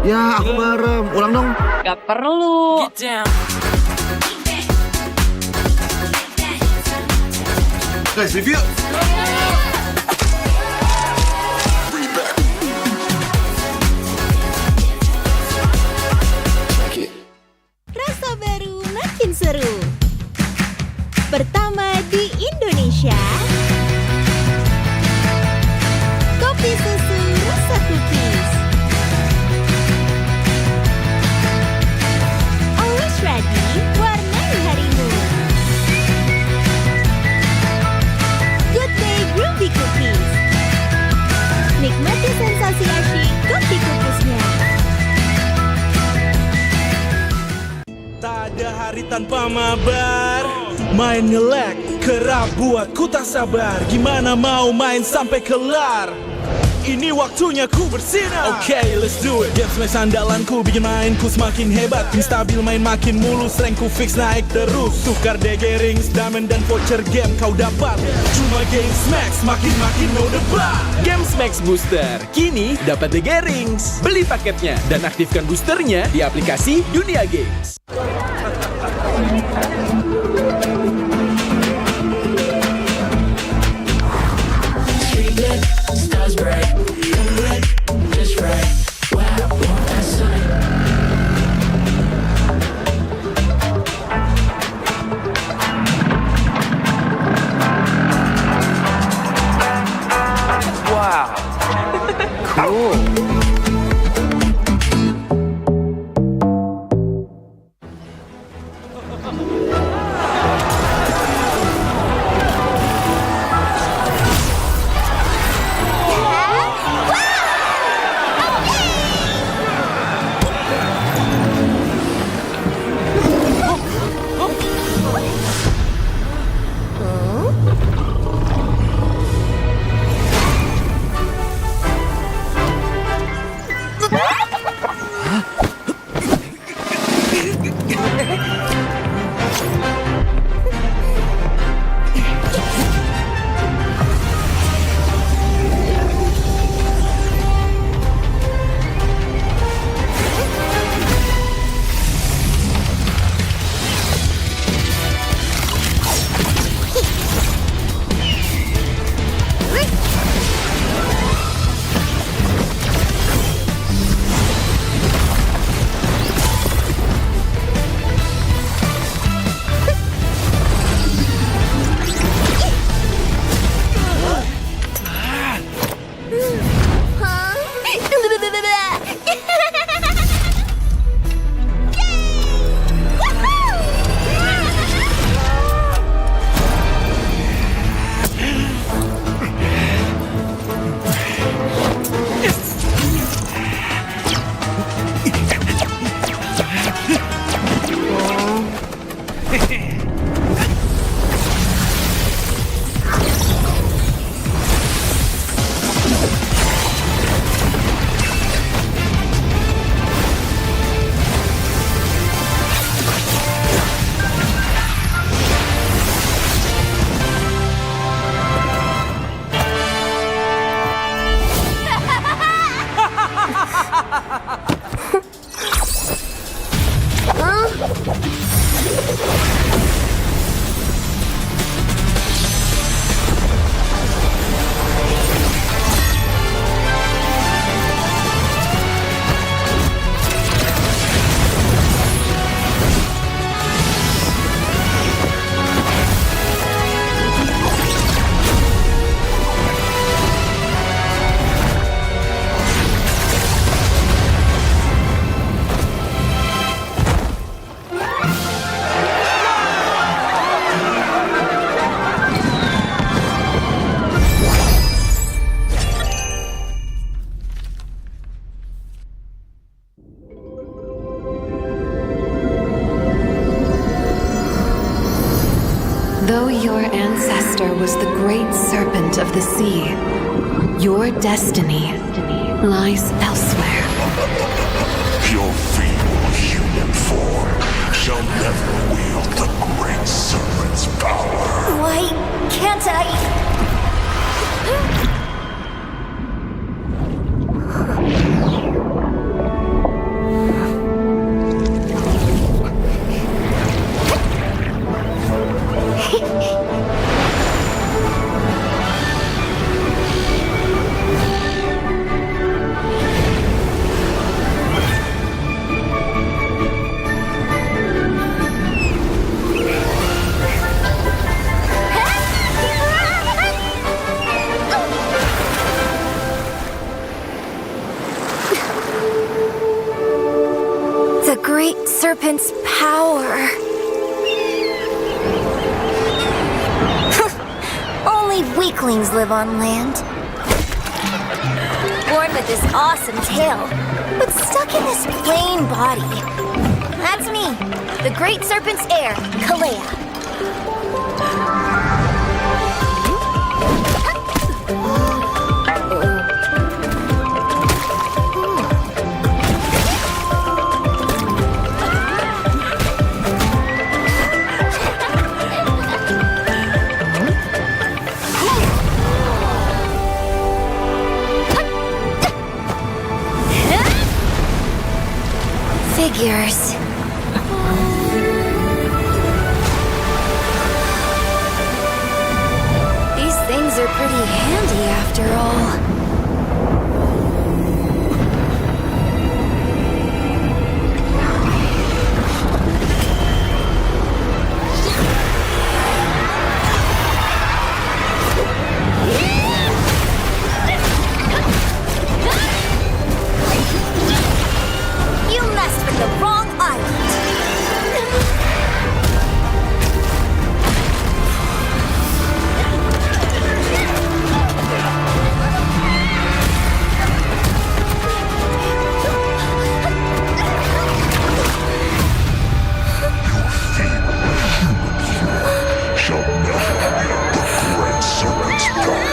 Ya, aku bareng. Ulang dong. Gak perlu. Guys, review. Rasa baru makin seru. Pertama di Indonesia. Kopi susu rasa cookies. Always ready, warnai harimu. Good Day Groovy Cookies. Nikmati sensasi asyik kopi cookiesnya. Tak ada hari tanpa mabar. Main ngelek, kerap buatku tak sabar. Gimana mau main sampai kelar? Ini waktunya ku bersinar. Okay, let's do it. Game smash andalanku bikin mainku semakin hebat. Tim stabil main makin mulus, rankku fix naik terus. Tukar DG rings, diamond dan voucher game kau dapat. Cuma game smash, makin no debat. Game Max Booster, kini dapat DG Rings. Beli paketnya dan aktifkan boosternya di aplikasi Dunia Games. Though your ancestor was the great serpent of the sea, your destiny lies elsewhere. Your feeble human form shall never wield the great serpent's power. Why can't I? Earthlings live on land. Born with this awesome tail, but stuck in this plain body. That's me, the Great Serpent's heir, Kalea. Figures. These things are pretty handy after all. You messed with the wrong island. Shall never wield the great serpent's power.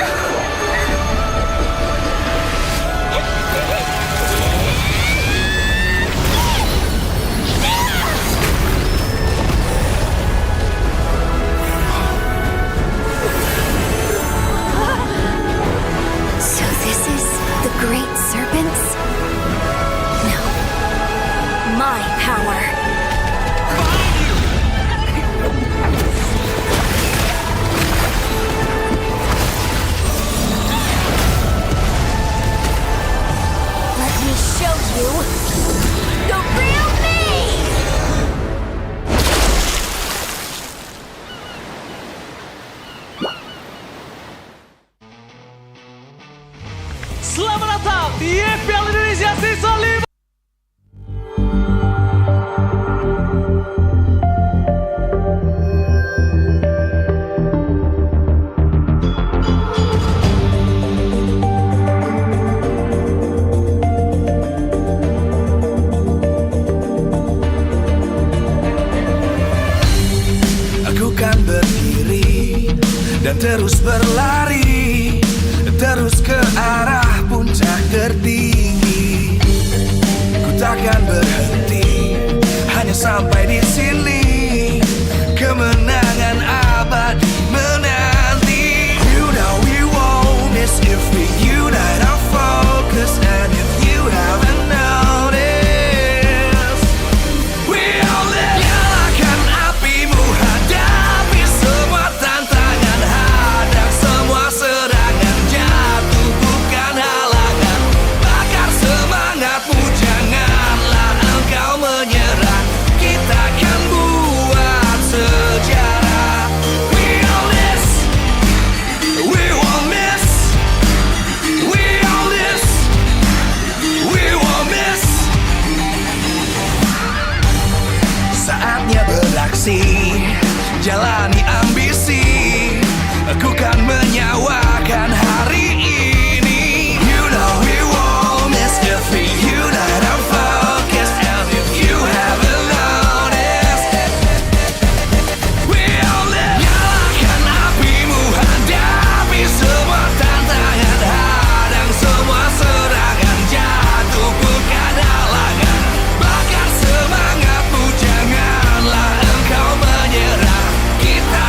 So this is the Great Serpents? No. My power. Let me show you the real me! Selamat datang di MPL Indonesia Season 5. Aku kan berdiri dan terus berlari, terus ke arah puncak tertinggi. Ku takkan berhenti, hanya sampai di sini. Kemenangan abadi menanti. You know we won't miss if we unite our focus. And if you haven't noticed, we all live. Nyalakan apimu, hadapi semua tantangan, hadang semua serangan, jatuh bukan halangan. Bakar semangatmu, janganlah engkau menyerah. Kita akan buat sejarah. We all this, we won't miss. We all this, we won't miss. Saatnya beraksi, jalani ambisi. Aku kan menyawakan hari ini. You know we won't miss if we unite our focus. And if you haven't noticed, we all live. Nyalakan apimu, hadapi semua tantangan, hadang semua serangan, jatuh bukan halangan. Bakar semangatmu, janganlah engkau menyerah. Kita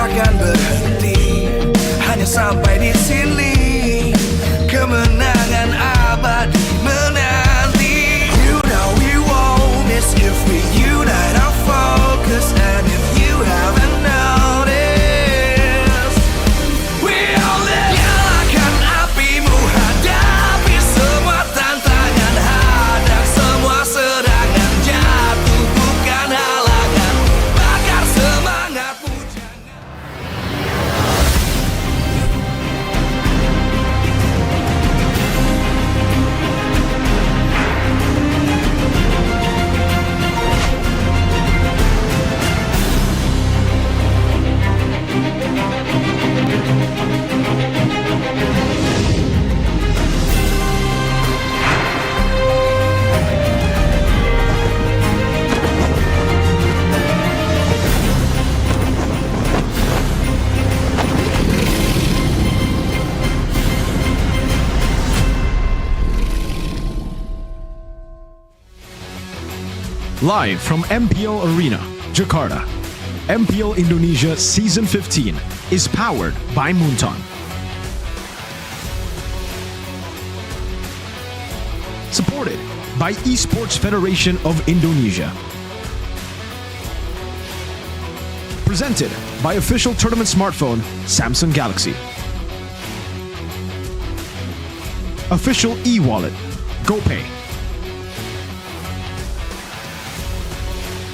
takkan berhenti, hanya sampai di sini. Kemenangan abadi menanti. You know we won't miss if we unite our focus. And if you haven't noticed, we only nyalakan apimu, hadapi semua tantangan, hadang semua serangan, jatuh bukan halangan, bakar semangatmu. Live from MPL Arena, Jakarta, MPL Indonesia Season 15 is powered by Moonton. Supported by Esports Federation of Indonesia. Presented by official tournament smartphone Samsung Galaxy. Official e-wallet GoPay.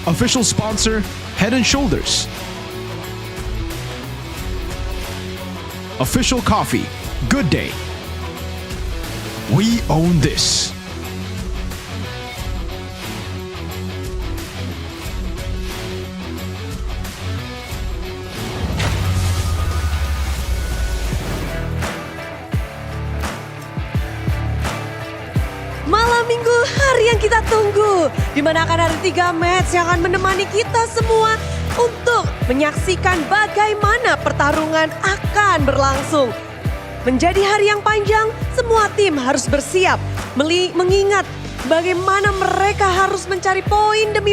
Official sponsor, Head & Shoulders. Official coffee, Good Day. We own this. Malam minggu, hari yang kita tunggu, di mana akan ada 3 match yang akan menemani kita semua untuk menyaksikan bagaimana pertarungan akan berlangsung. Menjadi hari yang panjang, semua tim harus bersiap mengingat bagaimana mereka harus mencari poin demi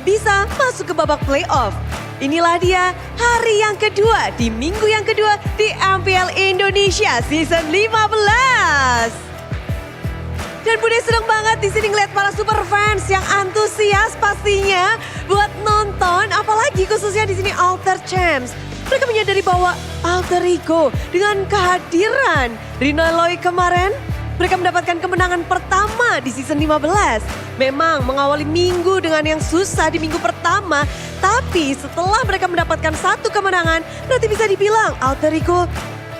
bisa masuk ke babak playoff. Inilah dia hari yang kedua di minggu yang kedua di MPL Indonesia Season 15. Dan Bude senang banget di sini ngeliat para super fans yang antusias pastinya buat nonton, apalagi khususnya di sini Alter Champs. Mereka menyadari bahwa Alter Ego dengan kehadiran Rinaloi kemarin, mereka mendapatkan kemenangan pertama di season 15. Memang mengawali minggu dengan yang susah di minggu pertama, tapi setelah mereka mendapatkan 1 kemenangan, berarti bisa dibilang Alter Ego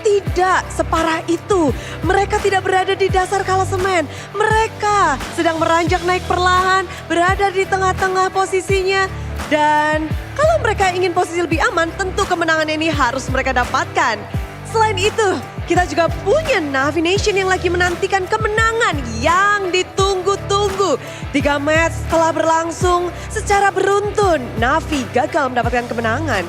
tidak separah itu. Mereka tidak berada di dasar klasemen. Mereka sedang meranjak naik perlahan, berada di tengah-tengah posisinya. Dan kalau mereka ingin posisi lebih aman, tentu kemenangan ini harus mereka dapatkan. Selain itu, kita juga punya Navi Nation yang lagi menantikan kemenangan yang ditunggu-tunggu. 3 match telah berlangsung secara beruntun. Navi gagal mendapatkan kemenangan.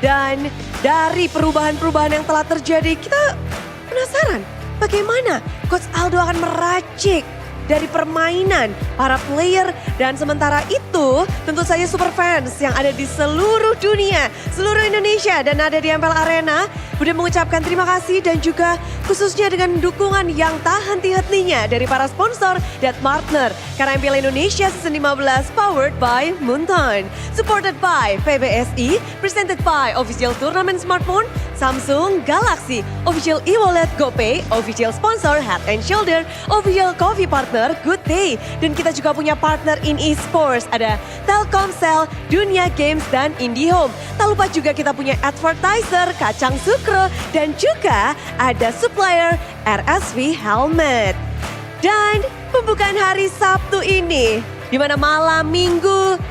Dan dari perubahan-perubahan yang telah terjadi, kita penasaran bagaimana Coach Aldo akan meracik dari permainan para player. Dan sementara itu tentu saja super fans yang ada di seluruh dunia, seluruh Indonesia dan ada di MPL Arena, Bude mengucapkan terima kasih dan juga khususnya dengan dukungan yang tak henti-hentinya dari para sponsor dan partner. Karena MPL Indonesia Season 15 powered by Moonton, supported by PBSI, presented by official tournament smartphone Samsung Galaxy, official e-wallet GoPay, official sponsor Head & Shoulder, official coffee partner Good Day. Dan kita juga punya partner in esports, ada Telkomsel, Dunia Games, dan IndiHome. Tak lupa juga kita punya advertiser Kacang Sukro dan juga ada supplier RSV Helmet. Dan pembukaan hari Sabtu ini, di mana malam minggu,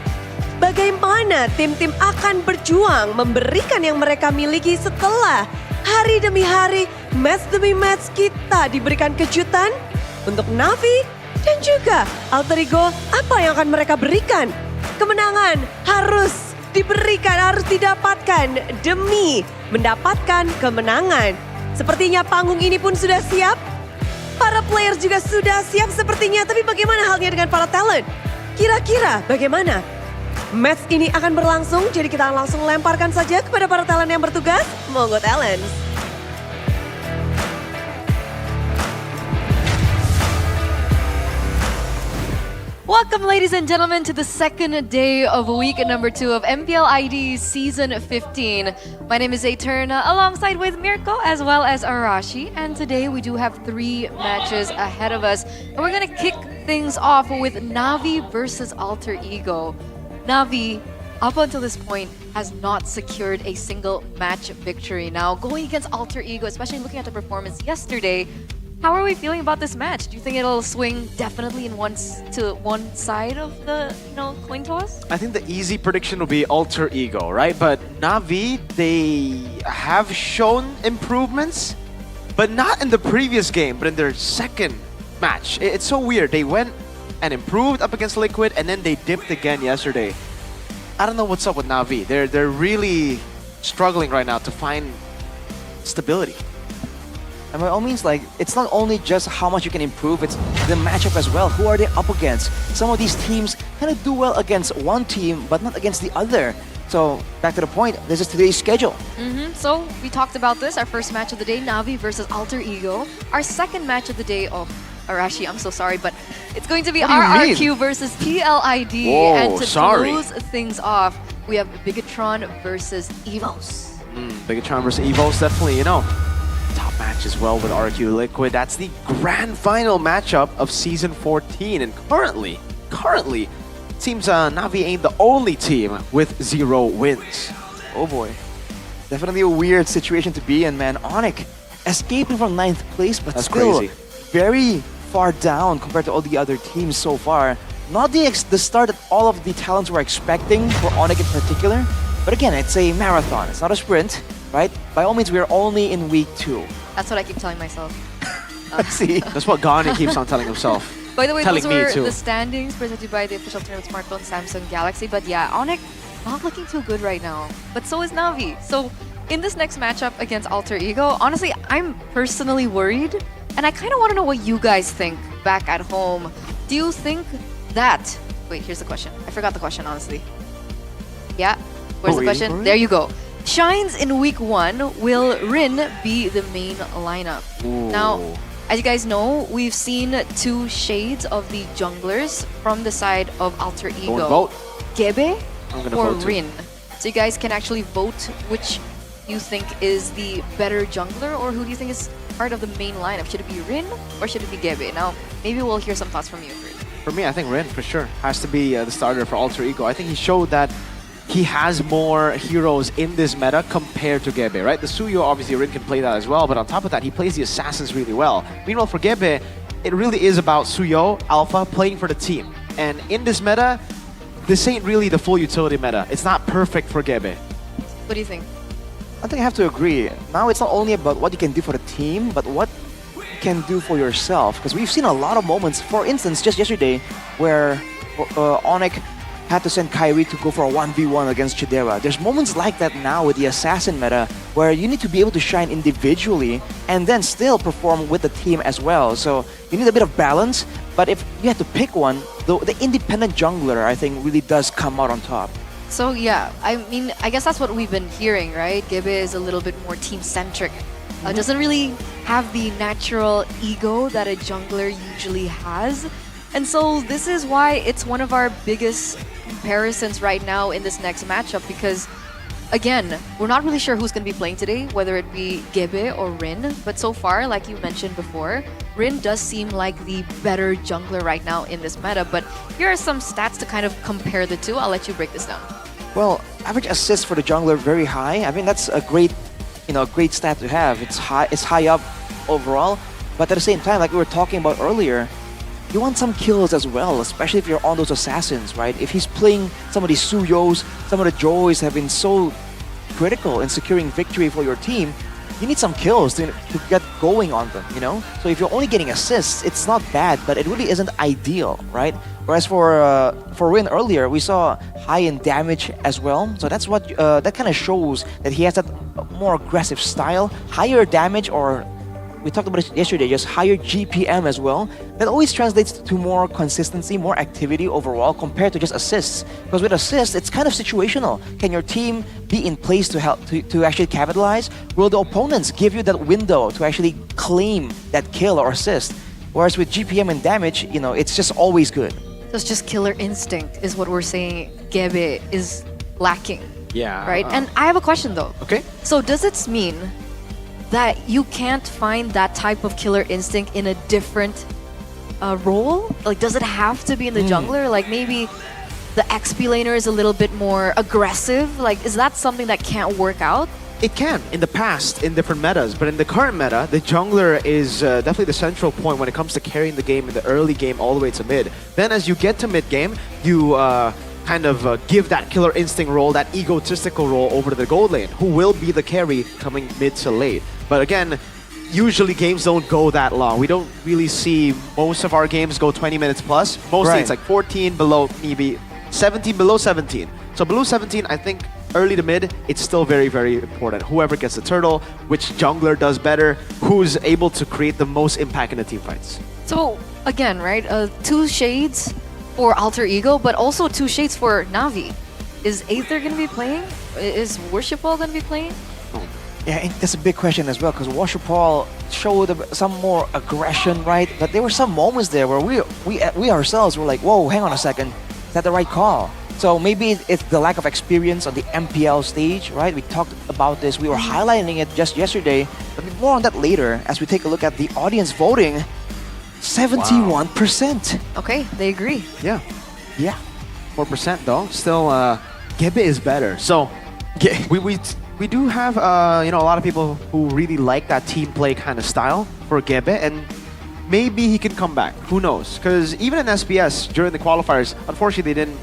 bagaimana tim-tim akan berjuang memberikan yang mereka miliki setelah hari demi hari, match demi match kita diberikan kejutan untuk Navi dan juga Alter Ego. Apa yang akan mereka berikan? Kemenangan harus diberikan, harus didapatkan demi mendapatkan kemenangan. Sepertinya panggung ini pun sudah siap. Para player juga sudah siap sepertinya. Tapi bagaimana halnya dengan para talent? Kira-kira bagaimana? Match ini akan berlangsung, jadi kita akan langsung lemparkan saja kepada para talent yang bertugas. Monggo talents. Welcome, ladies and gentlemen, to the second day of week number 2 of MPL ID Season 15. My name is Eterna, alongside with Mirko as well as Arashi. And today we do have 3 matches ahead of us. And we're going to kick things off with Navi versus Alter Ego. Navi, up until this point, has not secured a single match victory. Now, going against Alter Ego, especially looking at the performance yesterday, how are we feeling about this match? Do you think it'll swing definitely to one side of the coin toss? I think the easy prediction will be Alter Ego, right? But Navi, they have shown improvements, but not in the previous game, but in their second match. It's so weird. They went and improved up against Liquid, and then they dipped again yesterday. I don't know what's up with Navi. They're really struggling right now to find stability. And by all means, like, it's not only just how much you can improve, it's the matchup as well. Who are they up against? Some of these teams kind of do well against one team, but not against the other. So, back to the point, this is today's schedule. So, we talked about this, our first match of the day, Navi versus Alter Ego. Our second match of the day, Arashi, I'm so sorry, but it's going to be RRQ versus PL ID. Whoa, and to sorry. close things off, we have Bigatron versus Evos. Bigatron versus Evos, definitely, top match as well with RQ Liquid. That's the grand final matchup of Season 14. And currently, it seems Navi ain't the only team with 0 wins. Oh boy. Definitely a weird situation to be in, man. Onyx escaping from 9th place, but That's still crazy. very far down compared to all the other teams so far. Not the start that all of the talents were expecting for Onyx in particular. But again, it's a marathon. It's not a sprint, right? By all means, we're only in week 2. That's what I keep telling myself. See? That's what Gani keeps on telling himself. By the way, Telling those me were too. the standings presented by the official tournament smartphone Samsung Galaxy. But yeah, Onyx not looking too good right now. But so is Navi. So in this next matchup against Alter Ego, honestly, I'm personally worried. And I kind of want to know what you guys think back at home. Do you think that... Wait, here's the question. I forgot the question, honestly. Yeah, where's the question? There you go. Shines in week 1, will Rin be the main lineup? Ooh. Now, as you guys know, we've seen 2 shades of the junglers from the side of Alter Go and Ego. vote. Gebe I'm gonna or vote too. Rin. So you guys can actually vote which you think is the better jungler, or who do you think is part of the main lineup? Should it be Rin or should it be Gebe? Now, maybe we'll hear some thoughts from you first. For me, I think Rin, for sure, has to be the starter for Alter Ego. I think he showed that he has more heroes in this meta compared to Gebe, right? The Suyo, obviously, Rin can play that as well, but on top of that, he plays the Assassins really well. Meanwhile, for Gebe, it really is about Suyo, Alpha, playing for the team. And in this meta, this ain't really the full utility meta. It's not perfect for Gebe. What do you think? I think I have to agree. Now it's not only about what you can do for the team, but what you can do for yourself. Because we've seen a lot of moments, for instance, just yesterday, where Onyx had to send Kyrie to go for a 1v1 against Chidera. There's moments like that now with the Assassin meta, where you need to be able to shine individually and then still perform with the team as well. So you need a bit of balance, but if you had to pick one, the independent jungler, I think, really does come out on top. So yeah, I mean, I guess that's what we've been hearing, right? Gebe is a little bit more team-centric. Doesn't really have the natural ego that a jungler usually has. And so this is why it's one of our biggest comparisons right now in this next matchup, because again, we're not really sure who's going to be playing today, whether it be Gebe or Rin. But so far, like you mentioned before, Rin does seem like the better jungler right now in this meta. But here are some stats to kind of compare the two. I'll let you break this down. Well, average assist for the jungler very high. I mean, that's a great, great stat to have. It's high up overall. But at the same time, like we were talking about earlier, you want some kills as well, especially if you're on those assassins, right? If he's playing some of these Suyos, some of the Joys have been so critical in securing victory for your team, you need some kills to get going on them, So if you're only getting assists, it's not bad, but it really isn't ideal, right? Whereas for Rin earlier, we saw high in damage as well. So that's what that kind of shows that he has that more aggressive style, higher damage or we talked about it yesterday, just higher GPM as well. That always translates to more consistency, more activity overall compared to just assists. Because with assists, it's kind of situational. Can your team be in place to help to actually capitalize? Will the opponents give you that window to actually claim that kill or assist? Whereas with GPM and damage, it's just always good. So it's just killer instinct is what we're saying Gebe is lacking. Yeah. Right? And I have a question though. Okay. So does it mean that you can't find that type of killer instinct in a different role? Like, does it have to be in the jungler? Like, maybe the XP laner is a little bit more aggressive? Like, is that something that can't work out? It can in the past in different metas, but in the current meta, the jungler is definitely the central point when it comes to carrying the game in the early game all the way to mid. Then as you get to mid game, you kind of give that killer instinct role, that egotistical role over to the gold lane, who will be the carry coming mid to late. But again, usually games don't go that long. We don't really see most of our games go 20 minutes plus. Mostly it's like 14 below, maybe 17 below 17. So below 17, I think early to mid, it's still very, very important. Whoever gets the turtle, which jungler does better, who's able to create the most impact in the team fights. So again, right, 2 shades for Alter Ego, but also 2 shades for Na'Vi. Is Aether going to be playing? Is Worship Ball going to be playing? Yeah, and that's a big question as well, because Worship Ball showed some more aggression, right? But there were some moments there where we ourselves were like, whoa, hang on a second, is that the right call? So maybe it's the lack of experience on the MPL stage, right? We talked about this, we were highlighting it just yesterday, but more on that later as we take a look at the audience voting. 71%. Okay, they agree. Yeah. Yeah. 4% though. Still, Gebe is better. So, we do have a lot of people who really like that team play kind of style for Gebe, and maybe he can come back. Who knows? Because even in SBS during the qualifiers, unfortunately they didn't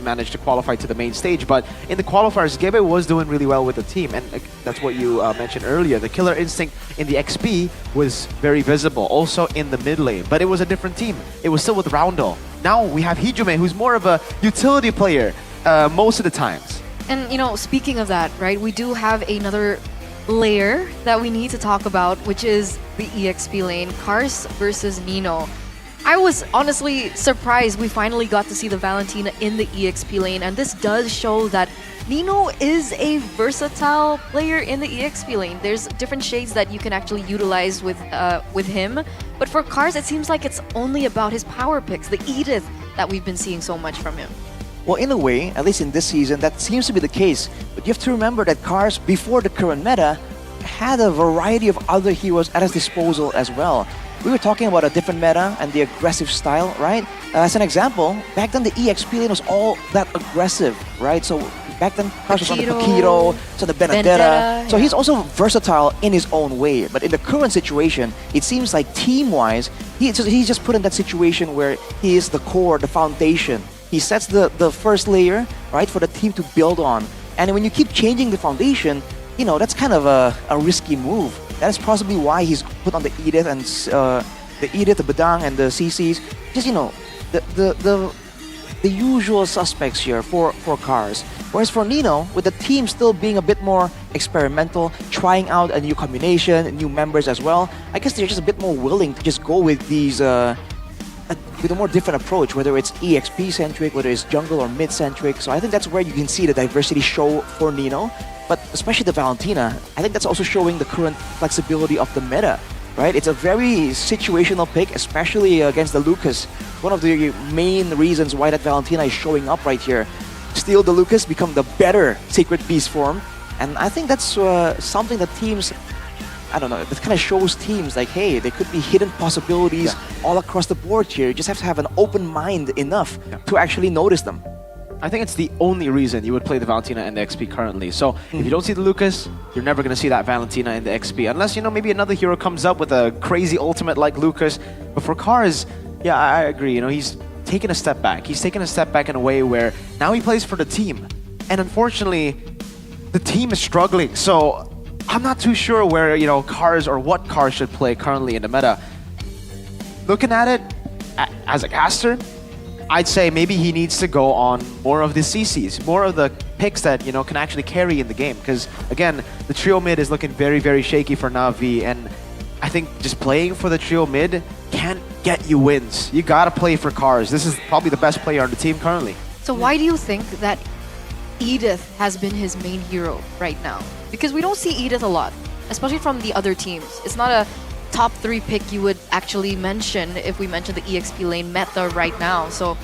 manage to qualify to the main stage. But in the qualifiers, Gebe was doing really well with the team, and that's what you mentioned earlier. The killer instinct in the XP was very visible, also in the mid lane. But it was a different team. It was still with Roundel. Now we have Hijume, who's more of a utility player most of the times. And speaking of that, right, we do have another layer that we need to talk about, which is the EXP lane, Kars versus Nino. I was honestly surprised we finally got to see the Valentina in the EXP lane, and this does show that Nino is a versatile player in the EXP lane. There's different shades that you can actually utilize with him, but for Kars, it seems like it's only about his power picks, the Edith that we've been seeing so much from him. Well, in a way, at least in this season, that seems to be the case. But you have to remember that Kars, before the current meta, had a variety of other heroes at his disposal as well. We were talking about a different meta and the aggressive style, right? As an example, back then the EXP lane was all that aggressive, right? So back then, Kars was on the Paquito, so the Benedetta. So he's also versatile in his own way. But in the current situation, it seems like team-wise, he's just put in that situation where he is the core, the foundation. He sets the first layer, right, for the team to build on. And when you keep changing the foundation, that's kind of a risky move. That is possibly why he's put on the Edith and the Badang and the CCs. Just the usual suspects here for Kars. Whereas for Nino, with the team still being a bit more experimental, trying out a new combination, new members as well, I guess they're just a bit more willing to just go with these with a more different approach, whether it's EXP-centric, whether it's jungle or mid-centric. So I think that's where you can see the diversity show for Nino. But especially the Valentina, I think that's also showing the current flexibility of the meta, right? It's a very situational pick, especially against the Lucas. One of the main reasons why that Valentina is showing up right here. Steal the Lucas, become the better Sacred Beast form. And I think that's something that teams, I don't know, that kind of shows teams like, hey, there could be hidden possibilities all across the board here. You just have to have an open mind enough to actually notice them. I think it's the only reason you would play the Valentina and the XP currently. So if you don't see the Lucas, you're never going to see that Valentina in the XP. Unless, maybe another hero comes up with a crazy ultimate like Lucas. But for Kars, yeah, I agree. He's taken a step back. He's taken a step back in a way where now he plays for the team. And unfortunately, the team is struggling. So I'm not too sure where, Kars or what Kars should play currently in the meta. Looking at it, as a caster, I'd say maybe he needs to go on more of the CCs, more of the picks that, can actually carry in the game. Because, again, the trio mid is looking very, very shaky for Na'Vi. And I think just playing for the trio mid can't get you wins. You gotta play for cars. This is probably the best player on the team currently. So why do you think that Edith has been his main hero right now? Because we don't see Edith a lot, especially from the other teams. It's not a top 3 pick you would actually mention if we mention the EXP lane meta right now. So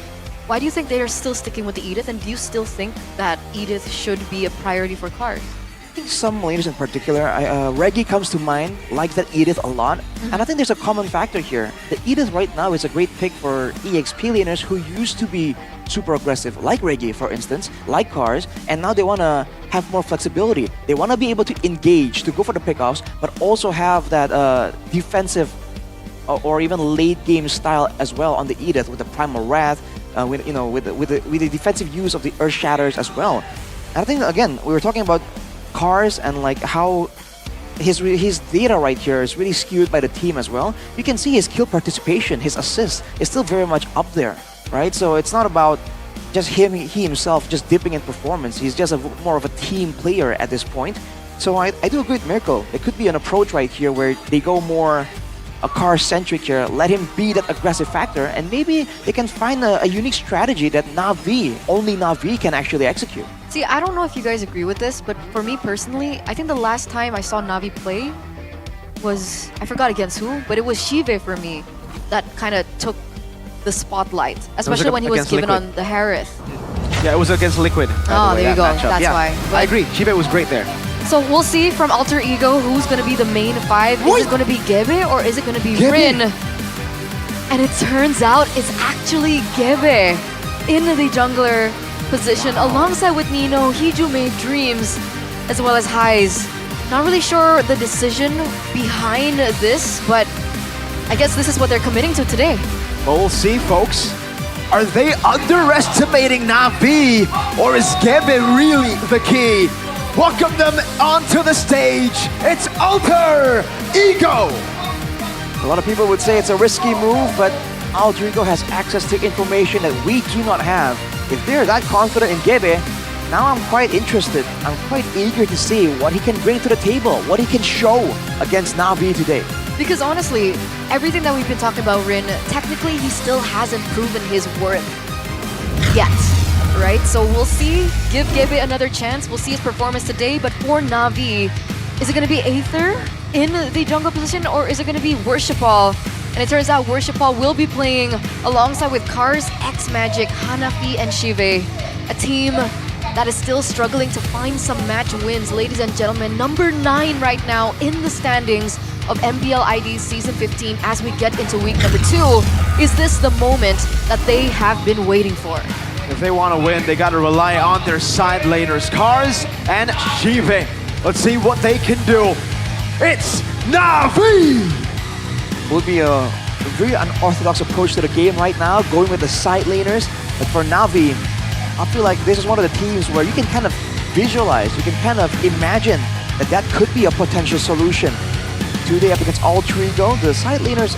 why do you think they are still sticking with the Edith, and do you still think that Edith should be a priority for cars? I think some laners in particular, Reggie comes to mind, likes that Edith a lot. And I think there's a common factor here. The Edith right now is a great pick for EXP laners who used to be super aggressive, like Reggie, for instance, like Cars, and now they want to have more flexibility. They want to be able to engage, to go for the pickoffs, but also have that defensive or even late game style as well on the Edith with the Primal Wrath, with the defensive use of the Earth Shatters as well. And I think, again, we were talking about Cars and like how his data right here is really skewed by the team as well. You can see his kill participation, his assist is still very much up there, right? So it's not about just he himself just dipping in performance. He's just more of a team player at this point. So I do agree with Mirko. It could be an approach right here where they go more a car-centric here, let him be that aggressive factor, and maybe they can find a unique strategy that only Na'Vi can actually execute. See, I don't know if you guys agree with this, but for me personally, I think the last time I saw Na'Vi play was, I forgot against who, but it was Shive for me that kind of took the spotlight, especially when he was given Liquid. on the Harith. Yeah, it was against Liquid. Oh, there you go. That's why. I agree. Shive was great there. So we'll see from Alter Ego who's going to be the main 5. Is it going to be Gebe or is it going to be Rin? And it turns out it's actually Gebe in the jungler position alongside with Nino, Hiju made Dreams, as well as Highs. Not really sure the decision behind this, but I guess this is what they're committing to today. Well, we'll see, folks. Are they underestimating Na'Vi, or is Gebe really the key? Welcome them onto the stage. It's Alter Ego. A lot of people would say it's a risky move, but Alter Ego has access to information that we do not have. If they're that confident in Gebe, now I'm quite interested. I'm quite eager to see what he can bring to the table, what he can show against Na'Vi today. Because honestly, everything that we've been talking about Rin, technically he still hasn't proven his worth yet. Right? So we'll see. Give Gebe another chance. We'll see his performance today. But for Na'Vi, is it going to be Aether in the jungle position, or is it going to be Worshipal? And it turns out Worshipal will be playing alongside with Cars, X-Magic, Hanafi, and Shive. A team that is still struggling to find some match wins. Ladies and gentlemen, number 9 right now in the standings of MPL ID Season 15 as we get into week number 2. Is this the moment that they have been waiting for? If they want to win, they got to rely on their side laners, Cars and Shive. Let's see what they can do. It's Na'Vi! Would be a very unorthodox approach to the game right now, going with the side laners. But for Na'Vi, I feel like this is one of the teams where you can kind of visualize, you can kind of imagine that could be a potential solution. Today up against Alter Ego, the side laners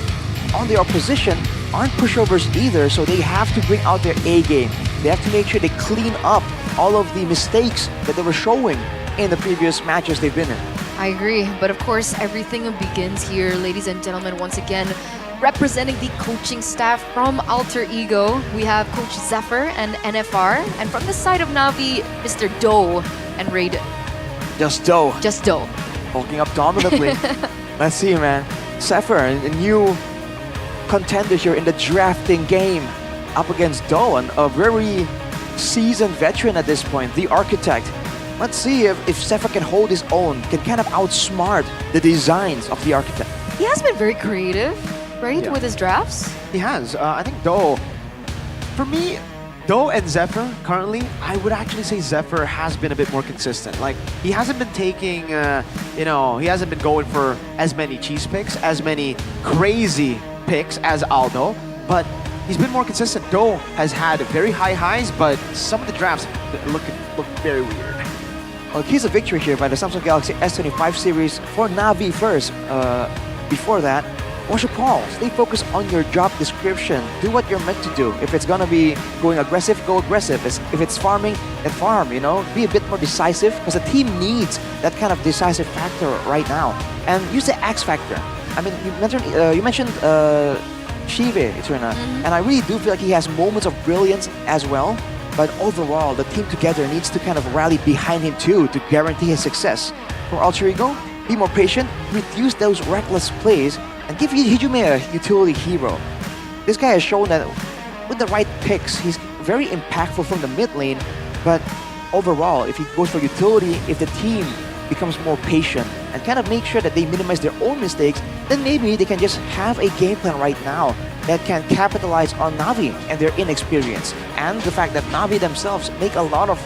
on their position aren't pushovers either, so they have to bring out their A game. They have to make sure they clean up all of the mistakes that they were showing in the previous matches they've been in. I agree, but of course everything begins here, ladies and gentlemen. Once again, representing the coaching staff from Alter Ego, we have Coach Zephyr and NFR, and from the side of Na'Vi, Mr. Doe and Raiden. Just Doe. Just Doe. Hulking up dominantly. Let's see, man. Zephyr, a new contender here in the drafting game, up against Doe, and a very seasoned veteran at this point, the Architect. Let's see if Zephyr can hold his own, can kind of outsmart the designs of the Architect. He has been very creative, right, with his drafts? He has. I think Doe, for me, Doe and Zephyr currently, I would actually say Zephyr has been a bit more consistent. Like, he hasn't been taking, he hasn't been going for as many cheese picks, as many crazy picks as Aldo, but he's been more consistent. Doe has had very high highs, but some of the drafts look very weird. Well, here's a victory here by the Samsung Galaxy S25 series for Na'Vi first. Before that, Worshipal, stay focused on your job description. Do what you're meant to do. If it's gonna be going aggressive, go aggressive. If it's farming, then farm, Be a bit more decisive, because the team needs that kind of decisive factor right now. And use the X factor. I mean, you mentioned Shive, Eterna, and I really do feel like he has moments of brilliance as well. But overall, the team together needs to kind of rally behind him too to guarantee his success. For Alter Ego, be more patient, reduce those reckless plays, and give Hijime a utility hero. This guy has shown that with the right picks, he's very impactful from the mid lane. But overall, if he goes for utility, if the team becomes more patient and kind of make sure that they minimize their own mistakes, then maybe they can just have a game plan right now that can capitalize on Na'Vi and their inexperience, and the fact that Na'Vi themselves make a lot of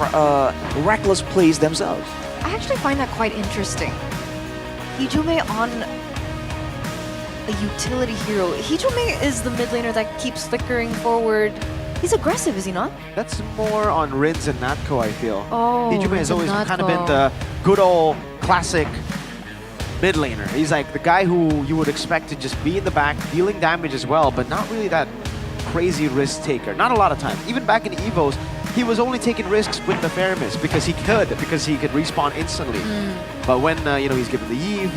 reckless plays themselves. I actually find that quite interesting. Hijime on a utility hero. Hijime is the mid laner that keeps flickering forward. He's aggressive, is he not? That's more on Rins and Natko, I feel. Oh, Hijime has always Natko. kind of been the good old classic mid laner. He's like the guy who you would expect to just be in the back, dealing damage as well, but not really that crazy risk taker. Not a lot of times. Even back in EVOs, he was only taking risks with the Faramis because he could respawn instantly. But when he's given the Eve,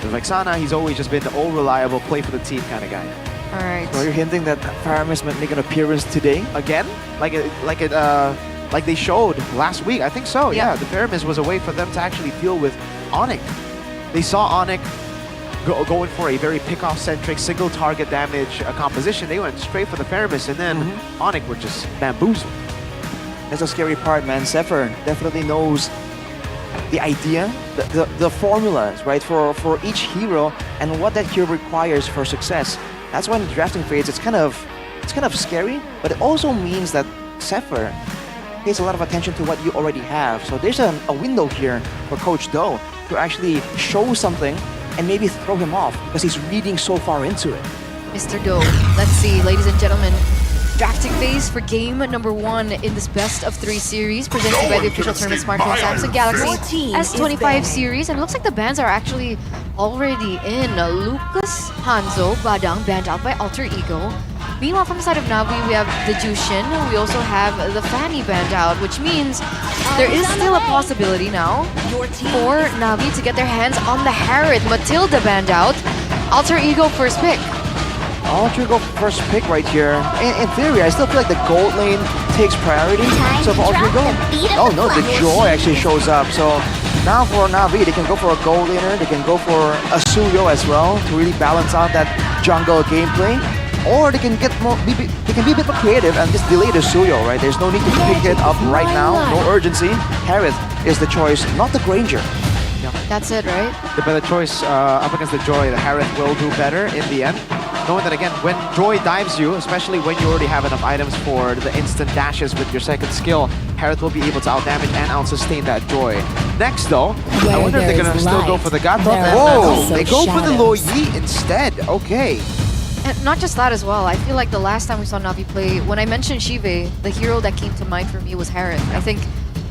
the Vexana, he's always just been the old reliable play for the team kind of guy. All right. So you're hinting that Faramis might make an appearance today? Again? Like they showed last week. I think so, yeah. The Faramis was a way for them to actually deal with Onyx. They saw Onyx going for a very pick-off-centric, single-target damage composition. They went straight for the Faramis, and then Onyx were just bamboozled. That's the scary part, man. Zephyr definitely knows the idea, the formulas, right, for each hero and what that hero requires for success. That's why in the drafting phase, it's kind of scary, but it also means that Zephyr pays a lot of attention to what you already have. So there's a window here for Coach Do to actually show something and maybe throw him off because he's reading so far into it. Mr. Do, let's see, ladies and gentlemen. Drafting phase for game number 1 in this best of 3 series presented by the official tournament smartphone Samsung Galaxy S25 series. And it looks like the bans are actually already in. Lucas, Hanzo, Badang banned out by Alter Ego. Meanwhile, from the side of Na'Vi, we have the Jushin. We also have the Fanny banned out, which means there is still a possibility now for Na'Vi to get their hands on the Harrod. Matilda banned out. Alter Ego first pick. Alter Ego first pick right here. In theory, I still feel like the gold lane takes priority. So for Alter Ego, oh no, the Joy actually shows up. So now for Na'Vi, they can go for a gold laner. They can go for a Suyo as well to really balance out that jungle gameplay. Or they can get they can be a bit more creative and just delay the Suyo, right? There's no need to pick it up right now. No urgency. Harith is the choice, not the Granger. That's it, right? The better choice up against the Joy. The Harith will do better in the end. Knowing that, again, when Joy dives you, especially when you already have enough items for the instant dashes with your second skill, Harith will be able to outdamage and outsustain that Joy. Next, though, I wonder if they're going to still go for the Gatot. Whoa! They go for the Lo Yi instead. Okay. And not just that as well. I feel like the last time we saw Na'Vi play, when I mentioned Shive, the hero that came to mind for me was Harith. I think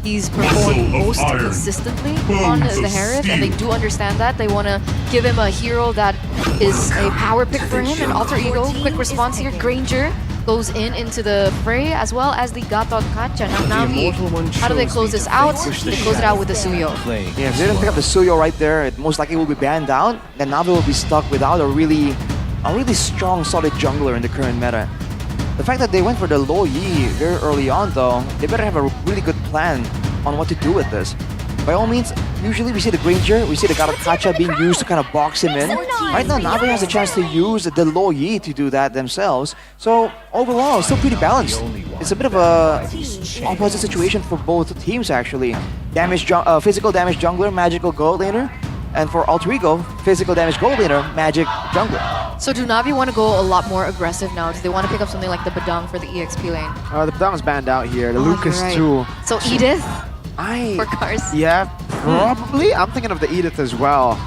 he's performed most consistently on the Harith, and they do understand that. They want to give him a hero that is a power pick for him, and Alter Ego, quick response here. Granger goes into the fray, as well as the Gatot Kacha. Now Na'Vi, how do they close this out? They close it out with the Suyo. Yeah, if they didn't pick up the Suyo right there, it most likely will be banned out. Then Na'Vi will be stuck without a really strong, solid jungler in the current meta. The fact that they went for the Lo Yi very early on, though, they better have a really good plan on what to do with this. By all means, usually we see the Granger, we see the Gatot Kacha being used to kind of box him in. Right now, Na'Vi has a chance to use the Lo Yi to do that themselves. So overall, it's still pretty balanced. It's a bit of a opposite situation for both teams, actually. Physical damage jungler, magical gold laner. And for Alter Ego, physical damage gold laner, magic jungler. So do Na'Vi want to go a lot more aggressive now? Do they want to pick up something like the Badang for the EXP lane? The Badang is banned out here. The Lucas too. So Edith for Cars? Yeah, probably. I'm thinking of the Edith as well.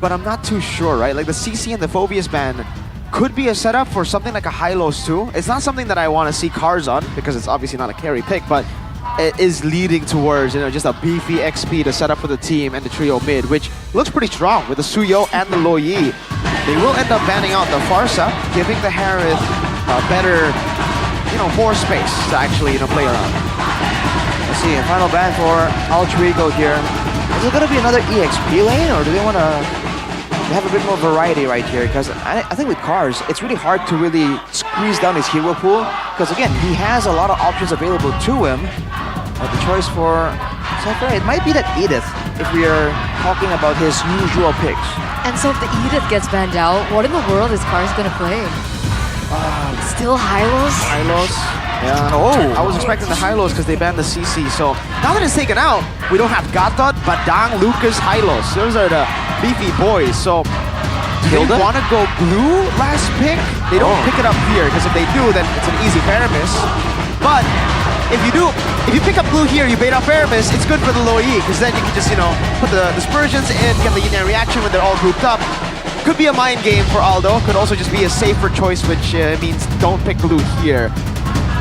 But I'm not too sure, right? Like the CC and the Phobius ban could be a setup for something like a Hylos too. It's not something that I want to see Cars on because it's obviously not a carry pick, but it is leading towards, just a beefy XP to set up for the team and the trio mid, which looks pretty strong with the Suyo and the Lo Yi. They will end up banning out the Farsa, giving the Harith better, more space to actually, play around. Let's see, a final ban for Alter Ego here. Is it going to be another EXP lane, or do they want to they have a bit more variety right here because I think with Cars, it's really hard to really squeeze down his hero pool because again, he has a lot of options available to him. But the choice for Cypher, it might be that Edith if we are talking about his usual picks. And so if the Edith gets banned out, what in the world is Cars gonna play? Still Hylos? Hylos. Yeah. Oh, I was expecting the Hylos because they banned the CC. So now that it's taken out, we don't have Gatot, Badang, Lucas, Hylos. Those are the beefy boys. So do they want to go blue last pick? They don't pick it up here because if they do, then it's an easy Paramis. But if you pick up blue here, you bait off Paramis, it's good for the low E because then you can just, put the dispersions in, get the Yin reaction when they're all grouped up. Could be a mind game for Aldo. Could also just be a safer choice, which means don't pick blue here.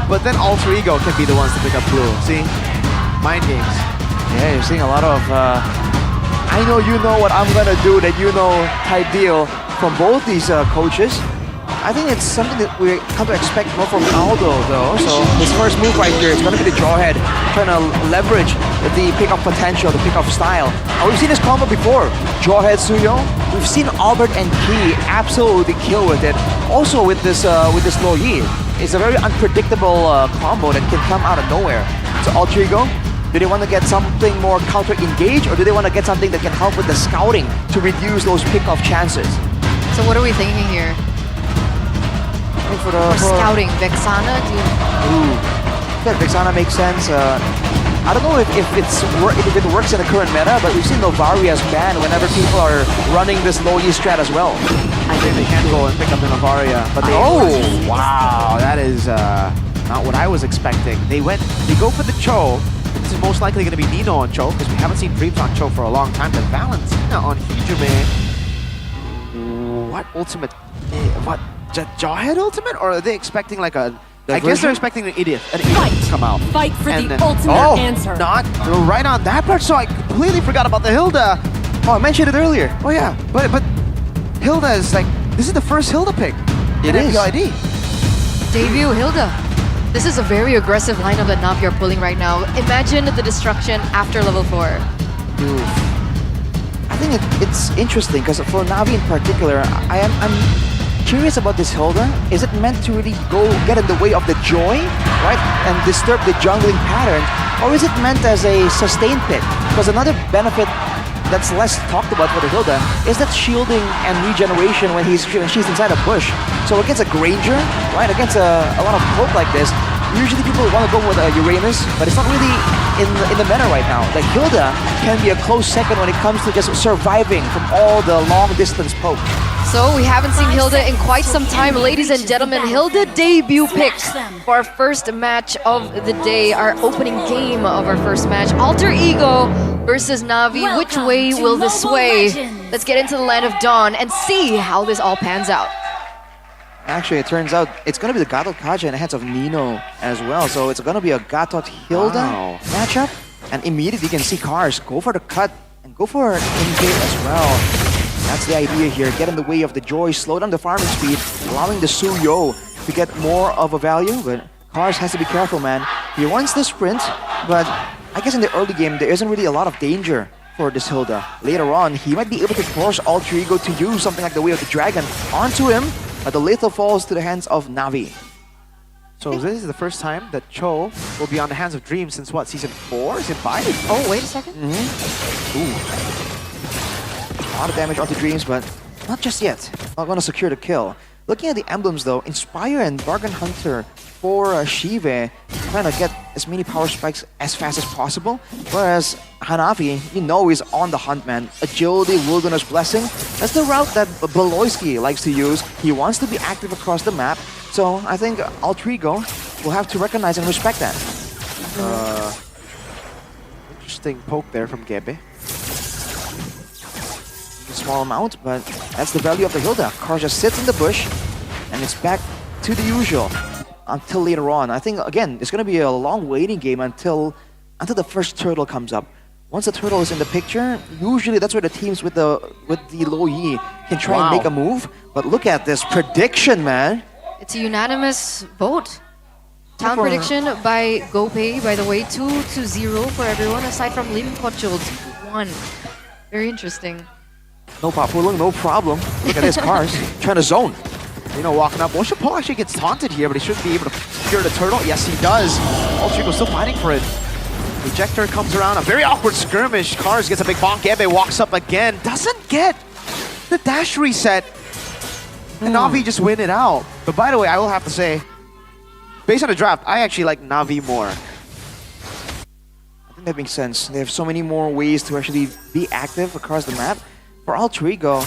But then Alter Ego can be the ones to pick up blue. See? Mind games. Yeah, you're seeing a lot of I know you know what I'm gonna do that you know type deal from both these coaches. I think it's something that we come to expect more from Aldo though. So his first move right here is gonna be the Jawhead, trying to leverage the pick-up potential, the pick-up style. We've seen this combo before. Jawhead Suyo. We've seen Albert and Key absolutely kill with it. Also with this low Yi. It's a very unpredictable combo that can come out of nowhere. So Alter Ego, do they want to get something more counter-engage or do they want to get something that can help with the scouting to reduce those pick-off chances? So what are we thinking here? For scouting, Vexana? Yeah, Vexana makes sense. I don't know if it works in the current meta, but we've seen Novaria's ban whenever people are running this low E strat as well. I think they can go and pick up the Novaria, but they... Oh, wow, that is not what I was expecting. They go for the Cho. This is most likely going to be Nino on Cho, because we haven't seen Dreams on Cho for a long time. But Valentina on Hijume. What ultimate? What? Jawhead ultimate? Or are they expecting like a... I guess they're expecting an idiot to come out. Fight for the ultimate answer. Not right on that part, so I completely forgot about the Hilda. Oh, I mentioned it earlier. Oh yeah, but Hilda is like, this is the first Hilda pick. It is. MPL ID. Debut Hilda. This is a very aggressive lineup that Navi are pulling right now. Imagine the destruction after level 4. I think it's interesting because for Navi in particular, I'm curious about this Hilda. Is it meant to really go get in the way of the joy, right, and disturb the jungling pattern, or is it meant as a sustain pick? Because another benefit that's less talked about for the Hilda is that shielding and regeneration when she's inside a bush. So against a Granger, right, against a lot of poke like this, usually people want to go with a Uranus, but it's not really in the meta right now. Like Hilda can be a close second when it comes to just surviving from all the long distance poke. So we haven't seen Hilda in quite some time. Ladies and gentlemen, Hilda debut picks for our first match of the day, our opening game of our first match. Alter Ego versus Navi. Which way will this sway? Let's get into the Land of Dawn and see how this all pans out. Actually, it turns out it's going to be the Gatot Kaja in the hands of Nino as well. So it's going to be a Gatot Hilda matchup. And immediately you can see Cars go for the cut and go for an in-game as well. That's the idea here. Get in the way of the Joy, slow down the farming speed, allowing the Suyo to get more of a value. But Cars has to be careful, man. He wants the sprint, but I guess in the early game, there isn't really a lot of danger for this Hilda. Later on, he might be able to force Alter Ego to use something like the Way of the Dragon onto him, but the lethal falls to the hands of Navi. So this is the first time that Cho will be on the hands of Dreams since what, season 4? Season 5? Oh, wait a second. Ooh. A lot of damage onto Dreams, but not just yet. Not going to secure the kill. Looking at the emblems though, Inspire and Bargain Hunter for Shive trying to get as many power spikes as fast as possible. Whereas Hanafi, is on the hunt, man. Agility, Wilderness Blessing. That's the route that Beloyski likes to use. He wants to be active across the map. So I think Alter Ego will have to recognize and respect that. Interesting poke there from Gebe. Small amount, but that's the value of the Hilda. Car just sits in the bush, and it's back to the usual until later on. I think, again, it's going to be a long waiting game until the first turtle comes up. Once the turtle is in the picture, usually that's where the teams with the low Yi can try and make a move. But look at this prediction, man. It's a unanimous vote. Town prediction by GoPay, by the way, 2-0 for everyone, aside from Lim Kochul, 2-1. Very interesting. No papulong, no problem. Look at this, Cars trying to zone. Nino walking up. Washa Paul actually gets taunted here, but he should be able to secure the turtle. Yes, he does. Alter Ego still fighting for it. Ejector comes around. A very awkward skirmish. Cars gets a big bonk. Gebe walks up again. Doesn't get the dash reset. And Na'Vi just win it out. But by the way, I will have to say, based on the draft, I actually like Na'Vi more. I think that makes sense. They have so many more ways to actually be active across the map. For Alter Ego,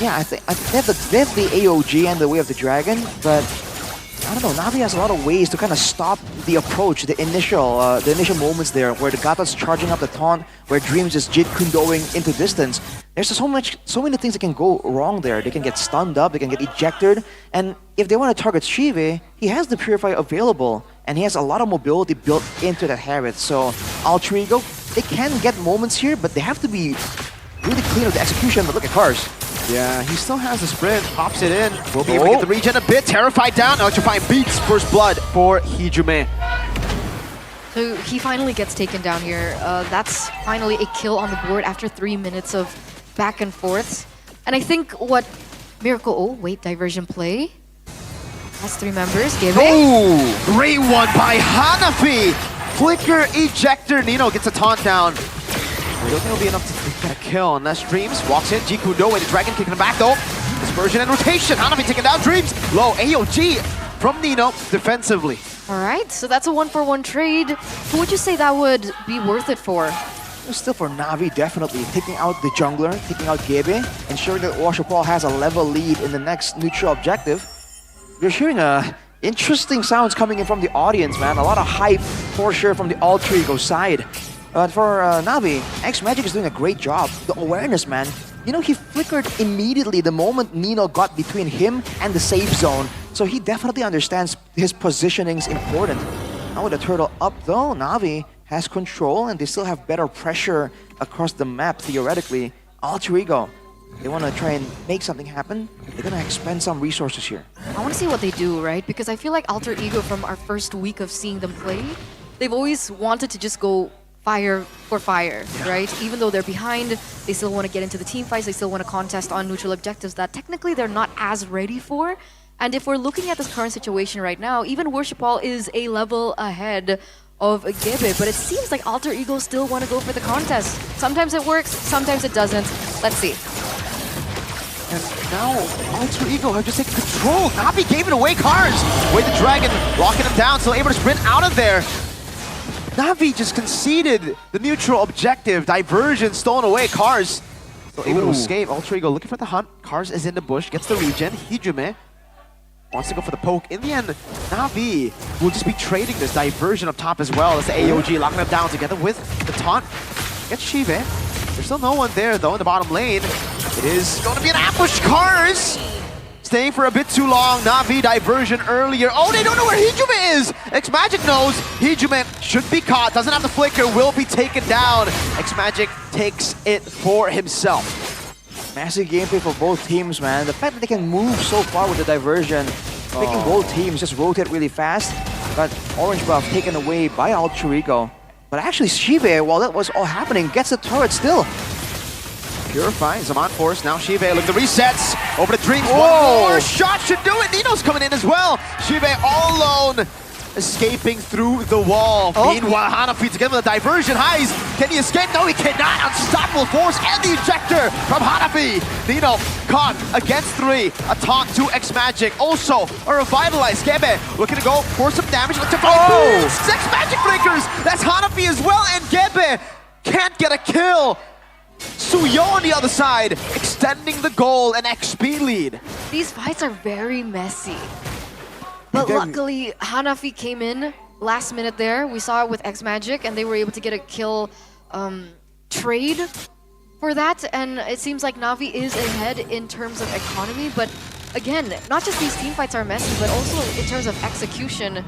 yeah, I think they have the AOG and the Way of the Dragon, but I don't know, Na'Vi has a lot of ways to kind of stop the approach, the initial moments there, where the Gata's charging up the taunt, where Dreams is Jit Kundoing into distance. There's so many things that can go wrong there. They can get stunned up, they can get ejected, and if they want to target Shive, he has the Purify available, and he has a lot of mobility built into that habit. So Alter Ego, they can get moments here, but they have to be really clean with the execution. But look at Cars. Yeah, he still has the sprint, pops it in. Will be able to get the regen a bit. Terrified down. Electrifying beats first blood for Hijume. So he finally gets taken down here. That's finally a kill on the board after 3 minutes of back and forths. And I think what Miracle... Oh, wait, diversion play. That's 3 members. Give it. Oh, great one by Hanafi. Flicker ejector. Nino gets a taunt down. I don't think it'll be enough to get a kill unless Dreams walks in. Jikudo and the Dragon kicking him back though. Dispersion and rotation. Hanafi taking down Dreams. Low AOG from Nino defensively. Alright, so that's a 1-for-1 trade. Who would you say that would be worth it for? Still for Na'Vi, definitely. Taking out the jungler, taking out Gebe, ensuring that Washa Paul has a level lead in the next neutral objective. You're hearing interesting sounds coming in from the audience, man. A lot of hype for sure from the Alter Ego side. For Na'Vi, X-Magic is doing a great job. The awareness, man. You know, he flickered immediately the moment Nino got between him and the safe zone. So he definitely understands his positioning is important. Now with the turtle up though, Na'Vi has control and they still have better pressure across the map theoretically. Alter Ego, they want to try and make something happen. They're going to expend some resources here. I want to see what they do, right? Because I feel like Alter Ego from our first week of seeing them play, they've always wanted to just go fire for fire, right? Even though they're behind, they still want to get into the team fights, they still want to contest on neutral objectives that technically they're not as ready for. And if we're looking at this current situation right now, even Worship Hall is a level ahead of Gebe, but it seems like Alter Ego still want to go for the contest. Sometimes it works, sometimes it doesn't. Let's see. And now Alter Ego have just taken control. Na'Vi gave it away. Cars with the Dragon, locking him down, still able to sprint out of there. Na'Vi just conceded the neutral objective. Diversion stolen away. Cars still able to escape. Alter Ego looking for the hunt. Cars is in the bush, gets the regen. Hijume wants to go for the poke. In the end, Na'Vi will just be trading this diversion up top as well. That's the AOG locking him down together with the taunt. Gets Shive. There's still no one there though in the bottom lane. It is going to be an ambush. Cars staying for a bit too long. Na'Vi diversion earlier. Oh, they don't know where Hijume is. X-Magic knows. Hijume should be caught. Doesn't have the flicker. Will be taken down. X-Magic takes it for himself. Massive gameplay for both teams, man. The fact that they can move so far with the diversion, making both teams just rotate really fast. But Orange buff taken away by Alter Ego. But actually, Shive, while that was all happening, gets the turret still. Purify, Zaman Force, now Shive, look at the resets, over the Dreams, one more shot should do it, Nino's coming in as well. Shive all alone, escaping through the wall. Meanwhile, Hanafi together with a diversion, Highs, can he escape? No, he cannot, unstoppable force, and the ejector from Hanafi. Nino caught against 3, a taunt to X-Magic, also a revitalized Gebe, looking to go for some damage, X-Magic breakers, that's Hanafi as well, and Gebe can't get a kill. Suyo on the other side, extending the goal and XP lead. These fights are very messy. But luckily, Hanafi came in last minute there. We saw it with X-Magic, and they were able to get a kill trade for that. And it seems like Na'Vi is ahead in terms of economy. But again, not just these team fights are messy, but also in terms of execution.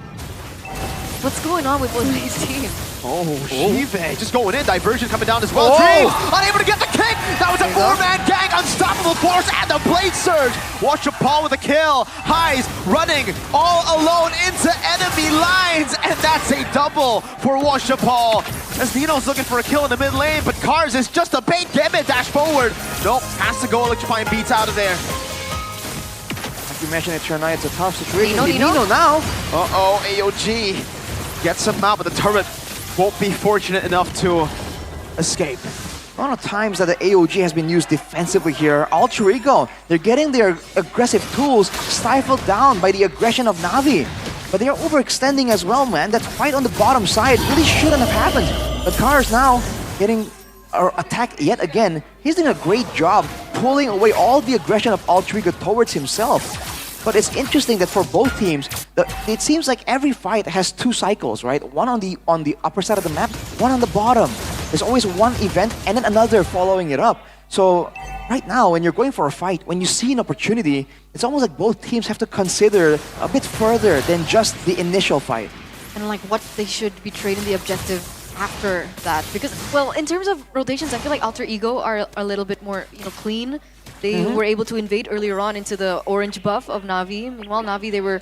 What's going on with both of these teams? Shive just going in, diversion coming down as well. Dreams unable to get the kick. That was a 4-man gang, unstoppable force, and the blade surge. Washa Paul with a kill. Highs running all alone into enemy lines, and that's a double for Washa Paul. As Nino's looking for a kill in the mid lane, but Cars is just a bait. Gebe dash forward. Nope, has to go electrifying beats out of there. Like you mentioned, Eternal, it's a tough situation. Nino now. Uh-oh, AOG gets him out, but the turret won't be fortunate enough to escape. A lot of times that the AOG has been used defensively here. Alter Ego, they're getting their aggressive tools stifled down by the aggression of Na'Vi. But they are overextending as well, man. That fight on the bottom side really shouldn't have happened. But Cars now getting attacked yet again. He's doing a great job pulling away all the aggression of Alter Ego towards himself. But it's interesting that for both teams, it seems like every fight has two cycles, right? One on the upper side of the map, one on the bottom. There's always one event and then another following it up. So right now, when you're going for a fight, when you see an opportunity, it's almost like both teams have to consider a bit further than just the initial fight. And like what they should be trading the objective after that. Because, well, in terms of rotations, I feel like Alter Ego are a little bit more, clean. They were able to invade earlier on into the orange buff of Na'Vi. Meanwhile, Na'Vi, they were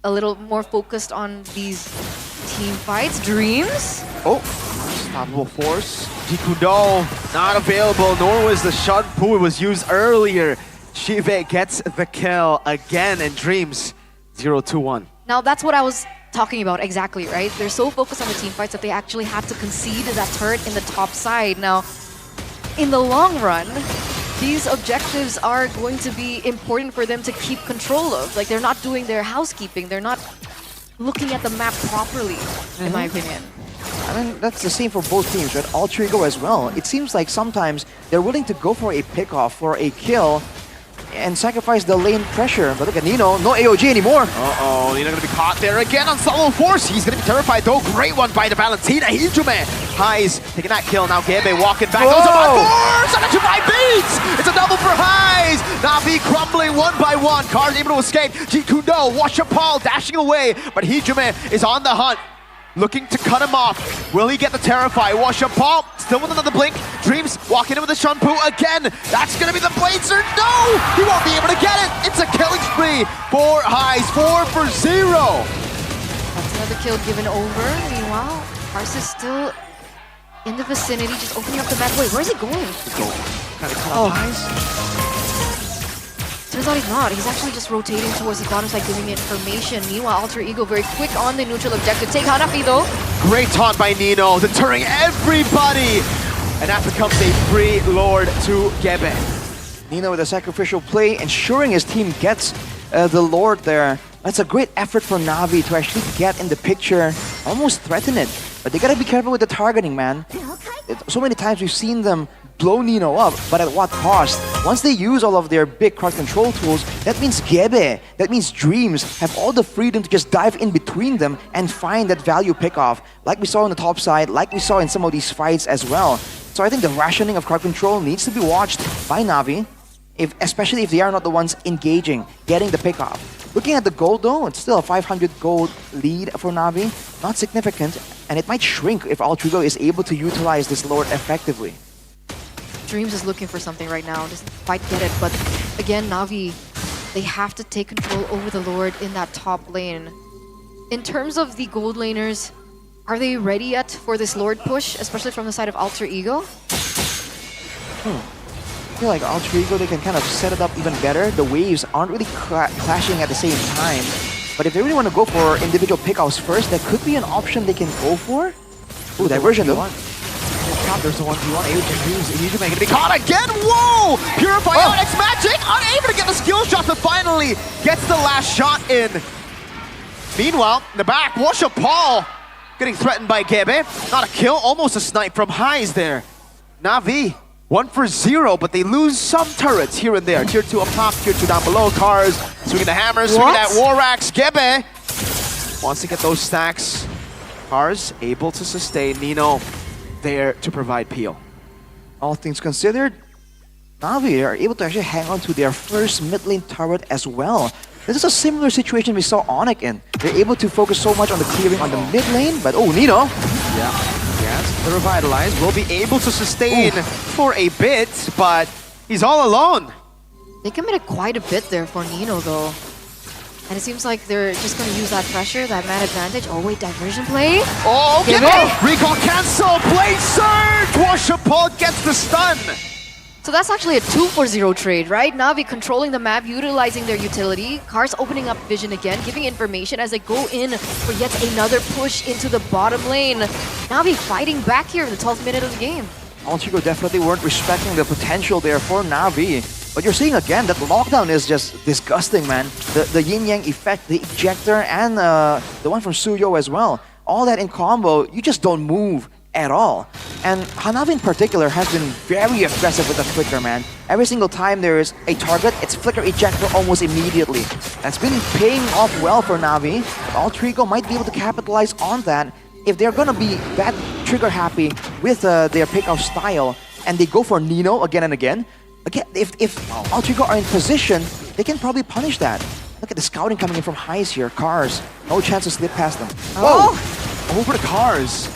a little more focused on these team fights. Dreams? Oh, unstoppable force. Jikudo not available, nor was the Shunpu. It was used earlier. Shive gets the kill again, and Dreams 0-2-1. Now, that's what I was talking about exactly, right? They're so focused on the team fights that they actually have to concede that turret in the top side. Now, in the long run, these objectives are going to be important for them to keep control of. Like, they're not doing their housekeeping. They're not looking at the map properly, in my opinion. I mean, that's the same for both teams, right? Alter Ego as well. It seems like sometimes they're willing to go for a pick-off, for a kill, and sacrifice the lane pressure. But look at Nino, no AOG anymore. Uh-oh, Nino gonna be caught there again on solo force. He's gonna be terrified though. Great one by the Valentina. Hijume. Highs taking that kill. Now Gebe walking back. Goes by force! And a 2-5 beats! It's a double for Highs! Na'Vi crumbling one by one. Cars able to escape. Jikudo, Washapal dashing away. But Hijume is on the hunt. Looking to cut him off. Will he get the Terrify? Washapal still with another blink. Dreams walking in with the Shunpu again. That's going to be the Blazer. No! He won't be able to get it. It's a killing spree for Highs. 4 for 0. That's another kill given over. Meanwhile, Cars is still in the vicinity, just opening up the map. Wait, where's he going? Kind of caught Highs. Turns out he's not. He's actually just rotating towards the bottom side, giving information. Meanwhile, Alter Ego very quick on the neutral objective. Take Hanafi though. Great taunt by Nino, deterring everybody. And that becomes a free Lord to Gebe. Nino with a sacrificial play, ensuring his team gets the Lord there. That's a great effort for Na'Vi to actually get in the picture, almost threaten it. But they gotta be careful with the targeting, man. So many times we've seen them blow Nino up, but at what cost? Once they use all of their big crowd control tools, that means Gebe, that means Dreams have all the freedom to just dive in between them and find that value pickoff, like we saw on the top side, like we saw in some of these fights as well. So I think the rationing of crowd control needs to be watched by Na'Vi, especially if they are not the ones engaging, getting the pickoff. Looking at the gold though, it's still a 500 gold lead for Na'Vi, not significant, and it might shrink if Alter Ego is able to utilize this Lord effectively. Dreams is looking for something right now, doesn't quite get it, but again, Na'Vi, they have to take control over the Lord in that top lane. In terms of the gold laners, are they ready yet for this Lord push, especially from the side of Alter Ego? I feel like Alter Ego, they can kind of set it up even better. The waves aren't really clashing at the same time. But if they really want to go for individual pickoffs first, that could be an option they can go for. Ooh, diversion though. There's the 1v1. Hijume gonna be caught again. Whoa! Purify out X Magic, unable to get the skill shot, but finally gets the last shot in. Meanwhile, in the back, Washapal getting threatened by Gebe. Not a kill, almost a snipe from Highs there. Na'Vi 1 for 0, but they lose some turrets here and there. Tier 2 up top, Tier 2 down below. Cars swinging the hammer, swinging that War Axe. Gebe wants to get those stacks. Cars able to sustain. Nino there to provide peel. All things considered, Na'Vi are able to actually hang on to their first mid lane turret as well. This is a similar situation we saw Onyx in. They're able to focus so much on the clearing on the mid lane, but oh, Nino! Yeah. Yes, the Revitalize will be able to sustain for a bit, but he's all alone. They committed quite a bit there for Nino though. And it seems like they're just going to use that pressure, that man advantage. Oh wait, diversion play? Oh, Recall cancel! Blade Surge! Washapal gets the stun! So that's actually a 2-for-0 trade, right? Na'Vi controlling the map, utilizing their utility. Cars opening up vision again, giving information as they go in for yet another push into the bottom lane. Na'Vi fighting back here in the 12th minute of the game. Altrigo definitely weren't respecting the potential there for Na'Vi. But you're seeing again that lockdown is just disgusting, man. The yin-yang effect, the ejector, and the one from Suyo as well. All that in combo, you just don't move at all. And Hanavi in particular has been very aggressive with the flicker, man. Every single time there is a target, it's flicker ejector almost immediately. That's been paying off well for Na'Vi. Altrigo might be able to capitalize on that if they're gonna be that trigger happy with their pick-off style and they go for Nino again and again. Again, if Altrigo are in position, they can probably punish that. Look at the scouting coming in from highs here. Cars, no chance to slip past them. Whoa! Over the Cars.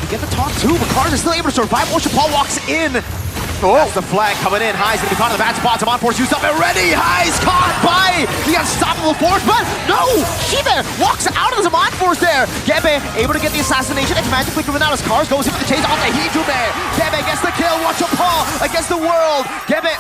You get the top two, but Cars is still able to survive. Ocean Paul walks in. That's the flag coming in. High's gonna be caught in the bad spot. Amon Force used up already. High's caught by the unstoppable Force, but no! Shibe walks out of the Amon Force there. Gebe able to get the assassination. It's magically driven out as Cars goes into the chase on the Hijume. Gebe gets the kill. Watch Paul against the world. Gebe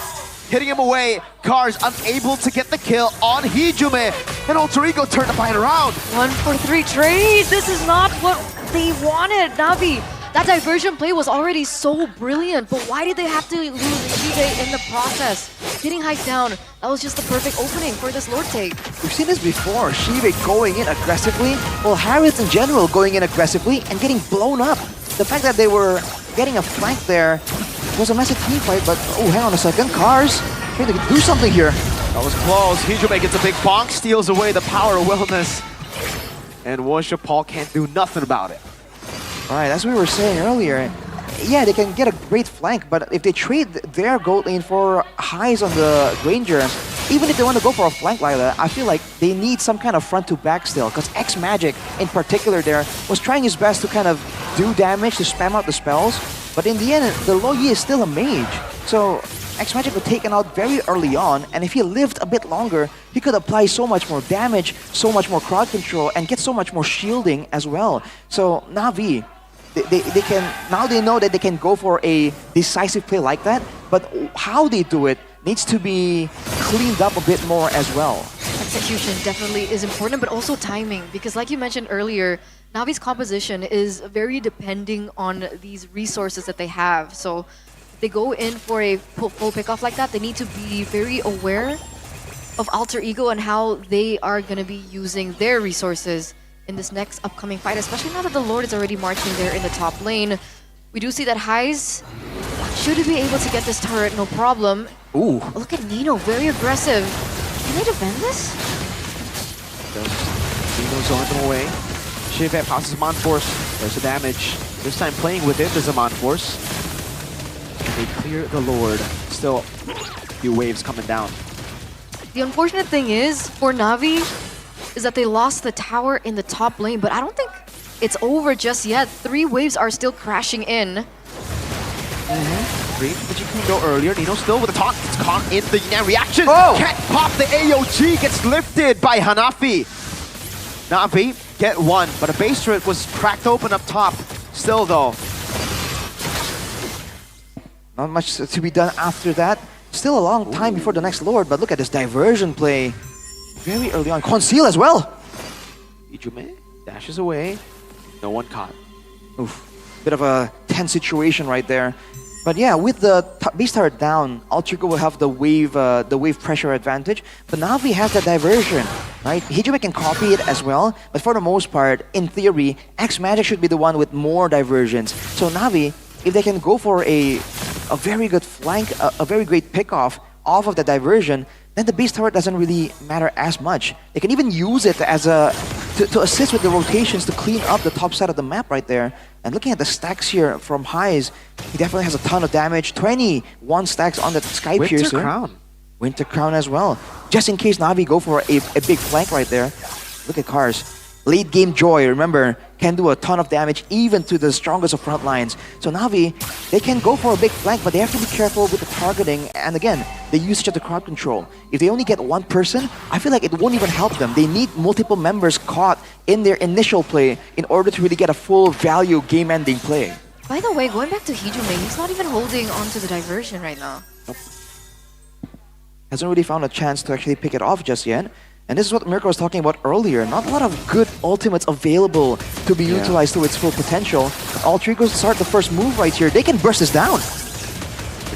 hitting him away. Cars unable to get the kill on Hijume. And Alter Ego turned the fight around. 1-for-3 trade. This is not what they wanted, Na'Vi. That diversion play was already so brilliant, but why did they have to lose Shibe in the process? Getting hyped down, that was just the perfect opening for this Lord take. We've seen this before, Shibe going in aggressively, well, Harriet in general going in aggressively and getting blown up. The fact that they were getting a flank there was a massive team fight, but oh, hang on a second, Cars trying to do something here. That was close. Hijume gets a big bonk, steals away the power of wellness. And Washa Paul can't do nothing about it. Alright, that's what we were saying earlier. Yeah, they can get a great flank, but if they trade their gold lane for highs on the Ranger, even if they want to go for a flank like that, I feel like they need some kind of front to back still, because X-Magic in particular there was trying his best to kind of do damage, to spam out the spells, but in the end, the Loyi is still a mage. So X-Magic was taken out very early on, and if he lived a bit longer, he could apply so much more damage, so much more crowd control, and get so much more shielding as well. So Na'Vi, they can, now they know that they can go for a decisive play like that, but how they do it needs to be cleaned up a bit more as well. Execution definitely is important, but also timing, because like you mentioned earlier, Na'Vi's composition is very depending on these resources that they have. So if they go in for a full pick-off like that, they need to be very aware of Alter Ego and how they are going to be using their resources in this next upcoming fight, especially now that the Lord is already marching there in the top lane. We do see that Highs should be able to get this turret, no problem. Ooh. Oh, look at Nino, very aggressive. Can they defend this? Nino's on them away. Shive passes Amon Force. There's the damage. This time playing with it, there's Amon Force. They clear the Lord. Still, a few waves coming down. The unfortunate thing is, for Na'Vi, is that they lost the tower in the top lane, but I don't think it's over just yet. 3 waves are still crashing in. Great, but you can go earlier. Nino still with a taunt. It's caught in the Yan reaction. Oh! Can't pop the AOG. Gets lifted by Hanafi. Na'Vi get one, but a base turret was cracked open up top. Still though. Not much to be done after that. Still a long time before the next Lord, but look at this diversion play. Very early on. Conceal as well. Ijume dashes away. No one caught. Oof. Bit of a tense situation right there. But yeah, with the base turret down, Alter Ego will have the wave pressure advantage. But Na'Vi has the diversion, right? Hijume can copy it as well, but for the most part, in theory, X-Magic should be the one with more diversions. So Na'Vi, if they can go for a very good flank, a very great pick-off off of the diversion, then the base turret doesn't really matter as much. They can even use it as to assist with the rotations to clean up the top side of the map right there. And looking at the stacks here from Highs, he definitely has a ton of damage. 21 stacks on the Sky Piercer. Winter Crown. Winter Crown as well. Just in case Na'Vi go for a big flank right there. Look at Cars. Late game Joy, remember, can do a ton of damage even to the strongest of front lines. So Na'Vi, they can go for a big flank, but they have to be careful with the targeting. And again, the usage of the crowd control. If they only get one person, I feel like it won't even help them. They need multiple members caught in their initial play in order to really get a full value game-ending play. By the way, going back to Hijume, he's not even holding onto the diversion right now. Hasn't really found a chance to actually pick it off just yet. And this is what Mirko was talking about earlier. Not a lot of good ultimates available to be utilized to its full potential. Alter Ego start the first move right here. They can burst this down.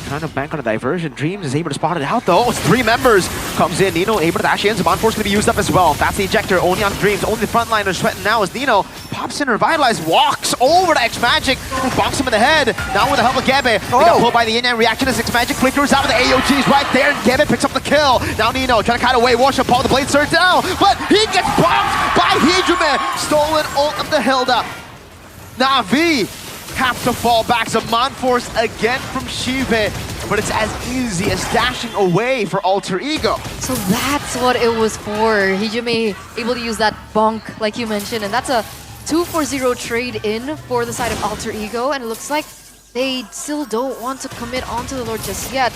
Trying to bank on a diversion. Dreams is able to spot it out though. It's 3 members. Comes in. Nino able to dash in. Zaman Force going to be used up as well. That's the ejector. Only on Dreams. Only the frontliners sweating now as Nino pops in, revitalized, walks over to X-Magic and bonks him in the head. Now with the help of Gebe. They got pulled by the in-end reaction as X-Magic flickers out with the AOGs right there. And Gebe picks up the kill. Now Nino trying to cut away. Wash up Paul the blade surge down. But he gets bonked by Hijume. Stolen ult of the Hilda. Na'Vi have to fall back. Zaman Force again from Shive. But it's as easy as dashing away for Alter Ego. So that's what it was for. Hijume able to use that bonk, like you mentioned, and that's a 2-4-0 trade in for the side of Alter Ego, and it looks like they still don't want to commit onto the Lord just yet.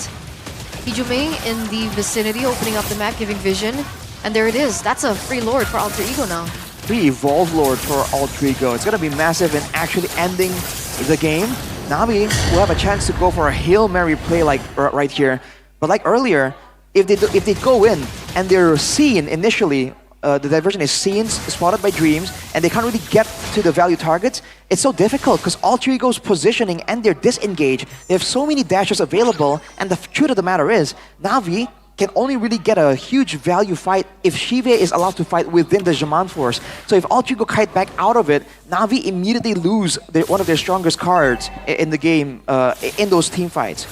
Hijume in the vicinity, opening up the map, giving vision, and there it is. That's a free Lord for Alter Ego now. Free Evolve Lord for Alter Ego. It's going to be massive in actually ending the game. Navi will have a chance to go for a Hail Mary play like right here. But like earlier, if they go in and they're seen initially, the diversion is seen, spotted by Dreams, and they can't really get to the value targets, it's so difficult because Alter Ego's positioning and their disengage, they have so many dashes available, and the truth of the matter is, Navi can only really get a huge value fight if Shive is allowed to fight within the Zaman Force. So if Alter Ego kite back out of it, Navi immediately lose one of their strongest cards in the game, in those team fights.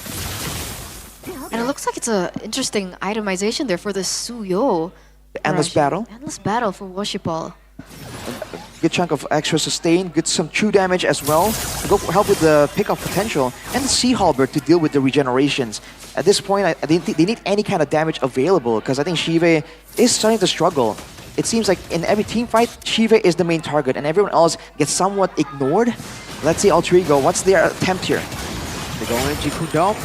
And it looks like it's an interesting itemization there for the Suyo. The Endless Battle. Endless Battle for Washipal. Good chunk of extra sustain, get some true damage as well. Go help with the pick-up potential. And the Sea Halberd to deal with the regenerations. At this point, they need any kind of damage available because I think Shive is starting to struggle. It seems like in every team fight, Shive is the main target and everyone else gets somewhat ignored. Let's see Alter Ego, what's their attempt here? They go in, Jikudo.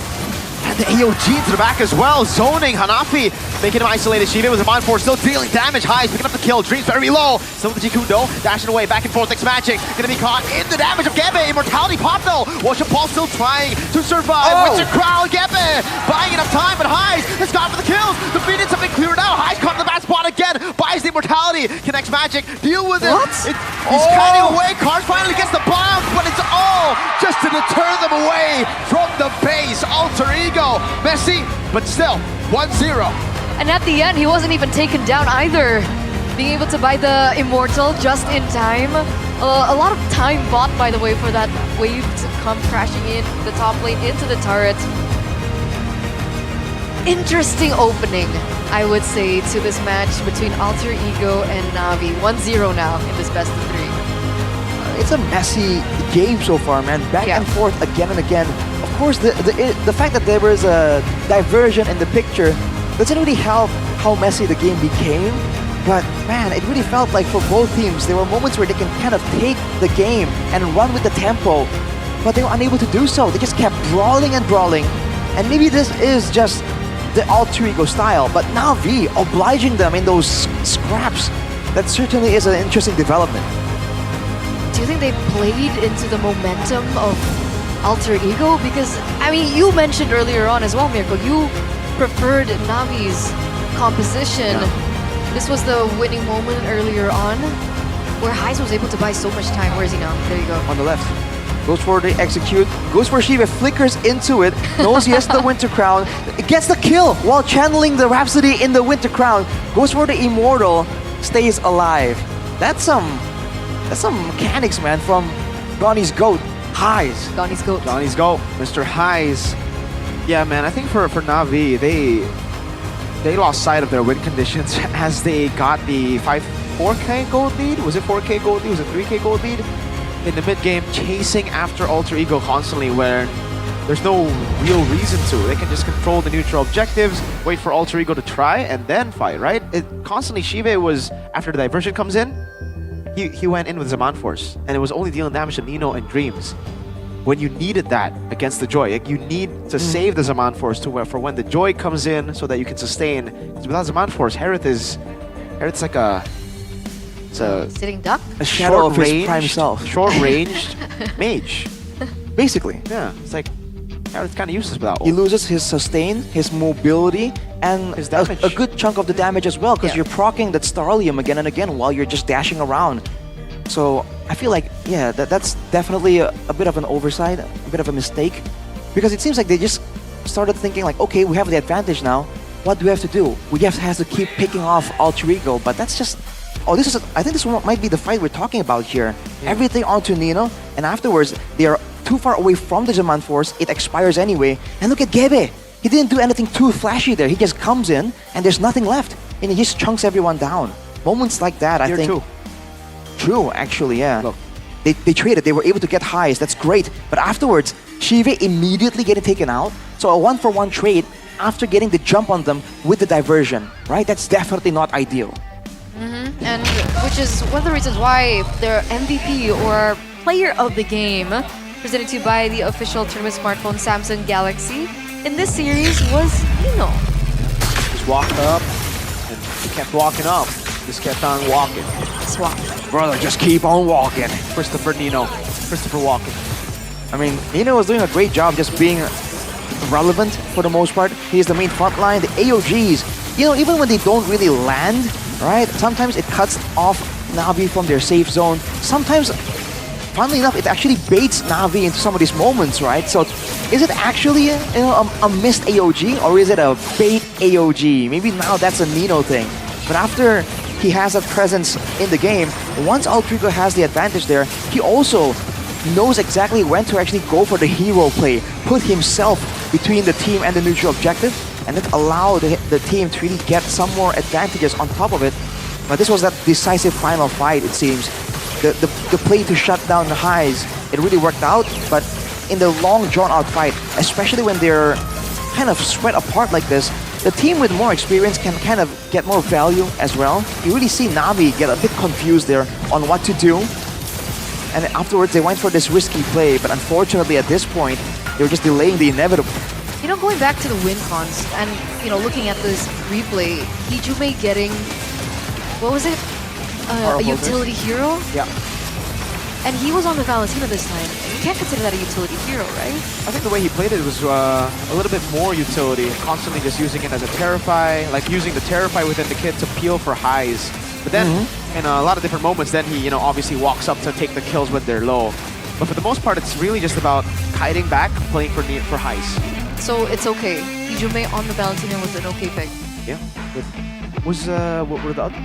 And the AOG to the back as well, zoning Hanafi, making him isolated. Shive with Zaman Force still dealing damage. Highs picking up the kill. Dreams very low. Still with the Jikudo, dashing away, back and forth. X-Magic gonna be caught in the damage of Gebe. Immortality pop though. Washipal still trying to survive. Winter Crown, Gebe buying enough time, but Highs has gone for the kills. Defeated, something cleared out. Highs caught in the bad spot again. Buys the Immortality. Can X-Magic deal with it? What? He's cutting away. Cars finally gets the bomb, but it's all just to deter them away from the base. Alter Ego, messy, but still 1-0. And at the end, he wasn't even taken down either. Being able to buy the Immortal just in time. A lot of time bought, by the way, for that wave to come crashing in the top lane into the turret. Interesting opening, I would say, to this match between Alter Ego and Navi. 1-0 now in this best of 3. It's a messy game so far, man. Back and forth again and again. Of course, the fact that there was a diversion in the picture doesn't really help how messy the game became. But man, it really felt like for both teams, there were moments where they can kind of take the game and run with the tempo, but they were unable to do so. They just kept brawling and brawling. And maybe this is just the Alter Ego style, but Navi obliging them in those scraps, that certainly is an interesting development. Do you think they played into the momentum of Alter Ego? Because, I mean, you mentioned earlier on as well, Mirko, you preferred Navi's composition. This was the winning moment earlier on, where Heiss was able to buy so much time. Where is he now? There you go. On the left. Goes for the execute, goes for Shiva, flickers into it, knows he has the Winter Crown, gets the kill while channeling the Rhapsody in the Winter Crown, goes for the Immortal, stays alive. That's some mechanics, man, from Donnie's GOAT, Heiss. Donnie's GOAT. Donnie's GOAT, Mr. Heiss. Yeah, man, I think for Navi, they lost sight of their win conditions as they got the 4K gold lead. Was it 4K gold lead? Was it 3K gold lead? In the mid-game, chasing after Alter Ego constantly where there's no real reason to. They can just control the neutral objectives, wait for Alter Ego to try, and then fight, right? Constantly, Shive was, after the diversion comes in, he went in with Zaman Force, and it was only dealing damage to Nino and Dreams. When you needed that against the Joy, you need to save the Zaman Force for when the Joy comes in so that you can sustain. Because without Zaman Force, Hereth's like a... It's a sitting duck? A shadow of his prime self. Short-ranged mage. Basically. Yeah, it's like Harith kind of useless without He ult. loses his sustain, his mobility, and His damage. a good chunk of the damage as well, because Yeah. you're proccing that Starlium again and again while you're just dashing around. So I feel like, yeah, that's definitely a bit of an oversight, a bit of a mistake, because it seems like they just started thinking like, okay, we have the advantage now. What do we have to do? We have to keep picking off Alter Ego, but that's just. Oh, I think this one might be the fight we're talking about here. Yeah. Everything onto Nino, and afterwards they are too far away from the Demand Force. It expires anyway. And look at Gebe. He didn't do anything too flashy there. He just comes in and there's nothing left, and he just chunks everyone down. Moments like that, I Tier think. 2. True, actually, yeah. Look. They traded. They were able to get highs. That's great. But afterwards, Shive immediately getting taken out. So a 1-for-1 trade after getting the jump on them with the diversion, right? That's definitely not ideal. And which is one of the reasons why their MVP or player of the game, presented to you by the official tournament smartphone Samsung Galaxy, in this series was Nino. Just walked up, and he kept walking up. Just kept on walking. Swap. Brother, just keep on walking. Christopher walking. I mean, Nino was doing a great job just being relevant for the most part. He's the main front line. The AOGs, you know, even when they don't really land, right? Sometimes it cuts off Na'Vi from their safe zone. Sometimes, funnily enough, it actually baits Na'Vi into some of these moments, right? So, is it actually a missed AOG or is it a bait AOG? Maybe now that's a Nino thing. But after he has a presence in the game, once Alter Ego has the advantage there, he also knows exactly when to actually go for the hero play, put himself between the team and the neutral objective, and then allow the team to really get some more advantages on top of it. But this was that decisive final fight, it seems. The play to shut down the highs, it really worked out, but in the long drawn-out fight, especially when they're kind of spread apart like this, the team with more experience can kind of get more value as well. You really see Na'Vi get a bit confused there on what to do. And afterwards, they went for this risky play, but unfortunately at this point, they were just delaying the inevitable. You know, going back to the win cons and, you know, looking at this replay, Hijume getting, what was it? A utility hero? Yeah. And he was on the Valentina this time. You can't consider that a utility hero, right? I think the way he played it was a little bit more utility, constantly just using it as a Terrify, like using the Terrify within the kit to peel for highs. But then, in a lot of different moments, then he, obviously walks up to take the kills when they're low. But for the most part, it's really just about kiting back, playing for highs. So it's okay. Hijume on the Valentina was an okay pick. Yeah. What were the other?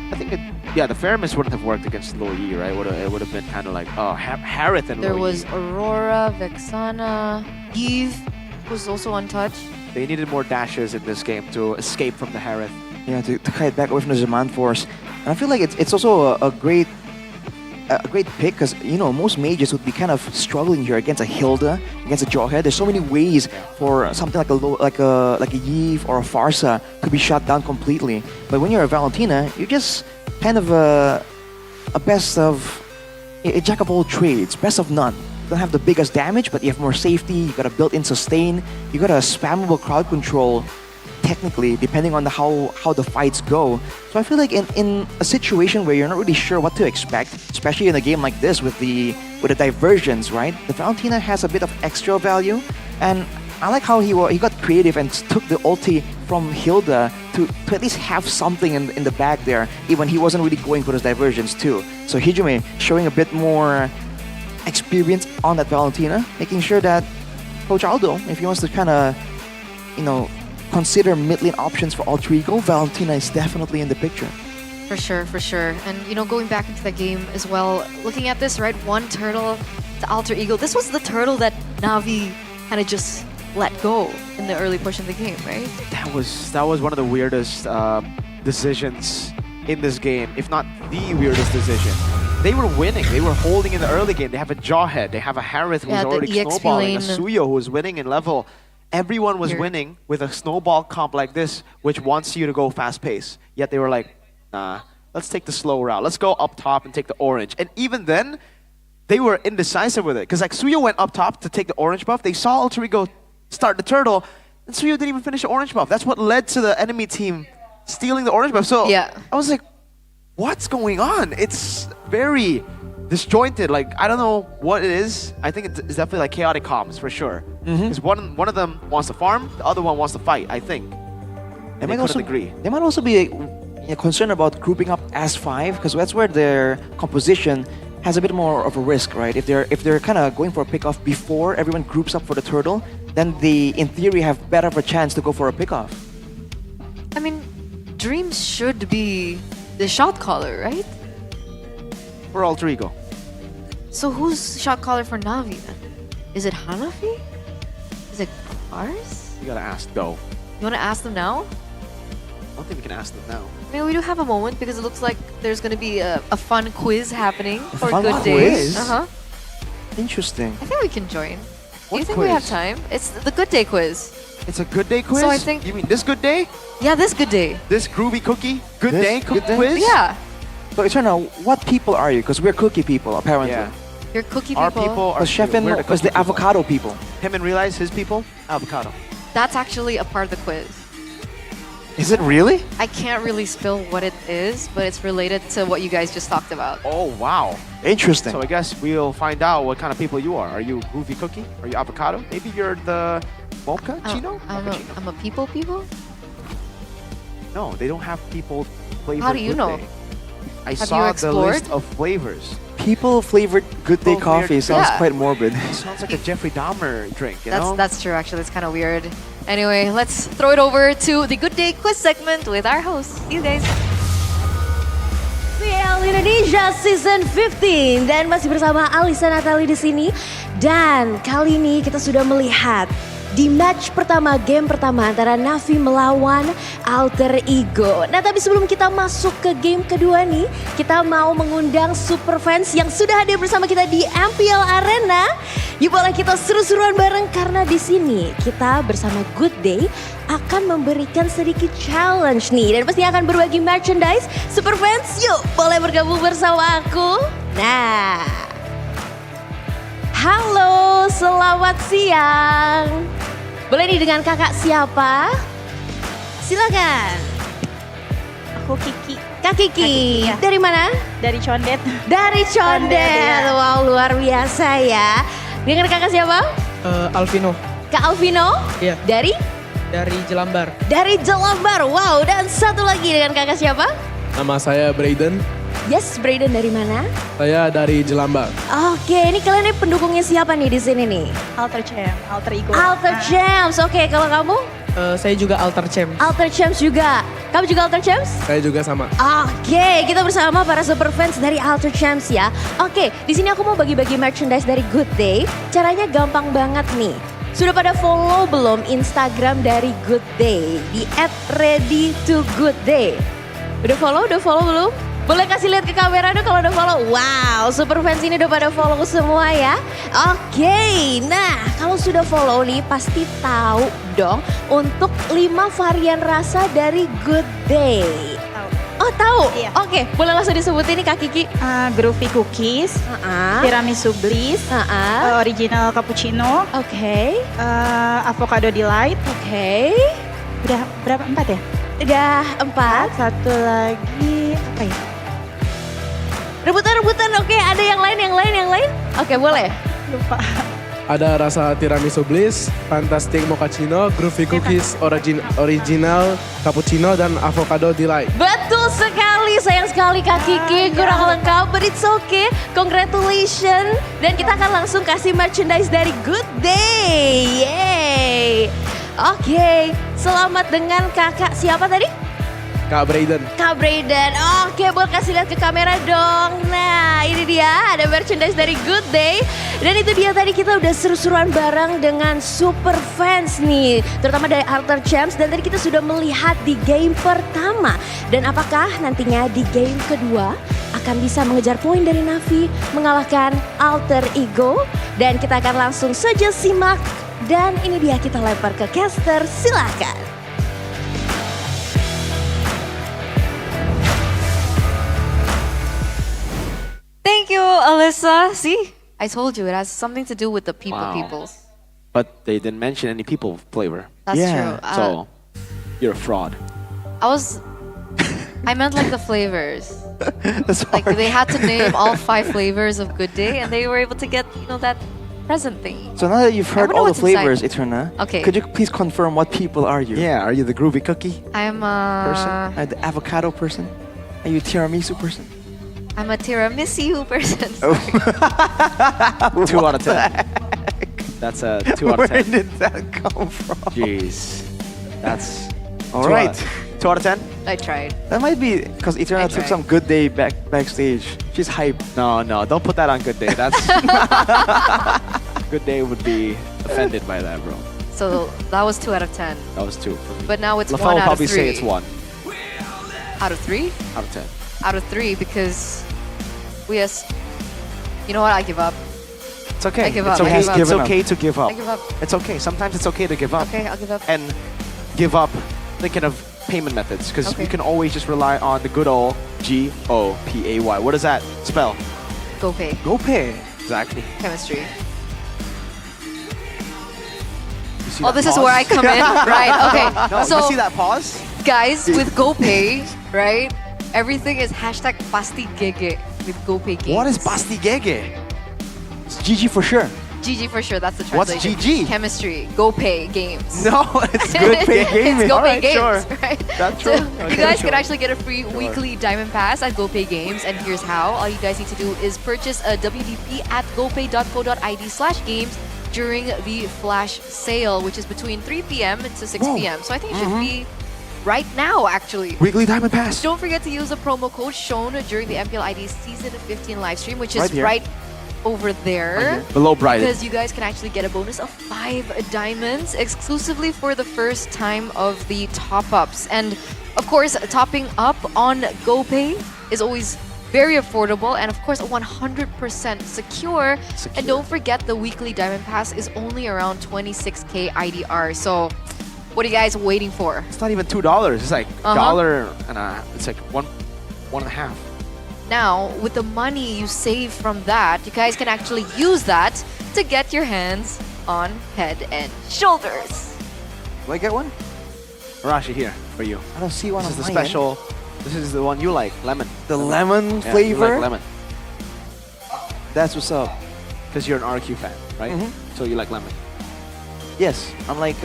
I think the Faramis wouldn't have worked against Lo Yi, right? It would have been kind of like, Harith and Lo Yi. There was Aurora, Vexana, Eve was also untouched. They needed more dashes in this game to escape from the Harith. Yeah, to kite back away from the Demand Force. And I feel like it's also a great pick because, most mages would be kind of struggling here against a Hilda, against a Jawhead. There's so many ways for something like a Yve or a Farsa to be shut down completely. But when you're a Valentina, you're just kind of a jack of all trades, best of none. You don't have the biggest damage, but you have more safety. You got a built-in sustain. You got a spammable crowd control. Technically, depending on how the fights go. So I feel like in a situation where you're not really sure what to expect, especially in a game like this with the diversions, right? The Valentina has a bit of extra value, and I like how he got creative and took the ulti from Hilda to at least have something in the bag there, even he wasn't really going for those diversions too. So Hijume showing a bit more experience on that Valentina, making sure that Coach Aldo, if he wants to kind of, consider mid-lane options for Alter Ego, Valentina is definitely in the picture. For sure. And, going back into that game as well, looking at this, right, one turtle to Alter Ego. This was the turtle that Na'Vi kind of just let go in the early push of the game, right? That was one of the weirdest decisions in this game, if not the weirdest decision. They were winning. They were holding in the early game. They have a Jawhead. They have a Harith who's already snowballing, a Suyo who's winning in level. Everyone was winning with a snowball comp like this, which wants you to go fast pace. Yet they were like, nah, let's take the slow route. Let's go up top and take the orange. And even then, they were indecisive with it. Because like Suyo went up top to take the orange buff. They saw Alter Ego start the turtle, and Suyo didn't even finish the orange buff. That's what led to the enemy team stealing the orange buff. So I was like, what's going on? It's very disjointed. Like, I don't know what it is. I think it's definitely like chaotic comms for sure. Because one of them wants to farm, the other one wants to fight, I think. They might also agree. They might also be concerned about grouping up as 5 because that's where their composition has a bit more of a risk, right? If they're kind of going for a pickoff before everyone groups up for the turtle, then they, in theory, have better of a chance to go for a pickoff. I mean, Dreams should be the shot caller, right? For Alter Ego. So who's shot caller for Navi then? Is it Hanafi? Is it Ars? You gotta ask though. You wanna ask them now? I don't think we can ask them now. I mean, we do have a moment because it looks like there's gonna be a fun quiz happening for fun Good quiz? Day. Uh-huh. Interesting. I think we can join. Do you What think we have quiz? time? It's the Good Day quiz. It's a good day quiz? So I think- You mean this good day? Yeah, this Good Day. This groovy cookie? Good This day good day? quiz? Yeah. So Eterna, what people are you? Because we're cookie people, apparently. Yeah. You're cookie people. Our people are Because Chef and we're was the cookie people. avocado people. Him and Realize, his people, avocado. That's actually a part of the quiz. Is it really? I can't really spill what it is, but it's related to what you guys just talked about. Oh, wow. Interesting. So I guess we'll find out what kind of people you are. Are you groovy cookie? Are you avocado? Maybe you're the mocha chino? Mochaccino? I'm a people? No, they don't have people flavored. How do you Good know? Day. I Have you saw the explored? list of flavors. People flavored Good Day People coffee flavored- sounds Yeah. quite morbid. It sounds like a Jeffrey Dahmer drink, you know? That's true, actually. It's kind of weird. Anyway, let's throw it over to the Good Day quiz segment with our host. See you guys. MPL Indonesia Season 15 dan masih bersama Alisa Natali di sini. Dan kali ini kita sudah melihat di match pertama, game pertama antara Navi melawan Alter Ego. Nah, tapi sebelum kita masuk ke game kedua nih, kita mau mengundang super fans yang sudah hadir bersama kita di MPL Arena. Yuk boleh kita seru-seruan bareng karena di sini kita bersama Good Day akan memberikan sedikit challenge nih dan pasti akan berbagi merchandise. Super fans, yuk boleh bergabung bersama aku. Nah, halo, selamat siang. Boleh nih dengan kakak siapa? Silakan. Aku Kiki. Kak Kiki. ya. Dari mana? Dari Condet. Dari Condet. ya. Wow, luar biasa ya. Dengan kakak siapa? Alvino. Kak Alvino? Iya. Dari? Dari Jelambar. Dari Jelambar. Wow, dan satu lagi dengan kakak siapa? Nama saya Brayden. Yes, Brayden dari mana? Saya dari Jelambar. Oke, ini kalian nih pendukungnya siapa nih di sini nih? Alter Champ, Alter Ego. Alter Champs. Oke, kalau kamu? Saya juga Alter Champs. Alter Champs juga. Kamu juga Alter Champs? Saya juga sama. Oke, kita bersama para super fans dari Alter Champs ya. Oke, di sini aku mau bagi-bagi merchandise dari Good Day. Caranya gampang banget nih. Sudah pada follow belum Instagram dari Good Day di @readytogoodday? Udah follow belum? Boleh kasih lihat ke kamera dong kalau udah follow. Wow, super fans ini udah pada follow semua ya. Oke, nah kalau sudah follow nih pasti tahu dong untuk 5 varian rasa dari Good Day. Oh tahu? Iya. Oke, boleh langsung disebutin nih Kak Kiki. Groovy Cookies, Tiramisu Bliss, Original Cappuccino, Oke. Avocado Delight. Oke. Udah berapa? 4 ya? Udah 4. Satu lagi apa ya? Rebutan. Oke, ada yang lain. Oke, boleh. Lupa. Ada rasa tiramisu bliss, fantastic mochaccino, groovy cookies, original cappuccino, dan avocado delight. Betul sekali, sayang sekali Kak Kiki, kurang lengkap, but it's okay, congratulations. Dan kita akan langsung kasih merchandise dari Good Day, yeay. Oke, selamat dengan kakak siapa tadi? Kak Brayden. Kak Brayden, oke boleh kasih lihat ke kamera dong. Nah ini dia ada merchandise dari Good Day. Dan itu dia tadi kita udah seru-seruan bareng dengan super fans nih. Terutama dari Alter Champs dan tadi kita sudah melihat di game pertama. Dan apakah nantinya di game kedua akan bisa mengejar poin dari Navi mengalahkan Alter Ego. Dan kita akan langsung saja simak. Dan ini dia kita lempar ke caster, silakan. Thank you, Alyssa. See, I told you it has something to do with the people. But they didn't mention any people flavor. That's true. So, you're a fraud. I meant like the flavors. That's Like hard. they had to name all 5 flavors of Good Day, and they were able to get that present thingy. So now that you've heard wonder all the what's inside. flavors, Eterna, Okay. could you please confirm what people are you? Yeah, are you the groovy cookie I'm person? Are the avocado person? Are you a tiramisu person? I'm a tiramisu person. Oh. 2 out of 10. That's a 2 out of 10. Where did that come from? Jeez. That's All 2 right. 2 out of 10? I tried. That might be because Eterna took tried. some good day backstage. She's hyped. No, don't put that on Good Day. That's Good Day would be offended by that, bro. So that was 2 out of 10. That was 2 for me. But now it's Lafayette 1 will out probably of 3. say it's 1 Out of 3? out of 10. Out of 3 because you know what? I give up. It's okay. I give it's up. okay. I give up. It's okay to give up. I give up. It's okay. Sometimes it's okay to give up. Okay, I'll give up. And give up thinking of payment methods because Okay. you can always just rely on the good old GOPAY. What does that spell? GoPay. GoPay. Exactly. Chemistry. You see Oh, that this is pause? where I come in? Right, okay. No, So- you see that pause? Guys, with GoPay, right? Everything is hashtag pasti gege with GoPay games. What is Basti Gege? It's GG for sure. GG for sure, that's the What's translation. GG? Chemistry. GoPay games. No, it's good pay gaming. It's GoPay Alright, games, sure. right? That's So true. you Okay, guys sure. can actually get a free weekly Diamond Pass at GoPay Games, and here's how. All you guys need to do is purchase a WDP at gopay.co.id/games during the flash sale, which is between 3 p.m. to 6 p.m. So I think it should be right now, actually. Weekly Diamond Pass. Don't forget to use the promo code shown during the MPL ID Season 15 live stream, which is Right here. right over there. Below Brighton. Because you guys can actually get a bonus of 5 diamonds exclusively for the first time of the top-ups. And of course, topping up on GoPay is always very affordable and of course 100% secure. And don't forget the weekly Diamond Pass is only around 26k IDR. So what are you guys waiting for? It's not even $2. It's like dollar and it's like one and a half. Now, with the money you save from that, you guys can actually use that to get your hands on Head and Shoulders. Do I get one? Arashi, here for you. I don't see one This on is the my end. special. This is the one you like, lemon. The lemon Yeah, you flavor? like lemon. That's what's up. Because you're an RQ fan, right? Mhm. So you like lemon. Yes, unlike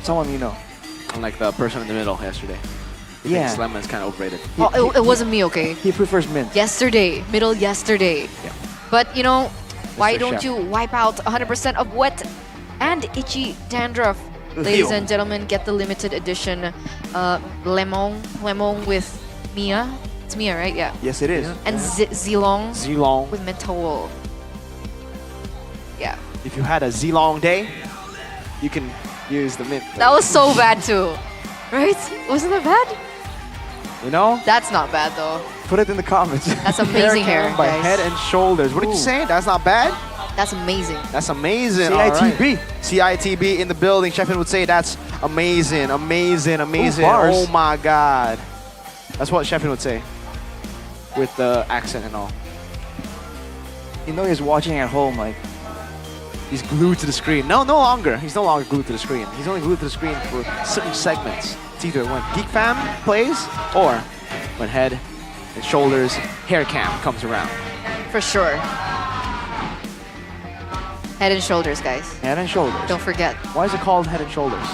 someone you know. Unlike the person in the middle yesterday. He Yeah. thinks lemon is kind of overrated. Oh, it wasn't me, okay? He prefers mint. Yesterday, middle yesterday. Yeah. But you know, why Mr. don't Chef. you wipe out 100% of wet and itchy dandruff? Ladies and gentlemen, get the limited edition lemon with Mia. It's Mia, right? Yeah. Yes, it is. And Zilong Zilong. with menthol. Yeah. If you had a Zilong day, you can use the mint. That was so bad too. Right? Wasn't that bad? You know? That's not bad though. Put it in the comments. That's amazing hair, By guys. Head and Shoulders. What did you say? That's not bad? That's amazing. That's amazing. CITB. All right. CITB in the building. Sheffin would say that's amazing, amazing, amazing. bars. Oh my God. That's what Sheffin would say. With the accent and all. You know he's watching at home, like. He's glued to the screen. No, no longer. He's no longer glued to the screen. He's only glued to the screen for certain segments. It's either when Geek Fam plays or when Head and Shoulders hair cam comes around. For sure. Head and Shoulders, guys. Head and Shoulders. Don't forget. Why is it called Head and Shoulders?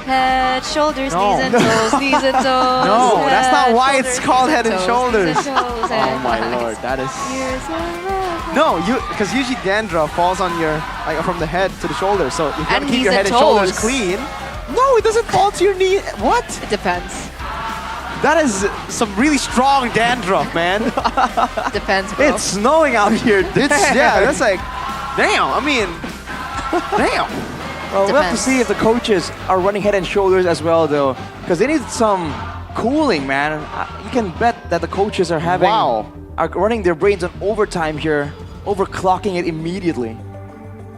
Head, shoulders, No. knees and toes, knees and toes. No, that's not head, why it's called Head and toes, Shoulders. knees and toes, Oh and my eyes. lord, that is... Ears and mouth. No, because usually dandruff falls on your, like from the head to the shoulders. So if you want And to keep your knees head and and shoulders toes. clean, no, it doesn't fall to your knee. What? It depends. That is some really strong dandruff, man. Depends, bro. It's snowing out here. Yeah, that's like, damn. I mean, damn. Well, we'll have to Depends. see if the coaches are running Head and Shoulders as well, though, because they need some cooling, man. You can bet that the coaches are having are running their brains on overtime here, overclocking it immediately.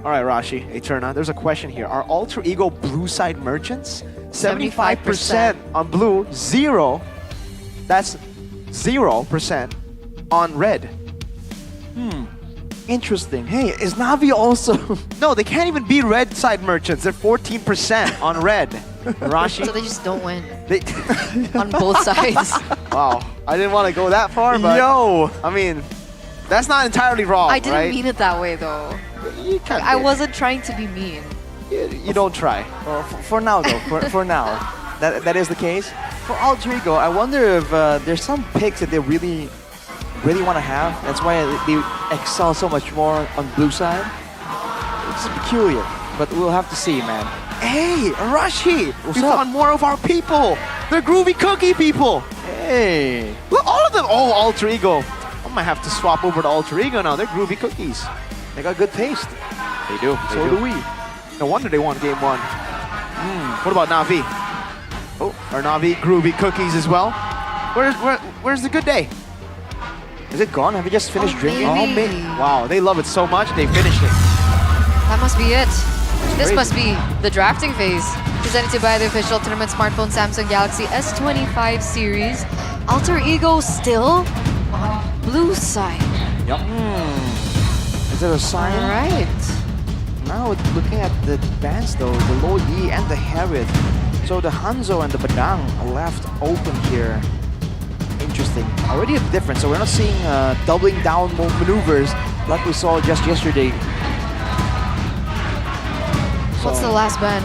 All right, Rashi, Eterna, there's a question here. Are Alter Ego blue side merchants? 75% on blue, 0. That's 0% on red. Interesting. Hey, is Navi also? No, they can't even be red side merchants. They're 14% on red. Rashi? So they just don't win They on both sides. Wow, I didn't want to go that far, but I mean, that's not entirely wrong, I didn't right? mean it that way though. You kinda I did. wasn't trying to be mean. You don't try. Well, for now though, for now, that is the case. For Alter Ego, I wonder if there's some picks that they really want to have. That's why they excel so much more on blue side. It's peculiar, but we'll have to see, man. Hey, Arashi! What's We up? found more of our people! They're Groovy Cookie people! Hey! Look, all of them! Oh, Alter Ego. I might have to swap over to Alter Ego now. They're Groovy Cookies. They got good taste. They do. So do we. No wonder they won game 1. What about Na'Vi? Oh, are Na'Vi Groovy Cookies as well? Where's the good day? Is it gone? Have you just finished drinking? maybe. Wow, they love it so much, they finished it. That must be it. This crazy. must be the drafting phase. Presented to you by the official tournament smartphone Samsung Galaxy S25 series. Alter Ego still on blue side. Yep. Is it a sign? Alright. Now looking at the bands though, the Lo Yi and the Harith. So the Hanzo and the Badang are left open here. Interesting. Already a difference. So we're not seeing doubling down maneuvers like we saw just yesterday. What's the last ban?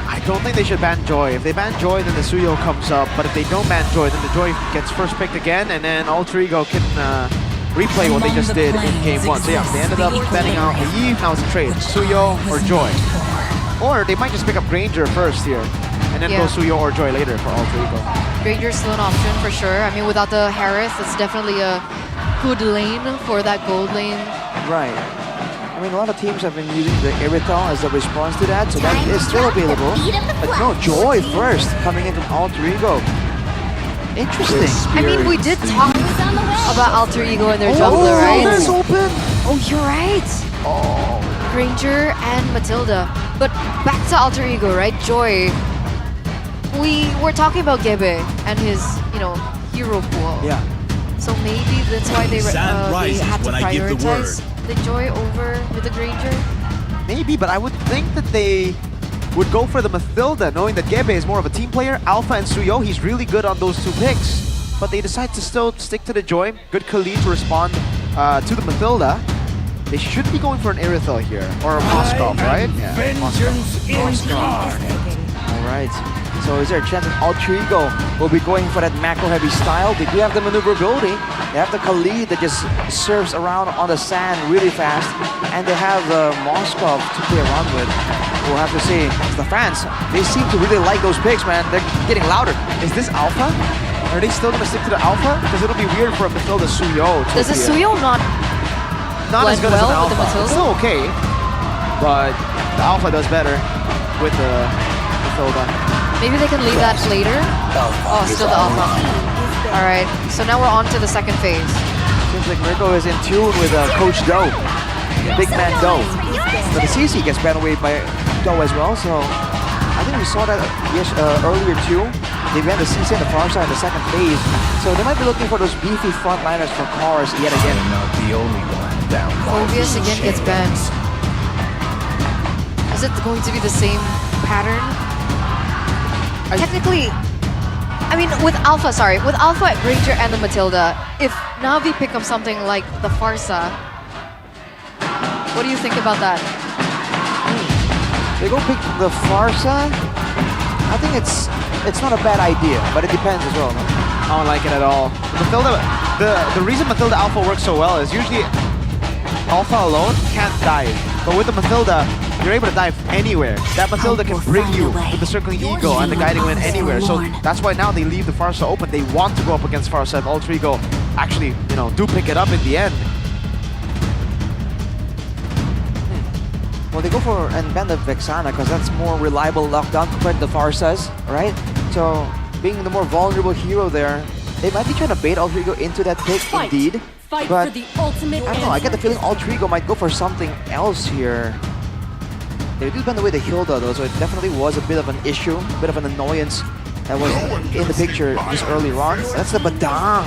I don't think they should ban Joy. If they ban Joy, then the Suyo comes up. But if they don't ban Joy, then the Joy gets first picked again, and then Alter Ego can replay what they just did in game 1. So yeah, they ended up banning out Yi. Now it's a trade. Suyo or Joy. Or they might just pick up Granger first here, and then go Suyo or Joy later for Alter Ego. Granger's still an option for sure. I mean, without the Harris, it's definitely a good lane for that gold lane. Right. I mean, a lot of teams have been using the Erythal as a response to that, so that is still available. But no, Joy first coming in from Alter Ego. Interesting. I mean, we did talk about Alter Ego and their jungler, right? It's open. Oh, you're right. Oh. Granger and Matilda. But back to Alter Ego, right? Joy. We were talking about Gebe and his, hero pool. Yeah. So maybe that's why they had to prioritize the Joy over with the Granger. Maybe, but I would think that they would go for the Mathilda, knowing that Gebe is more of a team player. Alpha and Suyo, he's really good on those 2 picks. But they decide to still stick to the Joy. Good Khalid to respond to the Mathilda. They should be going for an Erythal here. Or a Moskov, right? Yeah, Alright. So is there a chance that Alter Ego will be going for that macro-heavy style? They do have the maneuverability. They have the Khalid that just surfs around on the sand really fast. And they have the Moskov to play around with. We'll have to see. The fans, they seem to really like those picks, man. They're getting louder. Is this Alpha? Are they still going to stick to the Alpha? Because it'll be weird for a Mathilda Suyo. Does the Suyo not as good as an well with the Alpha? Matilda? It's still okay. But the Alpha does better with the Mathilda. Maybe they can leave that later. Oh, still the Alpha. Alright, so now we're on to the second phase. Seems like Mirko is in tune with Coach Doe. Big man Doe. But the CC gets banned away by Doe as well, so I think we saw that earlier too. They banned the CC and the Farsa in the second phase. So they might be looking for those beefy frontliners for cars yet again. Not the only one down. Phobius again gets banned. Is it going to be the same pattern? Technically, I mean, with Alpha, Granger, and the Matilda, if Na'Vi pick up something like the Farsa, what do you think about that? They go pick the Farsa. I think it's not a bad idea, but it depends as well. I don't like it at all. Mathilda, the reason Mathilda Alpha works so well is usually Alpha alone can't dive. But with the Mathilda, you're able to dive anywhere. That Mathilda can bring you with the Circling Eagle and the Guiding Wind anywhere. So that's why now they leave the Farsa open. They want to go up against Farsa if Alter Ego actually, do pick it up in the end. Well, they go for and ban the Vexana because that's more reliable lockdown compared to the Farsas, right? So being the more vulnerable hero there, they might be trying to bait Alter Ego into that pick indeed. But for the ultimate I don't know, I get the feeling Alter Ego might go for something else here. They do ban away the Hilda though, so it definitely was a bit of an issue, a bit of an annoyance that was in the picture just earlier on. That's the Badang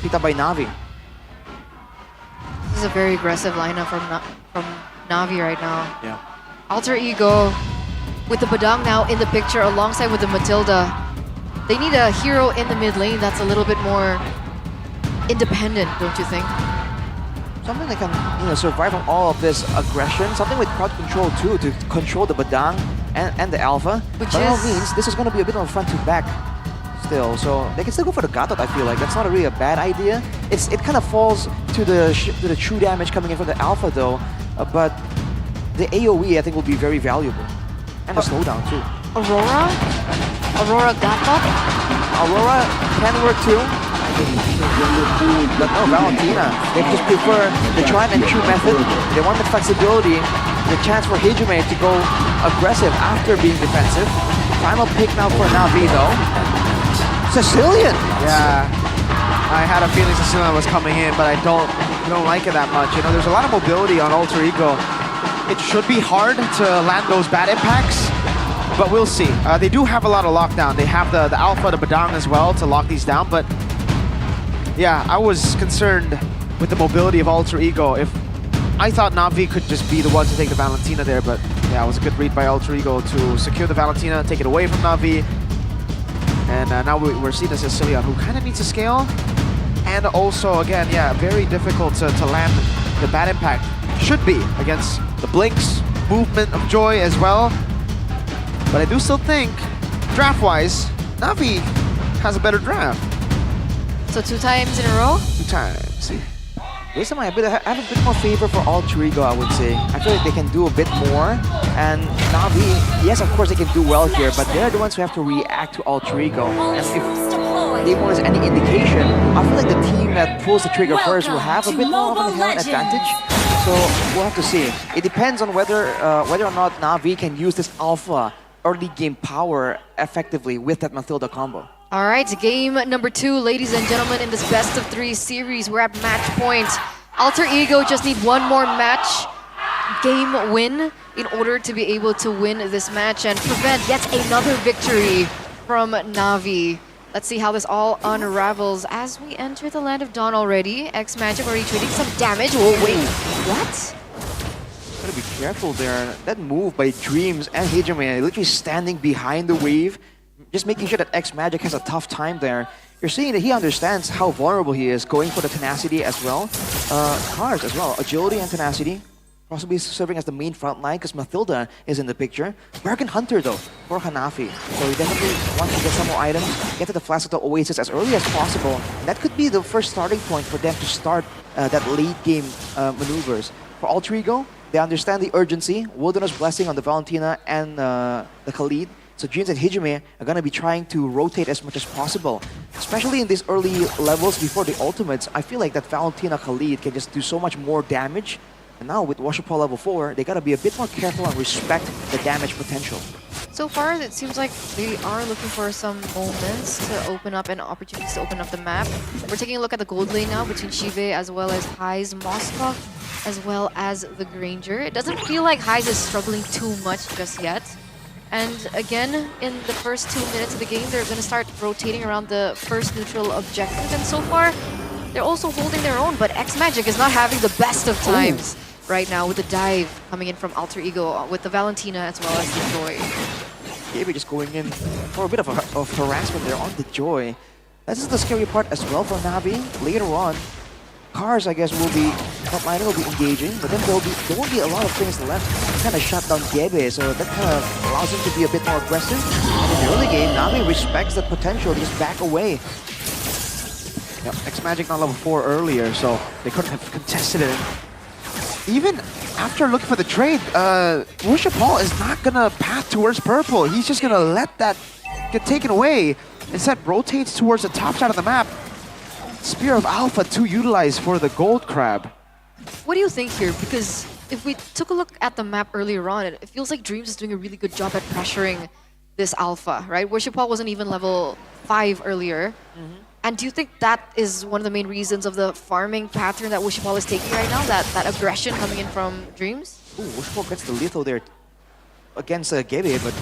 picked up by Na'Vi. This is a very aggressive lineup from Na'Vi right now. Yeah. Alter Ego with the Badang now in the picture alongside with the Matilda. They need a hero in the mid lane that's a little bit more independent, don't you think? Something that can survive from all of this aggression. Something with crowd control too, to control the Badang and the Alpha. Which by all means, this is going to be a bit more front to back still. So they can still go for the Gatot, I feel like. That's not really a bad idea. It kind of falls to the true damage coming in from the Alpha though. But the AoE I think will be very valuable. And the slowdown too. Aurora? Aurora Gatot? Aurora can work too. But no, Valentina. They just prefer the tried and true method. They want the flexibility, the chance for Hejime to go aggressive after being defensive. Final pick now for Na'Vi though. Sicilian! Yeah, I had a feeling Sicilian was coming in, but I don't like it that much. You know, there's a lot of mobility on Alter Ego. It should be hard to land those bad impacts, but we'll see. They do have a lot of lockdown. They have the Alpha, the Badang as well to lock these down, but yeah, I was concerned with the mobility of Alter Ego. If I thought Na'Vi could just be the one to take the Valentina there, but yeah, it was a good read by Alter Ego to secure the Valentina, take it away from Na'Vi. And now we're seeing a Sicilian who kind of needs to scale. And also, again, yeah, very difficult to land the bad impact. Should be against the Blinks, movement of Joy as well. But I do still think, draft-wise, Na'Vi has a better draft. So 2 times in a row? 2 times. This time I have a bit more favor for Alter Ego, I would say. I feel like they can do a bit more. And Na'Vi, yes, of course they can do well here, but they're the ones who have to react to Alter Ego. And if they want any indication, I feel like the team that pulls the trigger first will have a bit more of an inherent advantage. So we'll have to see. It depends on whether or not Na'Vi can use this alpha early game power effectively with that Mathilda combo. All right, game number 2, ladies and gentlemen, in this best of 3 series. We're at match point. Alter Ego just need one more match game win in order to be able to win this match and prevent yet another victory from Na'Vi. Let's see how this all unravels as we enter the land of Dawn already. X-Magic already trading some damage. Oh, wait, what? Gotta be careful there. That move by Dreams and Hejime, literally standing behind the wave, just making sure that X-Magic has a tough time there. You're seeing that he understands how vulnerable he is, going for the tenacity as well. Cars as well, agility and tenacity. Possibly serving as the main front line because Mathilda is in the picture. Bargain Hunter though, for Hanafi. So he definitely wants to get some more items, get to the Flask of the Oasis as early as possible. And that could be the first starting point for them to start that late game maneuvers. For Alter Ego, they understand the urgency. Wilderness Blessing on the Valentina and the Khalid. So Dreams and Hejime are going to be trying to rotate as much as possible. Especially in these early levels before the ultimates, I feel like that Valentina Khalid can just do so much more damage. And now with Washapal level 4, they got to be a bit more careful and respect the damage potential. So far, it seems like they are looking for some moments to open up and opportunities to open up the map. We're taking a look at the gold lane now between Shive as well as Heiz, Moskov, as well as the Granger. It doesn't feel like Heiz is struggling too much just yet. And again, in the first 2 minutes of the game, they're going to start rotating around the first neutral objective. And so far, they're also holding their own, but X-Magic is not having the best of times right now with the dive coming in from Alter Ego, with the Valentina as well as the Joy. Gaby just going in for a bit of harassment there on the Joy. This is the scary part as well for Na'Vi. Later on, Cars, I guess, will be engaging, but then there won't be a lot of things left to kind of shut down Gebe, so that kind of allows him to be a bit more aggressive. And in the early game, Na'Vi respects the potential to just back away. Yep, X-Magic on level 4 earlier, so they couldn't have contested it. Even after looking for the trade, Washapal is not gonna path towards purple. He's just gonna let that get taken away. Instead, rotates towards the top side of the map. Spear of Alpha to utilize for the gold crab. What do you think here? Because if we took a look at the map earlier on, it feels like Dreams is doing a really good job at pressuring this Alpha, right? Washapal wasn't even level 5 earlier. And do you think that is one of the main reasons of the farming pattern that Washapal is taking right now? That aggression coming in from Dreams? Ooh, Washapal gets the lethal there against Gebe, but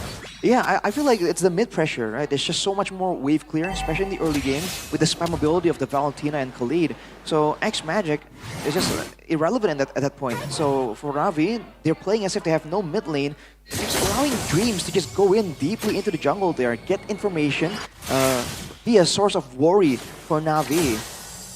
Yeah, I feel like it's the mid pressure, right? There's just so much more wave clear, especially in the early game, with the spammability of the Valentina and Khalid. So X Magic is just irrelevant at that point. So for Navi, they're playing as if they have no mid lane, just allowing Dreams to just go in deeply into the jungle there, get information, be a source of worry for Navi.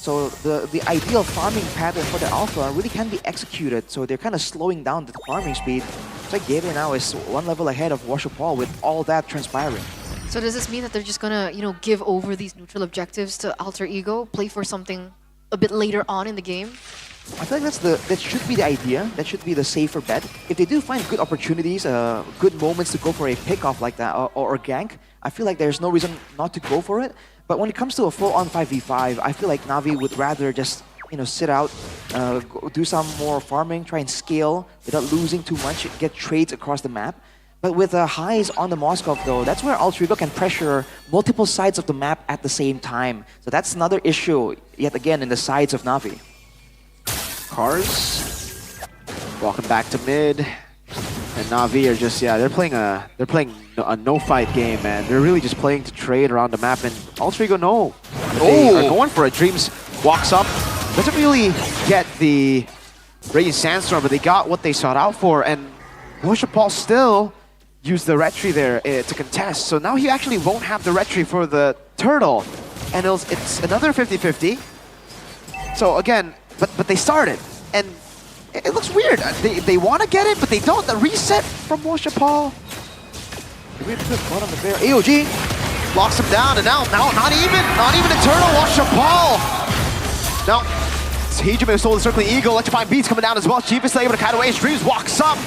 So the ideal farming pattern for the Alpha really can be executed. So they're kind of slowing down the farming speed. So Gabe now is one level ahead of Worship Hall with all that transpiring. So does this mean that they're just gonna, give over these neutral objectives to Alter Ego, play for something a bit later on in the game? I feel like that should be the idea. That should be the safer bet. If they do find good opportunities, good moments to go for a pickoff like that or a gank, I feel like there's no reason not to go for it. But when it comes to a full-on 5v5, I feel like Navi would rather just sit out, do some more farming, try and scale without losing too much, get trades across the map. But with highs on the Moskov though, that's where Alter Ego can pressure multiple sides of the map at the same time. So that's another issue, yet again, in the sides of Navi. Cars, walking back to mid, and Navi are just, they're playing a no-fight game, man. They're really just playing to trade around the map, and Alter Ego they are going for it. Dreams walks up, doesn't really get the Raging Sandstorm, but they got what they sought out for, and Worship Hall still used the retry there to contest. So now he actually won't have the retry for the turtle, and it's another 50-50. So again, but they started, and it looks weird. They want to get it, but they don't. The reset from Worship Hall. Really good bottom of the bear. AOG locks him down, and now not even Eternal Worship Hall. Now, Heejun stole the Circling Eagle. Electrifying Beats coming down as well. Chief is able to kite away. Dreams walks up.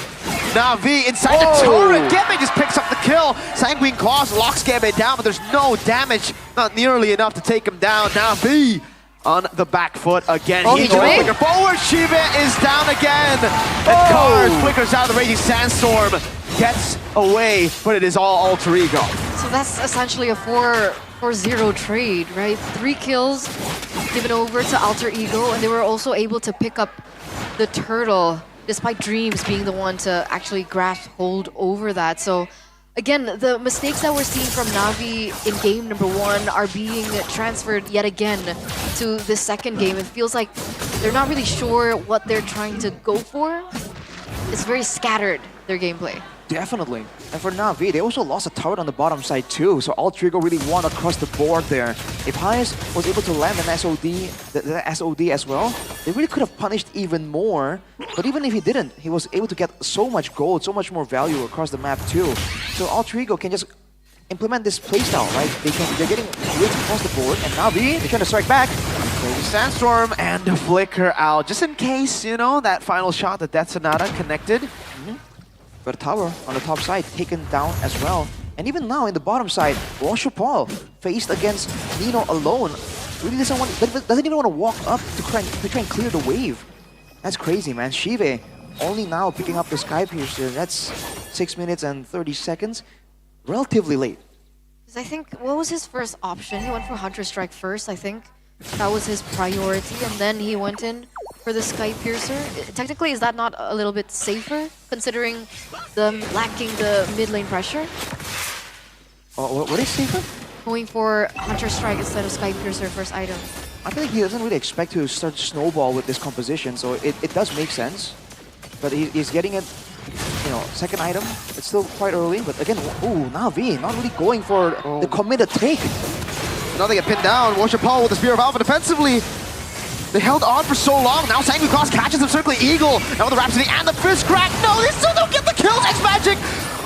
Navi inside the turret. Gebe just picks up the kill. Sanguine Claws locks Gebe down, but there's no damage. Not nearly enough to take him down. Navi on the back foot again. He goes flicker forward. Shiva is down again. And Cars flickers out of the Raging Sandstorm. Gets away, but it is all Alter Ego. So that's essentially a 4-0 trade, right? 3 kills given over to Alter Ego, and they were also able to pick up the turtle, despite Dreams being the one to actually grasp hold over that. So again, the mistakes that we're seeing from Navi in game number 1 are being transferred yet again to the second game. It feels like they're not really sure what they're trying to go for. It's very scattered, their gameplay. Definitely. And for Navi, they also lost a turret on the bottom side too, so Alter Ego really won across the board there. If Hyes was able to land an SOD, the SOD as well, they really could have punished even more. But even if he didn't, he was able to get so much gold, so much more value across the map too. So Alter Ego can just implement this playstyle, right? They're getting wins across the board, and Navi, they're trying to strike back. Sandstorm and the flicker out, just in case, that final shot, the Death Sonata connected. But tower on the top side taken down as well. And even now in the bottom side, Worship Hall faced against Nino alone. Really doesn't even want to walk up to try and clear the wave. That's crazy, man. Shive only now picking up the Sky Piercer. That's 6 minutes and 30 seconds. Relatively late. I think, what was his first option? He went for Hunter Strike first, I think. That was his priority, and then he went in for the Sky Piercer. Technically, is that not a little bit safer, considering them lacking the mid lane pressure? What is safer? Going for Hunter Strike instead of Sky Piercer first item. I think he doesn't really expect to start snowball with this composition, so it does make sense. But he's getting it, second item. It's still quite early, but again, Navi not really going for the committed take. Now they get pinned down. Worship Hall with the Spear of Alpha defensively. They held on for so long. Now Sanguine Claws catches him, Circling Eagle. Now with the Rhapsody and the Fist Crack. No, they still don't get the kills. X-Magic.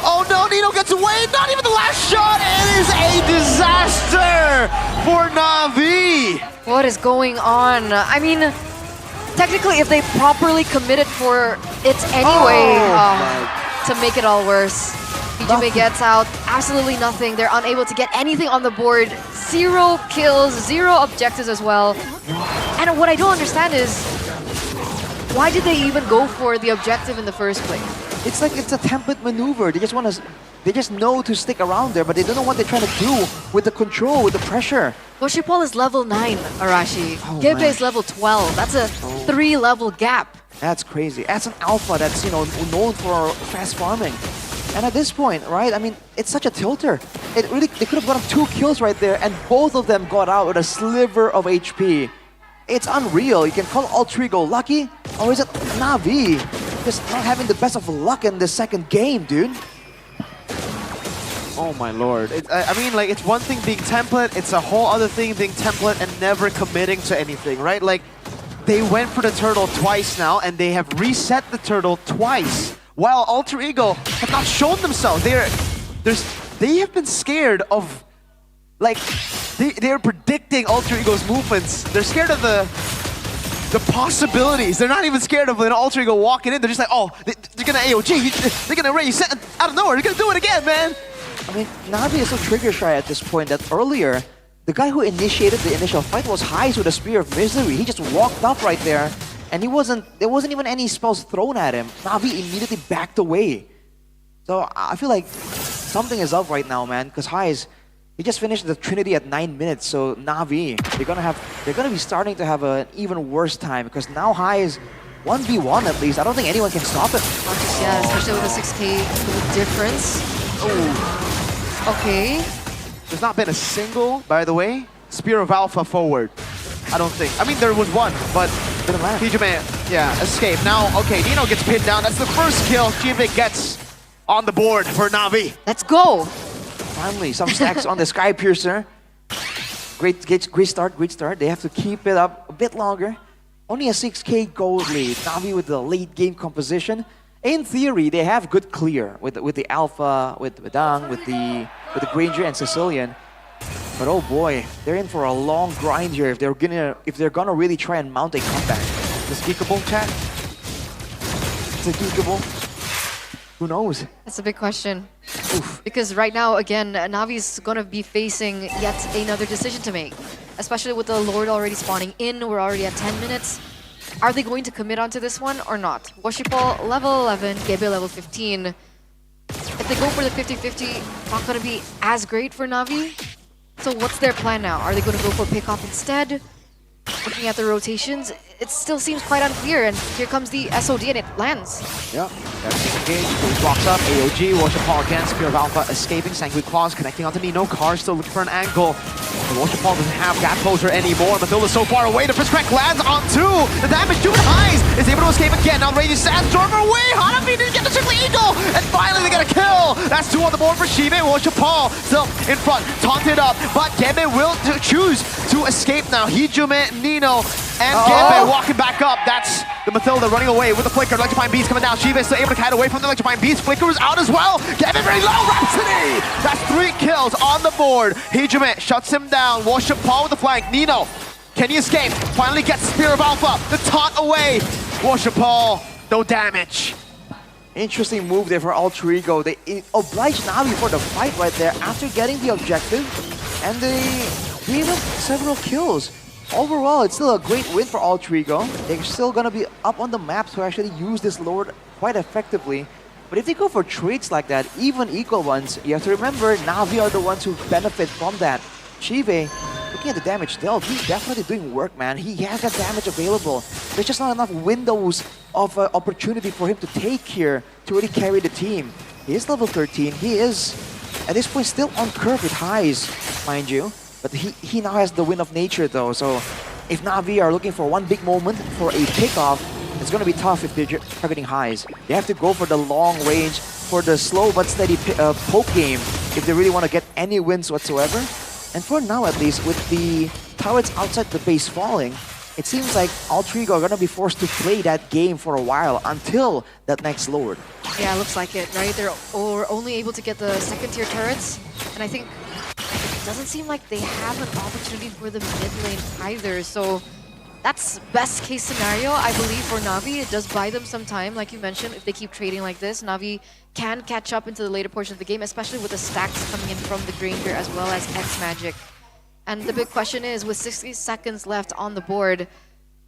Oh no, Nino gets away. Not even the last shot. It is a disaster for Navi. What is going on? I mean, technically, if they properly committed for it anyway, to make it all worse. Hijime gets out, absolutely nothing. They're unable to get anything on the board. 0 kills, 0 objectives as well. And what I don't understand is, why did they even go for the objective in the first place? It's like it's a template maneuver. They just know to stick around there, but they don't know what they're trying to do with the control, with the pressure. Worship Hall is level 9, Arashi. Gebe is level 12. That's a 3-level gap. That's crazy. As an alpha that's known for fast farming. And at this point, right, I mean, it's such a tilter. They could have gotten 2 kills right there, and both of them got out with a sliver of HP. It's unreal. You can call Alter Ego lucky, or is it Na'Vi just not having the best of luck in the second game, dude? Oh my lord. I mean, like, it's one thing being template, it's a whole other thing being template and never committing to anything, right? Like, they went for the turtle twice now, and they have reset the turtle twice, while Alter Ego have not shown themselves. They have been scared of, like, they're predicting Alter Ego's movements. They're scared of the possibilities. They're not even scared of an Alter Ego walking in. They're just like, oh, they're gonna AOG, they're gonna reset out of nowhere, they're gonna do it again, man. I mean, Na'Vi is so trigger shy at this point that earlier, the guy who initiated the initial fight was Heis with a Spear of Misery. He just walked up right there, and there wasn't even any spells thrown at him. Na'Vi immediately backed away. So I feel like something is up right now, man, because Heis, he just finished the Trinity at 9 minutes, so Na'Vi, they're gonna be starting to have an even worse time, because now Heis 1v1 at least. I don't think anyone can stop him. Yeah, especially with a 6k difference. Oh. Okay. There's not been a single, by the way, Spear of Alpha forward. I don't think. I mean, there was one, but Hijime, yeah, escaped. Now, okay, Nino gets pinned down. That's the first kill Jive gets on the board for Na'Vi. Let's go. Finally, some stacks on the Sky Piercer. Great start. They have to keep it up a bit longer. Only a 6k gold lead. Na'Vi with the late game composition. In theory, they have good clear with the Alpha, with Dang, with the Granger and Sicilian. But oh boy, they're in for a long grind here if they're gonna really try and mount a comeback. Is this geekable, chat? Is it geekable? Who knows? That's a big question. Oof. Because right now, again, Navi's gonna be facing yet another decision to make. Especially with the Lord already spawning in, we're already at 10 minutes. Are they going to commit onto this one or not? Woshipol level 11, Gebe level 15. If they go for the 50-50, not gonna be as great for Na'Vi. So what's their plan now? Are they gonna go for pick-off instead? Looking at the rotations, it still seems quite unclear, and here comes the SOD and it lands. Yep, everything engaged, Boost blocks up, AOG, Worshipal again, Spear of Alpha escaping, Sanguine Claws connecting onto Nino, Car still looking for an angle. Worshipal doesn't have gap closure anymore, Mathilda's so far away, the first crack lands on 2! The damage to Heis is able to escape again, now Raging Sandstorm away, Hanabi didn't get the triple eagle, and finally they get a kill! That's 2 on the board for Shibe, Worshipal still in front, taunted up, but Gebe will choose to escape now. Hijime, Nino, and Gebe walking back up. That's the Mathilda running away with the flicker. Electrifying Beast coming down. Shiva is still able to kite away from the Electrifying Beast. Flicker is out as well. Gebe very low. Rhapsody! That's 3 kills on the board. Hijime shuts him down. Worshipal with the flank. Nino, can he escape? Finally gets Spear of Alpha. The taunt away. Worshipal, no damage. Interesting move there for Alter Ego. They obliged Na'Vi for the fight right there after getting the objective, and they gave up several kills. Overall, it's still a great win for Alter Ego. They're still gonna be up on the map to actually use this Lord quite effectively. But if they go for trades like that, even equal ones, you have to remember Na'Vi are the ones who benefit from that. Chive, looking at the damage dealt, he's definitely doing work, man. He has that damage available. There's just not enough windows of opportunity for him to take here to really carry the team. He is level 13. He is, at this point, still on curve with Heis, mind you. But he now has the Wind of Nature, though. So if Na'Vi are looking for one big moment for a pickoff, it's going to be tough if they're targeting Heis. They have to go for the long range, for the slow but steady poke game if they really want to get any wins whatsoever. And for now, at least, with the turrets outside the base falling, it seems like Alter Ego are going to be forced to play that game for a while until that next Lord. Yeah, looks like it, right? They're only able to get the second tier turrets, and I think it doesn't seem like they have an opportunity for the mid lane either, so that's best case scenario, I believe, for Na'Vi. It does buy them some time, like you mentioned. If they keep trading like this, Na'Vi can catch up into the later portion of the game, especially with the stacks coming in from the Granger as well as X-Magic. And the big question is, with 60 seconds left on the board,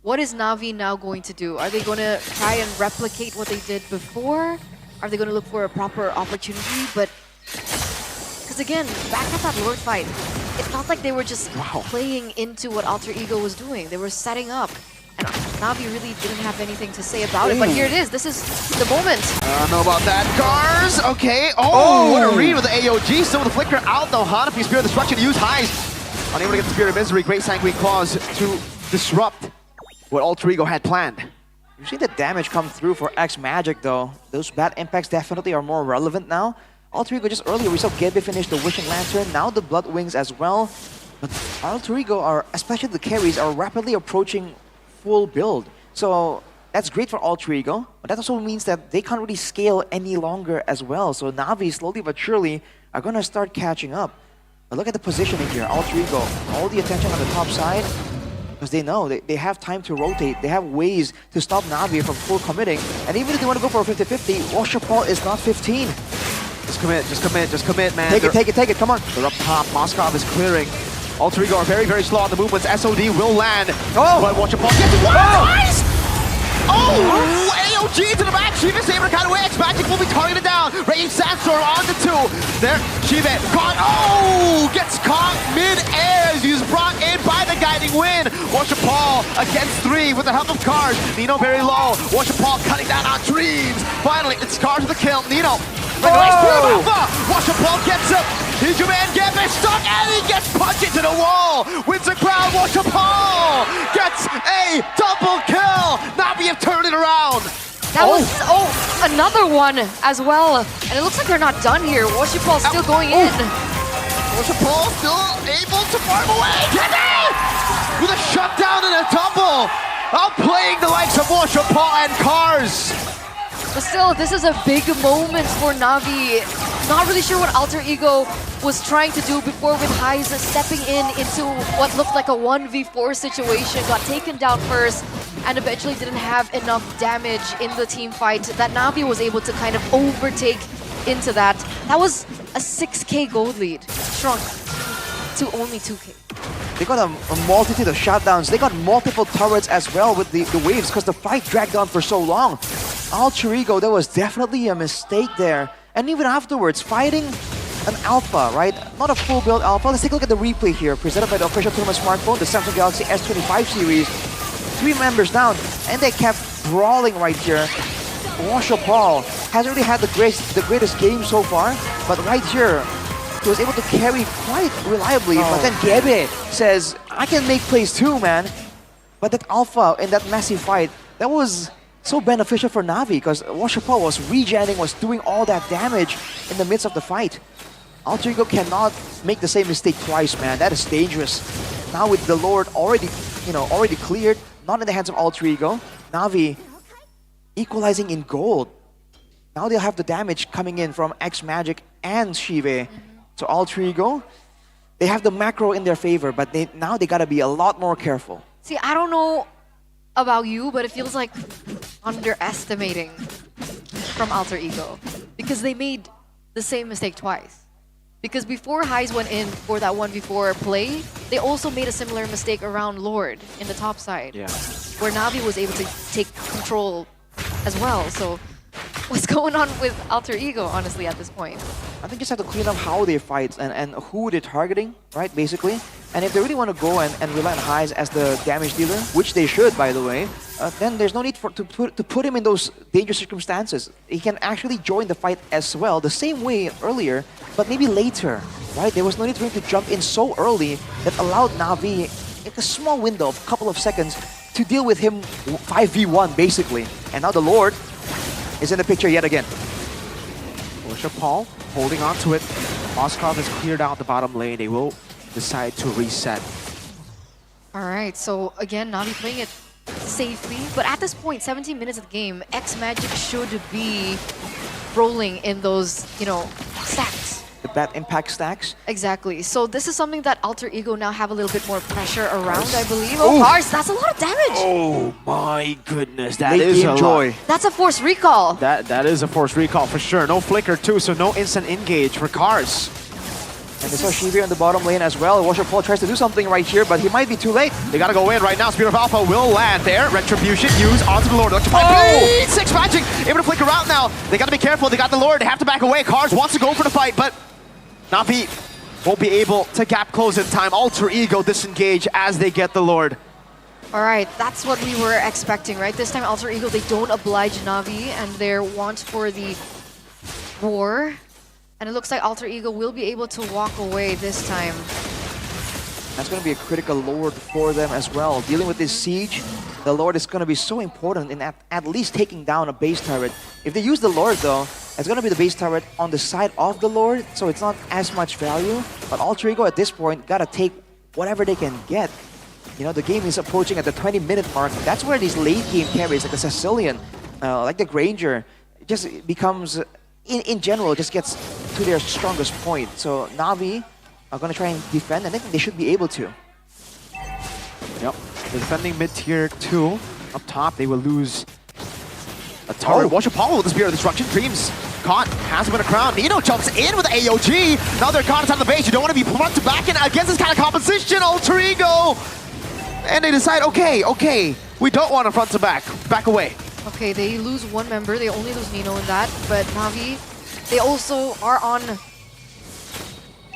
what is Na'Vi now going to do? Are they going to try and replicate what they did before? Are they going to look for a proper opportunity? But because again, back at that Lord fight, it felt like they were just playing into what Alter Ego was doing. They were setting up. And Na'Vi really didn't have anything to say about it, but here it is. This is the moment. I don't know about that. Cars, okay. Oh, what a read with the AOG. Still with the flicker out though. Hanafi Spirit of Destruction to use highs. Unable to get the Spirit of Misery. Great Sanguine Claws to disrupt what Alter Ego had planned. You've seen the damage come through for X Magic though. Those bad impacts definitely are more relevant now. Alter Ego just earlier, we saw Gebe finish the Wishing Lantern, now the Blood Wings as well. But Alter Ego are, especially the carries, are rapidly approaching full build. So that's great for Alter Ego, but that also means that they can't really scale any longer as well. So Na'Vi, slowly but surely, are gonna start catching up. But look at the positioning here, Alter Ego, all the attention on the top side, because they know they have time to rotate. They have ways to stop Na'Vi from full committing. And even if they want to go for a 50-50, Washapal is not 15. Just commit, man. Take it, come on. They're up top, Moskov is clearing. Alter Ego are very, very slow on the movements. SOD will land. Oh! But Washapal gets it. Nice! Oh! AOG to the back. Shiva's able to cut away. X Magic will be targeted down. Raging Sandstorm on the 2. There, Shiva caught. Oh! Gets caught mid-air as he's brought in by the Guiding Wind. Washapal against 3 with the help of Cars. Nino very low. Washapal cutting down on trees. Finally, it's Cars with the kill. Nino. Washapal gets him. He's your man, Gebe stuck, and he gets punched into the wall. Wins the crowd. Washapal gets a double kill. Na'Vi have turned it around. That was another one as well. And it looks like they're not done here. Washapal's still going in. Washapal still able to farm away. Gebe with a shutdown and a double. Outplaying the likes of Washapal and Cars. But still, this is a big moment for Na'Vi. Not really sure what Alter Ego was trying to do before with Heize stepping in into what looked like a 1v4 situation. Got taken down first and eventually didn't have enough damage in the team fight that Na'Vi was able to kind of overtake into that. That was a 6k gold lead, shrunk to only 2k. They got a multitude of shutdowns. They got multiple turrets as well with the waves because the fight dragged on for so long. Alter Ego, there was definitely a mistake there. And even afterwards, fighting an alpha, right? Not a full build alpha. Let's take a look at the replay here, presented by the official tournament smartphone, the Samsung Galaxy S25 series. 3 members down, and they kept brawling right here. Washapal hasn't really had the greatest game so far, but right here, he was able to carry quite reliably. But then Gebe says, I can make plays too, man. But that alpha in that massive fight, that was so beneficial for Na'Vi because Washapal was regenning, was doing all that damage in the midst of the fight. Alter Ego cannot make the same mistake twice, man. That is dangerous. Now with the Lord already cleared, not in the hands of Alter Ego, Na'Vi equalizing in gold. Now they'll have the damage coming in from X Magic and Shive. So Alter Ego, they have the macro in their favor, but now they gotta be a lot more careful. See, I don't know about you, but it feels like underestimating from Alter Ego because they made the same mistake twice. Because before Heize went in for that 1v4 play, they also made a similar mistake around Lord in the top side. Yeah. Where Na'Vi was able to take control as well. So what's going on with Alter Ego, honestly, at this point? I think just have to clean up how they fight and who they're targeting, right, basically. And if they really want to go and rely on Heize as the damage dealer, which they should, by the way, then there's no need to put him in those dangerous circumstances. He can actually join the fight as well, the same way earlier, but maybe later, right? There was no need for him to jump in so early that allowed Na'Vi a small window of a couple of seconds to deal with him 5v1, basically. And now the Lord is in the picture yet again. Washapal holding on to it. Moskov has cleared out the bottom lane. They will decide to reset. All right, so again, Na'Vi playing it safely, but at this point, 17 minutes of the game, X Magic should be rolling in those, stacks. The bad impact stacks? Exactly. So this is something that Alter Ego now have a little bit more pressure around, I believe. Oh, Cars, that's a lot of damage. Oh my goodness, that is a lot. That's a forced recall. That is a forced recall for sure. No flicker too, so no instant engage for Cars. And they saw Shiva in the bottom lane as well. Washapal tries to do something right here, but he might be too late. They gotta go in right now. Spirit of Alpha will land there. Retribution used onto the Lord. Electrify. 6 Magic able to flicker out now. They gotta be careful. They got the Lord. They have to back away. Cars wants to go for the fight, but Na'Vi won't be able to gap close in time. Alter Ego disengage as they get the Lord. All right, that's what we were expecting, right? This time, Alter Ego, they don't oblige Na'Vi and their want for the war. And it looks like Alter Ego will be able to walk away this time. That's going to be a critical Lord for them as well. Dealing with this siege, the Lord is going to be so important in at least taking down a base turret. If they use the Lord though, it's going to be the base turret on the side of the Lord, so it's not as much value. But Alter Ego at this point got to take whatever they can get. You know, the game is approaching at the 20-minute mark. That's where these late game carries, like the Sicilian, like the Granger, just becomes, in general, just gets to their strongest point. So Na'Vi are going to try and defend, and I think they should be able to. Yep, they're defending mid-tier 2. Up top, they will lose a turret. Watch Apollo with the Spear of Destruction. Dreams caught, has to win a crown. Nino jumps in with the AOG. Now they're caught inside the base. You don't want to be front to back in against this kind of composition. Alter Ego! And they decide, okay, we don't want a front to back. Back away. Okay, they lose one member. They only lose Nino in that. But Na'Vi, they also are on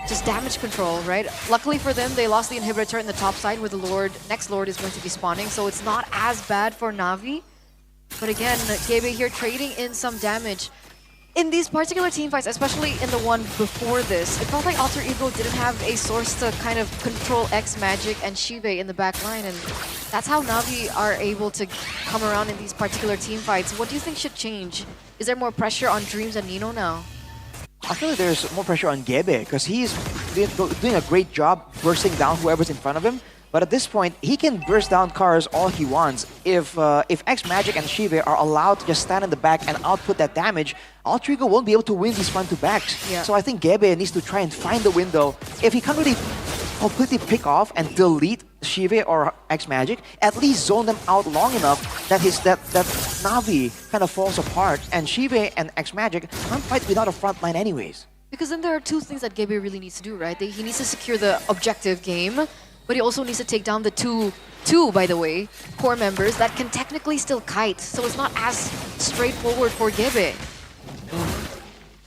just damage control, right? Luckily for them, they lost the inhibitor turret in the top side where the next Lord is going to be spawning. So it's not as bad for Na'Vi. But again, Gebe here trading in some damage. In these particular team fights, especially in the one before this, it felt like Alter Ego didn't have a source to kind of control X Magic and Shive in the back line, and that's how Na'Vi are able to come around in these particular team fights. What do you think should change? Is there more pressure on Dreams and Nino now? I feel like there's more pressure on Gebe because he's doing a great job bursting down whoever's in front of him. But at this point, he can burst down cars all he wants. If X Magic and Shive are allowed to just stand in the back and output that damage, Alter Ego won't be able to win these front-to-backs. Yeah. So I think Gebe needs to try and find the window. If he can't really completely pick off and delete Shive or X Magic, at least zone them out long enough that that Na'Vi kind of falls apart, and Shive and X Magic can't fight without a front line anyways. Because then there are two things that Gebe really needs to do, right? He needs to secure the objective game, but he also needs to take down the two, by the way, core members that can technically still kite. So it's not as straightforward for Gebe.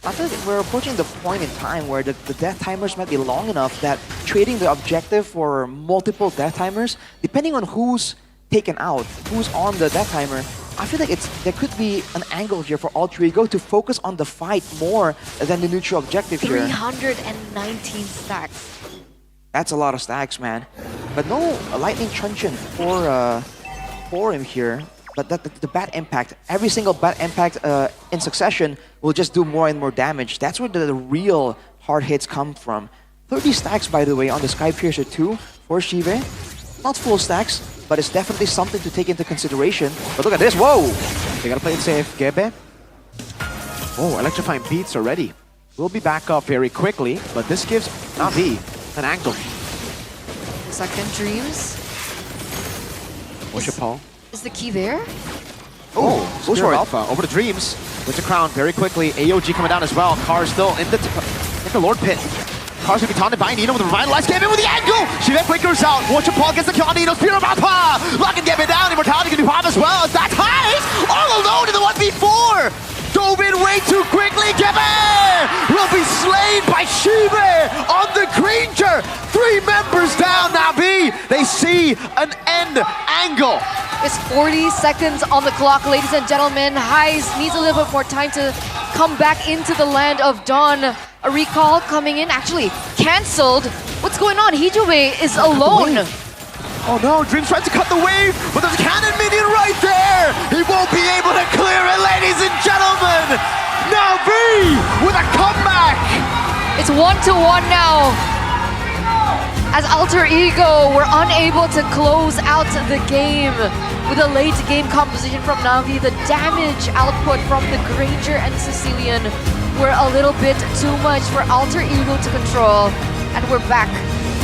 I feel like we're approaching the point in time where the death timers might be long enough that trading the objective for multiple death timers, depending on who's taken out, who's on the death timer, I feel like there could be an angle here for Alter Ego to focus on the fight more than the neutral objective here. 319 stacks. That's a lot of stacks, man. But no lightning truncheon for him here. But the bad impact, every single bad impact in succession will just do more and more damage. That's where the real hard hits come from. 30 stacks, by the way, on the Skypiercer 2 for Shive. Not full stacks, but it's definitely something to take into consideration. But look at this, whoa! They gotta play it safe. Gebe. Oh, electrifying beats already. We'll be back up very quickly, but this gives Na'Vi an angle. Second Dreams. Paul. Is the key there? Oh, goes for Alpha over to Dreams with the crown very quickly. AOG coming down as well. Car still in the Lord Pit. Car's gonna be taunted by Nino with the revitalized Gebe with the angle! Shivet breakers out. Watch Paul gets the kill on Nino. Spear of Alpha! Locking Gebe down. Immortality can be popped as well. That's high! All alone in the 1v4! Dove in way too quickly. Gebe will be slain by Shive on the Granger. 3 members down. Na'Vi, they see an end angle. It's 40 seconds on the clock, ladies and gentlemen. Heis needs a little bit more time to come back into the land of Dawn. A recall coming in, actually cancelled. What's going on? Hijube is alone. Oh no, Dreams tried to cut the wave, but there's a cannon minion right there! He won't be able to clear it, ladies and gentlemen! Na'Vi with a comeback! It's 1-1 now. As Alter Ego were unable to close out the game with a late game composition from Na'Vi. The damage output from the Granger and Sicilian were a little bit too much for Alter Ego to control. And we're back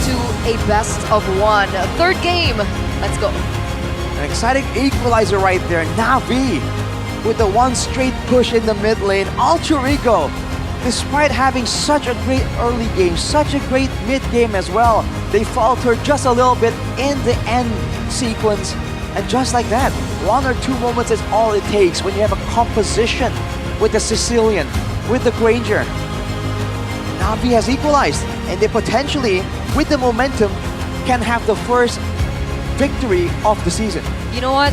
to a best of 1. Third game, let's go. An exciting equalizer right there. Na'Vi with the one straight push in the mid lane. Alter Ego, despite having such a great early game, such a great mid game as well, they faltered just a little bit in the end sequence. And just like that, 1 or 2 moments is all it takes when you have a composition with the Sicilian, with the Granger. Na'Vi has equalized, and they potentially, with the momentum, can have the first victory of the season. You know what?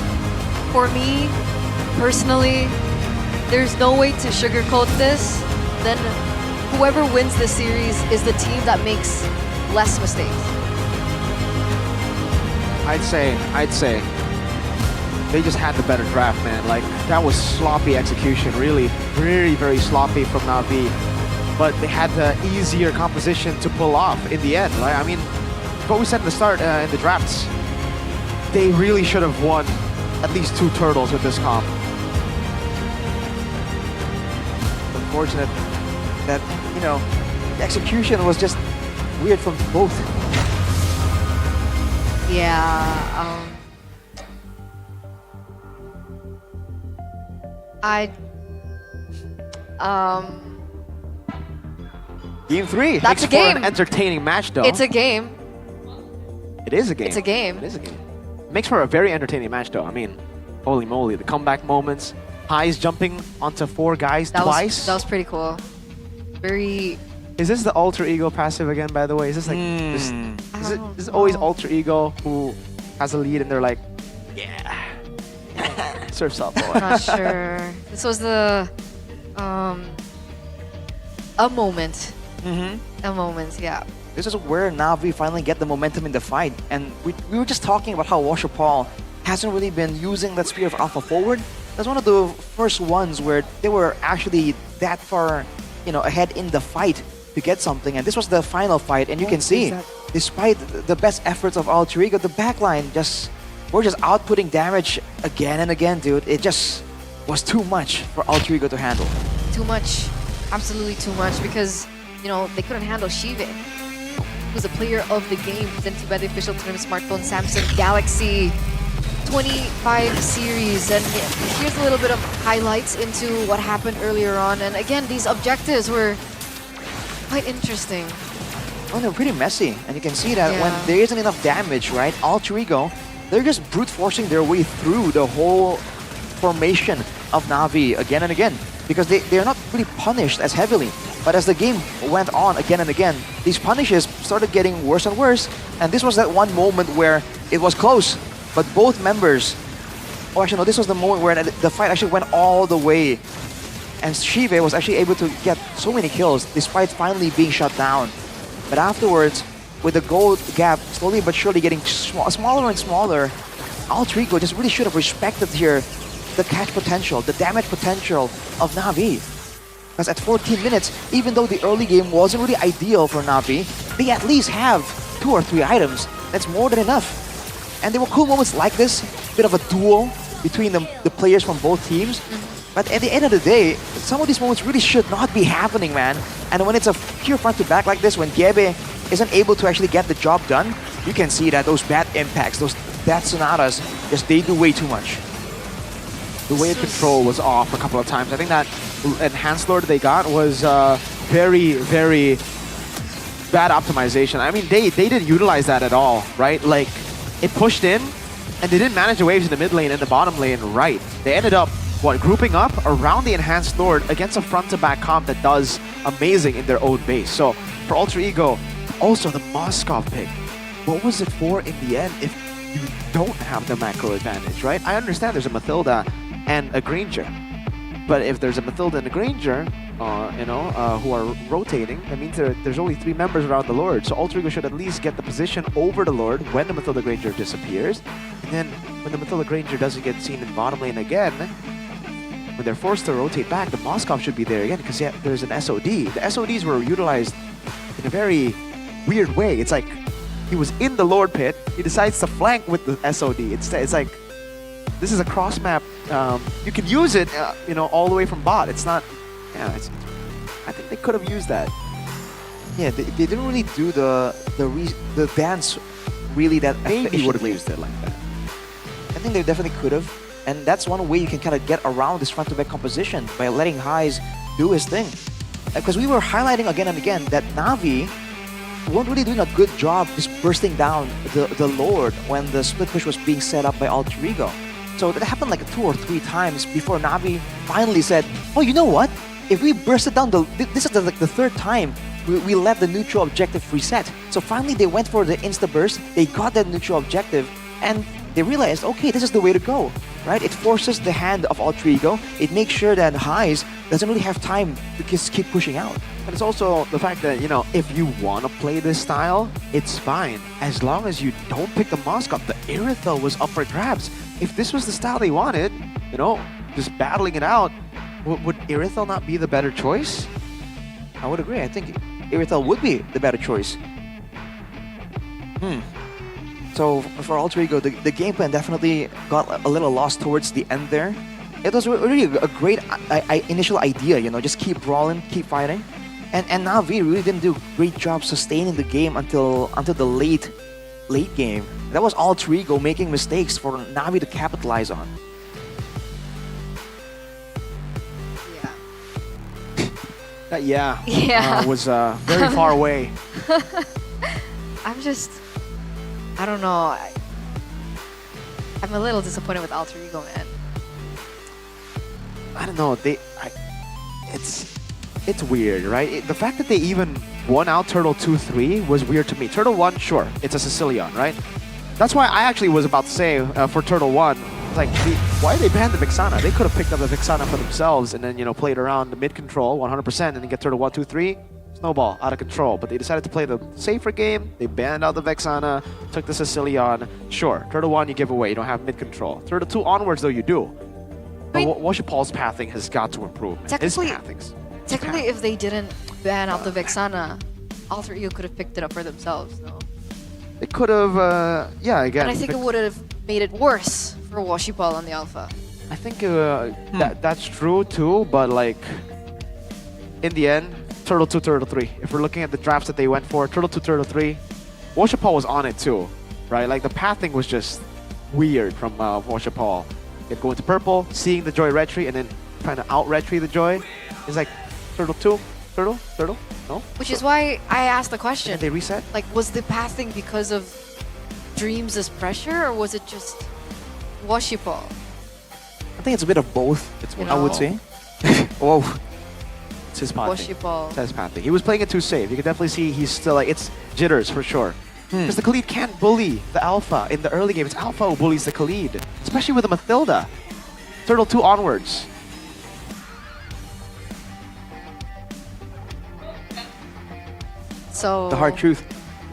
For me, personally, there's no way to sugarcoat this. Then whoever wins the series is the team that makes less mistakes. I'd say they just had the better draft, man. Like, that was sloppy execution, really. Very, very sloppy from Na'Vi. But they had the easier composition to pull off in the end. Like, I mean, what we said in the start, in the drafts, they really should have won at least 2 turtles with this comp. Unfortunate that, you know, the execution was just weird from both. Yeah, Game 3. That's Makes a game. for an entertaining match, though. It's a game. It is a game. It's a game. It is a game. Makes for a very entertaining match, though. I mean, holy moly, the comeback moments, Highs jumping onto 4 guys twice. That was pretty cool. Very. Is this the alter ego passive again, by the way? Is this like is it always alter ego who has a lead and they're like, yeah, surf's up, boy. Not sure. This was the a moment. A moment, yeah. This is where Na'Vi finally get the momentum in the fight. And we were just talking about how Washer Paul hasn't really been using that Spear of Alpha forward. That's one of the first ones where they were actually that far, you know, ahead in the fight to get something. And this was the final fight, and you can see, despite the best efforts of Alter Ego, the backline were just outputting damage again and again, dude. It just was too much for Alter Ego to handle. Too much. Absolutely too much, because, you know, they couldn't handle Shive, who was a player of the game presented by the official tournament smartphone Samsung Galaxy 25 series. And here's a little bit of highlights into what happened earlier on. And again, these objectives were quite interesting. Oh, they're pretty messy. And you can see that when there isn't enough damage, right? Alter Ego, they're just brute forcing their way through the whole formation of Na'Vi again and again, because they're not really punished as heavily. But as the game went on again and again, these punishes started getting worse and worse. And this was that one moment where it was close, but both members... Oh, actually, no, this was the moment where the fight actually went all the way. And Shive was actually able to get so many kills despite finally being shut down. But afterwards, with the gold gap slowly but surely getting smaller and smaller, Alter Ego just really should have respected here the catch potential, the damage potential of Na'Vi. Because at 14 minutes, even though the early game wasn't really ideal for Na'Vi, they at least have 2 or 3 items. That's more than enough. And there were cool moments like this, bit of a duel between the players from both teams. But at the end of the day, some of these moments really should not be happening, man. And when it's a pure front-to-back like this, when Gebe isn't able to actually get the job done, you can see that those bad impacts, those bad sonatas, just they do way too much. The wave control was off a couple of times. I think that enhanced lord they got was very, very bad optimization. I mean, they didn't utilize that at all, right? Like, it pushed in, and they didn't manage the waves in the mid lane and the bottom lane right. They ended up, grouping up around the enhanced lord against a front-to-back comp that does amazing in their own base. So, for Alter Ego, also the Moskov pick, what was it for in the end if you don't have the macro advantage, right? I understand there's a Mathilda and a Granger, but if there's a Mathilda and a Granger, who are rotating, that means there's only 3 members around the Lord. So Alter Ego should at least get the position over the Lord when the Mathilda Granger disappears. And then when the Mathilda Granger doesn't get seen in bottom lane again, when they're forced to rotate back, the Moskov should be there again because there's an SOD. The SODs were utilized in a very weird way. It's like he was in the Lord pit, he decides to flank with the SOD. It's like, this is a cross map. You can use it, all the way from bot. It's not, I think they could have used that. Yeah, they didn't really do the dance really that maybe would have used it like that. I think they definitely could have. And that's one way you can kind of get around this front-to-back composition, by letting Highs do his thing. Because we were highlighting again and again that Na'Vi weren't really doing a good job just bursting down the Lord when the split push was being set up by Alter Ego. So that happened like 2 or 3 times before Na'Vi finally said, oh, you know what? If we burst it down, this is like the 3rd time we let the neutral objective reset. So finally they went for the insta-burst, they got that neutral objective, And they realized, okay, this is the way to go, right? It forces the hand of Alter Ego. It makes sure that Highs doesn't really have time to just keep pushing out. And it's also the fact that, if you want to play this style, it's fine. As long as you don't pick the Mosk up, the Irithel was up for grabs. If this was the style they wanted, just battling it out, would Irithel not be the better choice? I would agree. I think Irithel would be the better choice. So for Alter Ego, the game plan definitely got a little lost towards the end there. It was really a great initial idea, just keep brawling, keep fighting. And Na'Vi really didn't do a great job sustaining the game until the late game. That was Alter Ego making mistakes for Na'Vi to capitalize on. Was very far away. I don't know. I'm a little disappointed with Alter Ego, man. I don't know. It's weird, right? The fact that they even won out Turtle 2-3 was weird to me. Turtle 1, sure, it's a Sicilian, right? That's why I actually was about to say for Turtle 1, like, why they banned the Vixana? They could have picked up the Vixana for themselves and then, played around the mid control 100% and then get Turtle 1, 2, 3. Snowball out of control. But they decided to play the safer game. They banned out the Vexana, took the Sicilian. Sure, Turtle 1 you give away, you don't have mid control. Turtle 2 onwards though you do. But Washipal's pathing has got to improve. Technically, if they didn't ban out the Vexana, Alter Ego could have picked it up for themselves, no? They could have, again. And I think it would have made it worse for Washipal on the Alpha. I think that's true too, but like, in the end, Turtle 2, Turtle 3. If we're looking at the drafts that they went for, Turtle 2, Turtle 3, Washipal was on it too, right? Like the pathing was just weird from Washipal. He'd go into purple, seeing the Joy retry, and then trying to out-retry the Joy. It's like, Turtle 2, Turtle, no? Which is why I asked the question. And they reset? Like, was the pathing because of Dreams' pressure, or was it just Washipal? I think it's a bit of both, I would say. Whoa. It's his pathing. Washipal. It's his pathing. He was playing it too safe. You can definitely see he's still like, it's jitters for sure. Because the Khalid can't bully the Alpha in the early game. It's Alpha who bullies the Khalid, especially with the Mathilda. Turtle 2 onwards. So the hard truth.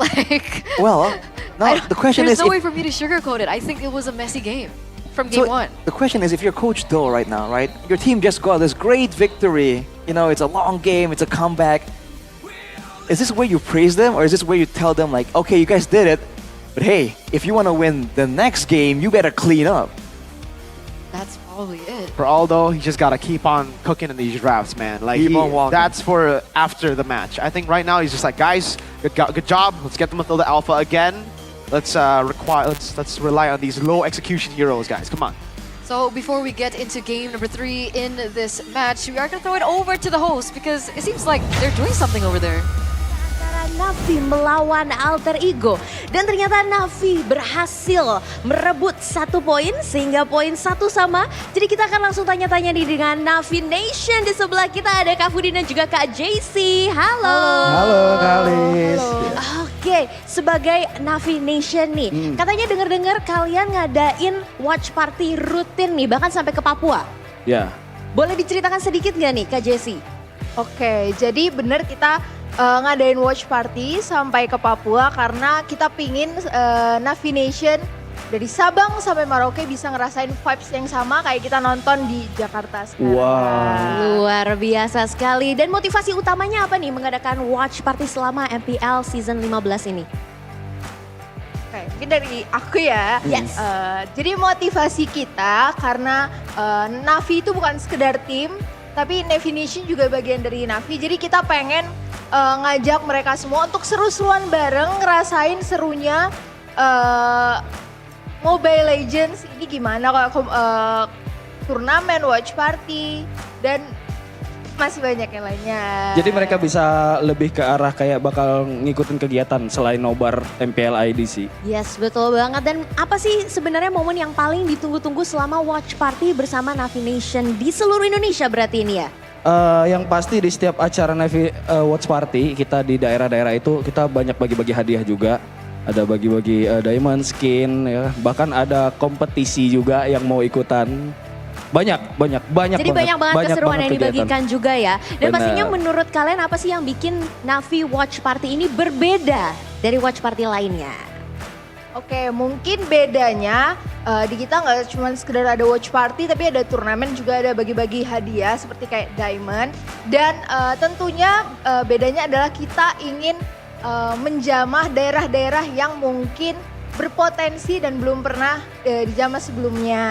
Like, well, no, the question there's is, no way for me to sugarcoat it. I think it was a messy game from game one. The question is, if you're Coach Do right now, right? Your team just got this great victory. It's a long game, it's a comeback. Is this where you praise them, or is this where you tell them like, okay, you guys did it, but hey, if you want to win the next game, you better clean up? That's probably it. For Aldo, he just gotta keep on cooking in these drafts, man. Like keep on walking. That's for after the match. I think right now he's just like, guys, good job. Let's get the Mathilda Alpha again. Let's rely on these low execution heroes, guys. Come on. So before we get into game number 3 in this match, we are gonna throw it over to the host because it seems like they're doing something over there. Navi melawan Alter Ego, dan ternyata Navi berhasil merebut 1 poin sehingga poin 1 sama. Jadi kita akan langsung tanya-tanya nih dengan Navi Nation. Di sebelah kita ada Kak Fudin dan juga Kak JC. Halo. Halo Kak Lis. Oke, sebagai Navi Nation nih, katanya dengar-dengar kalian ngadain watch party rutin nih, bahkan sampai ke Papua. Ya. Boleh diceritakan sedikit nggak nih Kak JC? Oke, jadi bener kita ngadain watch party sampai ke Papua karena kita pingin Navi Nation dari Sabang sampai Merauke bisa ngerasain vibes yang sama kayak kita nonton di Jakarta sekarang. Wow. Luar biasa sekali. Dan motivasi utamanya apa nih mengadakan watch party selama MPL Season 15 ini? Oke, mungkin dari aku ya. Yes. Jadi motivasi kita karena Navi itu bukan sekedar tim, tapi Navi Nation juga bagian dari Navi. Jadi kita pengen ngajak mereka semua untuk seru-seruan bareng, ngerasain serunya Mobile Legends ini gimana kalau turnamen, watch party, dan masih banyak yang lainnya. Jadi mereka bisa lebih ke arah kayak bakal ngikutin kegiatan selain nobar MPL ID sih. Yes, betul banget. Dan apa sih sebenarnya momen yang paling ditunggu-tunggu selama watch party bersama Navi Nation di seluruh Indonesia berarti ini ya? Yang pasti di setiap acara Navi Watch Party kita di daerah-daerah itu kita banyak bagi-bagi hadiah juga. ada bagi-bagi diamond skin ya, bahkan ada kompetisi juga yang mau ikutan. Banyak Jadi banyak banget keseruan yang kegiatan. dibagikan juga ya. Dan Benar. pastinya menurut kalian apa sih yang bikin Navi Watch Party ini berbeda dari Watch Party lainnya? Oke, mungkin bedanya di kita nggak cuma sekedar ada watch party, tapi ada turnamen juga, ada bagi-bagi hadiah seperti kayak diamond. Dan tentunya bedanya adalah kita ingin menjamah daerah-daerah yang mungkin berpotensi dan belum pernah dijamah sebelumnya.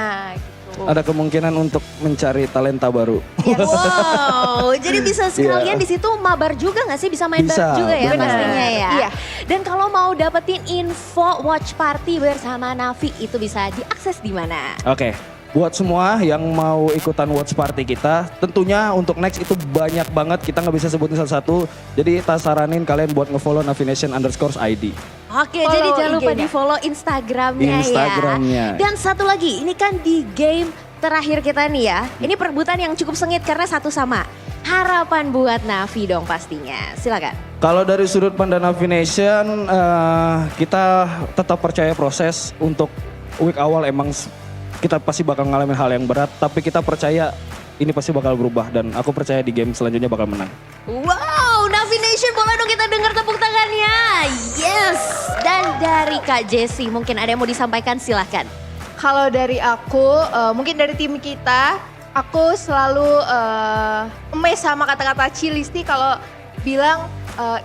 Gitu. Ada kemungkinan untuk mencari talenta baru. Wow, jadi bisa sekalian di situ mabar juga nggak sih? Bisa main bareng juga ya benar. pastinya ya. Iya. Dan kalau mau dapetin info watch party bersama Navi itu bisa diakses di mana? Oke, buat semua yang mau ikutan watch party kita, tentunya untuk next itu banyak banget, kita nggak bisa sebutin satu-satu. Jadi kita saranin kalian buat nge-follow Navination_ID. Oke, Follow jadi jangan lupa IG-nya. di follow Instagramnya Instagramnya. ya. Dan satu lagi, ini kan di game terakhir kita nih ya. Ini perebutan yang cukup sengit karena satu sama. Harapan buat Navi dong pastinya. Silakan. Kalau dari sudut pandang Navination, kita tetap percaya proses. Untuk week awal emang kita pasti bakal ngalamin hal yang berat, tapi kita percaya ini pasti bakal berubah dan aku percaya di game selanjutnya bakal menang. Wow, Navi Nation, boleh dong kita dengar tepuk tangannya. Yes. Dan dari Kak Jessie, mungkin ada yang mau disampaikan, silahkan. Kalau dari aku, mungkin dari tim kita, aku selalu amazed sama kata-kata Cilisti kalau bilang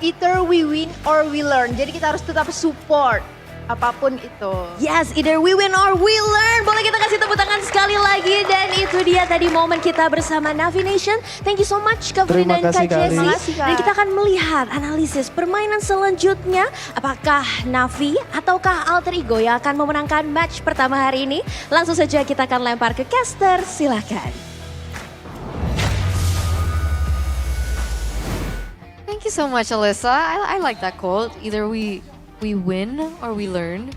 either we win or we learn. Jadi kita harus tetap support apapun itu. Yes, either we win or we learn. Boleh kita kasih tepuk tangan sekali lagi. Dan itu dia tadi momen kita bersama Navi Nation. Thank you so much Kak Fri Terima dan kasih, Kak Kak Jessie. Alice. Dan kita akan melihat analisis permainan selanjutnya. Apakah Navi ataukah Alter Ego yang akan memenangkan match pertama hari ini? Langsung saja kita akan lempar ke caster, silahkan. Thank you so much, Alyssa. I like that quote. Either we win or we learn.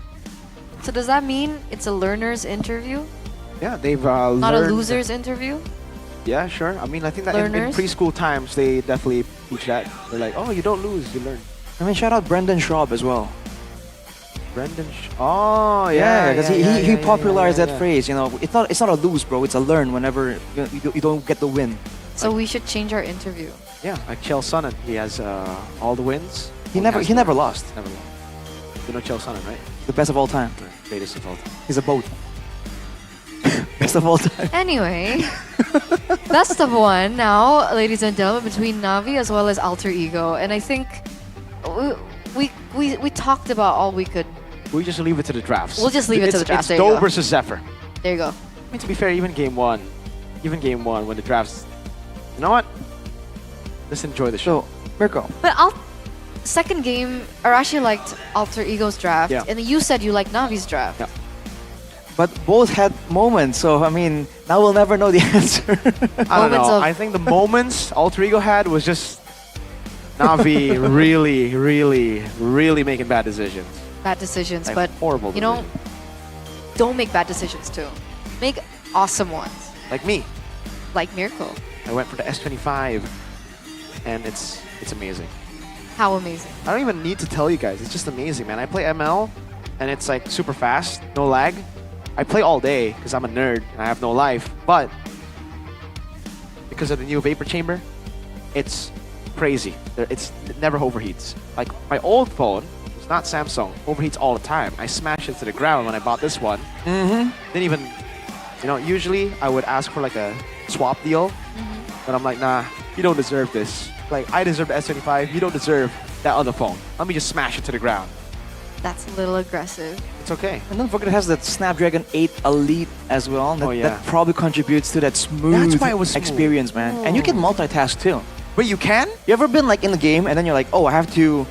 So does that mean it's a learner's interview? Yeah, they've Not a learned- loser's interview? Yeah, sure. I mean, I think that in Learners? preschool times, they definitely teach that. They're like, oh, you don't lose, you learn. I mean, shout out Brendan Schraub as well. Oh, Yeah, because he yeah, popularized yeah, that yeah. phrase. You know, it's not a lose, bro. It's a learn. Whenever you don't get the win. So we should change our interview. Yeah, like Chael Sonnen, he has all the wins. He never lost. Never lost. You know Chael Sonnen, right? The best of all time. Greatest of all time. He's a boat. Best of all time. Anyway, best of one now, ladies and gentlemen, between Navi as well as Alter Ego. And I think we talked about all we could. We just leave it to the drafts. We'll just leave it to the drafts. It's There you Doe go. versus Zephyr. There you go. I mean, to be fair, even game one, when the drafts, you know what? Let's enjoy the show. So, Mirko. But second game, Arashi liked Alter Ego's draft, Yeah. and you said you liked Navi's draft. Yeah. But both had moments, so I mean, now we'll never know the answer. I don't Moments know. of- I think the moments Alter Ego had was just Navi really making bad decisions. Bad decisions, Like but horrible you know, decisions. don't make bad decisions too. Make awesome ones, Like me. like Mirko. I went for the S25, and it's amazing. How amazing! I don't even need to tell you guys. It's just amazing, man. I play ML, and it's like super fast, no lag. I play all day because I'm a nerd and I have no life. But because of the new vapor chamber, it's crazy. It never overheats. Like my old phone, it's not Samsung, overheats all the time. I smashed it to the ground when I bought this one. Mm-hmm. Didn't even, usually I would ask for like a swap deal, but I'm like, nah, you don't deserve this. Like, I deserve the S25, you don't deserve that other phone. Let me just smash it to the ground. That's a little aggressive. It's okay. And don't forget it has that Snapdragon 8 Elite as well. That, Oh, yeah. that probably contributes to that smooth, That's why it was smooth. experience, man. And you can multitask too. Wait, you can? You ever been like in the game and then you're like, oh, I have to,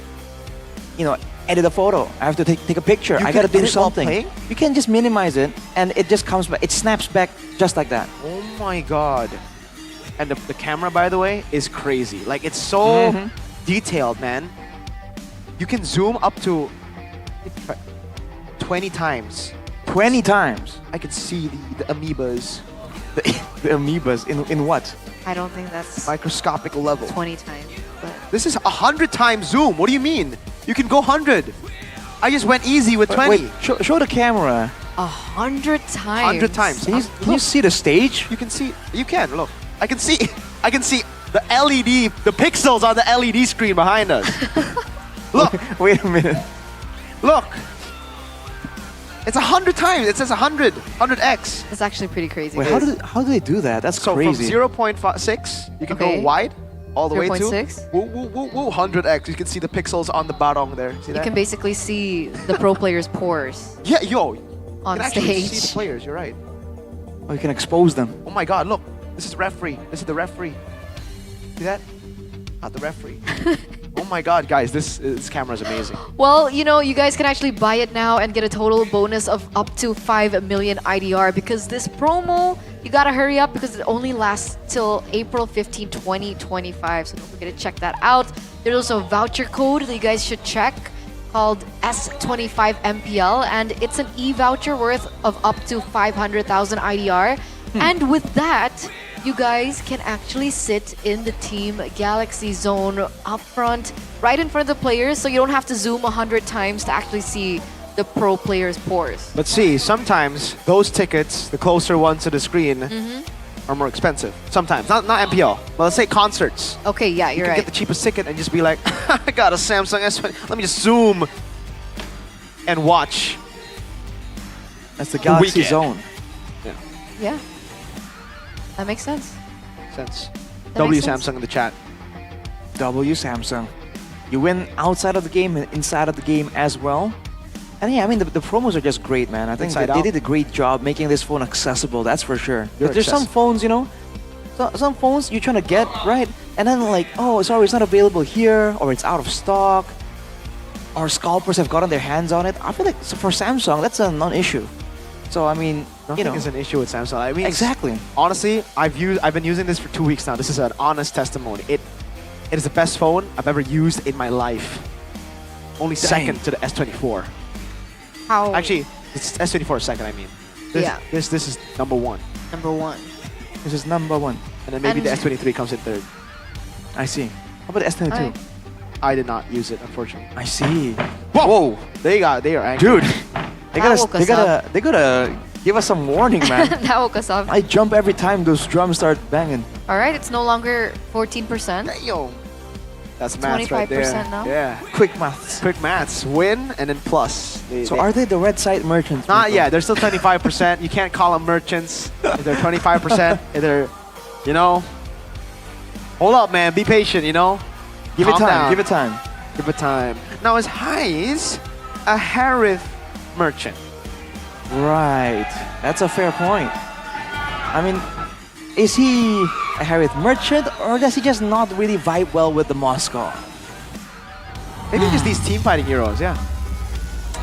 edit a photo. I have to take a picture. You I can gotta do edit while something. playing? You can just minimize it and it just comes back. It snaps back just like that. Oh my god. And the camera, by the way, is crazy. Like, it's so detailed, man. You can zoom up to 20 times. 20 times. I can see the amoebas. The amoebas in what? I don't think that's Microscopic level. 20 times. But This is 100 times zoom. What do you mean? You can go 100. I just went easy with 20. Wait, show the camera. 100 times. 100 times. Can you see the stage? You can see. You can look. I can see. I can see the LED, the pixels on the LED screen behind us. Look. Wait a minute. Look. It's 100 times. It says 100x. It's actually pretty crazy. Wait, how do they do that? That's so crazy. From 0.6, you can go wide all the way to 0.6. 100x. You can see the pixels on the bottom there. See You that? can basically see the pro players' pores. Yeah, yo. On you can actually stage. see the players. You're right. Oh, you can expose them. Oh my God! Look, this is the referee. This is the referee. See that? Not the referee. Oh my God, guys! This camera is amazing. Well, you know, you guys can actually buy it now and get a total bonus of up to 5 million IDR because this promo, you gotta hurry up because it only lasts till April 15, 2025. So don't forget to check that out. There's also a voucher code that you guys should check called S25 MPL, and it's an e-voucher worth of up to 500,000 IDR. And with that, you guys can actually sit in the Team Galaxy zone up front, right in front of the players, so you don't have to zoom 100 times to actually see the pro players' pores. But see, sometimes those tickets, the closer ones to the screen, are more expensive. Sometimes, not MPL, but let's say concerts. Okay, yeah, You you're can right. get the cheapest ticket and just be like, I got a Samsung S20. Let me just zoom and watch. That's the Galaxy weekend. zone. Yeah. That makes sense. Sense. That W makes sense. Samsung in the chat. W Samsung. You win outside of the game and inside of the game as well. And yeah, I mean, the promos are just great, man. I think Inside they out. did a great job making this phone accessible, that's for sure. Very There's some accessible. phones, you know, some phones you're trying to get, right? And then like, oh, sorry, it's not available here, or it's out of stock, or scalpers have gotten their hands on it. I feel like for Samsung, that's a non-issue. So, I mean, Nothing you know. is an issue with Samsung. I mean, Exactly. honestly, I've been using this for 2 weeks now. This is an honest testimony. It is the best phone I've ever used in my life. Only second to the S24. How? Actually, it's S24 second, I mean. Yeah. This is number one. Number one. This is number one. And then maybe the And- S23 comes in third. I see. How about the S22? Alright. I did not use it, unfortunately. I see. Whoa! They are angry. Dude, they That woke us gotta give us some warning, man. That woke us up. I jump every time those drums start banging. All right, it's no longer 14%. Yo. That's maths right there. 25% now? Yeah. Quick maths. Quick maths. Win and then plus. So are they the red side merchants? Not Michael? yet. They're still 25%. You can't call them merchants. If they're 25%, if they're, you know. Hold up, man. Be patient, you know. Give it Calm time. down. Give it time. Give it time. Now, is Hayes a Harith merchant? Right. That's a fair point. I mean, is he a Harith merchant, or does he just not really vibe well with the Moscow? Maybe just these team fighting heroes, yeah.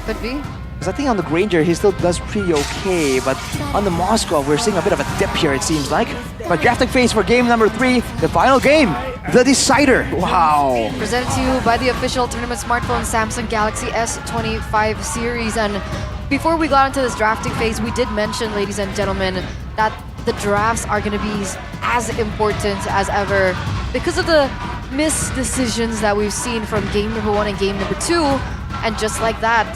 Could be. Because I think on the Granger, he still does pretty okay, but on the Moscow, we're seeing a bit of a dip here, it seems like. But drafting phase for game number 3, the final game, the decider. Wow. Presented to you by the official tournament smartphone Samsung Galaxy S25 series. And before we got into this drafting phase, we did mention, ladies and gentlemen, that the drafts are going to be as important as ever because of the missed decisions that we've seen from game number 1 and game number 2. And just like that,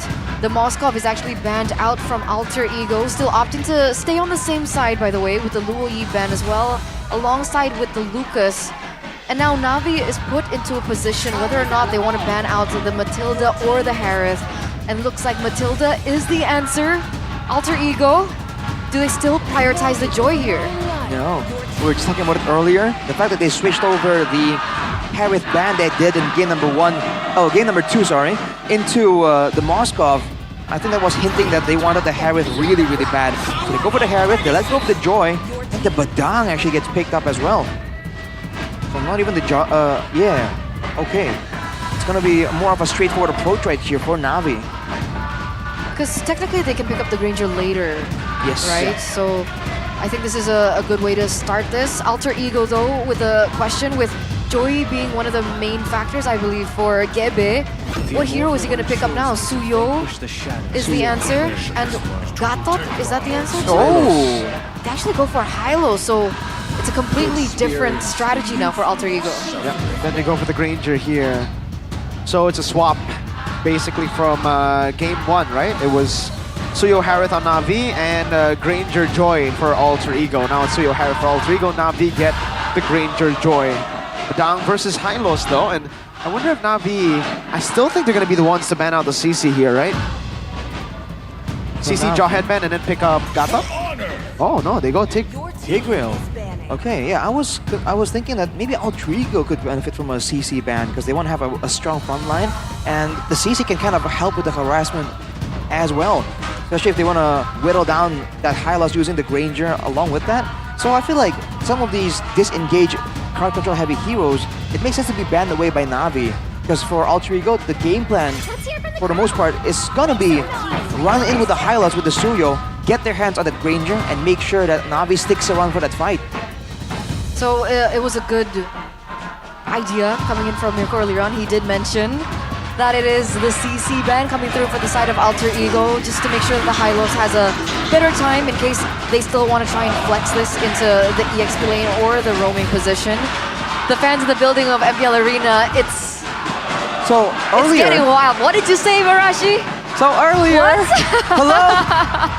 the Moskov is actually banned out from Alter Ego, still opting to stay on the same side, by the way, with the Luo Yi ban as well, alongside with the Lucas. And now Navi is put into a position whether or not they want to ban out the Matilda or the Harith. And looks like Matilda is the answer. Alter Ego, do they still prioritize the Joy here? No. We were just talking about it earlier. The fact that they switched over the Harith ban they did in game number 2, sorry, into the Moskov, I think that was hinting that they wanted the Harith really, really bad. So they go for the Harith, they let go of the Joy, and the Badang actually gets picked up as well. So not even the okay. It's gonna be more of a straightforward approach right here for Navi. Because technically they can pick up the Granger later, Yes. right? So I think this is a good way to start this. Alter Ego though, with a question with Joy being one of the main factors, I believe, for Gebe. What hero is he going to pick up now? Suyo is the answer. And Gatot, is that the answer? Oh! They actually go for Hylo, so it's a completely different strategy now for Alter Ego. Yeah. Then they go for the Granger here. So it's a swap basically from game 1, right? It was Suyo Harith on Na'Vi and Granger Joy for Alter Ego. Now it's Suyo Harith for Alter Ego. Na'Vi get the Granger Joy. Badang versus Hylos though, and I wonder if Na'Vi, I still think they're going to be the ones to ban out the CC here, right? CC jaw headband and then pick up Gata? Oh no, they go Tigreal. Okay, yeah, I was thinking that maybe Alter Ego could benefit from a CC ban because they want to have a strong front line, and the CC can kind of help with the harassment as well, especially if they want to whittle down that high loss using the Granger along with that. So I feel like some of these disengaged card control heavy heroes, it makes sense to be banned away by Na'Vi, because for Alter Ego, the game plan for the most part is gonna be run in with the high loss with the Suyo, get their hands on that Granger, and make sure that Na'Vi sticks around for that fight. So it was a good idea coming in from Mirko earlier on. He did mention that it is the CC ban coming through for the side of Alter Ego, just to make sure that the Hylos has a better time in case they still want to try and flex this into the EXP lane or the roaming position. The fans in the building of MPL Arena, it's getting wild. What did you say, Marashi? So earlier, hello?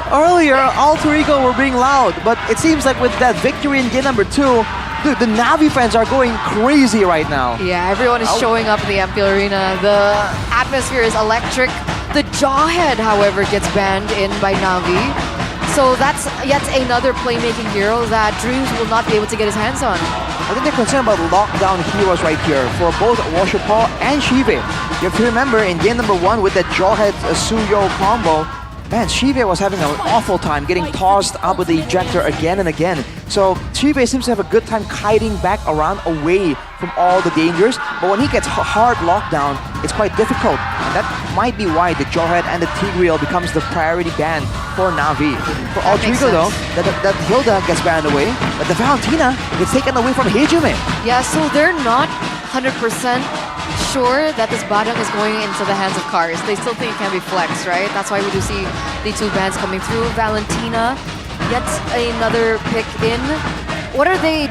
Earlier, Alter Ego were being loud, but it seems like with that victory in game number 2, dude, the Na'Vi fans are going crazy right now. Yeah, everyone is showing up in the MPL Arena. The atmosphere is electric. The Jawhead, however, gets banned in by Na'Vi. So that's yet another playmaking hero that Dreams will not be able to get his hands on. I think they're concerned about lockdown heroes right here for both Washupal and Shive. You have to remember in game number 1 with that Jawhead Suyo combo, man, Shive was having an awful time getting tossed up with the ejector again and again. So Shive seems to have a good time kiting back around away from all the dangers, but when he gets hard lockdown, it's quite difficult. And that might be why the Jawhead and the Tigreal becomes the priority ban for Na'Vi. For Alter Ego though, that Hilda gets banned away, but the Valentina gets taken away from Hejime. Yeah, so they're not 100% sure that this Badang is going into the hands of Cars. They still think it can be flexed, right? That's why we do see the 2 bans coming through. Valentina, yet another pick in. What are they?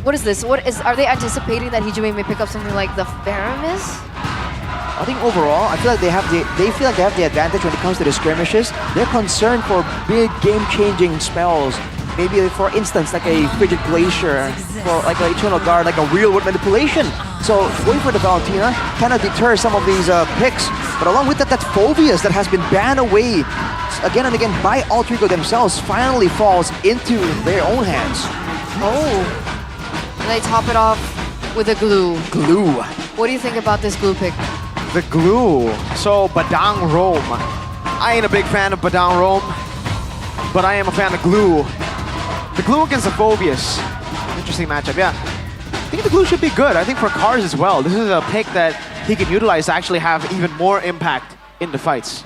What is this? Are they anticipating that Hejime may pick up something like the Faramis? I think overall, I feel like they feel like they have the advantage when it comes to the skirmishes. They're concerned for big game-changing spells. Maybe, for instance, like a Frigid Glacier, or like an Eternal Guard, like a real-world manipulation. So going for the Valentina kind of deters some of these picks. But along with that, that Phobius that has been banned away again and again by Alter Ego themselves finally falls into their own hands. Oh. And they top it off with a glue. Glue. What do you think about this glue pick? The glue. So Badang Rome. I ain't a big fan of Badang Rome, but I am a fan of glue. The glue against the Phobius. Interesting matchup, yeah. I think the glue should be good. I think for Cars as well. This is a pick that he can utilize to actually have even more impact in the fights.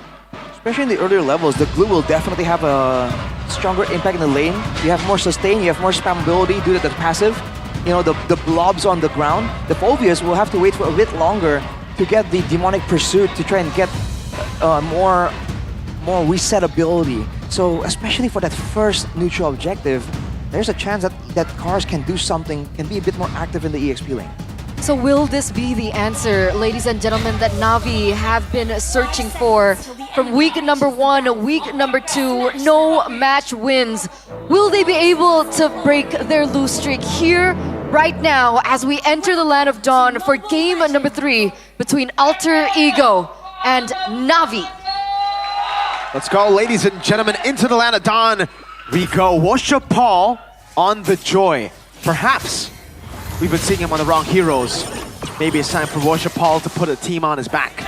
Especially in the earlier levels, the glue will definitely have a stronger impact in the lane. You have more sustain, you have more spammability due to the passive. You know, the blobs on the ground. The Phobius will have to wait for a bit longer to get the Demonic Pursuit to try and get more resetability. So especially for that first neutral objective, there's a chance that Cars can do something, can be a bit more active in the EXP lane. So will this be the answer, ladies and gentlemen, that Na'Vi have been searching for from week number 1, week number 2, no match wins? Will they be able to break their lose streak here, right now, as we enter the Land of Dawn for game number 3 between Alter Ego and Na'Vi? Let's go, ladies and gentlemen, into the Land of Dawn. We go. Washupal on the Joy. Perhaps we've been seeing him on the wrong heroes. Maybe it's time for Washupal to put a team on his back.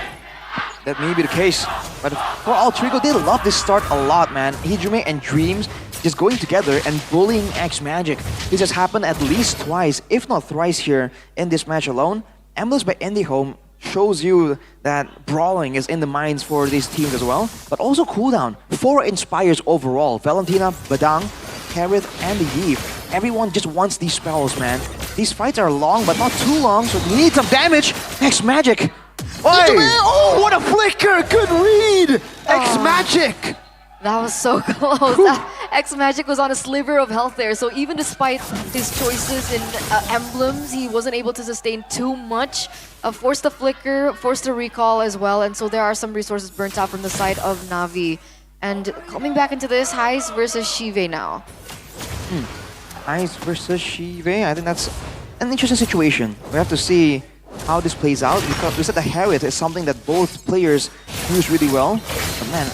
That may be the case. But for Alter Ego, they love this start a lot, man. Hejime and Dreams just going together and bullying X-Magic. This has happened at least twice, if not thrice here in this match alone. Emblems by IndieHome shows you that brawling is in the minds for these teams as well. But also cooldown. 4 Inspires overall. Valentina, Badang, Harith, and the Yeef. Everyone just wants these spells, man. These fights are long, but not too long, so we need some damage. X-Magic. Oh, what a flicker! Good read! X-Magic! That was so close. X-Magic was on a sliver of health there, so even despite his choices in emblems, he wasn't able to sustain too much. Forced a flicker, forced a recall as well, and so there are some resources burnt out from the side of Na'Vi. And coming back into this, Heist versus Shive now. Heist versus Shive, I think that's an interesting situation. We have to see how this plays out, because we said the Harriet is something that both players use really well. But man,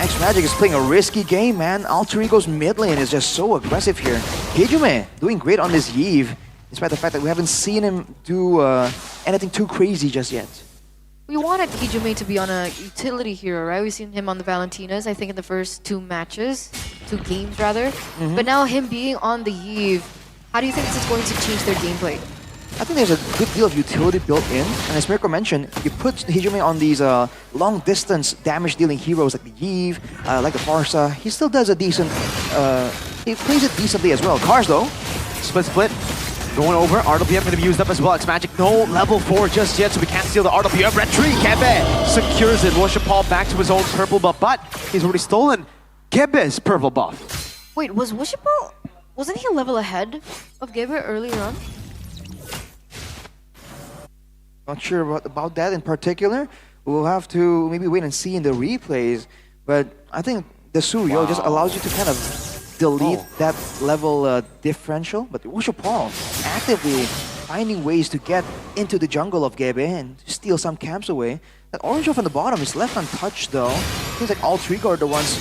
X-Magic is playing a risky game, man. Alter Ego's mid lane is just so aggressive here. Hijume doing great on this Yve, despite the fact that we haven't seen him do anything too crazy just yet. We wanted Hijume to be on a utility hero, right? We've seen him on the Valentinas, I think in the first two games rather. But now him being on the Yve, how do you think this is going to change their gameplay? I think there's a good deal of utility built in, and as Mirko mentioned, you put Hijume on these long-distance damage-dealing heroes like the Yve, like the Farsa. He still does a decent, he plays it decently as well. Cars though, Split. Going over, RWM going to be used up as well. X-Magic, no level 4 just yet, so we can't steal the RWM. Red Tree, Gebe secures it. Worship Paul back to his own purple buff, but he's already stolen Gebe's purple buff. Wait, was Worshipal, wasn't he a level ahead of Gebe earlier on? not sure about that in particular. We'll have to maybe wait and see in the replays, but I think the Suyo just allows you to kind of delete that level differential. But Worship Paul actively finding ways to get into the jungle of Gebe and steal some camps away. That orange off on the bottom is left untouched though. Seems like all three are the ones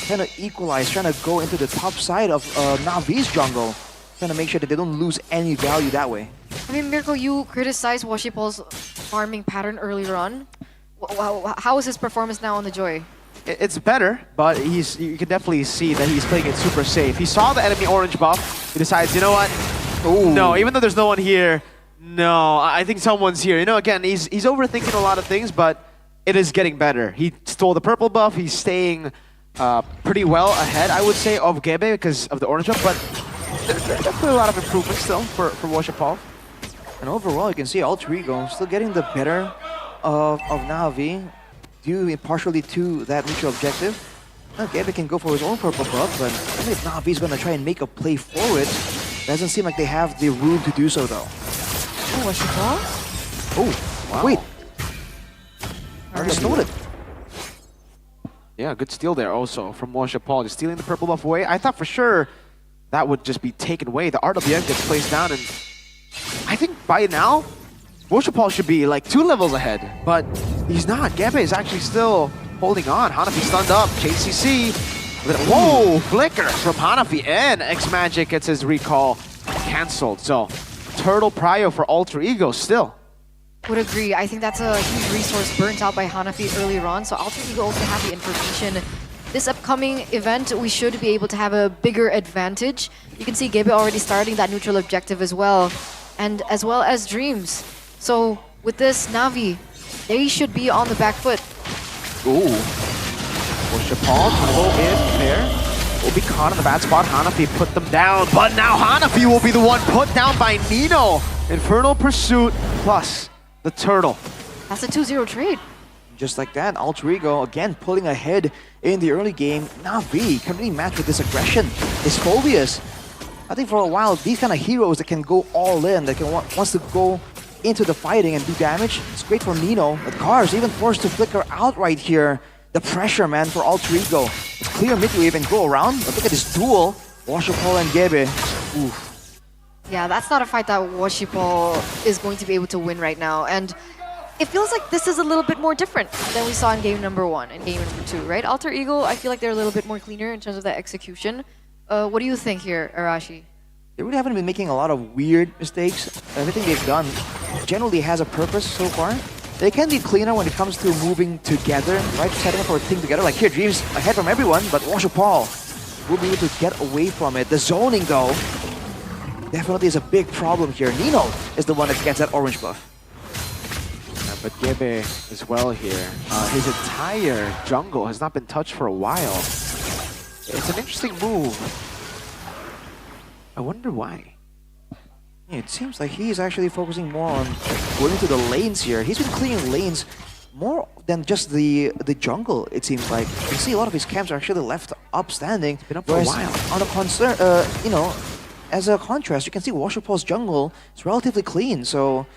trying to equalize, trying to go into the top side of Na'Vi's jungle, trying to make sure that they don't lose any value that way. I mean, Mirko, you criticized Washipol's farming pattern earlier on. How is his performance now on the Joy? It's better, but you can definitely see that he's playing it super safe. He saw the enemy orange buff. He decides, you know what? Ooh. No, even though there's no one here, no, I think someone's here. You know, again, he's overthinking a lot of things, but it is getting better. He stole the purple buff. He's staying pretty well ahead, I would say, of Gebe because of the orange buff, but there's definitely a lot of improvements still for Washipol. And overall, you can see Alter Ego still getting the better of Na'Vi, due partially to that mutual objective. Now Gebe can go for his own purple buff, but I think if Na'Vi's gonna try and make a play for it, doesn't seem like they have the room to do so though. Oh, Washipol? Oh, wow. Wait. Already stole it. Yeah, good steal there also from Washipol, just stealing the purple buff away. I thought for sure that would just be taken away. The RWM gets placed down, and I think by now, Washipol should be like 2 levels ahead, but he's not. Gebe is actually still holding on. Hanafi stunned up. JCC. Whoa! Flicker from Hanafi, and X-Magic gets his recall cancelled. So, Turtle Prio for Alter Ego still. Would agree. I think that's a huge resource burnt out by Hanafi earlier on, so Alter Ego also have the information. This upcoming event, we should be able to have a bigger advantage. You can see Gebe already starting that neutral objective as well, and as well as Dreams. So with this, Na'Vi, they should be on the back foot. Ooh. Washipol trying to go in there. Will be caught in the bad spot. Hanafi put them down, but now Hanafi will be the one put down by Nino. Infernal Pursuit plus the Turtle. That's a 2-0 trade. Just like that, Alter Ego again pulling ahead in the early game. Na'Vi can really match with this aggression. It's Phobius. I think for a while, these kind of heroes that can go all in, that can wants to go into the fighting and do damage, it's great for Nino. But Cars even forced to flicker out right here. The pressure, man, for Alter Ego. It's clear mid-wave and go around, but look at this duel. Washipol and Gebe. Oof. Yeah, that's not a fight that Washipol is going to be able to win right now. And it feels like this is a little bit more different than we saw in game number 1 and game number 2, right? Alter Ego, I feel like they're a little bit more cleaner in terms of that execution. What do you think here, Arashi? They really haven't been making a lot of weird mistakes. Everything they've done generally has a purpose so far. They can be cleaner when it comes to moving together, right? Setting up for a team together. Like here, Dreams ahead from everyone, but Washipol will be able to get away from it. The zoning, though, definitely is a big problem here. Nino is the one that gets that orange buff. But Gebe as well here. His entire jungle has not been touched for a while. It's an interesting move. I wonder why. Yeah, it seems like he's actually focusing more on going into the lanes here. He's been clearing lanes more than just the jungle, it seems like. You see a lot of his camps are actually left upstanding. Been up for a while. On as a contrast, you can see Washupal's jungle is relatively clean. So,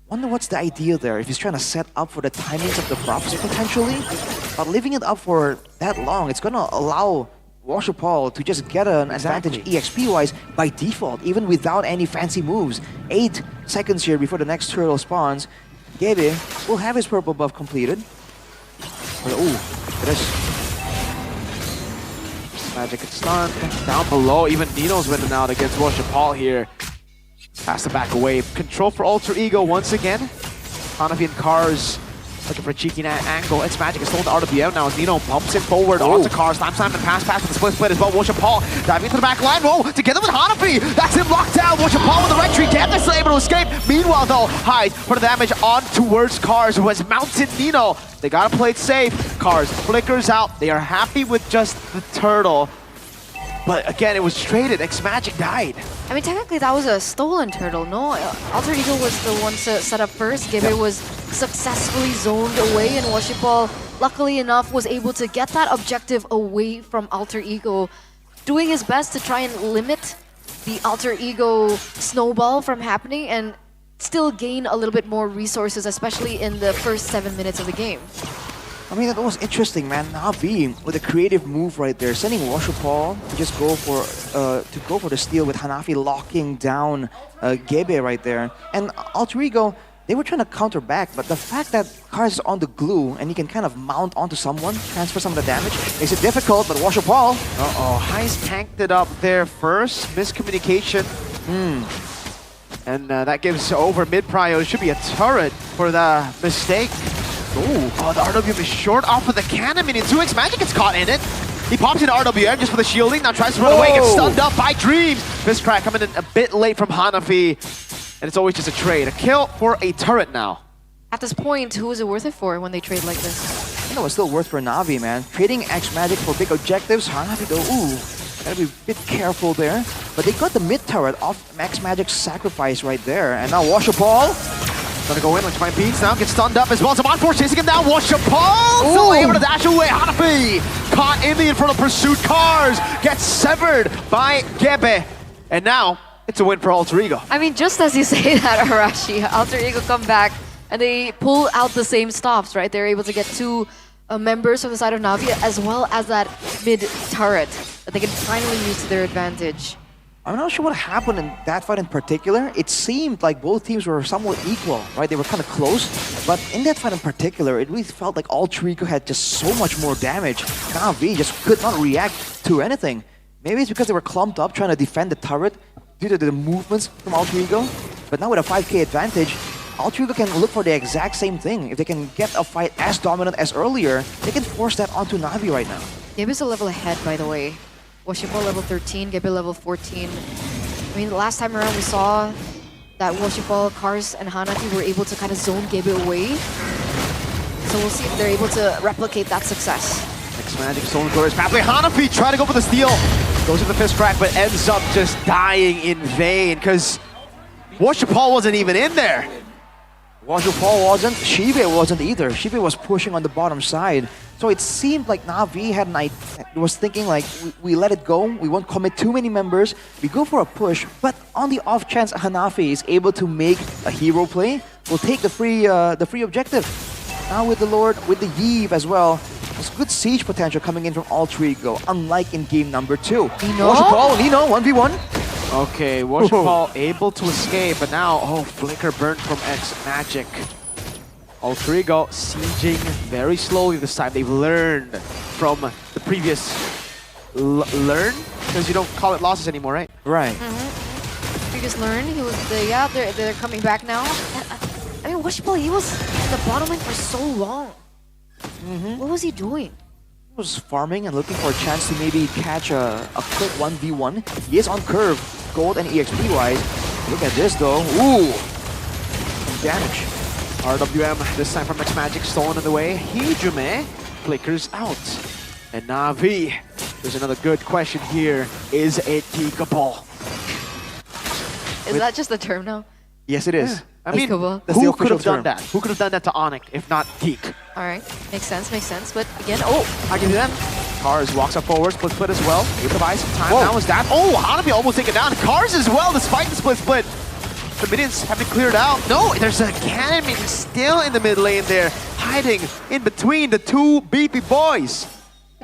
wonder what's the idea there. If he's trying to set up for the timings of the buffs potentially, but leaving it up for that long, it's gonna allow Washupal to just get an advantage EXP-wise by default, even without any fancy moves. 8 seconds here before the next turtle spawns. Gabe will have his purple buff completed. But, Magic gets stunned. Down below, even Nino's winning out against Washupal here. Has to back away. Control for Alter Ego once again. Hanafi and Cars looking for a cheeky angle. It's Magic is stolen to RWM now as Nino bumps him forward onto Cars. Slam and pass with the split as well. Washupal diving into the back line. Whoa, together with Hanafi. That's him locked down. Washupal with the right tree. They're still able to escape. Meanwhile, though, Hyde for the damage on towards Cars, who has mounted Nino. They gotta play it safe. Cars flickers out. They are happy with just the turtle. But again, it was traded. X-Magic died. I mean, technically that was a stolen turtle, no? Alter Ego was the one to set up first. Gebe was successfully zoned away, and Washupal, luckily enough, was able to get that objective away from Alter Ego, doing his best to try and limit the Alter Ego snowball from happening and still gain a little bit more resources, especially in the first 7 minutes of the game. I mean, that was interesting, man. Navi with a creative move right there, sending Washupal to just go for the steal with Hanafi locking down Gebe right there. And Alter Ego, they were trying to counter back, but the fact that Cars is on the glue and he can kind of mount onto someone, transfer some of the damage, makes it difficult. But Washupal, Heist tanked it up there first. Miscommunication. And that gives over mid-prio. It should be a turret for the mistake. Oh, the RWM is short off of the cannon. I mean, 2x Magic gets caught in it. He pops into RWM just for the shielding. Now tries to run away, gets stunned up by Dream. Fist crack coming in a bit late from Hanafi. And it's always just a trade. A kill for a turret now. At this point, who is it worth it for when they trade like this? I think it was still worth for Navi, man. Trading X-Magic for big objectives. Hanafi though, gotta be a bit careful there. But they got the mid turret off X-Magic's sacrifice right there. And now Washupal gonna go in, like find beats now, gets stunned up as well. Some on-force chasing him down. Washupal still able to dash away. Hanafi caught in the infernal pursuit. Cars gets severed by Gebe. And now it's a win for Alter Ego. I mean, just as you say that, Arashi, Alter Ego come back and they pull out the same stops, right? They're able to get 2 members from the side of Navi as well as that mid turret that they can finally use to their advantage. I'm not sure what happened in that fight in particular. It seemed like both teams were somewhat equal, right? They were kind of close. But in that fight in particular, it really felt like Alter Ego had just so much more damage. Navi just could not react to anything. Maybe it's because they were clumped up trying to defend the turret due to the movements from Alter Ego. But now with a 5k advantage, Alter Ego can look for the exact same thing. If they can get a fight as dominant as earlier, they can force that onto Navi right now. Gabe's a level ahead, by the way. Washupal level 13, Gabe level 14. I mean, last time around we saw that Washupal, Cars, and Hanafi were able to kind of zone Gabe away. So we'll see if they're able to replicate that success. X-Magic stolen glorious pathway. Hanafi tried to go for the steal. Goes to the fist crack, but ends up just dying in vain because Washupal wasn't even in there. Washupal wasn't, Shibe wasn't either. Shibe was pushing on the bottom side. So it seemed like Navi had was thinking like, we let it go, we won't commit too many members, we go for a push, but on the off chance Hanafi is able to make a hero play, we'll take the free objective. Now with the Lord, with the Yeve as well, there's good siege potential coming in from Alter Ego, unlike in game number 2. Washupal, Nino, 1v1. Okay, Washupal able to escape, but now, flicker burn from X-Magic. Alter Ego sieging very slowly this time. They've learned from the previous learn? Because you don't call it losses anymore, right? Right. Previous learn, he was they're coming back now. I mean, Washupal, he was in the bottom lane for so long. What was he doing? He was farming and looking for a chance to maybe catch a quick 1v1. He is on curve, gold and EXP wise. Look at this though. Ooh! Some damage. RWM, this time from X-Magic, stolen in the way. Hijume flickers out. And Navi, there's another good question here. Is it teakable? Is that just the term now? Yes, it is. Yeah. I mean, Teakable. who could have done that? Who could have done that to Onyx if not Teak? All right, makes sense. But again, I'll give you that. Cars walks up forward, split as well. Able to buy some time. Now is that. Oh, Hanabi almost taken down. Cars as well, despite the split. The minions haven't cleared out. No, there's a cannon minion still in the mid lane there, hiding in between the two BP boys.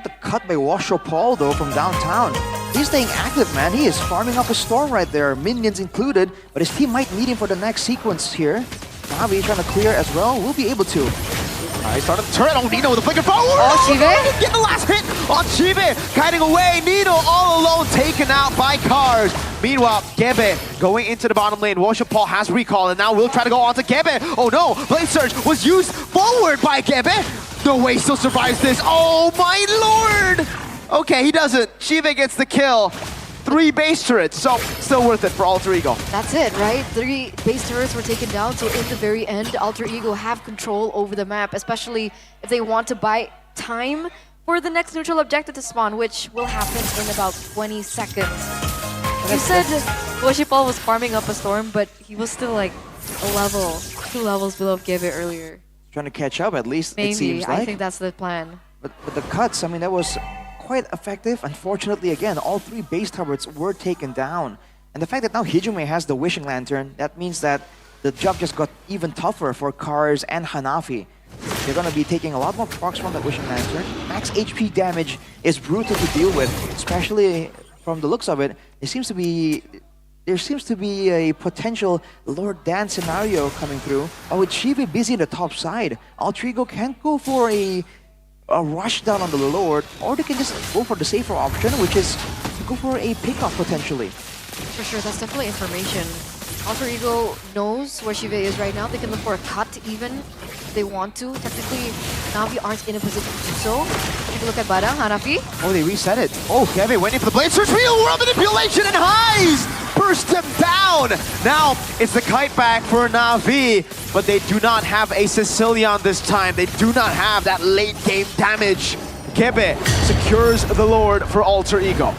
The cut by Washo Paul though from downtown. He's staying active, man. He is farming up a storm right there, minions included, but his team might need him for the next sequence here. Navi trying to clear as well, will be able to. He started the turret. Oh, Nino with a flicker forward. Oh, Chive? Get the last hit on Chive. Kiting away. Nino all alone, taken out by Cars. Meanwhile, Gebe going into the bottom lane. Washo Paul has recall and now will try to go on to Gebe. Oh no, Blade Surge was used forward by Gebe. No way, still survives this. Oh my lord. Okay, he doesn't. Chive gets the kill. 3 base turrets, so still worth it for Alter Ego. That's it, right? 3 base turrets were taken down, so in the very end, Alter Ego have control over the map, especially if they want to buy time for the next neutral objective to spawn, which will happen in about 20 seconds. You said Woshipal was farming up a storm, but he was still like a level, 2 levels below Gebe earlier. Trying to catch up at least, Maybe, it seems like. I think that's the plan. But the cuts, I mean, that was quite effective. Unfortunately, again, all 3 base turrets were taken down. And the fact that now Hijume has the Wishing Lantern, that means that the job just got even tougher for Cars and Hanafi. They're going to be taking a lot more procs from that Wishing Lantern. Max HP damage is brutal to deal with, especially from the looks of it. There seems to be a potential Lord Dan scenario coming through. Oh, with Chive busy in the top side, Alter Ego can't go for a rush down on the Lord, or they can just go for the safer option, which is to go for a pickup potentially. For sure, that's definitely information. Alter Ego knows where Chive is right now. They can look for a cut even if they want to. Technically, Navi aren't in a position to do so. Take a look at Badang, Hanafi. Oh, they reset it. Oh, Kevin waiting for the Blade Surge. Real world manipulation and highs! Burst him down! Now, it's the kite back for Navi, but they do not have a Sicilian this time. They do not have that late game damage. Kebe secures the Lord for Alter Ego.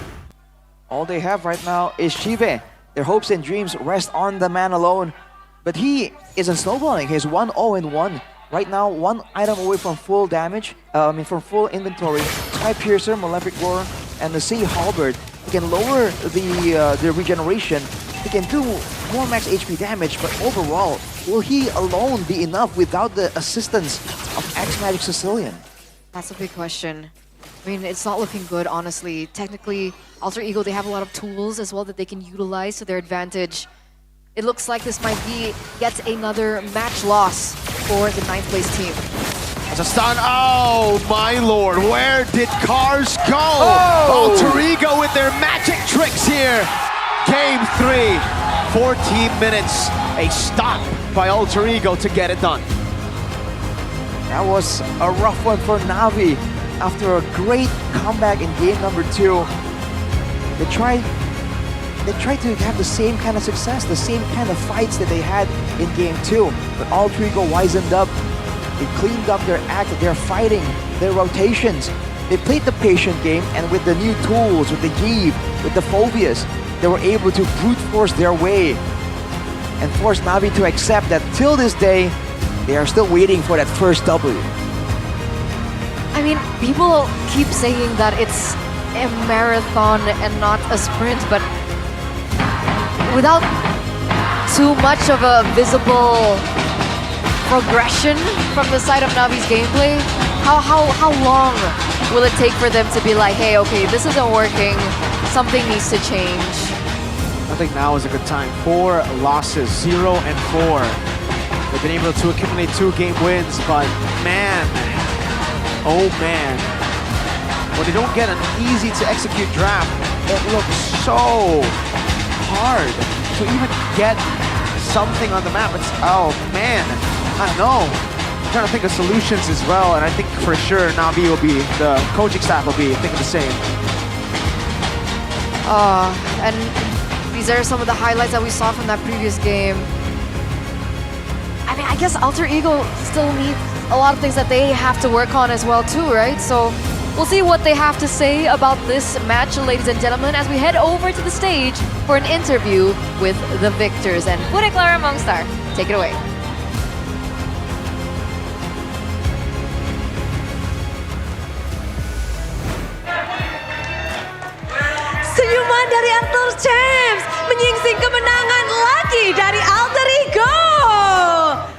All they have right now is Chive. Their hopes and dreams rest on the man alone, but he isn't snowballing. He's 1-0-1. Right now, 1 item away from full damage, from full inventory. Sky Piercer, Malefic Roar, and the Sea Halberd. He can lower the regeneration. He can do more max HP damage, but overall, will he alone be enough without the assistance of X-Magic Sicilian? That's a big question. I mean, it's not looking good, honestly. Technically, Alter Ego, they have a lot of tools as well that they can utilize to their advantage. It looks like this might be yet another match loss for the 9th place team. As a stun, oh my lord, where did Cars go? Oh! Alter Ego with their magic tricks here. Game 3, 14 minutes, a stop by Alter Ego to get it done. That was a rough one for Navi. After a great comeback in game number 2, they tried to have the same kind of success, the same kind of fights that they had in game 2. But Alter Ego wisened up. They cleaned up their act, their fighting, their rotations. They played the patient game, and with the new tools, with the Yves, with the Phobias, they were able to brute force their way and force Navi to accept that till this day, they are still waiting for that first W. I mean, people keep saying that it's a marathon and not a sprint, but without too much of a visible progression from the side of Navi's gameplay, how long will it take for them to be like, hey, okay, this isn't working, something needs to change? I think now is a good time. 4 losses, 0 and 4. They've been able to accumulate 2 game wins, but man, oh man, when they don't get an easy to execute draft, it looks so hard to even get something on the map. It's, oh man, I don't know. I'm trying to think of solutions as well, and I think for sure Navi will be, the coaching staff will be thinking the same. And these are some of the highlights that we saw from that previous game. I mean, I guess Alter Ego still needs a lot of things that they have to work on as well too, right? So we'll see what they have to say about this match, ladies and gentlemen, as we head over to the stage for an interview with the victors. And Pure Clara Mongstar, take it away. dari Arthur James menyingsing kemenangan lagi dari Alter Ego.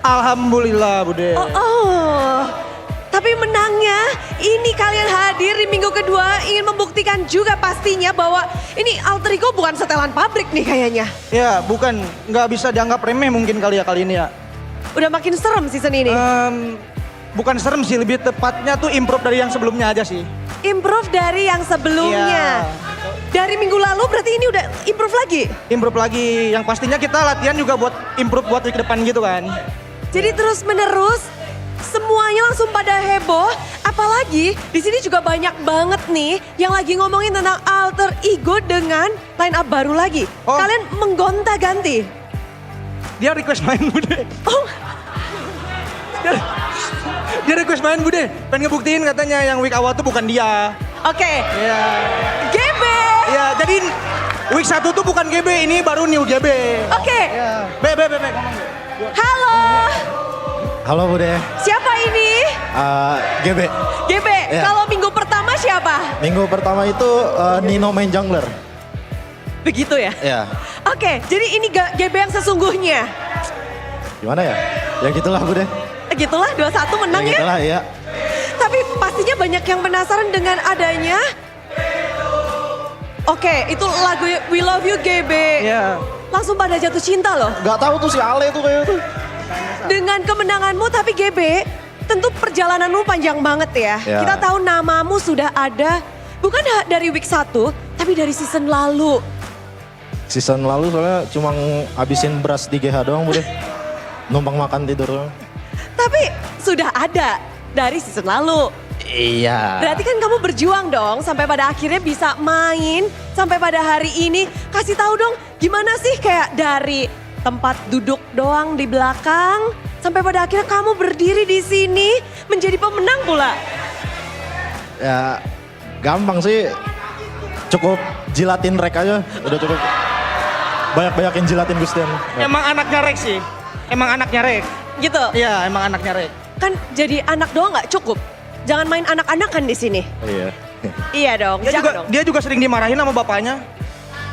Alhamdulillah Bude. Tapi menangnya, ini kalian hadir di minggu kedua ingin membuktikan juga pastinya bahwa ini Alter Ego bukan setelan pabrik nih kayaknya. Ya bukan, nggak bisa dianggap remeh mungkin kali ini ya. Udah makin serem season ini. Bukan serem sih, lebih tepatnya tuh improve dari yang sebelumnya aja sih. Improve dari yang sebelumnya. Dari minggu lalu berarti ini udah improve lagi? Improve lagi, yang pastinya kita latihan juga buat improve buat week depan gitu kan. Jadi terus menerus semuanya langsung pada heboh, apalagi di sini juga banyak banget nih yang lagi ngomongin tentang Alter Ego dengan line up baru lagi. Kalian menggonta-ganti. Dia request main Bude. Dia request main Bude, pengen ngebuktiin katanya yang week awal tuh bukan dia. Oke. Iya. GB. Iya, jadi week 1 tuh bukan GB, ini baru new GB. Oke. Be, ngomong. Halo. Halo Bude. Siapa ini? GB. GB. Ya. Kalau minggu pertama siapa? Minggu pertama itu Nino main jungler. Begitu ya? Ya. Oke, jadi ini GB yang sesungguhnya. Gimana ya? Ya gitulah Bude. Gitulah 2-1 menang ya? Gitulah ya. Tapi pastinya banyak yang penasaran dengan adanya. Oke, itu lagu We Love You GB. Iya. Langsung pada jatuh cinta loh. Gak tahu tuh si Ale tuh kayak tuh. Dengan kemenanganmu tapi GB, tentu perjalananmu panjang banget ya. Ya. Kita tahu namamu sudah ada bukan dari week 1, tapi dari season lalu. Season lalu soalnya cuma habisin beras di GH doang Bude. Numpang makan tidur doang. Tapi sudah ada dari season lalu. Iya. Berarti kan kamu berjuang dong sampai pada akhirnya bisa main sampai pada hari ini. Kasih tahu dong gimana sih kayak dari tempat duduk doang di belakang sampai pada akhirnya kamu berdiri di sini menjadi pemenang pula. Ya gampang sih. Cukup jilatin rek aja. Udah cukup. Banyak-banyakin jilatin Gustian. Emang anaknya Rek sih. Emang anaknya Rek. Gitu? Iya, emang anaknya Rek. Kan jadi anak doang nggak cukup. Jangan main anak-anakan di sini. Iya. Iya dong, jangan dong. Dia juga sering dimarahin sama bapaknya.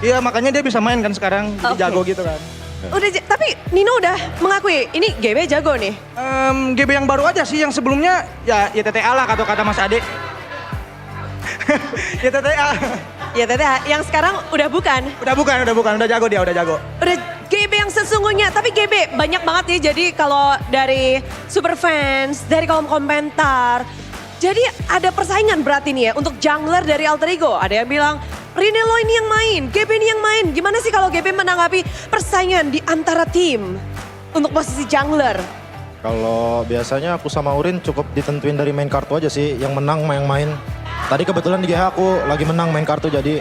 Iya, makanya dia bisa main kan sekarang. Jadi jago gitu kan. Udah, tapi Nino udah mengakui ini GB jago nih. GB yang baru aja sih, yang sebelumnya ya YTTA lah kata Mas Ade. YTTA. YTTA, yang sekarang udah bukan? Udah jago dia, udah jago. Udah GB yang sesungguhnya, tapi GB banyak banget ya, jadi kalau dari super fans, dari kolom komentar, jadi ada persaingan berarti nih ya untuk jungler dari Alter Ego. Ada yang bilang, Rinelo ini yang main, GB ini yang main. Gimana sih kalau GB menanggapi persaingan di antara tim untuk posisi jungler? Kalau biasanya aku sama Urin cukup ditentuin dari main kartu aja sih. Yang menang yang main. Tadi kebetulan di GH aku lagi menang main kartu jadi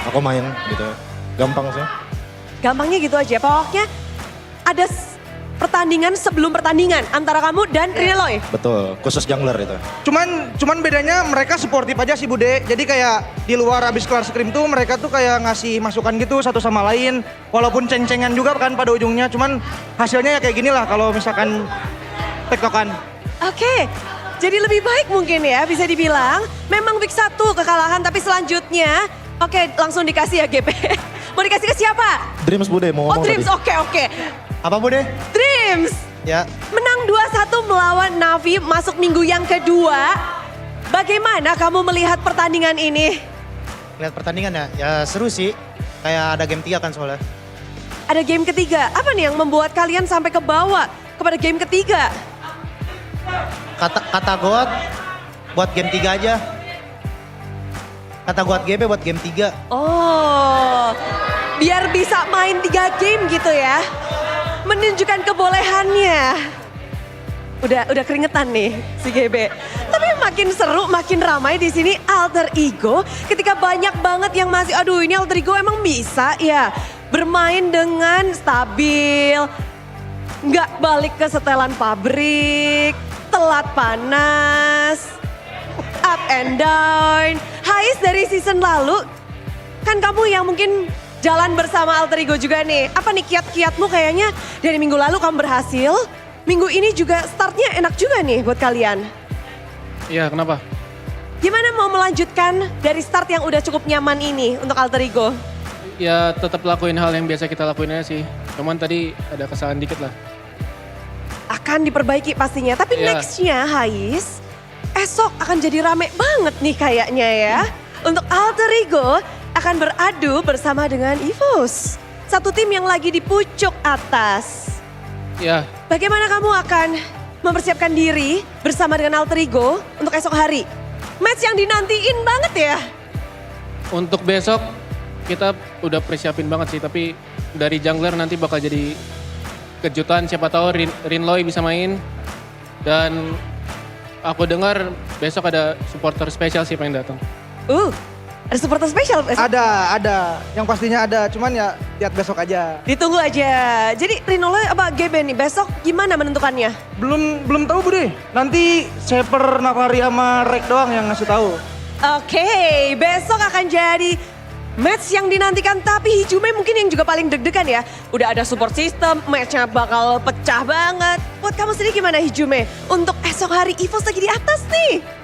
aku main gitu. Gampang sih. Gampangnya gitu aja, pokoknya ada pertandingan sebelum pertandingan antara kamu dan Rineloy. Betul, khusus jungler itu. Cuman bedanya mereka sportif aja sih Bude. Jadi kayak di luar abis kelar scrim tuh mereka tuh kayak ngasih masukan gitu satu sama lain. Walaupun ceng-cengan juga kan pada ujungnya. Cuman hasilnya ya kayak gini lah kalau misalkan tektokan. Oke, jadi lebih baik mungkin ya bisa dibilang. Memang week 1 kekalahan tapi selanjutnya oke langsung dikasih ya GP. Mau dikasih ke siapa? Dreams Bude mau ngomong Dreams, tadi. oke. Apa Bude? Dreams. Ya. Menang 2-1 melawan Navi masuk minggu yang kedua. Bagaimana kamu melihat pertandingan ini? Lihat pertandingan ya seru sih. Kayak ada game 3 kan soalnya. Ada game ketiga, apa nih yang membuat kalian sampai ke bawah kepada game ketiga? Kata God buat game 3 aja. Kata God GB buat game 3. Oh, biar bisa main 3 game gitu ya. Menunjukkan kebolehannya. Udah keringetan nih si GB. Tapi makin seru, makin ramai di sini Alter Ego. Ketika banyak banget yang masih, aduh ini Alter Ego emang bisa ya bermain dengan stabil. Nggak balik ke setelan pabrik, telat panas, up and down. Hais dari season lalu, kan kamu yang mungkin jalan bersama Alter Ego juga nih. Apa nih kiat-kiatmu kayaknya dari minggu lalu kamu berhasil. Minggu ini juga startnya enak juga nih buat kalian. Iya, kenapa? Gimana mau melanjutkan dari start yang udah cukup nyaman ini untuk Alter Ego? Ya tetap lakuin hal yang biasa kita lakuin aja sih. Cuman tadi ada kesalahan dikit lah. Akan diperbaiki pastinya, tapi Iya. nextnya Hais, esok akan jadi rame banget nih kayaknya ya. Untuk Alter Ego akan beradu bersama dengan EVOS. Satu tim yang lagi di pucuk atas. Ya, Bagaimana kamu akan mempersiapkan diri bersama dengan Alter Ego untuk esok hari? Match yang dinantiin banget ya. untuk besok kita udah persiapin banget sih. Tapi dari jungler nanti bakal jadi kejutan. Siapa tahu Rinloy bisa main. Dan aku dengar besok ada supporter spesial sih pengen datang. Ada supporter spesial? Ada. Yang pastinya ada, cuman ya lihat besok aja. Ditunggu aja. Jadi Rinloy apa GB nih besok gimana menentukannya? Belum tahu Bude. Nanti Shaper, Navari sama Rek doang yang ngasih tahu. Oke, besok akan jadi match yang dinantikan, tapi Hijume mungkin yang juga paling deg-degan ya. Udah ada support system, matchnya bakal pecah banget. Buat kamu sendiri gimana Hijume? Untuk esok hari EVOS lagi di atas nih.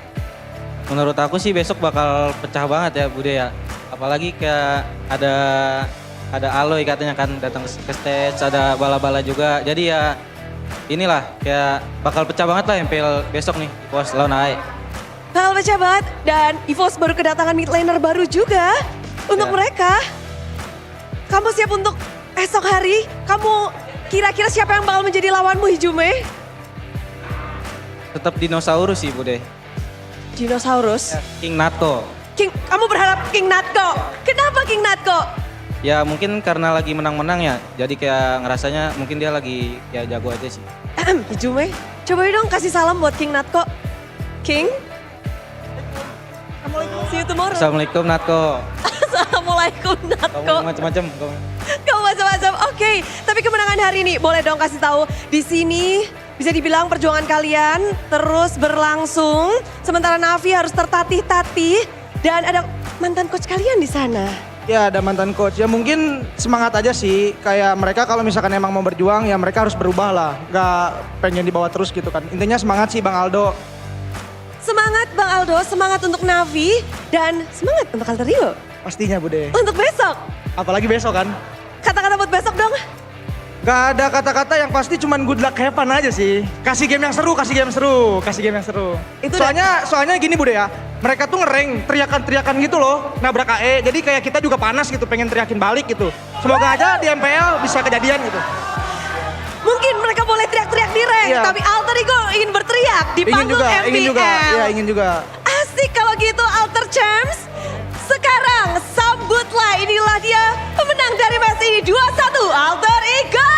Menurut aku sih besok bakal pecah banget ya Bude ya. Apalagi kayak ada Aloy katanya kan datang ke stage, ada bala-bala juga. Jadi ya inilah kayak bakal pecah banget lah MPL besok nih EVOS lawan AE. Bakal pecah banget dan EVOS baru kedatangan mid laner baru juga untuk mereka. Kamu siap untuk esok hari? Kamu kira-kira siapa yang bakal menjadi lawanmu Hijume? Tetap dinosaurus sih Bude. Dinosaurus? King Natko. Kamu berharap King Natko? Kenapa King Natko? Ya mungkin karena lagi menang-menang ya. Jadi kayak ngerasanya mungkin dia lagi ya jago aja sih. Hijume, coba dong kasih salam buat King Natko. King? See you tomorrow. Assalamualaikum Natko. Assalamualaikum Natko. Kamu macam-macam. Kamu macam-macam. Oke, tapi kemenangan hari ini boleh dong kasih tahu di sini bisa dibilang perjuangan kalian terus berlangsung sementara Navi harus tertatih-tatih dan ada mantan coach kalian di sana. Ya ada mantan coach, ya mungkin semangat aja sih. Kayak mereka kalau misalkan emang mau berjuang ya mereka harus berubah lah. Gak pengen dibawa terus gitu kan. Intinya semangat sih Bang Aldo. Semangat Bang Aldo, semangat untuk Navi dan semangat untuk Alter Ego. Pastinya Bude. Untuk besok. Apalagi besok kan. Kata-kata buat besok dong. Gak ada kata-kata, yang pasti cuman good luck have fun aja sih. Kasih game yang seru. Soalnya gini Bude ya, mereka tuh ngereng teriakan-teriakan gitu loh, nabrak AE. Jadi kayak kita juga panas gitu, pengen teriakin balik gitu. Semoga aja di MPL bisa kejadian gitu. Mungkin mereka boleh teriak-teriak di rank, Iya. tapi Alter Ego ingin berteriak di panggung MPL. Ingin juga. Asik kalau gitu Alter Champs. Sekarang sambutlah, inilah dia pemenang dari match ini 2-1 Alter Ego.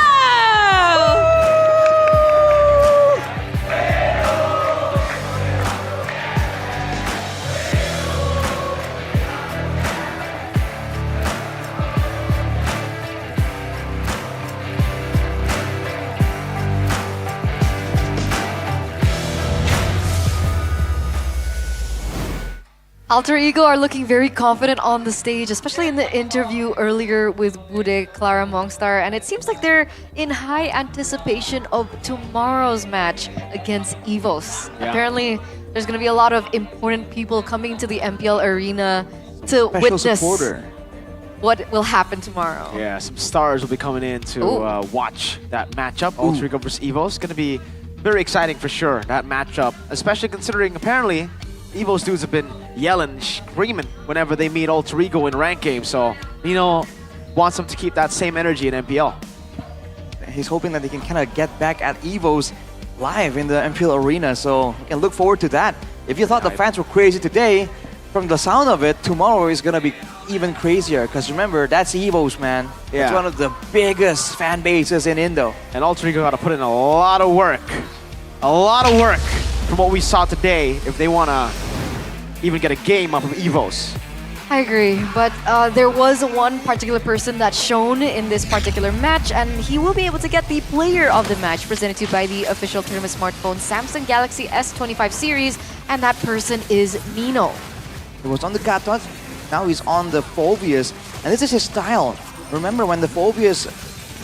Alter Ego are looking very confident on the stage, especially in the interview earlier with Bude, Clara Mongstar, and it seems like they're in high anticipation of tomorrow's match against EVOS. Yeah. Apparently, there's going to be a lot of important people coming to the MPL arena to Special witness supporter. what will happen tomorrow. Yeah, some stars will be coming in to watch that matchup. Alter Ego versus Evo is going to be very exciting for sure, that matchup. Especially considering apparently Evo's dudes have been yelling, screaming whenever they meet Alter Ego in ranked games. So Nino wants them to keep that same energy in MPL. He's hoping that he can kind of get back at EVO's live in the MPL arena. So you can look forward to that. If you thought the fans were crazy today, from the sound of it, tomorrow is going to be even crazier. Because remember, that's EVO's, man. Yeah. It's one of the biggest fan bases in Indo. And Alter Ego got to put in a lot of work. A lot of work from what we saw today if they want to even get a game up of EVO's. I agree, but there was one particular person that's shown in this particular match, and he will be able to get the player of the match presented to by the official tournament smartphone Samsung Galaxy S25 series, and that person is Nino. He was on the Gatot, now he's on the Phobius, and this is his style. Remember when the Phobius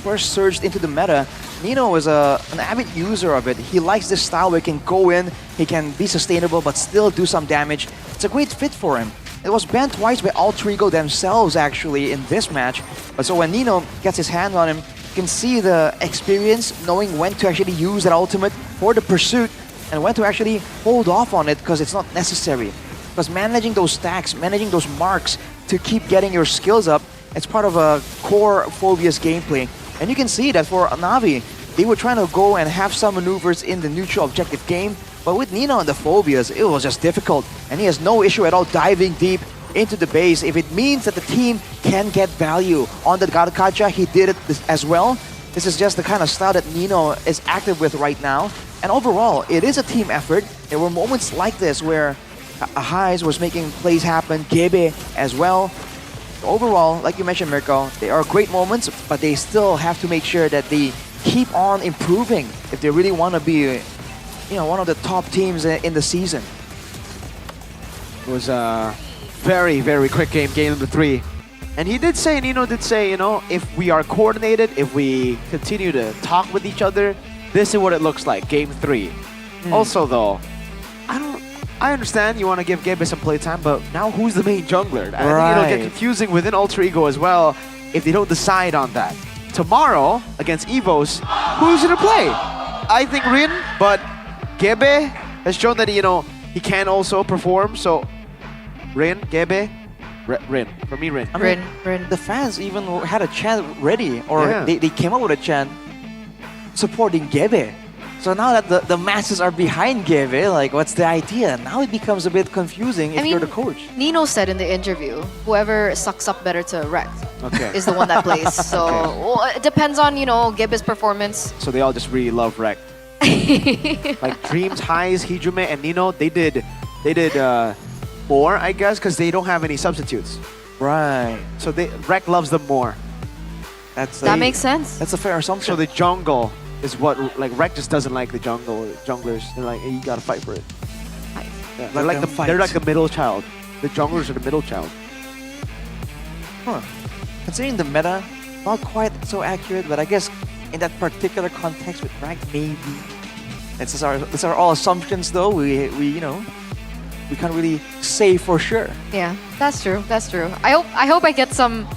first surged into the meta, Nino was an avid user of it. He likes this style where he can go in, he can be sustainable but still do some damage. It's a great fit for him. It was banned twice by Alter Ego themselves actually in this match. But so when Nino gets his hand on him, you can see the experience, knowing when to actually use that ultimate for the pursuit and when to actually hold off on it because it's not necessary. Because managing those stacks, managing those marks to keep getting your skills up, it's part of a core Phobia's gameplay. And you can see that for Na'Vi, they were trying to go and have some maneuvers in the neutral objective game, but with Nino and the Phobias, it was just difficult. And he has no issue at all diving deep into the base. If it means that the team can get value on the Garkacha, he did it as well. This is just the kind of style that Nino is active with right now. And overall, it is a team effort. There were moments like this where Ahais was making plays happen, Gebe as well. Overall, like you mentioned, Mirko, they are great moments, but they still have to make sure that they keep on improving if they really want to be, one of the top teams in the season. It was a very, very quick game number 3. And he did say, Nino did say, if we are coordinated, if we continue to talk with each other, this is what it looks like, game 3. Also though, I understand you want to give Gebe some playtime, but now who's the main jungler? I think it'll get confusing within Alter Ego as well if they don't decide on that. Tomorrow, against EVOS, who's going to play? I think Rin, but Gebe has shown that, he can also perform, so Rin, Gebe, Rin. For me, Rin. Rin. The fans even had a chant ready, or they came up with a chant supporting Gebe. So now that the masses are behind Gebe, like, what's the idea? Now it becomes a bit confusing if you're the coach. Nino said in the interview, whoever sucks up better to Rekt is the one that plays. So well, it depends on, Gebe's performance. So they all just really love Rekt. Like Dreams, Highs, Hijume, and Nino, they did more, I guess, because they don't have any substitutes. Right. So Rekt loves them more. That makes sense. That's a fair assumption. So the jungle is what, like, Rekt just doesn't like the junglers. They're like, hey, you gotta fight for it. Yeah, they're like the middle child. The junglers are the middle child. Huh. Considering the meta, not quite so accurate, but I guess in that particular context with Rekt, maybe. These are all assumptions though. We can't really say for sure. Yeah, that's true. That's true. I hope I get some,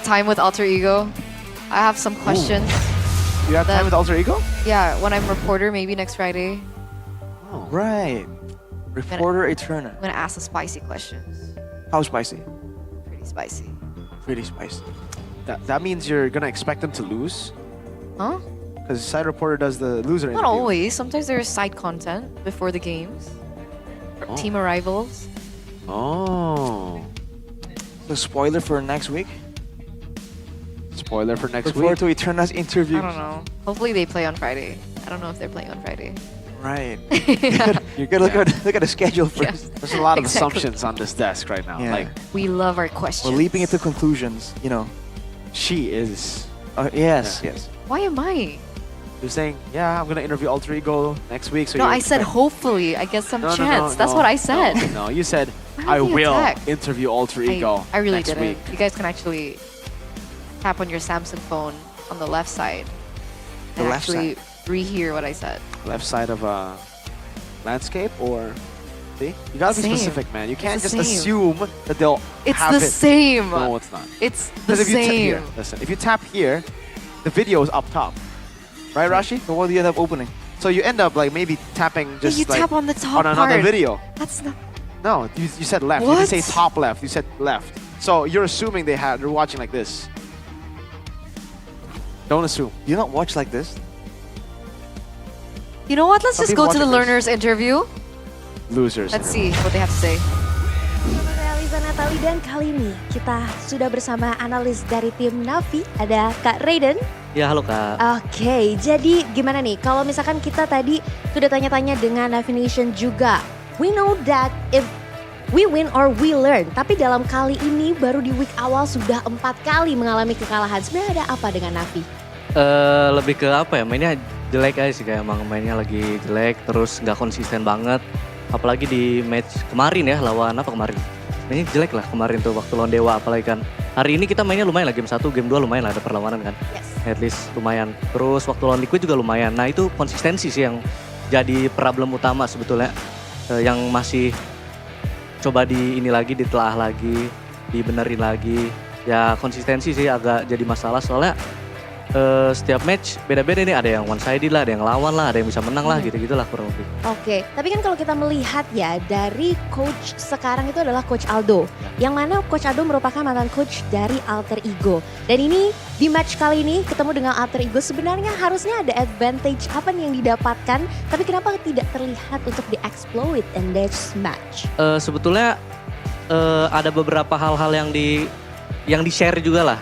time with Alter Ego. I have some questions. You have time with Alter Ego? Yeah, when I'm reporter, maybe next Friday. Oh, right. Reporter Eterna. I'm gonna ask some spicy questions. How spicy? Pretty spicy. Pretty spicy. That means you're gonna expect them to lose? Huh? Because side reporter does the loser Not interview. always. Sometimes there's side content before the games. Team arrivals. Oh. The spoiler for next week? Spoiler for next Look week? forward to Eterna's interview. I don't know. Hopefully they play on Friday. I don't know if they're playing on Friday. Right. You gotta look at the schedule first. There's a lot of assumptions on this desk right now. Yeah. Like, we love our questions. We're leaping into conclusions, She is. Yes. Why am I? You're saying, yeah, I'm gonna interview Alter Ego next week. So No, you I said expect- hopefully I get some No, chance. That's what I said. No, you said, Why I are we will attacked? interview Alter Ego I really next didn't. week. You guys can actually tap on your Samsung phone on the left side. The and left actually rehear what I said. Left side of a landscape, or see? You gotta be Same. specific, man. You It's can't the just same. assume that they'll It's have the it. same. No, it's not. It's the Because if you tap here, same. listen, if you tap here, the video is up top. Right, Rashi? So what do you end up opening? So you end up like maybe tapping just you like tap on the top on another part. video. That's not. No, you said left. You What? didn't say top left. You said left. So you're assuming they're watching like this. Don't assume. You not watch like this? You know what? Let's Some just people go to the watch it learners interview. Losers. Let's see what they have to say. Realiza Natali, dan kali ini kita sudah bersama analis dari tim Na'Vi, ada Kak Raiden. Ya, halo Kak. Oke, jadi gimana nih kalau misalkan kita tadi sudah tanya-tanya dengan Na'Vi Nation juga. We know that if we win or we learn, tapi dalam kali ini baru di week awal sudah 4 kali mengalami kekalahan. Sebenarnya ada apa dengan Na'Vi? Lebih ke apa ya, mainnya jelek aja sih, kayak emang mainnya lagi jelek, terus nggak konsisten banget. Apalagi di match kemarin ya, lawan apa kemarin? Mainnya jelek lah kemarin tuh waktu lawan Dewa, apalagi kan. Hari ini kita mainnya lumayan lah, game 1, game 2 lumayan lah, ada perlawanan kan. At least lumayan. Terus waktu lawan Liquid juga lumayan. Nah itu konsistensi sih yang jadi problem utama sebetulnya. Yang masih coba ini lagi, ditelaah lagi, dibenerin lagi. Ya konsistensi sih agak jadi masalah soalnya setiap match beda-beda nih, ada yang one sided lah, ada yang lawan lah, ada yang bisa menang lah, gitu-gitu lah kurang lebih. Oke, tapi kan kalau kita melihat ya dari coach sekarang itu adalah Coach Aldo. Yang mana Coach Aldo merupakan mantan coach dari Alter Ego. Dan ini di match kali ini ketemu dengan Alter Ego, sebenarnya harusnya ada advantage apa nih yang didapatkan, tapi kenapa tidak terlihat untuk di-exploit in this match? Sebetulnya ada beberapa hal-hal yang di-share juga lah.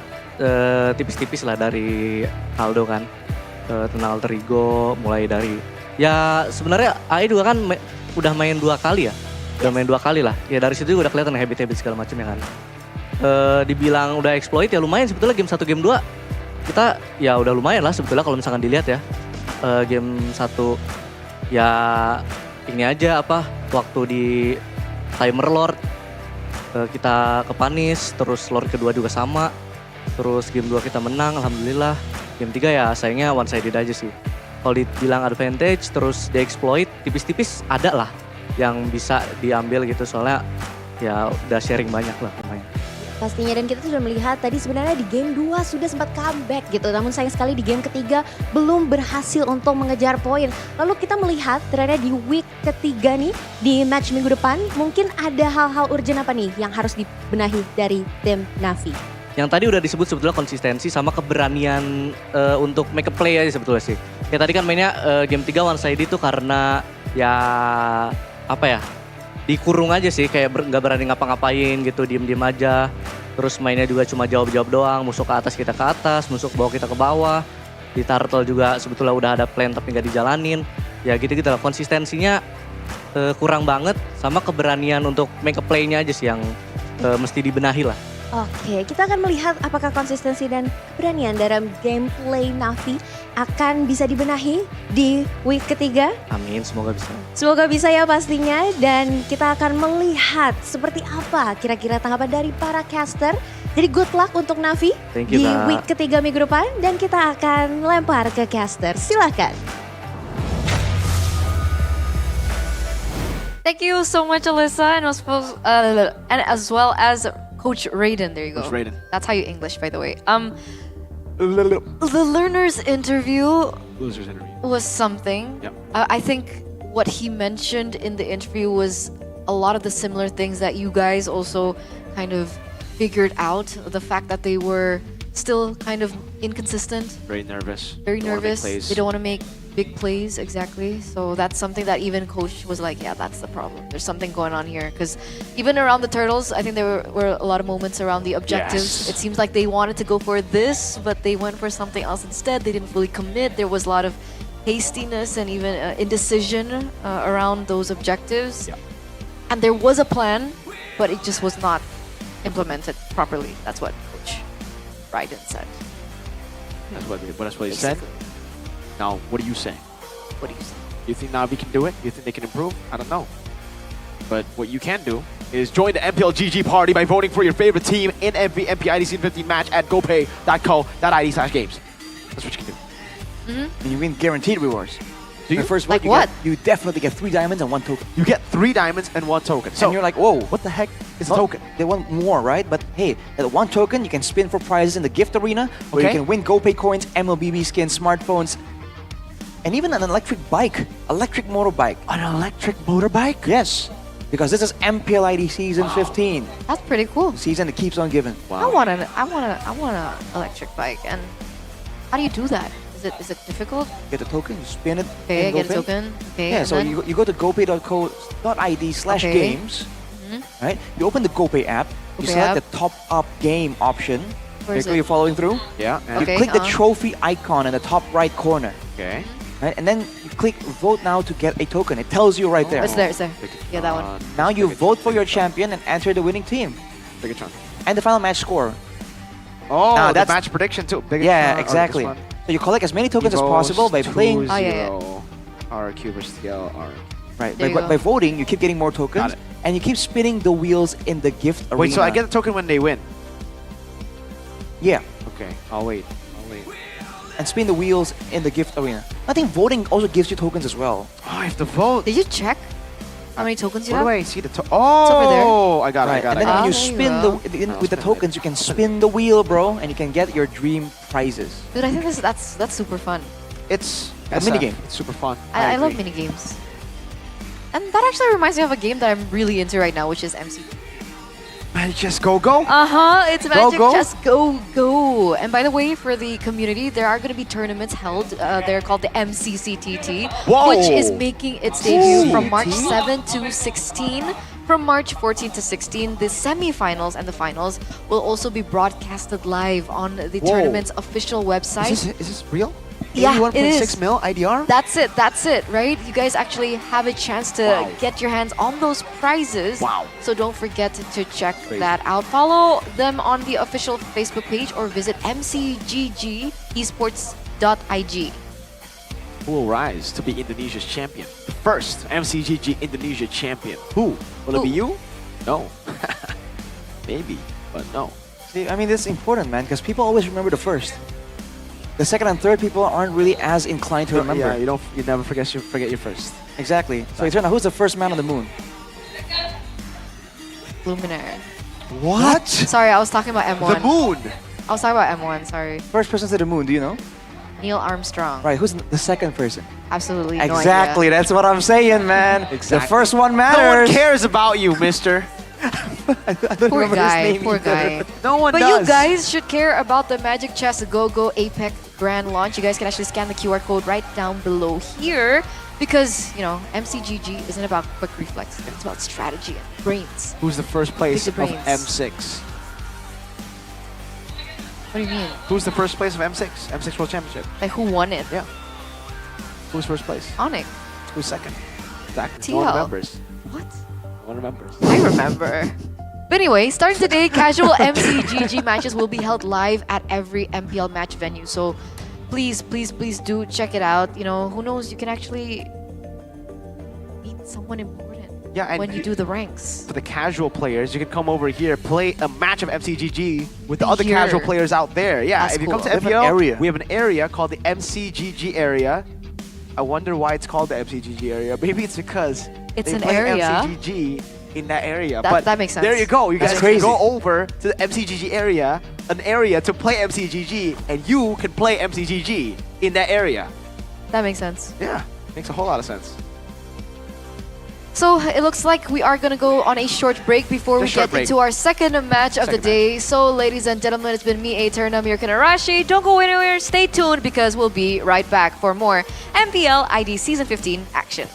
Tipis-tipis lah dari Aldo kan, tentang Alter Ego, mulai dari ya sebenarnya AI juga kan udah main 2 kali ya, udah main 2 kali lah, ya dari situ udah kelihatan habit-habit segala macam ya kan. Dibilang udah exploit ya lumayan sebetulnya, game 1 game 2 kita ya udah lumayan lah sebetulnya kalau misalkan dilihat ya. Game 1 ya ini aja waktu di timer Lord kita kepanis, terus Lord kedua juga sama. Terus game 2 kita menang, alhamdulillah. Game 3 ya sayangnya one sided aja sih. Kalau dibilang advantage terus di-exploit, tipis-tipis ada lah yang bisa diambil gitu. Soalnya ya udah sharing banyak lah lumayan. Pastinya, dan kita sudah melihat tadi sebenarnya di game 2 sudah sempat comeback gitu. Namun sayang sekali di game ketiga belum berhasil untuk mengejar poin. Lalu kita melihat ternyata di week ketiga nih, di match minggu depan mungkin ada hal-hal urgent apa nih yang harus dibenahi dari tim Navi? Yang tadi udah disebut sebetulnya konsistensi sama keberanian untuk make a play aja sebetulnya sih. Ya tadi kan mainnya game 3 one sided itu karena ya dikurung aja sih, kayak nggak berani ngapa-ngapain gitu, diem-diem aja. Terus mainnya juga cuma jawab-jawab doang, musuh ke atas kita ke atas, musuh ke bawah kita ke bawah. Di turtle juga sebetulnya udah ada plan tapi nggak dijalanin. Ya gitu-gitu lah, konsistensinya kurang banget, sama keberanian untuk make a play-nya aja sih yang mesti dibenahi lah. Oke, kita akan melihat apakah konsistensi dan keberanian dalam gameplay Navi akan bisa dibenahi di week ketiga. Amin, semoga bisa. Semoga bisa ya pastinya, dan kita akan melihat seperti apa kira-kira tanggapan dari para caster. Jadi good luck untuk Navi di week ketiga minggu depan, dan kita akan lempar ke caster. Silakan. Thank you so much, Alyssa, and as well as Coach Raiden. There you go. Coach Raiden. That's how you English, by the way. The learner's interview was something. Yep. I think what he mentioned in the interview was a lot of the similar things that you guys also kind of figured out. The fact that they were still kind of inconsistent. Very nervous. Very Don't wanna make nervous. plays. They don't want to make big plays, exactly. So that's something that even coach was like, yeah, that's the problem. There's something going on here. Because even around the turtles, I think there were a lot of moments around the objectives. Yes. It seems like they wanted to go for this, but they went for something else instead. They didn't fully commit. There was a lot of hastiness and even indecision around those objectives. Yeah. And there was a plan, but it just was not implemented properly. That's what Coach Raiden said. That's what he said. Now, what are you saying? What do you say? You think Navi can do it? You think they can improve? I don't know. But what you can do is join the MPL GG party by voting for your favorite team in every MPL ID S15 match at gopay.co.id/games. That's what you can do. And you win guaranteed rewards. Do you? The first Like vote, what? You definitely get 3 diamonds and 1 token. You get 3 diamonds and 1 token. So and you're like, whoa, what the heck is a token? They want more, right? But hey, that 1 token you can spin for prizes in the gift arena, where you Okay. can win GoPay coins, MLBB skins, smartphones, and even an electric bike, electric motorbike. An electric motorbike? Yes, because this is MPL ID Season 15. That's pretty cool. Season that keeps on giving. I want an electric bike. And how do you do that? Is it difficult? Get the token, you spin it. Okay, I in get a GoPay. token. Okay, Yeah, and so then? you go to gopay.co.id/games, right? You open the GoPay app, you GoPay select app. the top up game option. Where is Are you it? following through? Yeah. You Okay, click the trophy icon in the top right corner. Okay. Right? And then you click vote now to get a token. It tells you right there. It's there, it's there. Yeah, that one. Now you vote for your champion and enter the winning team. Big chunk. And the final match score. Oh, Now the that's- match prediction too. Big Yeah, chunk. exactly. Oh, this one. So you collect as many tokens as Evos possible by playing. 2-0. RQ versus TL. Right. There By, you go. by voting, you keep getting more Got tokens, it. and you keep spinning the wheels in the gift arena. Wait, so I get a token when they win? Yeah. Okay, I'll wait. And spin the wheels in the gift arena. I think voting also gives you tokens as well. Oh, I have to vote. Did you check? How many tokens you Where have? do I see the It's over there. Oh, I got it. I Right. got And it. then when you there you spin go. with the tokens, you can spin the wheel, bro, and you can get your dream prizes. Dude, I think that's super fun. It's A minigame. It's super fun. I love agree. mini games. And that actually reminds me of a game that I'm really into right now, which is MC. Magic Chess Go Go. It's Magic Go. Chess Go Go. And by the way, for the community, there are going to be tournaments held. They're called the MCCTT, Whoa. which is making its debut from March CT? 7 to 16. From March 14 to 16, the semifinals and the finals will also be broadcasted live on the Whoa. tournament's official website. Is this real? Yeah, it 81.6 is. mil IDR? That's it, right? You guys actually have a chance to get your hands on those prizes. Wow. So don't forget to check Crazy. that out. Follow them on the official Facebook page or visit mcggesports.ig. Who will rise to be Indonesia's champion? The first MCGG Indonesia champion. Who? Will it be you? No. Maybe, but no. See, I mean, this is important, man, because people always remember the first. The second and third people aren't really as inclined to remember. Yeah, you never forget your first. Exactly. So Eterna, who's the first man on the moon? Luminaire. What? Sorry, I was talking about M1. The moon. I was talking about M1, sorry. First person to the moon, do you know? Neil Armstrong. Right, who's the second person? Absolutely Exactly, no idea. that's what I'm saying, man. Exactly. The first one No matters. one cares about you, mister. Poor guy, poor guy. No one But does. you guys should care about the Magic Chess Go Go Apex Grand Launch. You guys can actually scan the QR code right down below here because, you know, MCGG isn't about quick reflex. It's about strategy and brains. Who's the first place Big of brains. M6? What do you mean? Who's the first place of M6? M6 World Championship. Like, who won it? Yeah. Who's first place? Onyx. Who's second? Exactly. TL. No one remembers. What? No one remembers. I remember. But anyway, starting today, casual MCGG matches will be held live at every MPL match venue. So please, please, please do check it out. You know, who knows, you can actually meet someone important Yeah, and when you do the ranks. For the casual players, you can come over here, play a match of MCGG with the Be other here. casual players out there. Yeah, That's if you come to cool. We have an MPL, area. we have an area called the MCGG area. I wonder why it's called the MCGG area. Maybe it's because It's they an play area. MCGG in that area. That- but that makes sense. There you go. You That's guys crazy. can go over to the MCGG area, an area to play MCGG, and you can play MCGG in that area. That makes sense. Yeah, makes a whole lot of sense. So it looks like we are going to go on a short break before we Just short get break. into our second match of the Second day. So ladies and gentlemen, it's been me, Eterna Mirkan Arashi. Don't go anywhere. Stay tuned because we'll be right back for more MPL ID Season 15 action.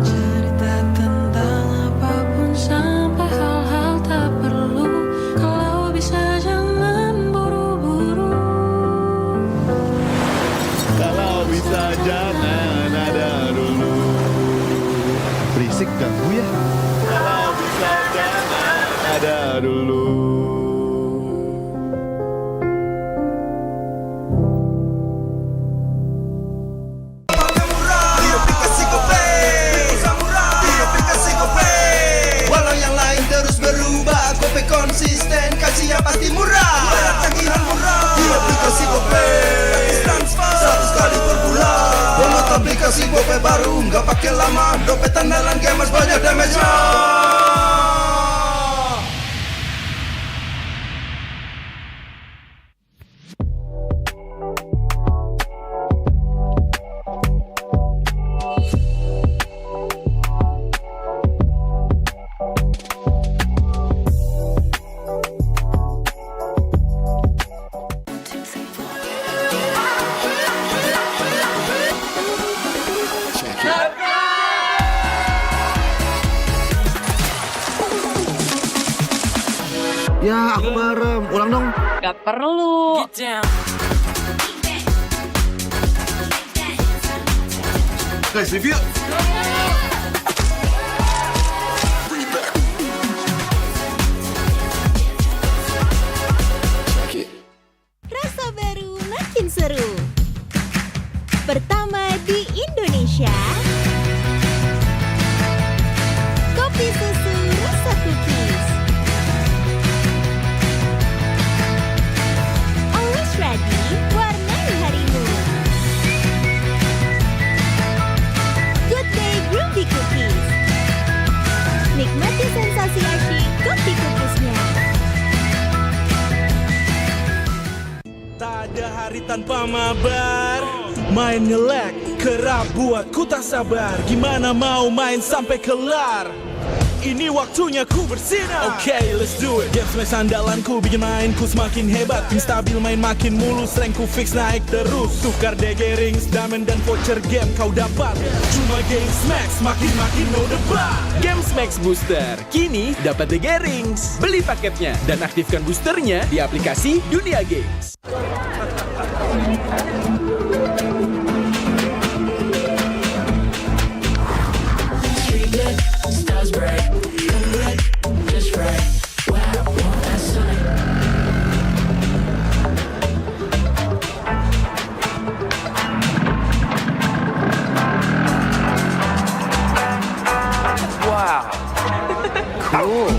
Cerita tentang apapun sampai hal-hal tak perlu. Kalau bisa jangan buru-buru. Kalau bisa jangan ada dulu. Berisik ganggu ya. Kalau bisa jangan ada dulu. Walau yang lain terus berubah, Gope konsisten, kasih yang pasti murah. Bayar tagihan murah di aplikasi Gope. Gratis transfer 100 kali per bulan. Download aplikasi Gope baru, nggak pakai lama. Dompet andalan gamers banyak damage-nya. Ya, aku bareng. Ulang dong. Gak perlu. Guys, review. Rasa baru makin seru. Pertama di Indonesia. Kopi susu rasa cookies. Always ready, warnai harimu. Good day groovy cookies. Nikmati sensasi asyik kopi cookiesnya. Tak ada hari tanpa mabar. Main ngelek, kerap buat ku tak sabar. Gimana mau main sampai kelar? Ini waktunya ku bersinar. Okay, let's do it. Game smash andalanku bikin mainku semakin hebat. Tim stabil main makin mulus, rankku fix naik terus. Tukar DG rings, diamond dan voucher game kau dapat. Cuma Game Max makin no debat. Game Max Booster, kini dapat DG Rings. Beli paketnya dan aktifkan boosternya di aplikasi Dunia Games. Wow. Cool.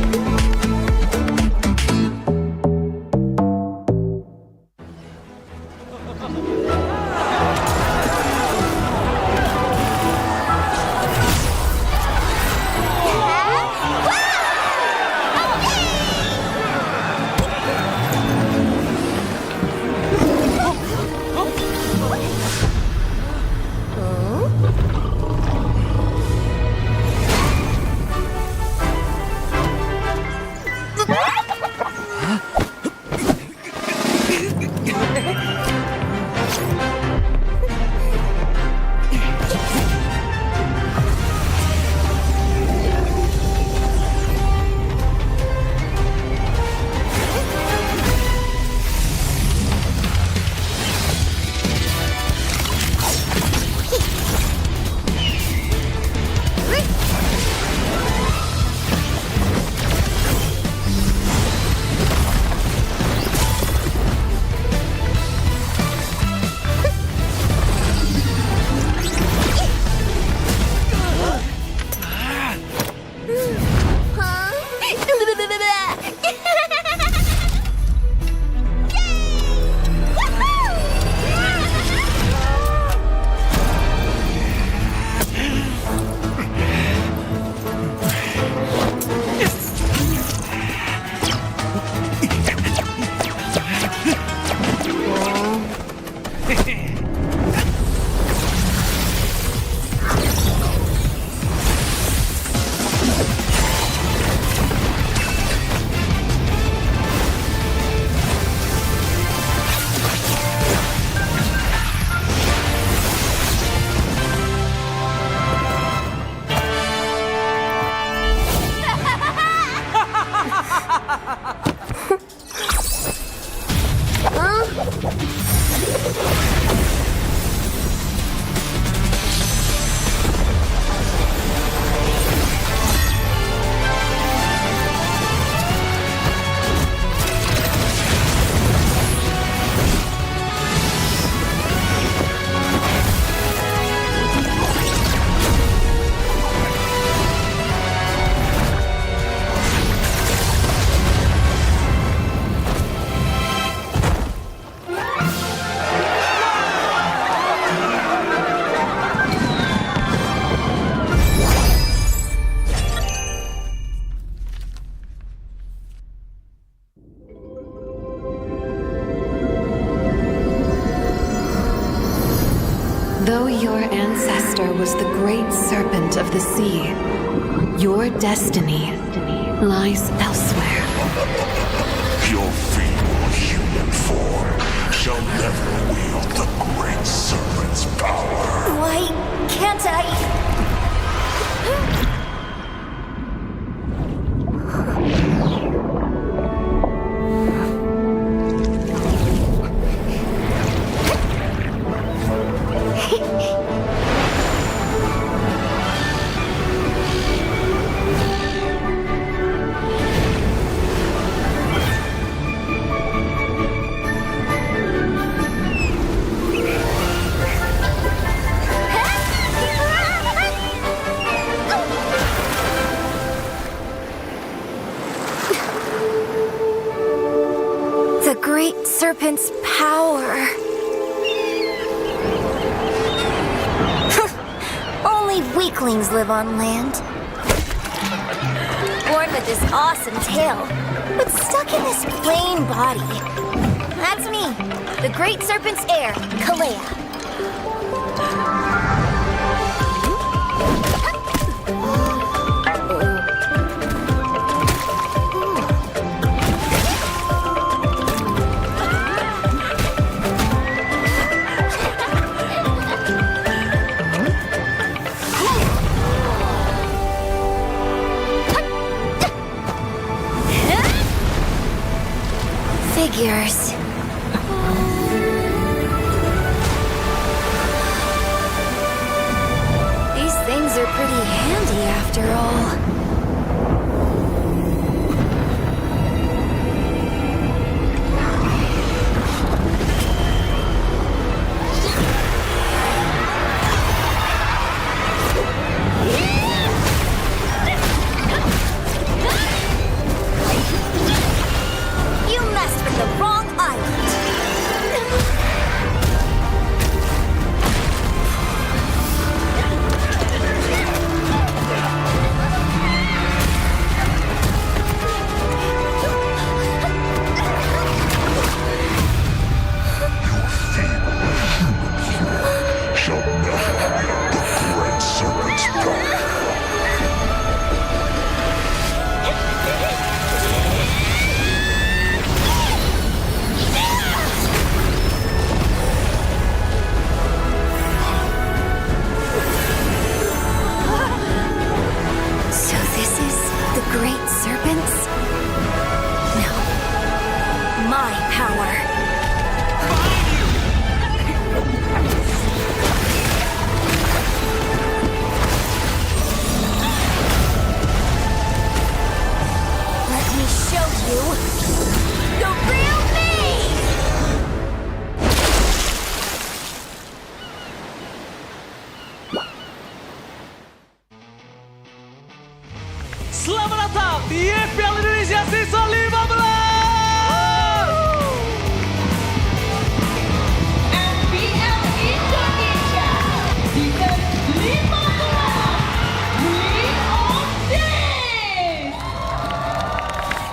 Though your ancestor was the great serpent of the sea, your destiny lies elsewhere. Your feeble human form shall never wield the great serpent's power. Why can't I? The Great Serpent's power. Only weaklings live on land. Born with this awesome tail, but stuck in this plain body. That's me, the Great Serpent's heir, Kalea. Figures. These things are pretty handy after all. You messed with the wrong island. Shall never the great serpent's power. So this is the Great Serpent's? No. My power. Let me show you the real me! Selamat datang di MPL Indonesia Season 15. MPL Indonesia Season 15 Win of Days.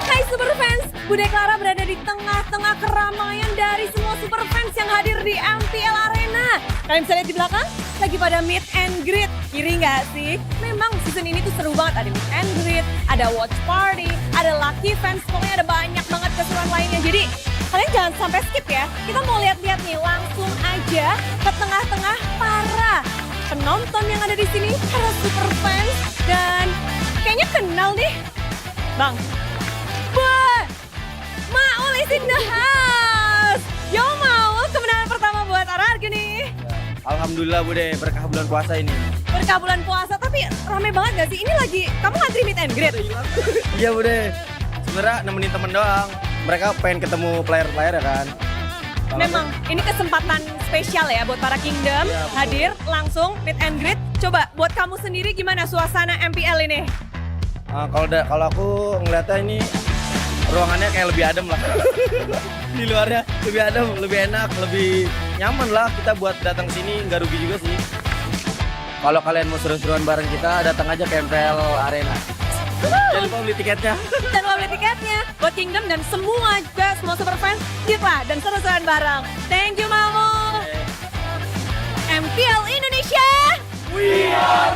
Hai Super Fans, Bude Clara berada di tengah-tengah keramaian dari semua Super Fans yang hadir di MPL Arena. Kalian bisa lihat di belakang, lagi pada meet and greet. Iri nggak sih? Memang season ini tuh seru banget. Ada meet and greet, ada watch party, ada lucky fans. Pokoknya ada banyak banget keseruan lainnya. Jadi kalian jangan sampai skip ya. Kita mau lihat-lihat nih, langsung aja ke tengah-tengah para penonton yang ada di sini. Para Super Fans. Dan kayaknya kenal nih. Bang, Boy, Maul is in the house. Yo Maul, kemenangan pertama buat RRQ nih. Alhamdulillah Bude, berkah bulan puasa ini. Berkah bulan puasa, tapi rame banget gak sih? Ini lagi, kamu ngantri meet and greet? Iya Bude, sebenarnya nemenin temen doang. Mereka pengen ketemu player-player ya kan. Memang, ini kesempatan spesial ya buat para Kingdom. Iya, betul. Hadir langsung meet and greet. Coba buat kamu sendiri gimana suasana MPL ini? Kalau aku ngeliatnya ini ruangannya kayak lebih adem lah. Di luarnya lebih adem, lebih enak, lebih nyaman lah kita buat datang ke sini, nggak rugi juga sih. Kalau kalian mau seru-seruan bareng kita, datang aja ke MPL Arena. Jangan lupa beli tiketnya. Jangan lupa beli tiketnya buat Kingdom dan semua juga, semua Super Fans, yuk lah dan seru-seruan bareng. Thank you Mamu. MPL Indonesia. We are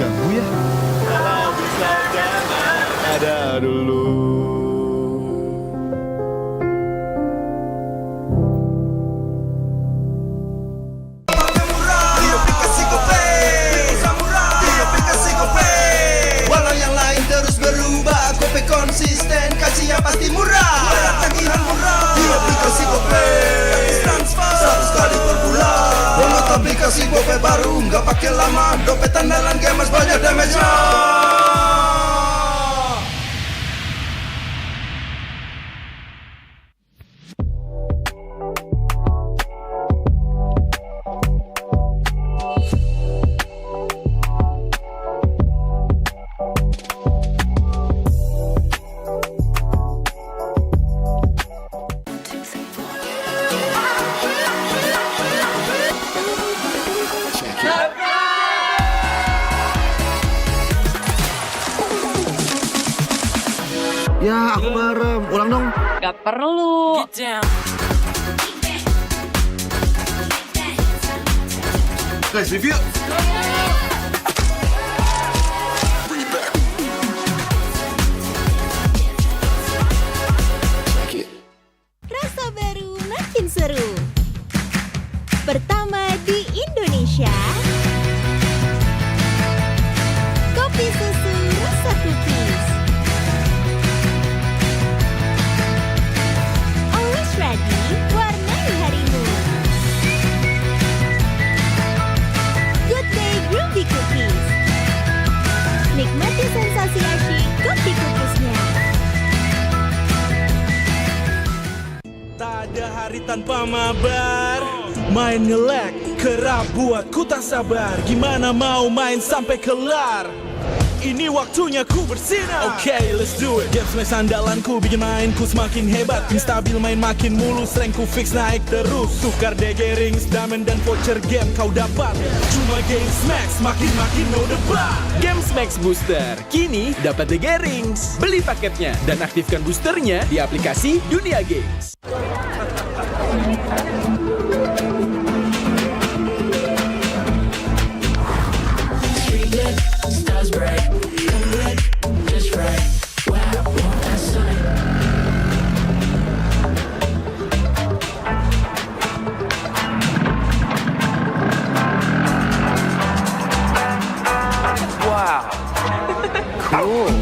ganggu ya. Kalau bisa jangan ada dulu. Walau yang lain terus berubah, Gope konsisten, kasih yang pasti murah. Bayar tagihan murah di aplikasi Gope, gratis transfer 100 kali per bulan. Download aplikasi Gope baru, nggak pakai lama. Dompet andalan gamers banyak damage-nya. Ya, aku merem. Ulang dong. Gak perlu. Guys, review. Rasa baru makin seru. Pertama di Indonesia. Kopi susu rasa cookies. Always ready, warnai harimu. Good day groovy cookies. Nikmati sensasi asyik kopi cookiesnya. Tak ada hari tanpa mabar. Main nge-lag, kerap buatku tak sabar. Gimana mau main sampai kelar? Ini waktunya ku bersinar. Okay, let's do it. Games main sandalanku bikin mainku semakin hebat. Pin stabil main makin mulus, rankku fix naik terus. Tukar DG rings, diamond dan voucher game kau dapat. Cuma Games Max makin no debat. Games Max Booster, kini dapat DG Rings. Beli paketnya dan aktifkan boosternya di aplikasi Dunia Games. Wow. Cool.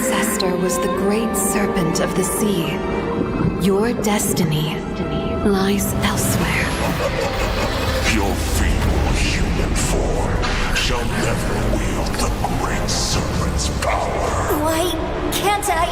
ancestor was the great serpent of the sea. Your destiny lies elsewhere. Your feeble human form shall never wield the great serpent's power. Why can't I?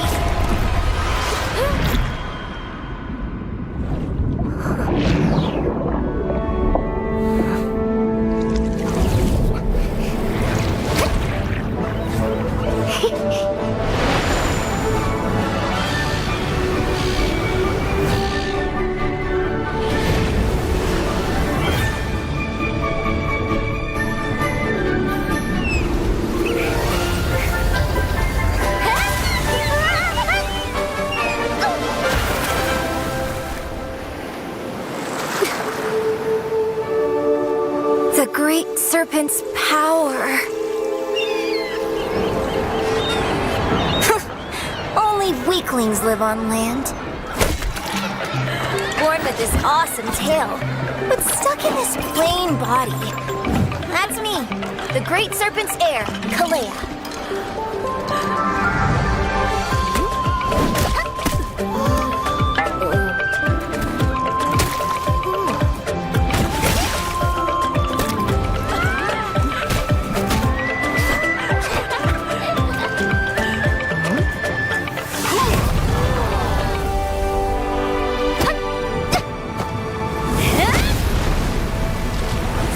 The great serpent's power. Only weaklings live on land. Born with this awesome tail, but stuck in this plain body. That's me, the great serpent's heir, Kalea.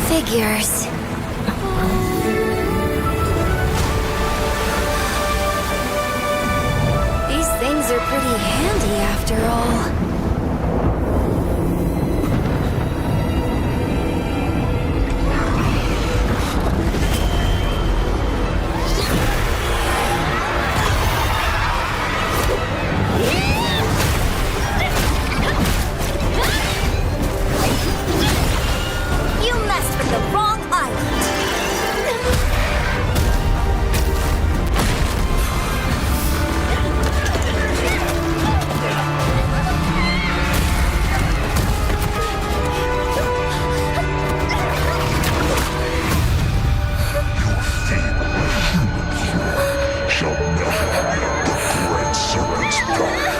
Figures. These things are pretty handy after all. You messed with the wrong island. Shall never wield the great serpent's power.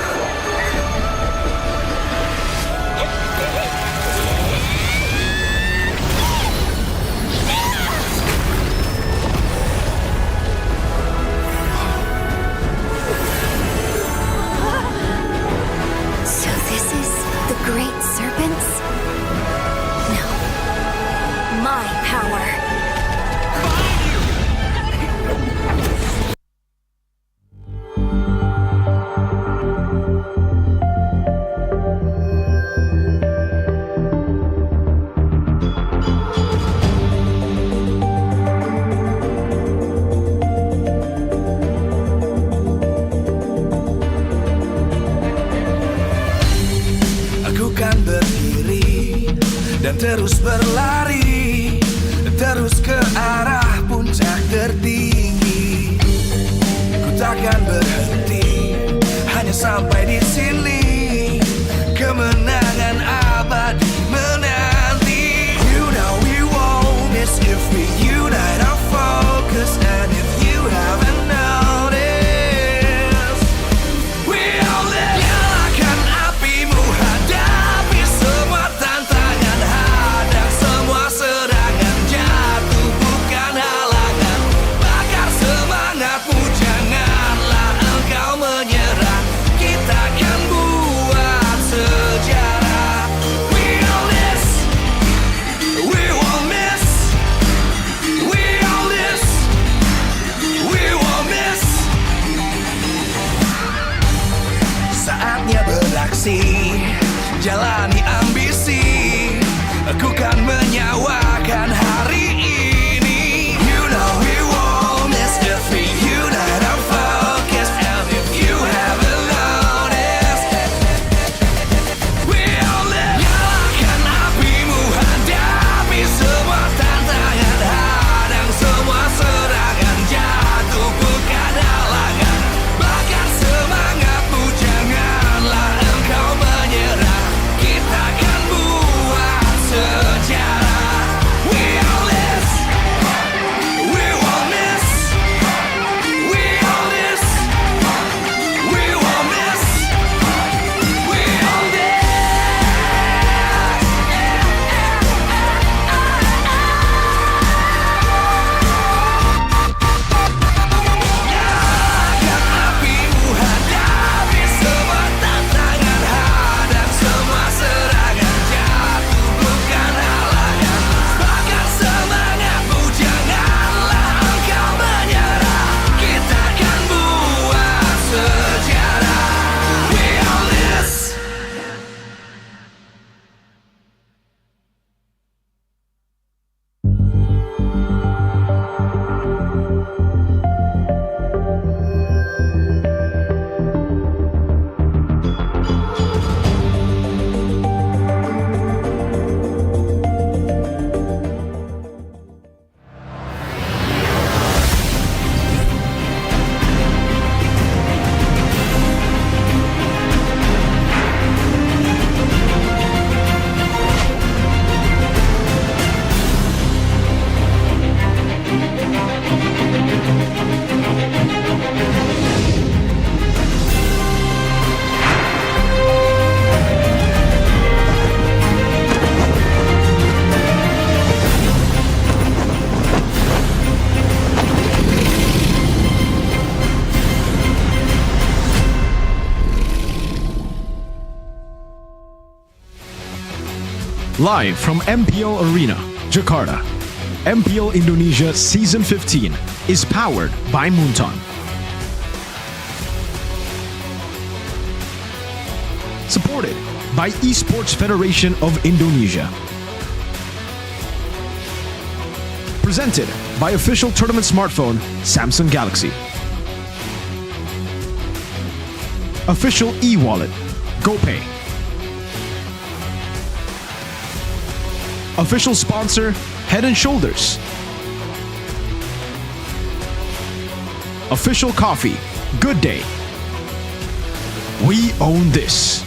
So this is the great serpents? No. My power. Aku kan berdiri dan terus berlari, terus ke arah puncak tertinggi. Ku takkan berhenti, hanya sampai di sini. Kemenangan abadi menanti. You know we won't miss if we unite our focus. And if you haven't noticed, we all live. Nyalakan apimu, hadapi semua tantangan, hadang semua serangan, jatuh bukan halangan. Bakar semangatmu, janganlah engkau menyerah. Kita akan buat sejarah. We all this, we won't miss. We all this, we won't miss. Saatnya beraksi, jalani ambisi. Aku kan menyawakan hari ini. You know we won't miss if we unite our focus. And if you haven't noticed, we all live. Nyalakan apimu, hadapi semua tantangan, hadang semua serangan, jatuh bukan halangan. Bakar semangatmu, janganlah engkau menyerah. Kita Live from MPL Arena, Jakarta, MPL Indonesia Season 15 is powered by Moonton. Supported by Esports Federation of Indonesia. Presented by official tournament smartphone Samsung Galaxy. Official e-wallet GoPay. Official sponsor Head & Shoulders. Official coffee Good Day. We own this.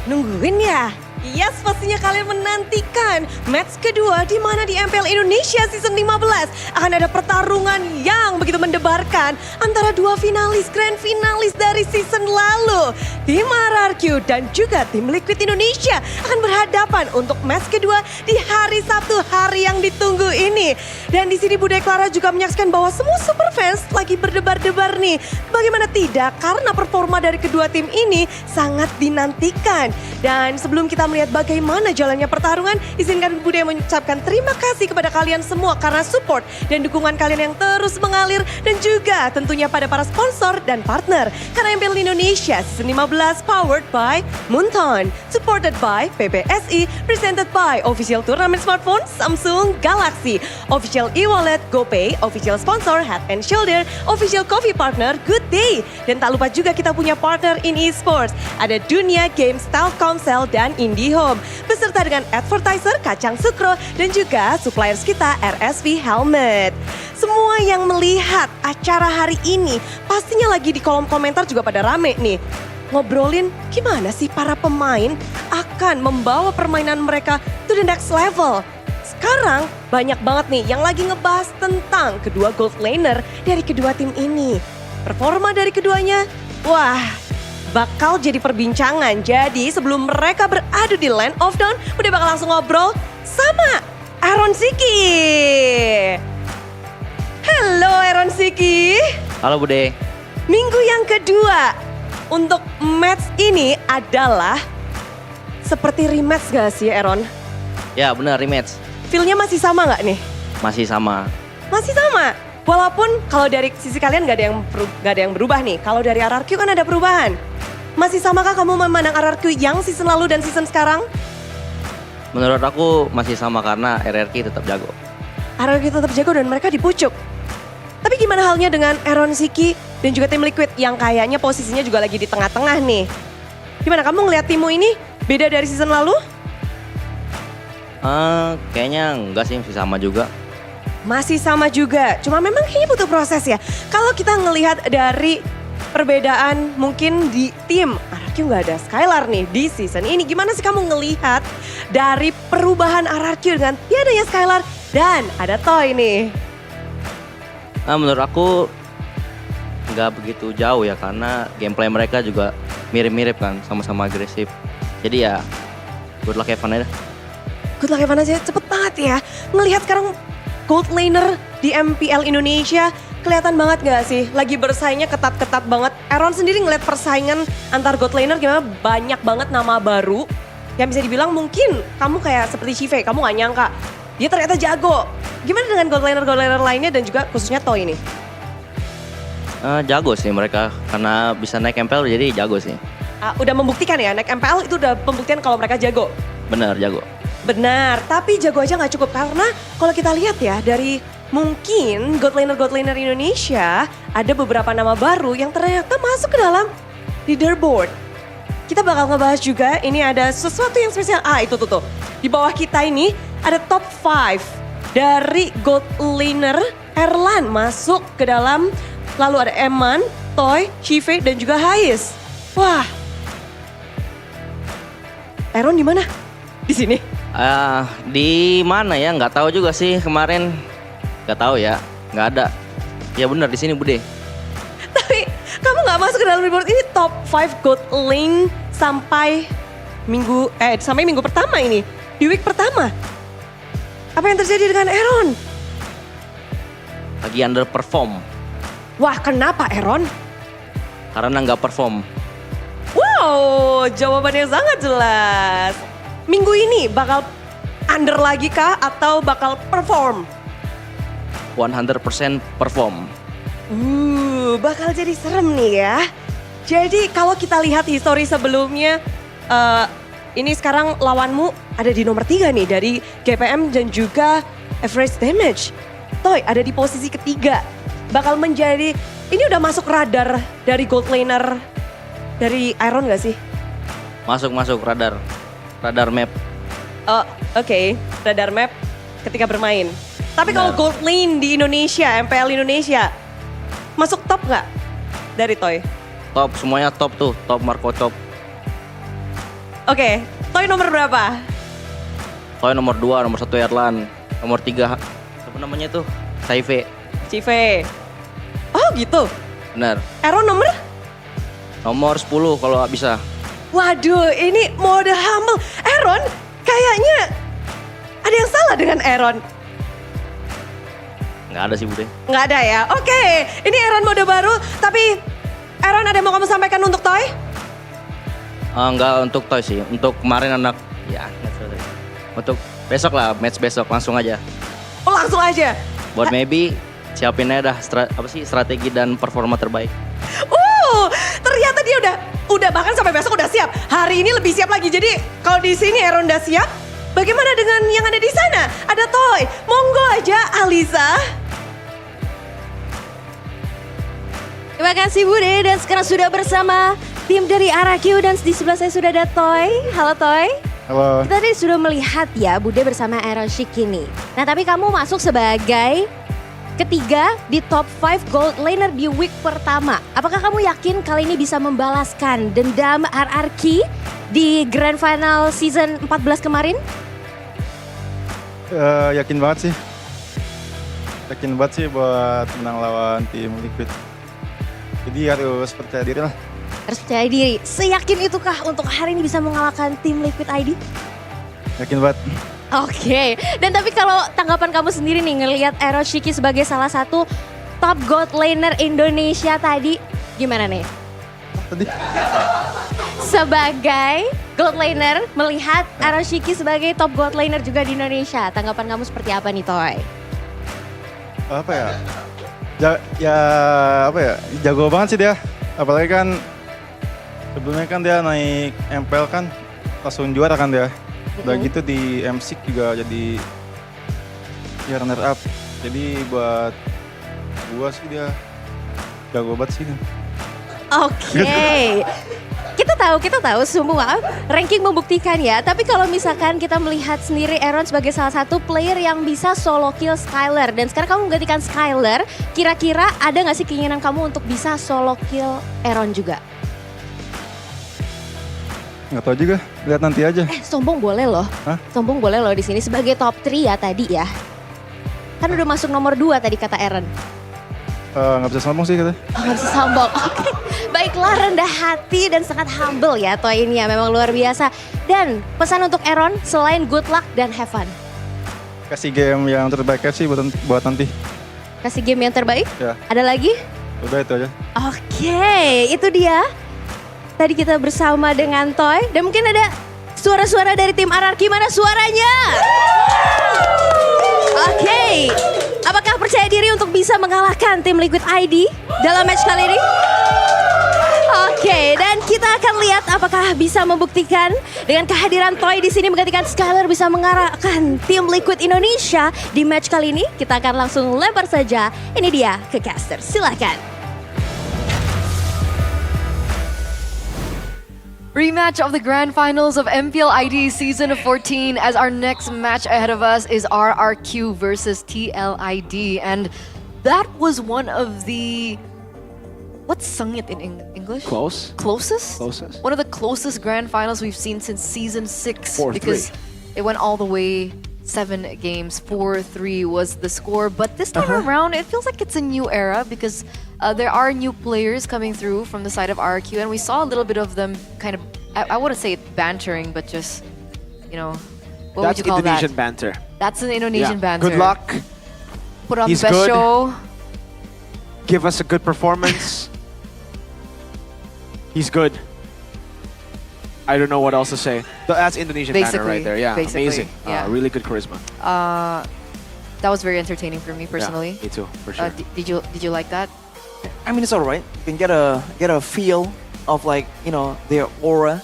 Nungguin ya? Yes, pastinya kalian menantikan match kedua di mana di MPL Indonesia Season 15 akan ada pertarungan yang begitu mendebarkan antara dua finalis, grand finalis dari season lalu. Tim RRQ dan juga tim Liquid Indonesia akan berhadapan untuk match kedua di hari Sabtu, hari yang ditunggu ini. Dan di sini Bude Clara juga menyaksikan bahwa semua super fans lagi berdebar-debar nih. Bagaimana tidak? Karena performa dari kedua tim ini sangat dinantikan. Dan sebelum kita melihat bagaimana jalannya pertarungan, izinkan Bude mengucapkan terima kasih kepada kalian semua karena support dan dukungan kalian yang terus mengalir, dan juga tentunya pada para sponsor dan partner. Karena MPL Indonesia Season 15 powered by Moonton, supported by PPSI, presented by official tournament smartphone Samsung Galaxy, official e-wallet GoPay, official sponsor Head & Shoulder, official coffee partner Good Day. Dan tak lupa juga kita punya partner in esports, ada Dunia Games, Telkomsel, dan IndiHome, beserta dengan advertiser Kacang Sukro dan juga suppliers kita RSV Helmet. Semua yang melihat acara hari ini pastinya lagi di kolom komentar juga pada rame nih. Ngobrolin gimana sih para pemain akan membawa permainan mereka to the next level. Sekarang banyak banget nih yang lagi ngebahas tentang kedua gold laner dari kedua tim ini. Performa dari keduanya, wah, bakal jadi perbincangan. Jadi sebelum mereka beradu di Land of Dawn, udah bakal langsung ngobrol sama Aaron Siki. Halo Aaron Siki. Halo Bude. Minggu yang kedua untuk match ini adalah seperti rematch gak sih Aaron? Ya benar, rematch. Feel-nya masih sama gak nih? Masih sama. Masih sama. Walaupun kalau dari sisi kalian gak ada yang berubah nih. Kalau dari RRQ kan ada perubahan. Masih samakah kamu memandang RRQ yang season lalu dan season sekarang? Menurut aku masih sama karena RRQ tetap jago. RRQ tetap jago dan mereka dipucuk. Tapi gimana halnya dengan Aaron Siki dan juga tim Liquid yang kayaknya posisinya juga lagi di tengah-tengah nih. Gimana kamu ngeliat timmu ini beda dari season lalu? Kayaknya enggak sih, masih sama juga. Masih sama juga, cuma memang kayaknya butuh proses ya. Kalau kita ngelihat dari perbedaan mungkin di tim RRQ nggak ada Skylar nih di season ini. Gimana sih kamu ngelihat dari perubahan RRQ dengan tiadanya Skylar dan ada Toy nih? Menurut aku nggak begitu jauh ya, karena gameplay mereka juga mirip-mirip kan, sama-sama agresif. Jadi ya good luck Evan aja. Good luck Evan aja, cepet banget ya. Ngelihat sekarang gold laner di MPL Indonesia kelihatan banget gak sih? Lagi bersaingnya ketat-ketat banget. Aaron sendiri ngeliat persaingan antar gold laner gimana? Banyak banget nama baru yang bisa dibilang mungkin kamu kayak seperti Shive, kamu gak nyangka dia ternyata jago. Gimana dengan gold laner lainnya dan juga khususnya Toy ini? Jago sih mereka, karena bisa naik MPL jadi jago sih. Udah membuktikan ya, naik MPL itu udah pembuktian kalau mereka jago? Benar, jago. Benar, tapi jago aja gak cukup karena kalau kita lihat ya dari mungkin God laner Indonesia ada beberapa nama baru yang ternyata masuk ke dalam leaderboard. Kita bakal ngebahas juga, ini ada sesuatu yang spesial. Itu tuh. Di bawah kita ini ada top 5 dari God laner. Erlan masuk ke dalam, lalu ada Eman, Toy, Shive dan juga Hais. Wah. Aaron di mana? Di sini. Di mana ya? Nggak tahu juga sih kemarin. Nggak tahu ya, nggak ada. Ya benar di sini Bude. Tapi kamu nggak masuk ke dalam report ini top 5 gold lane sampai minggu pertama ini, di week pertama. Apa yang terjadi dengan Aaron? lagi underperform Wah, kenapa Aaron? karena nggak perform. Wow, jawaban yang sangat jelas. Minggu ini bakal under lagi kah atau bakal perform? 100% perform. Bakal jadi serem nih ya. Jadi kalau kita lihat histori sebelumnya, ini sekarang lawanmu ada di nomor 3 nih dari GPM dan juga average damage. Toy ada di posisi ketiga. Bakal menjadi, ini udah masuk radar dari gold laner dari Iron gak sih? Masuk radar map. Oh, oke. Radar map ketika bermain. Tapi kalau Benar. gold lane di Indonesia, MPL Indonesia, masuk top nggak dari Toy? Top, semuanya top tuh, top Marco top. Oke, Toy nomor berapa? Toy nomor 2, nomor 1 Erlan, nomor 3 apa namanya tuh? Saife. Cive. Oh gitu. Benar. Aaron nomor? Nomor 10 kalau nggak bisa. Waduh, ini mode humble. Aaron, kayaknya ada yang salah dengan Aaron. Nggak ada sih Bude. Nggak ada ya? Oke, ini Aaron mode baru. Tapi Aaron ada yang mau kamu sampaikan untuk Toy? Nggak untuk Toy sih, untuk kemarin anak ya. Untuk besok lah, match besok langsung aja. Oh langsung aja? Buat maybe siapin aja dah strategi dan performa terbaik. Ternyata dia udah bahkan sampai besok udah siap. Hari ini lebih siap lagi. Jadi kalau di sini Aaron udah siap, bagaimana dengan yang ada di sana? Ada Toy, monggo aja Alisa. Terima kasih Bude dan sekarang sudah bersama tim dari RRQ dan di sebelah saya sudah ada Toy. Halo Toy. Halo. Kita tadi sudah melihat ya Bude bersama Aaron Shikini. Nah tapi kamu masuk sebagai ketiga di top 5 gold laner di week pertama. Apakah kamu yakin kali ini bisa membalaskan dendam RRQ di grand final season 14 kemarin? Yakin banget sih. Yakin banget sih buat menang lawan tim Liquid. Jadi harus percaya diri lah. Harus percaya diri. Seyakin itukah untuk hari ini bisa mengalahkan tim Liquid ID? Yakin banget. Oke, dan tapi kalau tanggapan kamu sendiri nih ngelihat Aaron Shiki sebagai salah satu top gold laner Indonesia tadi, gimana nih? Tadi? Sebagai gold laner, melihat Aaron Shiki sebagai top gold laner juga di Indonesia, tanggapan kamu seperti apa nih Toy? Apa ya? Apa ya? Jago banget sih dia. Apalagi kan sebelumnya kan dia naik MPL kan langsung juara kan dia. Udah gitu di M6 juga jadi ya runner up. Jadi buat gua sih dia jago banget sih. Oke. Kita tahu semua ranking membuktikan ya. Tapi kalau misalkan kita melihat sendiri Aaron sebagai salah satu player yang bisa solo kill Skyler. Dan sekarang kamu menggantikan Skyler, kira-kira ada gak sih keinginan kamu untuk bisa solo kill Aaron juga? Nggak tahu juga, lihat nanti aja. Sombong boleh loh. Hah? Sombong boleh loh di sini sebagai top 3 ya tadi ya. Kan udah masuk nomor 2 tadi kata Aaron. Nggak bisa sombong sih katanya. Oh, nggak bisa sombong. Oke. Baiklah, rendah hati dan sangat humble ya Toy ini ya, memang luar biasa. Dan pesan untuk Aaron selain good luck dan have fun. Kasih game yang terbaik sih buat nanti. Kasih game yang terbaik? Ya. Ada lagi? Udah itu aja. Oke, itu dia. Tadi kita bersama dengan Toy dan mungkin ada suara-suara dari tim RRQ, mana suaranya? Oke, apakah percaya diri untuk bisa mengalahkan tim Liquid ID dalam match kali ini? Oke, dan kita akan lihat apakah bisa membuktikan dengan kehadiran Toy di sini menggantikan Skyler bisa mengarahkan tim Liquid Indonesia di match kali ini. Kita akan langsung lempar saja. Ini dia ke caster, silakan. Rematch of the grand finals of MPL ID season 14 as our next match ahead of us is RRQ versus TLID, and that was one of the, what's sungit in English? Closest? Closest. One of the closest grand finals we've seen since season 6 4-3. because it went all the way 7 games. 4-3 was the score, but this time around it feels like it's a new era because there are new players coming through from the side of RQ, and we saw a little bit of them kind of, I wouldn't say banter, but just, you know, what That's would you call Indonesian that? banter. That's an Indonesian banter. Good luck. Put on He's the best good. show. give us a good performance. He's good. I don't know what else to say. That's Indonesian banner right there. Yeah, amazing. Yeah. Really good charisma. That was very entertaining for me personally. Yeah, me too, for sure. Did you like that? I mean, it's all right. You can get a feel of like, you know, their aura,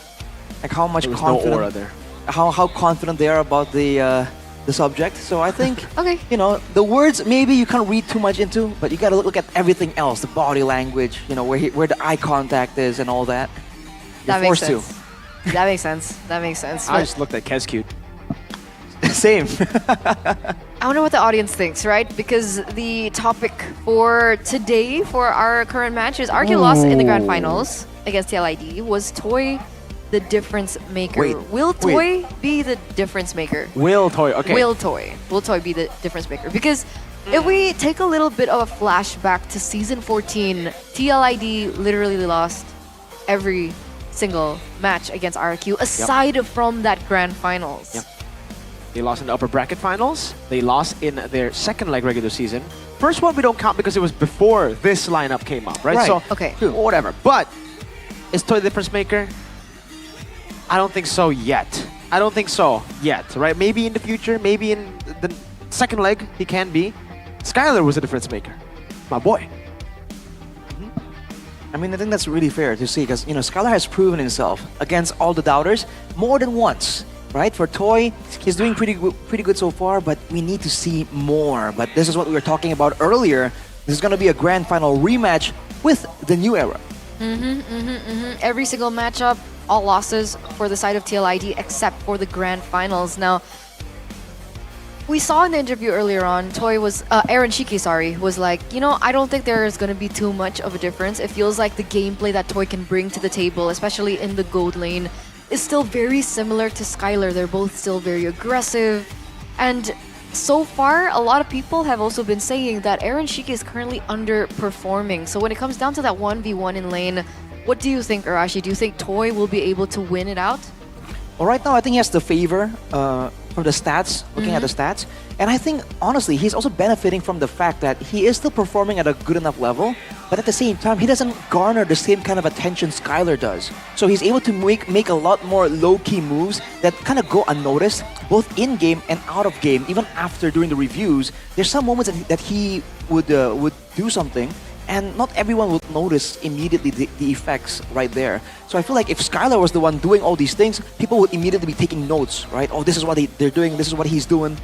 like how much There was confident, no aura there. how confident they are about the subject. So I think, okay, you know, the words maybe you can't read too much into, but you gotta look at everything else, the body language, you know, where the eye contact is and all that. You're That makes forced sense. That makes sense. That makes sense. I just looked at Kez cute. Same. I wonder what the audience thinks, right? Because the topic for today, for our current match, is RQ lost in the grand finals against TLID. Was Toy the difference maker? Wait, Will Toy be the difference maker? Will Toy, okay. Will Toy be the difference maker? Because if we take a little bit of a flashback to season 14, TLID literally lost every single match against RQ aside from that grand finals. Yep. They lost in the upper bracket finals. They lost in their second leg regular season. First one we don't count because it was before this lineup came up, right? So Okay. whatever. But is Toy the difference maker? I don't think so yet. I don't think so yet, right? Maybe in the future, maybe in the second leg he can be. Skylar was a difference maker. My boy. I mean, I think that's really fair to see because, you know, Skylar has proven himself against all the doubters more than once, right? For Toy, he's doing pretty good so far, but we need to see more. But this is what we were talking about earlier. This is going to be a grand final rematch with the new era. Every single matchup, all losses for the side of TLID except for the grand finals. Now, we saw in the interview earlier on, Aaron Shiki, was like, you know, I don't think there's going to be too much of a difference. It feels like the gameplay that Toy can bring to the table, especially in the gold lane, is still very similar to Skylar. They're both still very aggressive. And so far, a lot of people have also been saying that Aaron Shiki is currently underperforming. So when it comes down to that 1v1 in lane, what do you think, Arashi? Do you think Toy will be able to win it out? Well, right now, I think he has the favor from the stats, looking at the stats. And I think, honestly, he's also benefiting from the fact that he is still performing at a good enough level, but at the same time, he doesn't garner the same kind of attention Skylar does. So he's able to make a lot more low-key moves that kind of go unnoticed, both in-game and out of game. Even after doing the reviews, there's some moments that he would do something, and not everyone would notice immediately the effects right there. So I feel like if Skylar was the one doing all these things, people would immediately be taking notes, right? Oh, this is what they're doing, this is what he's doing.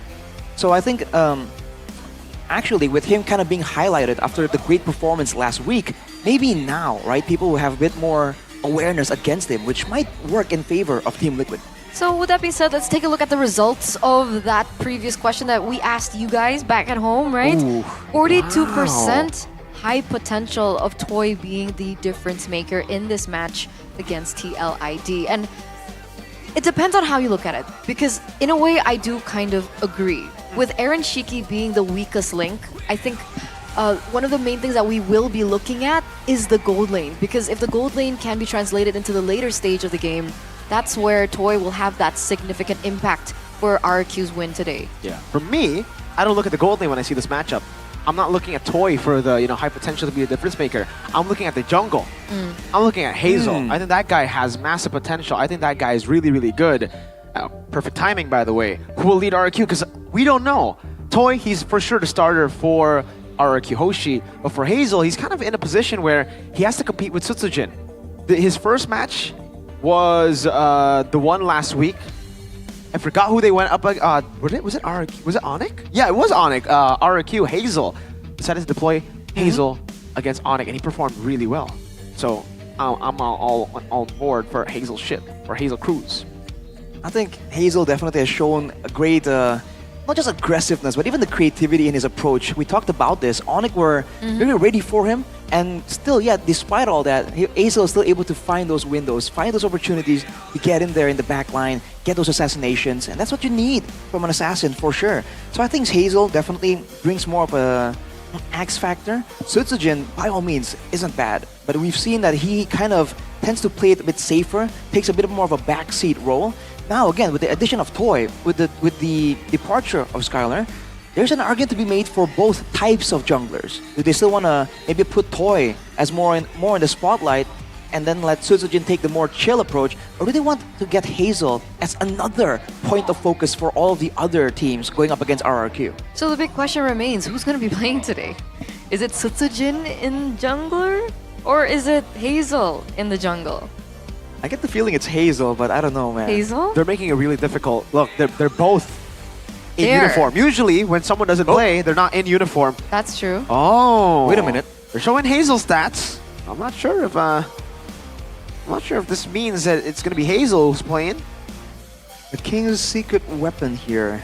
So I think, actually, with him kind of being highlighted after the great performance last week, maybe now, right, people will have a bit more awareness against him, which might work in favor of Team Liquid. So with that being said, let's take a look at the results of that previous question that we asked you guys back at home, right? Ooh, 42% high potential of Toy being the difference maker in this match against TLID. And it depends on how you look at it, because in a way I do kind of agree. With Aaron Shiki being the weakest link, I think one of the main things that we will be looking at is the gold lane, because if the gold lane can be translated into the later stage of the game, that's where Toy will have that significant impact for RQ's win today. Yeah. For me, I don't look at the gold lane when I see this matchup. I'm not looking at Toy for the high potential to be a difference maker. I'm looking at the jungle. I'm looking at Hazel. I think that guy has massive potential. I think that guy is really, really good. Perfect timing, by the way. Who will lead RQ? Because we don't know. Toy, he's for sure the starter for RQ Hoshi. But for Hazel, he's kind of in a position where he has to compete with Sutsujin. His first match was the one last week. I forgot who they went up. Was it RQ? Was it Onyx? Yeah, it was Onyx. RQ Hazel decided to deploy Hazel against Onyx, and he performed really well. So I'm all on board for Hazel's ship or Hazel Cruise. I think Hazel definitely has shown a great, not just aggressiveness, but even the creativity in his approach. We talked about this. Onyx were very ready for him, and still, yeah, despite all that, Hazel is still able to find those windows, find those opportunities to get in there in the back line, get those assassinations, and that's what you need from an assassin for sure. So I think Hazel definitely brings more of an X factor. Sutsujin, by all means, isn't bad, but we've seen that he kind of tends to play it a bit safer, takes a bit more of a backseat role. Now again, with the addition of Toy, with the departure of Skylar, there's an argument to be made for both types of junglers. Do they still want to maybe put Toy as more in the spotlight and then let Sutsujin take the more chill approach, or do they want to get Hazel as another point of focus for all of the other teams going up against RRQ? So the big question remains, who's going to be playing today? Is it Sutsujin in jungler? Or is it Hazel in the jungle? I get the feeling it's Hazel, but I don't know, man. Hazel? They're making it really difficult. Look, they're both in There. uniform. Usually, when someone doesn't play, they're not in uniform. That's true. Oh. Wait a minute. They're showing Hazel stats. I'm not sure if this means that it's going to be Hazel who's playing. The King's secret weapon here.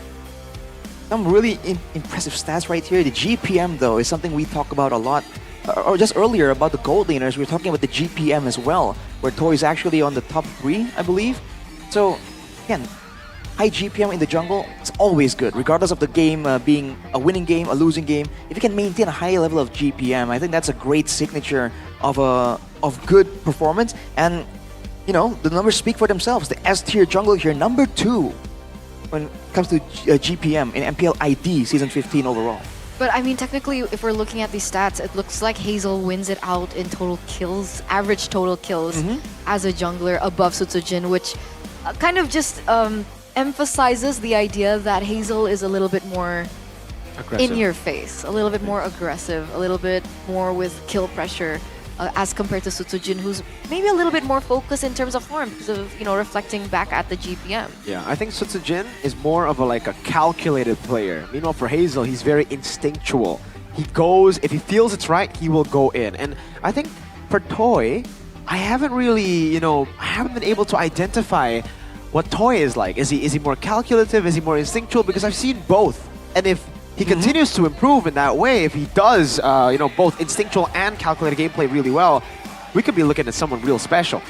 Some really impressive stats right here. The GPM, though, is something we talk about a lot. Or just earlier about the gold laners, we were talking about the GPM as well, where Toy is actually on the top 3, I believe. So, again, high GPM in the jungle is always good, regardless of the game being a winning game, a losing game. If you can maintain a high level of GPM, I think that's a great signature of good performance. And, you know, the numbers speak for themselves. The S-tier jungle here, number 2 when it comes to GPM in MPL ID Season 15 overall. But I mean, technically, if we're looking at these stats, it looks like Hazel wins it out in total kills, average total kills as a jungler above Sutsujin, which kind of just emphasizes the idea that Hazel is a little bit more in your face, a little bit more aggressive, a little bit more with kill pressure as compared to Sutsujin, who's maybe a little bit more focused in terms of form because of, you know, reflecting back at the GPM. Yeah, I think Sutsujin is more of a calculated player. Meanwhile, for Hazel, he's very instinctual. He goes, if he feels it's right, he will go in. And I think for Toy, I haven't really, I haven't been able to identify what Toy is like. Is he more calculative? Is he more instinctual? Because I've seen both. And if he continues to improve in that way, if he does, both instinctual and calculated gameplay really well, we could be looking at someone real special.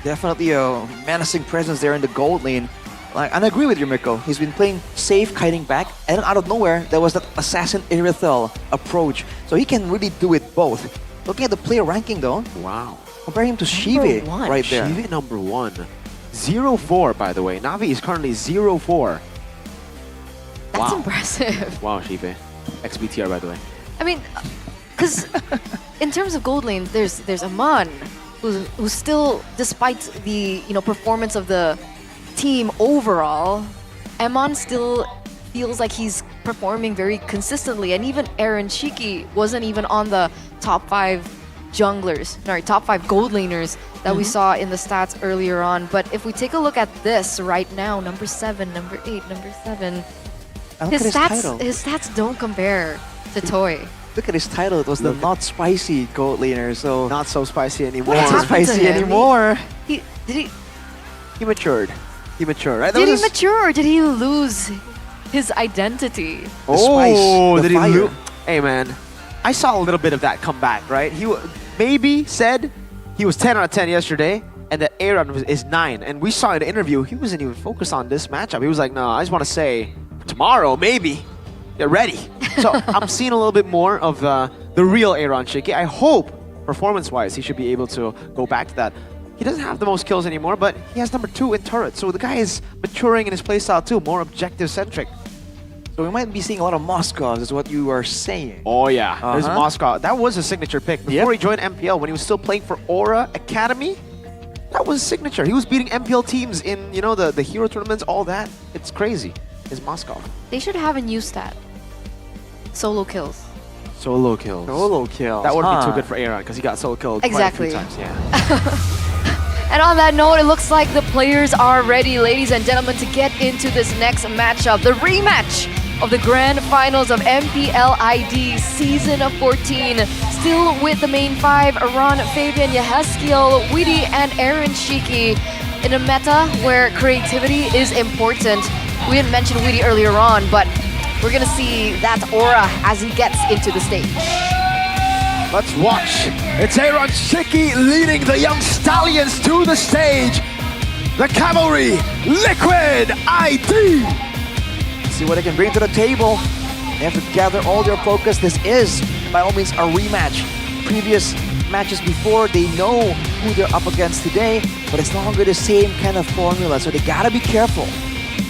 Definitely a menacing presence there in the gold lane. And I agree with you, Mirko. He's been playing safe, kiting back, and then out of nowhere, there was that Assassin Irithel approach. So he can really do it both. Looking at the player ranking though, wow. Compare him to Shive right there. Shive number 1. 0-4, by the way. Navi is currently 0-4. That's impressive. Wow, Shive. XBTR, by the way. I mean, because in terms of gold lane, there's Aman, who's still, despite the performance of the team overall, Aman still feels like he's performing very consistently, and even Aaron Shiki wasn't even on the top 5 top 5 gold laners that we saw in the stats earlier on. But if we take a look at this right now, number 7, number 8, number 7. His stats don't compare to Toy. Look at his title. It was the not spicy gold laner. So not so spicy anymore. What not spicy anymore. He matured. He matured, right? Did he mature or did he lose his identity? The spice, did he lose? Hey man, I saw a little bit of that come back, right? He maybe said he was 10 out of 10 yesterday, and that Aaron is 9. And we saw in the interview, he wasn't even focused on this matchup. He was like, no, I just want to say, tomorrow, maybe, get ready. So I'm seeing a little bit more of the real Aaron Shiki. I hope, performance-wise, he should be able to go back to that. He doesn't have the most kills anymore, but he has number 2 in turret. So the guy is maturing in his playstyle too, more objective-centric. So we might be seeing a lot of Moscows, is what you are saying. Oh yeah, there's Moscow. That was a signature pick. Before he joined MPL, when he was still playing for Aura Academy, that was a signature. He was beating MPL teams in, the hero tournaments, all that. It's crazy. It's Moscow. They should have a new stat. Solo kills. Solo kills. Solo kills. That wouldn't be too good for Aaron, because he got solo killed quite a few times. Yeah. And on that note, it looks like the players are ready, ladies and gentlemen, to get into this next matchup. The rematch of the grand finals of MPL ID Season 14. Still with the main 5, Aran, Fabian, Yehezkiel, Weedy, and Aaron Shiki. In a meta where creativity is important. We had mentioned Weedy earlier on, but we're gonna see that aura as he gets into the stage. Let's watch. It's Aaron Shiki leading the young stallions to the stage. The Cavalry, Liquid ID. See what they can bring to the table. They have to gather all their focus. This is, by all means, a rematch. Previous matches before, they know who they're up against today, but it's no longer the same kind of formula, so they gotta be careful.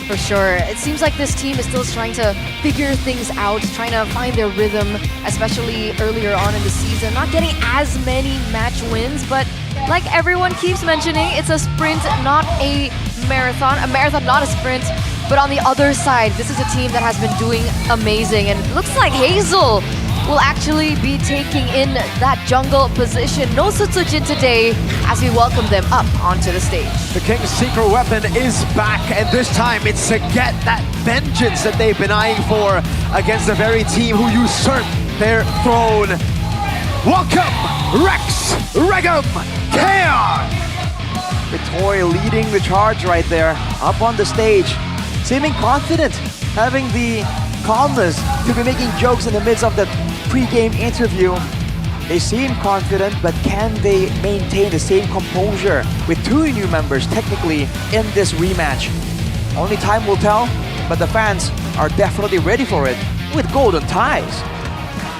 For sure. It seems like this team is still trying to figure things out, trying to find their rhythm, especially earlier on in the season. Not getting as many match wins, but like everyone keeps mentioning, it's a sprint, not a marathon. A marathon, not a sprint. But on the other side, this is a team that has been doing amazing. And it looks like Hazel will actually be taking in that jungle position. No Sutsujin today as we welcome them up onto the stage. The King's secret weapon is back, and this time it's to get that vengeance that they've been eyeing for against the very team who usurped their throne. Welcome, Rex Regum Chaos! Vittoria leading the charge right there, up on the stage, seeming confident, having the calmness to be making jokes in the midst of the pre-game interview. They seem confident, but can they maintain the same composure with two new members technically in this rematch? Only time will tell, but the fans are definitely ready for it with golden ties.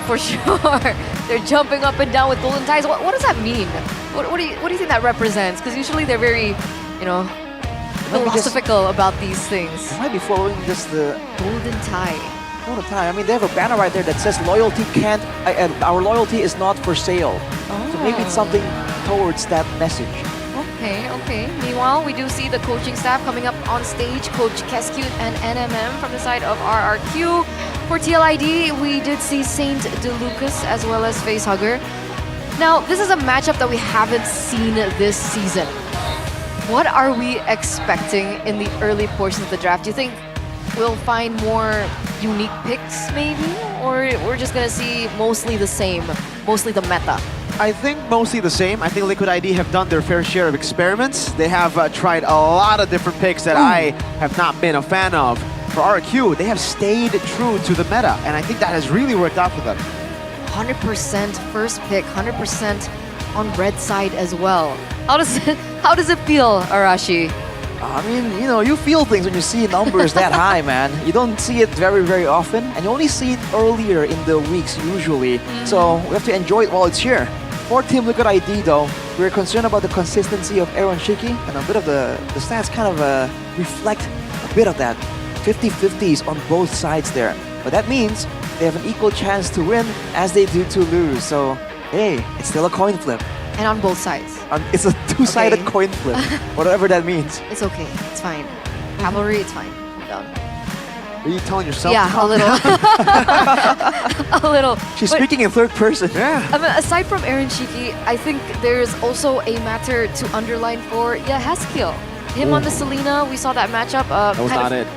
For sure. They're jumping up and down with golden ties. What does that mean? What do you think that represents? Because usually they're very, you know, philosophical about these things. They might be following just the golden tie. Golden tie. I mean, they have a banner right there that says loyalty can't, our loyalty is not for sale. So maybe it's something towards that message. Okay. Meanwhile, we do see the coaching staff coming up on stage. Coach Keskute and NMM from the side of RRQ. For TLID, we did see Saint DeLucas as well as Facehugger. Now, this is a matchup that we haven't seen this season. What are we expecting in the early portions of the draft? Do you think we'll find more unique picks maybe? Or we're just gonna see mostly the same, mostly the meta? I think mostly the same. I think Liquid ID have done their fair share of experiments. They have tried a lot of different picks that I have not been a fan of. For RQ, they have stayed true to the meta, and I think that has really worked out for them. 100% first pick, 100% on red side as well. How does it feel, Arashi? I mean, you know, you feel things when you see numbers that high, man. You don't see it very, very often, and you only see it earlier in the weeks usually. So we have to enjoy it while it's here. For Team Liquid ID, though, we're concerned about the consistency of Aaron Shiki, and a bit of the stats kind of reflect a bit of that. 50-50s on both sides there. But that means they have an equal chance to win as they do to lose. So, hey, it's still a coin flip. And on both sides. It's a two-sided coin flip, whatever that means. It's okay, it's fine. Cavalry, it's fine. I'm done. Are you telling yourself? Yeah, a little. A little. She's speaking in third person. Yeah. I mean, aside from Aaron Shiki, I think there's also a matter to underline for Yahezkiel. Him on the Selena, we saw that matchup. That was not it.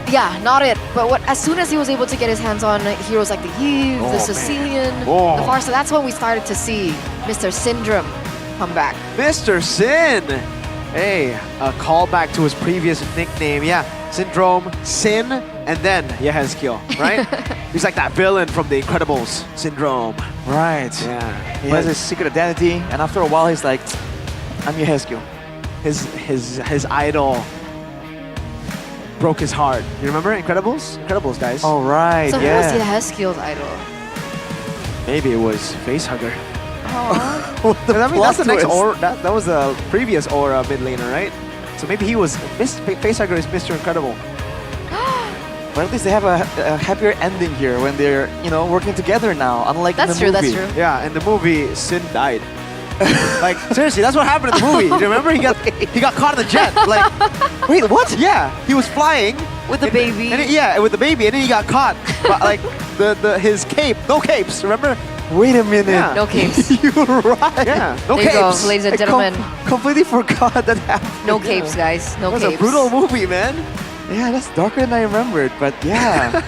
Yeah, not it. But as soon as he was able to get his hands on heroes like the Eve, the Sicilian, the Farsa, that's when we started to see Mr. Syndrome come back. Mr. Sin! Hey, a callback to his previous nickname. Yeah, Syndrome, Sin, and then Yahezkiel, right? He's like that villain from The Incredibles, Syndrome. Right. Yeah. He has his secret identity, and after a while he's like, I'm Yahezkiel. His idol broke his heart. You remember Incredibles? Incredibles, guys. Oh, right, So who was Yahezkiel's idol? Maybe it was Facehugger. Aww. I mean, that's the next aura. That was the previous aura mid laner, right? So maybe he was Facehugger is Mr. Incredible. But at least they have a happier ending here when they're, you know, working together now, unlike in the movie. That's true. Yeah, in the movie, Sin died. Like, seriously, that's what happened in the movie. You remember? He got caught in the jet. Like, wait, what? Yeah, he was flying with the baby. With the baby, and then he got caught. But like his cape, no capes. Remember? Wait a minute. Yeah. No capes. You're right. Yeah, no there capes. You go, ladies and gentlemen. Completely forgot that happened. No capes, guys. No capes. It was a brutal movie, man. Yeah, that's darker than I remembered, but yeah.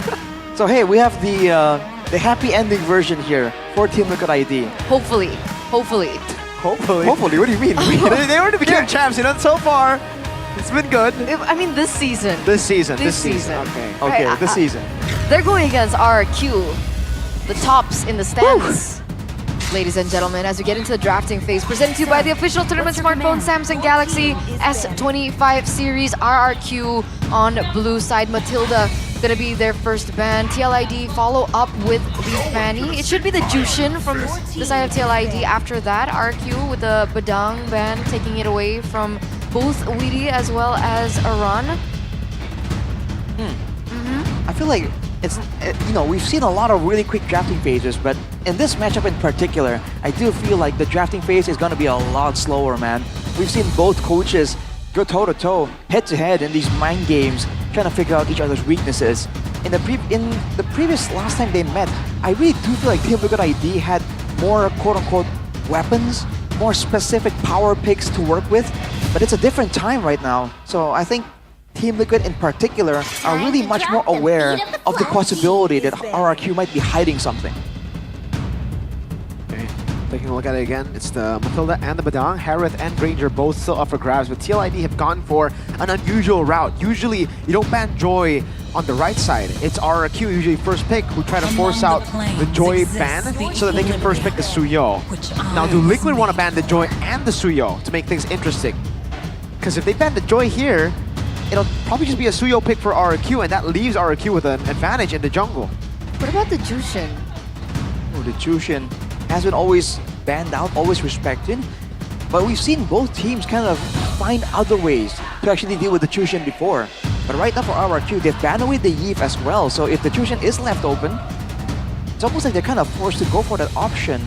So hey, we have the happy ending version here for Team Liquid ID. Hopefully. Hopefully. What do you mean? they already became champs, you know, so far. It's been good. I mean, this season. This season. Okay. Okay, this season. They're going against RQ, the tops in the stands. Ladies and gentlemen, as we get into the drafting phase, presented to you by the official tournament smartphone Samsung Galaxy S25 series. RRQ on blue side. Matilda gonna be their first ban. TLID follow up with the Fanny. It should be the Jushin from the side of TLID. After that, RQ with the Badang ban, taking it away from both Weedy as well as Aran. I feel like we've seen a lot of really quick drafting phases, but in this matchup in particular, I do feel like the drafting phase is going to be a lot slower, man. We've seen both coaches go toe-to-toe, head-to-head in these mind games, trying to figure out each other's weaknesses. In the previous last time they met, I really do feel like Team Liquid ID had more quote-unquote weapons, more specific power picks to work with, but it's a different time right now. So I think Team Liquid in particular are really much more aware of the possibility that RRQ might be hiding something. Okay, taking a look at it again, it's the Matilda and the Badang. Harith and Granger both still up for grabs, but TLID have gone for an unusual route. Usually, you don't ban Joy on the right side. It's RRQ, usually first pick, who try to force out the Joy ban so that they can first pick the Suyo. Now, do Liquid want to ban the Joy and the Suyo to make things interesting? Because if they ban the Joy here, it'll probably just be a Suyo pick for RRQ, and that leaves RRQ with an advantage in the jungle. What about the Jushin? Oh, the Jushin has been always banned out, always respected. But we've seen both teams kind of find other ways to actually deal with the Jushin before. But right now for RRQ, they've banned away the Yeef as well. So if the Jushin is left open, it's almost like they're kind of forced to go for that option,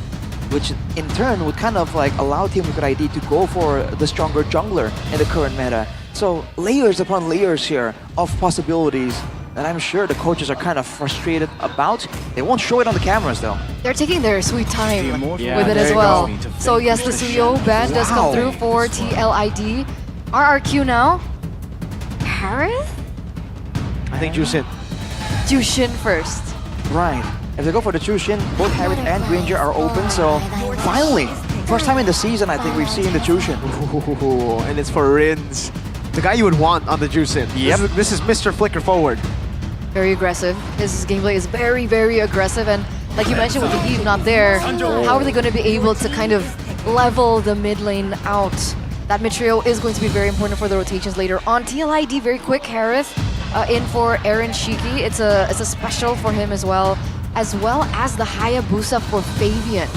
which in turn would kind of like allow Team Liquid ID to go for the stronger jungler in the current meta. So layers upon layers here of possibilities that I'm sure the coaches are kind of frustrated about. They won't show it on the cameras though. They're taking their sweet time with it as well. So yes, the Suyo ban does come through for TLID. RRQ now. Harith? I think Jushin. Jushin first. Right. If they go for the Jushin, both Harith and Granger are open, so finally, first time in the season I think we've seen the Jushin. Ooh, and it's for Rins. The guy you would want on the Jushin. Yep. This is Mr. Flicker Forward. Very aggressive. His gameplay is very, very aggressive, and like you mentioned with the Eve not there, how are they going to be able to kind of level the mid lane out? That mid trio is going to be very important for the rotations later on. TLID very quick, Harith in for Aaron Shiki. It's a special for him as well as the Hayabusa for Fabian.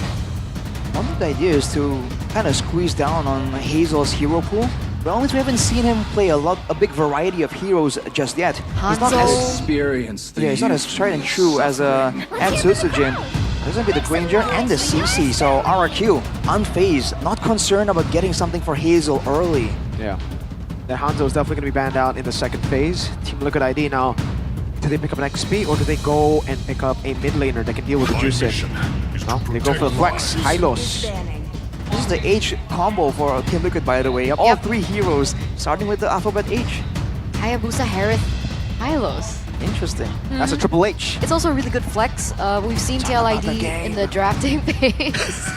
One of the ideas is to kind of squeeze down on Hazel's hero pool. But always we haven't seen him play a big variety of heroes just yet. He's not as he's not as tried and true as Sutsujin. There's gonna be the Granger and the CC, so RRQ unfazed, not concerned about getting something for Hazel early. Yeah. The Hanzo is definitely gonna be banned out in the second phase. Team Liquid ID now, do they pick up an XP or do they go and pick up a mid laner that can deal with the Jushin? Well, they go for the Flex, Hylos. This is the H combo for Team Liquid, by the way. All three heroes, starting with the alphabet H. Hayabusa, Harith, Hylos. Interesting. That's a triple H. It's also a really good flex. We've seen TLID in the drafting phase.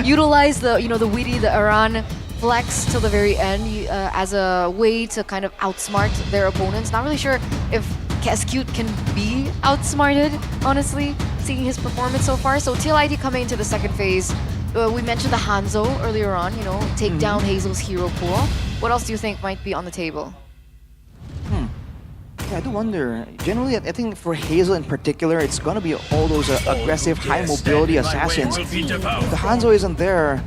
Utilize the the witty, the Aran flex till the very end as a way to kind of outsmart their opponents. Not really sure if Cascute can be outsmarted, honestly, seeing his performance so far. So TLID coming into the second phase. We mentioned the Hanzo earlier on, take down Hazel's hero pool. What else do you think might be on the table? Yeah, I do wonder. Generally, I think for Hazel in particular, it's gonna be all those aggressive, high mobility assassins. If the Hanzo isn't there,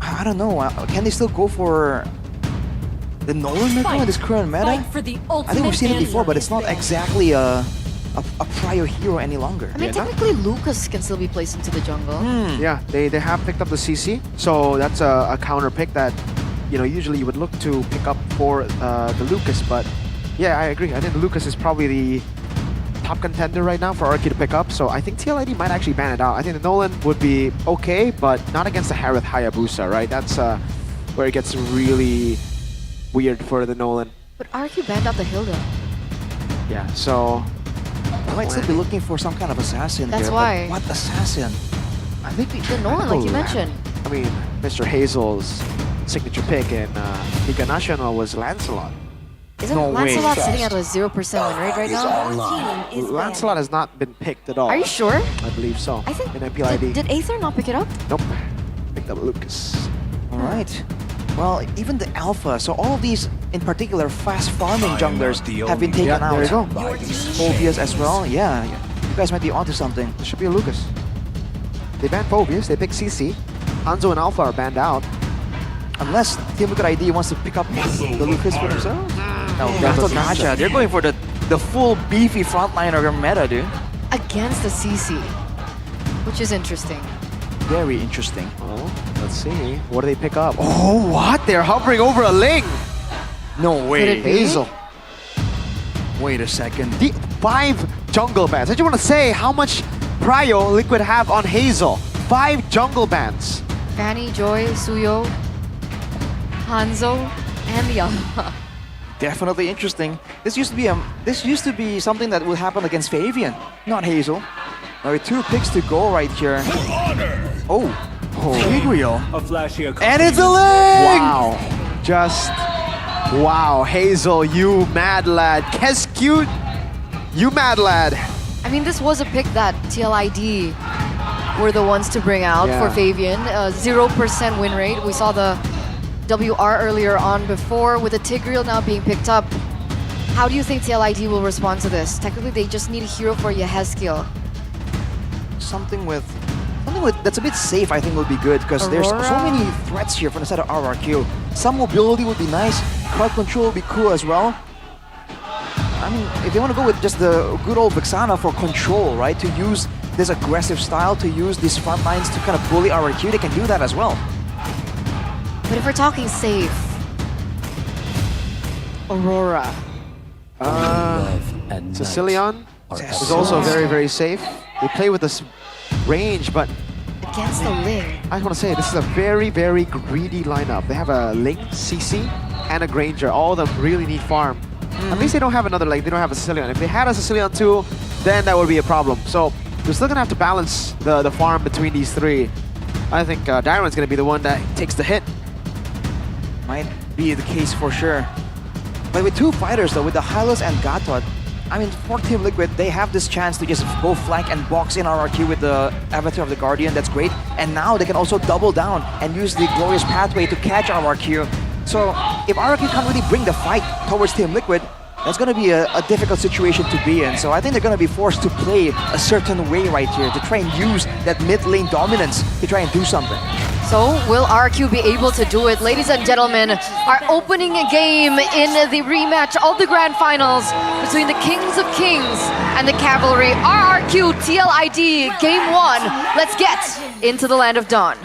I don't know. Can they still go for the Nolan meta in this current meta? I think we've seen it before, but it's not exactly a prior hero any longer. I mean, technically Lucas can still be placed into the jungle. Yeah, they have picked up the CC, so that's a counter pick that usually you would look to pick up for the Lucas, but yeah, I agree. I think Lucas is probably the top contender right now for RRQ to pick up, so I think TLID might actually ban it out. I think the Nolan would be okay, but not against the Harith Hayabusa, right? That's where it gets really weird for the Nolan. But RRQ banned out the Hilda. Yeah, so they might still be looking for some kind of assassin. That's here, why. What assassin? I think the Nolan, like you mentioned. I mean, Mr. Hazel's signature pick in Liga Nacional was Lancelot. Isn't Lancelot sitting at a 0% win rate right now? Lancelot has not been picked at all. Are you sure? I believe so. I think in MPL ID. Did Aether not pick it up? Nope. Picked up Lucas. All right. Well, even the Alpha, so all of these, in particular, fast farming junglers have been taken out. There you go. Phobias as well. Yeah, you guys might be onto something. There should be a Lucas. They banned Phobias, they picked CC. Hanzo and Alpha are banned out. Unless Team Liquid ID wants to pick up the Lucas for themselves. No, Gato Gacha. They're going for the full beefy frontliner meta, dude. Against the CC, which is interesting. Very interesting. Oh, let's see. What do they pick up? Oh, what? They're hovering over a Ling. No way. Could it be? Hazel. Wait a second. 5 jungle bans. I just want to say how much prio Liquid have on Hazel. 5 jungle bans. Fanny, Joy, Suyo, Hanzo, and Yamaha. Definitely interesting. This used to be something that would happen against Fabian, not Hazel. Now with 2 picks to go right here. Oh, Tigreal. And it's a Ling! Wow. Just, wow. Hazel, you mad lad. Kescute, you mad lad. I mean, this was a pick that TLID were the ones to bring out for Fabian. 0% win rate. We saw the WR earlier on before with the Tigreal now being picked up. How do you think TLID will respond to this? Technically, they just need a hero for Yehezkiel. Something with that's a bit safe, I think, will be good because there's so many threats here from the side of RRQ. Some mobility would be nice. Crowd control would be cool as well. I mean, if they want to go with just the good old Vexana for control, right? To use this aggressive style, to use these front lines to kind of bully RRQ, they can do that as well. But if we're talking safe, Aurora. Sicilian is also very, very safe. They play with this range, but against the Ling. I just want to say this is a very, very greedy lineup. They have a Ling, CC, and a Granger. All of them really need farm. At least they don't have another, like, they don't have a Sicilian. If they had a Sicilian too, then that would be a problem. So they're still gonna have to balance the farm between these 3. I think Dyron's gonna be the one that takes the hit. Might be the case for sure. But with 2 fighters though, with the Hylos and Gatot, I mean, for Team Liquid, they have this chance to just go flank and box in RRQ with the Avatar of the Guardian. That's great. And now they can also double down and use the Glorious Pathway to catch RRQ. So if RRQ can't really bring the fight towards Team Liquid, that's going to be a difficult situation to be in. So I think they're going to be forced to play a certain way right here to try and use that mid lane dominance to try and do something. So will RRQ be able to do it? Ladies and gentlemen, our opening game in the rematch of the grand finals between the Kings of Kings and the Cavalry. RRQ TLID Game 1. Let's get into the Land of Dawn.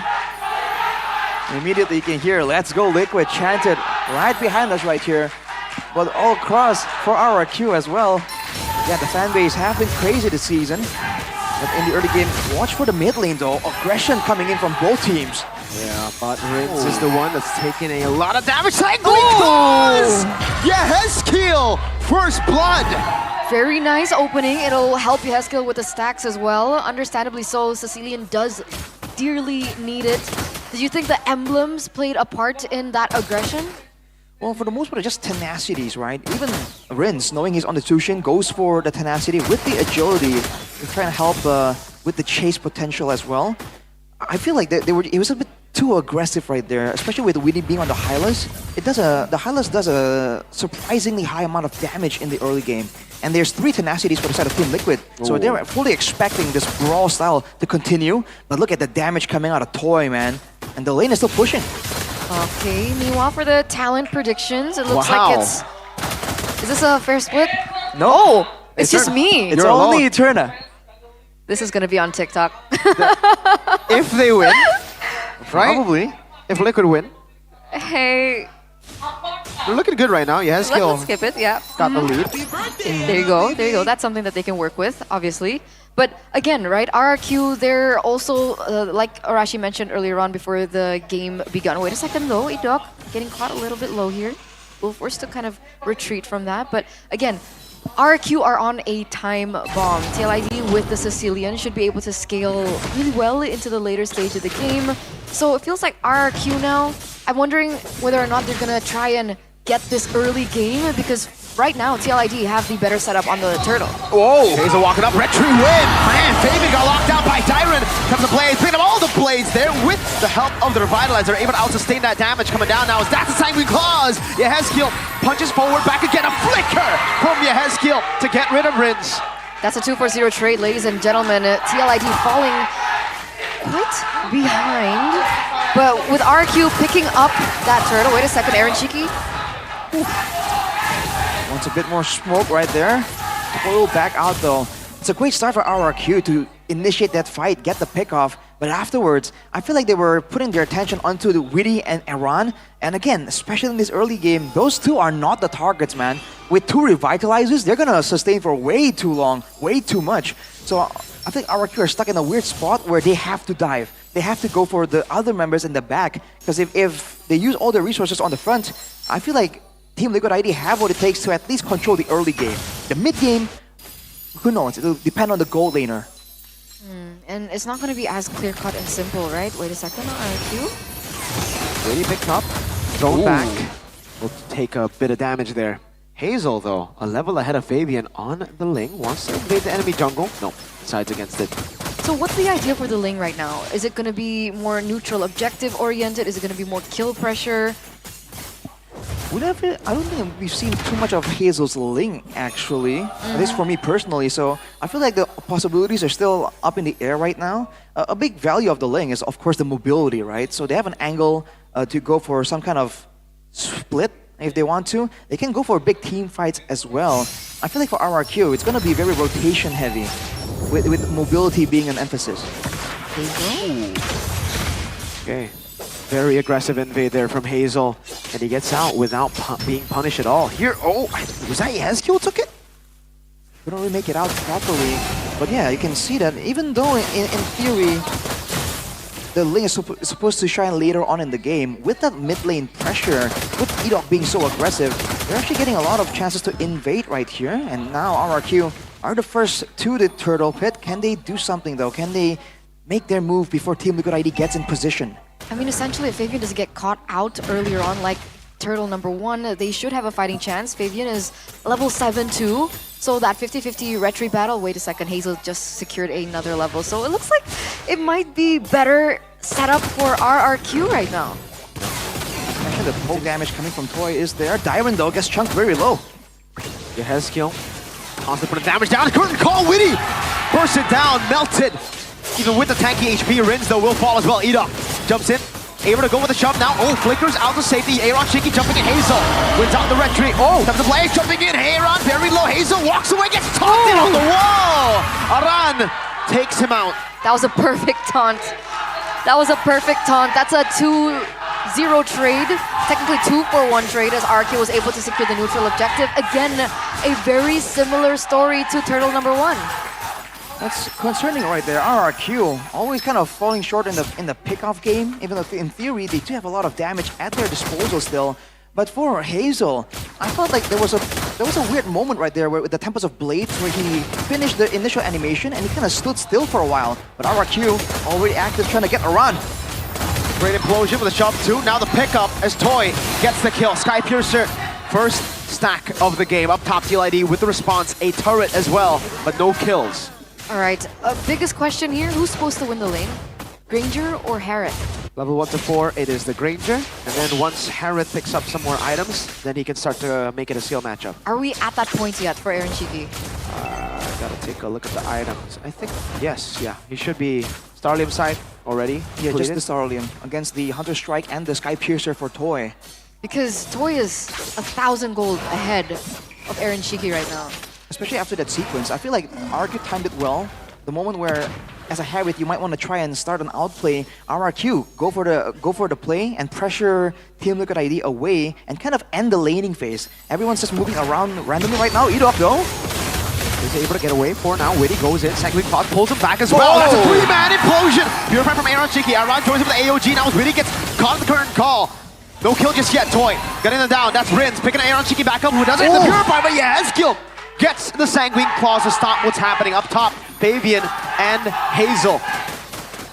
Immediately you can hear "Let's go Liquid" chanted right behind us right here. But all across for RRQ as well. Yeah, the fan base have been crazy this season. But in the early game, watch for the mid lane though. Aggression coming in from both teams. Yeah, but Ritz is the one that's taking a lot of damage. Like does! Yehezkiel, first blood. Very nice opening. It'll help Yehezkiel with the stacks as well. Understandably so, Sicilian does dearly need it. Did you think the emblems played a part in that aggression? Well, for the most part, just tenacities, right? Even Rins, knowing he's on the Tushin, goes for the tenacity with the agility to try and help with the chase potential as well. I feel like it was a bit too aggressive right there, especially with Winnie being on the Hylos. The Hylos does a surprisingly high amount of damage in the early game. And there's 3 tenacities for the side of Team Liquid. So they're fully expecting this brawl style to continue. But look at the damage coming out of Toy, man. And the lane is still pushing. Okay, meanwhile for the talent predictions, it looks like it's... Is this a fair split? No. Oh, it's just me. It's only Eterna. This is gonna be on TikTok. If they win, right? Probably. If Liquid win. Hey. They're looking good right now. Yehezkiel Let's skip it, yeah. got the lead. There you go, there you go. That's something that they can work with, obviously. But again, right, RRQ, they're also, like Arashi mentioned earlier on before the game begun. Wait a second though, Idok, getting caught a little bit low here. We're forced to kind of retreat from that. But again, RRQ are on a time bomb. TLID with the Sicilian should be able to scale really well into the later stage of the game. So it feels like RRQ now, I'm wondering whether or not they're gonna try and get this early game because right now TLID have the better setup on the turtle. Whoa! Hazel walking up, Retry win! Man, Fabian got locked down by Tyron. Comes the blades, picking up all the blades there with the help of the Revitalizer. Able to out-sustain that damage coming down now. As that's the Sanguine Claws! Yehezkiel punches forward, back again. A flicker from Yehezkiel to get rid of Rins. That's a 2-4-0 trade, ladies and gentlemen. TLID falling quite behind. But with RQ picking up that turtle. Wait a second, Aaron Shiki. It's a bit more smoke right there. Toy will back out though. It's a great start for RRQ to initiate that fight, get the pick off. But afterwards, I feel like they were putting their attention onto the Witty and Iran. And again, especially in this early game, those two are not the targets, man. With 2 revitalizers, they're gonna sustain for way too long, way too much. So I think RRQ are stuck in a weird spot where they have to dive. They have to go for the other members in the back. Because if they use all their resources on the front, I feel like Team Liquid ID have what it takes to at least control the early game. The mid game, who knows? It'll depend on the gold laner. And it's not going to be as clear-cut and simple, right? Wait a second, RQ. Really picked up, thrown back. Will take a bit of damage there. Hazel, though, a level ahead of Fabian on the Ling. Wants to invade the enemy jungle. No, decides against it. So what's the idea for the Ling right now? Is it going to be more neutral objective-oriented? Is it going to be more kill pressure? I don't think we've seen too much of Hazel's Ling, actually. At least for me personally. So I feel like the possibilities are still up in the air right now. A big value of the Ling is, of course, the mobility, right? So they have an angle to go for some kind of split if they want to. They can go for big team fights as well. I feel like for RRQ, it's going to be very rotation heavy, with mobility being an emphasis. Okay. Very aggressive invade there from Hazel. And he gets out without being punished at all. Here, was that Yezkiel took it? We don't really make it out properly. But yeah, you can see that even though in theory, the Ling is supposed to shine later on in the game, with that mid lane pressure, with Edok being so aggressive, they're actually getting a lot of chances to invade right here. And now RRQ are the first to the turtle pit. Can they do something though? Can they make their move before Team Liquid ID gets in position? I mean, essentially, if Fabian doesn't get caught out earlier on, like Turtle number 1, they should have a fighting chance. Fabian is level 7 too, so that 50-50 retry battle, wait a second, Hazel just secured another level. So it looks like it might be better set up for RRQ right now. Actually, the poke damage coming from Toy is there. Dyron though gets chunked very low. Yezkiel constantly putting damage down. Couldn't call Witty. Burst it down, melted. Even with the tanky HP, Rins though will fall as well. Edok jumps in, able to go with the shove now. Oh, flickers out to safety. Aaron Shiki jumping in. Hazel wins out the retreat. Oh, time to play, jumping in. Aaron very low. Hazel walks away, gets taunted on the wall. Aran takes him out. That was a perfect taunt. That was a perfect taunt. That's a 2-0 trade. Technically 2-for-1 trade as RQ was able to secure the neutral objective. Again, a very similar story to Turtle number 1. That's concerning right there. RRQ always kind of falling short in the pickoff game, even though in theory they do have a lot of damage at their disposal still. But for Hazel, I felt like there was a weird moment right there where with the Tempest of Blades where he finished the initial animation and he kind of stood still for a while. But RRQ already active trying to get a run. Great implosion with a shove too. Now the pickup as Toy gets the kill. Skypiercer, first stack of the game. Up top, TLID with the response. A turret as well, but no kills. All right, biggest question here, who's supposed to win the lane? Granger or Harrith? Level 1 to 4, it is the Granger. And then once Harrith picks up some more items, then he can start to make it a seal matchup. Are we at that point yet for Aaron Shiki? Gotta take a look at the items. I think, yes, yeah. He should be Starlium side already. Yeah, just the Starlium against the Hunter Strike and the Skypiercer for Toy. Because Toy is 1,000 gold ahead of Aaron Shiki right now. Especially after that sequence, I feel like RRQ timed it well. The moment where, as a Harrith, you might want to try and start an outplay. RRQ, go for the play and pressure Team Liquid ID away and kind of end the laning phase. Everyone's just moving around randomly right now. Edok though. He's able to get away for now. Witty goes in. Sanguine Cloud pulls him back as well. That's a 3-man implosion. Purify from Aaron Shiki. Aaron joins him with the AOG. Now as Witty gets caught in the current call. No kill just yet. Toy getting them down. That's Rins picking Aaron Shiki back up. Who doesn't hit the Purify, but yeah, has killed. Gets the Sanguine Claws to stop what's happening up top. Fabian and Hazel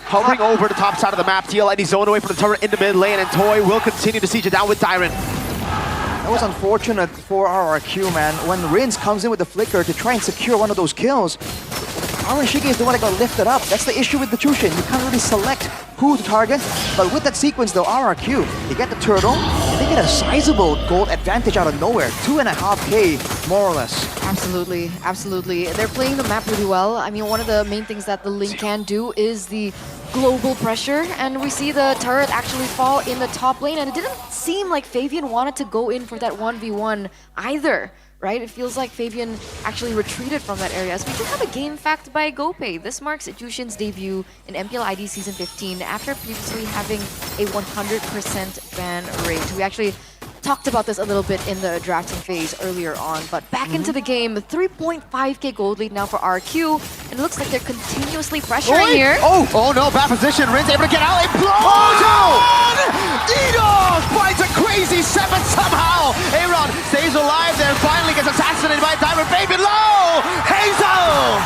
hovering over the top side of the map. TLID zone away from the turret in the mid lane, and Toy will continue to siege it down with Dyron. That was unfortunate for RRQ, man. When Rins comes in with the flicker to try and secure one of those kills, Aaron Shiki is the one that got lifted up. That's the issue with the Chushin. You can't really select who to target. But with that sequence though, RRQ, they get the turtle, and they get a sizable gold advantage out of nowhere. 2.5k, more or less. Absolutely, absolutely. They're playing the map really well. I mean, one of the main things that the Link can do is the global pressure, and we see the turret actually fall in the top lane, and it didn't seem like Fabian wanted to go in for that 1v1 either. right? It feels like Fabian actually retreated from that area. As we do have a game fact by GoPay. This marks Jushin's debut in MPL ID Season 15 after previously having a 100% ban rate. We actually talked about this a little bit in the drafting phase earlier on, but back into the game, 3.5k gold lead now for RQ, and it looks like they're continuously pressuring here. Oh no, bad position. Rin's able to get out. Implosion! Edog finds a crazy 7 somehow. Aaron stays alive there, finally gets assassinated by Diamond Baby Low. Hazel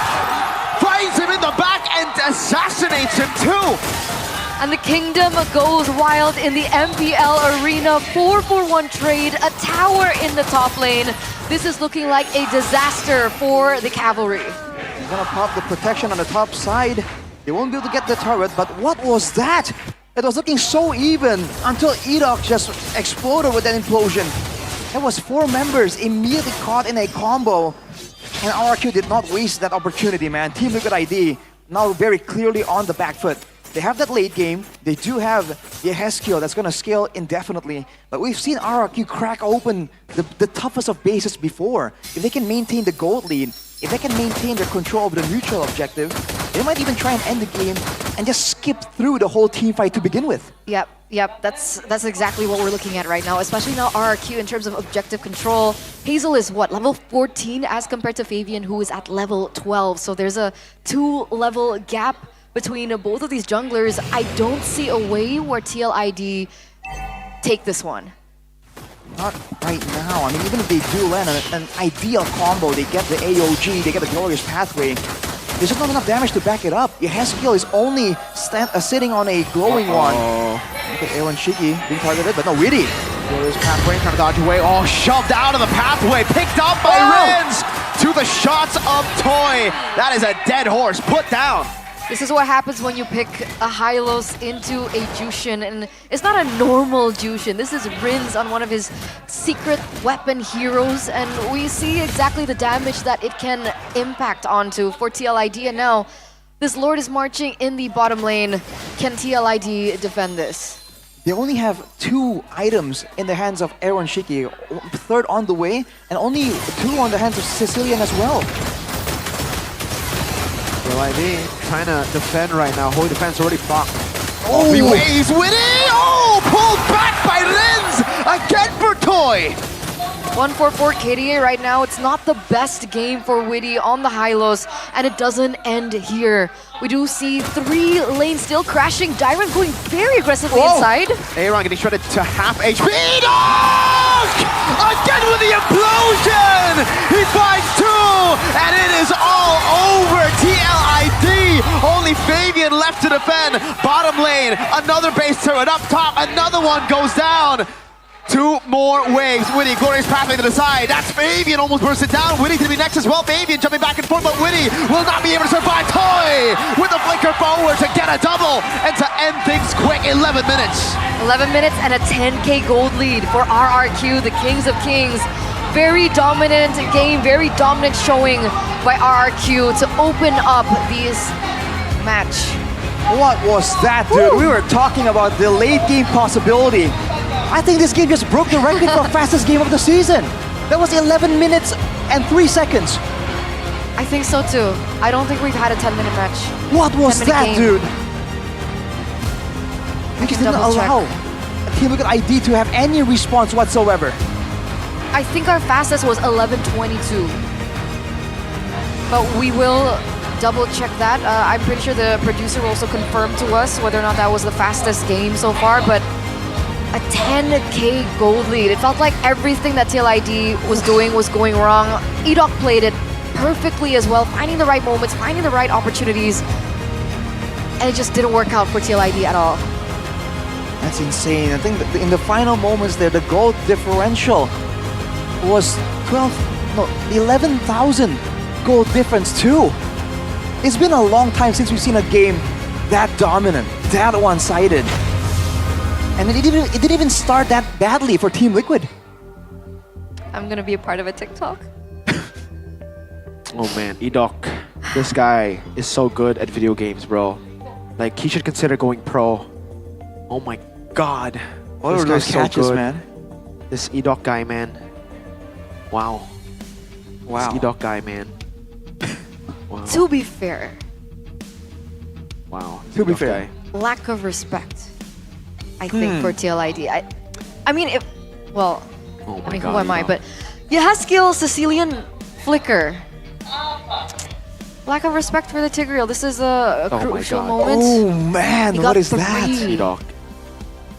finds him in the back and assassinates him too. And the Kingdom goes wild in the MPL arena. 4-for-1 trade, a tower in the top lane. This is looking like a disaster for the Cavalry. He's gonna pop the protection on the top side. They won't be able to get the turret, but what was that? It was looking so even until Edok just exploded with that implosion. There was 4 members immediately caught in a combo, and RQ did not waste that opportunity, man. Team Liquid ID now very clearly on the back foot. They have that late game. They do have the Heskio that's going to scale indefinitely. But we've seen RRQ crack open the toughest of bases before. If they can maintain the gold lead, if they can maintain their control of the neutral objective, they might even try and end the game and just skip through the whole team fight to begin with. Yep, that's exactly what we're looking at right now, especially now RRQ in terms of objective control. Hazel is what, level 14 as compared to Fabian, who is at level 12. So there's a 2-level gap between both of these junglers. I don't see a way where TLID take this one. Not right now. I mean, even if they do land an ideal combo, they get the AOG, they get the Glorious Pathway, there's just not enough damage to back it up. Yehezkiel is only sitting on a glowing one. Look at Aaron Shiki being targeted, but no, Witty. Glorious Pathway trying to dodge away. Oh, shoved out of the pathway, picked up by Rins to the shots of Toy. That is a dead horse, put down. This is what happens when you pick a Hylos into a Jushin, and it's not a normal Jushin. This is Rins on one of his secret weapon heroes, and we see exactly the damage that it can impact onto for TLID. And now, this Lord is marching in the bottom lane. Can TLID defend this? They only have 2 items in the hands of Aaron Shiki, 3rd on the way, and only 2 on the hands of Sicilian as well. TLID trying to defend right now. Holy defense already blocked. Oh, he waves Witty! Oh, pulled back by Rins! Again for Toy! 144 KDA right now. It's not the best game for Witty on the Hylos, and it doesn't end here. We do see 3 lanes still crashing. Dairon going very aggressively inside. Aaron getting shredded to half HP. Dog! Again with the implosion! He finds 2, and it is all over. TLID! Only Fabian left to defend. Bottom lane, another base turret up top. Another one goes down. 2 more waves. Witty, Glorious Pathway to the side. That's Fabian almost bursted down. Witty to be next as well. Fabian jumping back and forth, but Witty will not be able to survive. Toy with a flicker forward to get a double and to end things quick. 11 minutes. 11 minutes and a 10k gold lead for RRQ, the Kings of Kings. Very dominant game, very dominant showing by RRQ to open up this match. What was that, dude? We were talking about the late game possibility. I think this game just broke the record for fastest game of the season. That was 11 minutes and 3 seconds. I think so too. I don't think we've had a 10-minute match. What was that, game. dude? They just didn't allow Team Liquid ID to have any response whatsoever. I think our fastest was 11:22. But we will double check that. I'm pretty sure the producer will also confirm to us whether or not that was the fastest game so far, but a 10k gold lead. It felt like everything that TLID was doing was going wrong. Edok played it perfectly as well, finding the right moments, finding the right opportunities, and it just didn't work out for TLID at all. That's insane. I think that in the final moments there, the gold differential was 11,000 gold difference too. It's been a long time since we've seen a game that dominant, that one-sided. And it didn't even start that badly for Team Liquid. I'm gonna be a part of a TikTok. Oh man, Edok. This guy is so good at video games, bro. Like, he should consider going pro. Oh my god. What are those catches, man? This Edok guy, man. Wow. Wow. This Edok guy, man. Wow. To be fair, Wow. To be Edok fair. guy. lack of respect, I think, for TLID. I mean, if, well, Oh I mean, God, who am I? Edok. But Yehezkiel Sicilian flicker. Lack of respect for the Tigreal. This is a Oh my crucial God. moment. Oh man, He what got is that? three. Edok.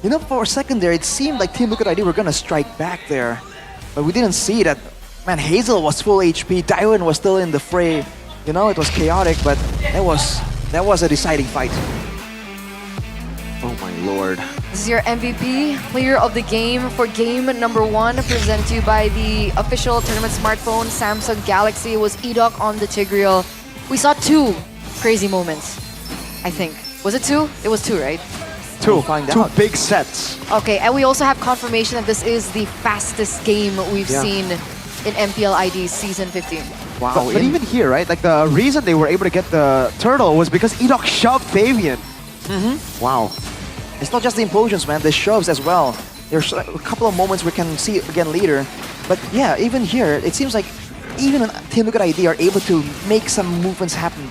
You know, for a second there, it seemed like Team Liquid ID were gonna strike back there. But we didn't see that. Man, Hazel was full HP, Dairon was still in the fray. You know, it was chaotic, but that was a deciding fight. Oh my lord. This is your MVP, player of the game for game number 1, presented to you by the official tournament smartphone Samsung Galaxy. It was Edok on the Tigreal. We saw 2 crazy moments, I think. Was it 2? It was 2, right? Two big sets. Okay, and we also have confirmation that this is the fastest game we've Yeah. seen in MPL ID Season 15. Wow. But even here, right? Like the reason they were able to get the turtle was because Edok shoved Fabian. Wow. It's not just the implosions, man, the shoves as well. There's a couple of moments we can see it again later. But yeah, even here, it seems like even Team Liquid ID are able to make some movements happen.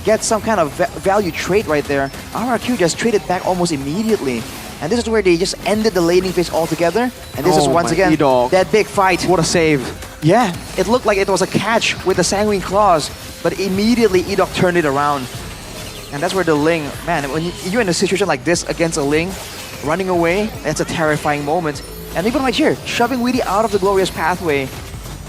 Get some kind of value trade right there. RRQ just traded back almost immediately. And this is where they just ended the laning phase altogether. And this is once again Edok. that big fight. What a save. Yeah, it looked like it was a catch with the Sanguine Claws, but immediately Edok turned it around. And that's where the Ling, man, when you're in a situation like this against a Ling, running away, that's a terrifying moment. And even right here, shoving Weedy out of the glorious pathway.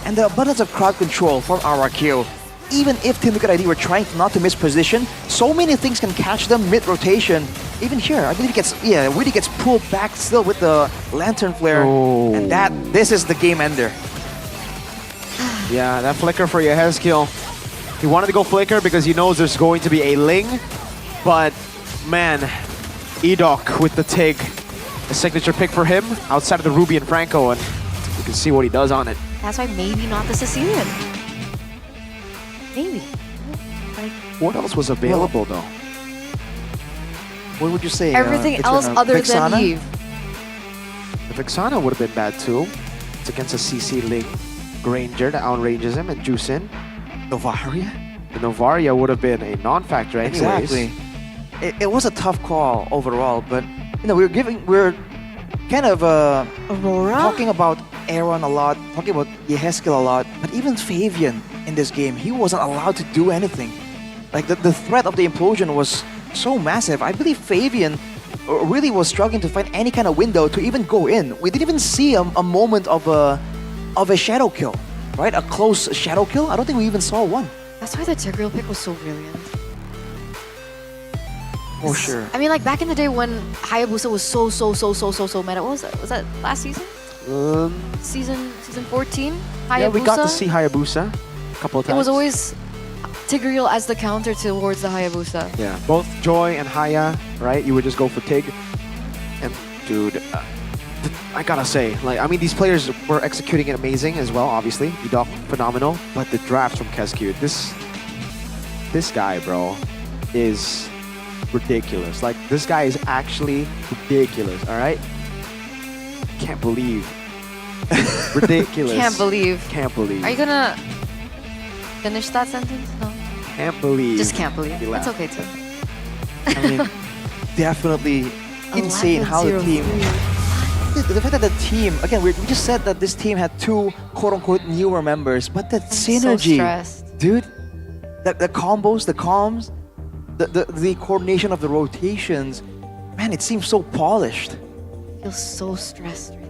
And the abundance of crowd control from RRQ. Even if Team Liquid ID were trying not to miss position, so many things can catch them mid-rotation. Even here, I believe Weedy gets pulled back still with the Lantern Flare. Oh. And this is the game ender. Yeah, that flicker for Yehezkiel. He wanted to go flicker because he knows there's going to be a Ling. But, man, Edok with the Tig. A signature pick for him outside of the Ruby and Franco. And you can see what he does on it. That's why maybe not the Sicilian. Maybe. Like, What else was available, though? What would you say? everything else other Vexana? than Eve. The Vexana would have been bad, too. It's against a CC Ling Granger that outranges him and juice in. Novaria? The Novaria would have been a non-factor anyways. Exactly. It was a tough call overall, but you know we're kind of Aurora? talking about Aaron a lot, talking about Yehezkiel a lot, but even Fabian in this game, he wasn't allowed to do anything. Like the threat of the implosion was so massive. I believe Fabian really was struggling to find any kind of window to even go in. We didn't even see a moment of a shadow kill, right? A close shadow kill. I don't think we even saw one. That's why the Tigreal pick was so brilliant. For sure. I mean, like back in the day when Hayabusa was so meta. What was that? Was that last season? Season 14? Hayabusa? Yeah, we got to see Hayabusa a couple of times. It was always Tigreal as the counter towards the Hayabusa. Yeah, both Joy and Haya, right? You would just go for Tig. And dude, I gotta say, like, I mean, these players were executing it amazing as well, obviously. Edok, phenomenal. But the draft from Kescue, this guy, bro, is ridiculous. Like, this guy is actually ridiculous, all right? Can't believe. Ridiculous. Can't believe. Can't believe. Are you gonna finish that sentence? No. Can't believe. Just can't believe. He It's laughed. okay too. I mean, definitely insane how the team. The fact that the team, again, we just said that this team had 2 quote-unquote newer members, but the synergy, stressed. dude, the combos, the comms, the coordination of the rotations, man, it seems so polished. I feel so stressed right now.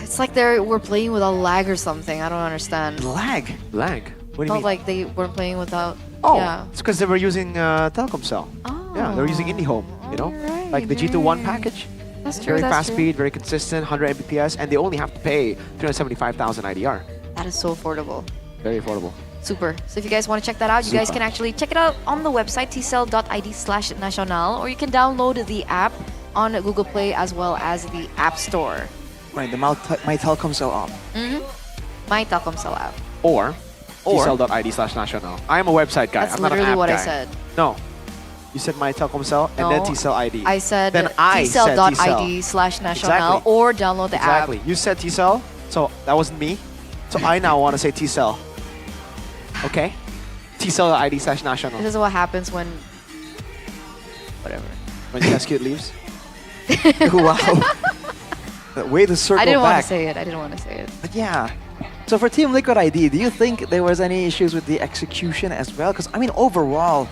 It's like we're playing with a lag or something. I don't understand. Lag? Lag? What do you Felt mean? like they were playing without. Oh, Yeah. it's because they were using Telkomsel. Yeah, they were using IndyHome, you know? Like the G21 package. That's true. Very that's fast true. speed, very consistent, 100 Mbps, and they only have to pay 375,000 IDR. That is so affordable. Very affordable. Super. So if you guys want to check that out, you guys Super. can actually check it out on the website tcell.id/nacional, or you can download the app on Google Play as well as the App Store. Right, the My Telkomsel app. My Telkomsel app. Or tcell.id/national. I am a website guy. That's I'm not an literally app what I guy. said. No. You said my Telkomsel and then No, tcell ID. I said then I said tcell. tcell.id/national Exactly. or download the Exactly. app. You said tcell, So that wasn't me. So I now want to say T-Cell. Okay? T-Cell ID/national. This is what happens when... Whatever. When Cascade leaves. Wow. The way to circle I didn't want back. to say it. I didn't want to say it. But yeah. So for Team Liquid ID, do you think there was any issues with the execution as well? Because I mean, overall,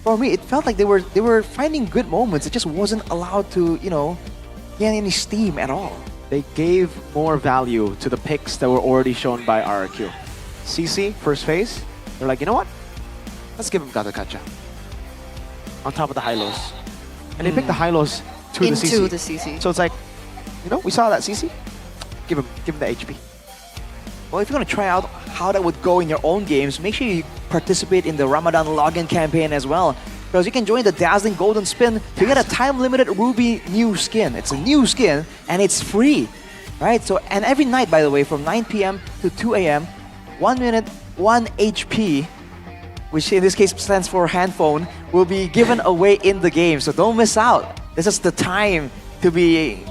for me, it felt like they were finding good moments. It just wasn't allowed to, gain any steam at all. They gave more value to the picks that were already shown by RRQ. CC, first phase, they're like, you know what? Let's give him Gatakacha. On top of the high-lows. And they picked the high-lows to Into the CC. the CC. So it's like, we saw that CC. Give him the HP. Well, if you're going to try out how that would go in your own games, make sure you participate in the Ramadan login campaign as well. Because you can join the Dazzling Golden Spin to get a time-limited Ruby new skin. It's a new skin, and it's free. Right? So, and every night, by the way, from 9 p.m. to 2 a.m., 1 minute, 1 HP, which in this case stands for handphone, will be given away in the game. So don't miss out. This is the time to be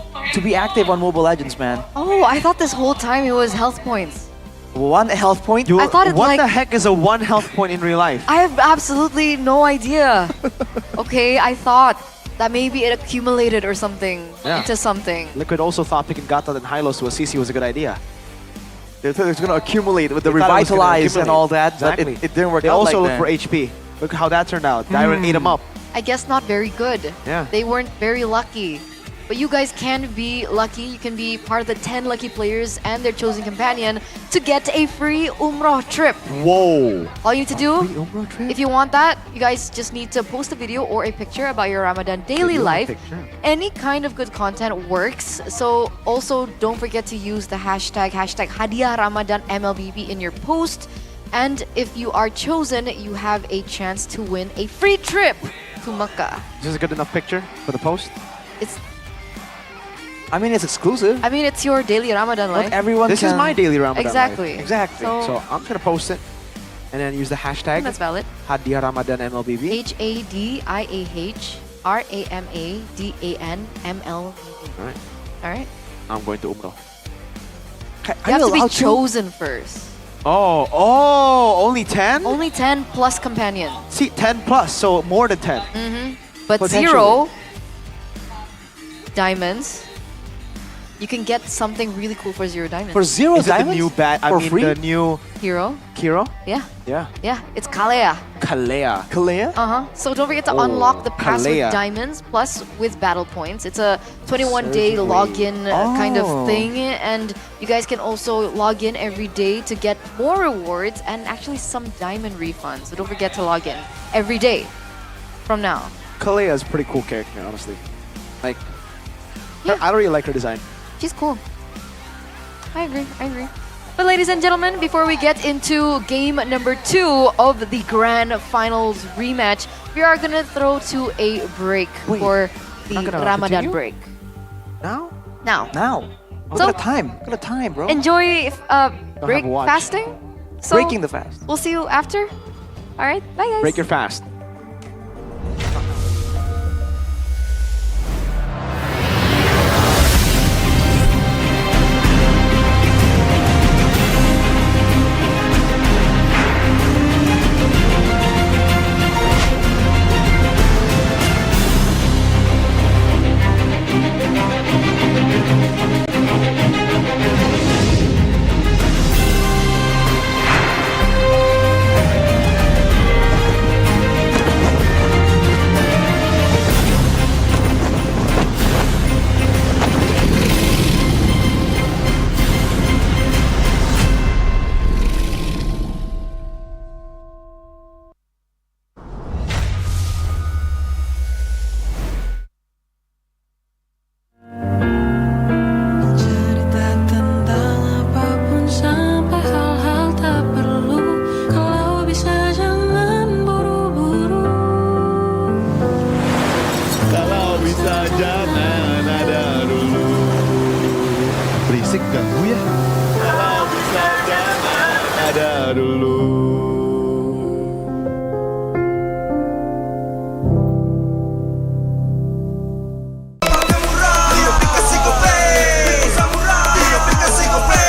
active on Mobile Legends, man. Oh, I thought this whole time it was health points. 1 health point? I thought it's what the heck is a 1 health point in real life? I have absolutely no idea. Okay, I thought that maybe it accumulated or something into something. Liquid also thought picking Gata and Hylos to a CC was a good idea. They thought it was going to accumulate with the They thought it was gonna revitalize and accumulate. all that, Exactly. but it didn't work They out also like look that. for HP. Look how that turned out. Dyron ate him up. I guess not very good. Yeah. They weren't very lucky. But you guys can be lucky. You can be part of the 10 lucky players and their chosen companion to get a free Umrah trip. Whoa. All you need to do, if you want that, you guys just need to post a video or a picture about your Ramadan daily Video or life. picture. Any kind of good content works. So also don't forget to use the hashtag Hadiah Ramadan MLBB in your post. And if you are chosen, you have a chance to win a free trip to Makkah. Is this a good enough picture for the post? I mean, it's exclusive. I mean, it's your daily Ramadan life. Not everyone This is my daily Ramadan Exactly. life. Exactly. So I'm just gonna post it and then use the hashtag That's valid. Hadiah Ramadan MLBB. HADIAHRAMADANMLBB. Alright. Alright. I'm going to Umrah. You have to be chosen first. Oh, only 10? Only 10 plus companion. See, 10 plus, so more than 10. But Potentially. 0 diamonds. You can get something really cool for 0 diamonds. For 0 Is it the diamonds? new bat? I For mean, free? the new Hero. Kiro? Yeah. Yeah. Yeah. It's Kalea. Kalea. Kalea? So don't forget to Oh, unlock the pass Kalea. with diamonds plus with battle points. It's a 21-day Certainly. login kind Oh. of thing, and you guys can also log in every day to get more rewards and actually some diamond refunds. So don't forget to log in every day from now. Kalea is a pretty cool character, honestly. Like, Yeah. I don't really like her design. She's cool. I agree. But ladies and gentlemen, before we get into game number 2 of the grand finals rematch, we are gonna throw to a break for the not gonna Ramadan continue? break. Now? Now. Look So- at the time. Look at the time, bro. Enjoy break have a watch. fasting. So Breaking the fast. we'll see you after. All right, bye guys. Break your fast. Cerita tentang apapun sampai hal-hal tak perlu. Kalau bisa jangan buru-buru. Kalau bisa jangan ada dulu. Berisik ganggu ya. Kalau bisa jangan ada dulu. Io pica sigo play. Io pica sigo play.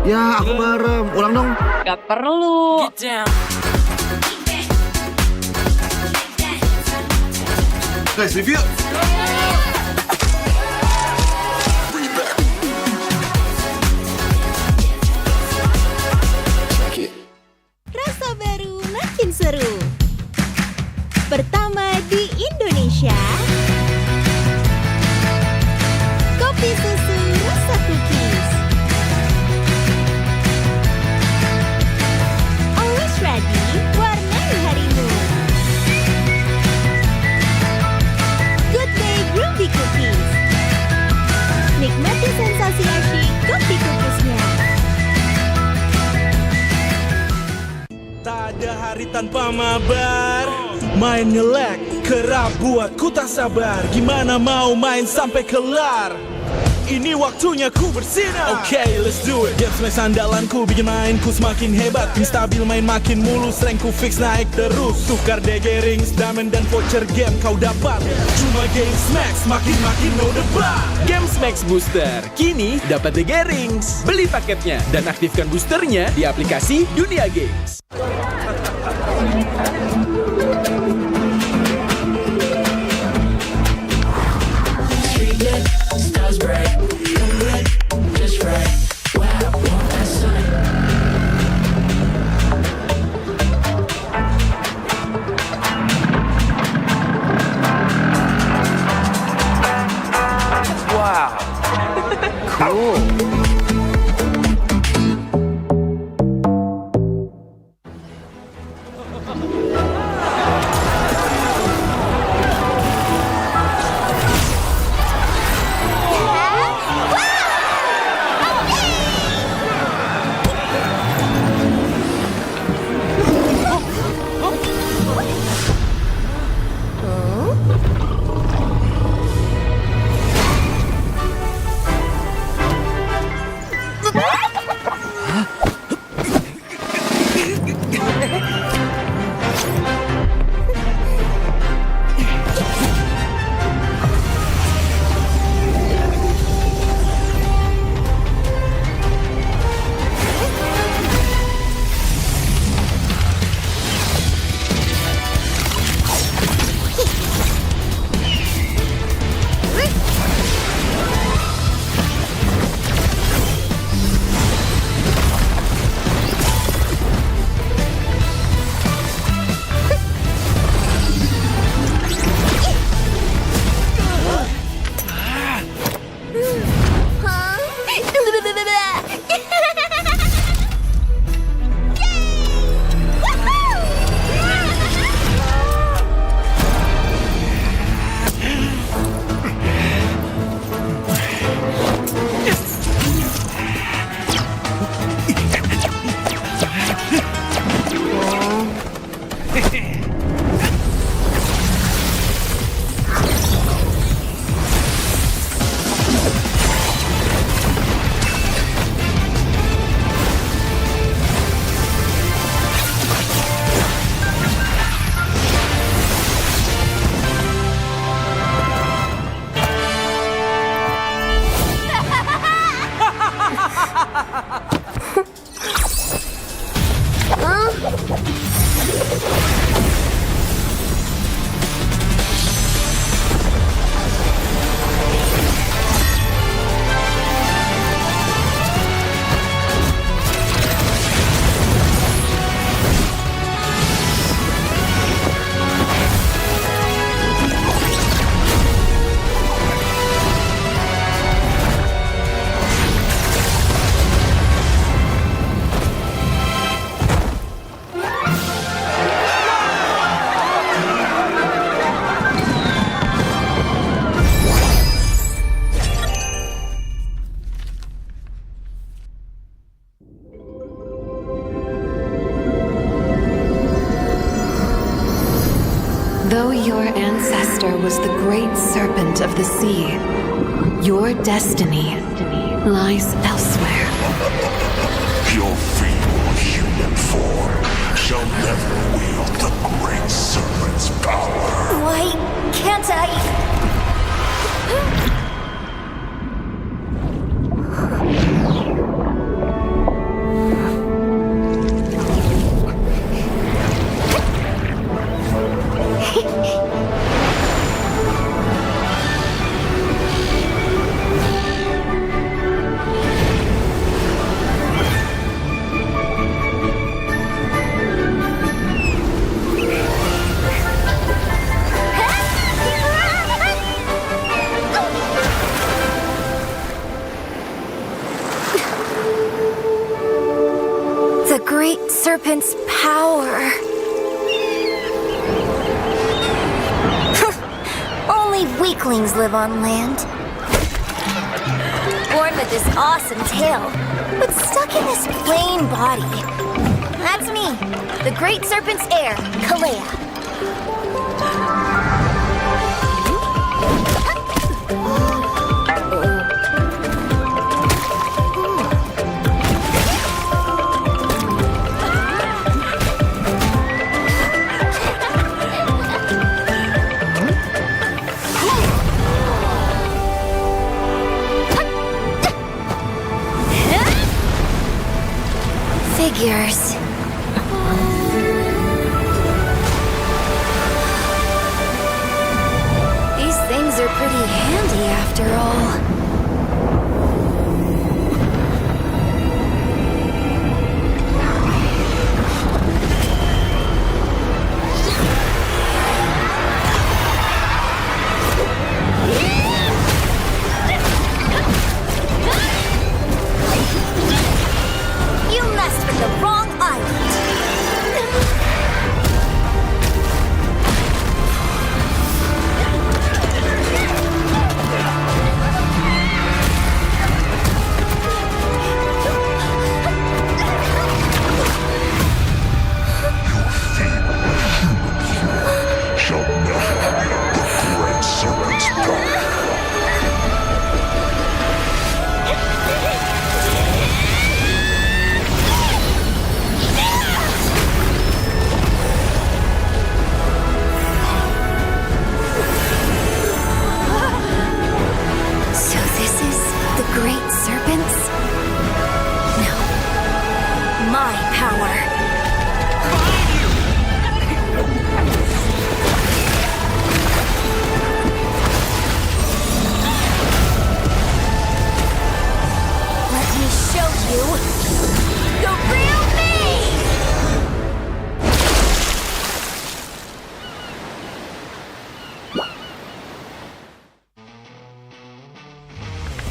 Ya, aku bareng. Ulang dong. Gak perlu. Guys, review. Rasa baru makin seru. Pertama di Indonesia. Kopi susu rasa cookies. Always ready, warnai harimu. Good day Groovy Cookies. Nikmati sensasi asyik kopi cookiesnya. Tak ada hari tanpa mabar. Main nge-lag, kerap buatku tak sabar. Gimana mau main sampai kelar? Ini waktunya ku bersinar. Okay, let's do it. Games main sandalanku bikin mainku semakin hebat. Ping stabil main makin mulus, rankku fix naik terus. Tukar DG rings, diamond dan voucher game kau dapat. Cuma Games Max, makin no debat. Games Max Booster, kini dapat DG Rings. Beli paketnya dan aktifkan boosternya di aplikasi Dunia Games. Wow. Cool. Though your ancestor was the great serpent of the sea, your destiny lies elsewhere. Your feeble human form shall never wield the great serpent's power. Why can't I? great serpent's power. Only weaklings live on land. Born with this awesome tail, but stuck in this plain body. That's me, the great serpent's heir, Kalea. Figures. These things are pretty handy after all. You messed with the wrong island. Shall never the great serpent's power. So this is the great serpents? No. My power. Let me show you the real me!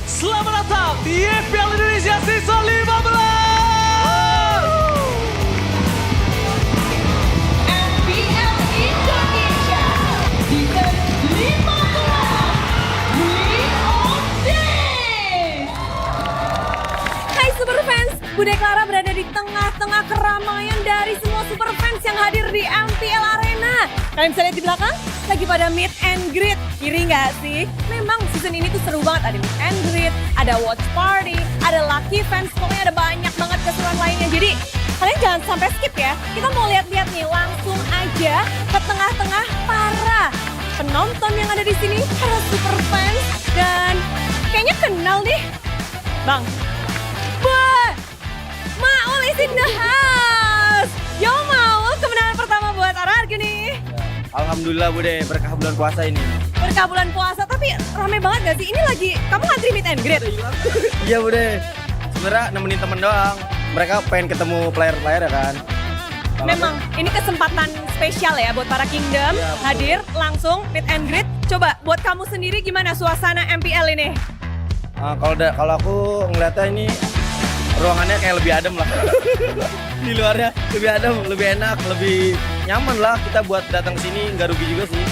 Selamat datang di MPL Indonesia Season 15. MPL Indonesia Season 15 Win or Days. Hai Superfans, Bude Clara berada di tengah-tengah keramaian dari semua Superfans yang hadir di MPL Arena. Kalian bisa lihat di belakang, lagi pada meet and greet. Iri nggak sih? Memang season ini tuh seru banget. Ada meet and greet, ada watch party, ada lucky fans. Pokoknya ada banyak banget keseruan lainnya. Jadi kalian jangan sampai skip ya. Kita mau lihat-lihat nih, langsung aja ke tengah-tengah para penonton yang ada di sini, para Superfans. Dan kayaknya kenal nih. Bang, Maul is in the house. Yo Maul, kemenangan pertama buat Arargi nih. Alhamdulillah Bude, berkah bulan puasa ini. Berkah bulan puasa, tapi rame banget gak sih? Ini lagi, kamu ngantri meet and greet? Iya Bude, sebenarnya nemenin temen doang. Mereka pengen ketemu player-player ya kan. Memang, ini kesempatan spesial ya buat para Kingdom. Hadir langsung meet and greet. Coba buat kamu sendiri gimana suasana MPL ini? Kalau aku ngeliatnya ini ruangannya kayak lebih adem lah. Di luarnya lebih adem, lebih enak, lebih nyaman lah kita buat datang ke sini, nggak rugi juga sih.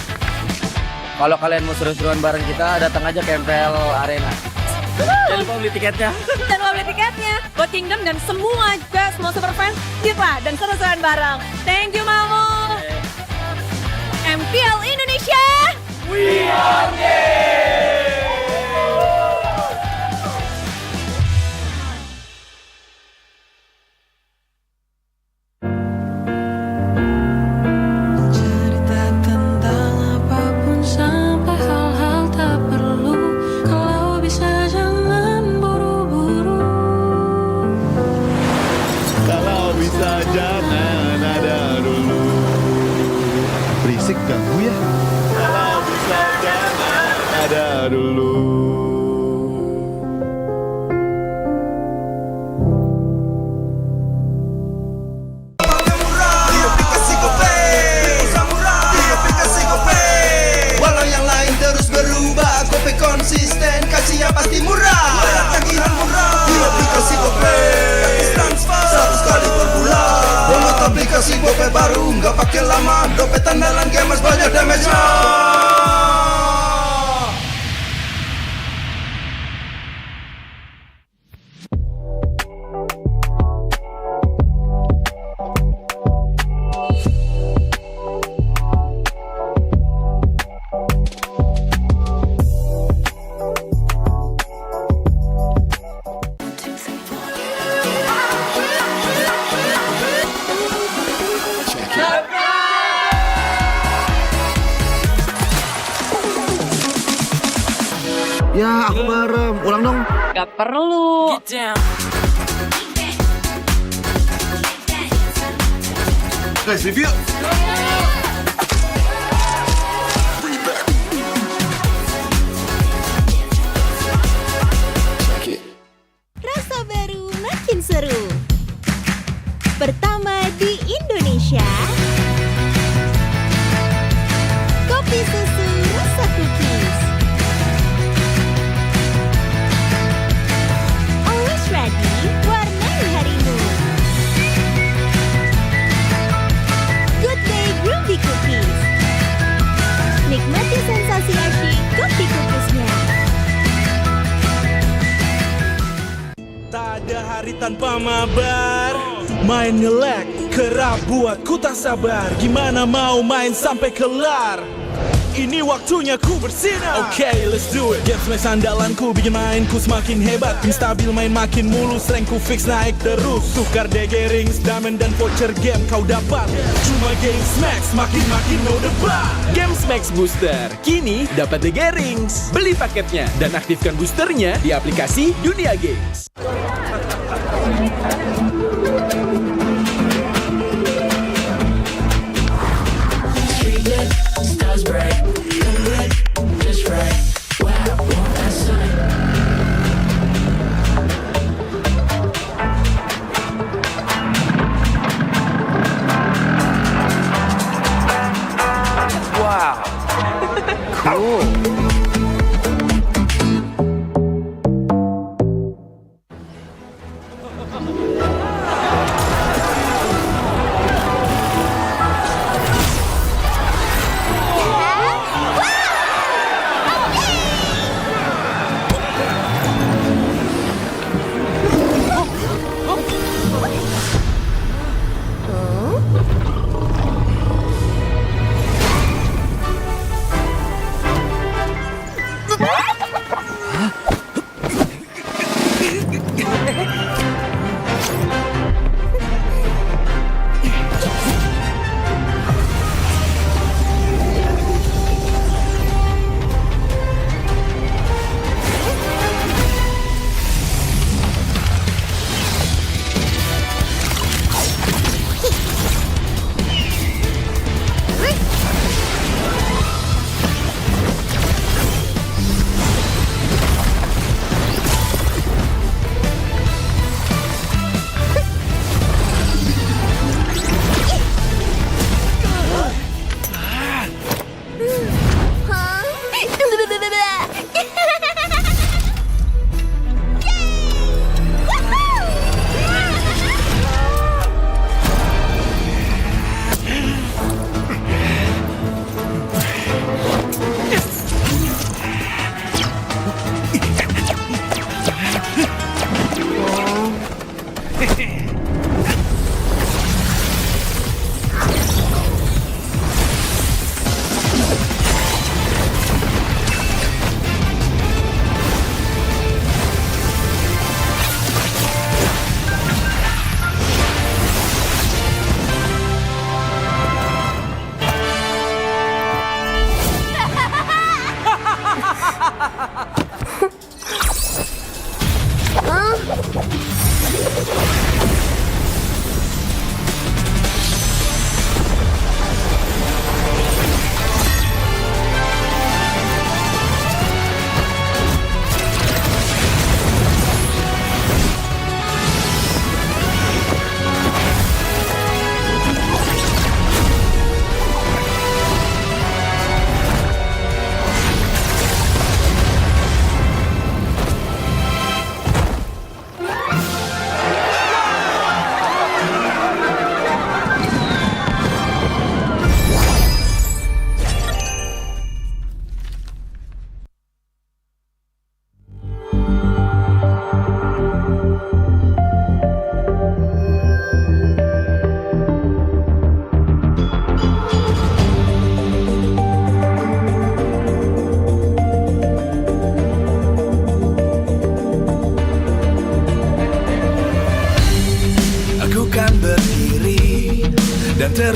Kalau kalian mau seru-seruan bareng kita, datang aja ke MPL Arena. Jangan lupa beli tiketnya. Jangan lupa beli tiketnya buat Kingdom dan semua juga, semua Superfans, kita dan seru-seruan bareng. Thank you Mamu. MPL Indonesia, We are Game! Jangan ada dulu. Berisik ganggu ya. Kalau bisa jangan ada kasih gope baru, nggak pakai lama. Dompet andalan gamers banyak damage-nya. Ya, aku bareng. Ulang dong. Gak perlu. Guys, review. Rasa baru makin seru. Pertama di Indonesia. Kopi susu rasa cookies. Always ready, warnai harimu. Good day Groovy Cookies. Nikmati sensasi asyik kopi cookiesnya. Tak ada hari tanpa mabar. Main nge-lag, kerap buat ku tak sabar. Gimana mau main sampai kelar? Ini waktunya ku bersinar. Okay, let's do it. Game smash andalanku bikin mainku semakin hebat. Ping stabil main makin mulus, rankku fix naik terus. Tukar DG rings, diamond dan voucher game kau dapat. Cuma Game Smash makin no debat. Game Max Booster kini dapat DG Rings. Beli paketnya dan aktifkan boosternya di aplikasi Dunia Games. Wow. Cool.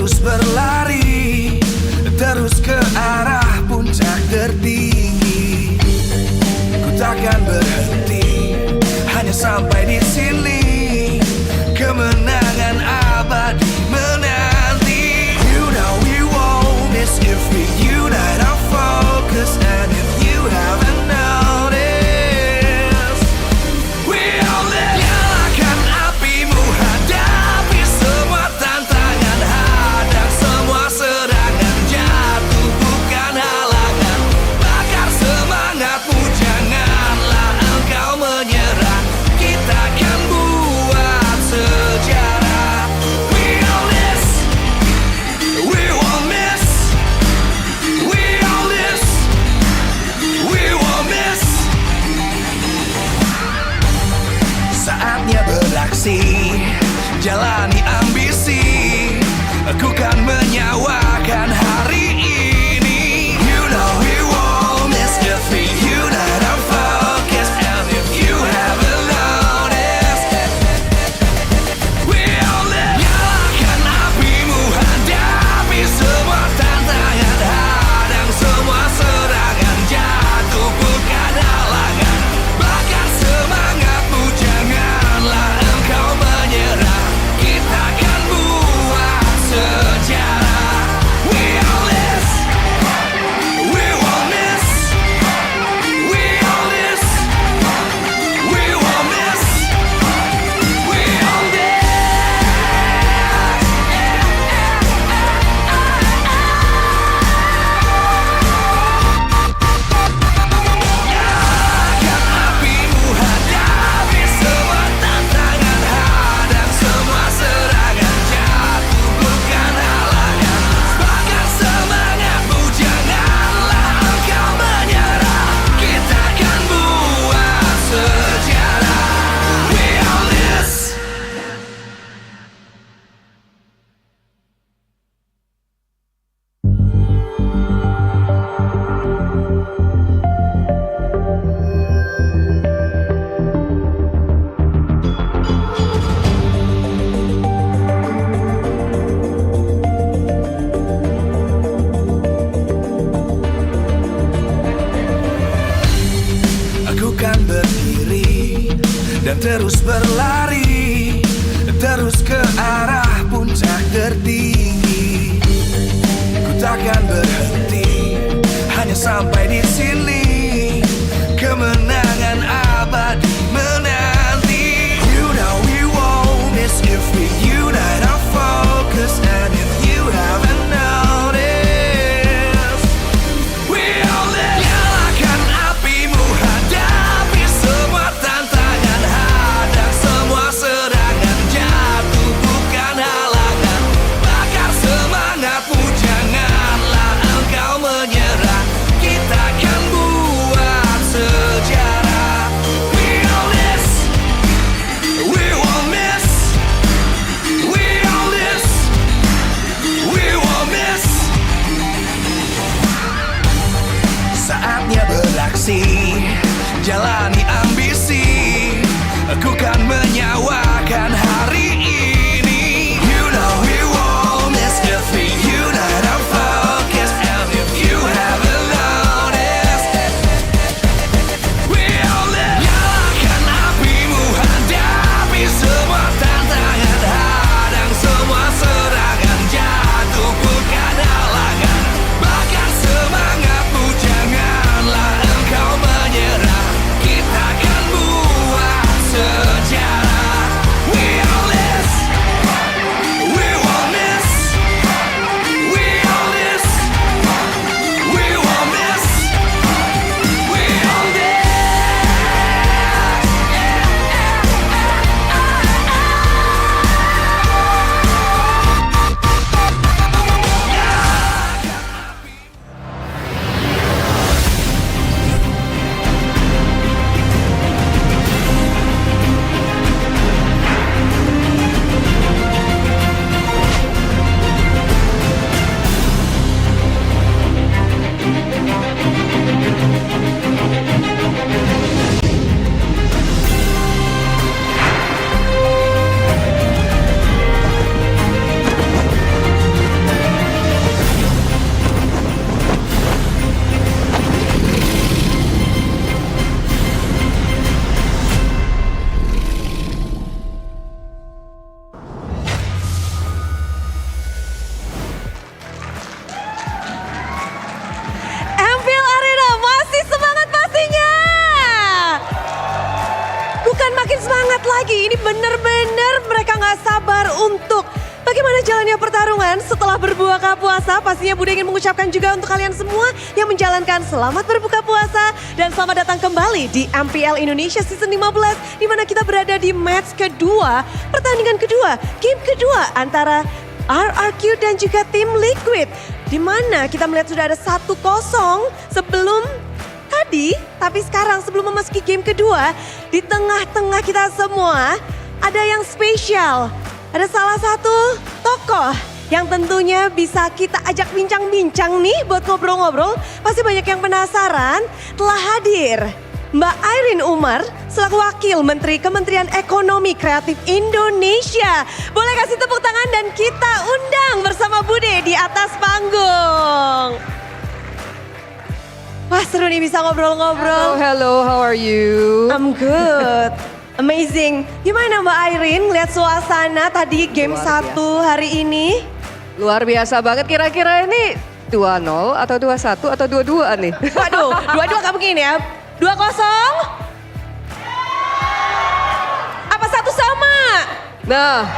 terus berlari, terus ke arah puncak tertinggi. Ku takkan berhenti, hanya sampai di sini. Kemenangan abadi menanti. You know we won't miss if we unite our focus. And if you haven't noticed, we all live. Nyalakan apimu, hadapi semua tantangan, hadang semua serangan, jatuh bukan halangan. Bakar semangatmu, janganlah engkau menyerah. Kita akan buat sejarah. We all this, we won't miss. We all this, we won't miss. Saatnya beraksi, jalani ambisi. Aku kan menyawakan hari ini. You know we won't miss if we unite our focus. And if you haven't noticed, we all live. Nyalakan apimu, hadapi semua tantangan, hadang semua serangan, jatuh bukan halangan. Bakar semangatmu, janganlah engkau menyerah. Kita akan buat sejarah. We all this, we won't miss. We all this, we won't miss. We all this. Nyalakan apimu, hadapi semua tantangan, hadang semua serangan, jatuh bukan halangan. Bakar semangatmu, janganlah engkau menyerah. Kita akan buat sejarah. We all this. Aku kan berdiri dan terus berlari, terus ke arah puncak tertinggi. Ku takkan berhenti, hanya sampai di sini. Kemenangan abadi menanti. You know we won't miss if we unite our focus. And if you haven't noticed, we all live. Nyalakan apimu, hadapi semua tantangan, hadang semua serangan, jatuh bukan halangan. Bakar semangatmu, janganlah engkau menyerah. Kita akan buat sejarah. We all this, we won't miss. We all this, we won't miss. Saatnya beraksi, jalani ambisi. Aku kan menyawakan hari ini. You know we won't miss if we unite our focus. And if you haven't noticed, we all live. Nyalakan apimu, hadapi semua tantangan, hadang semua serangan, jatuh bukan halangan. Bakar semangatmu, janganlah engkau menyerah. Kita akan buat sejarah. We Dan setelah berbuka puasa, pastinya Bude ingin mengucapkan juga untuk kalian semua yang menjalankan selamat berbuka puasa dan selamat datang kembali di MPL Indonesia Season 15 di mana kita berada di match kedua, pertandingan kedua, game kedua antara RRQ dan juga tim Liquid. Di mana kita melihat sudah ada 1-0 sebelum tadi, tapi sekarang sebelum memasuki game kedua, di tengah-tengah kita semua ada yang spesial. Ada salah satu tokoh yang tentunya bisa kita ajak bincang-bincang nih buat ngobrol-ngobrol. Pasti banyak yang penasaran. Telah hadir Mbak Irene Umar selaku Wakil Menteri Kementerian Ekonomi Kreatif Indonesia. Boleh kasih tepuk tangan dan kita undang bersama Bude di atas panggung. Wah seru nih bisa ngobrol-ngobrol. Hello, how are you? I'm good. Amazing. Gimana Mbak Irene lihat suasana tadi game 1 hari ini? Luar biasa banget, kira-kira ini 2-0 atau 2-1 atau 2-2 nih? Waduh, 2-2 gak mungkin ya? 2-0? Apa 1 sama? Nah.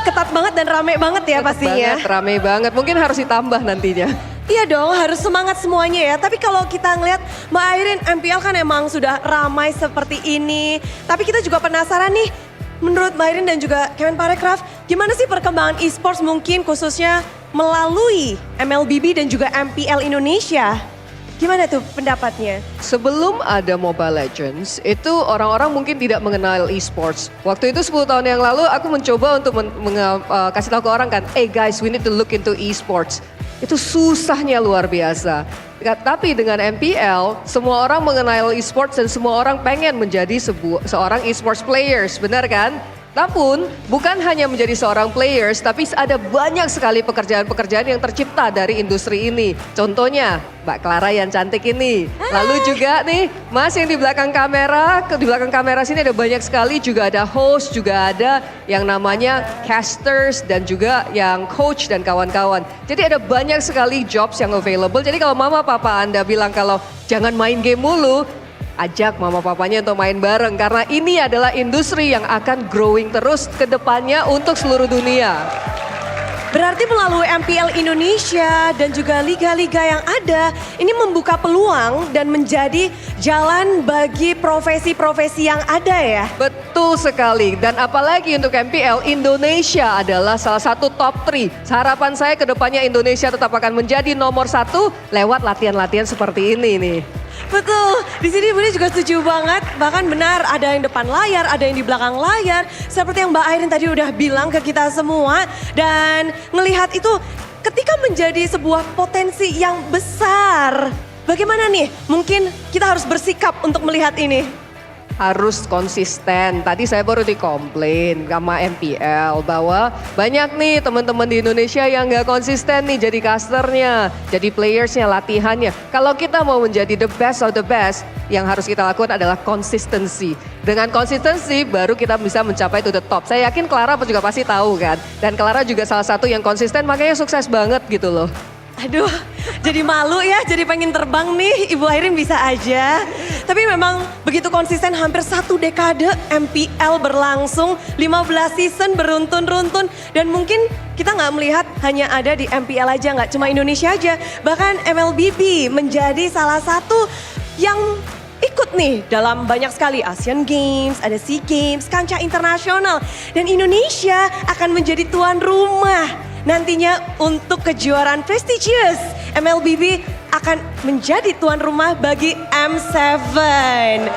Ketat banget dan rame banget ya pastinya. Banget, rame banget, mungkin harus ditambah nantinya. Iya dong, harus semangat semuanya ya. Tapi kalau kita ngeliat Mbak Irene, MPL kan emang sudah ramai seperti ini. Tapi kita juga penasaran nih, menurut Mbak Irene dan juga Kemenparekraf, gimana sih perkembangan e-sports mungkin khususnya melalui MLBB dan juga MPL Indonesia? Gimana tuh pendapatnya? Sebelum ada Mobile Legends, itu orang-orang mungkin tidak mengenal e-sports. Waktu itu 10 tahun yang lalu aku mencoba untuk kasih tahu ke orang kan, hey guys, we need to look into e-sports. Itu susahnya luar biasa. Tapi dengan MPL, semua orang mengenal e-sports dan semua orang pengen menjadi seorang e-sports players, benar kan? Namun bukan hanya menjadi seorang players, tapi ada banyak sekali pekerjaan-pekerjaan yang tercipta dari industri ini. Contohnya Mbak Clara yang cantik ini. Lalu juga nih Mas yang di belakang kamera sini ada banyak sekali, juga ada host, juga ada yang namanya casters dan juga yang coach dan kawan-kawan. Jadi ada banyak sekali jobs yang available. Jadi kalau mama papa Anda bilang kalau jangan main game mulu, ajak mama papanya untuk main bareng karena ini adalah industri yang akan growing terus ke depannya untuk seluruh dunia. Berarti melalui MPL Indonesia dan juga liga-liga yang ada, ini membuka peluang dan menjadi jalan bagi profesi-profesi yang ada ya? Betul sekali, dan apalagi untuk MPL, Indonesia adalah salah satu top 3. Harapan saya ke depannya Indonesia tetap akan menjadi nomor 1 lewat latihan-latihan seperti ini nih. Betul, di sini Bude juga setuju banget. Bahkan benar ada yang depan layar, ada yang di belakang layar. Seperti yang Mbak Irene tadi udah bilang ke kita semua. Dan ngelihat itu ketika menjadi sebuah potensi yang besar. Bagaimana nih? Mungkin kita harus bersikap untuk melihat ini. Harus konsisten. Tadi saya baru dikomplain sama MPL bahwa banyak nih teman-teman di Indonesia yang nggak konsisten nih jadi casternya, jadi playersnya, latihannya. Kalau kita mau menjadi the best of the best, yang harus kita lakukan adalah konsistensi. Dengan konsistensi baru kita bisa mencapai to the top. Saya yakin Clara juga pasti tahu kan. Dan Clara juga salah satu yang konsisten, makanya sukses banget gitu loh. Aduh, jadi malu ya, jadi pengen terbang nih, Ibu Irene bisa aja. Tapi memang begitu konsisten hampir 1 dekade MPL berlangsung, 15 season beruntun-runtun. Dan mungkin kita nggak melihat hanya ada di MPL aja, nggak cuma Indonesia aja. Bahkan MLBB menjadi salah satu yang ikut nih dalam banyak sekali Asian Games, ada SEA Games, kancah internasional. Dan Indonesia akan menjadi tuan rumah. Nantinya untuk kejuaraan prestigious, MLBB akan menjadi tuan rumah bagi M7.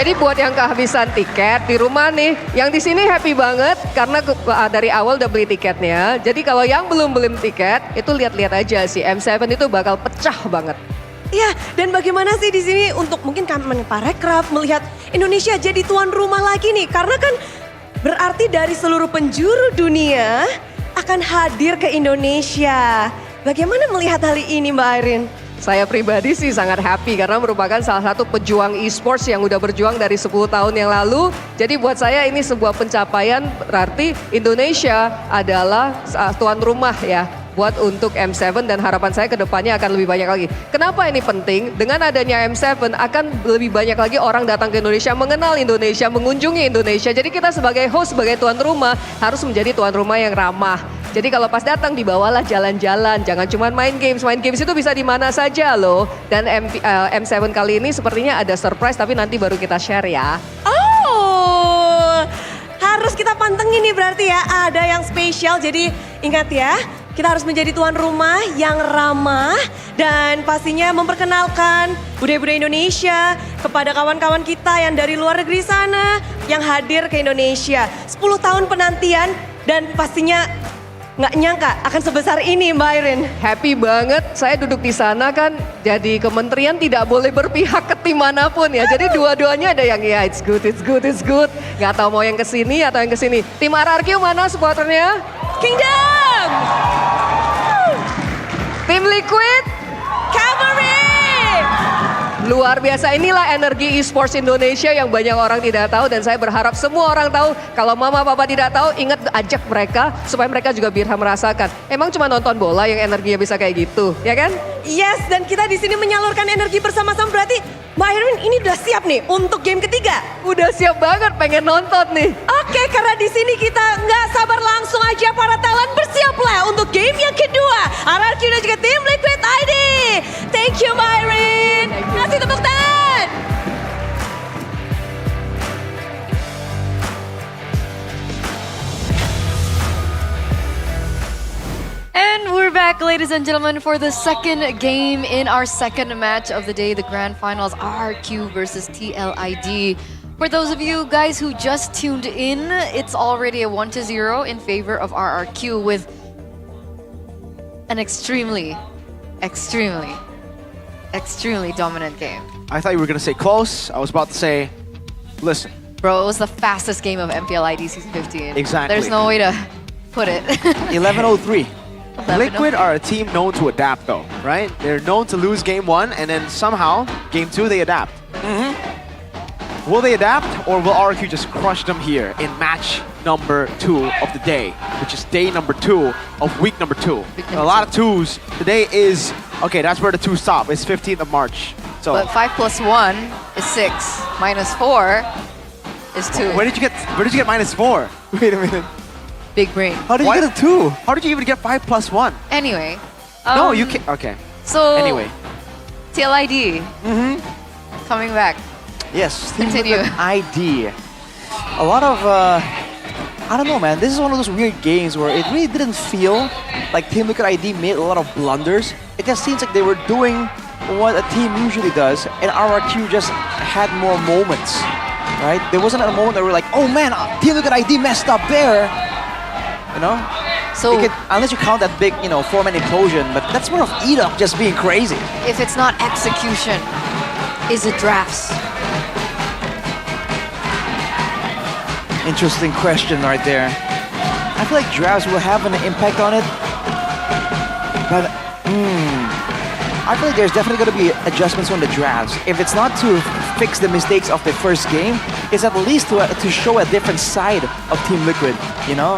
Jadi buat yang kehabisan tiket di rumah nih, yang di sini happy banget karena dari awal udah beli tiketnya. Jadi kalau yang belum beli tiket, itu lihat-lihat aja sih, M7 itu bakal pecah banget. Iya, dan bagaimana sih di sini untuk mungkin Kemenparekraf melihat Indonesia jadi tuan rumah lagi nih, karena kan berarti dari seluruh penjuru dunia akan hadir ke Indonesia. Bagaimana melihat hal ini Mbak Irene? Saya pribadi sih sangat happy karena merupakan salah satu pejuang e-sports yang udah berjuang dari 10 tahun yang lalu. Jadi buat saya ini sebuah pencapaian, berarti Indonesia adalah tuan rumah ya buat untuk M7 dan harapan saya ke depannya akan lebih banyak lagi. Kenapa ini penting? Dengan adanya M7 akan lebih banyak lagi orang datang ke Indonesia, mengenal Indonesia, mengunjungi Indonesia. Jadi kita sebagai host, sebagai tuan rumah harus menjadi tuan rumah yang ramah. Jadi kalau pas datang dibawalah jalan-jalan, jangan cuma main games. Main games itu bisa di mana saja loh. Dan M7 kali ini sepertinya ada surprise tapi nanti baru kita share ya. Oh, harus kita pantengin nih berarti ya. Ada yang spesial, jadi ingat ya. Kita harus menjadi tuan rumah yang ramah dan pastinya memperkenalkan budaya-budaya Indonesia kepada kawan-kawan kita yang dari luar negeri sana yang hadir ke Indonesia. 10 tahun penantian dan pastinya nggak nyangka akan sebesar ini Mbak Irin. Happy banget, saya duduk di sana kan, jadi kementerian tidak boleh berpihak ke tim manapun ya. Jadi dua-duanya ada yang ya it's good. Nggak tahu mau yang kesini atau yang kesini. Tim RRQ mana supporternya? Kingdom! Tim Liquid? Cavalry! Luar biasa, inilah energi esports Indonesia yang banyak orang tidak tahu dan saya berharap semua orang tahu. Kalau mama papa tidak tahu, ingat ajak mereka supaya mereka juga bisa merasakan. Emang cuma nonton bola yang energinya bisa kayak gitu, ya kan? Yes, dan kita di sini menyalurkan energi bersama-sama berarti Mbak Irin ini udah siap nih untuk game ketiga. Udah siap banget, pengen nonton nih. Oke, karena di sini kita nggak sabar langsung aja para talent bersiaplah untuk game yang kedua. RRQ dan juga tim Liquid ID. Thank you Mbak Irin. Kasih tepuk tangan. And we're back, ladies and gentlemen, for the second game in our second match of the day, the grand finals, RRQ versus TLID. For those of you guys who just tuned in, it's already a 1-0 in favor of RRQ with an extremely dominant game. I thought you were going to say close. I was about to say, listen. Bro, it was the fastest game of MPL ID Season 15. Exactly. There's no way to put it. 11:03. Liquid are a team known to adapt though, right? They're known to lose game 1 and then somehow, game 2 they adapt. Will they adapt or will RRQ just crush them here in match number 2 of the day, which is day number 2 of week number 2. A lot of 2s. Today is, okay, that's where the 2 stop. It's 15th of March. So, but 5 + 1 is 6, -4 is 2. Where did you get -4? Wait a minute. Big brain. How did you get a 2? How did you even get 5 + 1? Anyway. No, you can't. Okay. So, anyway. TLID. Coming back. Yes, Continue. ID. A lot of, I don't know man, this is one of those weird games where it really didn't feel like Team Liquid ID made a lot of blunders. It just seems like they were doing what a team usually does and RRQ just had more moments, right? There wasn't a moment that we're like, oh man, Team Liquid ID messed up there. You know? So unless you count that big, 4-man implosion, but that's more of EDUP just being crazy. If it's not execution, is it drafts? Interesting question right there. I feel like drafts will have an impact on it, but I feel like there's definitely going to be adjustments on the drafts. If it's not to fix the mistakes of the first game, it's at least to show a different side of Team Liquid.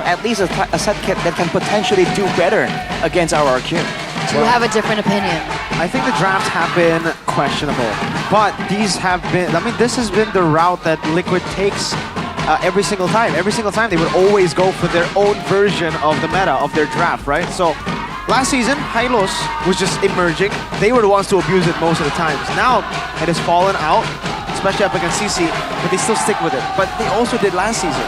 At least a set that can potentially do better against RRQ. Do you have a different opinion? I think the drafts have been questionable, but these have been, this has been the route that Liquid takes every single time. Every single time they would always go for their own version of the meta of their draft, right? So last season, Hylos was just emerging. They were the ones to abuse it most of the times. Now it has fallen out, especially up against CC, but they still stick with it. But they also did last season.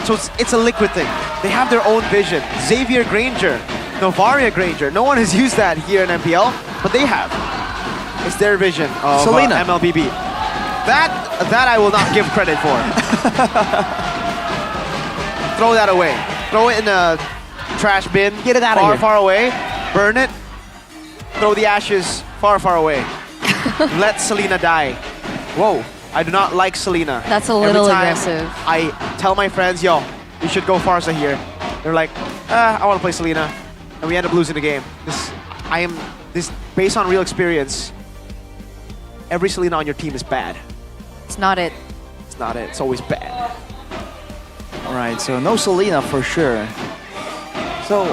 So it's a Liquid thing. They have their own vision. Xavier Granger, Novaria Granger. No one has used that here in MPL, but they have. It's their vision of MLBB. That I will not give credit for. Throw that away. Throw it in a trash bin. Get it out of here. Far away. Burn it. Throw the ashes far away. Let Selena die. Whoa. I do not like Selena. That's a little Every time aggressive. I tell my friends, yo, you should go Farsa here. They're like, I want to play Selena. And we end up losing the game. This based on real experience, every Selena on your team is bad. It's not it. It's not it. It's always bad. All right, so no Selena for sure. So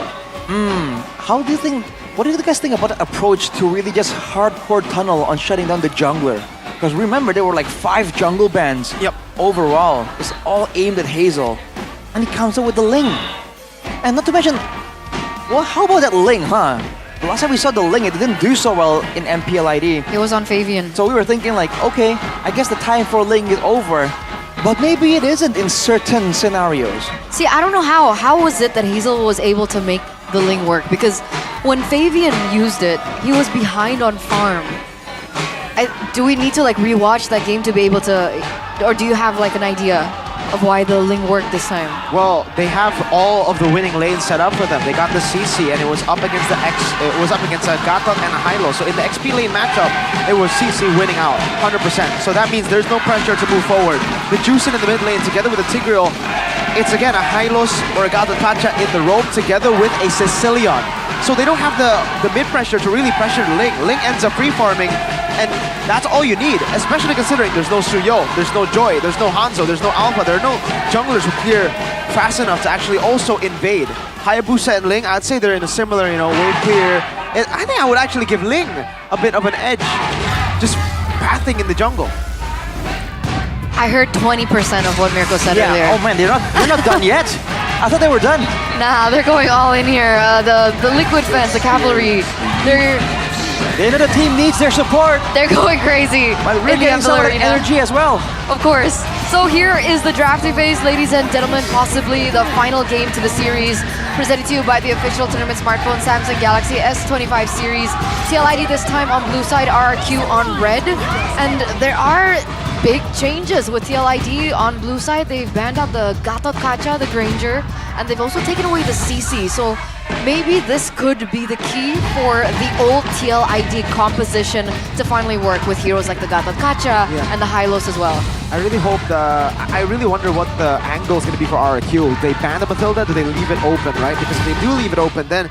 How do you think? What do you guys think about the approach to really just hardcore tunnel on shutting down the jungler? Because remember, there were like 5 jungle bans. Yep. Overall, it's all aimed at Hazel, and he comes up with the Ling. And not to mention, well, how about that Ling, huh? The last time we saw the Ling, it didn't do so well in MPL ID. It was on Fabian. So we were thinking like, okay, I guess the time for Ling is over. But maybe it isn't in certain scenarios. See, I don't know how. How was it that Hazel was able to make the Ling work? Because when Fabian used it, he was behind on farm. Do we need to like rewatch that game to be able to, or do you have like an idea of why the Ling worked this time? Well, they have all of the winning lanes set up for them. They got the CC, and it was up against it was up against a Gatot and a Hylo. So in the XP lane matchup, it was CC winning out 100%. So that means there's no pressure to move forward. The Juicin in the mid lane together with the Tigreal, it's again a Hylos or a Gatot Kacha in the rope together with a Sicilian. So they don't have the mid pressure to really pressure Ling. Ling ends up free farming, and that's all you need, especially considering there's no Suyo, there's no Joy, there's no Hanzo, there's no Alpha, there are no junglers who clear fast enough to actually also invade. Hayabusa and Ling, I'd say they're in a similar, wave clear. And I think I would actually give Ling a bit of an edge, just pathing in the jungle. I heard 20% of what Mirko said earlier. Oh man, they're not done yet. I thought they were done. Nah, they're going all in here. The Liquid fans, the Cavalry, The end of the team needs their support. They're going crazy. But we're getting some of that energy as well. Of course. So here is the drafting phase, ladies and gentlemen, possibly the final game to the series, presented to you by the official tournament smartphone Samsung Galaxy S25 series. TLID this time on blue side, RRQ on red. And there are big changes with TLID on blue side. They've banned out the Gatot Kacha, the Granger, and they've also taken away the CC. So maybe this could be the key for the old TLID composition to finally work with heroes like the Gatot Kacha and the Hylos as well. I really hope I really wonder what the angle is going to be for RRQ. They ban the Mathilda, do they leave it open, right? Because if they do leave it open, then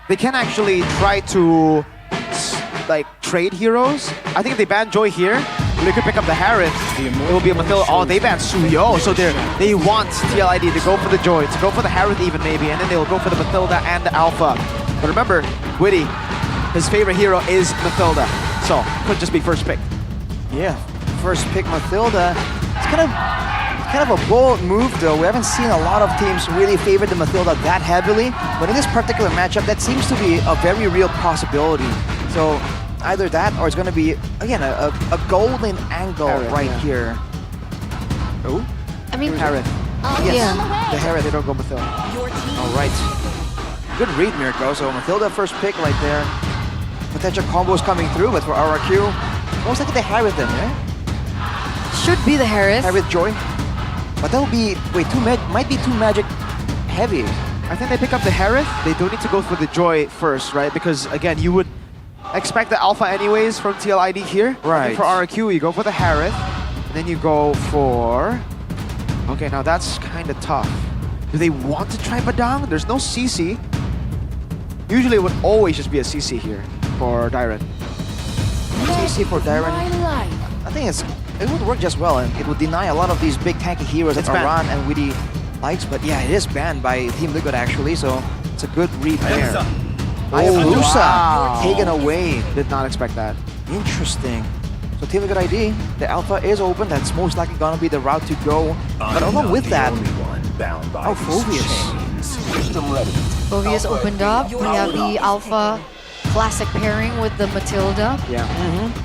they can actually try to like trade heroes. I think if they ban Joy here, they could pick up the Harith. It will be a Mathilda. Oh, they banned Suyo, so they want TLID to go for the Joy, to go for the Harith even maybe, and then they'll go for the Mathilda and the Alpha. But remember, Witty, his favorite hero is Mathilda, so could just be first pick. Yeah, first pick Mathilda. It's kind of a bold move though. We haven't seen a lot of teams really favor the Mathilda that heavily, but in this particular matchup, that seems to be a very real possibility. So either that or it's going to be, again, a golden angle right here. Oh? I mean, Harith. Yes, the Harith, they don't go Mathilda. All right. Good read, Mirko. So Mathilda first pick right there. Potential combos coming through, but for RRQ, most likely the Harith then, yeah? Should be the Harith. Harith Joy. But that'll be, wait, might be too magic heavy. I think they pick up the Harith. They don't need to go for the Joy first, right? Because again, you would expect the Alpha anyways from TLID here. Right. For RRQ, you go for the Harith, and then you go for... Okay, now that's kind of tough. Do they want to try Badang? There's no CC. Usually it would always just be a CC here for Dairen. CC for Dairen. I think it would work just well, and it would deny a lot of these big tanky heroes that Aran and Witty likes. But yeah, it is banned by Team Liquid actually, so it's a good read there. Hayabusa taken away. Did not expect that. Interesting. So Team Liquid ID, the Alpha is open. That's most likely gonna be the route to go. But along with that, Phoveus. Phoveus opened up. We have the Alpha classic pairing with the Mathilda. Yeah.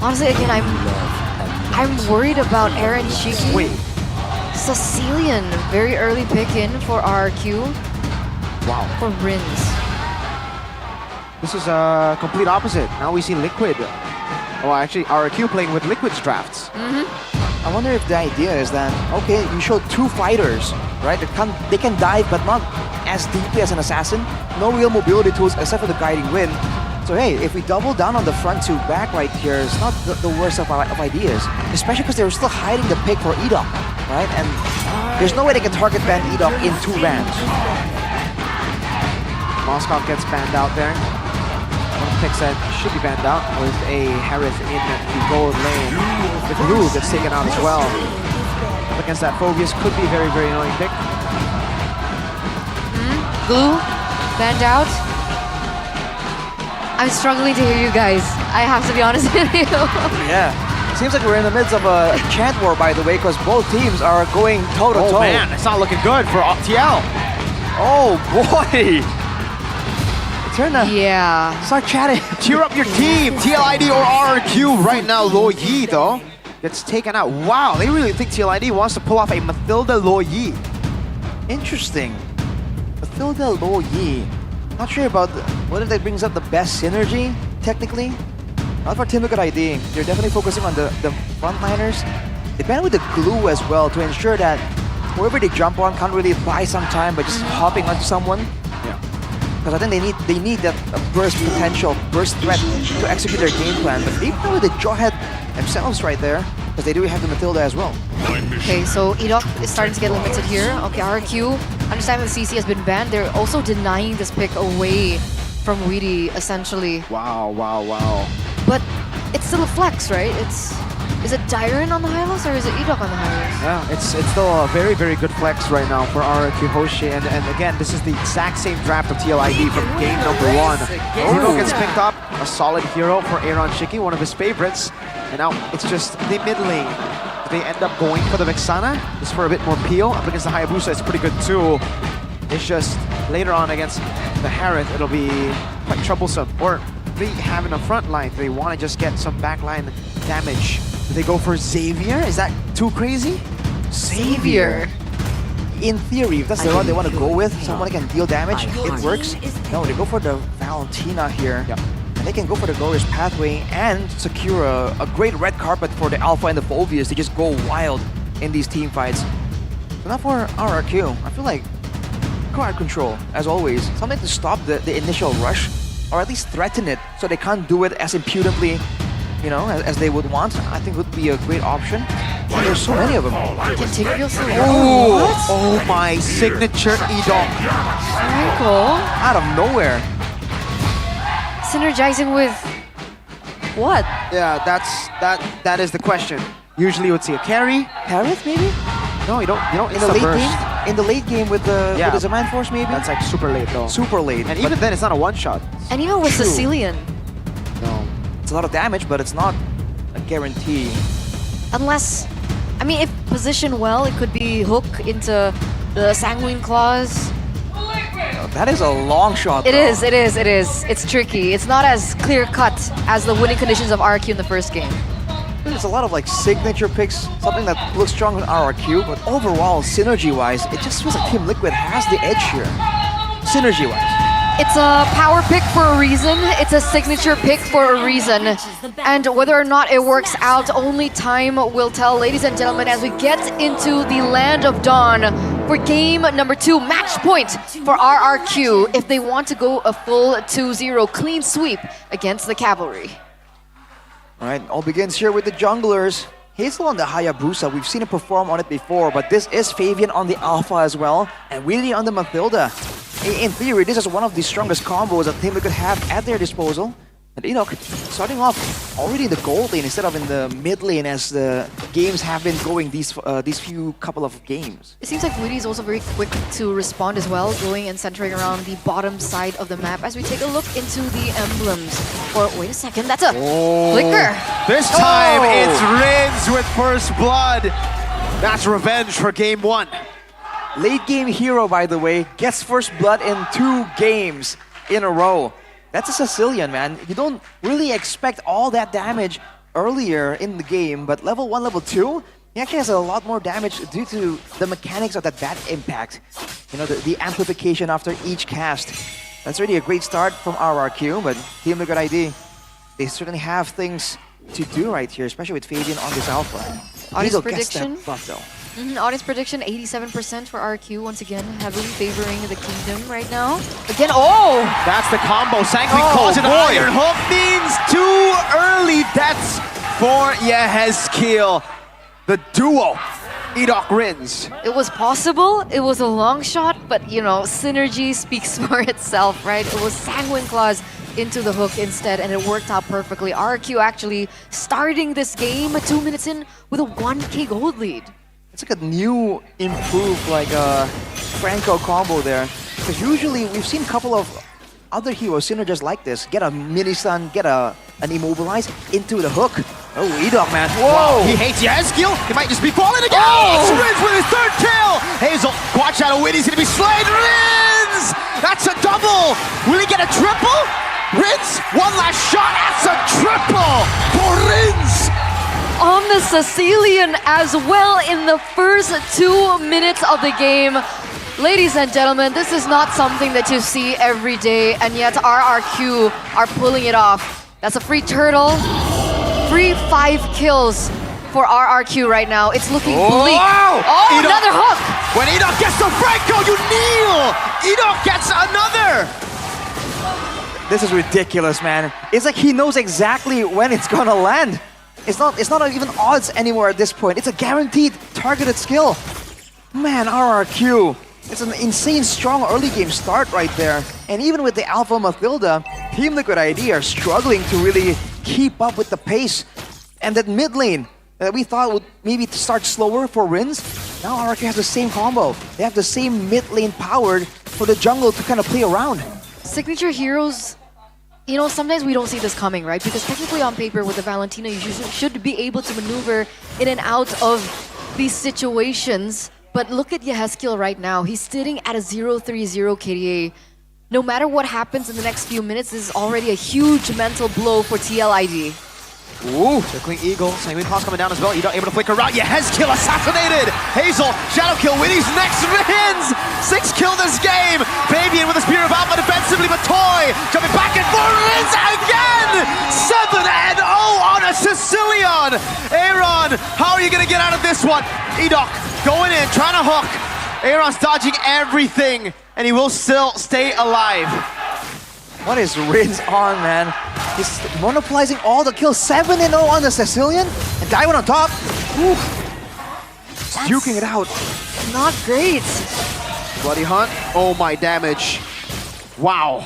Honestly, again, I'm worried about Aaron Shiki. Wait. Sicilian, very early pick in for RRQ. Wow. For Rins. This is a complete opposite. Now we see Liquid. Oh, actually, RRQ playing with Liquid's drafts. I wonder if the idea is that, okay, you show 2 fighters, right? They can dive, but not as deeply as an assassin. No real mobility tools except for the guiding wind. So hey, if we double down on the front to back right here, it's not the worst of ideas. Especially because they're still hiding the pick for Edok, right? And there's no way they can target ban Edok in 2 bans. Moscow gets banned out there. One pick set should be banned out with a Harith in the gold lane. The Glue gets taken out as well. Up against that Phoveus could be a very, very annoying pick. Glue banned out. I'm struggling to hear you guys. I have to be honest with you. Yeah. Seems like we're in the midst of a chant war, by the way, because both teams are going toe-to-toe. Oh man, it's not looking good for TL. Oh boy. Start chatting. Cheer up your team. TLID or RRQ right now. Lo Yi though gets taken out. Wow, they really think TLID wants to pull off a Mathilda Lo Yi. Interesting. Mathilda Lo Yi. Not sure about whether that brings up the best synergy, technically. Not for Team Liquid ID. They're definitely focusing on the frontliners. They ban with the glue as well to ensure that whoever they jump on can't really buy some time by just hopping onto someone. Yeah. Because I think they need that burst potential, burst threat to execute their game plan. But they ban with the Jawhead themselves right there, because they do have the Mathilda as well. Okay, so Edok is starting to get limited here. Okay, RQ, understand that CC has been banned. They're also denying this pick away from Weedy, essentially. Wow, wow, wow. But it's still a flex, right? Is it Dyron on the Hylos or is it Edok on the Hylos? Yeah, it's still a very, very good flex right now for RRQ Hoshi. And again, this is the exact same draft of TLID from game number 1. Bruno gets picked up, a solid hero for Aaron Shiki, one of his favorites. And now it's just the mid lane. They end up going for the Vexana, just for a bit more peel. Up against the Hayabusa, it's pretty good too. It's just later on against the Harith, it'll be quite troublesome. Or they have in a front line, they want to just get some backline damage. Do they go for Xavier? Is that too crazy? Xavier? In theory, if that's the one they want to go with, someone that can deal damage, it works. No, they go for the Valentina here. Yep. And they can go for the Glorious Pathway and secure a great red carpet for the Alpha and the Phobias to just go wild in these team fights. So now for RRQ, I feel like crowd control, as always. Something to stop the initial rush, or at least threaten it so they can't do it as impudently, you know, as they would want. I think would be a great option. And there's so many of them. Continuously. Oh my signature Edok. Franco? Out of nowhere. Synergizing with what? Yeah, that is the question. Usually you would see a carry. Harith, maybe? No, you don't In the late game? In the late game with the Zaman Force, maybe? That's like super late though. Super late. And even then, it's not a one-shot. And even with Sicilian. No. It's a lot of damage, but it's not a guarantee. Unless, I mean, if positioned well, it could be hook into the Sanguine Claws. That is a long shot, It is. It's tricky. It's not as clear-cut as the winning conditions of RRQ in the first game. There's a lot of like signature picks, something that looks strong in RRQ, but overall, synergy-wise, it just feels like Team Liquid has the edge here. Synergy-wise. It's a power pick for a reason. It's a signature pick for a reason. And whether or not it works out, only time will tell. Ladies and gentlemen, as we get into the Land of Dawn for game number 2, match point for RRQ if they want to go a full 2-0 clean sweep against the Cavalry. All right, all begins here with the junglers. Hazel on the Hayabusa, we've seen him perform on it before, but this is Fabian on the Alpha as well, and Willie on the Mathilda. In theory, this is one of the strongest combos that Team Liquid have at their disposal. And Enoch starting off already in the gold lane instead of in the mid lane as the games have been going these few couple of games. It seems like Woody is also very quick to respond as well, going and centering around the bottom side of the map as we take a look into the emblems. Or wait a second, that's a flicker. This time it's Rins with first blood. That's revenge for game 1. Late game hero, by the way, gets first blood in 2 games in a row. That's a Sicilian, man. You don't really expect all that damage earlier in the game, but level 1, level 2, he actually has a lot more damage due to the mechanics of that bad impact. You know, the amplification after each cast. That's really a great start from RRQ, but Team Liquid ID, they certainly have things to do right here, especially with Fabian on this Alpha. Audience Hazel prediction? gets that buff, though. Audience prediction, 87% for RQ. Once again, heavily favoring the Kingdom right now. Again, oh! That's the combo. Sanguine calls it Iron Hook means 2 early deaths for Yehezkiel. The duo, Edok Rins. It was possible, it was a long shot, but you know, synergy speaks for itself, right? It was Sanguine Claws into the hook instead, and it worked out perfectly. RQ actually starting this game 2 minutes in with a 1k gold lead. It's like a new, improved, like Franco combo there. Because usually we've seen a couple of other heroes synergize like this. Get a mini stun, get an immobilize into the hook. Oh, Edok, man. Whoa! Wow, he hates Yazkiel. He might just be falling again. Oh! It's Rins with his third kill. Hazel, watch out, Winnie's gonna be slain. Rins! That's a double. Will he get a triple? Rins, one last shot. That's a triple for Rins. On the Sicilian as well in the first 2 minutes of the game. Ladies and gentlemen, this is not something that you see every day, and yet RRQ are pulling it off. That's a free turtle. Free 5 kills for RRQ right now. It's looking bleak. Wow! Oh, Edok. another hook! When Edok gets the Franco, you kneel! Edok gets another! This is ridiculous, man. It's like he knows exactly when it's gonna land. It's not even odds anymore at this point. It's a guaranteed targeted skill. Man, RRQ. It's an insane strong early game start right there. And even with the Alpha Mathilda, Team Liquid ID are struggling to really keep up with the pace. And that mid lane that we thought would maybe start slower for Rins, now RRQ has the same combo. They have the same mid lane powered for the jungle to kind of play around. Signature heroes, you know, sometimes we don't see this coming, right? Because technically on paper with the Valentina, you should be able to maneuver in and out of these situations. But look at Yehezkiel right now. He's sitting at a 0-3-0 KDA. No matter what happens in the next few minutes, this is already a huge mental blow for TLID. Ooh, circling Eagle. Sanguine Claws coming down as well. Edok able to flicker out. Yehezkiel assassinated. Hazel, shadow kill. Winnie's next. Rins. 6 kill this game. Fabian with a Spear of Alpha defensively, but Toy jumping back and forth. Rins again. 7-0 on a Sicilian. Aaron, how are you going to get out of this one? Edok going in, trying to hook. Aaron's dodging everything, and he will still stay alive. What is Rins on, man? He's monopolizing all the kills. 7-0 on the Sicilian. And Daiwan on top. Ooh. Duking it out. Not great. Bloody Hunt. Oh, my damage. Wow.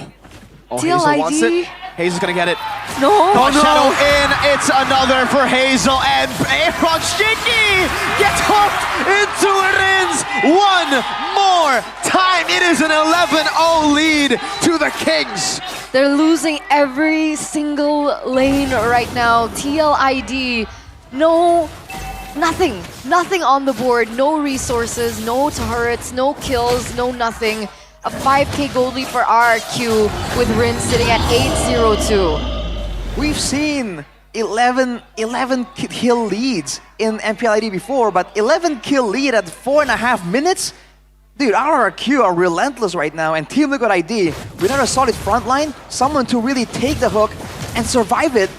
Oh, TLID. Hazel wants it. Hazel's gonna get it. No. Oh, no. Shadow in. It's another for Hazel. And Aaron Shiki gets hooked into Rins one more time. It is an 11-0 lead to the Kings. They're losing every single lane right now. TLID, nothing on the board. No resources, no turrets, no kills, no nothing. A 5k gold lead for RRQ with Rin sitting at 8-0-2. We've seen 11 kill leads in MPL ID before, but 11 kill lead at 4.5 minutes? Dude, RRQ are relentless right now, and Team Liquid ID, without a solid front line, someone to really take the hook and survive it,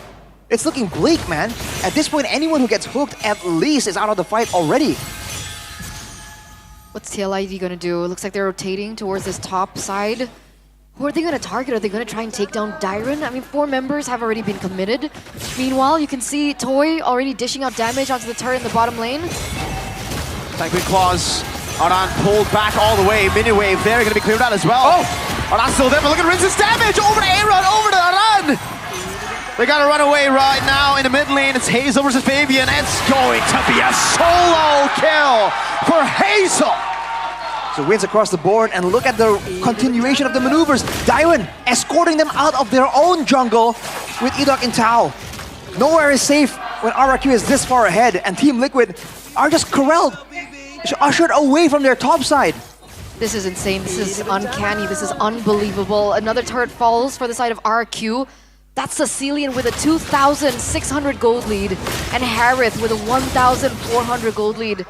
it's looking bleak, man. At this point, anyone who gets hooked at least is out of the fight already. What's TLID gonna do? It looks like they're rotating towards this top side. Who are they gonna target? Are they gonna try and take down Dyron? I mean, 4 members have already been committed. Meanwhile, you can see Toy already dishing out damage onto the turret in the bottom lane. Sanguine Claws. Aran pulled back all the way. Mini wave there, gonna be cleared out as well. Oh! Aran's still there, but look at Rins's damage! Over to Aaron, over to Aran! They gotta run away right now in the mid lane. It's Hazel versus Fabian. It's going to be a solo kill for Hazel! So wins across the board, and look at the continuation of the maneuvers. Daiwan escorting them out of their own jungle with Edok and Tao. Nowhere is safe when RRQ is this far ahead, and Team Liquid are just corralled, ushered away from their top side. This is insane. This is uncanny. This is unbelievable. Another turret falls for the side of RQ. That's Sicilian with a 2,600 gold lead, and Harith with a 1,400 gold lead.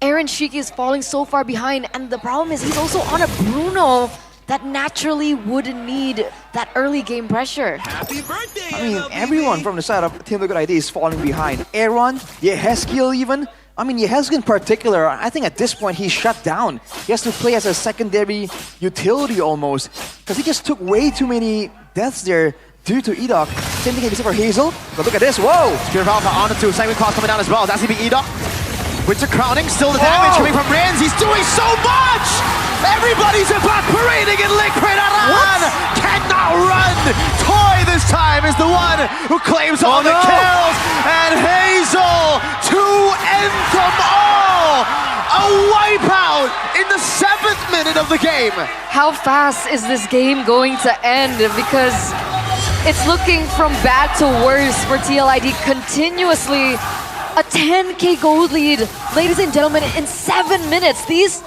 Aaron Shiki is falling so far behind, and the problem is he's also on a Bruno that naturally would need that early game pressure. I mean, everyone from the side of Team Liquid ID is falling behind. Aaron, Yehezkiel even. I mean, Yehezkiel in particular, I think at this point he's shut down. He has to play as a secondary utility almost, because he just took way too many deaths there due to Edok. Same thing for Hazel, but look at this, whoa! Spear of Alpha onto two, Sanguine Claws coming down as well. That's gonna be Edok. Winter crowning, still the damage coming from Rins. He's doing so much! Everybody's evaporating in Liquid. Aran cannot run. Toy this time is the one who claims all the kills. And Hazel to end them all. A wipeout in the 7th minute moment of the game. How fast is this game going to end? Because it's looking from bad to worse for TLID continuously. A 10k gold lead, ladies and gentlemen, in 7 minutes. This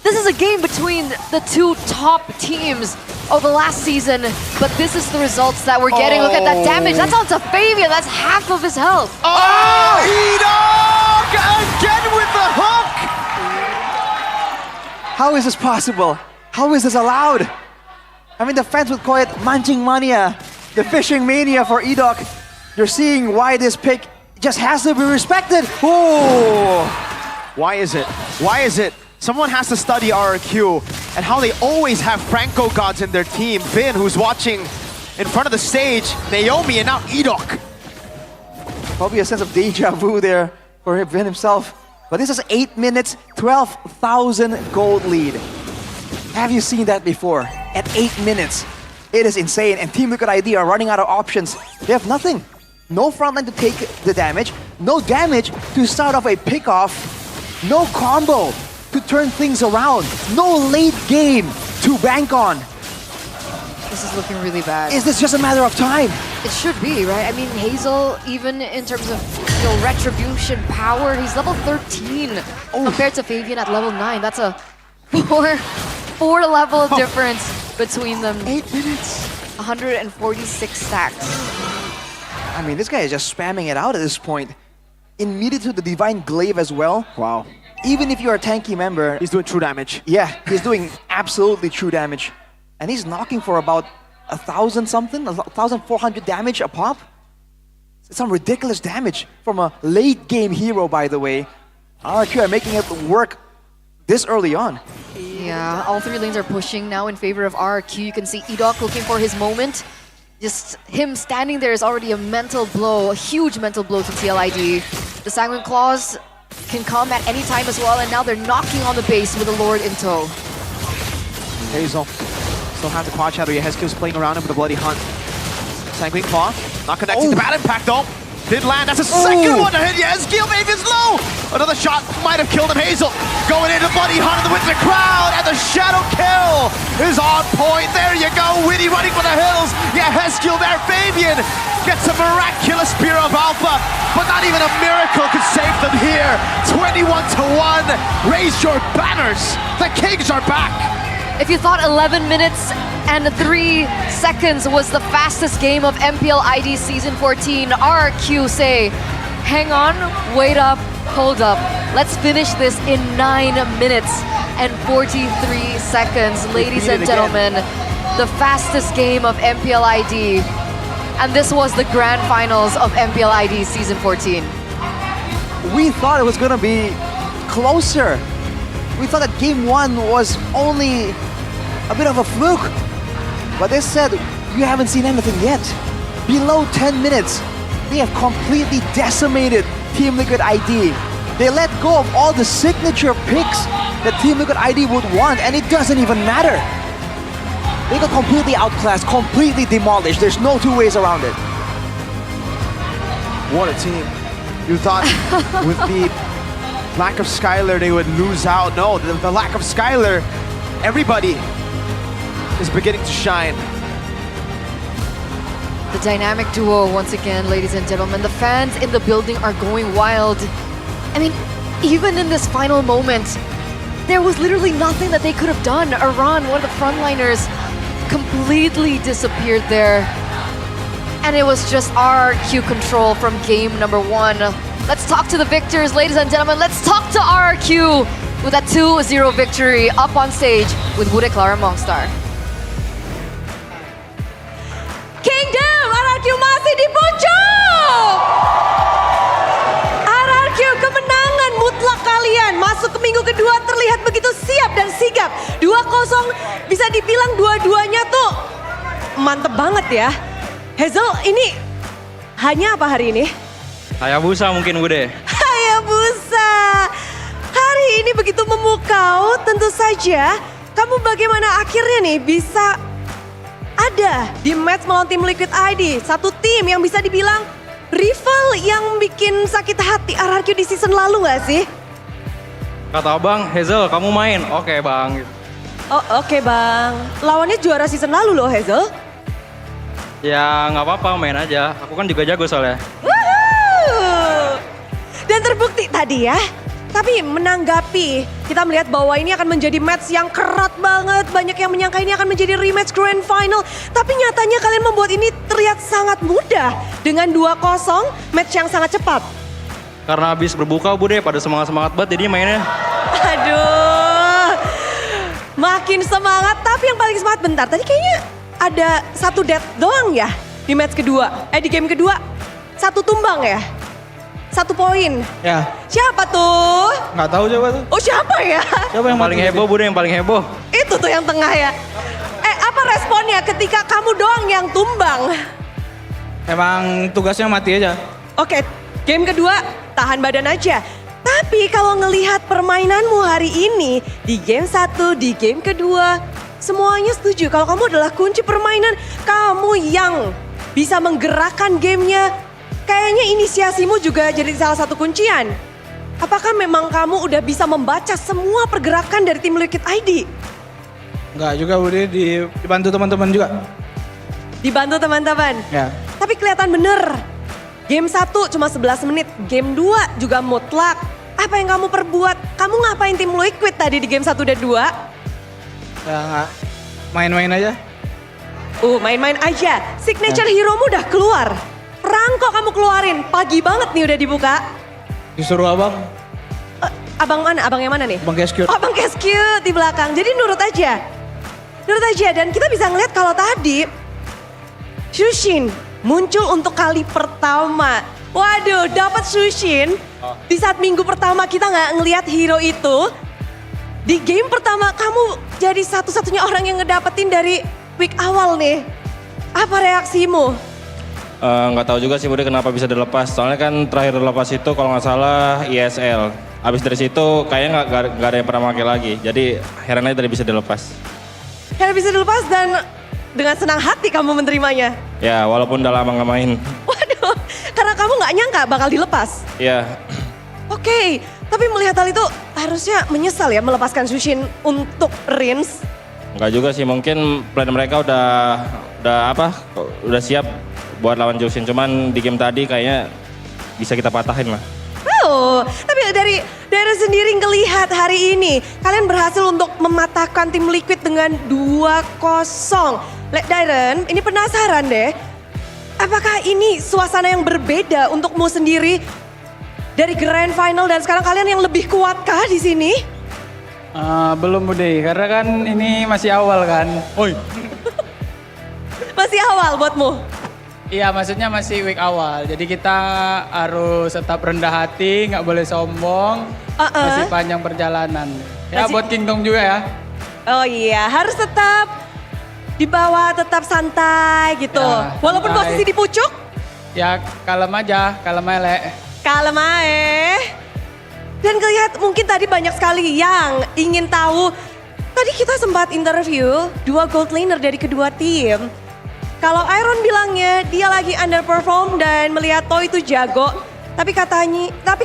is a game between the two top teams of the last season, but this is the results that we're getting. Look at that damage. That's onto Fabian. That's half of his health. Oh, Edok again with the hook. How is this possible? How is this allowed? I mean, the fans would call it mancing mania, the fishing mania for Edok. You're seeing why this pick just has to be respected. Oh! Why is it? Why is it? Someone has to study RRQ and how they always have Franco gods in their team. Vin, who's watching in front of the stage, Naomi, and now Edok. Probably a sense of deja vu there for Vin himself. But this is 8 minutes, 12,000 gold lead. Have you seen that before? At 8 minutes. It is insane. And Team Liquid ID are running out of options. They have nothing. No frontline to take the damage. No damage to start off a pickoff. No combo to turn things around. No late game to bank on. This is looking really bad. Is this just a matter of time? It should be, right? I mean, Hazel, even in terms of retribution power, he's level 13 compared to Fabian at level 9. That's a four level difference between them. 8 minutes. 146 stacks. I mean, this guy is just spamming it out at this point. Immediately to the Divine Glaive as well. Wow. Even if you're a tanky member, he's doing true damage. Yeah, he's doing absolutely true damage. And he's knocking for about 1,000 something, 1,400 damage a pop. It's some ridiculous damage from a late game hero, by the way. RRQ are making it work this early on. Yeah, all three lanes are pushing now in favor of RRQ. You can see Edok looking for his moment. Just him standing there is already a mental blow, a huge mental blow to TLID. The Sanguine Claws can come at any time as well, and now they're knocking on the base with the Lord in tow. Hazel still has the quad shadow. Yehezkiel's playing around him with a Bloody Hunt. Sanguine Claw, not connecting to bad impact though. Did land, that's a second one to hit Yehezkiel, Fabian's low! Another shot might have killed him. Hazel going into Bloody Hunt with the crowd, and the shadow kill is on point. There you go, Winnie running for the hills. Yehezkiel there, Fabian gets a miraculous Spear of Alpha, but not even a miracle could save them here. 21-1, raise your banners, the Kings are back. If you thought 11 minutes and 3 seconds was the fastest game of MPL ID Season 14, RRQ say, hang on, wait up, hold up. Let's finish this in 9 minutes and 43 seconds. Ladies and gentlemen, the fastest game of MPL ID. And this was the grand finals of MPL ID Season 14. We thought it was gonna be closer. We thought that game 1 was only a bit of a fluke. But they said, you haven't seen anything yet. Below 10 minutes, they have completely decimated Team Liquid ID. They let go of all the signature picks that Team Liquid ID would want, and it doesn't even matter. They got completely outclassed, completely demolished. There's no two ways around it. What a team. You thought with the lack of Skylar they would lose out. No, the lack of Skylar, everybody is beginning to shine. The dynamic duo once again, ladies and gentlemen. The fans in the building are going wild. I mean, even in this final moment, there was literally nothing that they could have done. Iran, one of the frontliners, completely disappeared there. And it was just RRQ control from game number 1. Let's talk to the victors, ladies and gentlemen. Let's talk to RRQ with that 2-0 victory up on stage with Bude Clara Mongstar. Kingdom, RRQ masih di puncak! RRQ kemenangan mutlak kalian. Masuk ke minggu kedua terlihat begitu siap dan sigap. 2-0 bisa dibilang dua-duanya tuh mantep banget ya. Hazel, ini hanya apa hari ini? Hayabusa mungkin Bude. Hayabusa. Hari ini begitu memukau, tentu saja. Kamu bagaimana akhirnya nih bisa ada di match melawan tim Liquid ID. Satu tim yang bisa dibilang rival yang bikin sakit hati RRQ di season lalu gak sih? Kata abang, Hazel kamu main. Oke bang. Oh oke bang, lawannya juara season lalu loh Hazel. Ya nggak apa-apa main aja. Aku kan juga jago soalnya. Woohoo! Dan terbukti tadi ya. Tapi menanggapi, kita melihat bahwa ini akan menjadi match yang kerat banget. Banyak yang menyangka ini akan menjadi rematch grand final. Tapi nyatanya kalian membuat ini terlihat sangat mudah. Dengan 2-0, match yang sangat cepat. Karena habis berbuka Bude pada semangat-semangat banget jadi mainnya. Aduh, makin semangat. Tapi yang paling semangat bentar, tadi kayaknya ada satu death doang ya di match kedua. Di game kedua, satu tumbang ya? 1 poin. Ya. Siapa tuh? Nggak tahu coba tuh. Oh siapa ya? Siapa yang paling heboh Bude yang paling heboh? Itu tuh yang tengah ya. Apa responnya ketika kamu doang yang tumbang? Emang tugasnya mati aja. Oke, game kedua tahan badan aja. Tapi kalau ngelihat permainanmu hari ini di game 1, di game kedua, semuanya setuju kalau kamu adalah kunci permainan. Kamu yang bisa menggerakkan gamenya. Kayaknya inisiasimu juga jadi salah satu kuncian. Apakah memang kamu udah bisa membaca semua pergerakan dari tim Liquid ID? Enggak juga Bude, dibantu teman-teman juga. Dibantu teman-teman? Ya. Tapi kelihatan bener. Game 1 cuma 11 menit, game 2 juga mutlak. Apa yang kamu perbuat? Kamu ngapain tim Liquid tadi di game 1 dan 2? Ya nggak, main-main aja. Main-main aja. Signature hero-mu udah keluar. Perangko kamu keluarin, pagi banget nih udah dibuka. Disuruh abang. Abang mana? Abang yang mana nih? Abang Cashcute. Oh, Abang Cashcute di belakang. Jadi nurut aja. Nurut aja dan kita bisa ngeliat kalau tadi Shushin muncul untuk kali pertama. Waduh, dapat Shushin. Di saat minggu pertama kita nggak ngeliat hero itu. Di game pertama kamu jadi satu-satunya orang yang ngedapetin dari week awal nih. Apa reaksimu? Nggak tahu juga sih Bude kenapa bisa dilepas. Soalnya kan terakhir dilepas itu kalau nggak salah ISL. Abis dari situ kayaknya nggak ada yang pernah pakai lagi. Jadi heran aja tadi bisa dilepas. Heran bisa dilepas dan dengan senang hati kamu menerimanya. Ya walaupun udah lama nggak main. Waduh, karena kamu nggak nyangka bakal dilepas. Iya. Oke, tapi melihat hal itu harusnya menyesal ya melepaskan Shushin untuk Rins. Nggak juga sih, mungkin plan mereka udah siap buat lawan Jushin. Cuman di game tadi kayaknya bisa kita patahin lah. Oh, tapi dari sendiri ngelihat hari ini kalian berhasil untuk mematahkan tim Liquid dengan 2-0. Darren, ini penasaran deh. Apakah ini suasana yang berbeda untukmu sendiri dari Grand Final dan sekarang kalian yang lebih kuatkah di sini? Belum Bude, karena kan ini masih awal kan. Oi. Masih awal buatmu? Iya, maksudnya masih week awal. Jadi kita harus tetap rendah hati, nggak boleh sombong. Masih panjang perjalanan. Ya buat Kingdom juga ya. Oh iya, harus tetap di bawah, tetap santai gitu. Ya, walaupun santai. posisi di pucuk? Ya kalem aja, kalem elek. Kalem aja. Dan kelihatan mungkin tadi banyak sekali yang ingin tahu. Tadi kita sempat interview 2 gold laner dari kedua tim. Kalau Iron bilangnya dia lagi underperform dan melihat Toy itu jago. Tapi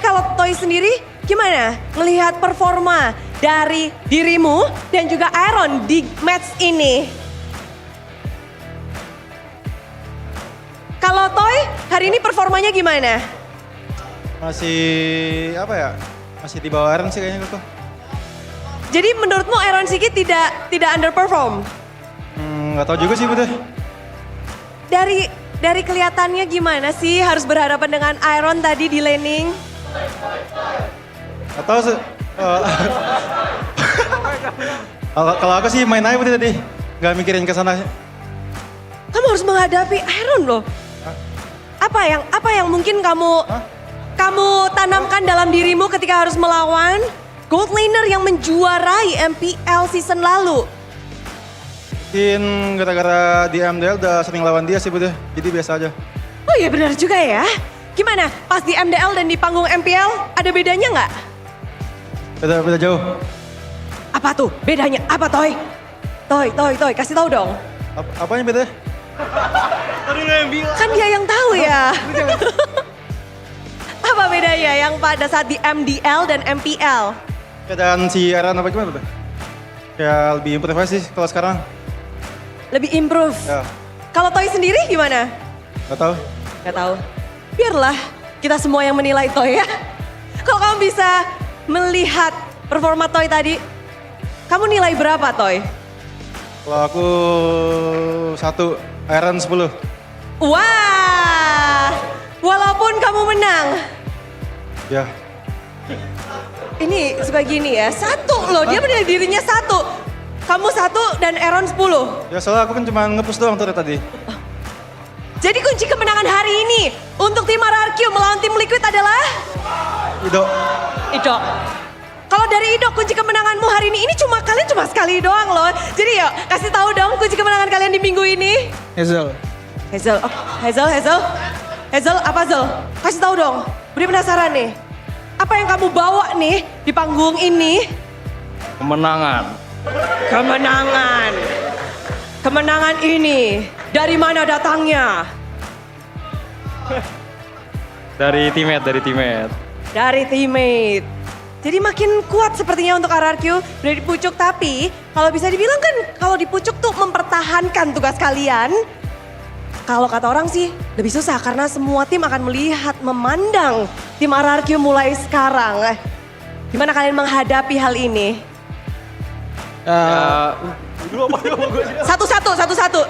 kalau Toy sendiri gimana? Melihat performa dari dirimu dan juga Iron di match ini. Kalau Toy hari ini performanya gimana? Masih apa ya? Masih di bawah Iron sih kayaknya gitu. Jadi menurutmu Iron Sigit tidak underperform? Nggak tahu juga sih Bude. Dari kelihatannya gimana sih harus berhadapan dengan Iron tadi di laning? Nggak tahu sih. Kalau aku sih main aja Bude tadi. Nggak mikirin ke sana. Kamu harus menghadapi Iron loh. Apa yang mungkin kamu tanamkan dalam dirimu ketika harus melawan gold laner yang menjuarai MPL season lalu? Mungkin gara-gara di MDL udah sering lawan dia sih Bude, jadi biasa aja. Oh iya benar juga ya. Gimana pas di MDL dan di panggung MPL ada bedanya nggak? Beda jauh. Apa tuh bedanya? Apa Toy? Toy, kasih tahu dong. Apanya beda? Kan dia yang tahu ya. Apa bedanya yang pada saat di MDL dan MPL? Dan si Aaron apa gimana tuh? Kayak lebih improve aja sih kalau sekarang. Lebih improve. Ya, Kalau Toy sendiri gimana? gak tahu. Gak tahu. Biarlah kita semua yang menilai Toy ya. Kalau kamu bisa melihat performa Toy tadi, kamu nilai berapa Toy? Kalau aku 1, Aaron 10. Wah, walaupun kamu menang. Ya, Ini suka gini ya, 1 loh, dia menilai dirinya 1. Kamu 1 dan Aaron 10. ya soalnya aku kan cuma nge-push doang tuh tadi. Jadi kunci kemenangan hari ini untuk tim RRQ melawan tim Liquid adalah? Ido. Ido. Kalau dari Ido, kunci kemenanganmu hari ini kalian cuma sekali doang loh. Jadi yuk, kasih tahu dong kunci kemenangan kalian di minggu ini. Hazel. Hazel, oh, Hazel apa Zel? Kasih tahu dong, Budi penasaran nih. Apa yang kamu bawa nih di panggung ini? Kemenangan. Kemenangan. Kemenangan ini dari mana datangnya? Dari teammate. Dari teammate. Jadi makin kuat sepertinya untuk RRQ udah di pucuk, tapi kalau bisa dibilang kan kalau di pucuk tuh mempertahankan tugas kalian. Kalau kata orang sih lebih susah karena semua tim akan melihat, memandang tim RRQ mulai sekarang. Gimana kalian menghadapi hal ini? Satu-satu.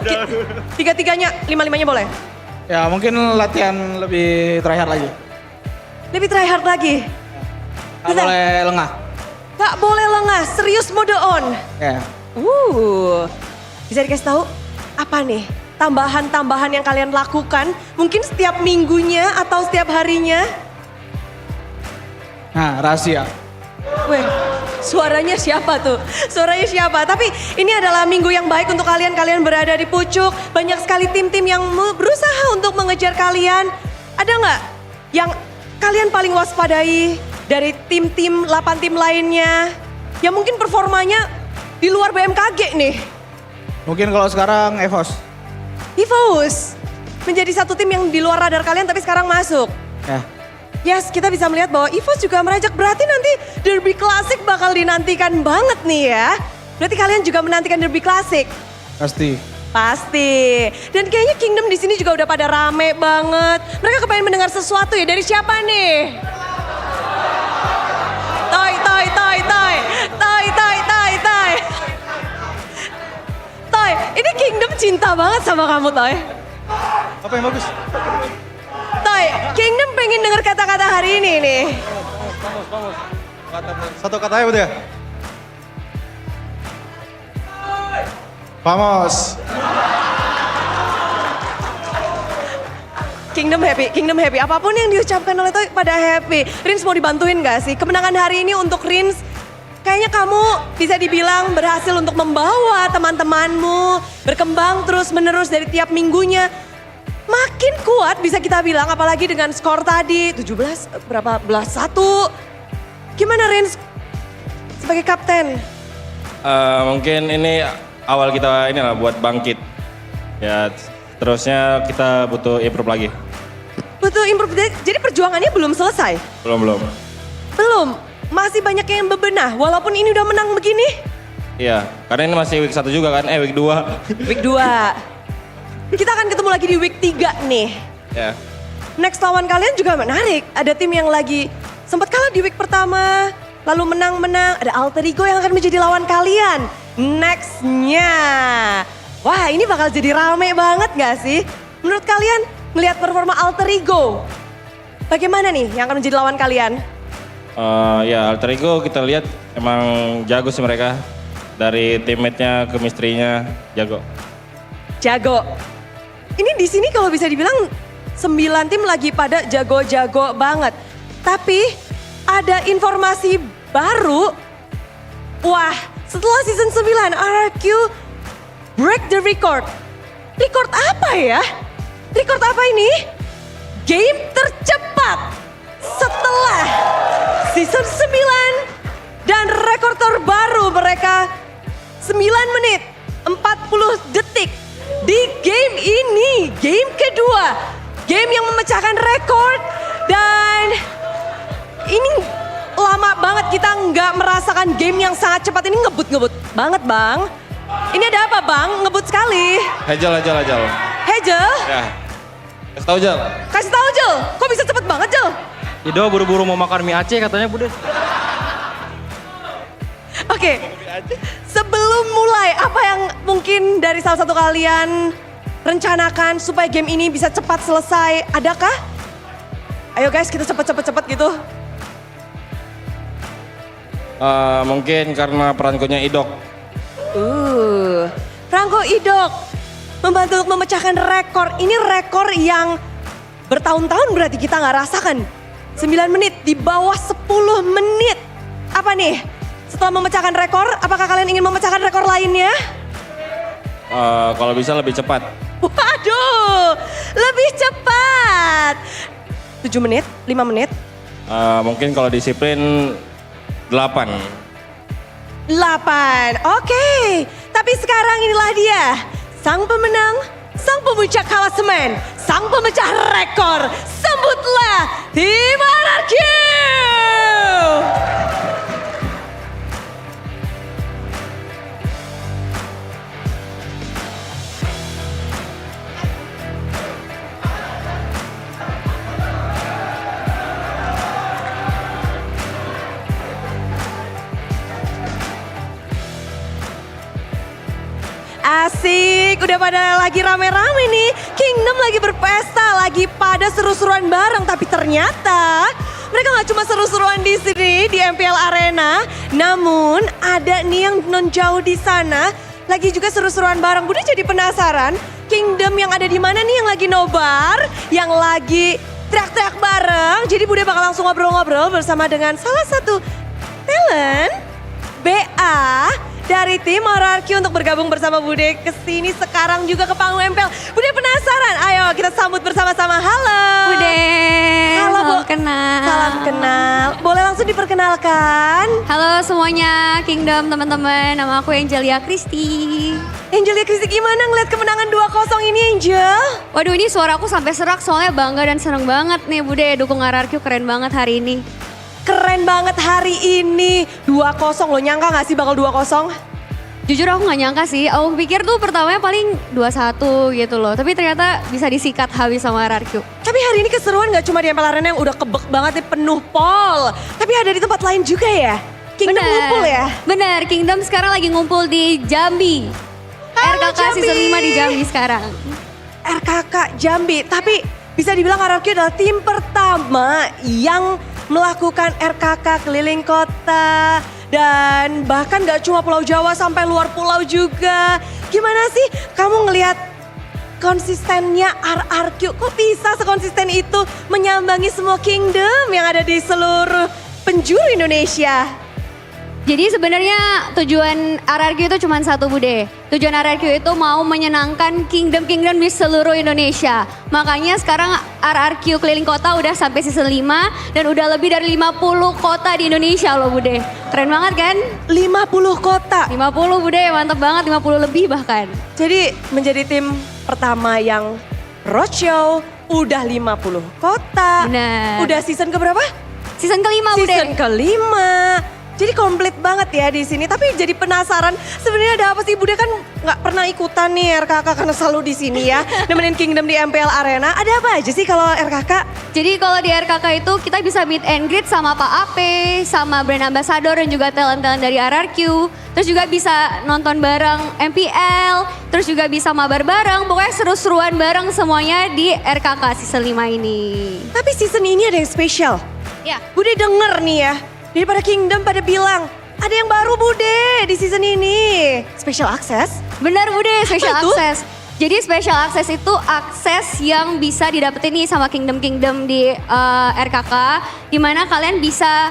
Tiga-tiganya, lima-limanya boleh? Ya mungkin latihan lebih tryhard lagi. Lebih tryhard lagi? Gak boleh lengah. Gak boleh lengah, serius mode on. Ya. Bisa dikasih tahu apa nih tambahan-tambahan yang kalian lakukan? Mungkin setiap minggunya atau setiap harinya? Nah, rahasia. Weh, suaranya siapa tuh? Suaranya siapa? Tapi ini adalah minggu yang baik untuk kalian. Kalian berada di pucuk. Banyak sekali tim-tim yang berusaha untuk mengejar kalian. Ada nggak yang kalian paling waspadai dari tim-tim 8 tim lainnya? Yang mungkin performanya di luar BMKG nih. Mungkin kalau sekarang EVOS. EVOS menjadi satu tim yang di luar radar kalian tapi sekarang masuk. Ya. Yes, kita bisa melihat bahwa EVOS juga merajak. Berarti nanti Derby Classic bakal dinantikan banget nih ya. Berarti kalian juga menantikan Derby Classic. Pasti. Pasti. Dan kayaknya Kingdom di sini juga udah pada rame banget. Mereka kepengen mendengar sesuatu ya. Dari siapa nih? Toy. Toy, ini Kingdom cinta banget sama kamu, Toy. Apa yang bagus? Toy, Kingdom pengen denger kata-kata hari ini nih. Satu kata aja udah. Vamos. Kingdom happy. Apapun yang diucapkan oleh Toy pada happy. Rins mau dibantuin gak sih? Kemenangan hari ini untuk Rins, kayaknya kamu bisa dibilang berhasil untuk membawa teman-temanmu berkembang terus-menerus dari tiap minggunya. Makin kuat bisa kita bilang, apalagi dengan skor tadi 17 berapa belas 1. Gimana Rins sebagai kapten? Mungkin ini awal kita ini lah buat bangkit. Ya terusnya kita butuh improve lagi. Butuh improve, jadi perjuangannya belum selesai? Belum. Masih banyak yang bebenah walaupun ini udah menang begini? Iya, karena ini masih week 1 juga kan, week 2. Week 2. Kita akan ketemu lagi di week 3 nih. Ya. Next lawan kalian juga menarik. Ada tim yang lagi sempat kalah di week pertama, lalu menang-menang. Ada Alter Ego yang akan menjadi lawan kalian. Nextnya. Wah, ini bakal jadi rame banget gak sih? Menurut kalian, ngelihat performa Alter Ego, bagaimana nih yang akan menjadi lawan kalian? Ya Alter Ego kita lihat emang jago sih mereka. Dari teammate-nya, chemistry-nya jago. Ini di sini kalau bisa dibilang 9 tim lagi pada jago-jago banget. Tapi ada informasi baru. Wah, setelah season 9 RRQ break the record. Record apa ya? Record apa ini? Game tercepat setelah season 9 dan rekor terbaru mereka 9 menit 40 detik di game ini. Game kedua, game yang memecahkan rekor dan ini lama lama banget kita nggak merasakan game yang sangat cepat ini, ngebut banget Bang. Ini ada apa Bang? Ngebut sekali. Hejel. Hejel? Ya. Kasih tahu Jel. Kasih tahu Jel, kok bisa cepet banget Jel? Ido buru-buru mau makan mie Aceh katanya Bude. Oke, sebelum mulai apa yang mungkin dari salah satu kalian rencanakan supaya game ini bisa cepat selesai? Adakah? Ayo guys kita cepet gitu. Mungkin karena perankunya Idok. Franco Idok membantu untuk memecahkan rekor. Ini rekor yang bertahun-tahun berarti kita nggak rasakan. 9 menit di bawah 10 menit. Apa nih? Setelah memecahkan rekor, apakah kalian ingin memecahkan rekor lainnya? Kalau bisa lebih cepat. Waduh, lebih cepat. 7 menit, 5 menit. Mungkin kalau disiplin 8. 8, oke. Tapi sekarang inilah dia, sang pemenang, sang pemuncak klasemen, sang pemecah rekor. Sambutlah tim RRQ! Asik, udah pada lagi rame-rame nih. Kingdom lagi berpesta, lagi pada seru-seruan bareng. Tapi ternyata mereka gak cuma seru-seruan di sini di MPL Arena. Namun ada nih yang non jauh di sana lagi juga seru-seruan bareng. Budi jadi penasaran, Kingdom yang ada di mana nih yang lagi nobar, yang lagi teriak-teriak bareng. Jadi Budi bakal langsung ngobrol-ngobrol bersama dengan salah satu talent BA dari tim RRQ untuk bergabung bersama Bude kesini sekarang juga ke panggung MPL. Bude penasaran? Ayo kita sambut bersama-sama. Halo. Bude. Halo Bu. Kenal. Salam kenal. Boleh langsung diperkenalkan? Halo semuanya, Kingdom teman-teman. Nama aku Angelia Kristi. Angelia Kristi, gimana ngeliat kemenangan 2-0 ini Angel? Waduh, ini suara aku sampai serak soalnya bangga dan seneng banget nih Bude dukung RRQ, keren banget hari ini. Keren banget hari ini. 2-0, lo nyangka gak sih bakal 2-0? Jujur aku gak nyangka sih, aku pikir tuh pertamanya paling 2-1 gitu loh. Tapi ternyata bisa disikat habis sama RRQ. Tapi hari ini keseruan gak cuma di MPL Arena yang udah kebek banget nih, penuh pol. Tapi ada di tempat lain juga ya? Kingdom ngumpul ya? Bener, Kingdom sekarang lagi ngumpul di Jambi. RKK Jambi. season 5 di Jambi sekarang. RKK Jambi, tapi bisa dibilang RRQ adalah tim pertama yang melakukan RKK keliling kota. Dan bahkan gak cuma Pulau Jawa, sampai luar pulau juga. Gimana sih kamu ngelihat konsistennya RRQ? Kok bisa sekonsisten itu menyambangi semua kingdom yang ada di seluruh penjuru Indonesia? Jadi sebenarnya tujuan RRQ itu cuma satu Bude. Tujuan RRQ itu mau menyenangkan kingdom-kingdom di seluruh Indonesia. Makanya sekarang RRQ keliling kota udah sampai season 5 dan udah lebih dari 50 kota di Indonesia loh Bude. Keren banget kan? 50 kota? 50 Bude, mantap banget, 50 lebih bahkan. Jadi menjadi tim pertama yang roadshow, udah 50 kota. Benar. Udah season keberapa? Season kelima Bude. Season kelima. Jadi komplit banget ya di sini. Tapi jadi penasaran sebenarnya ada apa sih? Bude kan nggak pernah ikutan nih RKK karena selalu di sini ya. Nemenin Kingdom di MPL Arena. Ada apa aja sih kalau RKK? Jadi kalau di RKK itu kita bisa meet and greet sama Pak Ape, sama brand ambassador dan juga talent-talent dari RRQ. Terus juga bisa nonton bareng MPL, terus juga bisa mabar bareng. Pokoknya seru-seruan bareng semuanya di RKK season 5 ini. Tapi season ini ada yang spesial. Ya. Bude denger nih ya. Daripada Kingdom pada bilang, ada yang baru Bude di season ini. Special access? Benar Bude, special Apa itu? access. Jadi special access itu akses yang bisa didapetin nih sama kingdom-kingdom di RKK. Dimana kalian bisa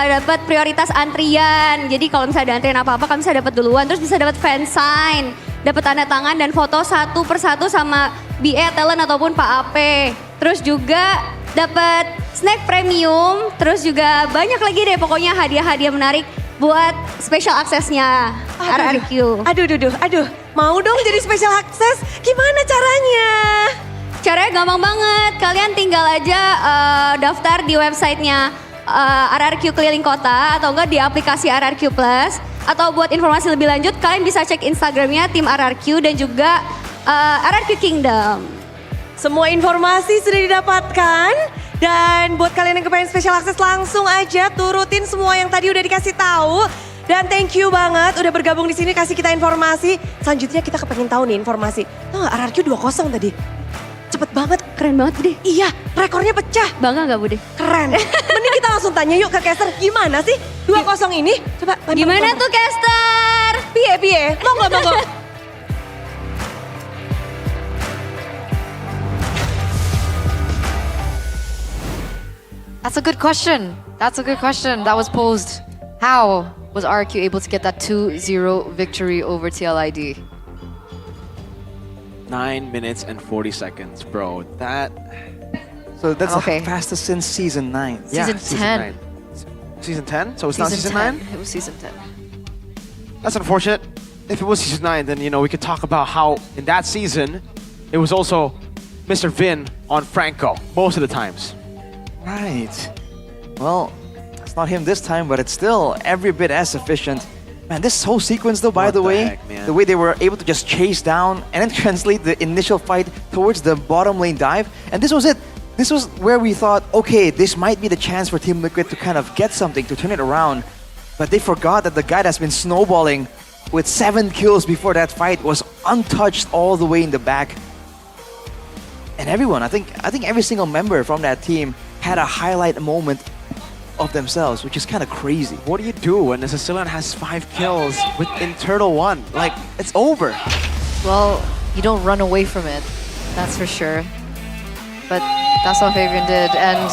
dapat prioritas antrian. Jadi kalau misalnya ada antrian apa-apa kalian bisa dapat duluan. Terus bisa dapat fansign, dapat tanda tangan dan foto satu persatu sama BA, talent ataupun Pak Ape. Terus juga dapat snack premium, terus juga banyak lagi deh pokoknya hadiah-hadiah menarik buat special access-nya RRQ. Aduh, mau dong jadi special access? Gimana caranya? Caranya gampang banget, kalian tinggal aja daftar di websitenya RRQ keliling kota atau enggak di aplikasi RRQ Plus. Atau buat informasi lebih lanjut kalian bisa cek Instagramnya tim RRQ dan juga RRQ Kingdom. Semua informasi sudah didapatkan. Dan buat kalian yang kepengen special access langsung aja turutin semua yang tadi udah dikasih tahu. Dan thank you banget udah bergabung di sini kasih kita informasi. Selanjutnya kita kepengen tahu nih informasi. Tau gak RRQ 2-0 tadi? Cepet banget. Keren banget Bude. Iya rekornya pecah. Bangga gak Bude? Keren. Mending kita langsung tanya yuk ke caster. Gimana sih 2-0 ini? Coba gimana tuh caster? Piye? Monggo. That's a good question. That was posed. How was RQ able to get that 2-0 victory over TLID? 9 minutes and 40 seconds, bro. So that's Okay. the fastest since season 9. Season 10. Season 10? So it's not season 10. 9? It was season 10. That's unfortunate. If it was season 9, then we could talk about how in that season it was also Mr. Vin on Franco most of the times. Right. Well, it's not him this time, but it's still every bit as efficient. Man, this whole sequence though, by the way, heck, man? the way they were able to just chase down and then translate the initial fight towards the bottom lane dive, and this was it. This was where we thought, okay, this might be the chance for Team Liquid to kind of get something, to turn it around. But they forgot that the guy that's been snowballing with 7 kills before that fight was untouched all the way in the back. And everyone, I think every single member from that team had a highlight moment of themselves, which is kind of crazy. What do you do when the Sicilian has 5 kills in Turtle 1? Like, it's over. Well, you don't run away from it. That's for sure. But that's what Fabian did. And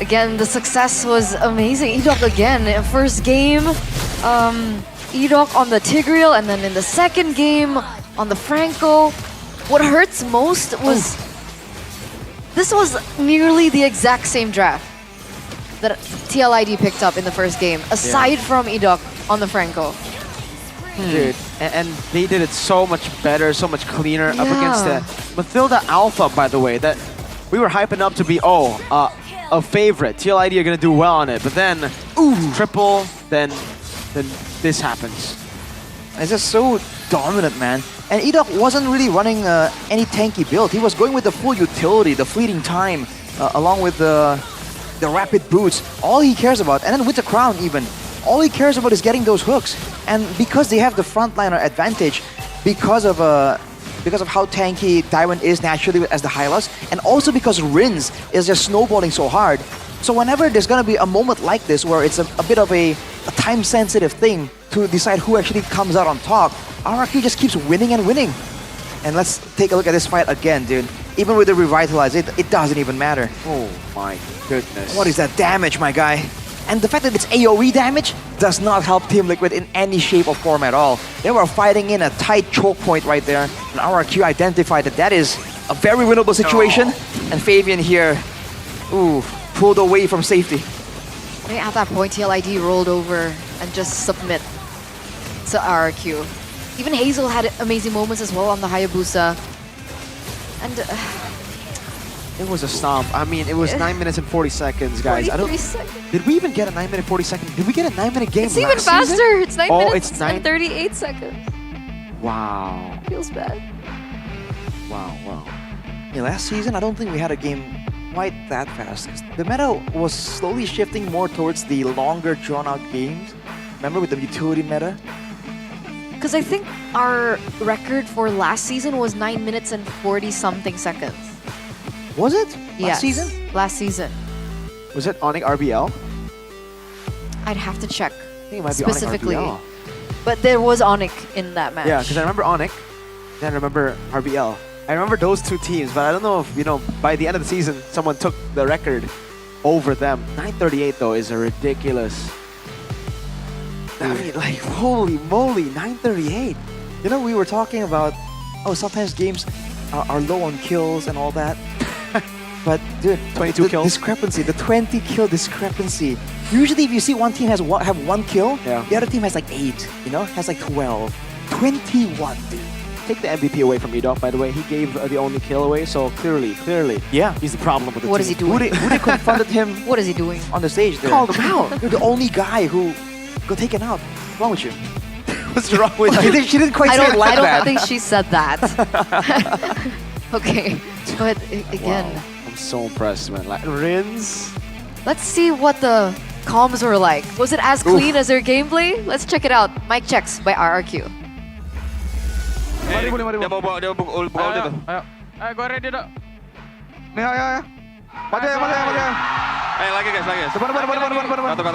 again, the success was amazing. Edok again, first game, Edok on the Tigreal, and then in the second game on the Franco. What hurts most was this was nearly the exact same draft that TLID picked up in the first game, aside from Edok on the Franco. Dude, and they did it so much better, so much cleaner up against Yeah. the Mathilda Alpha, by the way, that we were hyping up to be, a favorite. TLID are gonna do well on it, but then, triple, then this happens. It's just so dominant, man. And Edok wasn't really running any tanky build. He was going with the full utility, the fleeting time, along with the rapid boots. All he cares about, and then with the crown even, all he cares about is getting those hooks. And because they have the frontliner advantage, because of how tanky Taiwan is naturally as the Hylos, and also because Rins is just snowballing so hard. So whenever there's gonna be a moment like this where it's a bit of a time-sensitive thing to decide who actually comes out on top, RRQ just keeps winning and winning. And let's take a look at this fight again, dude. Even with the Revitalize, it doesn't even matter. Oh my goodness. What is that damage, my guy? And the fact that it's AoE damage does not help Team Liquid in any shape or form at all. They were fighting in a tight choke point right there, and RRQ identified that is a very winnable situation. And Fabian here, pulled away from safety. I mean, at that point, TLID rolled over and just submit to RRQ. Even Hazel had amazing moments as well on the Hayabusa. And It was a stomp. I mean, it was 9 minutes and 40 seconds, guys. 43 seconds. Did we even get a 9 minute 40 second? Did we get a 9 minute game It's even last faster. season? It's 9 oh, minutes it's 9. and 38 seconds. Wow. Feels bad. Wow. Yeah, last season, I don't think we had a game quite that fast. The meta was slowly shifting more towards the longer, drawn-out games. Remember with the utility meta? Because I think our record for last season was 9 minutes and 40-something seconds. Was it? Yes. Last season? Last season. Was it Onyx RBL? I'd have to check I think it might be Onyx specifically. RBL. But there was Onyx in that match. Yeah, because I remember Onyx, then I remember RBL. I remember those two teams, but I don't know if, by the end of the season, someone took the record over them. 938, though, is a ridiculous... I mean, like, holy moly, 938. We were talking about, sometimes games are low on kills and all that. But, dude, 22 kills. Discrepancy, the 20 kill discrepancy. Usually, if you see one team have one kill, Yeah. the other team has like 8, has like 12. 21, dude. take the MVP away from Edok, by the way. He gave the only kill away, so clearly, yeah, he's the problem with the What team. is he doing? Woody confronted him What is he doing? on the stage there. Called him out. You're the only guy who got taken out. What's wrong with you? What's wrong with you? She didn't quite say it like I that. don't think she said that. Okay, but again, Wow. I'm so impressed, man. Like, Rins. let's see what the comms were like. Was it as clean as their gameplay? Let's check it out. Mic checks by RRQ. Dia mau bawa ulti tuh. Ayo, gue ready dok. Nih, ayo. Maju ya. Lagi guys. Depan.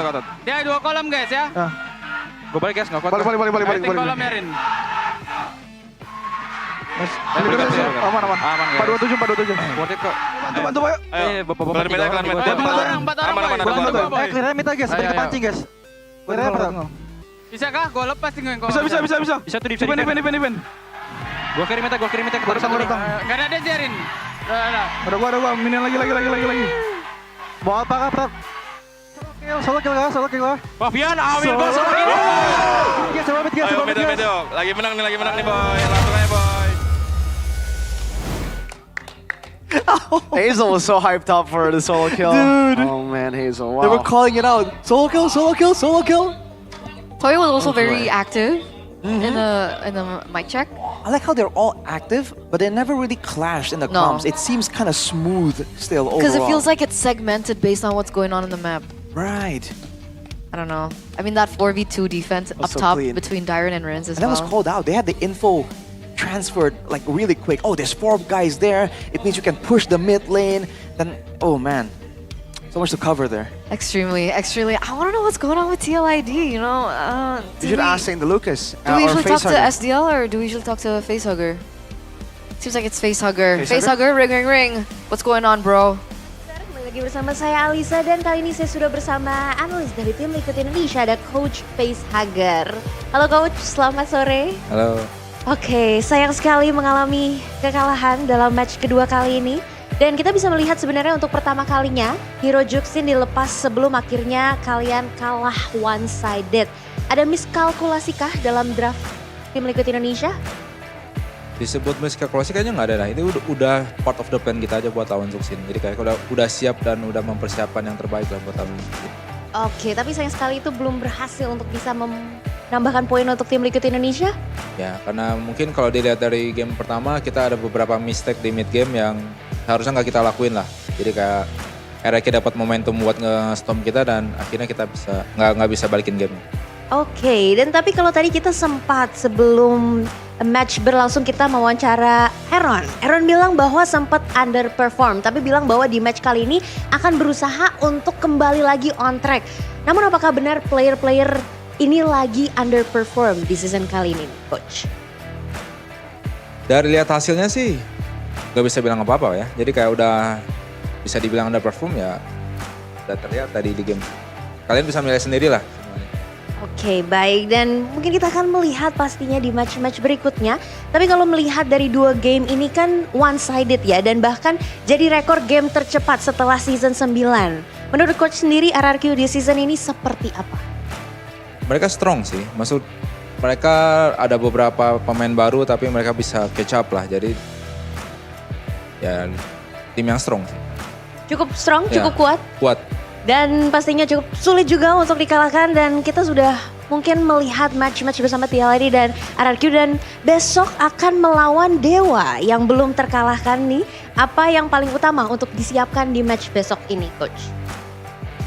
Kotot. Dia 2 kolom guys ya. Gue balik guys, nggak kuat. Balik. Kolom ya Rin. Aman. 427. Worth it kok. Bantu, Pak. Ayo, bapak. Empat orang. Aman. Clear mid guys, sampai kepancing guys. Clear mid. Bisa kah? Gue lepas tinggal yang Bisa. Bisa tuh Defend. Gue kirim meta. Gua datang. Gak ada dia Rin. Ada gua. Minion lagi. Mau apa kah, Prak? Solo kill kah? Wafian, ambil bos lagi. Ayo, medio. Lagi menang nih boy. Langsung aja boy. Hazel was so hyped up for the solo kill. Dude. Oh man, Hazel. Wow. They were calling it out. Solo kill. Toyo was also very active in the mic check. I like how they're all active, but they never really clashed in the No. comms. It seems kind of smooth still overall. Because it feels like it's segmented based on what's going on in the map. Right. I don't know. I mean, that 4v2 defense up so top clean. between Dyron and Rins as And that well. was called out. They had the info transferred like really quick. Oh, there's 4 guys there. It means you can push the mid lane. Then, oh man, so much to cover there. Extremely. I want to know what's going on with TLID, you know? You should ask St. Lucas. Do we or usually talk to Facehugger. SDL or do we usually talk to Facehugger? Seems like it's Facehugger. Facehugger? Facehugger, ring. What's going on, bro? Kembali lagi bersama saya Alisa dan kali ini saya sudah bersama analis dari tim Liquid Indonesia, ada Coach Facehugger. Halo Coach, selamat sore. Halo. Oke, sayang sekali mengalami kekalahan dalam match kedua kali ini. Dan kita bisa melihat sebenarnya untuk pertama kalinya Hero Juxin dilepas sebelum akhirnya kalian kalah one-sided. Ada miskalkulasikah dalam draft tim Liquid Indonesia? Disebut miskalkulasi kayaknya nggak ada lah. Itu udah part of the plan kita aja buat lawan Zuxin. Jadi kayak udah siap dan udah mempersiapkan yang terbaik lah buat lawan Zuxin. Oke, tapi sayang sekali itu belum berhasil untuk bisa menambahkan poin untuk tim Liquid Indonesia. Ya, karena mungkin kalau dilihat dari game pertama kita ada beberapa mistake di mid game yang harusnya nggak kita lakuin lah. Jadi kayak RRQ dapat momentum buat nge-stomp kita dan akhirnya kita bisa nggak bisa balikin game. Oke, dan tapi kalau tadi kita sempat sebelum match berlangsung kita mewawancara Aaron. Aaron bilang bahwa sempat underperform, tapi bilang bahwa di match kali ini akan berusaha untuk kembali lagi on track. Namun apakah benar player-player ini lagi underperform di season kali ini, Coach? Dari lihat hasilnya sih nggak bisa bilang apa-apa ya. Jadi kayak udah bisa dibilang underperform ya udah terlihat tadi di game. Kalian bisa milih sendiri lah. Oke, baik. Dan mungkin kita akan melihat pastinya di match-match berikutnya. Tapi kalau melihat dari 2 game ini kan one-sided ya. Dan bahkan jadi rekor game tercepat setelah season 9. Menurut Coach sendiri RRQ di season ini seperti apa? Mereka strong sih. Maksud mereka ada beberapa pemain baru tapi mereka bisa catch up lah. Jadi ya tim yang strong sih. Cukup strong, Ya, cukup kuat. Kuat. Dan pastinya cukup sulit juga untuk dikalahkan dan kita sudah mungkin melihat match-match bersama TLID dan RRQ dan besok akan melawan Dewa yang belum terkalahkan nih. Apa yang paling utama untuk disiapkan di match besok ini, Coach?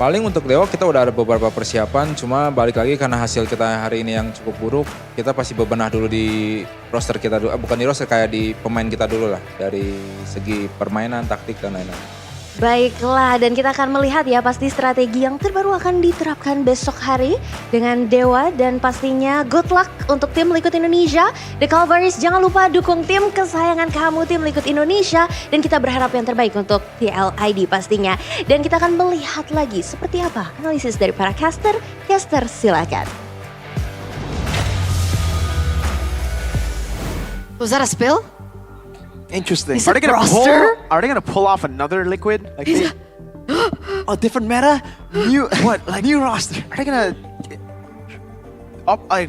Paling untuk Dewa kita udah ada beberapa persiapan, cuma balik lagi karena hasil kita hari ini yang cukup buruk, kita pasti bebenah dulu di roster kita dulu, bukan di roster kayak di pemain kita dulu lah, dari segi permainan, taktik dan lain-lain. Baiklah, dan kita akan melihat ya pasti strategi yang terbaru akan diterapkan besok hari dengan Dewa dan pastinya good luck untuk tim Liquid Indonesia. The Calvaries, jangan lupa dukung tim kesayangan kamu, tim Liquid Indonesia, dan kita berharap yang terbaik untuk TLID pastinya. Dan kita akan melihat lagi seperti apa analisis dari para caster. Caster silakan. Was that a spill? Interesting. Is Are it they gonna roster? pull? Are they gonna pull off another liquid? Like they, A different meta? new what? Like new roster? Are they gonna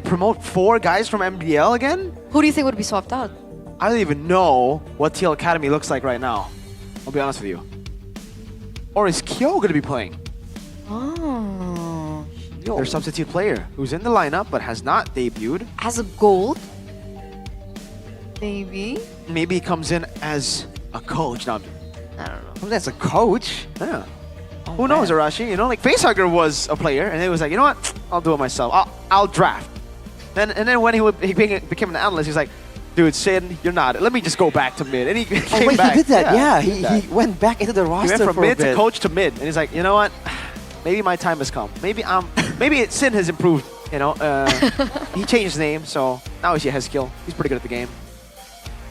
promote 4 guys from MPL again? Who do you think would be swapped out? I don't even know what TL Academy looks like right now. I'll be honest with you. Or is Kyo going to be playing? Oh. Their substitute player who's in the lineup but has not debuted. As a gold? Maybe. Maybe he comes in as a coach. No, I don't know. comes in as a coach? Yeah. Who knows, Arashi? You know, like Facehugger was a player and he was like, you know what? I'll do it myself. I'll draft. And then when he became an analyst, he's like, dude, Sin, you're not. Let me just go back to mid. And he came back. He did that. Yeah, he did that. he went back into the He roster went from for mid a bit. to coach to mid, and he's like, you know what? Maybe my time has come. Maybe Sin has improved. You know, he changed his name, so now he has skill. He's pretty good at the game.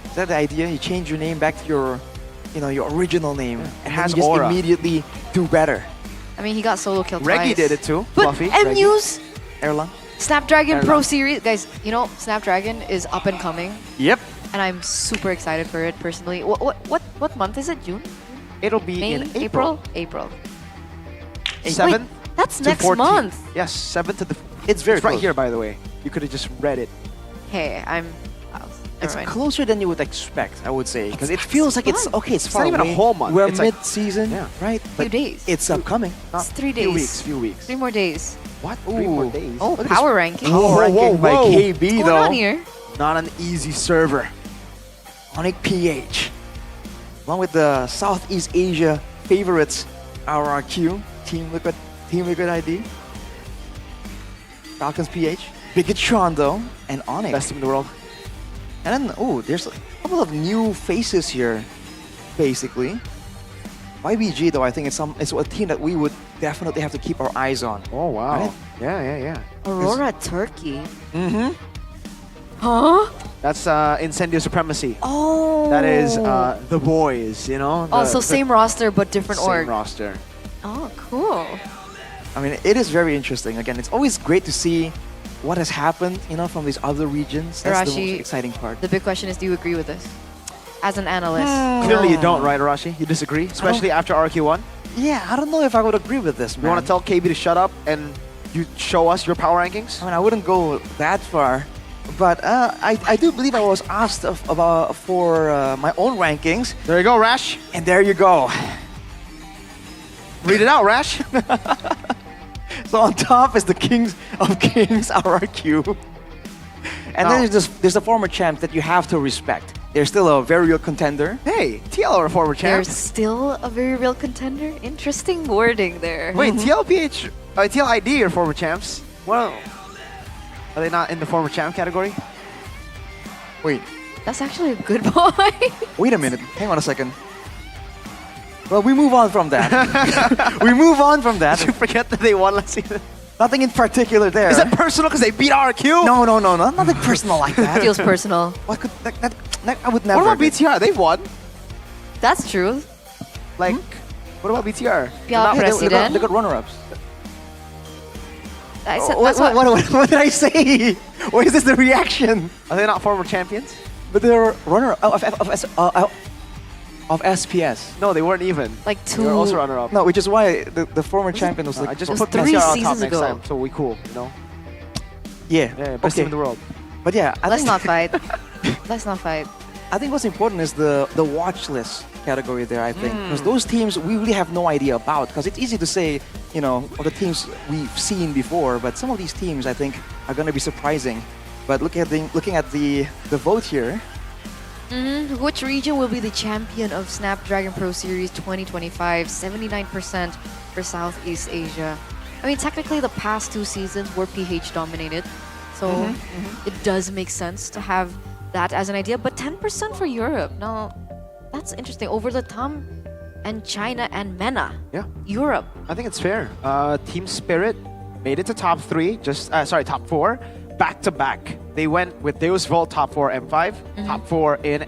Is that the idea? You change your name back to your, your original name, and has then you just aura. immediately do better. I mean, he got solo killed Reggie twice. did it too. But Fluffy. MU's Erlang. Snapdragon Erlang. Pro Series, guys, Snapdragon is up and coming, Yep. and I'm super excited for it personally. What month is it? June? It'll be May? in April. April. 7th. That's to next 14th. month. Yes, 7th to the. It's very right close. here, by the way. You could have just read it. Hey, It's fine. closer than you would expect, I would say, because it feels like it's okay. It's It's far not even a away. whole month. We're It's like- mid-season, Yeah. right? Few days. It's upcoming. It's 3 days. Few weeks. 3 more days. What? 3 more days. Oh, Look at power ranking. Power ranking by whoa. KB, What's going though. on here? Not an easy server. Onyx PH. Along with the Southeast Asia favorites, RRQ, Team Liquid ID, Falcons PH, Bigatron though, and Onyx. Best team in the world. And then, there's a couple of new faces here, basically. YBG though, I think it's a team that we would definitely have to keep our eyes on. Oh, wow. Right? Yeah. Aurora Turkey. Mm-hmm. Huh? That's Incendio Supremacy. Oh. That is the boys, you know? Also, same roster but different same org. roster. Oh, cool. I mean, it is very interesting. Again, it's always great to see what has happened, from these other regions. That's the Arashi, most exciting part. The big question is, do you agree with this? As an analyst. Clearly you don't, right, Arashi? You disagree? Especially after RQ1? Yeah, I don't know if I would agree with this, man. You want to tell KB to shut up and you show us your power rankings? I mean, I wouldn't go that far, but I do believe I was asked for my own rankings. There you go, Rash. And there you go. Read it out, Rash. So on top is the Kings of Kings, RRQ. And then there's the former champ that you have to respect. They're still a very real contender. Hey, TL are a former They're champ. still a very real contender? Interesting wording there. Wait, TL ID are former champs. Well, are they not in the former champ category? Wait, That's actually a good point. wait a minute. Hang on a second. Well, we move on from that. We move on from that. Did you forget that they won last season? Nothing in particular there. Is that personal because they beat RQ? No, nothing personal like that. Feels personal. What could that I would never. What about BTR? They've won. That's true. Like, what about BTR? Piala They Presiden. got runner-ups. I said, that's what, What did I say? Why is this the reaction? Are they not former champions? But they're runner of SPS. No, they weren't even. like They were also runner-up. No, which is why the former champion was I like. just It was put 3 BTR on top seasons next ago. time, so we cool, you know? Yeah. Yeah, best okay. team in the world. But yeah, let's not fight. Let's not fight. I think what's important is the watch list category there. I think because those teams we really have no idea about. Because it's easy to say, of the teams we've seen before, but some of these teams I think are going to be surprising. But looking at the vote here. Which region will be the champion of Snapdragon Pro Series 2025? 79% for Southeast Asia. I mean, technically the past 2 seasons were PH dominated. So it does make sense to have that as an idea. But 10% for Europe. Now, that's interesting. Over Latam and China and MENA. Yeah. Europe. I think it's fair. Team Spirit made it to top 3, top 4, back to back. They went with Deus Volt top 4 M5, top 4 in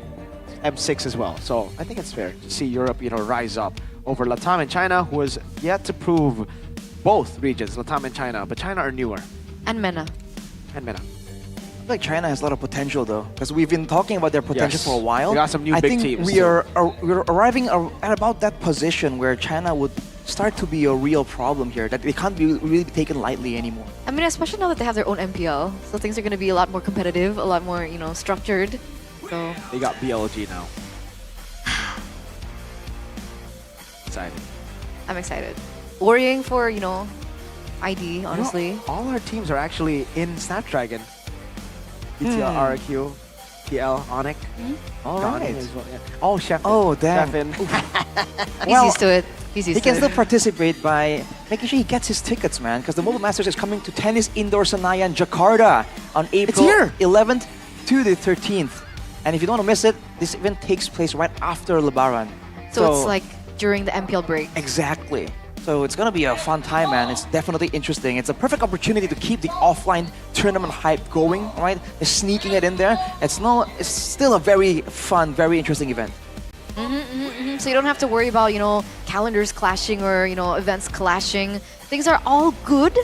M6 as well. So I think it's fair to see Europe, rise up over Latam and China, who has yet to prove both regions, Latam and China, but China are newer. And MENA. And MENA. I feel like China has a lot of potential though, because we've been talking about their potential Yes. for a while. We got some new I big think teams, we're too. arriving at about that position where China would start to be a real problem here, that they can't be really taken lightly anymore. I mean, especially now that they have their own MPL. So things are going to be a lot more competitive, a lot more, structured. So They got BLG now. Excited. I'm excited. Worrying for, ID, honestly. You know, all our teams are actually in Snapdragon. ETL, RQ, TL, Onyx. All Got right. it as well, yeah. Oh, Chef. Oh, damn. He's used to it. He's used He to can it. still participate by making sure he gets his tickets, man. Because the Mobile Masters is coming to Tennis Indoor Senayan, Jakarta on April here. 11th to the 13th. And if you don't want to miss it, this event takes place right after Lebaran. So it's like during the MPL break. Exactly. So it's gonna be a fun time, man. It's definitely interesting. It's a perfect opportunity to keep the offline tournament hype going, right? Just sneaking it in there. It's still a very fun, very interesting event. So you don't have to worry about, calendars clashing or, events clashing. Things are all good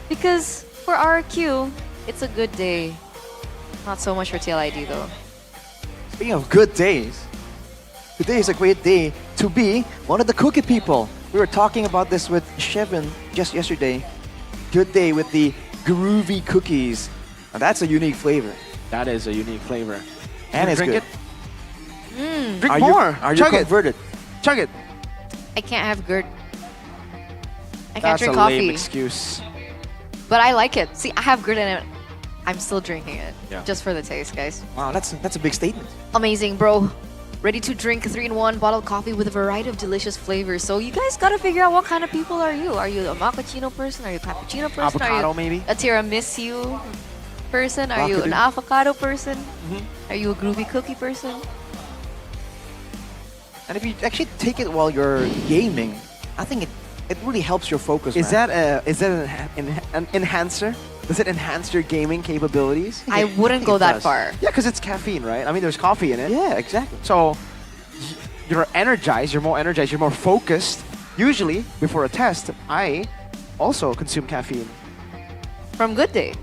because for RQ, it's a good day. Not so much for TLID though. Speaking of good days, today is a great day to be one of the cookie people. We were talking about this with Shevin just yesterday. Good day with the groovy cookies. Now that's a unique flavor. That is a unique flavor. And it's drink good. it? Drink Are more. Are you Chug it. converted? Chug it. I can't have GERD. I can't That's drink a coffee. lame excuse. But I like it. See, I have GERD in it. I'm still drinking it. Yeah. Just for the taste, guys. Wow, that's a big statement. Amazing, bro. Ready to drink 3-in-1 bottled coffee with a variety of delicious flavors. So you guys gotta figure out what kind of people are you. Are you a macchiato person? Are you a cappuccino person? Avocado, are you maybe? a tiramisu person? Are you an Avocado. avocado person? Are you a groovy cookie person? And if you actually take it while you're gaming, I think it really helps your focus, Is man. that an enhancer? Does it enhance your gaming capabilities? I wouldn't go that far. Yeah, because it's caffeine, right? I mean, there's coffee in it. Yeah, exactly. So you're energized, you're more energized, you're more focused. Usually, before a test, I also consume caffeine. From Good Day.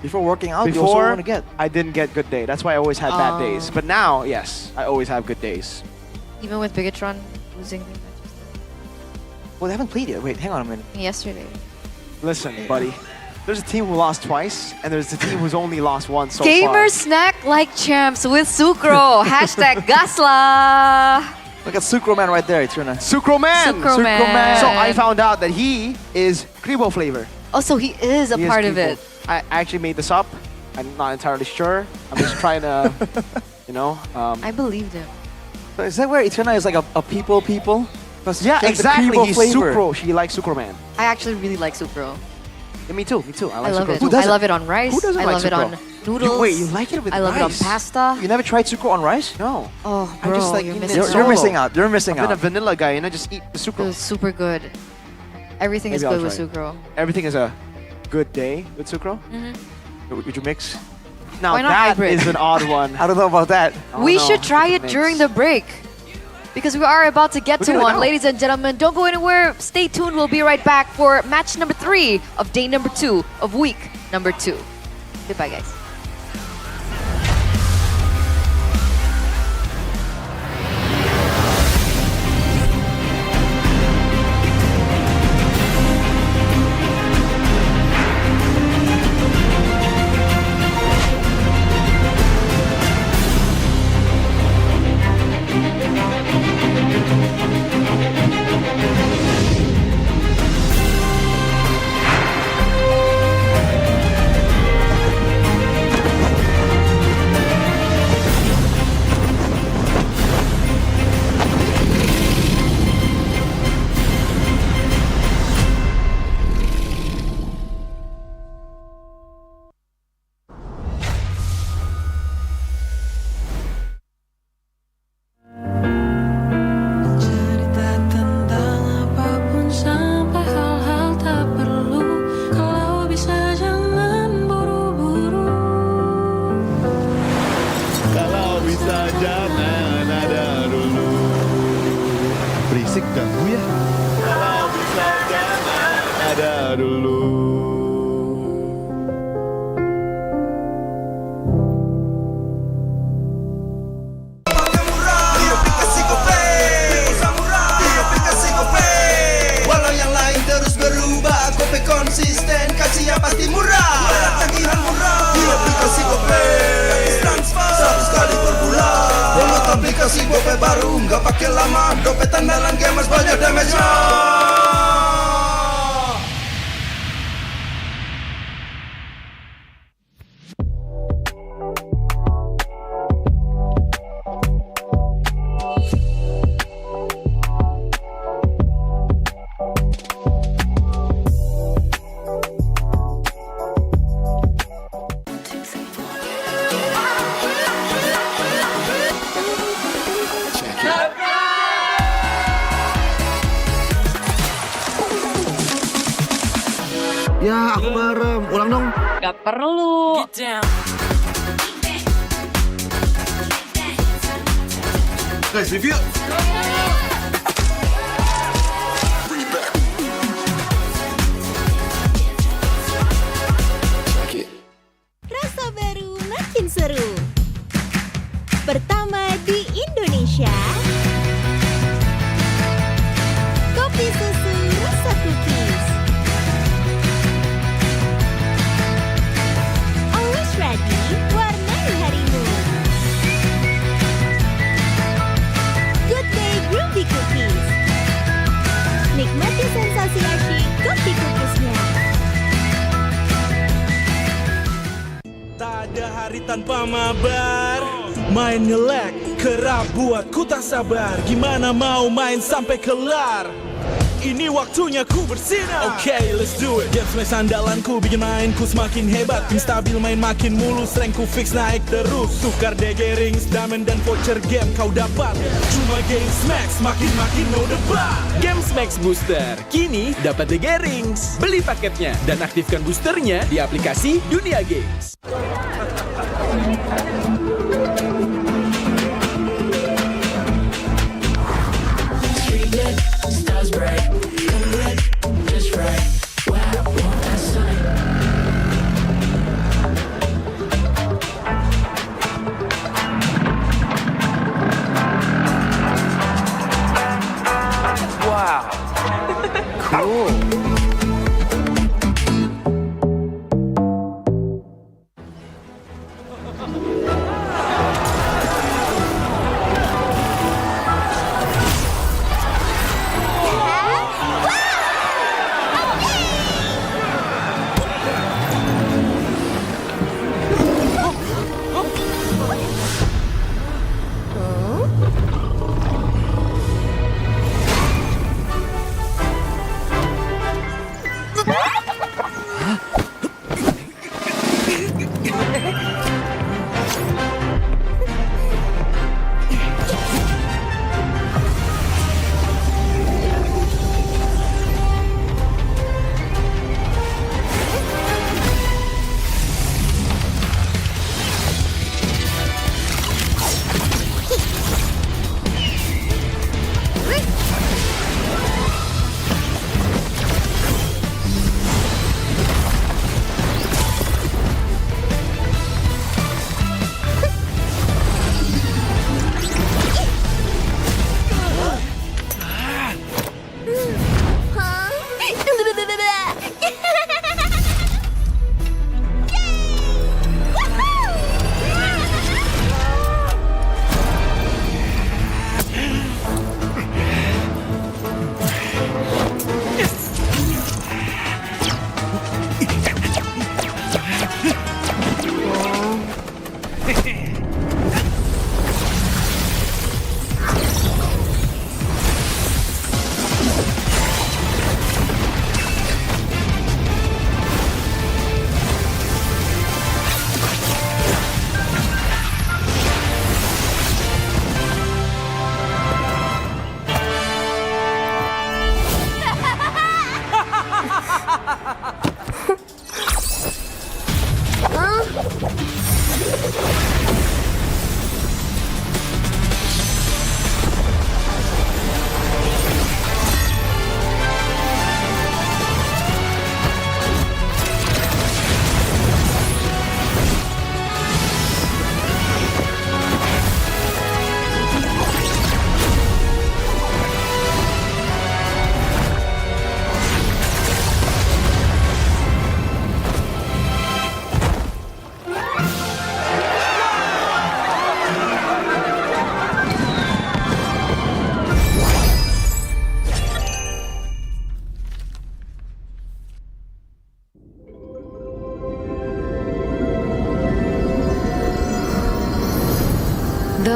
Before working out, you also Before, want to get. I didn't get good day. That's why I always had bad days. But now, yes, I always have good days. Even with Bigatron losing Well, they haven't played yet. Wait, hang on a minute. yesterday. Listen, buddy. There's a team who lost twice, and there's a team who's only lost once so Gamers far. snack like champs with Sucro. Hashtag Gasla. Look at Sucro Man right there, Eterna. Sucro Man! Sucro Man. So I found out that he is Kribo flavor. Oh, so he is a He is part of Kribo. it. I actually made this up. I'm not entirely sure. I'm just trying to, I believed him. So is that where Eterna is like a people? 'Cause Yeah, she has the exactly. Kribo He's flavor. Sucro. She likes Sucro Man. I actually really like Sucro. Yeah, me too. I I like love Sucro it. too. Who doesn't? I love it on rice. Who doesn't I like love it Sucro? on noodles. Wait, you like it with I love it on rice? pasta. You never tried Sucro on rice? No. Oh, I'm bro, just like, you're you missing know, out. You're missing out. You're missing I've been a out. vanilla guy, and I just eat the It Sucro. was super good. Everything is Maybe I'll good with try Sucro. Everything is a good day with Sucro. Would you mix? Now Why not that hybrid? is an odd one. I don't know about that. We should try it during the break. Because we are about to get We're to gonna one. go. Ladies and gentlemen, don't go anywhere. Stay tuned. We'll be right back for match number 3 of day number 2 of week number 2. Goodbye, guys. Cerita tentang apapun sampai hal-hal tak perlu. Kalau bisa jangan buru-buru. Kalau bisa jangan ada dulu. Berisik ganggu ya. Kalau bisa jangan ada dulu. Walau yang lain terus berubah, Gope konsisten, kasih yang pasti murah. Tagihan murah, di aplikasi Gope, gratis transfer, 100 kali baru, nggak pakai lama. Dompet andalan gamers banyak damage-nya. Ya, aku merem. Ulang dong. Gak perlu. Guys, review. Rasa baru makin seru. Pertama di Indonesia. Kopi susu rasa cookies. Always ready, warnai harimu. Good day groovy cookies. Nikmati sensasi asyik kopi cookiesnya. Tak ada hari tanpa mabar. Main nge-lag, kerap buatku tak sabar. Gimana mau main sampai kelar? Ini waktunya ku bersinar. Okay, let's do it. Game smash andalanku bikin mainku semakin hebat. Tim stabil main makin mulus, rankku fix naik terus. Tukar DG rings, diamond dan voucher game kau dapat. Cuma Game Max, makin-makin no debat. Game Max Booster, kini dapat DG Rings. Beli paketnya dan aktifkan boosternya di aplikasi Dunia Games. Wow. Cool.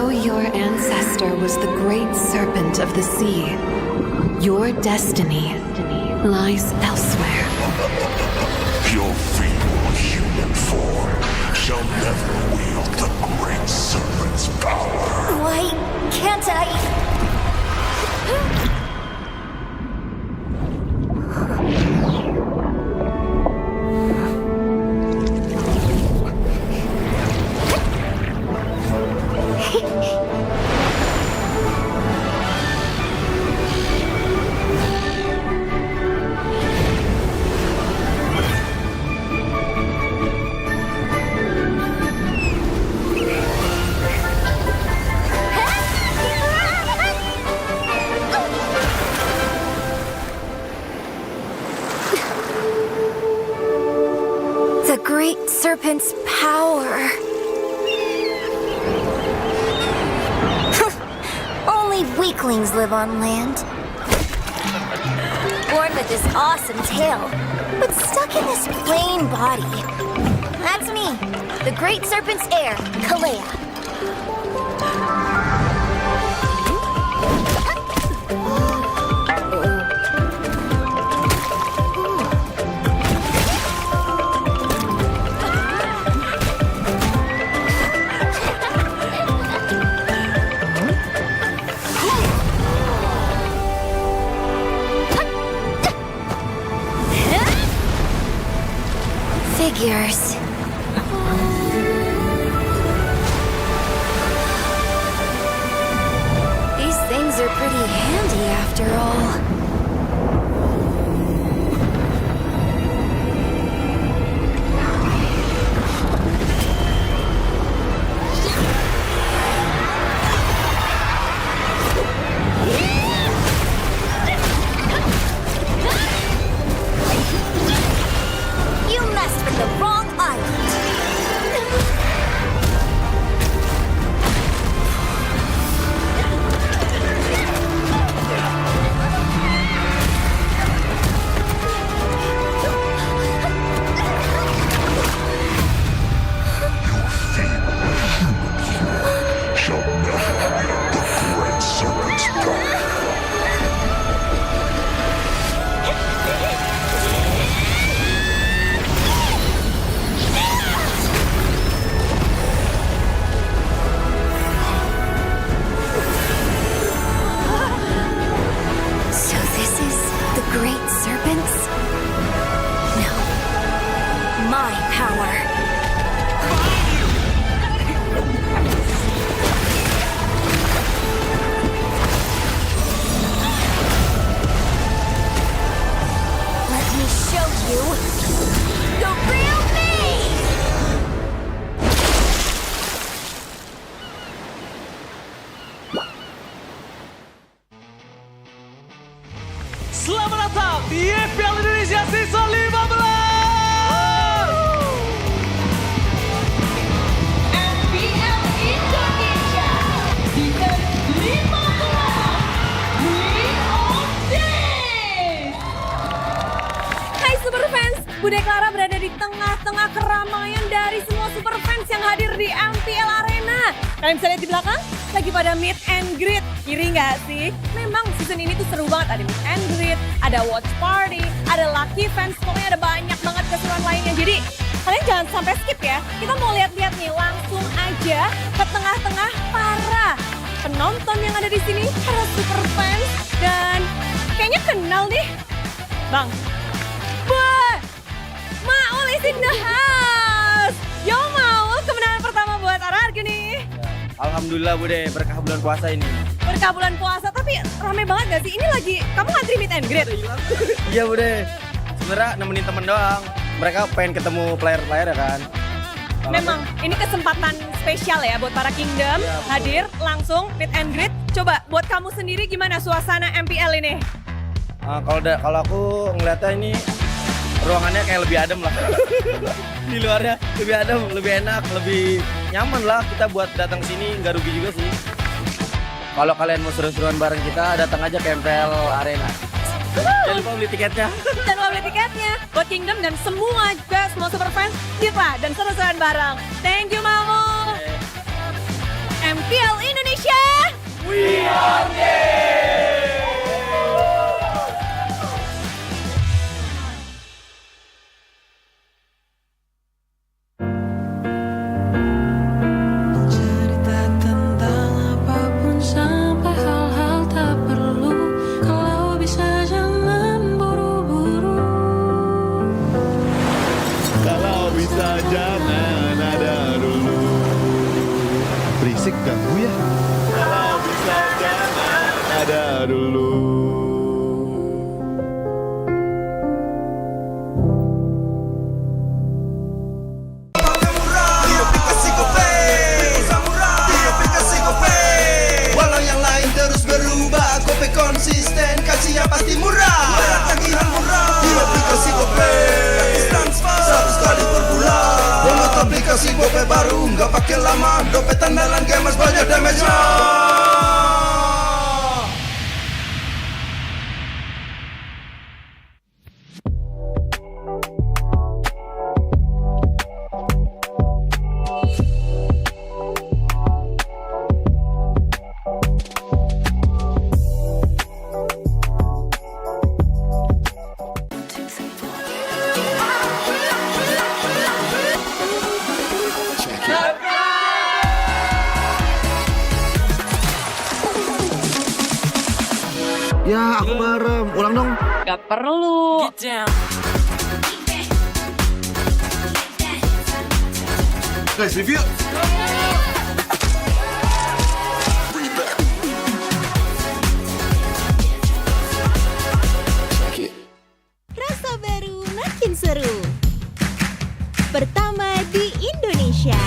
Although your ancestor was the great serpent of the sea, your destiny lies elsewhere. Your feeble human form shall never wield the great serpent's power. Why can't I? The great serpent's power. Only weaklings live on land. Born with this awesome tail, but stuck in this plain body. That's me, the great serpent's heir, Kalea. Figures. These things are pretty handy after all. You messed with the wrong island. Shall never wield the great serpent's power. So this is the great serpents? No. My power. Let me show you the real me! Selamat datang di MPL Indonesia Season 15. MPL Indonesia Season 15 Queen of Days. Hai Super Fans, Bude Clara berada di tengah-tengah keramaian dari semua Super Fans yang hadir di MPL Arena. Kalian bisa lihat di belakang, lagi pada meet and greet. Iri nggak sih? Memang season ini tuh seru banget. Ada meet and greet, ada watch party, ada lucky fans. Pokoknya ada banyak banget keseruan lainnya. Jadi kalian jangan sampai skip ya. Kita mau lihat-lihat nih, langsung aja ke tengah-tengah para penonton yang ada di sini. Para Super Fans. Dan kayaknya kenal nih. Bang, Wah, Maul is in the house. Yo Maul, kemenangan pertama buat RRQ nih. Alhamdulillah Bude, berkah bulan puasa ini. Berkah bulan puasa, tapi rame banget gak sih? Ini lagi, kamu ngantri meet and greet? Iya Bude, sebenarnya nemenin temen doang. Mereka pengen ketemu player-player ya kan. Memang, ini kesempatan spesial ya buat para Kingdom. Hadir langsung meet and greet. Coba buat kamu sendiri gimana suasana MPL ini? Kalau aku ngeliatnya ini ruangannya kayak lebih adem lah. Di luarnya lebih adem, lebih enak, lebih nyaman lah. Kita buat datang sini nggak rugi juga sih. Kalau kalian mau seru-seruan bareng kita, datang aja ke MPL Arena. Jangan lupa beli tiketnya. Jangan lupa beli tiketnya buat Kingdom dan semua juga, semua super fans, kita dan seru-seruan bareng. Thank you Mamu. MP MPL Indonesia. We are Cerita tentang apapun sampai hal-hal tak perlu. Kalau bisa jangan buru-buru. Kalau bisa jangan ada dulu. Berisik ganggu ya. Kalau bisa jangan ada dulu. Walau yang lain terus berubah, Gope konsisten, kasih yang pasti murah. Bayar tagihan murah di aplikasi Gope. Gratis transfer 100 kali per bulan. Download aplikasi Gope baru, nggak pakai lama. Dompet andalan gamers banyak damage-nya. Ya, aku merem. Ulang dong. Gak perlu. Guys, review. Rasa baru makin seru. Pertama di Indonesia.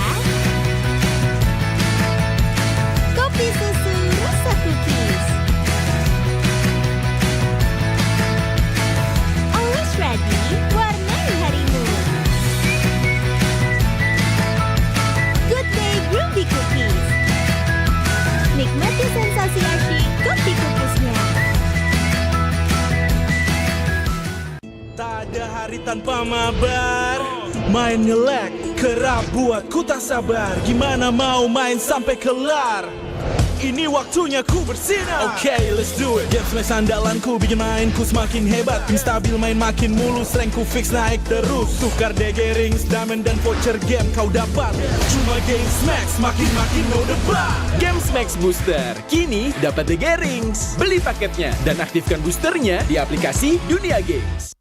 Kopi susu rasa cookies. Always ready, warnai harimu. Good day Groovy Cookies. Nikmati sensasi asyik kopi cookiesnya. Tak ada hari tanpa mabar. Main nge-lag, kerap buat ku tak sabar. Gimana mau main sampai kelar? Ini waktunya ku bersinar. Okay, let's do it. Game smash andalanku bikin mainku semakin hebat. Ping stabil main makin mulus, rankku fix naik terus. Tukar DG rings, diamond dan voucher game kau dapat. Cuma Game Max makin no debat. Game Max Booster kini dapat DG rings. Beli paketnya dan aktifkan boosternya di aplikasi Dunia Games.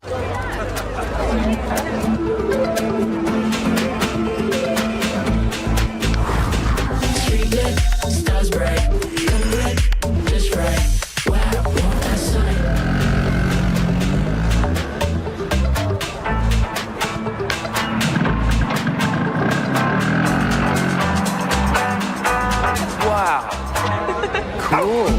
Wow. Cool.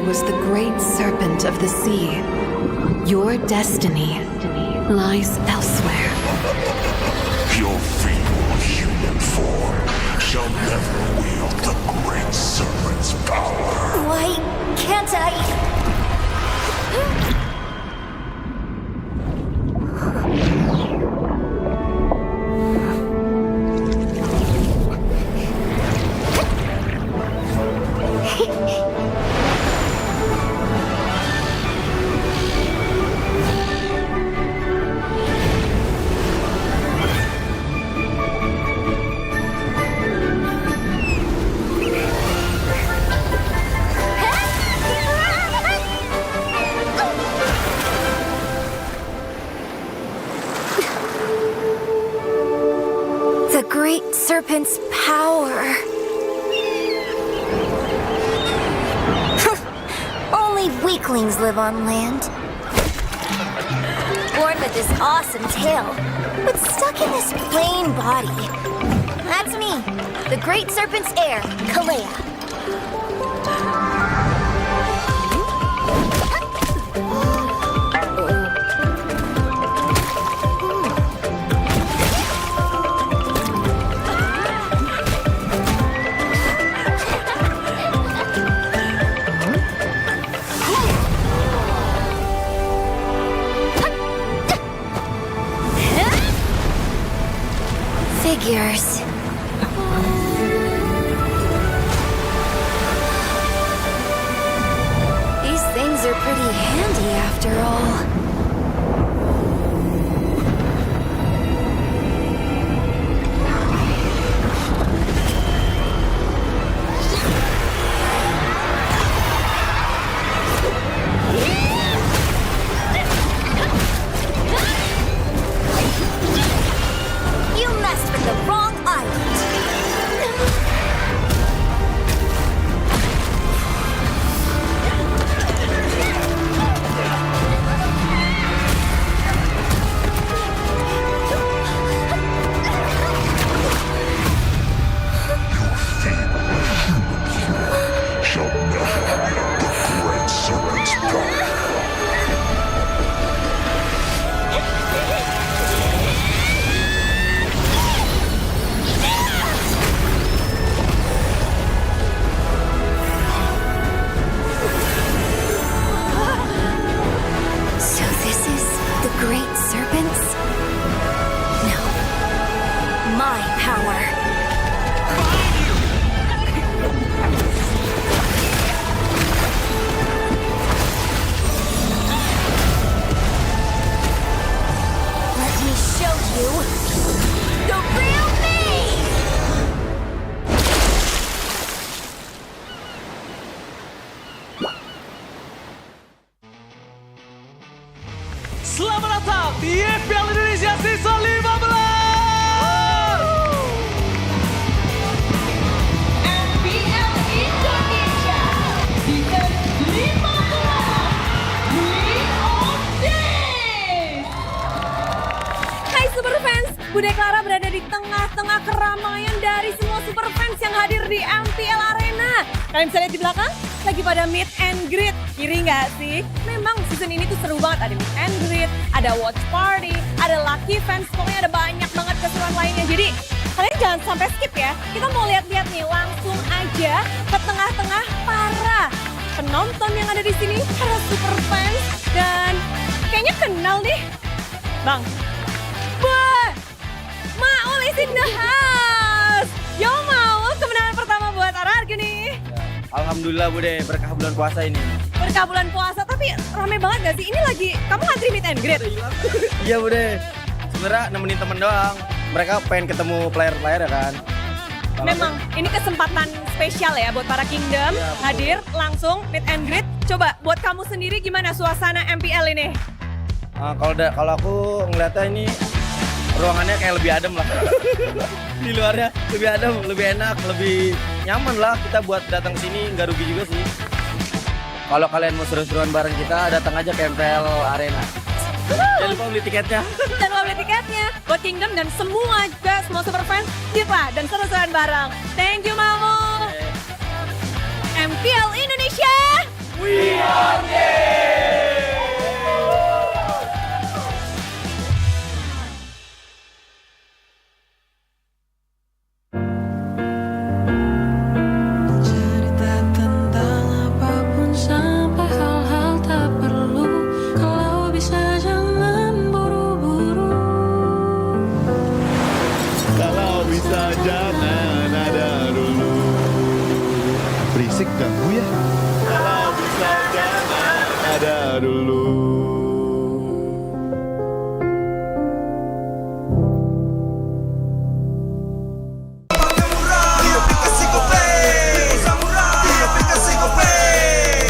was the great serpent of the sea. Your destiny lies elsewhere. Your feeble human form shall never wield the great serpent's power. Why can't I? The great serpent's power. Only weaklings live on land. Born with this awesome tail, but stuck in this plain body. That's me, the great serpent's heir, Kalea. Figures. These things are pretty handy after all. You messed with the wrong island. Shall never wield the great serpent's power. So this is the great serpents? No. My power. Let me show you the real me! Selamat datang di MPL Indonesia Season 15. MPL Indonesia Season 15 Week of Days. Hai Super Fans, Bude Clara berada di tengah-tengah keramaian dari semua Super Fans yang hadir di MPL Arena. Kalian bisa lihat di belakang, lagi pada meet and greet. Iri nggak sih? Memang season ini tuh seru banget. Ada meet and greet, ada watch party, ada lucky fans. Pokoknya ada banyak banget keseruan lainnya. Jadi kalian jangan sampai skip ya. Kita mau lihat-lihat nih, langsung aja ke tengah-tengah para penonton yang ada di sini. Para Super Fans. Dan kayaknya kenal nih. Bang, wah, Maul is in the house. Yo Maul, kemenangan pertama buat Arargi nih. Alhamdulillah Bude, berkah bulan puasa ini. Berkah bulan puasa, tapi rame banget gak sih? Ini lagi, kamu ngantri meet and greet? Iya Bude, sebenarnya nemenin temen doang. Mereka pengen ketemu player-player ya kan. Memang, ini kesempatan spesial ya buat para Kingdom. Iya, Hadir langsung meet and greet. Coba buat kamu sendiri gimana suasana MPL ini? Kalau aku ngeliatnya ini ruangannya kayak lebih adem lah. Di luarnya lebih adem, lebih enak, lebih nyaman lah. Kita buat datang sini nggak rugi juga sih. Kalau kalian mau seru-seruan bareng kita, datang aja ke MPL Arena. Jangan lupa beli tiketnya. Jangan lupa beli tiketnya buat Kingdom dan semua juga, semua super fans, lah dan seru-seruan bareng. Thank you Mamu. MPL Indonesia. ada dulu.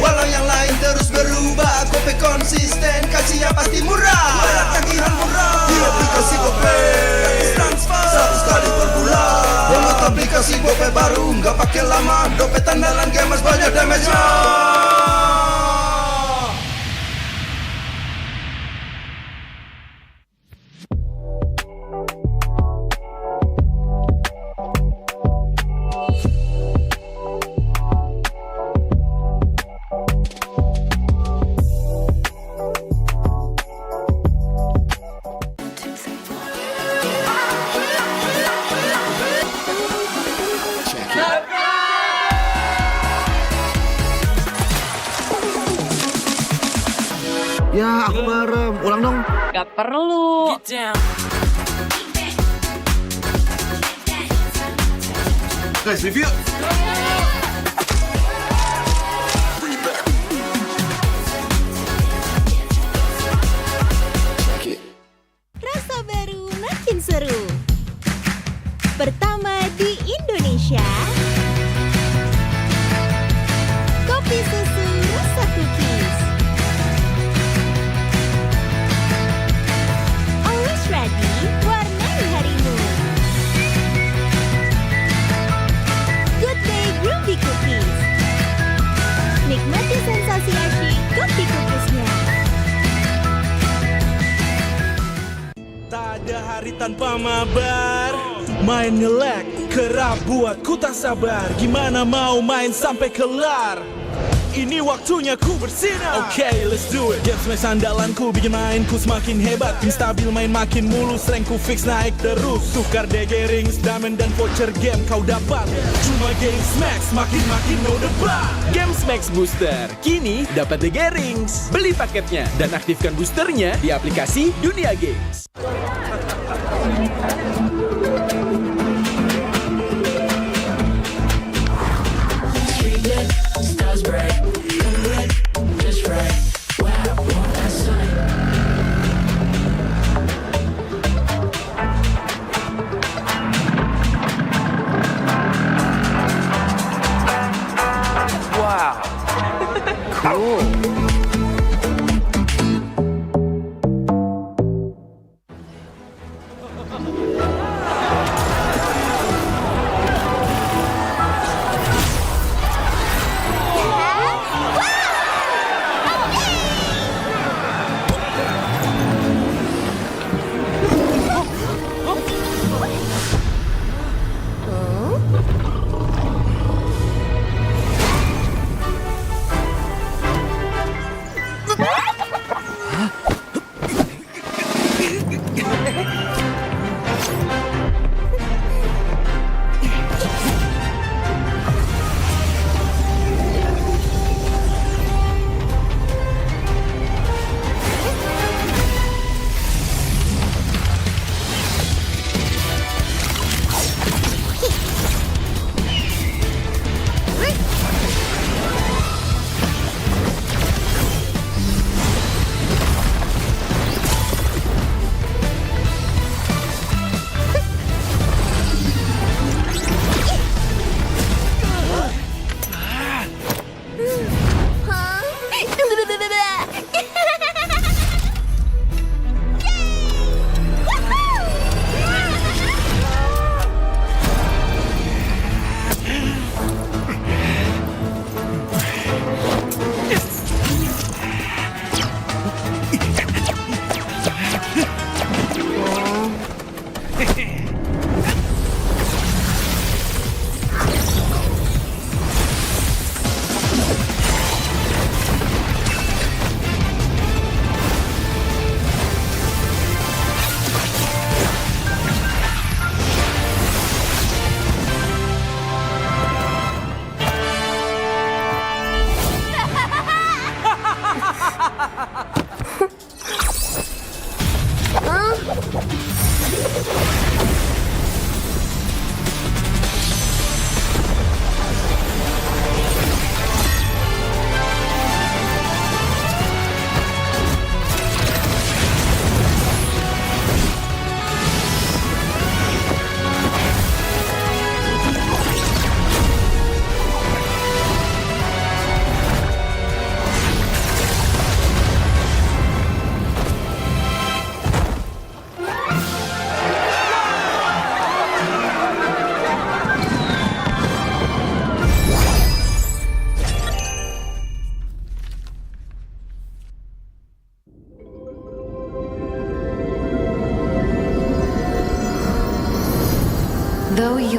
Walau yang lain terus berubah, Gope konsisten, kasihnya pasti murah. Bayar tagihan murah di aplikasi Gope. Gratis transfer 100 kali per bulan. Download aplikasi Gope baru, nggak pakai lama. Dompet andalan gamers banyak damage-nya. Ya, aku merem. Ulang dong. Gak perlu. Guys, review. Rasa baru makin seru. Pertama di Indonesia. Kopi susu rasa cookies. Always ready, warnai harimu. Good day groovy cookies. Nikmati sensasi asyik kopi cookiesnya. Tak ada hari tanpa mabar. Main nge-lag, kerap buat ku tak sabar. Gimana mau main sampai kelar? Ini waktunya ku bersinar. Okay, let's do it. Games match andalanku bikin mainku semakin hebat. Tim stabil main makin mulus, rankku fix naik terus. Tukar DG rings, diamond dan voucher game kau dapat. Cuma Games Max, makin no debat. Games Max Booster, kini dapat DG rings. Beli paketnya dan aktifkan boosternya di aplikasi Dunia Games. Wow. Cool.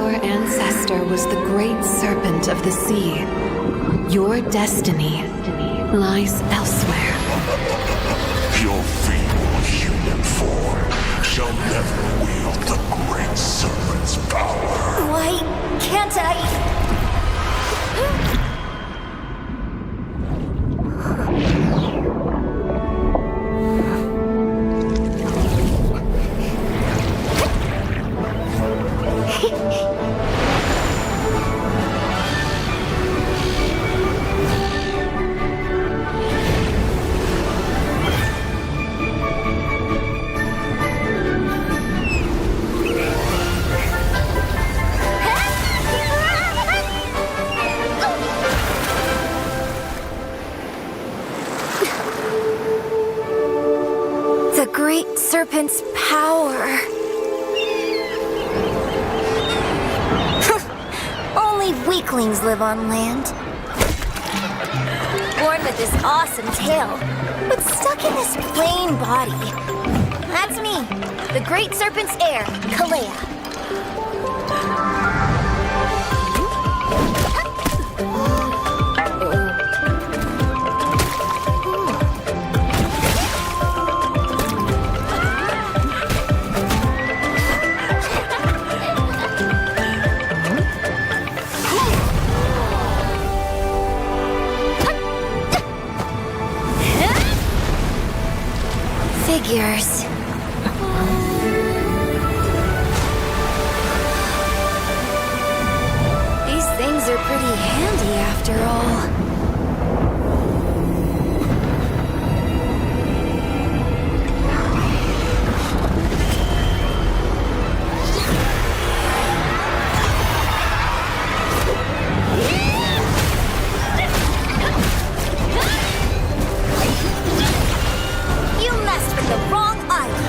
Your ancestor was the great serpent of the sea. Your destiny lies elsewhere. Your feeble human form shall never wield the great serpent's power. Why can't I? The great serpent's power. Only weaklings live on land. Born with this awesome tail, but stuck in this plain body. That's me, the great serpent's heir, Kalea. Figures. These things are pretty handy after all. You messed with the wrong island.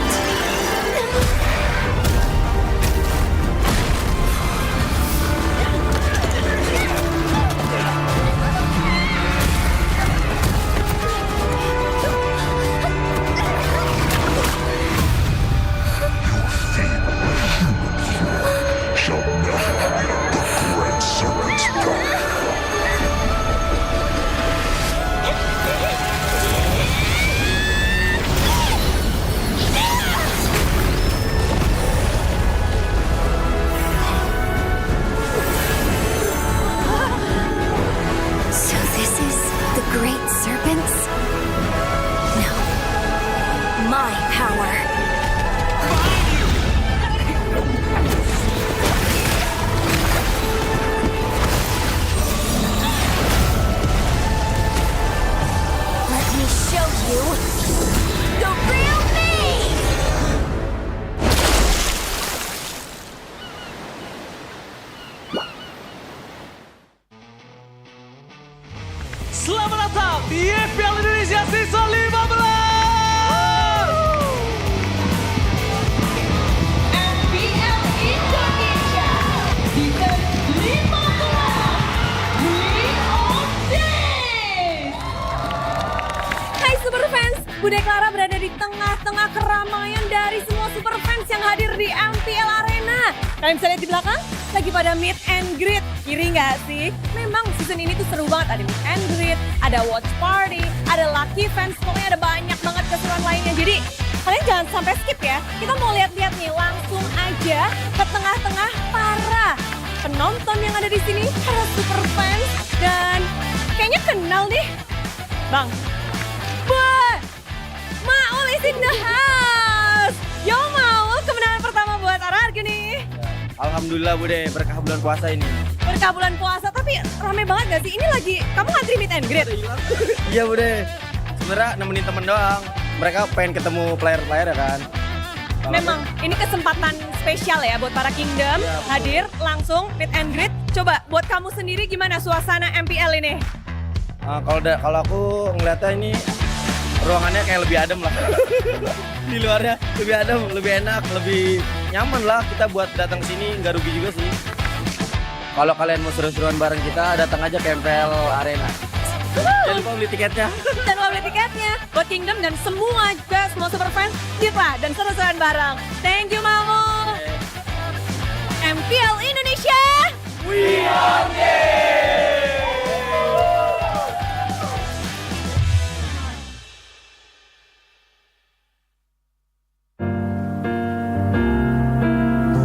Shall never wield the great serpent's power. So this is the great serpents? No. My power. Let me show you the real me! Selamat datang di MPL Indonesia Season 15. MPL Indonesia Season 15 Queen of Days. Hai Super Fans, Bude Clara berada di tengah-tengah keramaian dari semua Super Fans yang hadir di MPL Arena. Kalian bisa lihat di belakang, lagi pada meet and greet. Kiri nggak sih? Memang season ini tuh seru banget. Ada meet and greet, ada watch party, ada lucky fans. Pokoknya ada banyak banget keseruan lainnya. Jadi kalian jangan sampai skip ya. Kita mau lihat-lihat nih, langsung aja ke tengah-tengah para penonton yang ada di sini, para Super Fans. Dan kayaknya kenal nih. Bang, Maul is in the house. Yo Maul, kemenangan pertama buat Ararge nih. Alhamdulillah Bude, berkah bulan puasa ini. Berkah bulan puasa, tapi rame banget gak sih? Ini lagi, kamu ngantri meet and greet? Iya Bude, sebenarnya nemenin temen doang. Mereka pengen ketemu player-player ya kan. Memang, ini kesempatan spesial ya buat para Kingdom. Hadir langsung meet and greet. Coba buat kamu sendiri gimana suasana MPL ini? Kalau aku ngeliatnya ini ruangannya kayak lebih adem lah. Di luarnya lebih adem, lebih enak, lebih nyaman lah kita buat datang sini, nggak rugi juga sih. Kalau kalian mau seru-seruan bareng kita, datang aja ke MPL Arena. Jangan lupa beli tiketnya. Jangan lupa beli tiketnya buat Kingdom dan semua juga, semua Super Fans, kita dan seru-seruan bareng. Thank you Mamu. MPL Indonesia. Indonesia. We are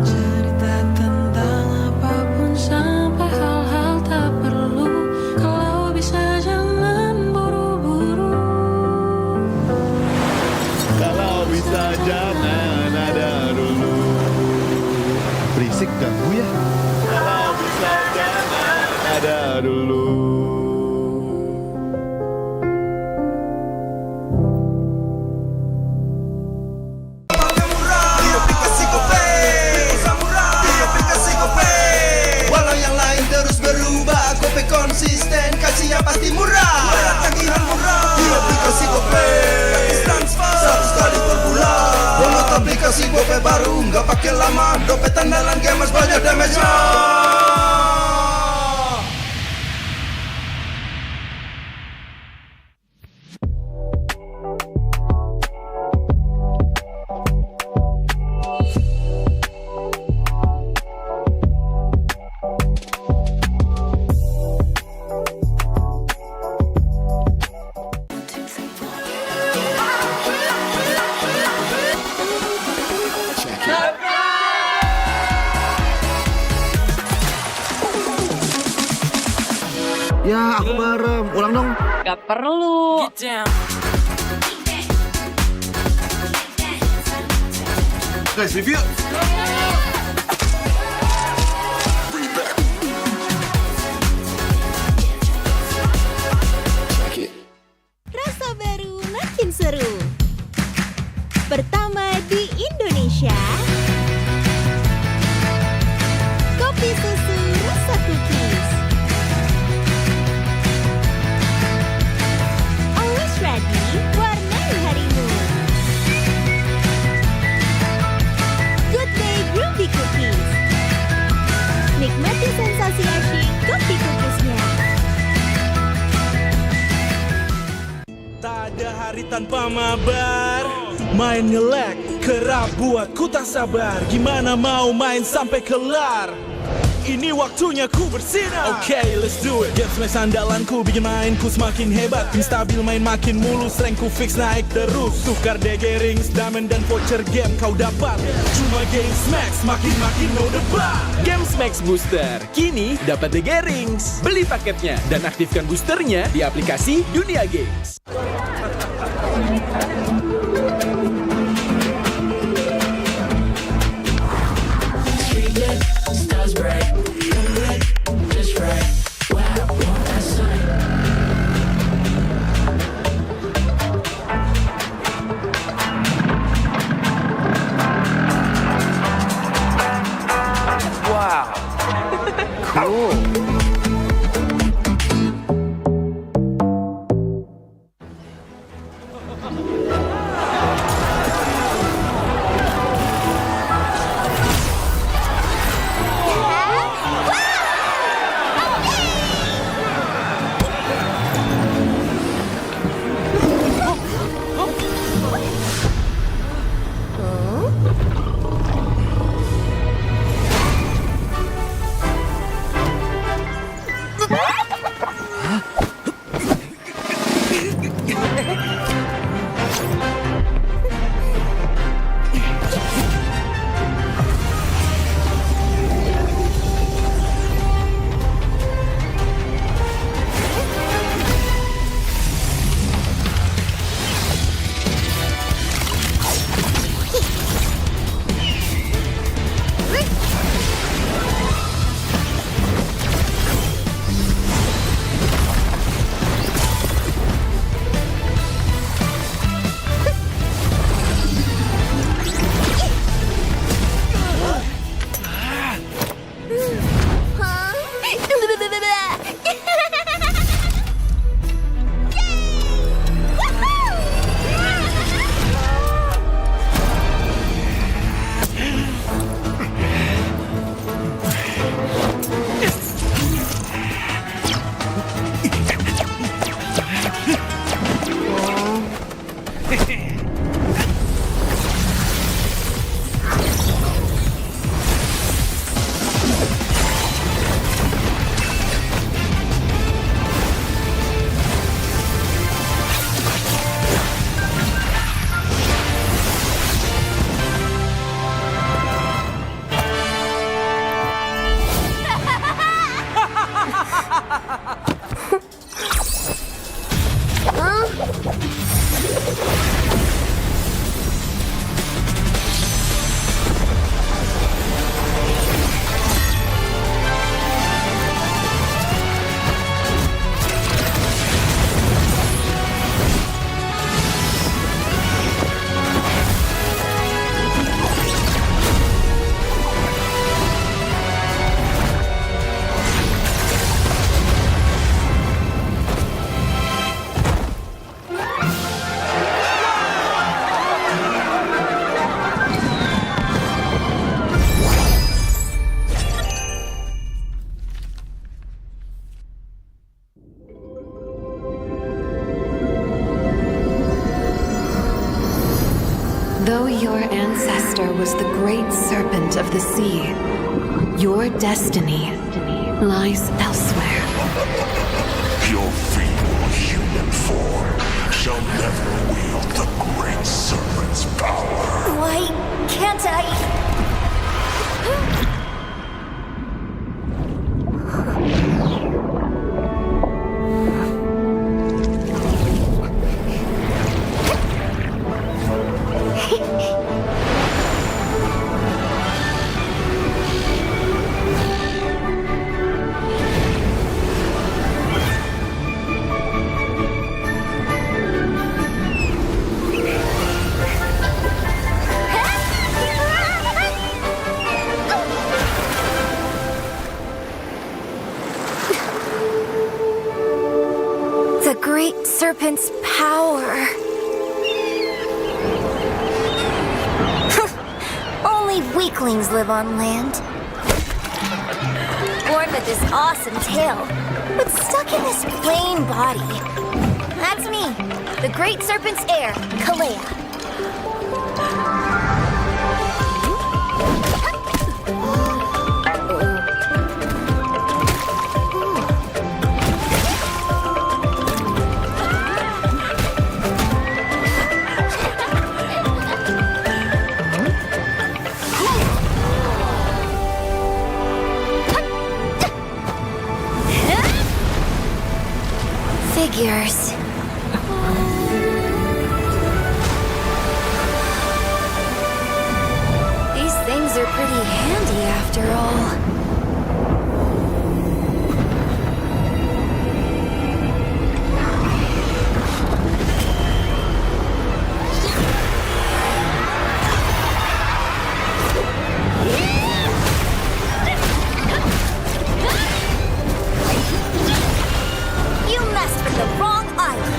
Cerita tentang apapun sampai hal-hal tak perlu. Kalau bisa jangan buru-buru. Kalau bisa jangan ada dulu. Berisik ganggu ya. Kalau bisa jangan ada dulu. Walau yang lain terus berubah, Gope konsisten, kasih yang pasti murah. Bayar tagihan murah di aplikasi Gope, gratis transfer 100 kali per bulan. Download aplikasi Gope baru, nggak pakai lama. Dompet andalan gamers banyak damage-nya. Ya, aku merem. Ulang dong. Gak perlu. Guys, review. Rasa baru makin seru. Pertama di Indonesia. Kopi susu rasa cookies. Always ready, warnai harimu. Good day groovy cookies. Nikmati sensasi asyik kopi cookiesnya. Tak ada hari tanpa mabar. Main nge-lag, kerap buat ku tak sabar. Gimana mau main sampai kelar? Ini waktunya ku bersinar. Okay, let's do it. Games main sandalanku bikin mainku semakin hebat. Pin stabil main makin mulus, rankku fix naik terus. Tukar DG rings, diamond dan voucher game kau dapat. Cuma Games Max, makin-makin no debat. Games Max Booster, kini dapat DG Rings. Beli paketnya dan aktifkan boosternya di aplikasi Dunia Games. Wow. Cool. your ancestor was the great serpent of the sea, your destiny lies elsewhere. Your feeble human form shall never wield the great serpent's power. Why can't I? The great serpent's power. Only weaklings live on land. Born with this awesome tail, but stuck in this plain body. That's me, the great serpent's heir, Kalea. Figures. These things are pretty handy after all. You messed with the wrong island.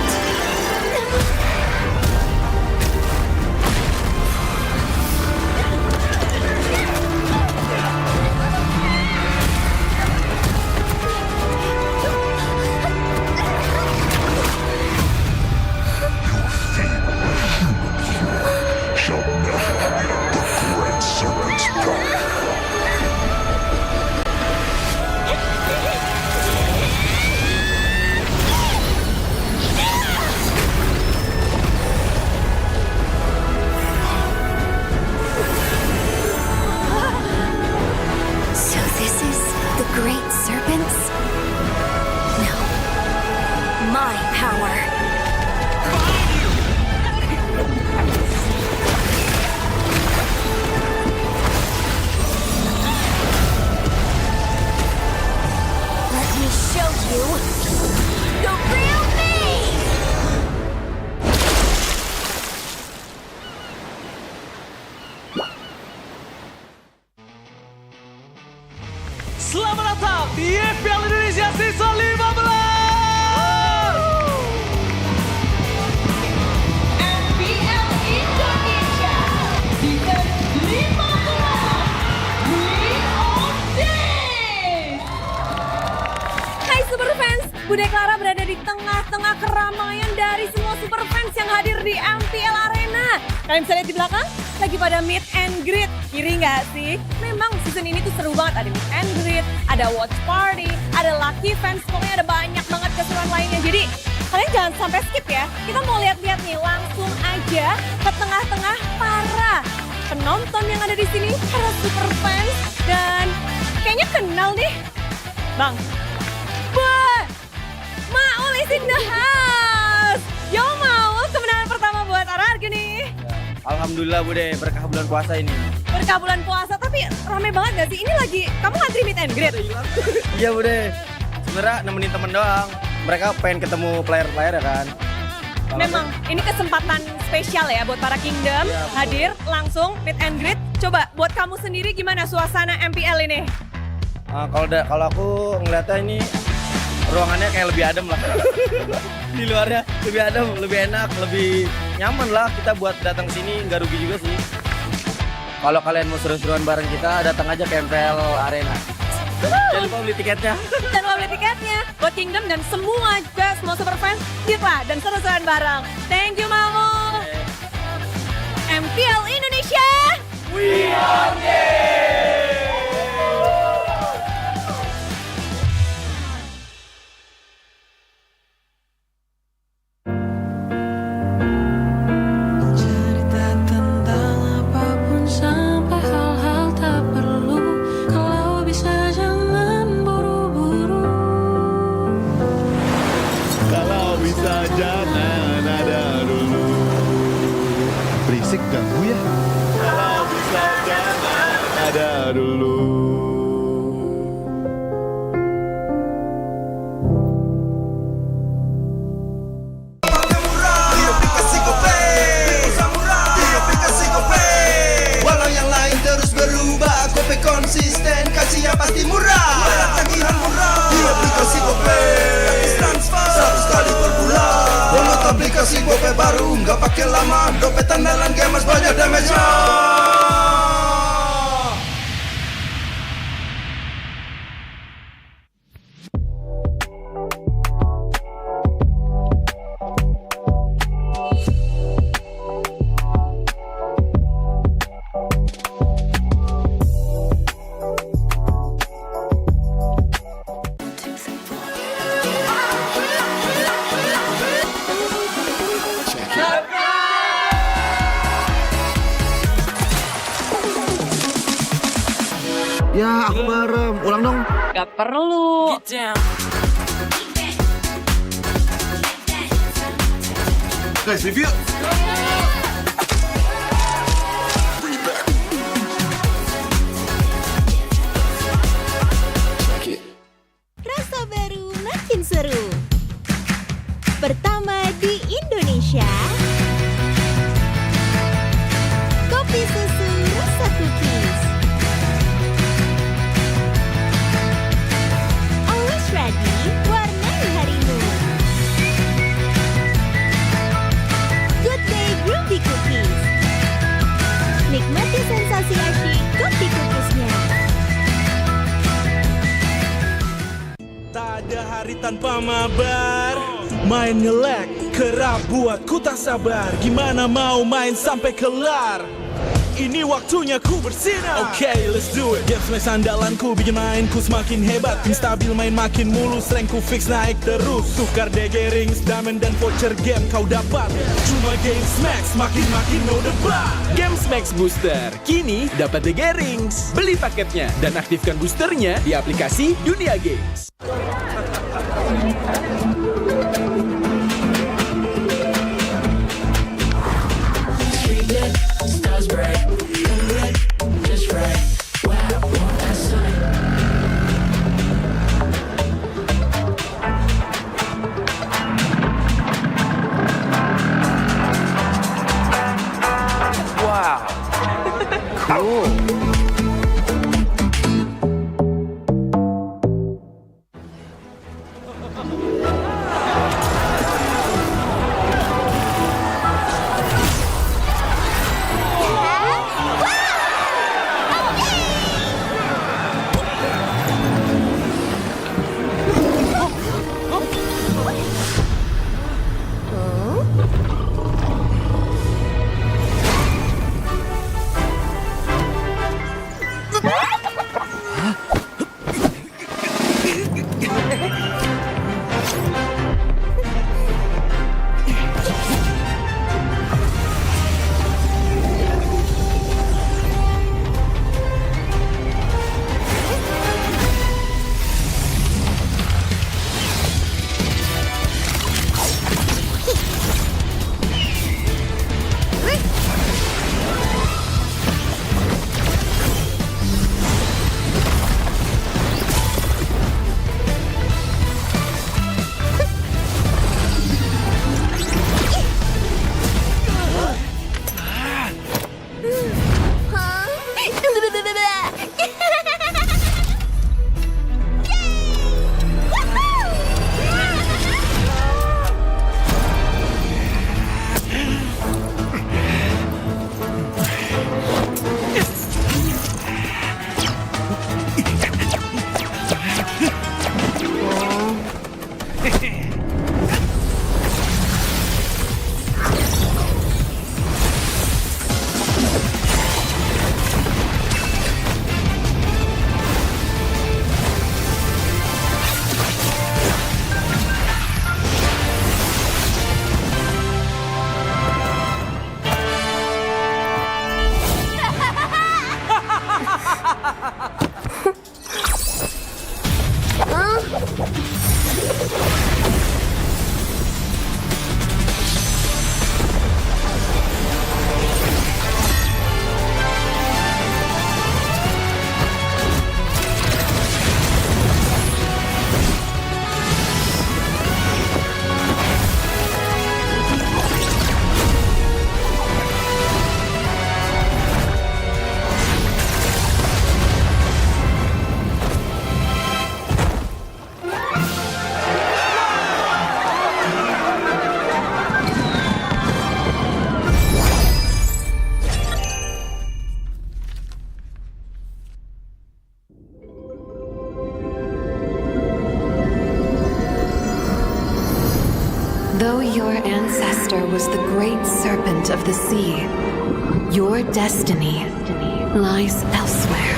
Shall never wield the great serpent's power. So this is the great serpents? No. My power. Let me show you the real me! Selamat datang di MPL Indonesia Season 15. MPL Indonesia Season 15 Win or Days. Hai Super Fans, Bude Clara berada di tengah-tengah keramaian dari semua Super Fans yang hadir di MPL Arena. Kalian bisa lihat di belakang, lagi pada meet and greet. Kiri nggak sih? Memang season ini tuh seru banget. Ada meet and greet, ada watch party, ada lucky fans. Pokoknya ada banyak banget keseruan lainnya. Jadi kalian jangan sampai skip ya. Kita mau lihat-lihat nih, langsung aja ke tengah-tengah para penonton yang ada di sini, para Super Fans. Dan kayaknya kenal nih. Bang, Maul is in the house. Yo Maul, kemenangan pertama buat Arargi nih. Alhamdulillah Bude, berkah bulan puasa ini. Berkah bulan puasa, tapi rame banget gak sih? Ini lagi, kamu ngantri meet and greet? Iya Bude, sebenarnya nemenin temen doang. Mereka pengen ketemu player-player ya kan. Memang, ini kesempatan spesial ya buat para Kingdom. Hadir langsung meet and greet. Coba buat kamu sendiri gimana suasana MPL ini? Kalau aku ngeliatnya ini ruangannya kayak lebih adem lah. Di luarnya lebih adem, lebih enak, lebih nyaman lah kita buat datang sini, nggak rugi juga sih. Kalau kalian mau seru-seruan bareng kita, datang aja ke MPL Arena. Jangan lupa beli tiketnya. Jangan lupa beli tiketnya buat Kingdom dan semua juga, semua Super Fans, kita dan seru-seruan bareng. Thank you Mamu. MPL MPL Indonesia. We are Cerita tentang apapun sampai hal-hal tak perlu. Kalau bisa jangan buru-buru. Kalau bisa jangan ada dulu. Berisik ganggu ya. Kalau bisa jangan ada dulu. Di aplikasi GoPay Walau yang lain terus berubah, GoPay konsisten, kasih yang pasti murah. Bayar tagihan murah di aplikasi GoPay. Gratis transfer 100 kali per bulan. Download aplikasi GoPay baru, nggak pakai lama. Dompet andalan gamers banyak damage-nya. Ya, aku merem. Ulang dong. Gak perlu. Guys, review. Rasa baru makin seru. Pertama di Indonesia. Kopi susu rasa cookies. Always ready, warnai harimu. Good day groovy cookies. Nikmati sensasi asyik kopi cookiesnya. Tak ada hari tanpa mabar. Main nge-lag, kerap buat ku tak sabar. Gimana mau main sampai kelar? Ini waktunya ku bersinar. Okay, let's do it. Games match andalanku bikin mainku semakin hebat. Tim stabil main makin mulus, rankku fix naik terus. Tukar DG rings, diamond dan voucher game kau dapat. Cuma Games Max, makin-makin no debat. Games Max Booster, kini dapat DG Rings. Beli paketnya dan aktifkan boosternya di aplikasi Dunia Games. Wow. Cool. was the great serpent of the sea. Your destiny lies elsewhere.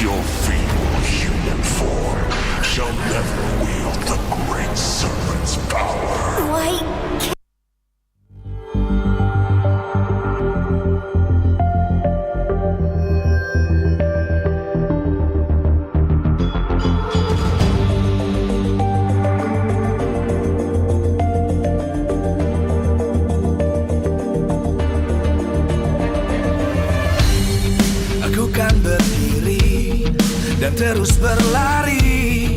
Your feeble human form shall never wield the great serpent's power. Why? Aku kan berdiri dan terus berlari,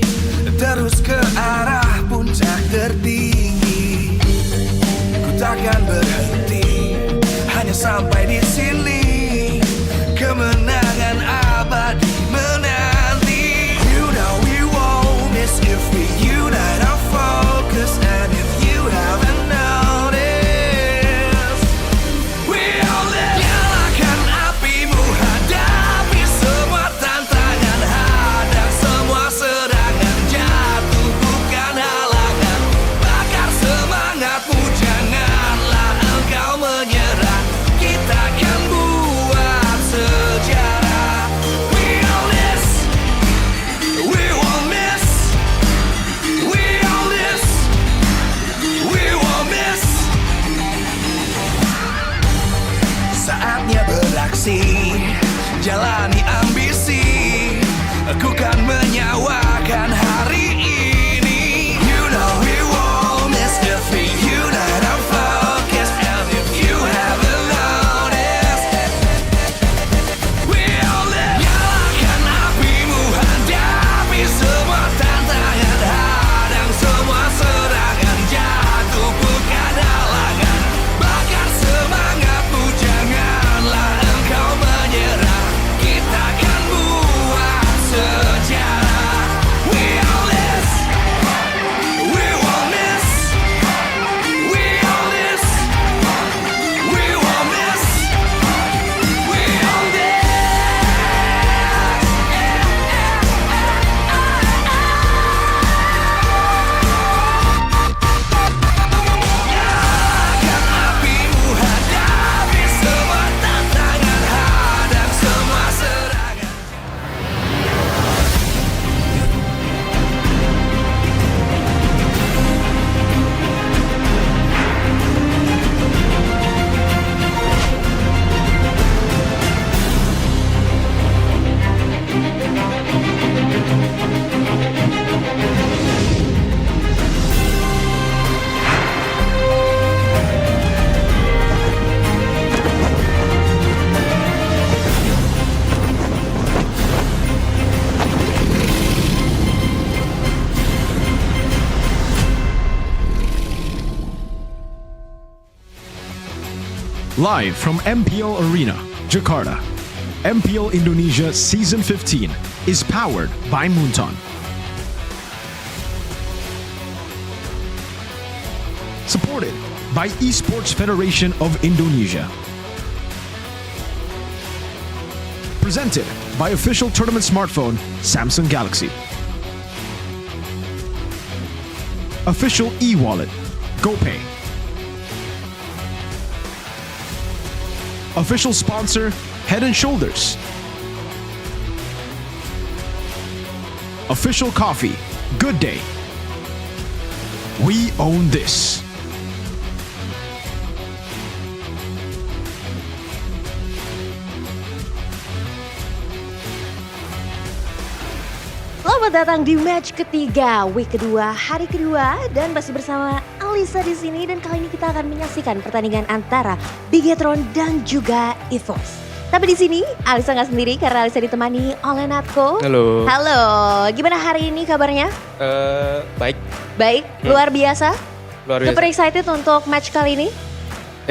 terus ke arah puncak tertinggi. Ku takkan berhenti, hanya sampai di sini. Kemenangan abadi menanti. You know we won't miss if we unite our focus. And if you haven't noticed, we all live. Nyalakan apimu, hadapi semua tantangan, hadang semua serangan, jatuh bukan halangan. Bakar semangatmu, janganlah engkau menyerah. Kita akan buat sejarah. We all this, we won't miss. We all this, we won't miss. Saatnya beraksi, jalani ambisi. Aku kan menyawakan hari ini. You know we won't miss if we unite our focus. And if you haven't noticed, we all live. Nyalakan apimu, hadapi semua tantangan, hadang semua serangan, jatuh bukan halangan. Bakar semangatmu, janganlah engkau menyerah. Kita akan buat sejarah. We all this, we won't miss. We all this, we won't miss. We all this. Nyalakan apimu, hadapi semua tantangan, hadang semua serangan. Live from MPL Arena, Jakarta, MPL Indonesia Season 15 is powered by Moonton. Supported by Esports Federation of Indonesia. Presented by official tournament smartphone Samsung Galaxy. Official e-wallet GoPay. Official sponsor Head and Shoulders. Official coffee Good Day. We own this. Selamat datang di match ketiga, week kedua, hari kedua, dan masih bersama Alisa di sini. Dan kali ini kita akan menyaksikan pertandingan antara Bigetron dan juga EVOS. Tapi di sini Alisa nggak sendiri karena Alisa ditemani oleh Natko. Halo. Halo, gimana hari ini kabarnya? Baik. Baik, luar biasa. Luar biasa. Super excited untuk match kali ini?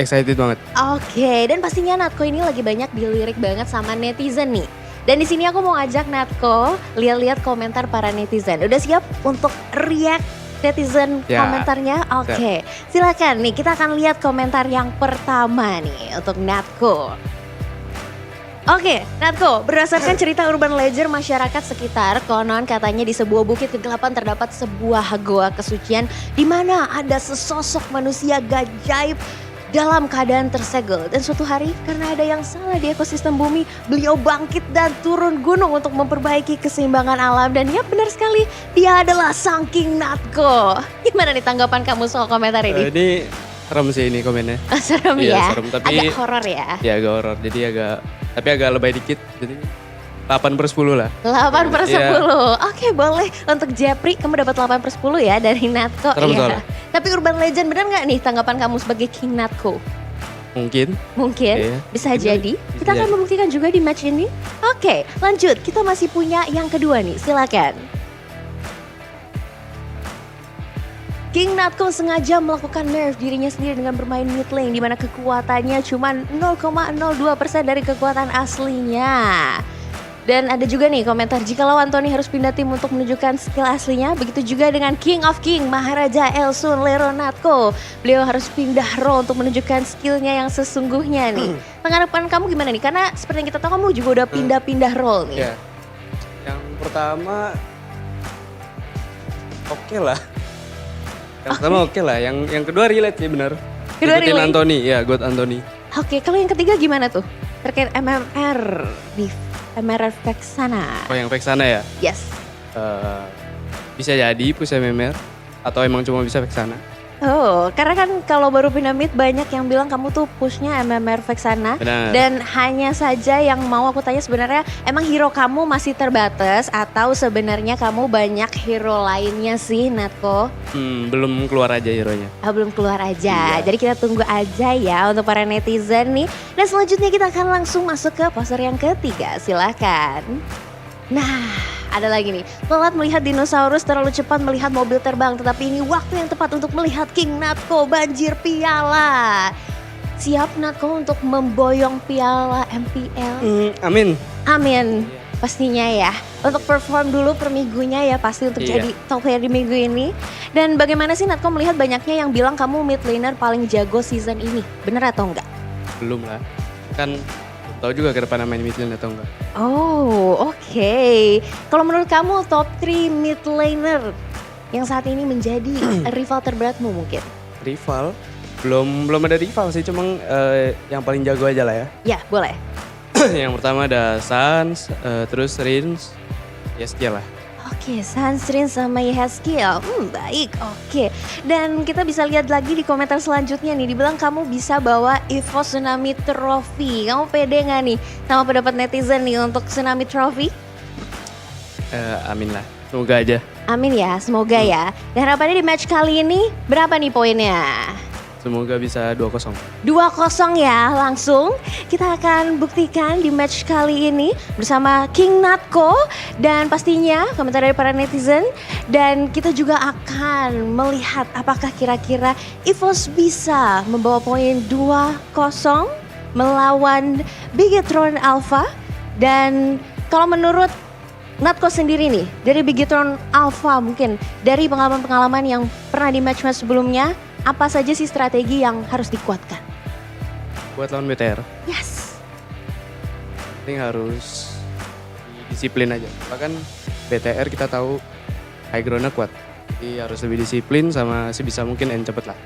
Excited banget. Oke, dan pastinya Natko ini lagi banyak dilirik banget sama netizen nih. Dan di sini aku mau ngajak Natko lihat-lihat komentar para netizen. Udah siap untuk react netizen Ya, komentarnya? Oke, silakan nih kita akan lihat komentar yang pertama nih untuk Natko. Oke, Natko, berdasarkan cerita urban legend masyarakat sekitar, konon katanya di sebuah bukit kegelapan terdapat sebuah goa kesucian di mana ada sesosok manusia gajaib dalam keadaan tersegel. Dan suatu hari karena ada yang salah di ekosistem bumi, beliau bangkit dan turun gunung untuk memperbaiki keseimbangan alam. Dan ya benar sekali, dia adalah Sang King Natko. Gimana nih tanggapan kamu soal komentar ini? Ini serem sih ini komennya. Serem Iya, ya? serem, tapi Agak horor ya? Ya agak horor, jadi tapi agak lebay dikit. Jadi 8/10 lah. 8/10. Iya. Oke, boleh. Untuk Jepri, kamu dapat 8/10 ya dari Natko. Serem Iya. soalnya. Tapi urban legend benar nggak nih tanggapan kamu sebagai King Natko? Mungkin. Mungkin, Iya. bisa jadi. Kita akan jadi. membuktikan juga di match ini. Oke, lanjut. Kita masih punya yang kedua nih, silakan. King Natko sengaja melakukan nerf dirinya sendiri dengan bermain mid lane di mana kekuatannya cuma 0,02% dari kekuatan aslinya. Dan ada juga nih komentar jika lawan Tony harus pindah tim untuk menunjukkan skill aslinya. Begitu juga dengan King of King Maharaja Elsun Lero Natko. Beliau harus pindah role untuk menunjukkan skillnya yang sesungguhnya nih. Tanggapan kamu gimana nih? Karena seperti yang kita tahu kamu juga udah pindah-pindah role nih. Ya. Yang pertama oke lah. Yang pertama oke lah, yang kedua relate sih benar. Kedua Ikutin relate? Anthony, ya God Anthony. Oke, kalau yang ketiga gimana tuh? Terkait MMR di MMR Vexana. Oh yang Vexana ya? Yes. Bisa jadi push MMR atau emang cuma bisa Vexana. Oh, karena kan kalau baru pindah mid banyak yang bilang kamu tuh pushnya MMR Vexana. Benar. Dan hanya saja yang mau aku tanya sebenarnya emang hero kamu masih terbatas atau sebenarnya kamu banyak hero lainnya sih Natko? Belum keluar aja hero-nya. Belum keluar aja, jadi kita tunggu aja ya untuk para netizen nih. Dan selanjutnya kita akan langsung masuk ke poster yang ketiga, silahkan. Nah, ada lagi nih, telat melihat dinosaurus, terlalu cepat melihat mobil terbang. Tetapi ini waktu yang tepat untuk melihat King Natko banjir piala. Siap Natko untuk memboyong piala MPL? Amin. Amin, pastinya ya. Untuk perform dulu per minggunya ya pasti untuk Iya. jadi top player di minggu ini. Dan bagaimana sih Natko melihat banyaknya yang bilang kamu mid laner paling jago season ini? Bener atau enggak? Belum lah. Kan belum tahu juga ke depan main mid lane atau enggak. Oh, oke. Kalau menurut kamu top 3 mid laner yang saat ini menjadi rival terberatmu mungkin? Rival? Belum ada rival sih, cuma yang paling jago aja lah ya. Ya, boleh. Yang pertama ada Sans, terus Rins, Yeskia lah. Oke, Sunscreen sama Yeskia. Baik, oke. Dan kita bisa lihat lagi di komentar selanjutnya nih, dibilang kamu bisa bawa EVO Tsunami Trophy. Kamu pede nggak nih sama pendapat netizen nih untuk Tsunami Trophy? Amin lah, semoga aja. Amin ya, semoga ya. Dan harapannya di match kali ini berapa nih poinnya? Semoga bisa 2-0. 2-0 ya, langsung kita akan buktikan di match kali ini bersama King Natko dan pastinya komentar dari para netizen. Dan kita juga akan melihat apakah kira-kira EVOS bisa membawa poin 2-0 melawan Bigetron Alpha. Dan kalau menurut Natko sendiri nih, dari Bigetron Alpha mungkin dari pengalaman-pengalaman yang pernah di match-match sebelumnya, apa saja sih strategi yang harus dikuatkan? Buat lawan BTR, Yes. ini harus disiplin aja. Bahkan BTR kita tahu high ground-nya kuat. Jadi harus lebih disiplin sama sebisa mungkin end cepet lah.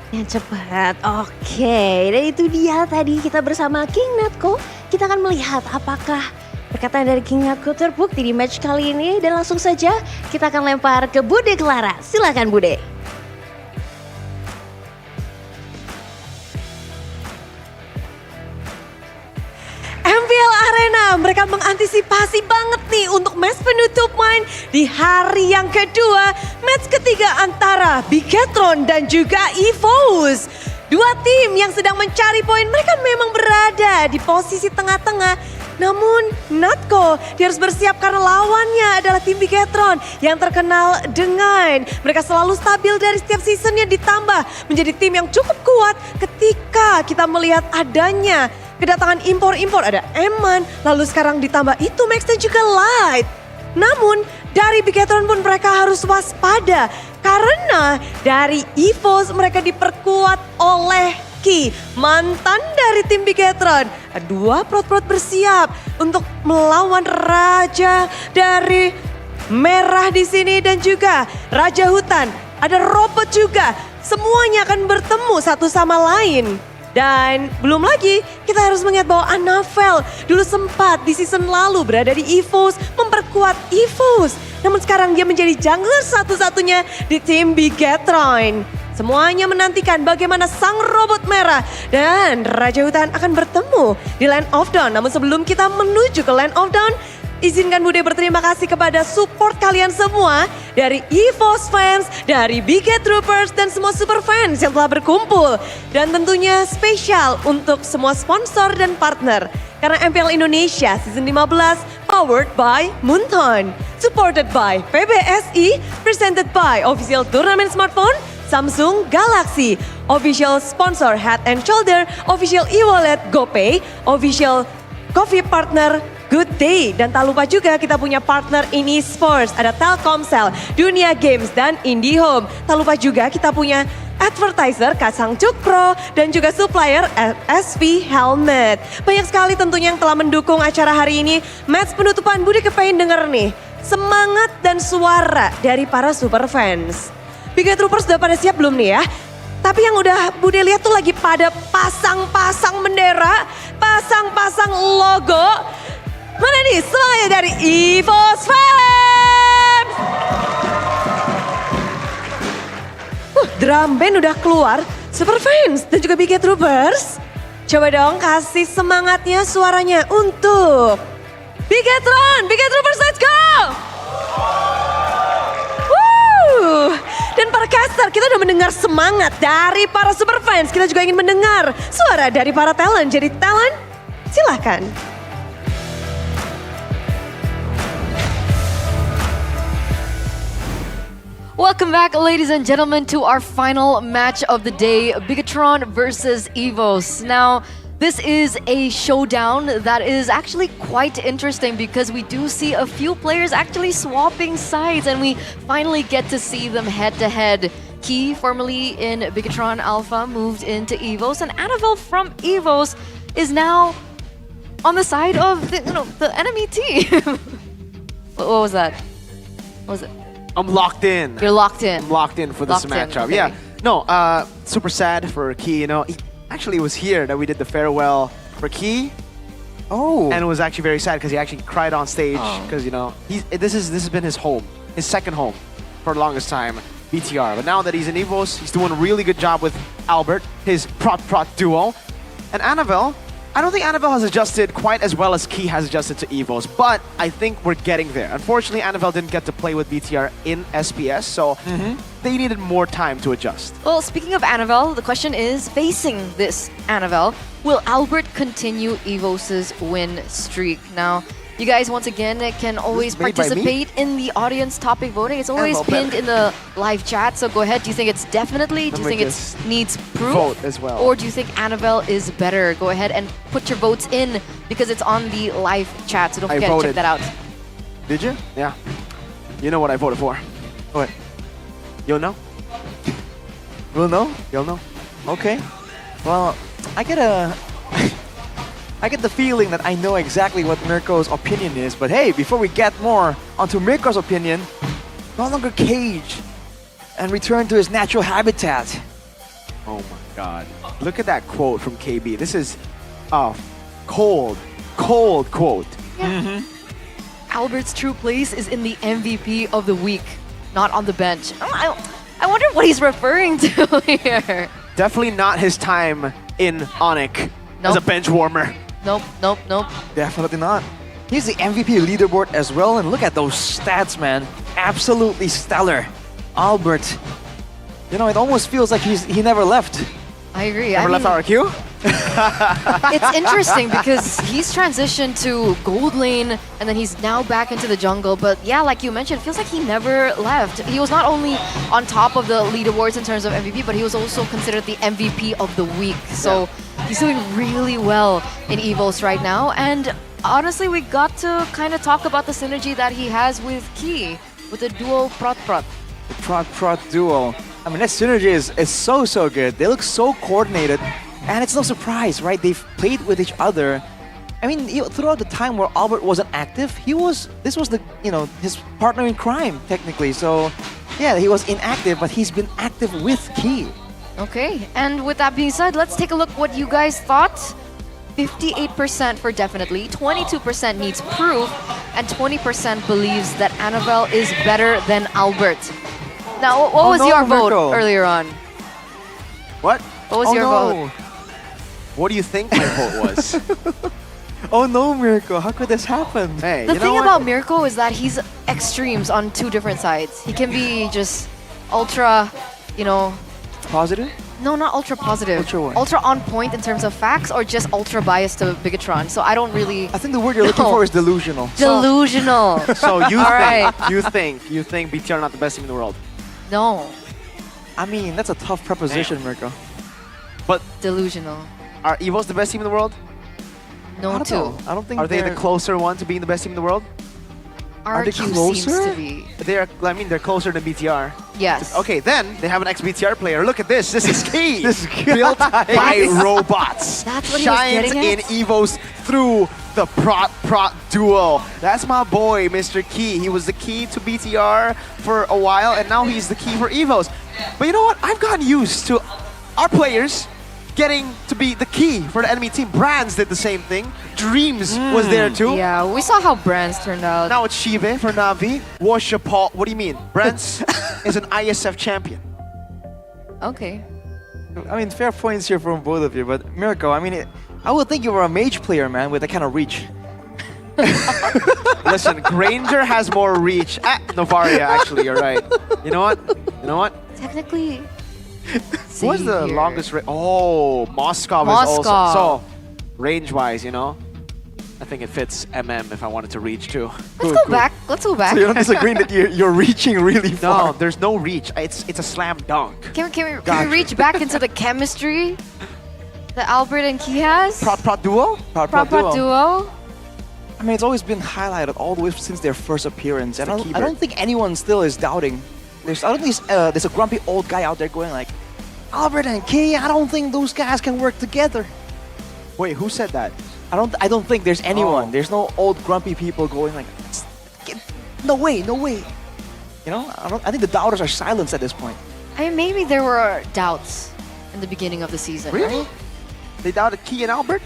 Yang cepat, oke. Dan itu dia tadi kita bersama King Natko. Kita akan melihat apakah perkataan dari King Natko terbukti di match kali ini. Dan langsung saja kita akan lempar ke Bude Clara. Silakan Bude. MPL Arena, mereka mengantisipasi banget nih untuk match penutup main di hari yang kedua. Match ketiga antara Bigetron dan juga EVOS. Dua tim yang sedang mencari poin, mereka memang berada di posisi tengah-tengah. Namun Natko dia harus bersiap karena lawannya adalah tim Bigetron yang terkenal dengan mereka selalu stabil dari setiap seasonnya, ditambah menjadi tim yang cukup kuat ketika kita melihat adanya kedatangan impor-impor, ada Eman, lalu sekarang ditambah itu Max dan juga Light. Namun dari Bigetron pun mereka harus waspada karena dari EVOS mereka diperkuat oleh Ki, mantan dari tim Bigetron. Dua prot-prot bersiap untuk melawan Raja dari Merah di sini dan juga Raja Hutan. Ada robot juga. Semuanya akan bertemu satu sama lain. Dan belum lagi kita harus mengingat bahwa Anavel dulu sempat di season lalu berada di EVOS, memperkuat EVOS. Namun sekarang dia menjadi jungler satu-satunya di tim Bigetron. Semuanya menantikan bagaimana sang robot merah dan Raja Hutan akan bertemu di Land of Dawn. Namun sebelum kita menuju ke Land of Dawn, izinkan Bude berterima kasih kepada support kalian semua dari EVOS fans, dari Biget Troopers dan semua super fans yang telah berkumpul. Dan tentunya spesial untuk semua sponsor dan partner. Karena MPL Indonesia Season 15 powered by Moonton, supported by PBSI, presented by Official Turnamen Smartphone, Samsung Galaxy, official sponsor Head and Shoulder, official e-wallet GoPay, official coffee partner Good Day. Dan tak lupa juga kita punya partner ini Sports, ada Telkomsel, Dunia Games, dan IndiHome. Tak lupa juga kita punya advertiser Kasang Cukro dan juga supplier SV Helmet. Banyak sekali tentunya yang telah mendukung acara hari ini. Match penutupan Budi kepengen denger nih semangat dan suara dari para super fans. Biget Troopers udah pada siap belum nih ya? Tapi yang udah Bude lihat tuh lagi pada pasang-pasang bendera, pasang-pasang logo. Mana nih semuanya dari EVOS Fans? Drum band udah keluar, Super Fans dan juga Biget Troopers. Coba dong kasih semangatnya suaranya untuk Bigetron, Biget Troopers, let's go! Dan para caster, kita udah mendengar semangat dari para super fans. Kita juga ingin mendengar suara dari para talent. Jadi talent, silahkan. Welcome back, ladies and gentlemen, to our final match of the day, Bigetron versus EVOS. Now, this is a showdown that is actually quite interesting because we do see a few players actually swapping sides and we finally get to see them head-to-head. Key, formerly in Bigetron Alpha, moved into EVOS, and Anavel from EVOS is now on the side of the enemy team. What was that? What was it? I'm locked in. You're locked in. I'm locked in for this matchup. Okay. Yeah. No, super sad for Key, you know. Actually, it was here that we did the farewell for Key. Oh. And it was actually very sad because he actually cried on stage because, you know, this has been his home, his second home for the longest time, BTR. But now that he's in EVOS, he's doing a really good job with Albert, his prot duo. And Anavel, I don't think Anavel has adjusted quite as well as Key has adjusted to EVOS, but I think we're getting there. Unfortunately, Anavel didn't get to play with BTR in SPS, so they needed more time to adjust. Well, speaking of Anavel, the question is, facing this Anavel, will Albert continue EVOS's win streak? Now, you guys, once again, can always participate in the audience topic voting. It's always pinned in the live chat, so go ahead. Do you think it's definitely? Do you think it needs proof? Vote as well. Or do you think Anavel is better? Go ahead and put your votes in because it's on the live chat, so don't forget to check that out. Did you? Yeah. You know what I voted for. What? You'll know? We'll know? You'll know. Okay. Well, I get the feeling that I know exactly what Mirko's opinion is, but hey, before we get more onto Mirko's opinion, no longer cage and return to his natural habitat. Oh my god. Look at that quote from KB. This is a cold quote. Yeah. Albert's true place is in the MVP of the week, not on the bench. I wonder what he's referring to here. Definitely not his time in Onyx as a bench warmer. Nope. Definitely not. He's the MVP leaderboard as well, and look at those stats, man. Absolutely stellar. Albert, you know, it almost feels like he never left. I agree. Never left our queue? It's interesting because he's transitioned to gold lane and then he's now back into the jungle. But yeah, like you mentioned, it feels like he never left. He was not only on top of the leaderboards in terms of MVP, but he was also considered the MVP of the week. So he's doing really well in EVOS right now. And honestly, we got to kind of talk about the synergy that he has with Key, with the duo prot. The prot duo. I mean, that synergy is so good. They look so coordinated. And it's no surprise, right? They've played with each other. I mean, throughout the time where Albert wasn't active, this was the, his partner in crime, technically. So, yeah, he was inactive, but he's been active with Key. Okay, and with that being said, let's take a look what you guys thought. 58% for definitely, 22% needs proof, and 20% believes that Annabelle is better than Albert. Now, what was your vote earlier on? What? What was your vote? What do you think my vote was? Oh no, Mirko, how could this happen? Hey, The thing about Mirko is that he's extremes on two different sides. He can be just ultra, Positive? No, not ultra positive. Ultra what? Ultra on point in terms of facts, or just ultra biased to Bigatron. So I don't really. I think the word you're looking for is delusional. Delusional. So you All think right. you think BTR are not the best team in the world? No. I mean, that's a tough preposition, Mirko. But delusional. Are Evos the best team in the world? No, too. I don't think Are they the they're- closer one to being the best team in the world? RQ seems to be. They're closer than BTR. Yes. Okay, then they have an ex-BTR player. Look at this. This is Key. This is built by robots. That's what he was Shines getting in at? Evos through the prot duel. That's my boy, Mr. Key. He was the key to BTR for a while, and now he's the key for Evos. But you know what? I've gotten used to our players getting to be the key for the enemy team. Brands did the same thing. Dreams was there too. Yeah, we saw how Brands turned out. Now it's Shive for Navi. Washapal. What do you mean? Brands is an ISF champion. Okay. I mean, fair points here from both of you, but Mirko, I mean, I would think you were a mage player, man, with that kind of reach. Listen, Granger has more reach. Novaria, actually, you're right. You know what? Technically. What's the Xavier. longest range? Oh, Moskov is Moskov. also. So, range-wise, I think it fits MM if I wanted to reach too. Let's go back. Let's go back. So you're not disagreeing that you're reaching really far? No, there's no reach. It's a slam dunk. Can we reach back into the chemistry that Albert and Key has? Prot duo? Prot duo? I mean, it's always been highlighted all the way since their first appearance. And the I don't think anyone still is doubting. I don't think there's a grumpy old guy out there going like, Albert and Key, I don't think those guys can work together. Wait, who said that? I don't think there's anyone. Oh. There's no old grumpy people going like, no way. I think the doubters are silenced at this point. I mean, maybe there were doubts in the beginning of the season, Really? right? They doubted Key and Albert?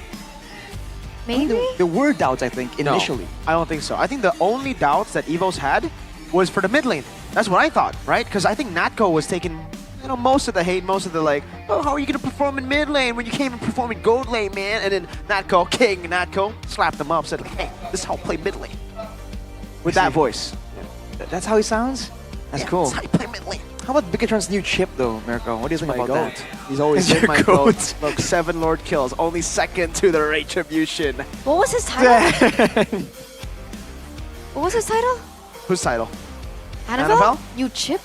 Maybe? There were doubts, I think, No, initially. I don't think so. I think the only doubts that Evos had was for the mid lane. That's what I thought, right? Because I think Natco was taking most of the hate, most of the oh, how are you going to perform in mid lane when you can't even perform in gold lane, man? And then Natco slapped them up, said, hey, this is how I play mid lane. With that voice. That's how he sounds? That's cool. That's how you play mid lane. How about Bigatron's new chip, though, Mirko? What do you think My about goat. that? He's always He's been your my goat. goat. Look, 7 Lord kills, only second to the Retribution. What was his title? What was his title? Whose title? Annabelle? New chip?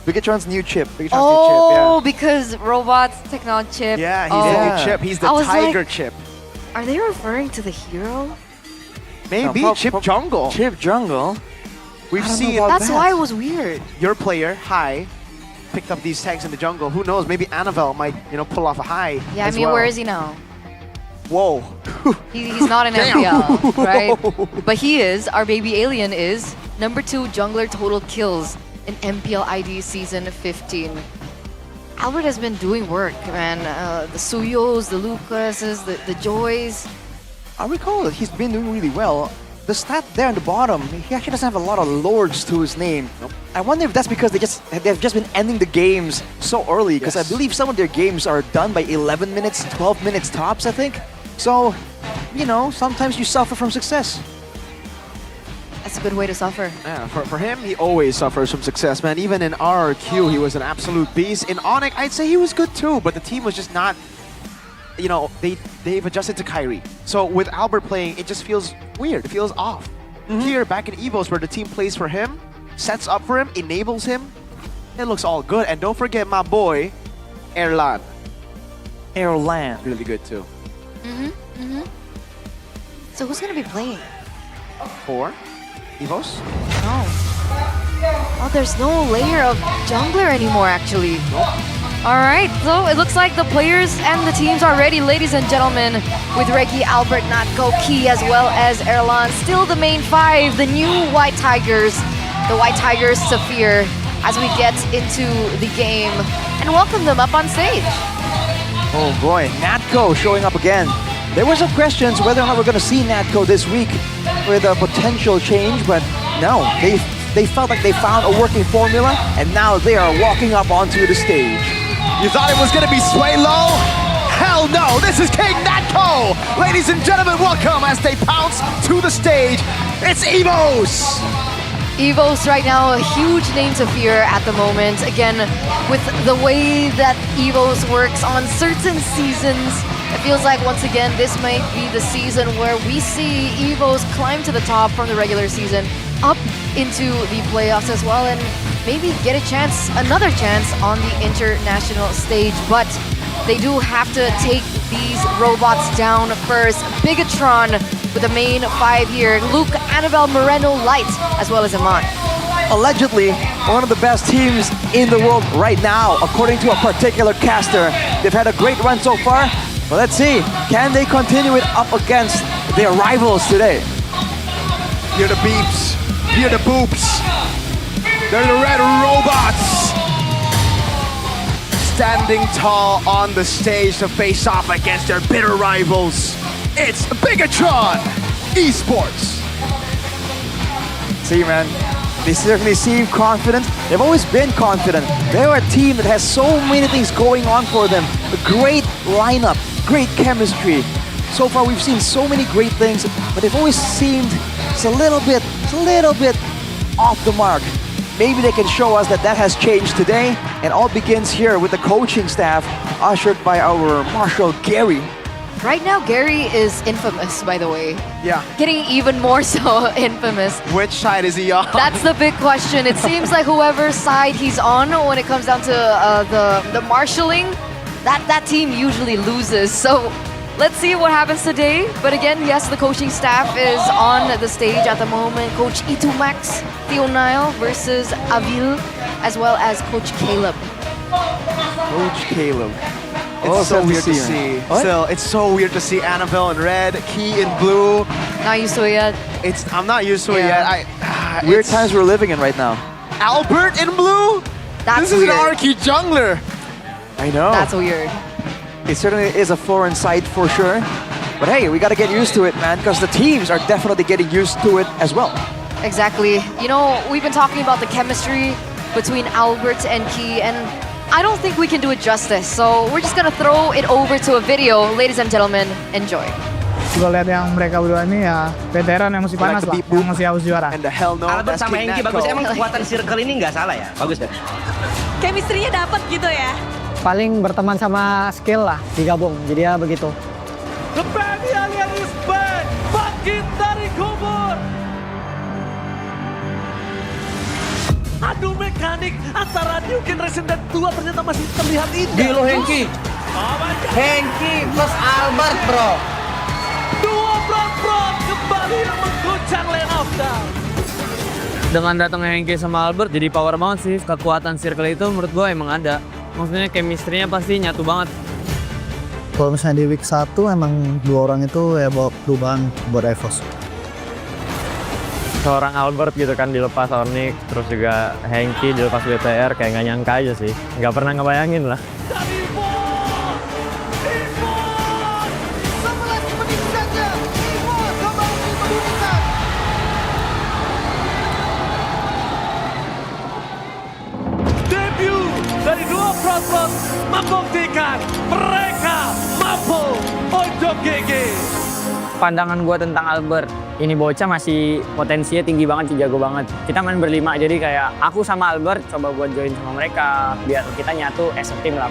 Bigatron's new chip. Oh, because robots, technology chip. Yeah, he's the new chip. He's the I was tiger like, chip. Are they referring to the hero? Maybe Chip Jungle. Chip Jungle? We've I don't know seen about That's that. why it was weird. your player, High, picked up these tags in the jungle. Who knows? Maybe Annabelle might, pull off a High. Yeah, I as mean, well. where is he now? Whoa. He's not in Damn. MPL, right? But he is, our baby alien is, #2 jungler total kills in MPL ID Season 15. Albert has been doing work, man. The Suyos, the Lucases, the Joys. I recall that he's been doing really well. The stat there on the bottom, he actually doesn't have a lot of lords to his name. I wonder if that's because they've just been ending the games so early, because I believe some of their games are done by 11 minutes, 12 minutes tops, I think. So, sometimes you suffer from success. That's a good way to suffer. Yeah, for him, he always suffers from success, man. Even in RRQ, he was an absolute beast. In Onyx, I'd say he was good too, but the team was just not, they've adjusted to Kyrie. So with Albert playing, it just feels weird. It feels off. Here, back in Evos, where the team plays for him, sets up for him, enables him, it looks all good. And don't forget my boy, Erlan. Erlan. Really good too. So who's gonna be playing? For Evos? Oh, there's no layer of jungler anymore, actually. All right, so it looks like the players and the teams are ready, ladies and gentlemen, with Reggie, Albert, Natko, Key, as well as Erlan. Still the main five, the new White Tigers, the White Tigers to fear as we get into the game and welcome them up on stage. Oh boy, Natko showing up again. There were some questions whether or not we're going to see Natko this week with a potential change, but no, they felt like they found a working formula, and now they are walking up onto the stage. You thought it was gonna be Sway Low? Hell no, this is King Natko! Ladies and gentlemen, welcome as they pounce to the stage. It's EVOS! EVOS right now, a huge name to fear at the moment. Again, with the way that EVOS works on certain seasons, it feels like once again this might be the season where we see EVOS climb to the top from the regular season, up into the playoffs as well, and maybe get a chance, another chance on the international stage. But they do have to take these robots down first. Bigatron with the main five here. Luke, Annabelle, Moreno, Light, as well as Iman. Allegedly, one of the best teams in the world right now, according to a particular caster. They've had a great run so far, but let's see, can they continue it up against their rivals today? Hear the beeps, hear the boops. They're the red robots. Standing tall on the stage to face off against their bitter rivals. It's Bigatron Esports. See, man, they certainly seem confident. They've always been confident. They're a team that has so many things going on for them. A great lineup, great chemistry. So far, we've seen so many great things, but they've always seemed just a little bit off the mark. Maybe they can show us that has changed today, and all begins here with the coaching staff, ushered by our Marshal Gary. Right now, Gary is infamous, by the way. Yeah. Getting even more so infamous. Which side is he on? That's the big question. It seems like whoever side he's on when it comes down to the marshalling, that team usually loses. So let's see what happens today. But again, yes, the coaching staff is on the stage at the moment. Coach Itumax, Theo Nile versus Avil, as well as Coach Caleb. Coach Caleb. It's so weird to see. Still, it's so weird to see Annabelle in red, Key in blue. Not used to it yet. I'm not used to it yet. Weird times we're living in right now. Albert in blue? That's this is weird. an Arky jungler. I know. That's weird. It certainly is a foreign sight for sure. But hey, we gotta get used to it, man, because the teams are definitely getting used to it as well. Exactly. You know, we've been talking about the chemistry between Albert and Key, and I don't think we can do it justice. So we're just gonna throw it over to a video. Ladies and gentlemen, enjoy. Gue lihat yang mereka berdua ini ya veteran yang masih panas lah, yang masih haus juara. And the hell no, Albert sama Hengki bagus. Emang kekuatan circle ini nggak salah ya? Bagus deh. Chemistry-nya dapat gitu ya. Paling berteman sama skill lah, digabung. Jadi ya begitu. The band alien is back, bangkit dari kubur. Adu mekanik antara New Generation dan 2 ternyata masih terlihat indah. Gila Hengki. Hengki plus Albert, bro. Dua front kembali yang mengguncang lane of down. Dengan datangnya Hengki sama Albert jadi power banget sih. Kekuatan circle itu menurut gue emang ada. Maksudnya chemistry-nya pasti nyatu banget. Kalau misalnya di week 1 emang dua orang itu ya bawa perubahan buat EVOS. Seorang Albert gitu kan dilepas Ornik, terus juga Hengki dilepas BTR, kayak nggak nyangka aja sih. Nggak pernah ngebayangin lah. Debut dari dua front membuktikan mereka mampu untuk GG. Pandangan gue tentang Albert, ini bocah masih potensinya tinggi banget sih, jago banget. Kita main berlima, jadi kayak aku sama Albert coba buat join sama mereka, biar kita nyatu as a team lah.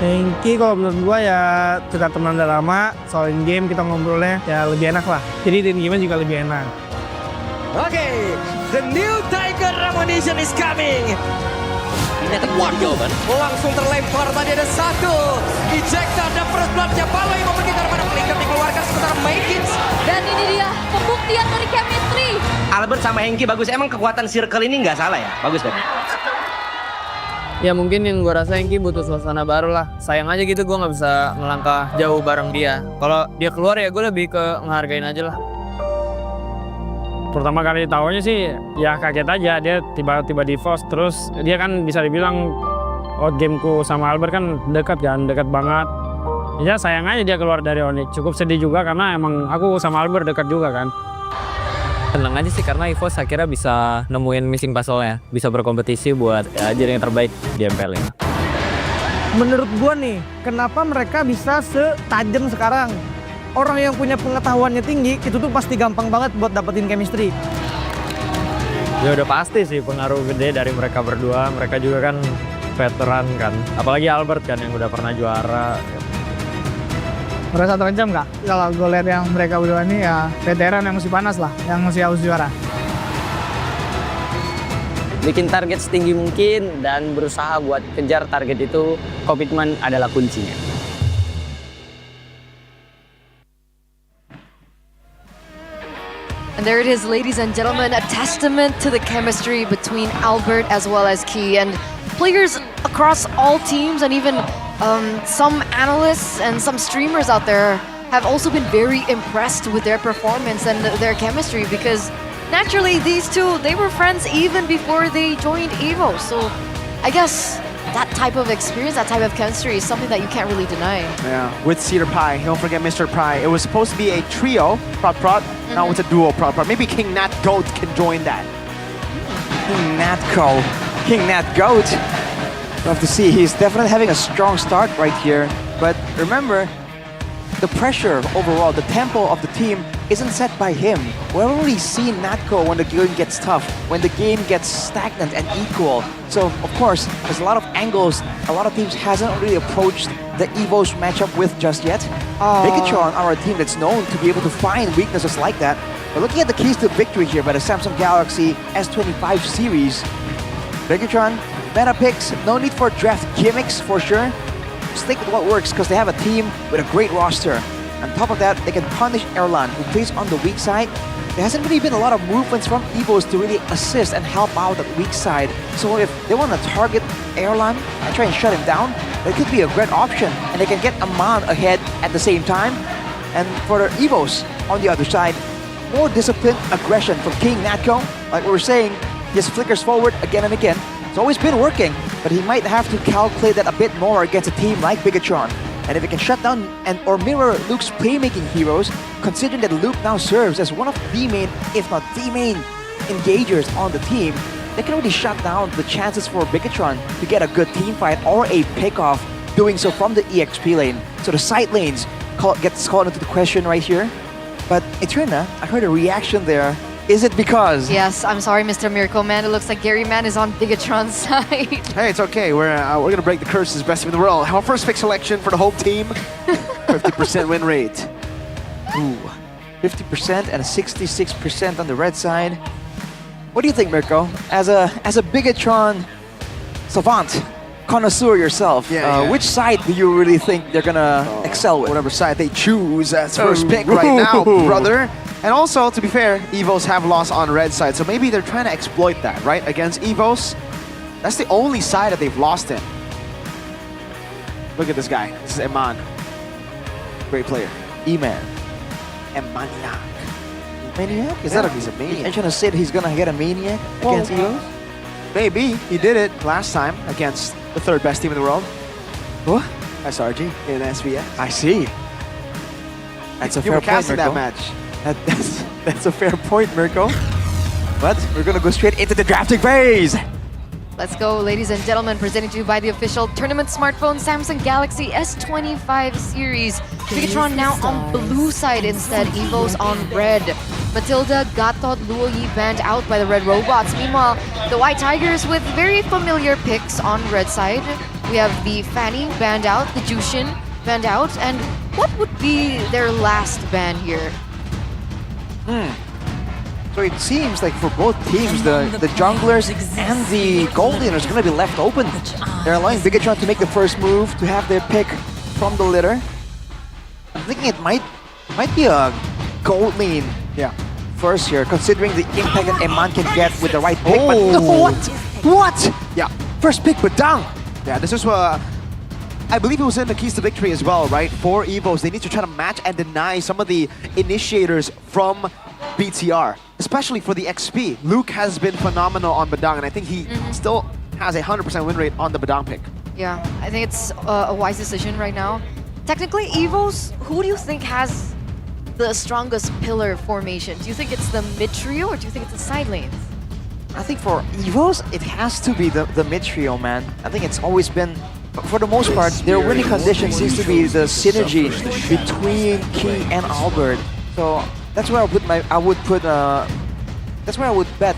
Hengki kalau menurut gua ya kita teman udah lama, soal in game kita ngobrolnya ya lebih enak lah. Jadi in game juga lebih enak. Okay, the new Tiger Ammunition is coming. Ini ada kuat jawaban. Langsung terlempar, tadi ada satu. Ejector dan first blood-nya Palo yang pergi daripada Flicker dikeluarkan sementara Maidkins. Dan ini dia pembuktian dari chemistry. Albert sama Hengki bagus. Emang kekuatan circle ini nggak salah ya? Bagus kan? Ya mungkin yang gue rasa Enki butuh suasana baru lah. Sayang aja gitu gue nggak bisa ngelangkah jauh bareng dia. Kalau dia keluar ya gue lebih ke ngehargain aja lah. Pertama kali tahunya sih ya kaget aja, dia tiba-tiba di force. Terus dia kan bisa dibilang outgameku sama Albert kan dekat banget. Ya sayang aja dia keluar dari Onyx. Cukup sedih juga karena emang aku sama Albert dekat juga kan. Senang aja sih karena EVOS akhirnya bisa nemuin missing puzzle-nya. Bisa berkompetisi buat ya, jadi yang terbaik di MPL ini. Menurut gua nih, kenapa mereka bisa setajam sekarang? Orang yang punya pengetahuannya tinggi, itu tuh pasti gampang banget buat dapetin chemistry. Ya udah pasti sih pengaruh gede dari mereka berdua. Mereka juga kan veteran kan. Apalagi Albert kan yang udah pernah juara. Merasa terancam nggak? Kalau gue lihat yang mereka berdua ini ya veteran yang masih panas lah, yang masih haus juara. Bikin target setinggi mungkin dan berusaha buat kejar target itu, komitmen adalah kuncinya. And there it is, ladies and gentlemen, a testament to the chemistry between Albert as well as Key, and players across all teams, and even some analysts and some streamers out there have also been very impressed with their performance and their chemistry, because naturally these two, they were friends even before they joined EVO. So I guess that type of experience, that type of chemistry is something that you can't really deny. Yeah, with Cedar Pie, don't forget Mr. Pie. It was supposed to be a trio, Prot Prot, now it's a duo Prot Prot. Maybe King Nat Goat can join that. King Nat Goat. We'll have to see. He's definitely having a strong start right here. But remember, the pressure overall, the tempo of the team isn't set by him. We've already seen Natco when the game gets tough, when the game gets stagnant and equal. So, of course, there's a lot of angles a lot of teams hasn't really approached the EVO's matchup with just yet. Bigatron are a team that's known to be able to find weaknesses like that. But looking at the keys to victory here by the Samsung Galaxy S25 series, Bigatron, meta picks, no need for draft gimmicks for sure. Stick with what works because they have a team with a great roster. On top of that, they can punish Erlan, who plays on the weak side. There hasn't really been a lot of movements from EVOs to really assist and help out that weak side. So if they want to target Erlan and try and shut him down, that could be a great option. And they can get Aman ahead at the same time. And for the EVOs on the other side, more disciplined aggression from King Natco. Like we were saying, he just flickers forward again and again. It's always been working, but he might have to calculate that a bit more against a team like Bigatron. And if he can shut down or mirror Luke's playmaking heroes, considering that Luke now serves as one of the main, if not the main, engagers on the team, they can really shut down the chances for Bigatron to get a good team fight or a pick-off, doing so from the EXP lane. So the side lanes gets called into the question right here. But Eterna, I heard a reaction there. Is it because? Yes, I'm sorry, Mr. Miracle Man. It looks like Gary Man is on Bigatron's side. Hey, it's okay. We're gonna break the curses. Best team in the world. Our first pick selection for the whole team. 50% win rate. Ooh, 50% and 66% on the red side. What do you think, Mirko? As a Bigatron savant, connoisseur yourself, which side do you really think they're gonna excel with? Whatever side they choose as first pick right now, brother. And also, to be fair, EVOs have lost on red side, so maybe they're trying to exploit that, right? Against EVOs, that's the only side that they've lost in. Look at this guy. This is Eman. Great player. E-Man. Emaniac. Maniac? He's a maniac. Are you trying to say that he's gonna get a maniac against EVOs? Maybe. He did it last time against the third best team in the world. What? SRG in SVS. I see. That's a fair point, Mirko. That match. That's a fair point, Mirko. But we're gonna go straight into the drafting phase. Let's go, ladies and gentlemen, presented to you by the official tournament smartphone Samsung Galaxy S25 series. Bigatron now on blue side instead, EVOs on red. Matilda, Gatot, Luoyi banned out by the red robots. Meanwhile, the White Tigers with very familiar picks on red side. We have the Fanny banned out, the Jushin banned out, and what would be their last ban here? So it seems like for both teams, the junglers and the gold laners are going to be left open. They're allowing Bigatron to make the first move to have their pick from the litter. I'm thinking it might be a gold lane first here, considering the impact that Eman can get with the right pick. But no, what? Yeah. First pick, Badang. Yeah, this is I believe it was in the keys to victory as well, right? For EVOs, they need to try to match and deny some of the initiators from BTR, especially for the XP. Luke has been phenomenal on Badang, and I think he still has a 100% win rate on the Badang pick. Yeah, I think it's a wise decision right now. Technically, EVOs, who do you think has the strongest pillar formation? Do you think it's the mid trio or do you think it's the side lanes? I think for EVOs, it has to be the mid trio, man. I think it's always been, for the most part, their winning condition seems to be the synergy between Key and Albert. So that's where that's where I would bet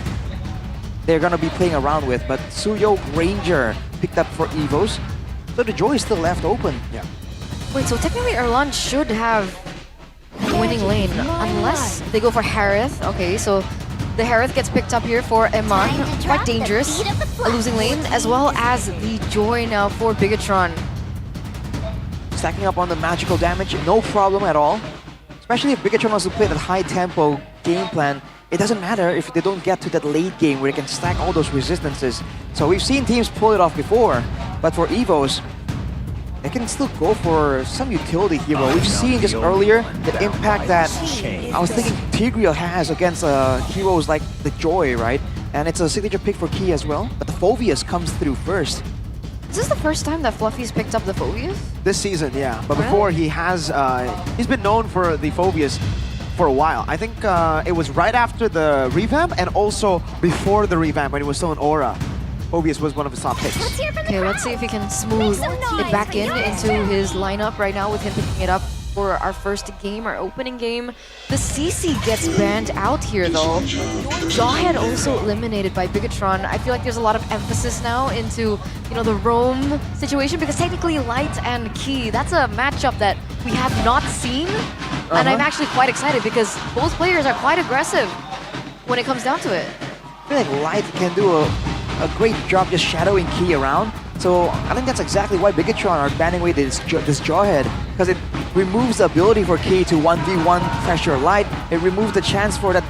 they're gonna be playing around with. But Suyo Ranger picked up for EVOs, so the Joy is still left open. Yeah. Wait, so technically Erlan should have winning lane unless they go for Harith. Okay, so the Harith gets picked up here for Eman. Quite dangerous. A losing lane, as well as the Joy now for Bigatron. Stacking up on the magical damage, no problem at all. Especially if Bigatron wants to play that high tempo game plan, it doesn't matter if they don't get to that late game where they can stack all those resistances. So we've seen teams pull it off before, but for EVOs, they can still go for some utility hero. We've seen just earlier the impact that I was thinking Tigreal has against heroes like the Joy, right? And it's a signature pick for Key as well, but the Phoveus comes through first. Is this the first time that Fluffy's picked up the Phoveus? This season, yeah. But before he has, he's been known for the Phoveus for a while. I think it was right after the revamp and also before the revamp when he was still in Aura. Phoveus was one of his top picks. Okay, let's see if he can smooth it back into his lineup right now with him picking it up for our first game, our opening game. The CC gets banned out here though. Jawhead also eliminated by Bigatron. I feel like there's a lot of emphasis now into, you know, the roam situation because technically Light and Key, that's a matchup that we have not seen. And I'm actually quite excited because both players are quite aggressive when it comes down to it. I feel like Light can do a great job just shadowing Key around. So I think that's exactly why Bigatron are banning away this Jawhead, because it removes the ability for Key to 1v1 pressure Light. It removes the chance for that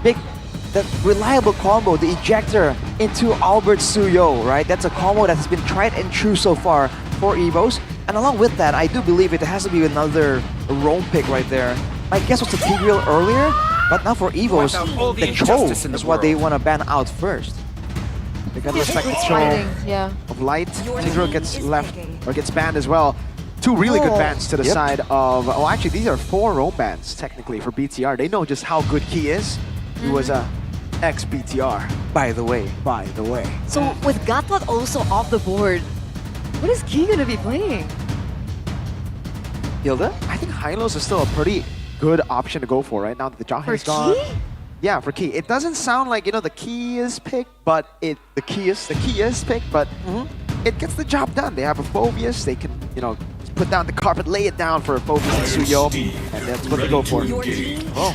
reliable combo, the ejector into Albert Suyo, right? That's a combo that has been tried and true so far for EVOs. And along with that, I do believe it has to be another roam pick right there. My guess was the Tigreal earlier, but now for EVOs, the Cho is what they want to ban out first. They got the spectral of Light. Tigreal gets left or gets banned as well. Two really good bans to the side of. Oh, actually, these are 4 roam bans technically for BTR. They know just how good Key is. He was a ex-BTR. By the way. So with Gatwat also off the board, what is Key gonna be playing? Hilda? I think Hylos is still a pretty good option to go for right now that the Jawhead is gone. Key? Yeah, for Key. It doesn't sound like, you know, the key is picked, but it gets the job done. They have a Phoveus, they can, you know, put down the carpet, lay it down for a Phoveus and Suyo, and that's what they go for. Oh,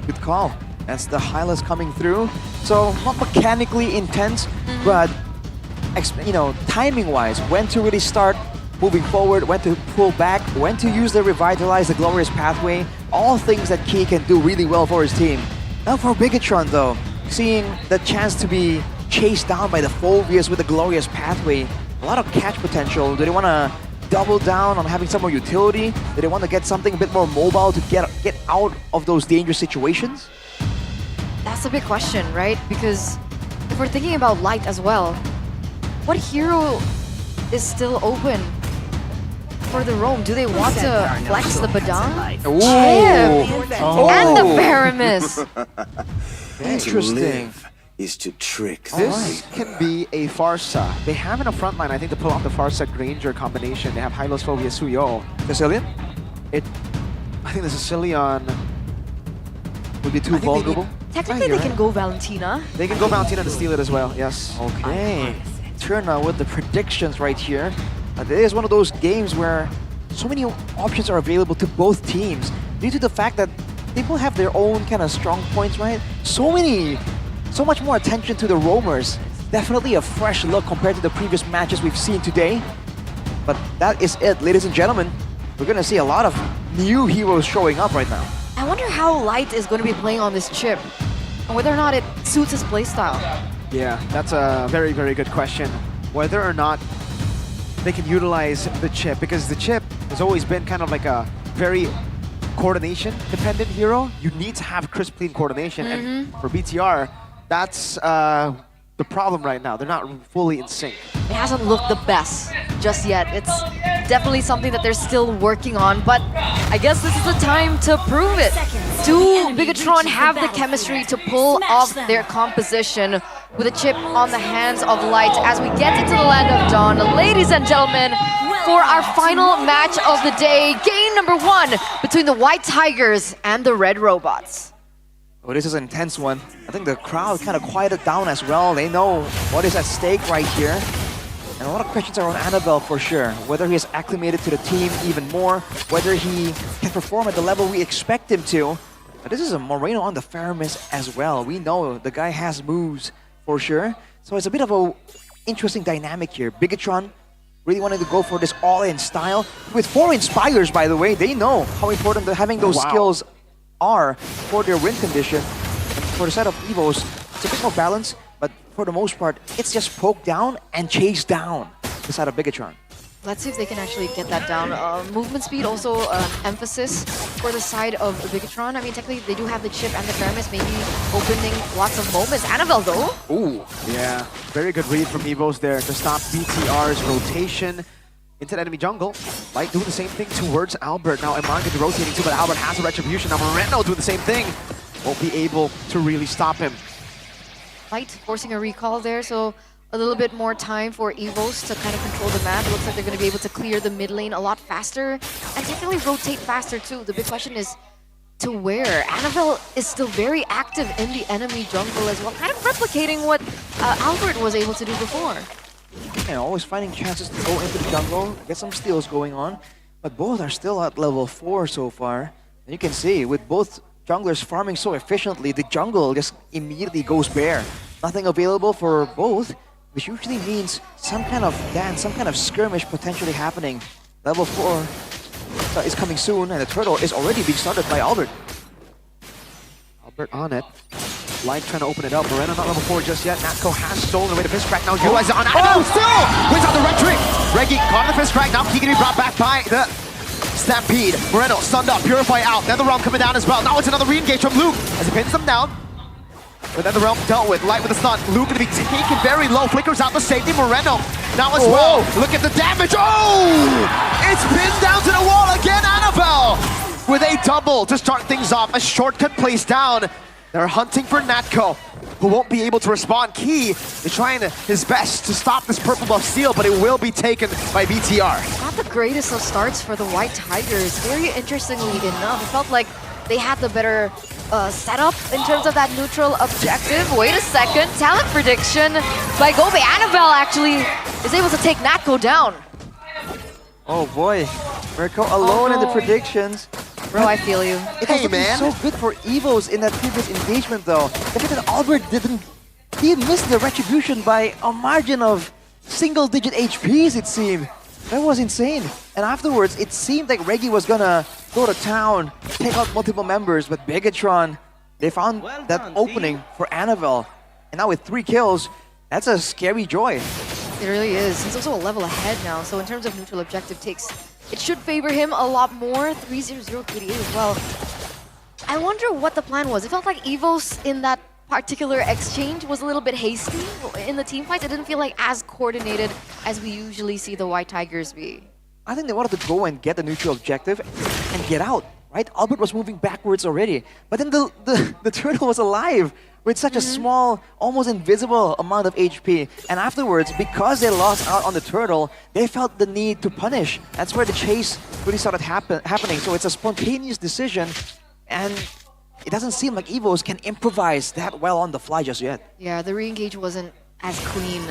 good call. That's the Hylos coming through. So not mechanically intense, but you know, timing-wise, when to really start moving forward, when to pull back, when to use the Revitalize, the Glorious Pathway, all things that Key can do really well for his team. Now for Bigatron though, seeing the chance to be chased down by the Phoveus with the Glorious Pathway, a lot of catch potential. Do they want to double down on having some more utility? Do they want to get something a bit more mobile to get out of those dangerous situations? That's a big question, right? Because if we're thinking about Light as well, what hero is still open for the roam? Do they want to flex the Badang? And the Paramis! Interesting. Is to trick. This can be a Farsa. They have in a front line, I think, to pull off the Farsa Granger combination. They have Hylos, Phoveus, Suyo. Sicilian? I think the Sicilian would be too vulnerable. Technically, they can go Valentina. They can go Valentina to steal it as well, yes. Okay. Turn with the predictions right here. It is one of those games where so many options are available to both teams due to the fact that they both have their own kind of strong points, right? So much more attention to the roamers. Definitely a fresh look compared to the previous matches we've seen today. But that is it, ladies and gentlemen. We're gonna see a lot of new heroes showing up right now. I wonder how Light is going to be playing on this chip, and whether or not it suits his playstyle. Yeah, that's a very, very good question. whether or not they can utilize the chip, because the chip has always been kind of like a very coordination-dependent hero. You need to have crisp, clean coordination, and for BTR, that's the problem right now. They're not fully in sync. It hasn't looked the best just yet. It's definitely something that they're still working on, but I guess this is the time to prove it. Do Bigatron have the chemistry to pull off their composition with a chip on the hands of Light as we get into the land of Dawn? Ladies and gentlemen, for our final match of the day, game number 1 between the White Tigers and the Red Robots. Oh, this is an intense one. I think the crowd kind of quieted down as well. They know what is at stake right here. And a lot of questions are on Annabelle for sure. Whether he is acclimated to the team even more, whether he can perform at the level we expect him to. But this is a Moreno on the Faramis as well. We know the guy has moves for sure. So it's a bit of a interesting dynamic here. Bigatron really wanted to go for this all-in style. With 4 Inspires, by the way, they know how important having those skills are for their win condition. And for the side of Evos, it's a bit more balanced, but for the most part, it's just poke down and chase down the side of Bigatron. Let's see if they can actually get that down. Movement speed also an emphasis for the side of Bigatron. I mean, technically they do have the chip and the Faramis, maybe opening lots of moments. Annabelle though. Ooh, yeah. Very good read from Evos there to stop BTR's rotation into the enemy jungle. Light doing the same thing towards Albert. Now Iman gets rotating too, but Albert has a retribution. Now Moreno doing the same thing. Won't be able to really stop him. Light forcing a recall there, so a little bit more time for Evos to kind of control the map. It looks like they're going to be able to clear the mid lane a lot faster and technically rotate faster too. The big question is to where? Annabelle is still very active in the enemy jungle as well, kind of replicating what Albert was able to do before. Yeah, always finding chances to go into the jungle, get some steals going on, but both are still at level 4 so far. And you can see, with both junglers farming so efficiently, the jungle just immediately goes bare. Nothing available for both, which usually means some kind of dance, some kind of skirmish potentially happening. Level 4 is coming soon, and the turtle is already being started by Albert. Albert on it. Light trying to open it up. Moreno not level 4 just yet. Natco has stolen away the fist crack. Now utilizes it on Annabelle. Still wins out the red trick. Reggie caught in the fist crack. Now he can be brought back by the Stampede. Moreno stunned up. Purify out. Netherrealm coming down as well. Now it's another re-engage from Luke as he pins them down. But Netherrealm dealt with. Light with the stun. Luke going to be taken very low. Flickers out the safety. Moreno now as well. Look at the damage. Oh! It's pinned down to the wall again. Annabelle with a double to start things off. A shortcut placed down. They're hunting for Natco, who won't be able to respond. Key is trying his best to stop this purple buff steal, but it will be taken by BTR. Not the greatest of starts for the White Tigers. Very interestingly enough, it felt like they had the better setup in terms of that neutral objective. Wait a second, talent prediction by Gobe. Annabelle actually is able to take Natco down. Oh boy, Mirko alone in the predictions. Bro, I feel you. It was so good for Evos in that previous engagement though. The fact that Albert he missed the retribution by a margin of single-digit HPs, it seemed. That was insane. And afterwards, it seemed like Reggie was gonna go to town, take out multiple members, but Bigatron, they found that opening for Annabelle. And now with 3 kills, that's a scary joy. It really is. He's also a level ahead now, so in terms of neutral objective takes, it should favor him a lot more. 3-0-0 KDA as well. I wonder what the plan was. It felt like Evos in that particular exchange was a little bit hasty. In the team fights, it didn't feel like as coordinated as we usually see the White Tigers be. I think they wanted to go and get the neutral objective and get out, right? Albert was moving backwards already, but then the turtle was alive with such a small, almost invisible amount of HP. And afterwards, because they lost out on the turtle, they felt the need to punish. That's where the chase really started happening. So it's a spontaneous decision, and it doesn't seem like Evos can improvise that well on the fly just yet. Yeah, the re-engage wasn't as clean.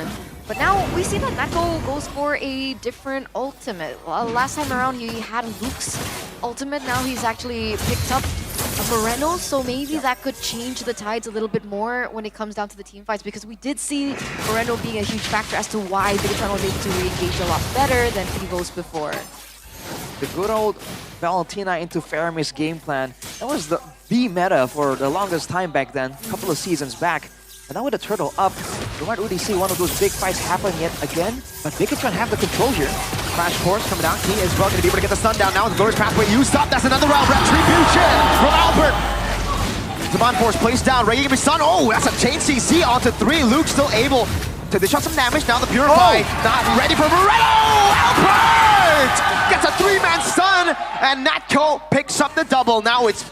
But now we see that Natco goes for a different ultimate. Well, last time around he had Luke's ultimate. Now he's actually picked up a Moreno, so maybe that could change the tides a little bit more when it comes down to the team fights, because we did see Moreno being a huge factor as to why Bigatron was able to re-engage a lot better than Evos before. The good old Valentina into Faramis game plan, that was the meta for the longest time back then, a couple of seasons back. And now with the turtle up, We might really see one of those big fights happen yet again, but Bigatron have the control here. Crash Course coming down. Key as well going to be able to get the stun down now with the Glorious Pathway used up. That's another round. Retribution from Albert. Zaman Force placed down. Reggie gonna be stunned. Oh, that's a chain CC onto 3. Luke still able to dish out some damage. Now the Purify not ready for Moreno. Albert gets a 3-man stun, and Natco picks up the double. Now it's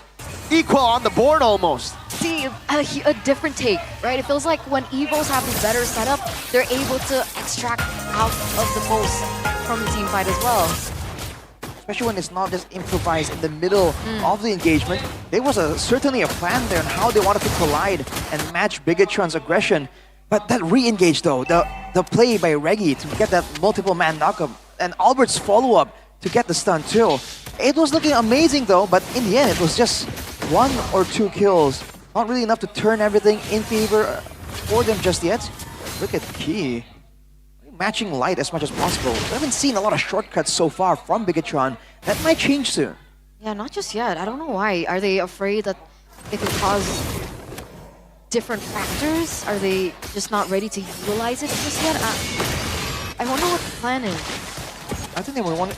equal on the board almost. See, a different take, right? It feels like when Evos have this better setup, they're able to extract out of the most from the team fight as well. Especially when it's not just improvised in the middle of the engagement. There was certainly a plan there on how they wanted to collide and match Bigatron's aggression. But that re-engage though, the play by Reggie to get that multiple man knockup, and Albert's follow-up to get the stun too. It was looking amazing though, but in the end it was just 1 or 2 kills. Not really enough to turn everything in favor for them just yet. Look at Key. Matching light as much as possible. We haven't seen a lot of shortcuts so far from Bigatron. That might change soon. Yeah, not just yet. I don't know why. Are they afraid that it could cause different factors? Are they just not ready to utilize it just yet? I wonder what the plan is. I think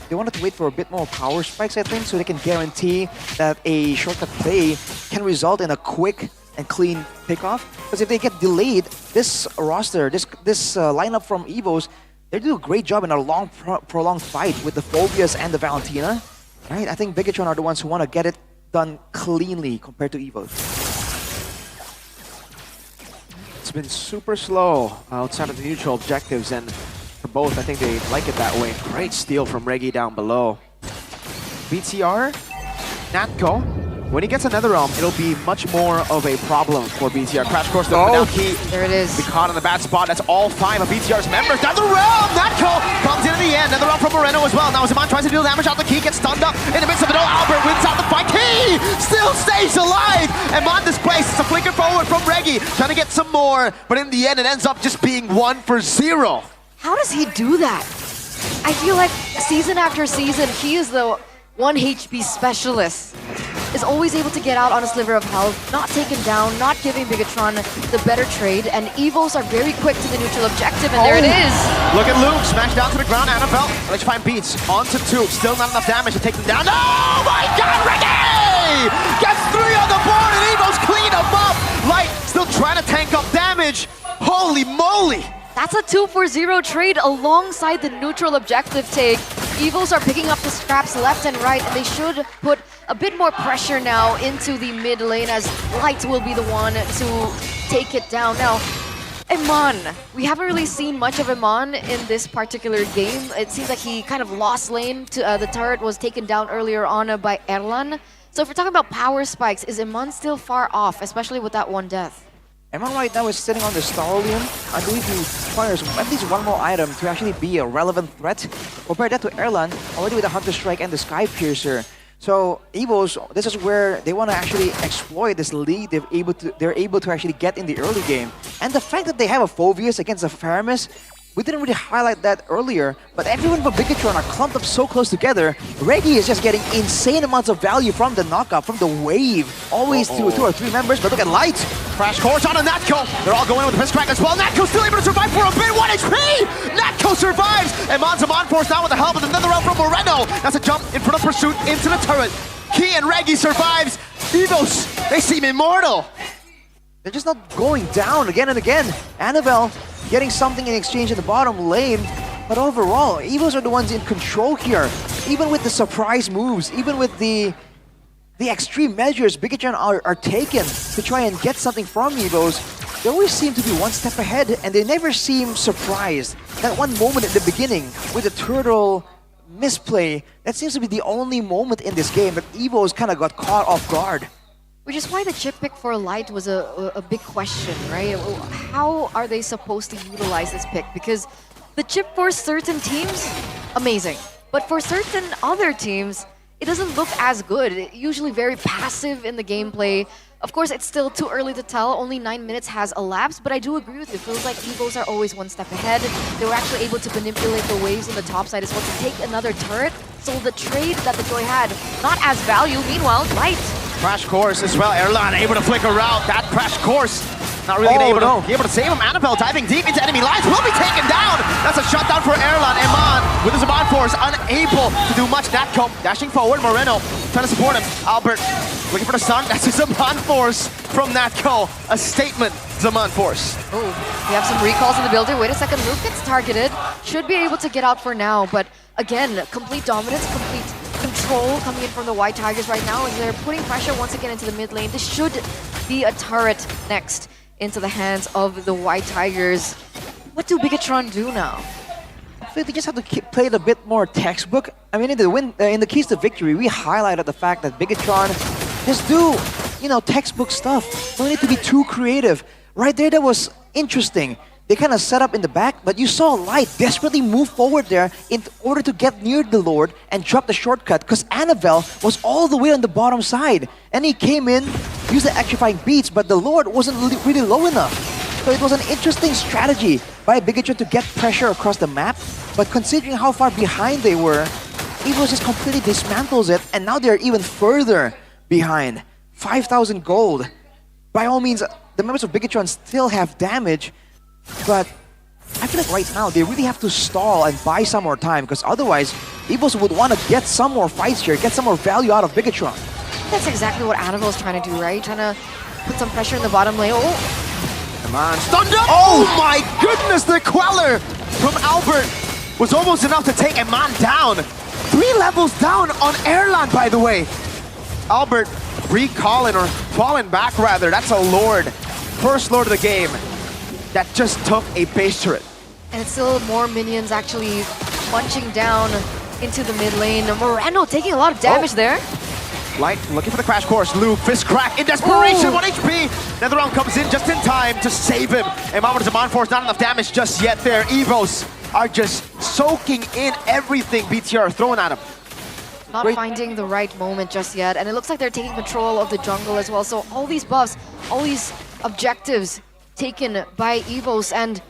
they wanted to wait for a bit more power spikes, I think, so they can guarantee that a shortcut play can result in a quick and clean pickoff. Because if they get delayed, this roster, this lineup from Evos, they do a great job in a long, prolonged fight with the Phobias and the Valentina. Right? I think Bigatron are the ones who want to get it done cleanly compared to Evos. It's been super slow outside of the neutral objectives, and for both, I think they like it that way. Great steal from Reggie down below. BTR, Natco. When he gets another realm, it'll be much more of a problem for BTR. Crash Course, the down Key. There it is. Be caught in the bad spot. That's all 5 of BTR's members. Down the realm! Natco comes in at the end. Another realm from Moreno as well. Now Zaman tries to deal damage out the Key, gets stunned up. In the midst of it all, Albert wins out the fight. Key still stays alive! And on this place, it's a flicker forward from Reggie. Trying to get some more, but in the end, it ends up just being 1-0. How does he do that? I feel like season after season, he is the 1 HP specialist. Is always able to get out on a sliver of health, not taken down, not giving Bigatron the better trade, and Evos are very quick to the neutral objective, and there it is! Look at Luke, smashed down to the ground, Annabelle. Electrifying beats, onto 2, still not enough damage to take them down. Oh my god, Reggie! Gets 3 on the board, and Evos clean him up! Light still trying to tank up damage. Holy moly! That's a 2-for-0 trade alongside the neutral objective take. Evos are picking up the scraps left and right, and they should put a bit more pressure now into the mid lane, as Light will be the one to take it down. Now, Iman, we haven't really seen much of Iman in this particular game. It seems like he kind of lost lane. The turret was taken down earlier on by Erlan. So if we're talking about power spikes, is Iman still far off, especially with that 1 death? Iman right now is sitting on the Starlium. I believe he requires at least 1 more item to actually be a relevant threat. Compare that to Erlan, already with the Hunter Strike and the Sky Piercer. So Evos, this is where they want to actually exploit this lead. They're able to actually get in the early game. And the fact that they have a Phobius against a Faramis, we didn't really highlight that earlier, but everyone but Bigatron are clumped up so close together. Reggie is just getting insane amounts of value from the knockup, from the wave. Always 2 or 3 members, but look at Light. Crash Course on a Natco. They're all going with the Piss Crack as well. Natco still able to survive for a bit. 1 HP! Natco survives! And Zaman Force now with the help of another round from Moreno. That's a jump in front of pursuit into the turret. Key and Reggie survives. Evos, they seem immortal. They're just not going down again and again. Annabelle getting something in exchange in the bottom lane. But overall, Evos are the ones in control here. Even with the surprise moves, even with the extreme measures Bigatron are taken to try and get something from Evos, they always seem to be 1 step ahead, and they never seem surprised. That one moment at the beginning with the turtle misplay, that seems to be the only moment in this game that Evos kind of got caught off guard. Which is why the chip pick for Light was a big question, right? How are they supposed to utilize this pick? Because the chip for certain teams, amazing. But for certain other teams, it doesn't look as good. It's usually very passive in the gameplay. Of course, it's still too early to tell. Only 9 minutes has elapsed, but I do agree with you. It feels like Evos are always 1 step ahead. They were actually able to manipulate the waves on the top side as well to take another turret. So the trade that the Joy had, not as value. Meanwhile, Light. Crash Course as well. Erlan able to flick around. That Crash Course Not really gonna be able to save him. Annabelle diving deep into enemy lines will be taken down. That's a shutdown for Erlan. Eman with his Zaman Force unable to do much. Natco dashing forward. Moreno trying to support him. Albert looking for the stun. That's his Zaman Force from Natco. A statement Zaman Force. Oh, we have some recalls in the building. Wait a second, Luke gets targeted. Should be able to get out for now, but again, complete dominance, complete control coming in from the White Tigers right now, and they're putting pressure once again into the mid lane. This should be a turret next into the hands of the White Tigers. What do Bigatron do now? I think they just have to play it a bit more textbook. I mean, in the keys to victory, we highlighted the fact that Bigatron just do, textbook stuff. No need to be too creative. Right there, that was interesting. They kind of set up in the back, but you saw Light desperately move forward there in order to get near the Lord and drop the shortcut, because Annabelle was all the way on the bottom side. And he came in, used the electrifying beats, but the Lord wasn't really low enough. So it was an interesting strategy by Bigatron to get pressure across the map, but considering how far behind they were, EVOS just completely dismantles it, and now they're even further behind. 5,000 gold. By all means, the members of Bigatron still have damage, but I feel like right now they really have to stall and buy some more time, because otherwise EVOS would want to get some more fights here, get some more value out of Bigatron. That's exactly what Annabelle's trying to do, right? Trying to put some pressure in the bottom lane. Oh, come on, stunned up! Oh my goodness, the Queller from Albert was almost enough to take Eman down. 3 levels down on Erlan, by the way. Albert recalling, or falling back rather. That's a Lord. First Lord of the game. That just took a base turret. And it's still more minions actually munching down into the mid lane. Moreno taking a lot of damage there. Light looking for the crash course. Luke, fist crack in desperation. 1 HP. Another round comes in just in time to save him. And Mama Zaman Force, not enough damage just yet there. EVOS are just soaking in everything BTR are throwing at him. Not finding the right moment just yet. And it looks like they're taking control of the jungle as well. So all these buffs, all these objectives taken by EVOS, and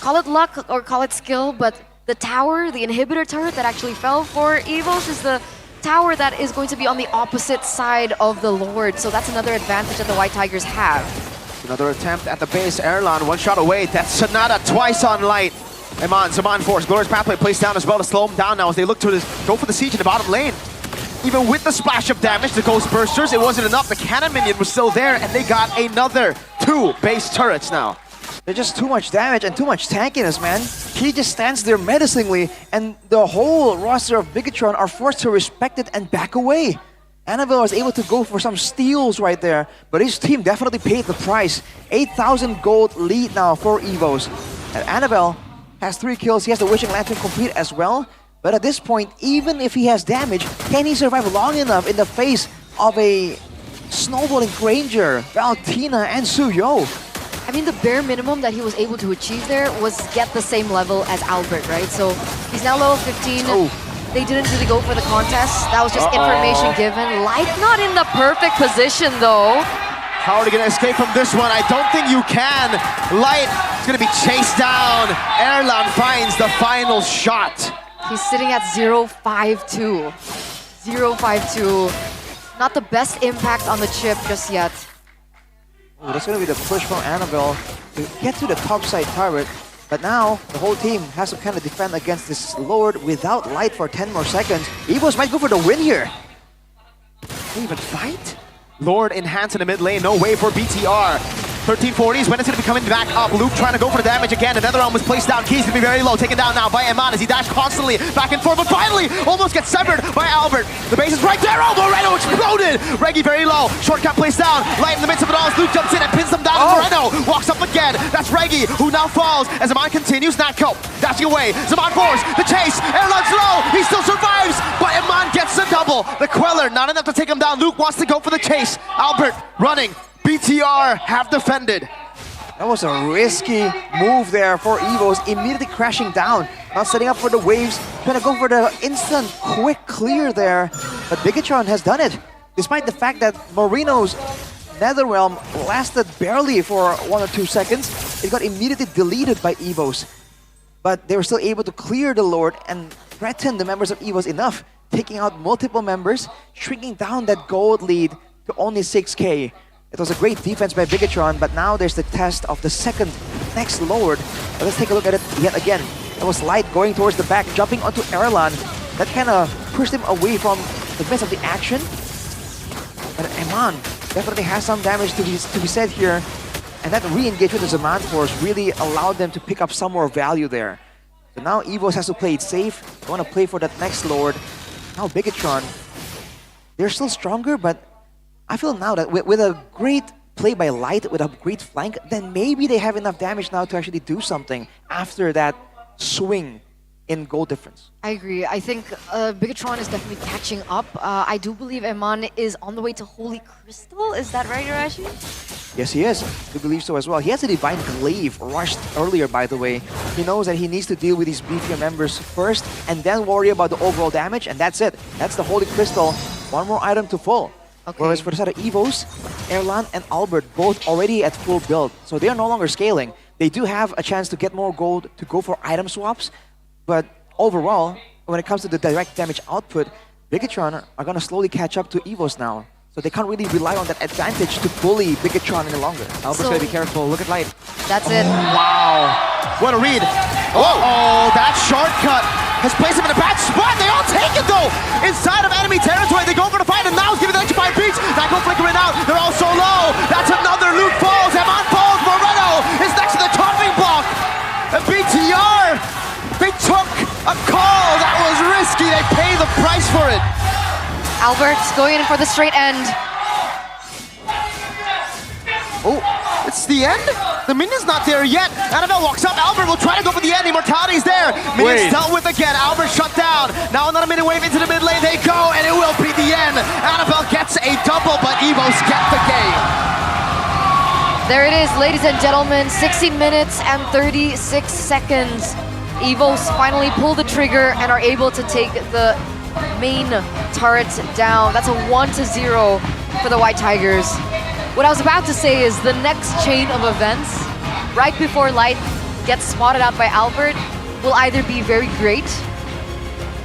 call it luck or call it skill, but the tower, the inhibitor turret that actually fell for EVOS is the tower that is going to be on the opposite side of the Lord. So that's another advantage that the White Tigers have. Another attempt at the base. Erlan, 1 shot away. That's Sonata twice on Light. Eman, Zaman Force, Glorious Pathway placed down as well to slow him down now as they look to go for the siege in the bottom lane. Even with the splash of damage, the Ghost Bursters, it wasn't enough. The Cannon Minion was still there, and they got another 2 base turrets now. There's just too much damage and too much tankiness, man. He just stands there menacingly, and the whole roster of Bigatron are forced to respect it and back away. Annabelle was able to go for some steals right there, but his team definitely paid the price. 8,000 gold lead now for EVOS. And Annabelle has 3 kills. He has the Wishing Lantern complete as well. But at this point, even if he has damage, can he survive long enough in the face of a snowballing Granger, Valentina, and Suyo? I mean, the bare minimum that he was able to achieve there was get the same level as Albert, right? So he's now level 15. They didn't really go for the contest. That was just information given. Light not in the perfect position, though. How are they going to escape from this one? I don't think you can. Light is going to be chased down. Erlan finds the final shot. He's sitting at 0-5-2. 0-5-2. Not the best impact on the chip just yet. Ooh, that's going to be the push from Annabelle to get to the top side turret. But now, the whole team has to kind of defend against this Lord without Light for 10 more seconds. EVOS might go for the win here. They even fight? Lord enhanced in the mid lane, no way for BTR. 1340s, when it's going to be coming back up. Luke trying to go for the damage again. Another round was placed down. Keys to be very low. Taken down now by Eman as he dashed constantly back and forth, but finally almost gets severed by Albert. The base is right there. Oh, Moreno exploded. Reggie very low. Shortcut placed down. Light in the midst of it all as Luke jumps in and pins them down. Moreno walks up again. That's Reggie who now falls as Eman continues. Natco dashing away. Zaman Force, the chase. Erlan's low. He still survives, but Eman gets the double. The Queller not enough to take him down. Luke wants to go for the chase. Albert running. BTR have defended. That was a risky move there for EVOS, immediately crashing down. Not setting up for the waves, trying to go for the instant quick clear there. But Bigatron has done it. Despite the fact that Moreno's Netherrealm lasted barely for 1 or 2 seconds, it got immediately deleted by EVOS. But they were still able to clear the Lord and threaten the members of EVOS enough, taking out multiple members, shrinking down that gold lead to only 6k. It was a great defense by Bigatron, but now there's the test of the second next Lord. But let's take a look at it yet again. It was Light going towards the back, jumping onto Erlan. That kind of pushed him away from the midst of the action. But Eman definitely has some damage to be said here. And that re-engagement with the Zaman Force really allowed them to pick up some more value there. So now EVOS has to play it safe. They want to play for that next Lord. Now Bigatron, they're still stronger, but I feel now that with a great play by Light, with a great flank, then maybe they have enough damage now to actually do something after that swing in goal difference. I agree. I think Bigatron is definitely catching up. I do believe Eman is on the way to Holy Crystal. Is that right, Arashi? Yes, he is. I believe so as well. He has a Divine Glaive rushed earlier, by the way. He knows that he needs to deal with these beefier members first and then worry about the overall damage, and that's it. That's the Holy Crystal. One more item to full. Okay. Whereas for the side of EVOS, Erlan and Albert both already at full build, so they are no longer scaling. They do have a chance to get more gold to go for item swaps, but overall, when it comes to the direct damage output, Bigatron are going to slowly catch up to EVOS now. So they can't really rely on that advantage to bully Bigatron any longer. Albert's got to be careful. Look at Light. That's it. Wow. What a read. Oh, that shortcut has placed him in a bad spot. They all take it though. Inside of enemy territory, they go for the fight, and now he's giving the extra 5 beats. That go flickering out. They're all so low. That's another Luke falls. Eman falls. Moreno is next to the chopping block. And BTR, they took a call that was risky. They pay the price for it. Albert's going in for the straight end. Oh, it's the end? The minion's not there yet. Annabelle walks up. Albert will try to go for the end. Immortality's there. Minion's dealt with again. Albert shut down. Now another minion wave into the mid lane. They go, and it will be the end. Annabelle gets a double, but EVOS get the game. There it is, ladies and gentlemen. 16 minutes and 36 seconds. EVOS finally pull the trigger and are able to take the main turret down. That's a 1-0 for the White Tigers. What I was about to say is the next chain of events, right before Light gets spotted out by Albert, will either be very great,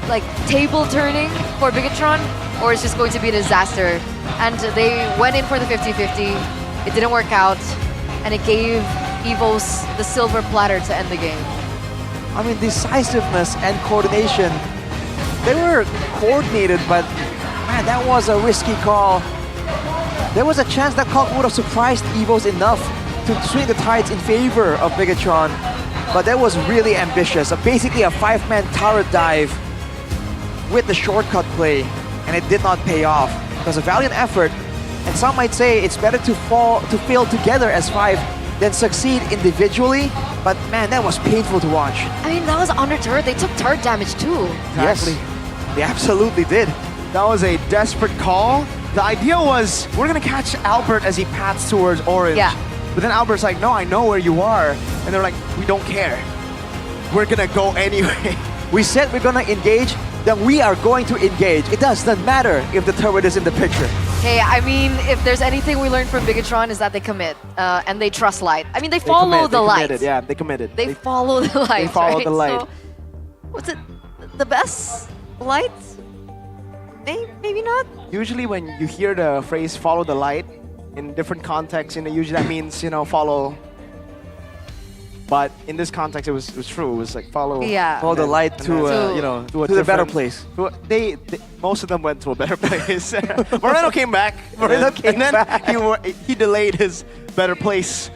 like table turning for Bigatron, or it's just going to be a disaster. And they went in for the 50-50. It didn't work out, and it gave EVOS the silver platter to end the game. I mean, decisiveness and coordination, they were coordinated, but man, that was a risky call. There was a chance that call would have surprised EVOS enough to swing the tides in favor of Bigatron, but that was really ambitious. Basically a 5-man turret dive with the shortcut play, and it did not pay off. It was a valiant effort, and some might say it's better to fail together as 5 than succeed individually, but man, that was painful to watch. I mean, that was under turret. They took turret damage too. Exactly. Yes, they absolutely did. That was a desperate call. The idea was, we're gonna catch Albert as he pats towards Orange. Yeah. But then Albert's like, no, I know where you are. And they're like, we don't care. We're gonna go anyway. We said we're gonna engage, then we are going to engage. It doesn't matter if the turret is in the picture. Hey, I mean, if there's anything we learned from Bigatron is that they commit and they trust Light. I mean, they follow the light. Yeah, they committed. They follow the light. They follow right? the light. So, what's it? The best light? Maybe not. Usually when you hear the phrase follow the light in different contexts, usually that means, follow. But in this context, it was true. It was like follow the light to the better place. They most of them went to a better place. Moreno came back. And then he delayed his better place.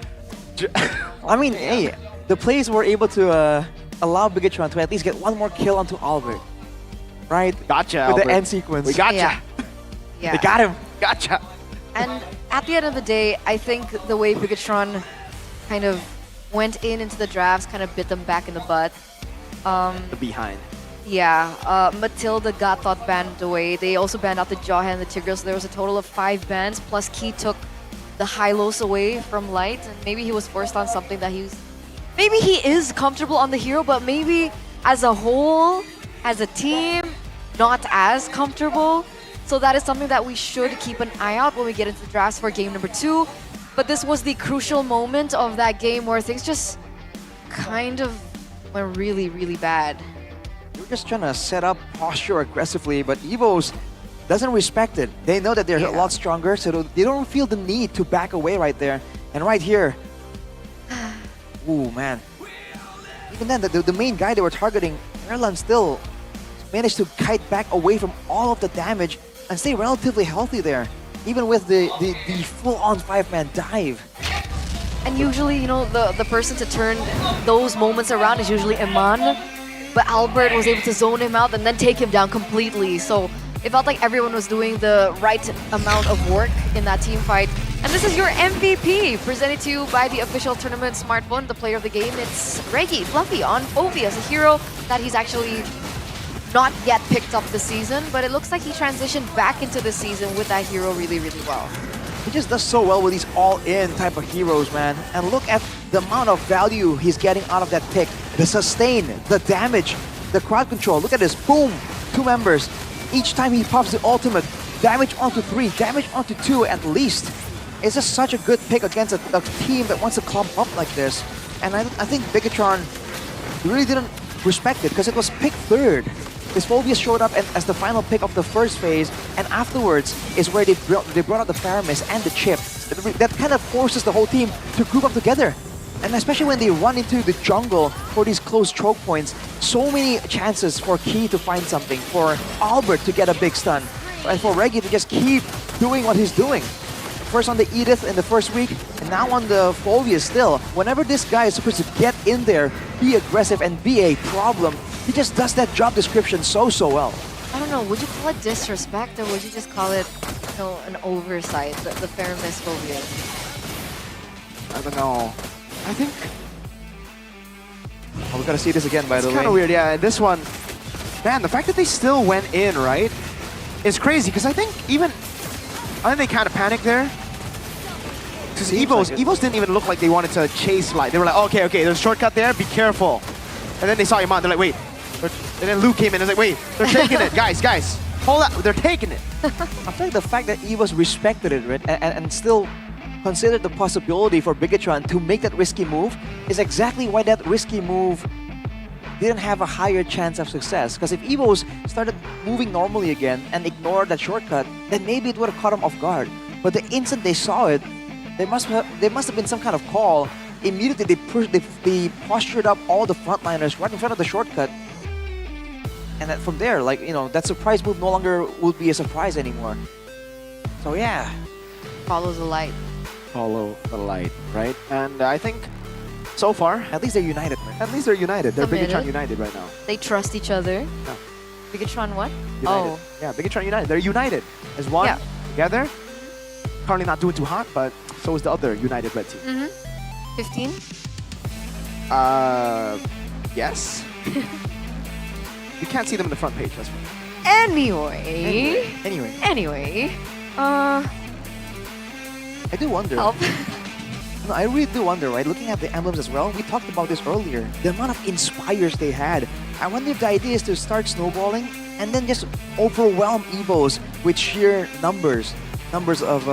I mean, hey, the plays were able to allow Bigatron to at least get one more kill onto Albert. Right? Gotcha, With Albert. the end sequence. We gotcha. Yeah. They got him. Gotcha. And at the end of the day, I think the way Bigatron kind of went into the drafts kind of bit them back in the butt. The behind. Yeah, Matilda got thought banned away. They also banned out the Jawhead and the Tigreal, so there was a total of 5 bans, plus Key took the high-lows away from Light, and maybe he was forced on something that maybe he is comfortable on the hero, but maybe as a whole, as a team, not as comfortable. So that is something that we should keep an eye out when we get into the drafts for game number 2. But this was the crucial moment of that game where things just kind of went really, really bad. They were just trying to set up posture aggressively, but EVOS doesn't respect it. They know that they're a lot stronger, so they don't feel the need to back away right there. And right here, ooh, man. Even then, the main guy they were targeting, Erlan still managed to kite back away from all of the damage and stay relatively healthy there, even with the full-on 5-man dive. And usually, you know, the person to turn those moments around is usually Iman, but Albert was able to zone him out and then take him down completely. So it felt like everyone was doing the right amount of work in that team fight. And this is your MVP, presented to you by the official tournament smartphone, the player of the game. It's Reggie Fluffy on Phobias, a hero that he's actually not yet picked up this season, but it looks like he transitioned back into the season with that hero really, really well. He just does so well with these all-in type of heroes, man. And look at the amount of value he's getting out of that pick. The sustain, the damage, the crowd control. Look at this, boom, 2 members. Each time he pops the ultimate, damage onto 3, damage onto 2 at least. It's just such a good pick against a team that wants to clump up like this. And I think Bigatron really didn't respect it because it was pick 3rd. His Phobias showed up as the final pick of the first phase, and afterwards is where they brought out the Faramis and the Chip. That kind of forces the whole team to group up together. And especially when they run into the jungle for these close choke points, so many chances for Key to find something, for Albert to get a big stun, and for Reggie to just keep doing what he's doing. First on the Edith in the first week, and now on the Phobias still. Whenever this guy is supposed to get in there, be aggressive, and be a problem, he just does that job description so well. I don't know, would you call it disrespect or would you just call it, you know, an oversight, the Faramis Phobia? I don't know. I think... Oh, we gotta see this again, by the way. It's kind of weird, yeah. And this one, man, the fact that they still went in, right, is crazy. Because I think they kind of panicked there. Because Evos didn't even look like they wanted to chase Light. They were like, okay, there's a shortcut there, be careful. And then they saw Iman, they're like, wait. And then Luke came in and was like, wait, they're taking it. Guys, hold up, they're taking it. I feel like the fact that Evos respected it, right, and still considered the possibility for Bigatron to make that risky move is exactly why that risky move didn't have a higher chance of success. Because if Evos started moving normally again and ignored that shortcut, then maybe it would have caught them off guard. But the instant they saw it, there must have been some kind of call. Immediately they postured up all the frontliners right in front of the shortcut. And that from there, like, you know, that surprise move no longer would be a surprise anymore. So yeah. Follow the light. Follow the light, right? And I think so far, at least they're united, man. At least they're united. They're Bigatron united right now. They trust each other. Yeah. Bigatron what? United. Oh. Yeah, Bigatron united. They're united as one, together. Currently not doing too hot, but so is the other united red team. 15? Yes. You can't see them in the front page, that's right. Anyway. I do wonder. Help. No, I really do wonder, right? Looking at the emblems as well, we talked about this earlier. The amount of inspires they had. I wonder if the idea is to start snowballing and then just overwhelm Evos with sheer numbers. Numbers of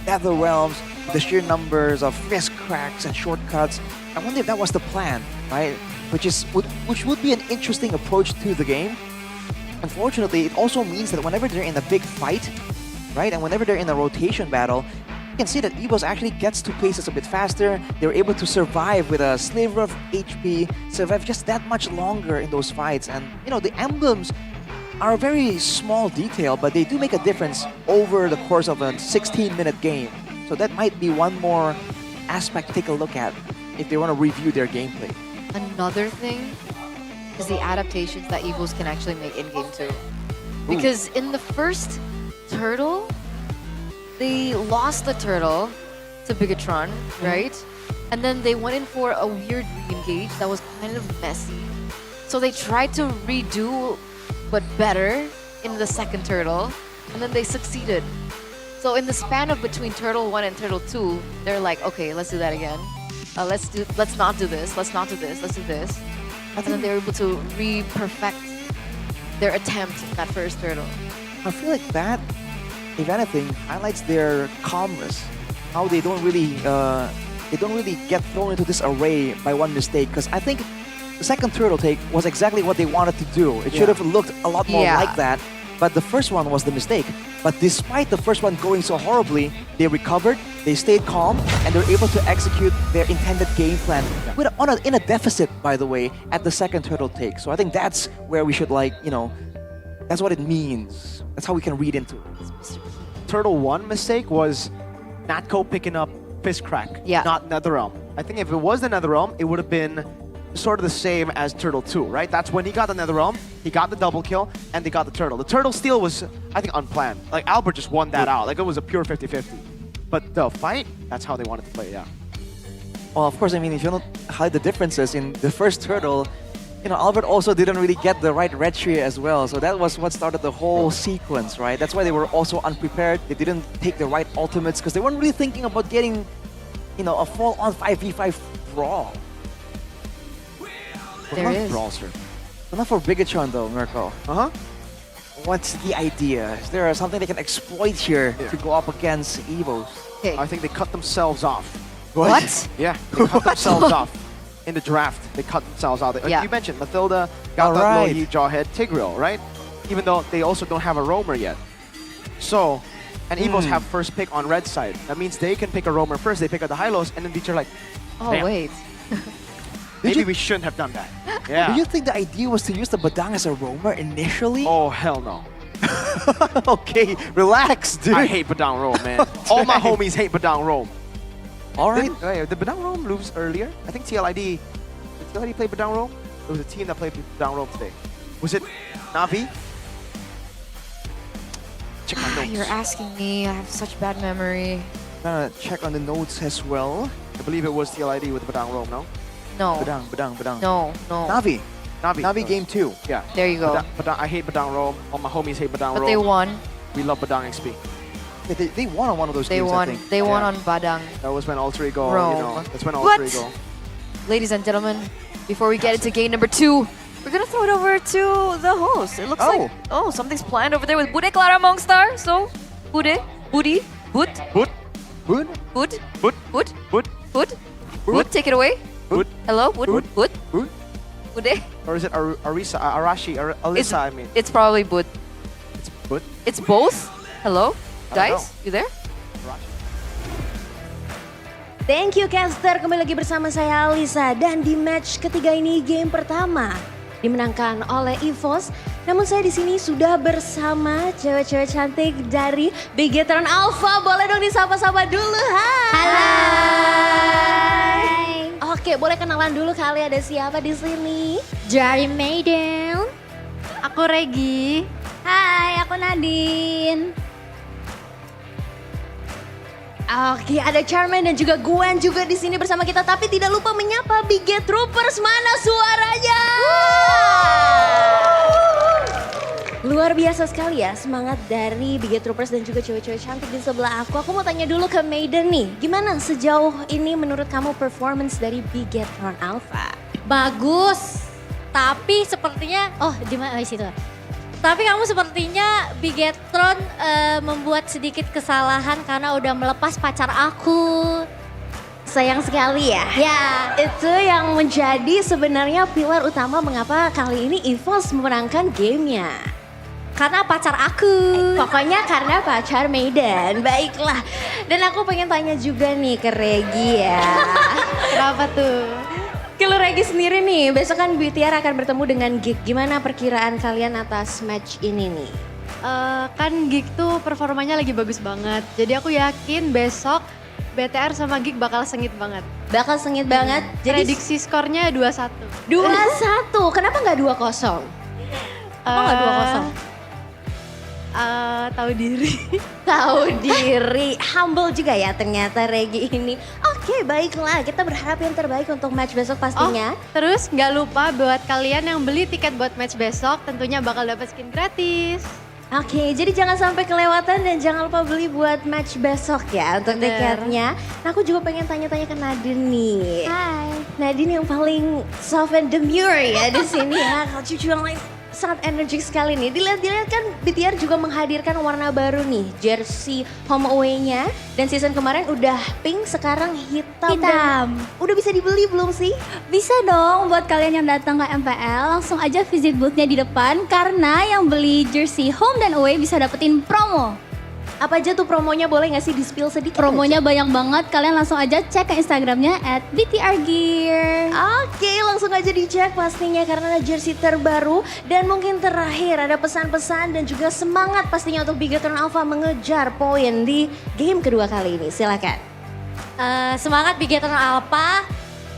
Nether Realms, the sheer numbers of fist cracks and shortcuts. I wonder if that was the plan, right? Which would be an interesting approach to the game. Unfortunately, it also means that whenever they're in a big fight, right, and whenever they're in a rotation battle, you can see that Evos actually gets to places a bit faster. They're able to survive with a sliver of HP, survive just that much longer in those fights. And, you know, the emblems are a very small detail, but they do make a difference over the course of a 16-minute game. So that might be one more aspect to take a look at if they want to review their gameplay. Another thing is the adaptations that Evos can actually make in-game too. Because in the first turtle, they lost the turtle to Bigatron, right? And then they went in for a weird re-engage that was kind of messy. So they tried to redo, but better, in the second turtle, and then they succeeded. So in the span of between Turtle 1 and Turtle 2, they're like, okay, let's do that again. Let's not do this, let's not do this, let's do this. And then they're able to re-perfect their attempt at that first turtle. I feel like that, if anything, highlights their calmness. How they don't really get thrown into this array by one mistake. Because I think the second turtle take was exactly what they wanted to do. It should have looked a lot more like that. but the first one was the mistake. But despite the first one going so horribly, they recovered, they stayed calm, and they're able to execute their intended game plan in a deficit, by the way, at the second turtle take. So I think that's where we should that's what it means. That's how we can read into it. Turtle 1 mistake was Natco picking up Fist Crack, not Netherrealm. I think if it was the Netherrealm, it would have been sort of the same as Turtle 2, right? That's when he got the Netherrealm, he got the double kill, and they got the Turtle. The Turtle steal was, I think, unplanned. Like, Albert just won that out. Like, it was a pure 50-50. But the fight, that's how they wanted to play, yeah. Well, of course, I mean, if you don't hide the differences in the first Turtle, Albert also didn't really get the right red tree as well. So that was what started the whole sequence, right? That's why they were also unprepared. They didn't take the right ultimates because they weren't really thinking about getting, a full-on 5v5 brawl. There is. Brawl, sir. Enough for Bigatron though, Mirko. What's the idea? Is there something they can exploit here to go up against Evos? I think they cut themselves off. What? Yeah, they cut themselves off. In the draft, they cut themselves out. Like you mentioned, Mathilda got that Lohi, Jawhead, Tigreal, right? Even though they also don't have a roamer yet. So, and Evos have first pick on red side. That means they can pick a roamer first. They pick up the Hylos, and then they're like, oh, damn. wait. Maybe we shouldn't have done that. Yeah. Do you think the idea was to use the Badang as a roamer initially? Oh, hell no. Okay, relax, dude. I hate Badang roam, man. All my homies hate Badang roam. All right. Did Badang roam lose earlier? I think TLID. Did TLID play Badang roam? There was a team that played Badang roam today. Was it Navi? Check my notes. You're asking me. I have such bad memory. Check on the notes as well. I believe it was TLID with Badang roam, no? No. Badang. No. Navi game 2. Yeah. There you go. Badang, I hate Badang roam. All my homies hate Badang roam. But they won. We love Badang XP. Yeah, they won on one of those games, I think. They won on Badang. That was when Alter Ego, Rome. that's when Alter Ego. Ladies and gentlemen, before we get into game number 2, we're gonna throw it over to the host. It looks like something's planned over there with Bude Clara Mongstar. So, Bude, take it away. Hello, Bude. Or is it Arisa, Arashi, Alyssa, I mean? It's probably Bud. It's Bud? It's both? Hello? Guys, you there? Thank you caster, kembali lagi bersama saya Alisa. Dan di match ketiga ini game pertama dimenangkan oleh EVOS. Namun saya di sini sudah bersama cewek-cewek cantik dari Bigetron Alpha. Boleh dong disapa-sapa dulu. Hai. Oke, boleh kenalan dulu kali ada siapa di sini? Dari Maiden. Aku Regi. Hai, aku Nadine. Oke, ada Charmaine dan juga Gwen juga di sini bersama kita. Tapi tidak lupa menyapa Biget Troopers, mana suaranya? Luar biasa sekali ya semangat dari Biget Troopers dan juga cewek-cewek cantik di sebelah aku. Aku mau tanya dulu ke Maiden nih, gimana sejauh ini menurut kamu performance dari Bigetron Alpha? Bagus, tapi sepertinya, di mana situ? Tapi kamu sepertinya Bigetron membuat sedikit kesalahan karena udah melepas pacar aku. Sayang sekali ya. Ya. Itu yang menjadi sebenarnya pilar utama mengapa kali ini EVOS memenangkan gamenya. Karena pacar aku. Pokoknya karena pacar Maiden. Baiklah. Dan aku pengen tanya juga nih ke Regi ya. Kenapa tuh? Kalau Regi sendiri nih, besok kan BTR akan bertemu dengan Geek. Gimana perkiraan kalian atas match ini nih? Kan Geek tuh performanya lagi bagus banget. Jadi aku yakin besok BTR sama Geek bakal sengit banget. Bakal sengit banget? Jadi prediksi skornya 2-1. 2-1? Kenapa nggak 2-0? Kenapa nggak 2-0? Tahu diri. Tahu diri, humble juga ya ternyata Regi ini. Oke, baiklah, kita berharap yang terbaik untuk match besok pastinya. Terus nggak lupa buat kalian yang beli tiket buat match besok tentunya bakal dapat skin gratis. Oke, jadi jangan sampai kelewatan dan jangan lupa beli buat match besok ya untuk tiketnya. Nah, aku juga pengen tanya-tanya ke Nadine nih. Hai. Nadine yang paling soft and demure ya di sini ya. Kalau cucu yang lain sangat energik sekali nih. Dilihat-dilihat kan BTR juga menghadirkan warna baru nih, jersey home away-nya. Dan season kemarin udah pink, sekarang hitam. Dan udah bisa dibeli belum sih? Bisa dong, buat kalian yang datang ke MPL langsung aja visit booth-nya di depan karena yang beli jersey home dan away bisa dapetin promo. Apa aja tuh promonya, boleh gak sih di-spill sedikit? Promonya banyak banget, kalian langsung aja cek ke Instagramnya @BTRgear. Oke, langsung aja dicek pastinya karena ada jersey terbaru. Dan mungkin terakhir ada pesan-pesan dan juga semangat pastinya untuk Bigatron Alpha mengejar poin di game kedua kali ini. Silakan. Semangat Bigatron Alpha,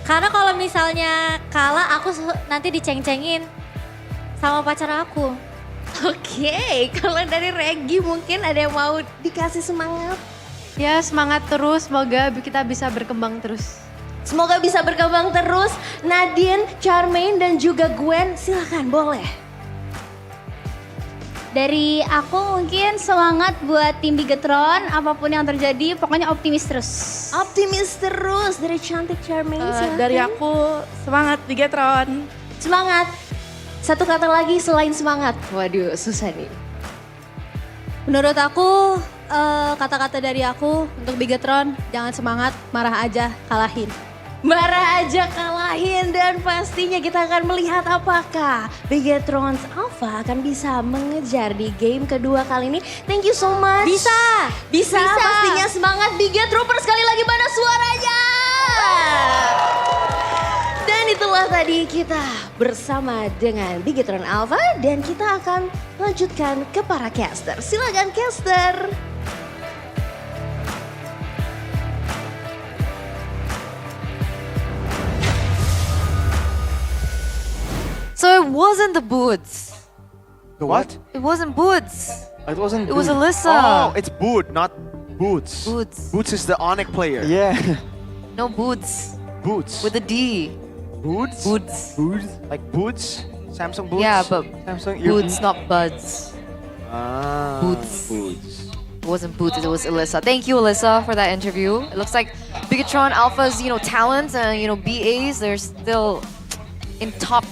karena kalau misalnya kalah aku nanti diceng-cengin sama pacar aku. Oke, kalau dari Regi mungkin ada yang mau dikasih semangat? Ya semangat terus, semoga kita bisa berkembang terus. Semoga bisa berkembang terus. Nadine, Charmaine dan juga Gwen, silakan boleh. Dari aku mungkin semangat buat tim Bigatron, apapun yang terjadi pokoknya optimis terus. Optimis terus dari cantik Charmaine. Silakan. Dari aku semangat Bigatron. Semangat. Satu kata lagi selain semangat. Waduh, susah nih. Menurut aku, kata-kata dari aku untuk Bigatron, jangan semangat, marah aja, kalahin. Marah aja, kalahin, dan pastinya kita akan melihat apakah Bigatron Alpha akan bisa mengejar di game kedua kali ini. Thank you so much. Bisa. Pastinya semangat Bigatroopers, sekali lagi mana suaranya? Dan itulah tadi kita bersama dengan Bigatron Alpha dan kita akan lanjutkan ke para caster. Silakan caster. So it wasn't the boots. The what? It wasn't boots. It wasn't. It was Boot. Alyssa. Oh, it's Boot, not Boots. Boots. Boots is the Onyx player. Yeah. No boots. Boots. With a D. Boots? Boots. Boots? Like Boots? Samsung Boots? Yeah, but Samsung boots, earpiece? not buds. Ah. Boots. Boots. It wasn't Boots, it was Alyssa. Thank you, Alyssa, for that interview. It looks like Bigatron Alpha's, talents and, BAs, they're still in top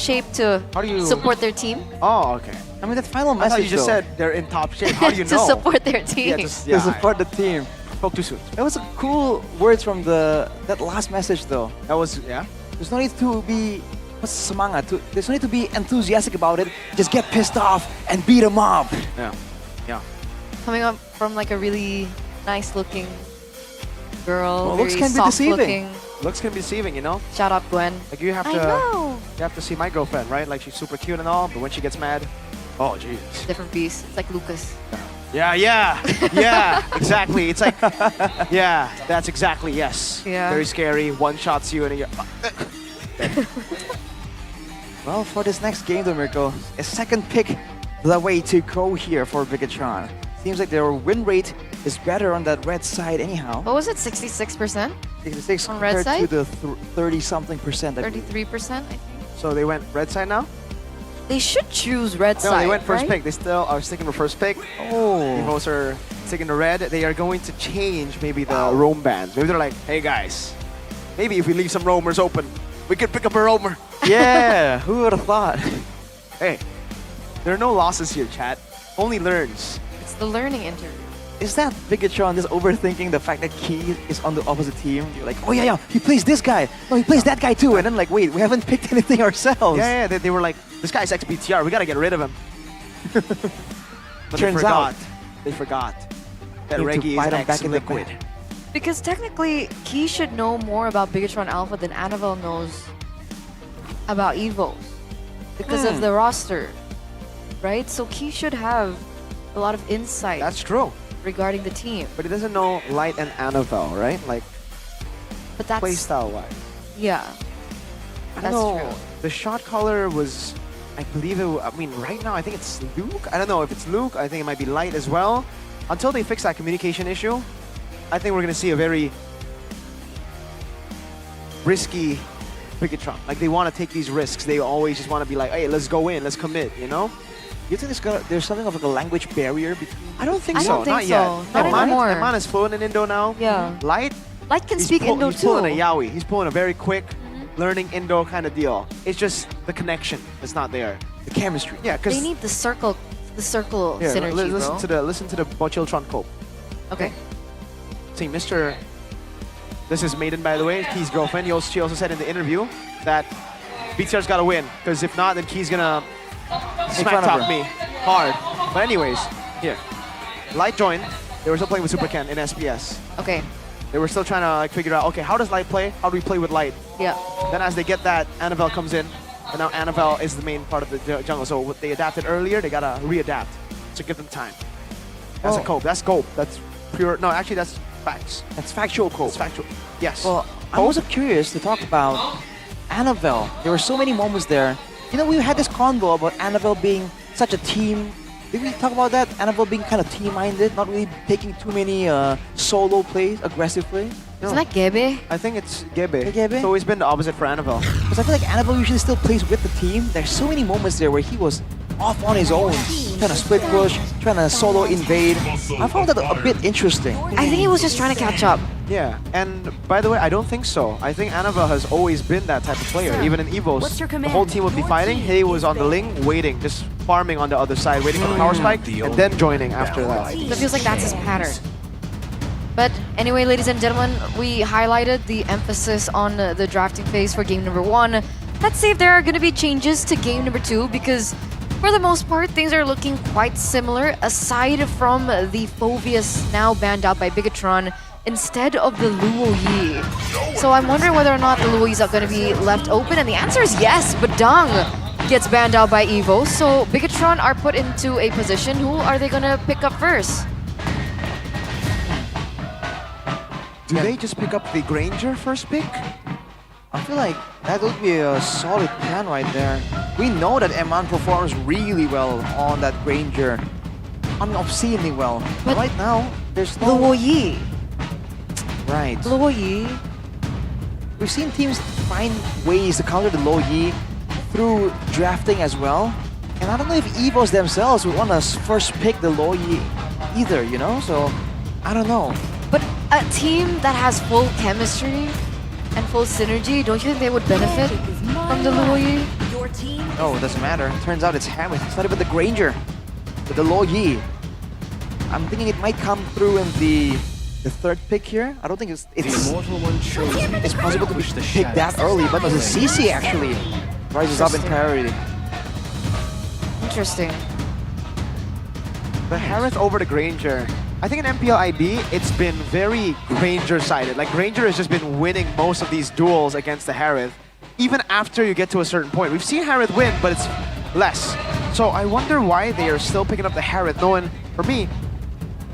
shape to support their team. Oh, okay. I mean, that final I thought message you just though. said they're in top shape. How do you know? To support their team. To support the team. Spoke too soon. That was a cool words from that last message though. That was, yeah? There's no need to be semangat. There's no need to be enthusiastic about it. Just get pissed off and beat them up. Yeah. Yeah. Coming up from like a really nice looking girl. Well, looks very can be soft deceiving. looking. Looks can be deceiving, Shout out Gwen. Like you have to, I know. You have to see my girlfriend, right? Like she's super cute and all, but when she gets mad, oh jeez. Different beast. It's like Lucas. Yeah, exactly. It's like, yeah, that's exactly, yes. Yeah. Very scary, one-shots you and you're... Well, for this next game though, Mirko, a second pick the way to go here for Bigatron. Seems like their win rate is better on that red side anyhow. What was it? 66%? 66 on red compared side? to the 30-something percent. 33%, I think. So they went red side now? They should choose red No, side. they went first right? pick. They still are sticking with first pick. Oh. Evos are sticking to red. They are going to change maybe the roam bands. Maybe they're like, hey guys, maybe if we leave some roamers open, we could pick up a roamer. Yeah, who would have thought? Hey, there are no losses here, chat. Only learns. It's the learning interview. Is that Bigatron just overthinking the fact that Key is on the opposite team? You're like, oh yeah, he plays this guy. No, he plays that guy too. And then like, wait, we haven't picked anything ourselves. Yeah, they were like, this guy's XBTR. We gotta get rid of him. But Turns out, they forgot that need to Reggie is fight him back in the ex-liquid. back. Because technically, Key should know more about Bigatron Alpha than Annabelle knows about Evo. Because of the roster, right? So Key should have a lot of insight. That's true. Regarding the team. But he doesn't know Light and Annabelle, right? Like, but that's playstyle-wise. Yeah. I That's don't know. true. The shot caller was, I believe right now I think it's Luke. I don't know if it's Luke. I think it might be Light as well. Until they fix that communication issue, I think we're gonna see a very risky Bigatron. Like they want to take these risks. They always just want to be like, hey, let's go in, let's commit, you know? You think there's something of like a language barrier between? I don't think I so. don't think Not so. yet. Not anymore. Eman is fluent in Indo now. Yeah. Light can speak Indo he's too. pulling a Yaoi. He's pulling a very quick learning Indo kind of deal. It's just the connection is not there. the chemistry. Yeah, because They need the circle synergy, listen bro. listen to the Bochiltron cope. Okay. See, Mr. This is Maiden, by the way, Key's girlfriend. She also said in the interview that BTR's got to win, because if not, then Key's gonna smack fun of talk her. me hard. But anyways, here, Light joined. They were still playing with Super Ken in SPS. Okay. They were still trying to like figure out, okay, how does Light play? How do we play with Light? Yeah. Then as they get that, Annabelle comes in, and now Annabelle is the main part of the jungle. So what they adapted earlier, they gotta readapt to give them time. That's a cope. That's cope. That's pure. No, actually, that's facts. That's factual cope. It's factual. Yes. Well, I'm also curious to talk about Annabelle. There were so many moments there. You know, we had this convo about Annabelle being such a team. Did we talk about that? Annabelle being kind of team-minded, not really taking too many solo plays, aggressive plays. Isn't that Gebe? I think it's Gebe. Gebe? It's always been the opposite for Annabelle. Because I feel like Annabelle usually still plays with the team. There's so many moments there where he was off on his own, trying to split push, trying to solo invade. I found that a bit interesting. I think he was just trying to catch up. Yeah, and by the way, I don't think so. I think Annabelle has always been that type of player. Even in Evos, the whole team would be fighting. He was on the Ling, waiting, just farming on the other side, waiting for the power spike, and then joining after that. That feels like that's his pattern. But anyway, ladies and gentlemen, we highlighted the emphasis on the drafting phase for game number 1. Let's see if there are going to be changes to game number 2, because for the most part, things are looking quite similar, aside from the Phoveus now banned out by Bigatron instead of the Luo Yi. So I'm wondering whether or not the Luo Yis are going to be left open, and the answer is yes, but Dung gets banned out by Evo. So Bigatron are put into a position. Who are they going to pick up first? Do they just pick up the Granger first pick? I feel like that would be a solid plan right there. We know that Eman performs really well on that Granger. I mean, obscenely well. But right now, there's no... Luo Yi. Right. Luo Yi. We've seen teams find ways to counter the Luo Yi through drafting as well. And I don't know if Evos themselves would want to first pick the Luo Yi either, you know? So, I don't know. But a team that has full chemistry and full synergy, don't you think they would benefit from the Luo Yi? No, it doesn't matter. Turns out it's Hammett. It's not even the Granger. But the Luo Yi. I'm thinking it might come through in the third pick here. I don't think it's possible to pick that early, but the CC actually rises up in priority. Interesting. The Harith over the Granger. I think in MPL ID, it's been very Granger-sided. Like, Granger has just been winning most of these duels against the Harith, even after you get to a certain point. We've seen Harith win, but it's less. So I wonder why they are still picking up the Harith, knowing, for me,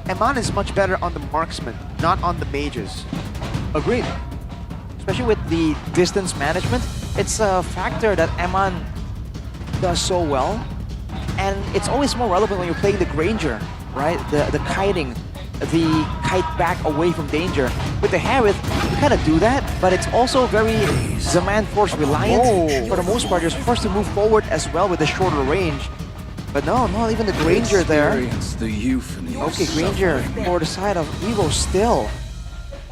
Eman is much better on the marksman, not on the mages. Agreed. Especially with the distance management, it's a factor that Eman does so well. And it's always more relevant when you're playing the Granger, right? The kiting, the kite back away from danger. With the Harith, you kind of do that, but it's also very Zaman Force reliant. For the most part, you're forced to move forward as well with the shorter range. But no, not even the Granger there. Okay, Granger for the side of Evo still.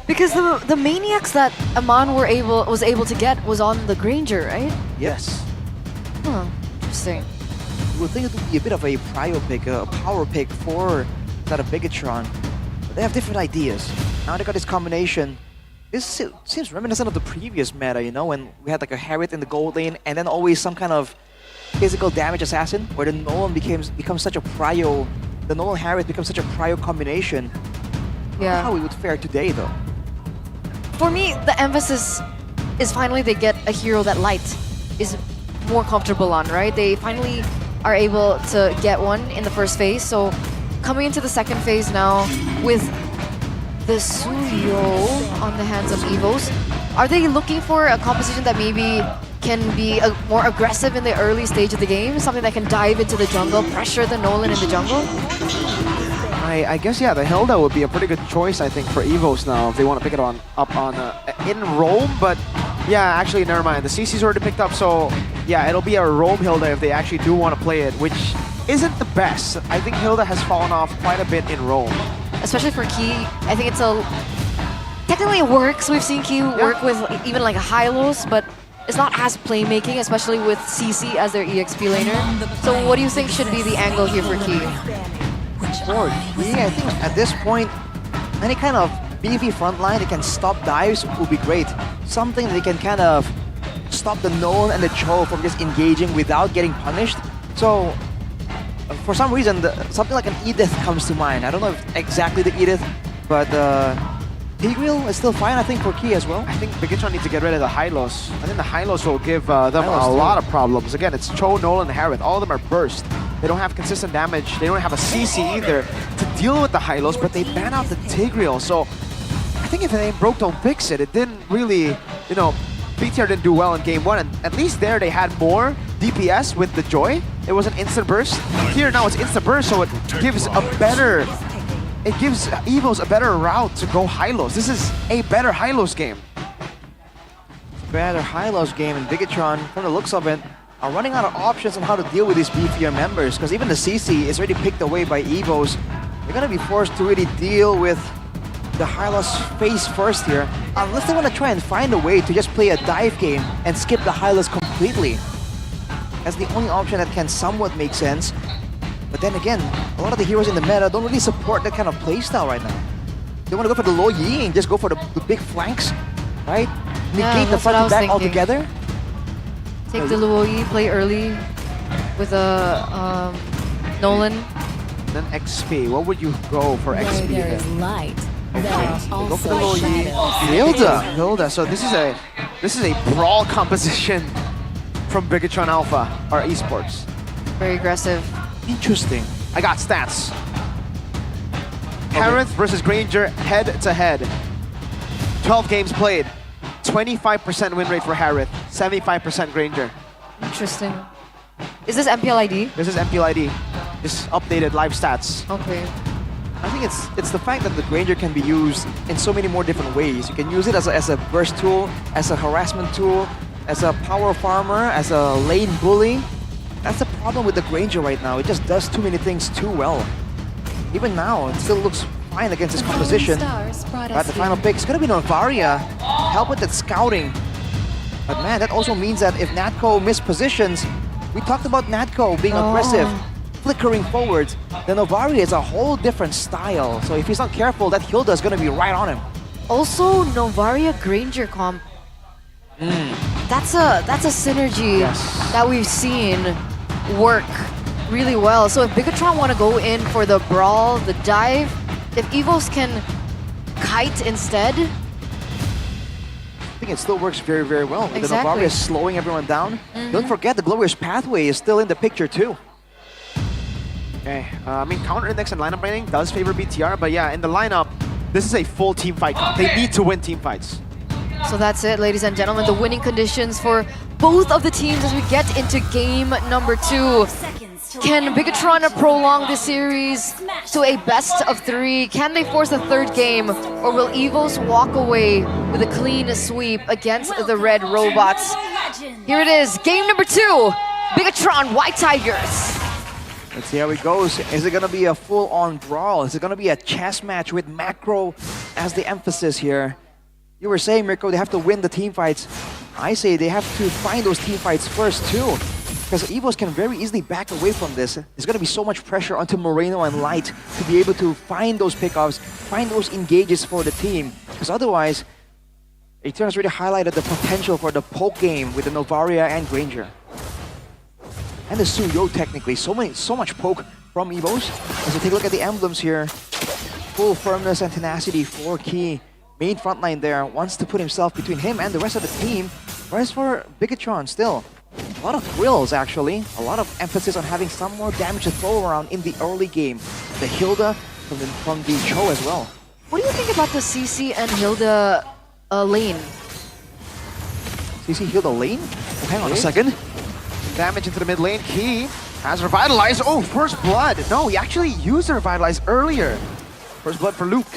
Because the maniacs that Aman was able to get was on the Granger, right? Yes. Huh, interesting. You would think it would be a bit of a prio pick, a power pick for that of Bigatron. But they have different ideas. Now they got this combination. This seems reminiscent of the previous meta, you know, when we had like a Harith in the gold lane and then always some kind of physical damage assassin, where the Nolan becomes such a prio. The Nolan Harith becomes such a prio combination. Yeah. How we would fare today, though. For me, the emphasis is finally they get a hero that Light is more comfortable on, right? They finally are able to get one in the first phase. So coming into the second phase now with the Suyo on the hands of Evos, are they looking for a composition that maybe can be more aggressive in the early stage of the game? Something that can dive into the jungle, pressure the Nolan in the jungle? I guess, yeah, the Hilda would be a pretty good choice, I think, for Evos now if they want to pick it in Rome. But yeah, actually, never mind. The CC's already picked up, so yeah, it'll be a Rome Hilda if they actually do want to play it, which isn't the best. I think Hilda has fallen off quite a bit in Rome. Especially for Key, I think it's technically it works. We've seen Key work with even like a Hylos, but is not as playmaking, especially with CC as their EXP laner. So what do you think should be the angle here for Key? For Key, I think at this point, any kind of beefy front line that can stop dives would be great. Something that can kind of stop the Nolan and the Cho from just engaging without getting punished. So, for some reason, something like an Edith comes to mind. I don't know if exactly the Edith, but Tigreal is still fine, I think, for Key as well. I think Bigatron needs to get rid of the Hylos. I think the Hylos will give them a lot of problems. Again, it's Cho, Nolan, and Harith. All of them are burst. They don't have consistent damage. They don't have a CC either to deal with the Hylos, but they ban out the Tigreal. So, I think if it ain't broke, don't fix it. It didn't really, you know, BTR didn't do well in game 1, and at least there they had more DPS with the Joy. It was an instant burst. Here now it's instant burst, so it gives a better, it gives Evos a better route to go Hylos. This is a better Hylos game. Better Hylos game, and Bigatron, from the looks of it, are running out of options on how to deal with these beefier members, because even the CC is already picked away by Evos. They're gonna be forced to really deal with the Hylos face first here, unless they want to try and find a way to just play a dive game and skip the Hylos completely. That's the only option that can somewhat make sense. But then again, a lot of the heroes in the meta don't really support that kind of playstyle right now. They want to go for the low Yi and just go for the big flanks, right? Negate the front and back altogether. Take the Luo Yi, play early with a Nolan. Then XP, what would you go for XP then? Light. Go for the low Yi. Hilda. So this is a brawl composition from Bigatron Alpha, our esports. Very aggressive. Interesting. I got stats. Harith versus Granger head to head. 12 games played. 25% win rate for Harith, 75% Granger. Interesting. Is this MPL ID? This is MPL ID. Just updated live stats. Okay. I think it's the fact that the Granger can be used in so many more different ways. You can use it as a burst tool, as a harassment tool, as a power farmer, as a lane bully. That's the problem with the Granger right now. It just does too many things too well. Even now, it still looks fine against this composition. But the final pick is going to be Novaria. Help with that scouting. But man, that also means that if Natco mispositions, we talked about Natco being aggressive, flickering forwards. The Novaria is a whole different style. So if he's not careful, that Hilda is going to be right on him. Also, Novaria Granger comp. That's a synergy that we've seen work really well. So if Bigatron want to go in for the brawl, the dive, if Evos can kite instead, I think it still works very, very well. With the Novaria slowing everyone down. Don't forget the Glorious Pathway is still in the picture too. Okay, I mean, counter index and lineup rating does favor BTR, but yeah, in the lineup, this is a full team fight. They need to win team fights. So that's it, ladies and gentlemen, the winning conditions for both of the teams as we get into game number 2. Can Bigatron prolong this series to a best of 3? Can they force a third game? Or will Evos walk away with a clean sweep against the Red Robots? Here it is, game number 2, Bigatron White Tigers. Let's see how it goes. Is it going to be a full-on brawl? Is it going to be a chess match with macro as the emphasis here? You were saying, Mirko, they have to win the team fights. I say they have to find those team fights first too. Because Evos can very easily back away from this. There's going to be so much pressure onto Moreno and Light to be able to find those pickups, find those engages for the team. Because otherwise, Eternal's already highlighted the potential for the poke game with the Novaria and Granger. And the Suyo technically. So much poke from Evos. As we take a look at the emblems here. Full firmness and tenacity for Key. Main frontline there wants to put himself between him and the rest of the team. Whereas for Bigatron, still a lot of thrills actually. A lot of emphasis on having some more damage to throw around in the early game. The Hilda from the Cho as well. What do you think about the CC and Hilda lane? CC Hilda lane? Oh, hang on a second. Damage into the mid lane. Key has Revitalize. Oh, First Blood. No, he actually used the Revitalize earlier. First Blood for Luke.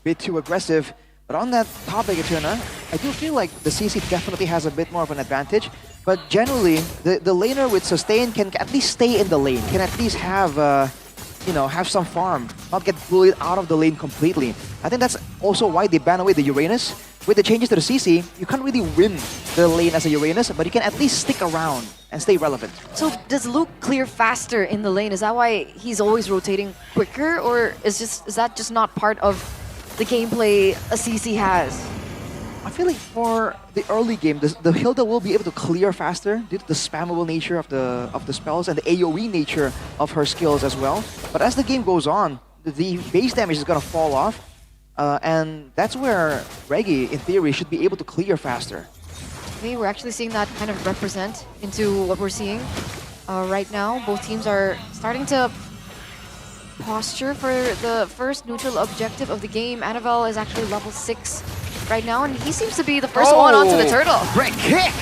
Bit too aggressive. But on that topic, Eterna, I do feel like the CC definitely has a bit more of an advantage. But generally, the laner with sustain can at least stay in the lane. Can at least have, have some farm. Not get bullied out of the lane completely. I think that's also why they ban away the Uranus. with the changes to the CC, you can't really win the lane as a Uranus, but you can at least stick around and stay relevant. So does Luke clear faster in the lane? Is that why he's always rotating quicker, or is that just not part of the gameplay a CC has? I feel like for the early game, the Hilda will be able to clear faster due to the spammable nature of the spells and the AoE nature of her skills as well. But as the game goes on, the base damage is going to fall off, and that's where Reggie, in theory, should be able to clear faster. Okay, we're actually seeing that kind of represent into what we're seeing right now. Both teams are starting to posture for the first neutral objective of the game. Annabelle is actually level 6 right now, and he seems to be the first one onto the turtle. Great kick!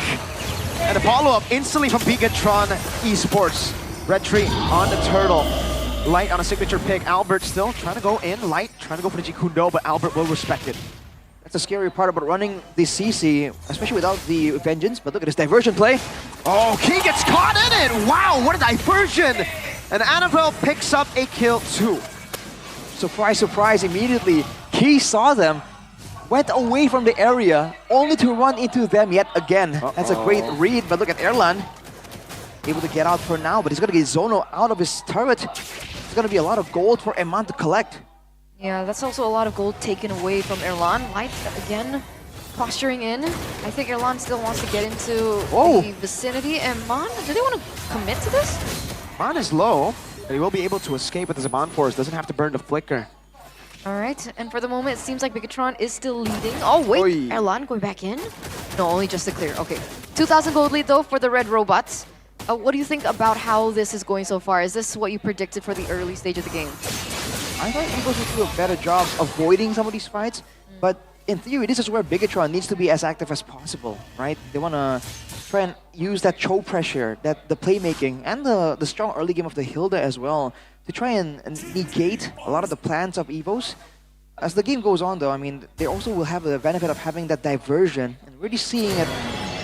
And a follow-up instantly from Bigatron Esports. Red Tree on the turtle. Light on a signature pick. Albert still trying to go in. Light trying to go for the Jikundo, but Albert will respect it. That's the scary part about running the CC, especially without the Vengeance. But look at this diversion play. Oh, Key gets caught in it! Wow, what a diversion! And Annabelle picks up a kill too. Surprise, surprise, immediately. Key saw them, went away from the area, only to run into them yet again. That's a great read, but look at Erlan. Able to get out for now, but he's going to get Zono out of his turret. There's going to be a lot of gold for Eman to collect. Yeah, that's also a lot of gold taken away from Erlan. Light, again, posturing in. I think Erlan still wants to get into the vicinity. And Mon, do they want to commit to this? Mon is low, but he will be able to escape with his Zaman Force. Doesn't have to burn the flicker. All right, and for the moment, it seems like Bigatron is still leading. Oh, wait, Erlan going back in? No, only just to clear. Okay, 2,000 gold lead, though, for the red robots. What do you think about how this is going so far? Is this what you predicted for the early stage of the game? I thought Eagles would do a better job avoiding some of these fights, but in theory, this is where Bigatron needs to be as active as possible, right? They want to try and use that choke pressure, that the playmaking, and the strong early game of the Hilda as well, to try and negate a lot of the plans of Evos. As the game goes on, though, I mean, they also will have the benefit of having that diversion and really seeing it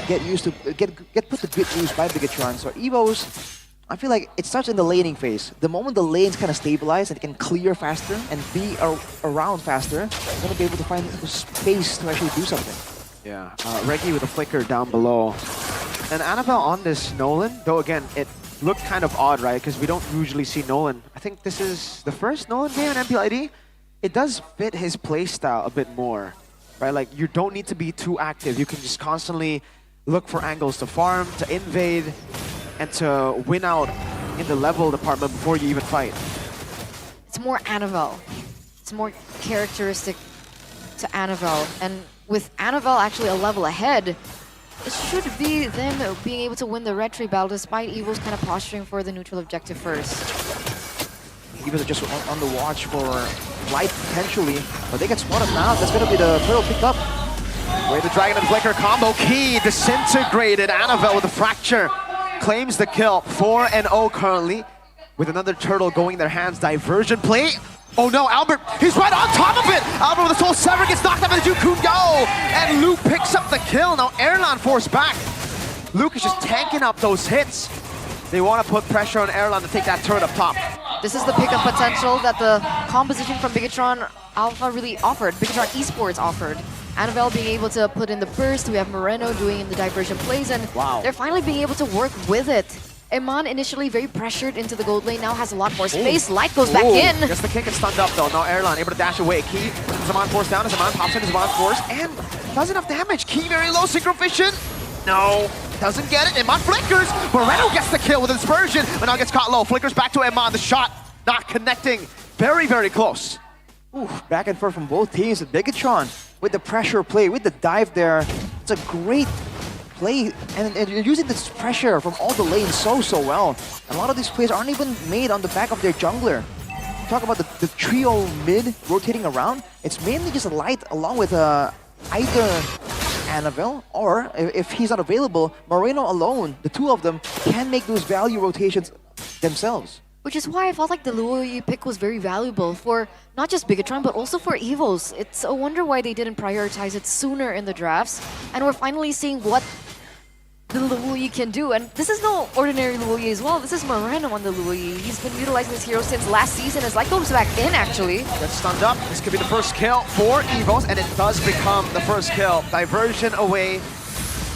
get put to good use by Bigatron. So Evos, I feel like it starts in the laning phase. The moment the lanes kind of stabilize and it can clear faster and be around faster, they're going to be able to find the space to actually do something. Yeah, Reggie with a flicker down below. And Annabelle on this Nolan, though again, it looked kind of odd, right? Because we don't usually see Nolan. I think this is the first Nolan game in MPL ID. It does fit his playstyle a bit more, right? Like, you don't need to be too active. You can just constantly look for angles to farm, to invade, and to win out in the level department before you even fight. It's more Annabelle. It's more characteristic to Annabelle. And with Annabelle actually a level ahead, it should be them being able to win the red tree battle despite Evil's kind of posturing for the neutral objective first. Evils are just on the watch for Light potentially, but they get spotted now. That's going to be the turtle picked up. Wait, the Dragon and Flicker combo. Key disintegrated. Annabelle with a fracture claims the kill. 4-0 currently, with another turtle going in their hands. Diversion play. Oh no, Albert, he's right on top of it! Albert with the Soul Sever gets knocked out by the Jukundo! And Luke picks up the kill. Now Erlan forced back. Luke is just tanking up those hits. They want to put pressure on Erlan to take that turret up top. This is the pickup potential that the composition from Bigatron Alpha really offered. Bigatron Esports offered. Annabelle being able to put in the burst. We have Moreno doing the diversion plays, and they're finally being able to work with it. Eman initially very pressured into the gold lane, now has a lot more space. Light goes back in. Gets the kick and stunned up though. Now Erlan able to dash away. Key, Zaman Force down as Zaman pops into Zaman Force and does enough damage. Key very low, Synchro Vision. No, doesn't get it. Eman flickers. Moreno gets the kill with Dispersion, but now gets caught low. Flickers back to Eman. The shot not connecting. Very, very close. Ooh, back and forth from both teams. Bigatron with the pressure play, with the dive there. It's a great play, and you're using this pressure from all the lanes so well. A lot of these plays aren't even made on the back of their jungler. Talk about the trio mid rotating around. It's mainly just a Light along with either Annabelle, or if he's not available, Moreno alone. The two of them can make those value rotations themselves. Which is why I felt like the Luoyi pick was very valuable for not just Bigatron, but also for Evos. It's a wonder why they didn't prioritize it sooner in the drafts. And we're finally seeing what the Luoyi can do. And this is no ordinary Luoyi as well. This is Moreno on the Luoyi. He's been utilizing this hero since last season as Light goes back in, actually. Gets stunned up. This could be the first kill for EVOS, and it does become the first kill. Diversion away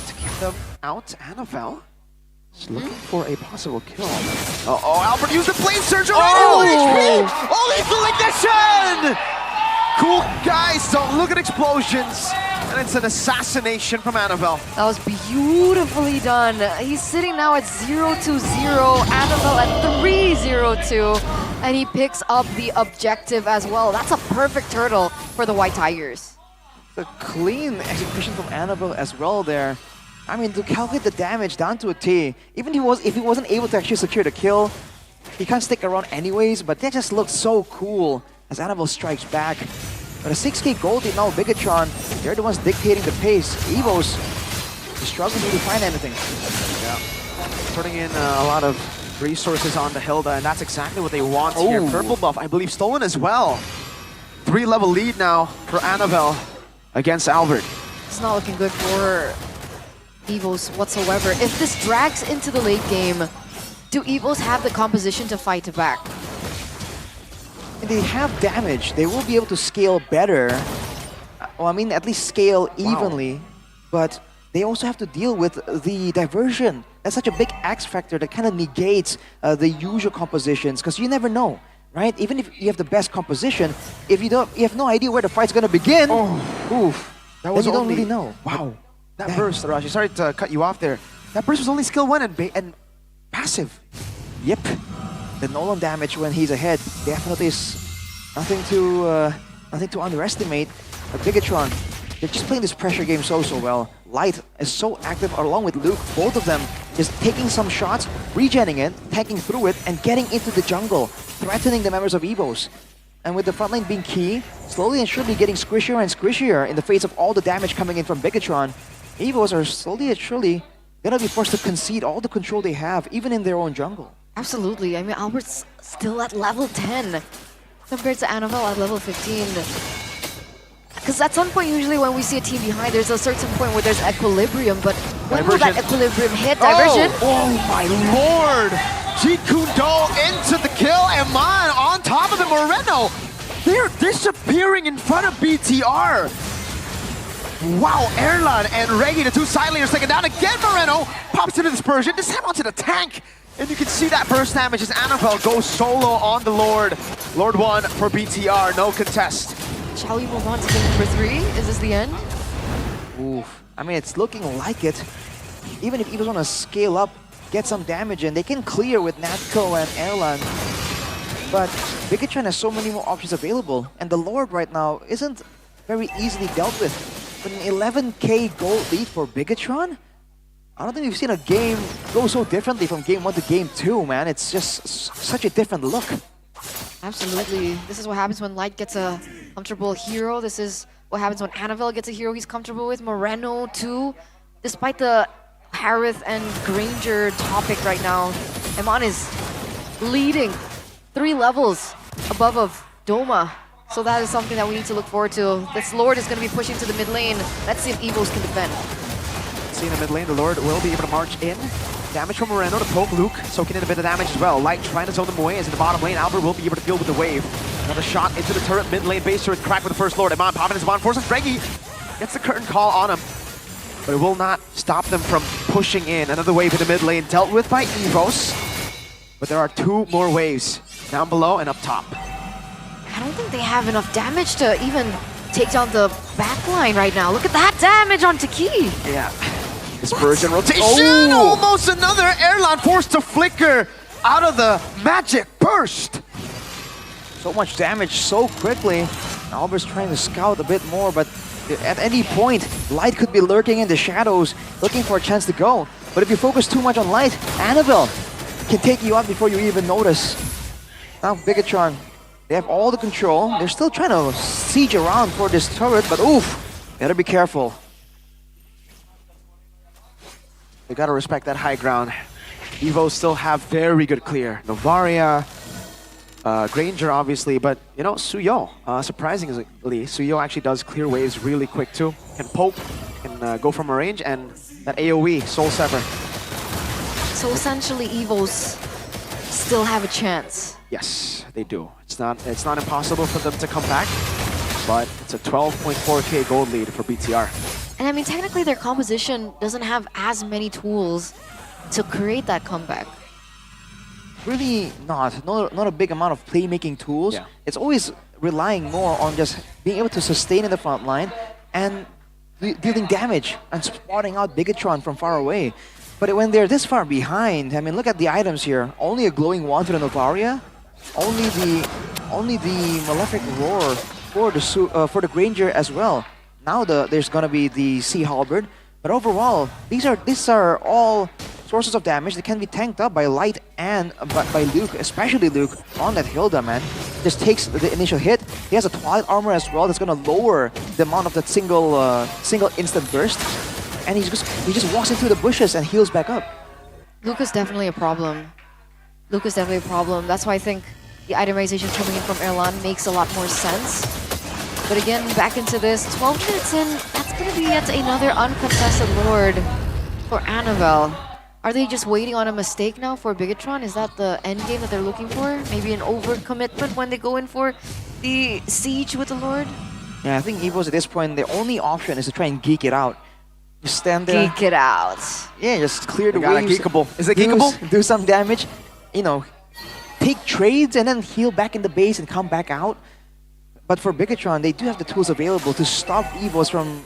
to keep them out. Annabelle is looking for a possible kill. Oh, Albert used the Blade Surge already! 1 HP! Oh, lethal ignition! Cool guys, don't look at explosions. And it's an assassination from Annabelle. That was beautifully done. He's sitting now at 0-0, Annabelle at 3-0-2, and he picks up the objective as well. That's a perfect turtle for the White Tigers. The clean execution from Annabelle as well there. I mean, to calculate the damage down to a T, even if he wasn't able to actually secure the kill, he can't stick around anyways, but that just looks so cool as Annabelle strikes back. But a 6k gold lead now, Bigatron, they're the ones dictating the pace. EVOS is struggling to find anything. Yeah, turning in a lot of resources on the Hilda, and that's exactly what they want here. Purple buff, I believe, stolen as well. 3-level lead now for Annabelle against Albert. It's not looking good for EVOS whatsoever. If this drags into the late game, do EVOS have the composition to fight back? They have damage. They will be able to scale better. Well, I mean, at least scale evenly. But they also have to deal with the diversion. That's such a big X factor that kind of negates the usual compositions, because you never know, right? Even if you have the best composition, if you have no idea where the fight's gonna begin. That was then you don't only, really know. Wow, that burst, Rashi. Sorry to cut you off there. That burst was only skill 1 and passive. Yep. The Nolan damage when he's ahead definitely is nothing to underestimate. But Bigatron, they're just playing this pressure game so well. Light is so active along with Luke, both of them just taking some shots, regenning it, tanking through it, and getting into the jungle, threatening the members of EVOS. And with the front lane being key, slowly and surely getting squishier and squishier in the face of all the damage coming in from Bigatron, EVOS are slowly and surely gonna be forced to concede all the control they have, even in their own jungle. Absolutely. I mean, Albert's still at level 10 compared to Annabelle at level 15. Because at some point, usually when we see a team behind, there's a certain point where there's equilibrium, but when will that equilibrium hit? Diversion? Oh my lord! Jeet Kune Do into the kill, and Man on top of the Moreno! They're disappearing in front of BTR! Wow, Erlan and Reggie, the two side laners taken down again. Moreno pops into dispersion, this time onto the tank. And you can see that burst damage as Annabelle goes solo on the Lord. Lord 1 for BTR, no contest. Shall we move on to game number 3? Is this the end? Oof. I mean, it's looking like it. Even if EVOS want to scale up, get some damage in, they can clear with Natko and Erlan. But Bigatron has so many more options available, and the Lord right now isn't very easily dealt with. But an 11k gold lead for Bigatron? I don't think we've seen a game go so differently from game 1 to game 2, man. It's just such a different look. Absolutely. This is what happens when Light gets a comfortable hero. This is what happens when Annabelle gets a hero he's comfortable with. Moreno too. Despite the Harith and Granger topic right now, Eman is leading 3 levels above of Doma. So that is something that we need to look forward to. This Lord is going to be pushing to the mid lane. Let's see if EVOS can defend. See in the mid lane, the Lord will be able to march in. Damage from Moreno to poke Luke, soaking in a bit of damage as well. Light trying to zone them away as in the bottom lane. Albert will be able to deal with the wave. Another shot into the turret, mid lane base turret cracked with the first Lord. Eman popping his bond, forces Reggie. Gets the curtain call on him. But it will not stop them from pushing in. Another wave in the mid lane dealt with by EVOS. But there are 2 more waves, down below and up top. I don't think they have enough damage to even take down the backline right now. Look at that damage on Taki. Yeah. Dispersion rotation. Almost another Erlan forced to flicker out of the magic burst. So much damage so quickly. Albert's trying to scout a bit more, but at any point, Light could be lurking in the shadows, looking for a chance to go. But if you focus too much on Light, Annabelle can take you out before you even notice. Now Bigatron, they have all the control. They're still trying to siege around for this turret, but oof, better be careful. They gotta respect that high ground. EVO still have very good clear. Novaria, Granger obviously, but you know, Suyo, surprisingly, Suyo actually does clear waves really quick too. Can poke, can go from a range, and That AoE, Soul Sever. So essentially, Evos still have a chance. Yes, they do. It's not impossible for them to come back, but it's a 12.4k gold lead for BTR. And I mean, technically, their composition doesn't have as many tools to create that comeback. Really not a big amount of playmaking tools. Yeah. It's always relying more on just being able to sustain in the front line and dealing damage and spotting out Bigatron from far away. But when they're this far behind, I mean, look at the items here. Only a glowing wand for the Novaria, only the Malefic Roar for the Granger as well. Now there's gonna be the Sea Halberd, but overall these are all sources of damage that can be tanked up by Light and by Luke, especially Luke on that Hilda, man. Just takes the initial hit. He has a Twilight Armor as well that's gonna lower the amount of that single instant burst, and he just walks into the bushes and heals back up. Luke is definitely a problem. Luke is definitely a problem. That's why I think the itemization coming in from Erlan makes a lot more sense. But again, back into this, 12 minutes in, that's gonna be yet another uncontested Lord for Annabelle. Are they just waiting on a mistake now for Bigatron? Is that the end game that they're looking for? Maybe an overcommitment when they go in for the siege with the Lord? Yeah, I think Evos at this point, the only option is to try and geek it out. Just stand there. Geek it out. Yeah, just clear the got waves. geekable. Is it geekable? Do some damage. You know, take trades and then heal back in the base and come back out. But for Bigatron, they do have the tools available to stop Evos from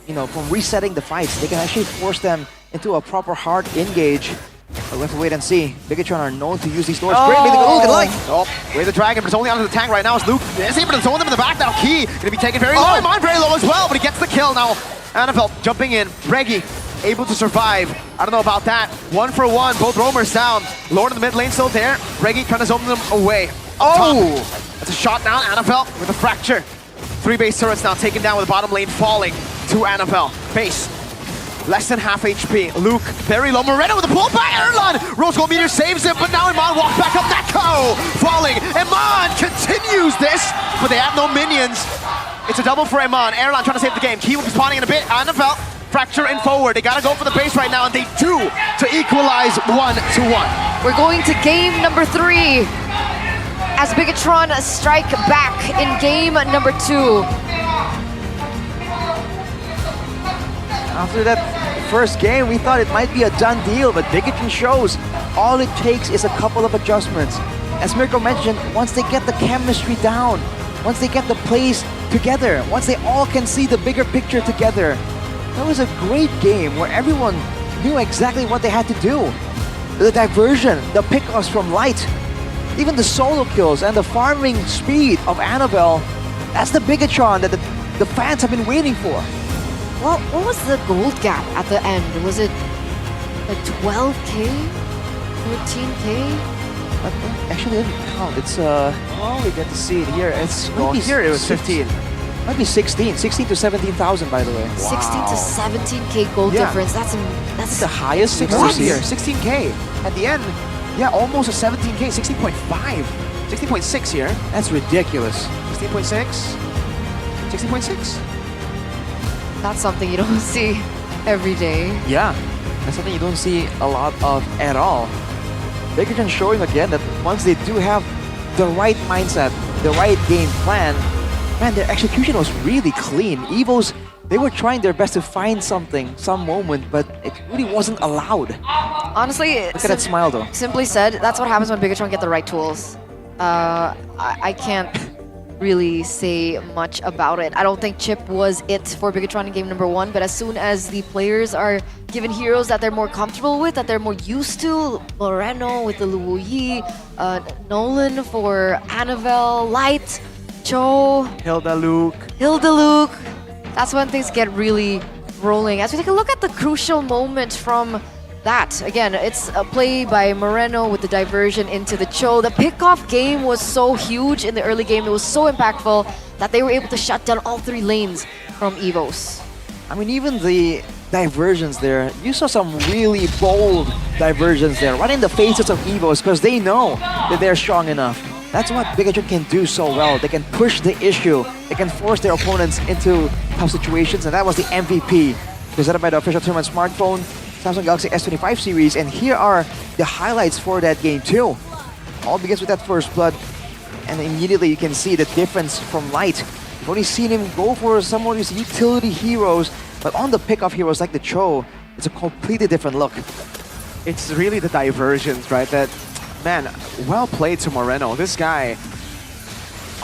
resetting the fights. They can actually force them into a proper hard engage. But we have to wait and see. Bigatron are known to use these doors. Great, maybe good light. Oh, wait, the dragon, but it's only onto the tank right now. It's Luke. Is able to zone them in the back now. Key gonna be taken very low. Mine very low as well, but he gets the kill now. Annabelle jumping in. Reggie able to survive. I don't know about that. 1 for 1, both roamers down. Lord in the mid lane still there. Reggie trying to zone them away. Oh! That's a shot down. Annabelle with a fracture. 3 base turrets now taken down with the bottom lane falling to Annabelle. Base. Less than half HP. Luke, very low. Moreno with the pull back. Erlan! Rose Gold Meter saves him, but now Iman walks back up. Neko falling. Iman continues this, but they have no minions. It's a double for Iman. Erlan trying to save the game. Key will be spawning in a bit. Annabelle, fracture in forward. They gotta go for the base right now, and they do to equalize 1-1. We're going to game number 3 as Bigatron strike back in game number 2. After that first game, we thought it might be a done deal, but Bigatron shows all it takes is a couple of adjustments. As Mirko mentioned, once they get the chemistry down, once they get the plays together, once they all can see the bigger picture together, that was a great game where everyone knew exactly what they had to do. The diversion, the pickoffs from Light, even the solo kills and the farming speed of Annabelle, that's the Bigatron that the fans have been waiting for. Well, what was the gold gap at the end? Was it like 12k? 13k? Actually, let me count. It's oh, we get to see it here. It's Maybe here it was 15. Might be 16 to 17,000, by the way. 16 to 17k gold difference. That's the highest 16 here. 16k at the end. Yeah, almost a 17k. 16.5, 16.6 here. That's ridiculous. 16.6, 16.6. That's something you don't see every day. Yeah, that's something you don't see a lot of at all. Bigatron showing again that once they do have the right mindset, the right game plan, man, their execution was really clean. Evos, they were trying their best to find something, some moment, but it really wasn't allowed. Honestly, look at that smile though. Simply said, that's what happens when Bigatron get the right tools. I can't really say much about it. I don't think Chip was it for Bigatron in game number 1, but as soon as the players are given heroes that they're more comfortable with, that they're more used to, Moreno with the Luo Yi, Nolan for Annabelle, Light, Cho, Hilda Luke, that's when things get really rolling. As we take a look at the crucial moment from that, again, it's a play by Moreno with the diversion into the Cho. The pickoff game was so huge in the early game. It was so impactful that they were able to shut down all 3 lanes from Evos. I mean, even the diversions there, you saw some really bold diversions there, right in the faces of Evos, because they know that they're strong enough. That's what Bigatron can do so well. They can push the issue. They can force their opponents into tough situations, and that was the MVP presented by the official tournament smartphone. Samsung Galaxy S25 series, and here are the highlights for that game too. All begins with that first blood, and immediately you can see the difference from Light. You've only seen him go for some of these utility heroes, but on the pick-off heroes like the Cho, it's a completely different look. It's really the diversions, right? That, man, well played to Moreno. This guy,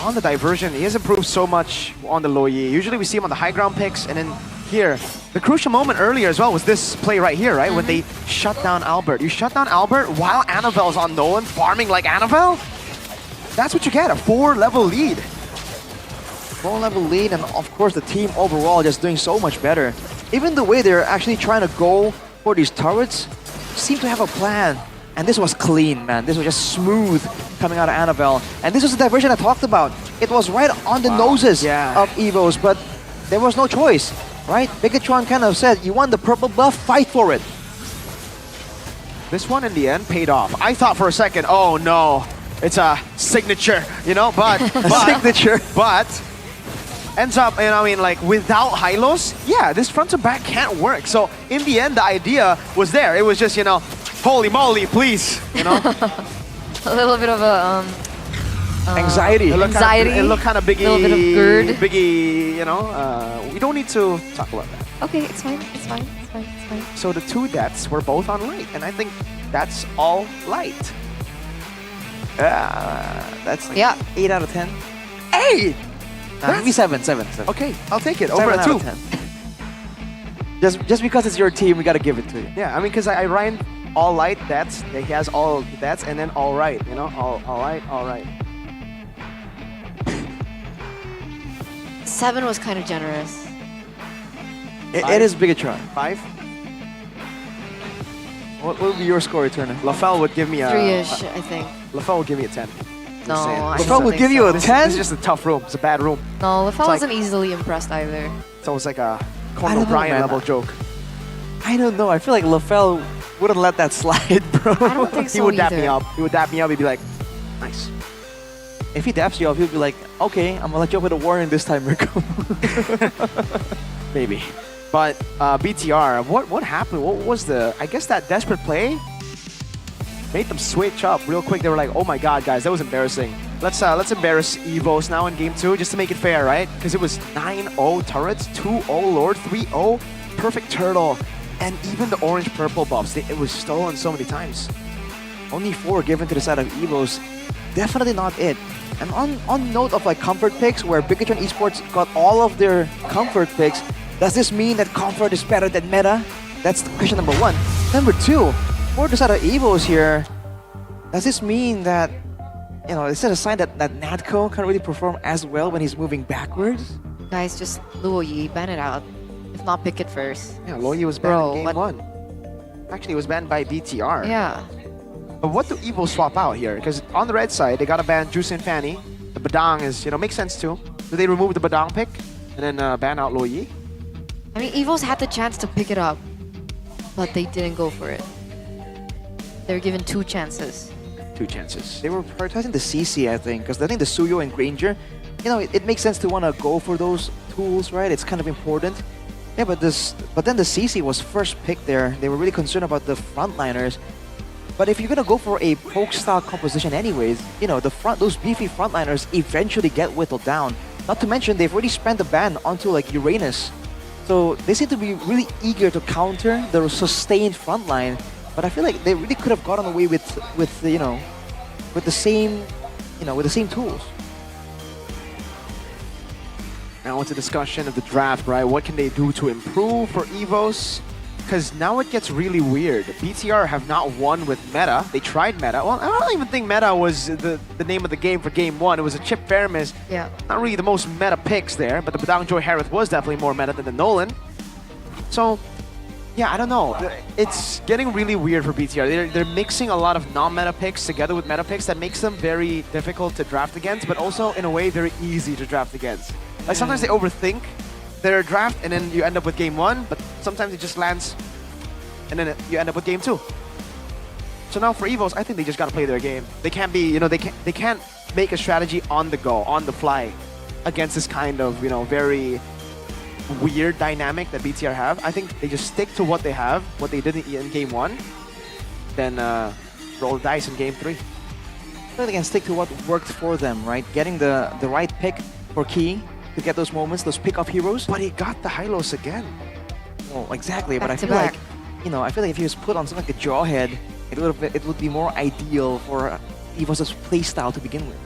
on the diversion, he has improved so much on the low Yi. Usually we see him on the high ground picks, and then here, the crucial moment earlier as well was this play right here, right? When they shut down Albert. You shut down Albert while Annavel's on Nolan, farming like Annavel? That's what you get, a 4-level lead. 4-level lead, and of course the team overall just doing so much better. Even the way they're actually trying to go for these turrets seem to have a plan. And this was clean, man. This was just smooth coming out of Annavel. And this was the diversion I talked about. It was right on the noses of Evos, but there was no choice, right? Bigatron kind of said, you want the purple buff, fight for it. This one in the end paid off. I thought for a second, oh no, it's a signature, you know, but signature. But ends up, you know, I mean, like without Hylos, yeah, this front to back can't work. So in the end, the idea was there. It was just, you know, holy moly, please, you know. A little bit of a anxiety. It looked kind of biggie. A little bit of GERD. Biggie, you know. We don't need to talk about that. Okay, it's fine. It's fine. It's fine. It's fine. So the two deaths were both on Light, and I think that's all Light. That's like 8 out of 10. 8! Maybe 7. Okay, I'll take it. 7 Over a out 2. of 10. Just because it's your team, we gotta give it to you. Yeah, I mean, because I ran all Light deaths. He has all deaths, and then all right, you know, all right. 7 was kind of generous. It is Bigatron. 5? What would be your score, Eterna? LaFell would give me a 3-ish, I think. LaFell would give me a 10. No, I LaFell don't would think give you a so. 10? This is just a tough room. It's a bad room. No, LaFell like- wasn't easily impressed either. So it's like a I Conan don't know, O'Brien man. level joke. I don't know. I feel like LaFell wouldn't let that slide, bro. I don't think so He would dap me either. up. He would dap me up. He'd be like, nice. If he daps you off, he'll be like, okay, I'm gonna let you up with a warning this time, Rico. Maybe. But BTR, what happened? What was the? I guess that desperate play made them switch up real quick. They were like, oh my god, guys, that was embarrassing. Let's embarrass Evos now in game 2 just to make it fair, right? Because it was 9-0 turrets, 2-0 Lord, 3-0 perfect turtle, and even the orange purple buffs. It was stolen so many times. Only 4 given to the side of Evos. Definitely not it. And on note of like comfort picks, where Bigatron Esports got all of their comfort picks, does this mean that comfort is better than meta? That's question number 1. Number 2, for the side of Evos here, does this mean that, you know, is that a sign that Natco can't really perform as well when he's moving backwards? Guys, just Luo Yi, ban it out. If not, pick it first. Yeah, Loyi was banned in game 1. Actually, it was banned by BTR. Yeah. But what do Evo swap out here? Because on the red side, they got to ban Juice and Fanny. The Badang is, you know, makes sense too. Do they remove the Badang pick and then ban out Loyi? I mean, Evos had the chance to pick it up, but they didn't go for it. They were given 2 chances. 2 chances. They were prioritizing the CC, I think, because I think the Suyo and Granger, you know, it makes sense to want to go for those tools, right? It's kind of important. Yeah, but then the CC was first picked there. They were really concerned about the frontliners. But if you're gonna go for a poke style composition anyways, you know, those beefy frontliners eventually get whittled down. Not to mention they've already spent the ban onto like Uranus. So they seem to be really eager to counter the sustained frontline. But I feel like they really could have gotten away with you know, with the same tools. Now it's a discussion of the draft, right? What can they do to improve for Evos? Because now it gets really weird. BTR have not won with meta. They tried meta. Well, I don't even think meta was the name of the game for game 1. It was a Chip Fairness. Yeah. Not really the most meta picks there, but the Badang Joy Harith was definitely more meta than the Nolan. So, yeah, I don't know. It's getting really weird for BTR. They're mixing a lot of non-meta picks together with meta picks that makes them very difficult to draft against, but also, in a way, very easy to draft against. Like, sometimes they overthink their draft, and then you end up with game 1, but sometimes it just lands, and then you end up with game 2. So now for Evos, I think they just gotta play their game. They can't be, you know, they can't make a strategy on the go, on the fly, against this kind of, you know, very weird dynamic that BTR have. I think they just stick to what they have, what they did in game 1, then roll the dice in game 3. So they can stick to what worked for them, right? Getting the right pick for Key to get those moments, those pick-off heroes. But he got the Hylos again. Oh, exactly. Back but I to feel back. like, you know, I feel like if he was put on something like a Jawhead, it would be more ideal for EVO's playstyle to begin with.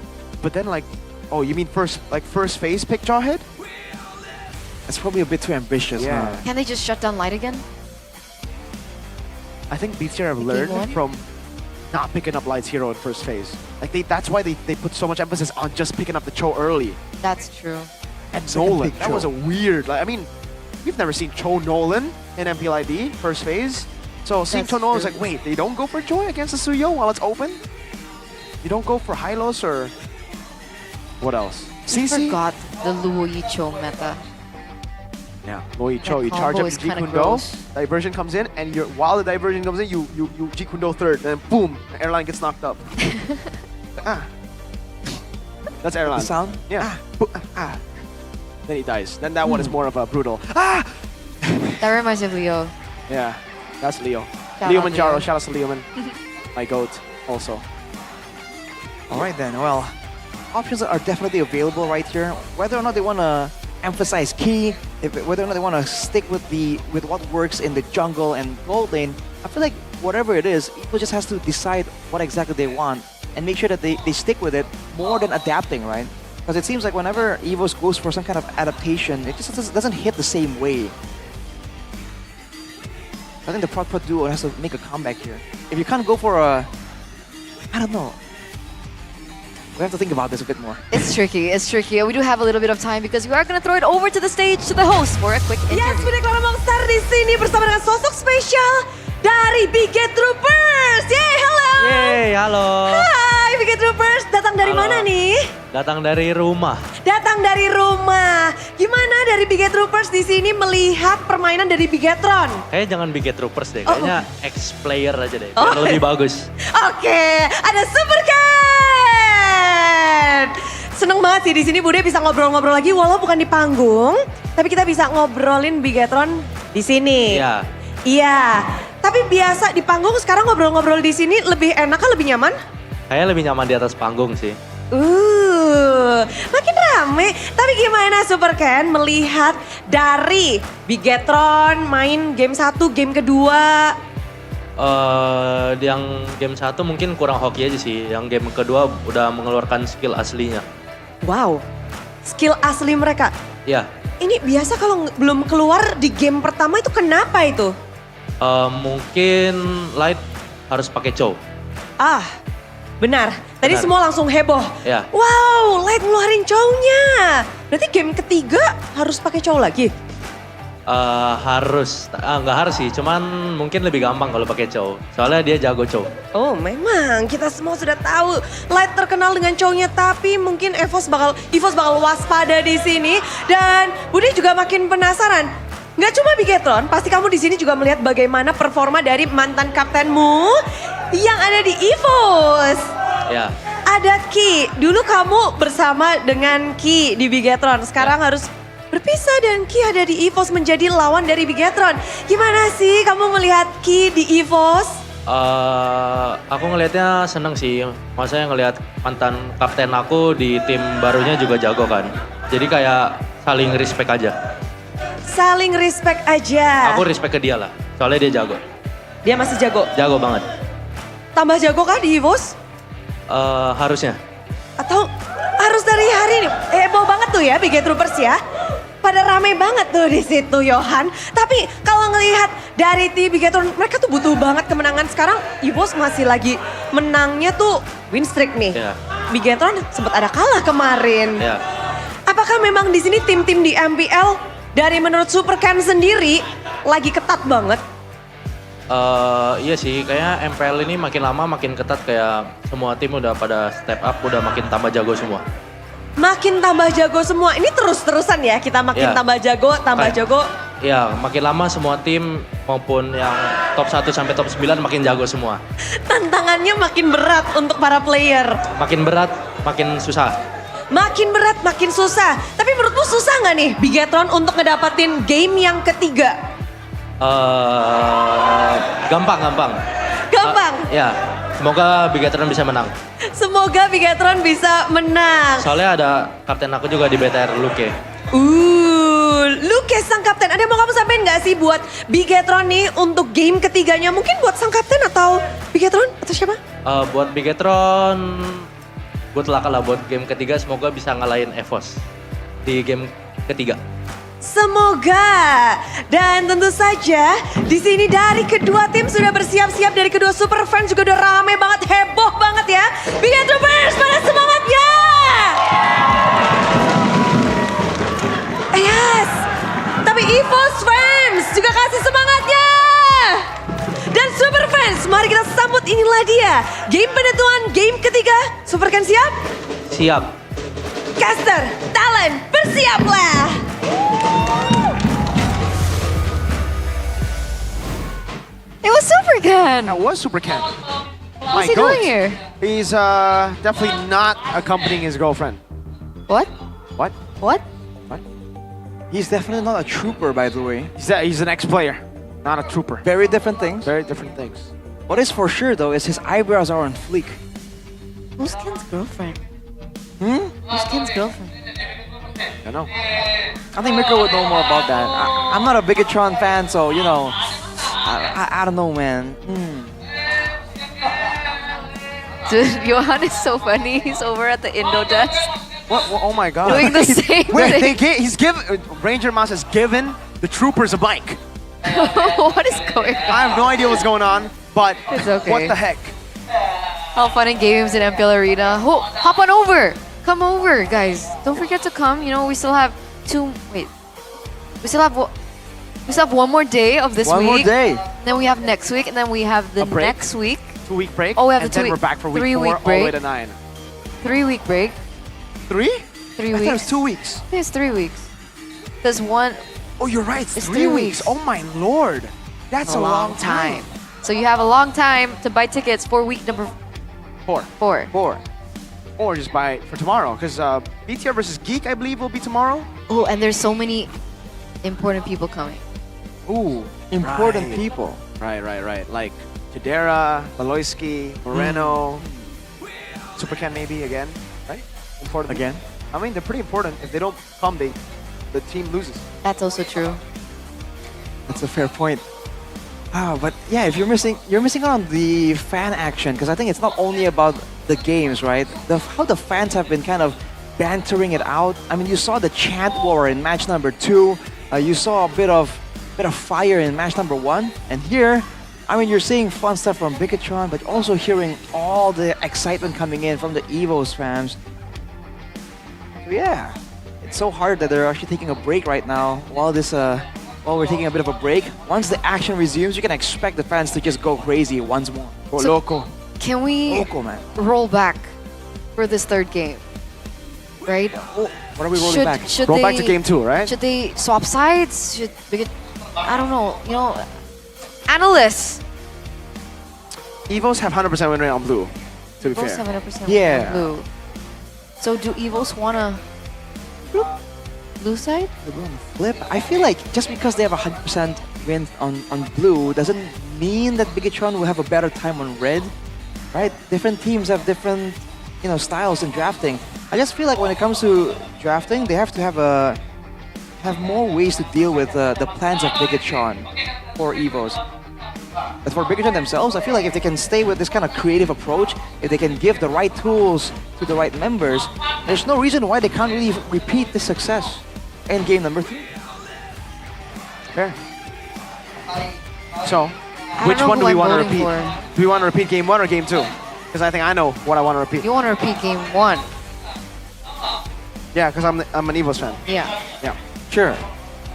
But then, like, oh, you mean first phase pick Jawhead? That's probably a bit too ambitious. Yeah. Huh? Can they just shut down Light again? I think BTR have learned from not picking up Light's hero in first phase. Like that's why they put so much emphasis on just picking up the Cho early. That's true. And Second Nolan, pick that Cho. was a weird, like, I mean, we've never seen Cho Nolan in MPL ID first phase. So seeing That's Cho Nolan was true. like, wait, they don't go for Joy against the Suyo while it's open? You don't go for Hylos or what else? I CC? forgot the Luo Yicho meta. Yeah, Luo Cho, you charge combo up is Ji kinda Kundo, gross. diversion comes in, and while the diversion comes in, you Ji Kundo third, then boom, airline gets knocked up. Ah. That's airline. The sound? Yeah. Then he dies. Then that one is more of a brutal. Ah! That reminds me of Leo. Yeah, that's Leo. Shout Leo out Manjaro, Leo. shout out to Leo Man. My goat, also. All right then, well, options are definitely available right here. Whether or not they want to emphasize Key, whether or not they want to stick with what works in the jungle and gold lane, I feel like whatever it is, Evo just has to decide what exactly they want and make sure that they stick with it more than adapting, right? Because it seems like whenever Evo goes for some kind of adaptation, it just doesn't hit the same way. I think the Prod duo has to make a comeback here. If you can't go for a, I don't know. We have to think about this a bit more. It's tricky, it's tricky. We do have a little bit of time because we are going to throw it over to the stage to the host for a quick interview. Yes, Budi Kelompok Star di sini bersama dengan sosok spesial dari Big Gate Troopers. Yeay, halo. Yeay, halo. Hai, Big Gate Troopers. Datang dari Halo. mana nih? Datang dari rumah. Datang dari rumah. Gimana dari Big Gate Troopers di sini melihat permainan dari Bigetron? Kayaknya jangan Big Gate Troopers deh, Oh. kayaknya ex-player aja deh, biar lebih bagus. Oke, ada Super Ken. Seneng banget sih di sini Bude bisa ngobrol-ngobrol lagi walau bukan di panggung, tapi kita bisa ngobrolin Bigetron di sini. Iya. Iya. Tapi biasa di panggung sekarang ngobrol-ngobrol di sini lebih enak kan, lebih nyaman? Kayaknya lebih nyaman di atas panggung sih. Makin rame. Tapi gimana Super Ken melihat dari Bigetron main game 1, game kedua? Yang game 1 mungkin kurang hoki aja sih. Yang game kedua udah mengeluarkan skill aslinya. Wow, skill asli mereka. Ya, Ini biasa kalau belum keluar di game pertama itu kenapa itu? mungkin Light harus pakai Chow. Ah, benar. Tadi Benar. semua langsung heboh. Ya, Wow, Light ngeluarin cownya. Berarti game ketiga harus pakai cowok lagi? harus. Nggak harus sih, cuman mungkin lebih gampang kalau pakai Chow. Soalnya dia jago Chow. Oh memang, kita semua sudah tahu Light terkenal dengan cownya, tapi mungkin EVOS bakal waspada di sini. Dan Budi juga makin penasaran. Nggak cuma Bigetron, pasti kamu di sini juga melihat bagaimana performa dari mantan kaptenmu yang ada di EVOS. Ya. Ada Ki, dulu kamu bersama dengan Ki di Bigetron, sekarang harus berpisah dan Ki ada di EVOS menjadi lawan dari Bigetron. Gimana sih kamu melihat Ki di EVOS? Aku ngelihatnya seneng sih, maksudnya ngelihat mantan kapten aku di tim barunya juga jago kan. Jadi kayak saling respect aja. Saling respect aja. Aku respect ke dia lah, soalnya dia jago. Dia masih jago? Jago banget. Tambah jago kah di EVOS? Harusnya. Atau harus dari hari ini? Heboh banget tuh ya Big Troopers ya. Pada rame banget tuh di situ Yohan. Tapi kalau ngelihat dari tim Bigetron, mereka tuh butuh banget kemenangan. Sekarang EVOS masih lagi menangnya tuh win streak nih. Yeah. Bigetron sempat ada kalah kemarin. Ya. Apakah memang di sini tim-tim di MPL dari menurut Super Ken sendiri lagi ketat banget? Iya sih, kayaknya MPL ini makin lama makin ketat, kayak semua tim udah pada step up, udah makin tambah jago semua. Makin tambah jago semua. Ini terus-terusan ya, kita makin Ya. tambah jago, tambah Kayak- jago. Ya, makin lama semua tim maupun yang top 1 sampai top 9 makin jago semua. Tantangannya makin berat untuk para player. Makin berat, makin susah. makin berat, makin susah. Tapi menurutmu susah nggak nih Bigetron untuk ngedapetin game yang ketiga? Gampang. Gampang? Ya, semoga Bigetron bisa menang. Semoga Bigetron bisa menang. Soalnya ada kapten aku juga di BTR, Luke. Luke sang kapten. Ada yang mau kamu sampaikan nggak sih buat Bigetron nih untuk game ketiganya? Mungkin buat sang kapten atau Bigetron atau siapa? Buat Bigetron, good luck lah buat game ketiga. Semoga bisa ngalahin EVOS di game ketiga. Semoga. Dan tentu saja di sini dari kedua tim sudah bersiap-siap, dari kedua super fans juga udah rame banget, heboh banget ya. Bigetroners, pada semangatnya. Yes. Tapi EVOS fans juga kasih semangatnya. Dan super fans, mari kita sambut, inilah dia. Game penentuan game ketiga. Super kan siap? Siap. Caster, talent, bersiaplah. It was Super Ken. That was Super Ken. What's he doing here? He's definitely not accompanying his girlfriend. What? What? What? He's definitely not a trooper, by the way. He's an ex-player, not a trooper. Very different things. Very different things. What is for sure, though, is his eyebrows are on fleek. Who's Ken's girlfriend? Who's Ken's girlfriend? I know. I think Mirko would know more about that. I'm not a Bigetron fan, so, you know, I don't know, man. Dude, Johan is so funny. He's over at the Indo desk. What? Oh my God! Doing the same Wait, thing. he's given Ranger Mouse has given the troopers a bike. What is going on? I have no idea what's going on, but It's okay. what the heck? All fun and games in MPL Arena. Oh, hop on over. Come over, guys. Don't forget to come. You know, we still have we still have one more day of this One week. more day. Then we have next week, and then we have the A break? next week. 2-week break. Oh, we have and the then 2 we're back for week 4 3-week all the way break. to 9. 3-week break. 3? 3 I weeks. thought it was 2 weeks. I think it's 3 weeks. There's one. Oh, you're right. It's It's 3 3 weeks. weeks. Oh my lord, that's a long time. So you have a long time to buy tickets for week number 4. 4. Or just buy it for tomorrow, because BTR versus Geek, I believe, will be tomorrow. Oh, and there's so many important people coming. Ooh, Important right. people. Right. Like Chidera, Valoisky, Moreno, Supercan maybe again, right? Important Again? I mean, they're pretty important. If they don't come, the team loses. That's also true. That's a fair point. But yeah, if you're missing out on the fan action, because I think it's not only about the games, right? How the fans have been kind of bantering it out. I mean, you saw the chant war in match number 2. You saw a bit of fire in match number 1, and here, I mean, you're seeing fun stuff from Bigetron, but also hearing all the excitement coming in from the EVOS fans. So yeah, it's so hard that they're actually taking a break right now while we're taking a bit of a break. Once the action resumes, you can expect the fans to just go crazy once more. Go So- loco. Can we Loco, man. roll back for this third game? Right? What are we rolling back? Roll back to game 2, right? Should they swap sides? Should I don't know. You know, analysts. Evos have 100% win rate on blue, to be Evos fair. have 100% Yeah. blue. So do Evos wanna blue side? Flip. I feel like just because they have 100% win on blue doesn't mean that Bigetron will have a better time on red, right? Different teams have different, styles in drafting. I just feel like when it comes to drafting, they have to have more ways to deal with the plans of Bigetron for Evos. But for Bigetron themselves, I feel like if they can stay with this kind of creative approach, if they can give the right tools to the right members, there's no reason why they can't really repeat this success in game number 3. Fair. So, don't which know one who do we I'm want to voting repeat? for. Do we want to repeat game 1 or game 2? Because I think I know what I want to repeat. You want to repeat game 1? Yeah, because I'm an Evos fan. Yeah. Yeah. Sure.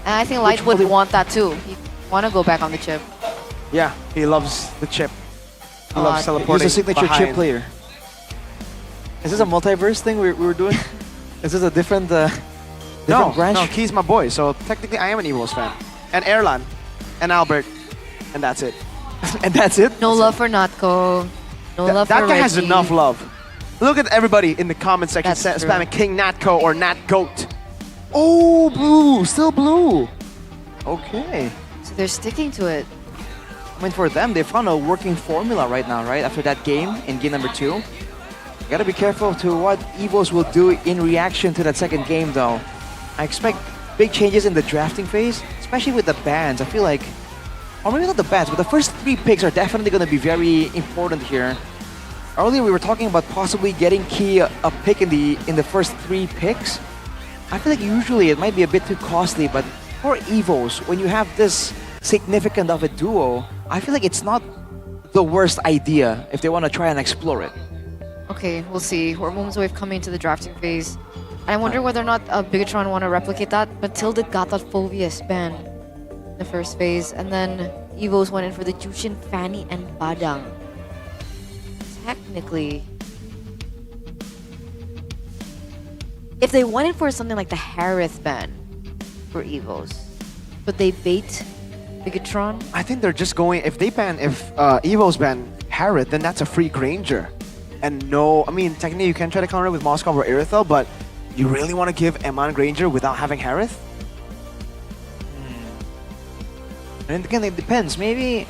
And I think Light would want that too. He want to go back on the chip. Yeah, he loves the chip. He Oh, loves teleporting. He's a signature behind. chip player. Is this a multiverse thing we were doing? Is this a different branch? No, Key's my boy, so technically I am an Evos fan. And Erlan, and Albert, and that's it. And that's it? No love for Natko. No love that for guy has Reggie. enough love. Look at everybody in the comment section spamming King Natco or Nat Goat. Oh, blue, still blue. Okay. So they're sticking to it. I mean, for them, they found a working formula right now, right? After that game, in game number 2. You gotta be careful to what EVOS will do in reaction to that second game, though. I expect big changes in the drafting phase, especially with the bans. I feel like, or maybe not the bans, but the first 3 picks are definitely gonna be very important here. Earlier, we were talking about possibly getting Key a pick in the first 3 picks. I feel like usually it might be a bit too costly, but for EVOS, when you have this significant of a duo, I feel like it's not the worst idea if they want to try and explore it. Okay, we'll see. We're moments away from coming into the drafting phase. And I wonder whether or not Bigatron want to replicate that. Matilda got that Phobius ban in the first phase. And then EVOS went in for the Jushin, Fanny, and Badang. Technically, if they went in for something like the Harith ban for EVOS, but they bait Bigatron? I think they're just going, if EVOS ban Harith, then that's a free Granger. And no, I mean, technically you can try to counter it with Moskov or Irithel, but you really want to give Eman Granger without having Harith? And again, it depends. Maybe,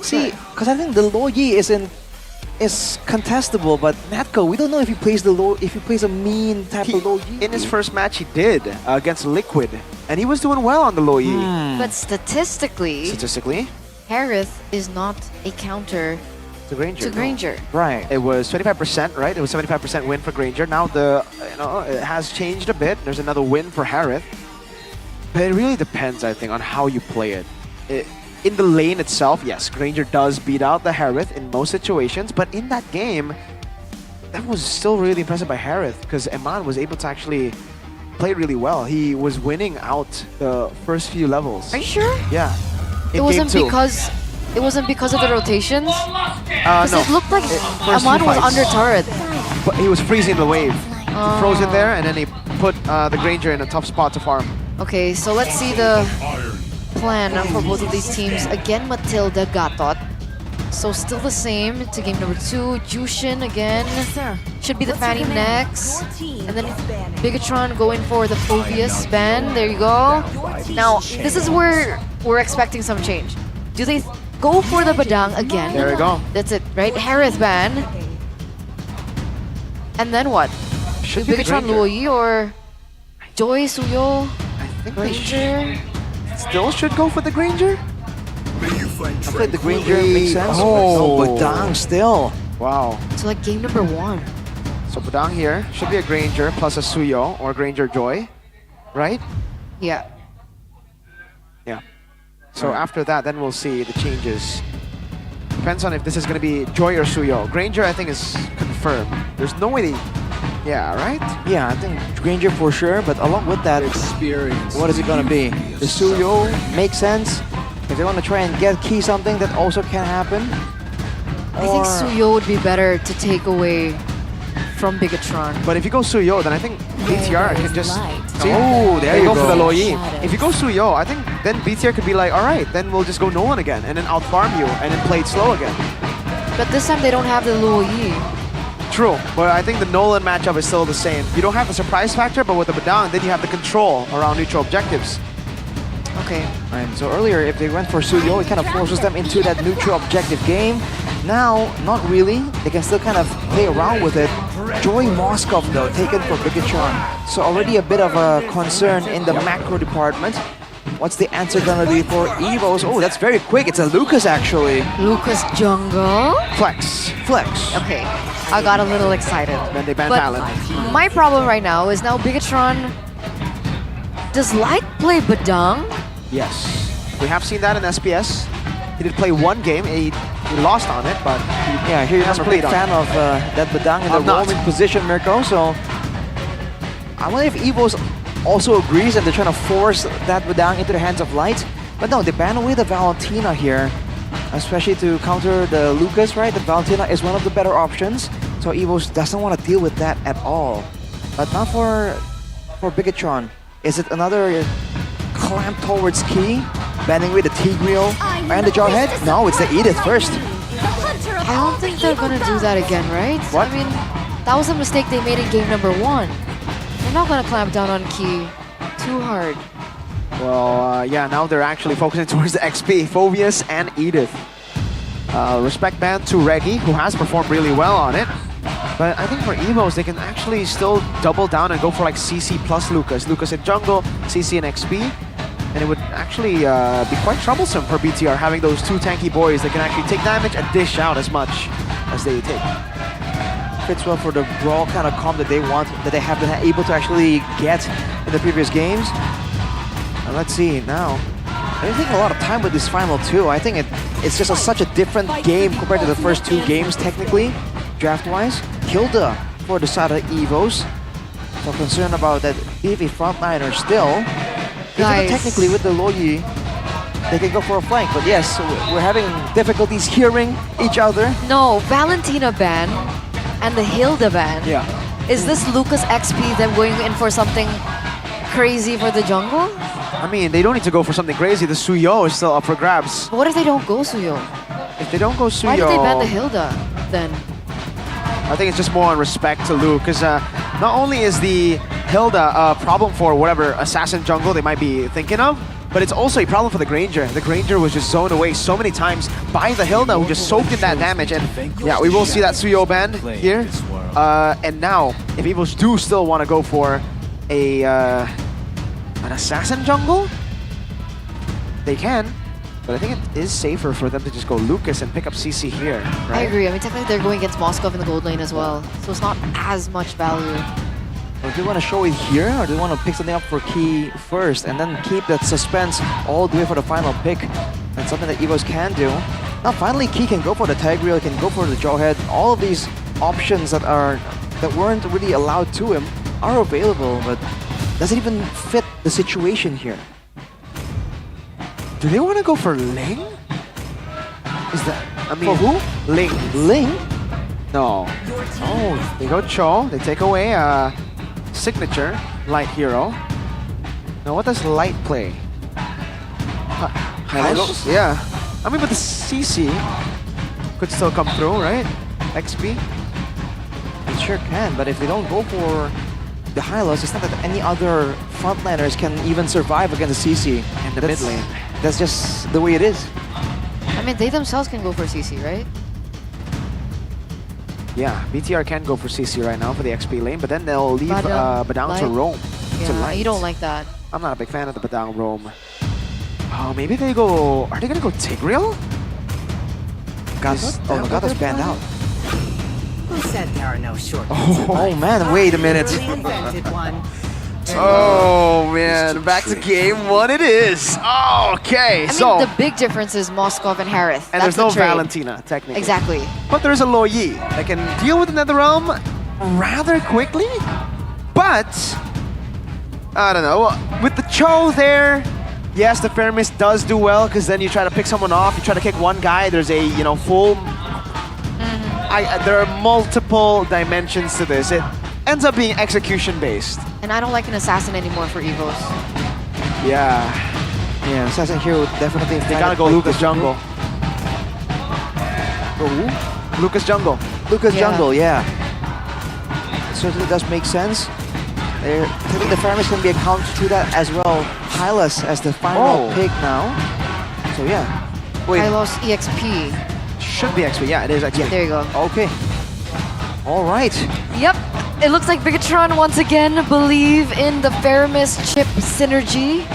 see, because I think the Lo Yi is contestable, but Natco, we don't know if he plays a mean type of Lo Yi. In his first match, he did against Liquid, and he was doing well on the Lo Yi. But statistically, Harith is not a counter to Granger. Right. It was 25%, right? It was 75% win for Granger. Now it has changed a bit. There's another win for Harith. But it really depends, I think, on how you play it. In the lane itself, yes, Granger does beat out the Harith in most situations, but in that game, that was still really impressive by Harith because Eman was able to actually play really well. He was winning out the first few levels. Are you sure? Yeah. It wasn't because of the rotations? Because No. it looked like First Eman few was fights. under turret. But he was freezing the wave. He froze it there, and then he put the Granger in a tough spot to farm. Okay, so let's see the plan for both of these teams. Again, Matilda, Gatot. So still the same to game number 2. Jushin again. Should be the Fanny next. And then Bigatron going for the Phobius ban. There you go. Now, this is where we're expecting some change. Do they go for the Badang again? There we go. That's it, right? Harith ban. And then what? Should be the Bigatron Granger. Luoyi or Joy Suyo? I think Granger? Still should go for the Granger? I feel like the Granger makes sense. Oh, but Badang still. Wow. So like game number 1. So Badang here should be a Granger plus a Suyo or Granger Joy, right? Yeah. Yeah. So after that, then we'll see the changes. Depends on if this is going to be Joy or Suyo. Granger, I think, is confirmed. There's no way they... Yeah, right? Yeah, I think Granger for sure, but along with that, what is it going to be? The Suyo makes sense. If they want to try and get Key something, that also can happen. I think Suyo would be better to take away from Bigatron. But if you go Suyo, then I think BTR can just... See? Oh, there you go. For the go. Lo Yi. If you go Suyo, I think then BTR could be like, alright, then we'll just go Nolan again and then out-farm you and then play it slow again. But this time they don't have the Luoyi. True, but I think the Nolan matchup is still the same. You don't have the surprise factor, but with the Badang, then you have the control around neutral objectives. Okay. Right, so earlier, if they went for Suyo, it kind of forces them into that neutral objective game. Now, not really. They can still kind of play around with it. Joy Moskov, though, taken for Bigatron. So already a bit of a concern in the macro department. What's the answer gonna be for EVOS? Oh, that's very quick. It's a Lucas, actually. Lucas Jungle. Flex. Okay, I got a little excited. Then they ban But Talon. my problem right now is now Bigatron... Does Light play Badang? Yes. We have seen that in SPS. He did play one game. He lost on it, but yeah, here you're not a big played on fan of that Badang in the I'm not. roaming position, Mirko. So I wonder if EVOS also agrees and they're trying to force that Badang into the hands of Light. But no, they ban away the Valentina here, especially to counter the Lucas, right? The Valentina is one of the better options. So EVOS doesn't want to deal with that at all. But not for Bigatron. Is it another clamp towards Key? Banning away the Tigreal and the Jawhead? No, it's the Edith first. I don't think they're gonna do that again, right? What? I mean, That was a mistake they made in game number 1. They're not gonna clamp down on Key too hard. Well, yeah, now they're actually focusing towards the XP, Phobius and Edith. Respect band to Reggie, who has performed really well on it. But I think for Evos, they can actually still double down and go for like CC plus Lucas. Lucas in jungle, CC and XP. And it would actually be quite troublesome for BTR having those two tanky boys that can actually take damage and dish out as much as they take. Fits well for the brawl kind of comp that they want, that they have been able to actually get in the previous games. And let's see now. They're taking a lot of time with this final too. I think it's just such a different game compared to the first 2 games technically, draft-wise. Hilda for the side of Evos. So concerned about that BV frontliner still. Even technically with the Loyi, they can go for a flank. But yes, we're having difficulties hearing each other. No, Valentina ban and the Hilda ban. Yeah. Is this Lucas XP them going in for something crazy for the jungle? I mean, they don't need to go for something crazy. The Suyo is still up for grabs. But what if they don't go Suyo? If they don't go Suyo... Why did they ban the Hilda then? I think it's just more on respect to Luke, because not only is the Hilda a problem for whatever assassin jungle they might be thinking of, but it's also a problem for the Granger. The Granger was just zoned away so many times by the Hilda, who just soaked in that damage. And yeah, we will see that Suyo ban here. And now, if Evos do still want to go for an assassin jungle, they can. But I think it is safer for them to just go Lucas and pick up CC here, right? I agree. I mean, technically they're going against Moskov in the gold lane as well, so it's not as much value. Or do they want to show it here, or do they want to pick something up for Key first and then keep that suspense all the way for the final pick? That's something that Evos can do. Now finally Key can go for the Tigreal, can go for the Jawhead. All of these options that weren't really allowed to him are available, but does it even fit the situation here? Do they want to go for Ling? Is that... I mean... For who? Ling. Ling? No. Oh, they go Cho. They take away a signature Light hero. Now what does Light play? Hylos? Yeah. I mean, but the CC could still come through, right? XP? It sure can, but if they don't go for the Hylos, it's not that any other frontliners can even survive against the CC. In the mid lane. That's just the way it is. I mean, they themselves can go for CC, right? Yeah, BTR can go for CC right now for the XP lane, but then they'll leave Badang to roam. Yeah, to Light. you don't like that. I'm not a big fan of the Badang roam. Oh, maybe they go... Are they gonna go Tigreal? Nagata's banned out. Who said there are no short? Oh man, wait a minute. Oh man, back to game 1 it is. Oh, okay, I mean, the big difference is Moskov and Harith. And That's there's no the trade. Valentina, technically. Exactly. But there's a Loyi that can deal with the Netherrealm rather quickly. But, I don't know, with the Cho there, yes, the Fairmist does do well, because then you try to pick someone off, you try to kick one guy, there's a, full... there are multiple dimensions to this. It ends up being execution-based. And I don't like an assassin anymore for Evos. Yeah. Yeah, Assassin here would definitely... They gotta go Lucas Jungle. Go who? Lucas Jungle. Lucas Jungle, yeah. It certainly does make sense. I think the Fairmist can be a counter to that as well. Hylos as the final pick now. So yeah. Wait. Hylos EXP. Should be XP, yeah, it is XP. Yeah, there you go. Okay. All right. Yep. It looks like Bigatron once again believe in the Fairmist chip synergy.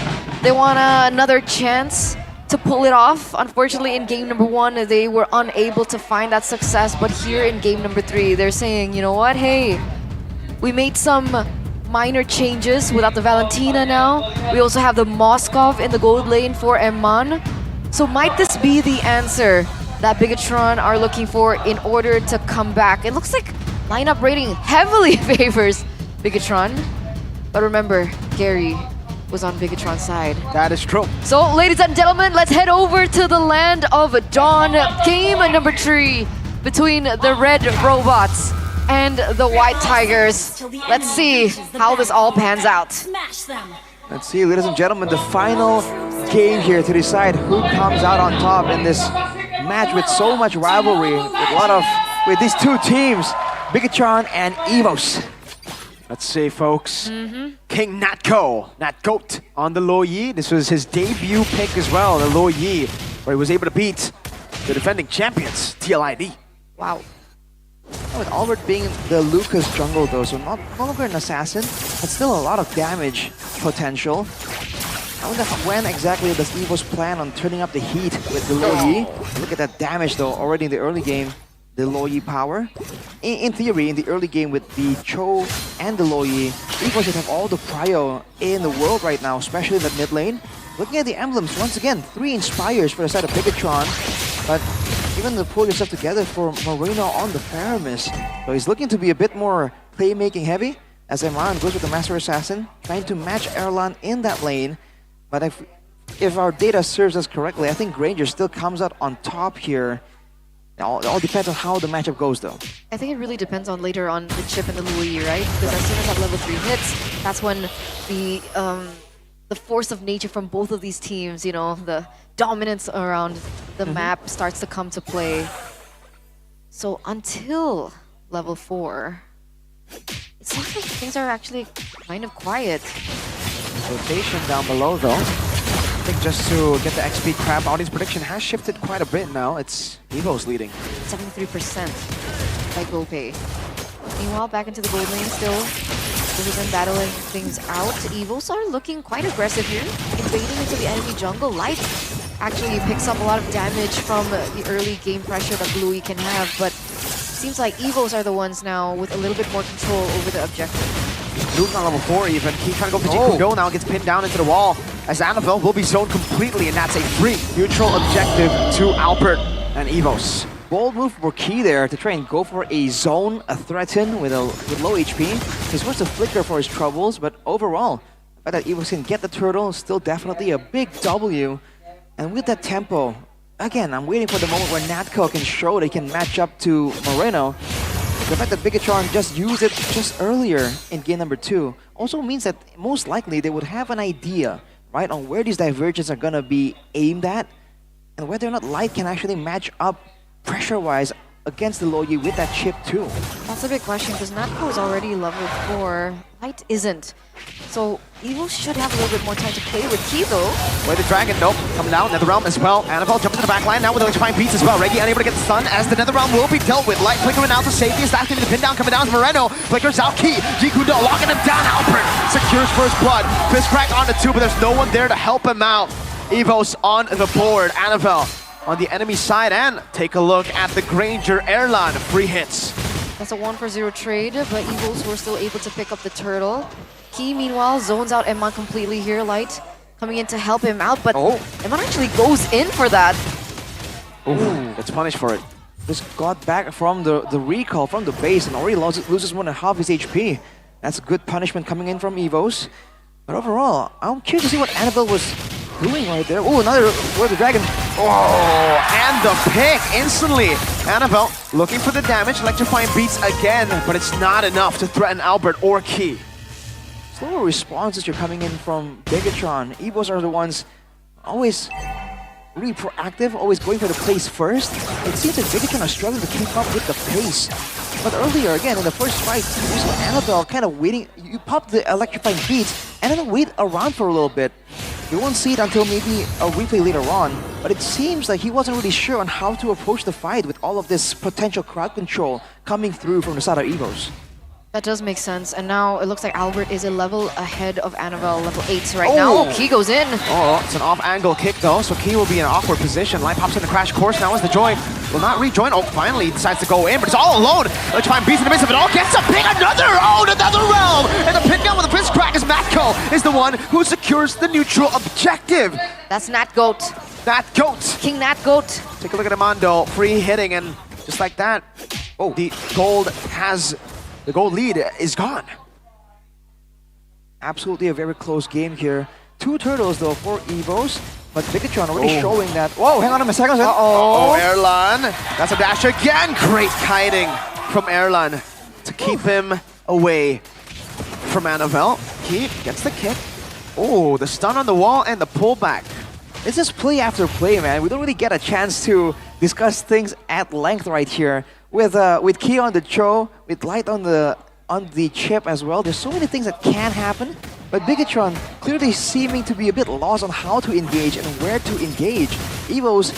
They want another chance to pull it off. Unfortunately, in game number 1, they were unable to find that success. But here in game number 3, they're saying, you know what? Hey, we made some minor changes without the Valentina now. We also have the Moskov in the gold lane for Emman. So might this be the answer that Bigatron are looking for in order to come back? It looks like lineup rating heavily favors Bigatron. But remember, Gary was on Bigatron's side. That is true. So, ladies and gentlemen, let's head over to the land of Dawn. Game number 3 between the red robots and the white tigers. Let's see how this all pans out. Let's see, ladies and gentlemen, the final game here to decide who comes out on top in this match with so much rivalry, with these two teams Bigatron and Evos. Let's see, folks. King Natgoat on the Lo Yi. This was his debut pick as well, the Lo Yi, where he was able to beat the defending champions, TLID. Wow. With Albert being the Lucas jungle though, so no longer an assassin, but still a lot of damage potential. I wonder when exactly does Evos plan on turning up the heat with the Lo Yi. Look at that damage though, already in the early game. The Lo Yi power. In theory, in the early game with the Cho and the Lo Yi, Evos should have all the prio in the world right now, especially in the mid lane. Looking at the emblems, once again, 3 Inspires for the side of Bigatron, but even to pull yourself together for Moreno on the Paramis. So he's looking to be a bit more playmaking heavy, as Emran goes with the Master Assassin, trying to match Erlan in that lane. But if our data serves us correctly, I think Granger still comes out on top here. It all depends on how the matchup goes though. I think it really depends on later on the chip and the Louis, right? Because as soon as that level 3 hits, that's when the force of nature from both of these teams, you know, the dominance around the map starts to come to play. So until level 4, it seems like things are actually kind of quiet. Rotation down below though. I think just to get the XP crab, audience prediction has shifted quite a bit now. It's Evos leading. 73% by GoPay. Meanwhile, back into the gold lane still. We've been battling things out. Evos are looking quite aggressive here, invading into the enemy jungle. Light actually picks up a lot of damage from the early game pressure that Bluey can have, but seems like Evos are the ones now with a little bit more control over the objective. Luke on level 4 even. Keep trying to go for Kudo now, gets pinned down into the wall as Annabelle will be zoned completely, and that's a free neutral objective to Albert and Evos. Bold move for Key there to try and go for a zone, a threaten with low HP. He's supposed to flicker for his troubles, but overall, the fact that Evos can get the turtle is still definitely a big W. And with that tempo, again, I'm waiting for the moment where Natco can show they can match up to Moreno. The fact that Bigatron just used it just earlier in game number 2 also means that most likely they would have an idea, right, on where these divergences are gonna be aimed at and whether or not Light can actually match up pressure-wise against the Lo Yi with that chip too. That's a big question because Natco is already level 4. Light isn't. So Evil should have a little bit more time to play with Key though. Wait, the dragon, nope, coming down, Netherrealm as well. Annabelle jumps to the back line now with electrifying beats as well. Reggie unable to get the stun as the Netherrealm will be dealt with. Light flickering out to safety, is acting the pin down, coming down to Moreno. Flickers out Key, Jikudo locking him down. Albert secures first blood. Fist crack on the 2, but there's no one there to help him out. Evos on the board, Annabelle on the enemy side, and take a look at the Granger Erlan free hits. That's a 1-for-0 trade, but Evils were still able to pick up the turtle. Key, meanwhile, zones out Emma completely here. Light coming in to help him out, but Emma actually goes in for that. Ooh, gets punished for it. Just got back from the recall from the base and already loses more than half his HP. That's a good punishment coming in from Evos. But overall, I'm curious to see what Annabelle was doing right there. Oh, another Word of the Dragon. Oh, and the pick instantly. Annabelle looking for the damage, electrifying beats again, but it's not enough to threaten Albert or Key. Slower responses are coming in from Bigatron. Evos are the ones always really proactive, always going for the plays first. It seems that Bigatron are struggling to keep up with the pace. But earlier, again, in the first fight, you saw Annabelle kind of waiting. You pop the electrifying beats and then wait around for a little bit. We won't see it until maybe a replay later on, but it seems like he wasn't really sure on how to approach the fight with all of this potential crowd control coming through from the side of Evos. That does make sense, and now it looks like Albert is a level ahead of Annabelle, level 8 right now. Oh, Key goes in. Oh, it's an off-angle kick though, so Key will be in an awkward position. Light pops in the crash course now as the join will not rejoin. Oh, finally he decides to go in, but it's all alone. Let's find beats in the midst of it all. Gets a pick, another realm, and the pick down with the fist crack as Matko is the one who secures the neutral objective. That's Natgoat. Natgoat. King Natgoat. Take a look at Amando, free hitting, and just like that, the gold lead is gone. Absolutely a very close game here. 2 turtles though for Evos, but Bigatron already showing that. Whoa, hang on a second. Uh-oh, Erlan. That's a dash again. Great kiting from Erlan to keep him away from Annabelle. Keep gets the kick. Oh, the stun on the wall and the pullback. This is play after play, man. We don't really get a chance to discuss things at length right here. with Key on the Cho, with Light on the chip as well. There's so many things that can happen, but Bigatron clearly seeming to be a bit lost on how to engage and where to engage. Evos,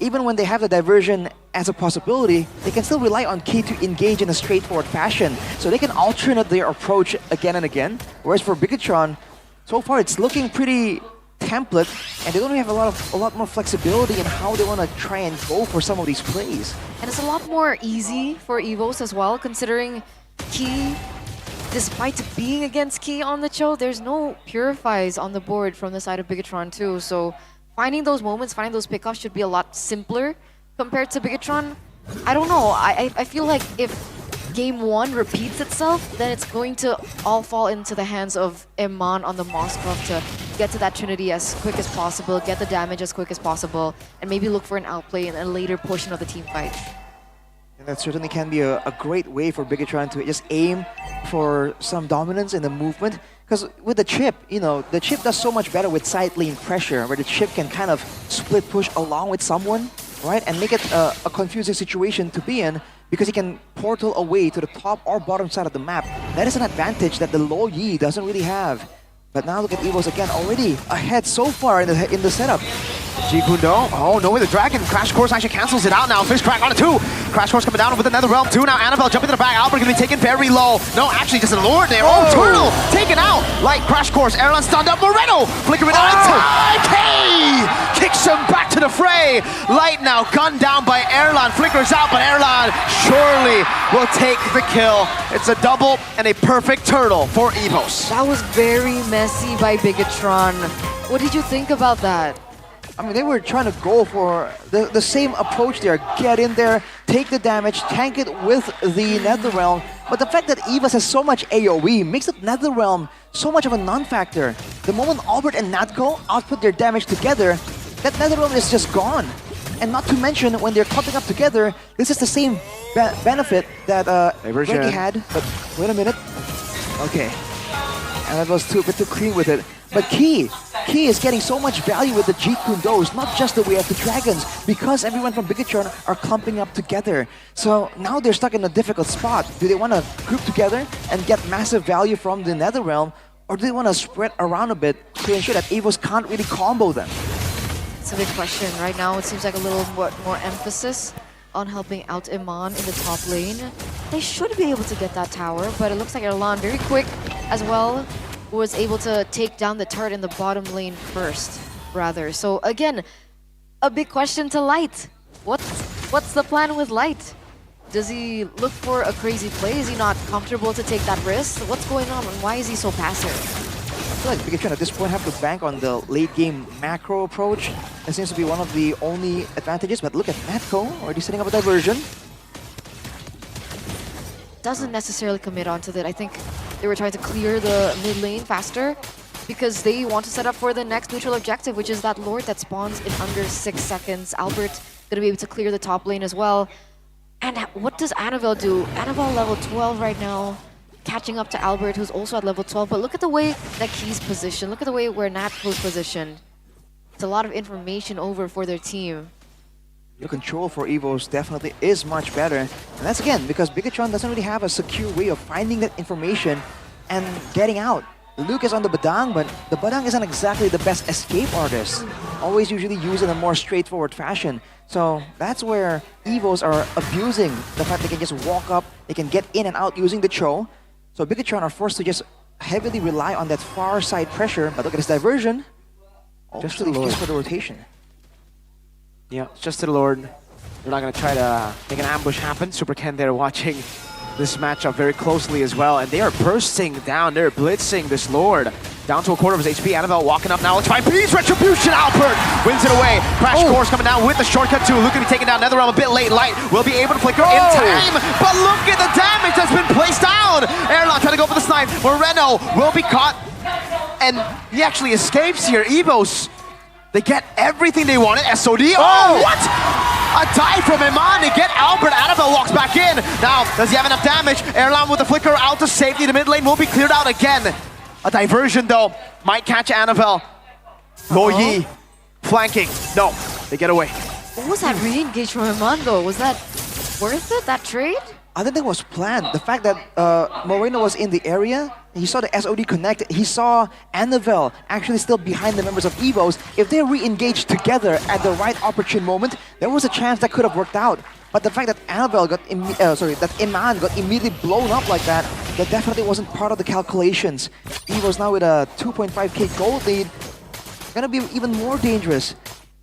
even when they have the diversion as a possibility, they can still rely on Key to engage in a straightforward fashion. So they can alternate their approach again and again. Whereas for Bigatron, so far it's looking pretty template, and they don't have a lot more flexibility in how they want to try and go for some of these plays. And it's a lot more easy for Evos as well, considering Key, despite being against Key on the Cho, there's no purifies on the board from the side of Bigatron too. So finding those moments, finding those pickoffs should be a lot simpler compared to Bigatron. I don't know, I feel like if Game 1 repeats itself, then it's going to all fall into the hands of Eman on the Moskov to get to that Trinity as quick as possible, get the damage as quick as possible, and maybe look for an outplay in a later portion of the team fight. And that certainly can be a great way for Bigatron to just aim for some dominance in the movement. Because with the chip, you know, the chip does so much better with side lane pressure, where the chip can kind of split push along with someone, right? And make it a confusing situation to be in, because he can portal away to the top or bottom side of the map. That is an advantage that the Lo Yi doesn't really have. But now look at Evos again, already ahead so far in the setup. Jikundo, oh no way, the Dragon. Crash Course actually cancels it out now. Fish Crack on a 2. Crash Course coming down with another Realm 2 now. Annabelle jumping to the back. Albert gonna be taken very low. No, actually just a Lord there. Oh, Turtle taken out. Light Crash Course. Erlan stunned up. Moreno flickering out in time. K kicks him back to the fray. Light now gunned down by Erlan. Flickers out, but Erlan surely will take the kill. It's a double and a perfect turtle for Evos. That was very messy by Bigatron. What did you think about that? I mean, they were trying to go for the same approach there. Get in there, take the damage, tank it with the Netherrealm. But the fact that Evos has so much AoE makes it Netherrealm so much of a non-factor. The moment Albert and Natko output their damage together, that Netherrealm is just gone. And not to mention, when they're clumping up together, this is the same benefit that Reggie had. But wait a minute. Okay. And that was too clean with it. But Key is getting so much value with the Jeet Kune Dos, not just the way of the Dragons, because everyone from Bigatron are clumping up together. So now they're stuck in a difficult spot. Do they want to group together and get massive value from the Netherrealm, or do they want to spread around a bit to ensure that Evos can't really combo them? It's a big question. Right now it seems like a little more emphasis on helping out Eman in the top lane. They should be able to get that tower, but it looks like Erlan very quick as well was able to take down the turret in the bottom lane first, rather. So again, a big question to Light. What's the plan with Light? Does he look for a crazy play? Is he not comfortable to take that risk? What's going on and why is he so passive? I feel like Bigatron at this point have to bank on the late game macro approach. That seems to be one of the only advantages, but look at Natko already setting up a diversion. Doesn't necessarily commit onto that. I think they were trying to clear the mid lane faster because they want to set up for the next neutral objective, which is that Lord that spawns in under 6 seconds. Albert gonna be able to clear the top lane as well. And what does Annabelle do? Annabelle level 12 right now, catching up to Albert, who's also at level 12. But look at the way that Key's positioned. Look at the way where Natko's positioned. It's a lot of information over for their team. The control for Evos definitely is much better. And that's again because Bigatron doesn't really have a secure way of finding that information and getting out. Luke is on the Badang, but the Badang isn't exactly the best escape artist. Always usually used in a more straightforward fashion. So that's where Evos are abusing the fact they can just walk up, they can get in and out using the Cho. So Bigatron are forced to just heavily rely on that far side pressure. But look at this diversion. Just for the rotation. Yeah, just to the Lord. They're not going to try to make an ambush happen. Super Ken there watching this matchup very closely as well. And they are bursting down. They're blitzing this Lord. Down to a quarter of his HP. Annabelle walking up now. Let's find Peace Retribution. Albert wins it away. Crash Course coming down with the shortcut too. Luke going to be taken down. Netherrealm a bit late. Light will be able to flicker in time. But look at the damage that's been placed down. Erlan trying to go for the snipe. Moreno will be caught. And he actually escapes here. Evos, they get everything they wanted. SOD. Oh, what? A dive from Eman to get Albert. Annabelle walks back in. Now, does he have enough damage? Erlan with the flicker out to safety. The mid lane will be cleared out again. A diversion though. Might catch Annabelle. Lo Yi flanking. No, they get away. What was that re-engage from Eman though? Was that worth it, that trade? I think that was planned. The fact that Moreno was in the area, he saw the SOD connect, he saw Annabelle actually still behind the members of EVOS. If they re-engaged together at the right opportune moment, there was a chance that could have worked out. But the fact that Annabelle got, that Iman got immediately blown up like that, that definitely wasn't part of the calculations. EVOS now with a 2.5k gold lead, gonna be even more dangerous.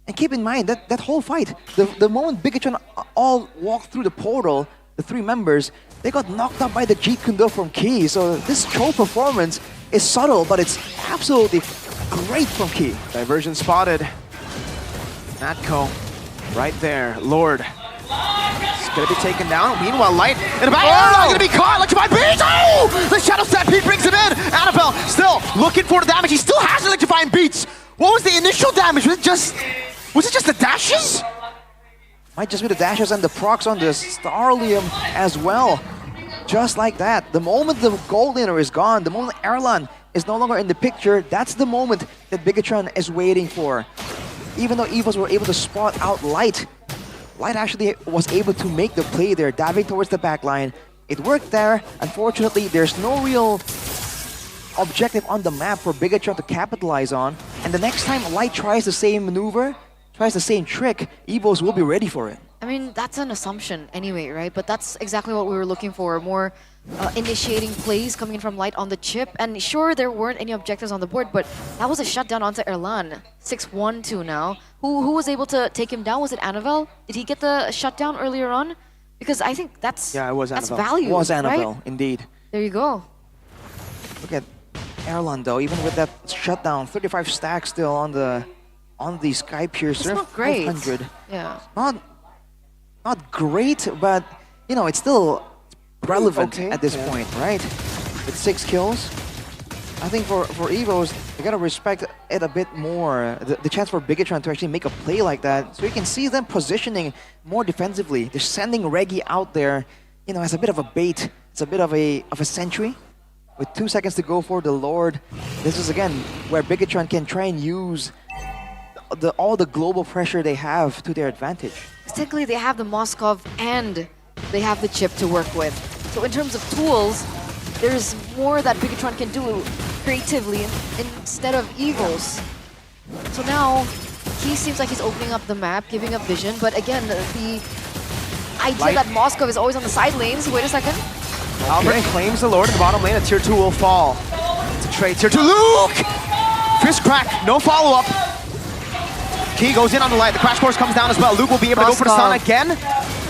And keep in mind that whole fight, the moment Bigatron all walked through the portal, the three members, they got knocked out by the Jeet Kune Do from Key. So this troll performance is subtle, but it's absolutely great from Key. Diversion spotted. Natco right there. Lord. It's gonna be taken down. Meanwhile, Light in the back. Oh! Gonna be caught. Electrified Beast. Oh! The Shadow Stampede brings him in. Annabelle still looking for the damage. He still has Electrifying Beats. What was the initial damage? Was it just the dashes? Might just be the dashes and the procs on the Starlium as well. Just like that. The moment the gold laner is gone, the moment Erlan is no longer in the picture, that's the moment that Bigatron is waiting for. Even though EVOS were able to spot out Light, Light actually was able to make the play there, diving towards the back line. It worked there. Unfortunately, there's no real objective on the map for Bigatron to capitalize on. And the next time Light tries the same maneuver, tries the same trick, EVOS will be ready for it. I mean, that's an assumption anyway, right? But that's exactly what we were looking for. More initiating plays coming in from Light on the chip. And sure, there weren't any objectives on the board, but that was a shutdown onto Erlan. 6-1-2 now. Who was able to take him down? Was it Annabelle? Did he get the shutdown earlier on? Because I think that's, yeah, it was that's Annabelle. value, It was Annabelle, right? indeed. There you go. Look at Erlan though, even with that shutdown, 35 stacks still on the Sky Piercer. It's not great. 500. Yeah. Not great, but you know, it's still relevant at this point, right? With 6 kills. I think for EVOS, they gotta respect it a bit more. The chance for Bigatron to actually make a play like that. So you can see them positioning more defensively. They're sending Reggie out there, you know, as a bit of a bait. It's a bit of a sentry. With 2 seconds to go for the Lord. This is again where Bigatron can try and use all the global pressure they have to their advantage. Technically, they have the Moskov and they have the chip to work with. So in terms of tools, there's more that Bigatron can do creatively instead of EVOS. So now, he seems like he's opening up the map, giving up vision, but again, the idea that Moskov is always on the side lanes, wait a second. Albert claims the Lord in the bottom lane, and Tier 2 will fall. It's a trade, Tier 2, Luke! Fist crack, no follow-up. Key goes in on the Light, the crash course comes down as well. Luke will be able to go for the stun again,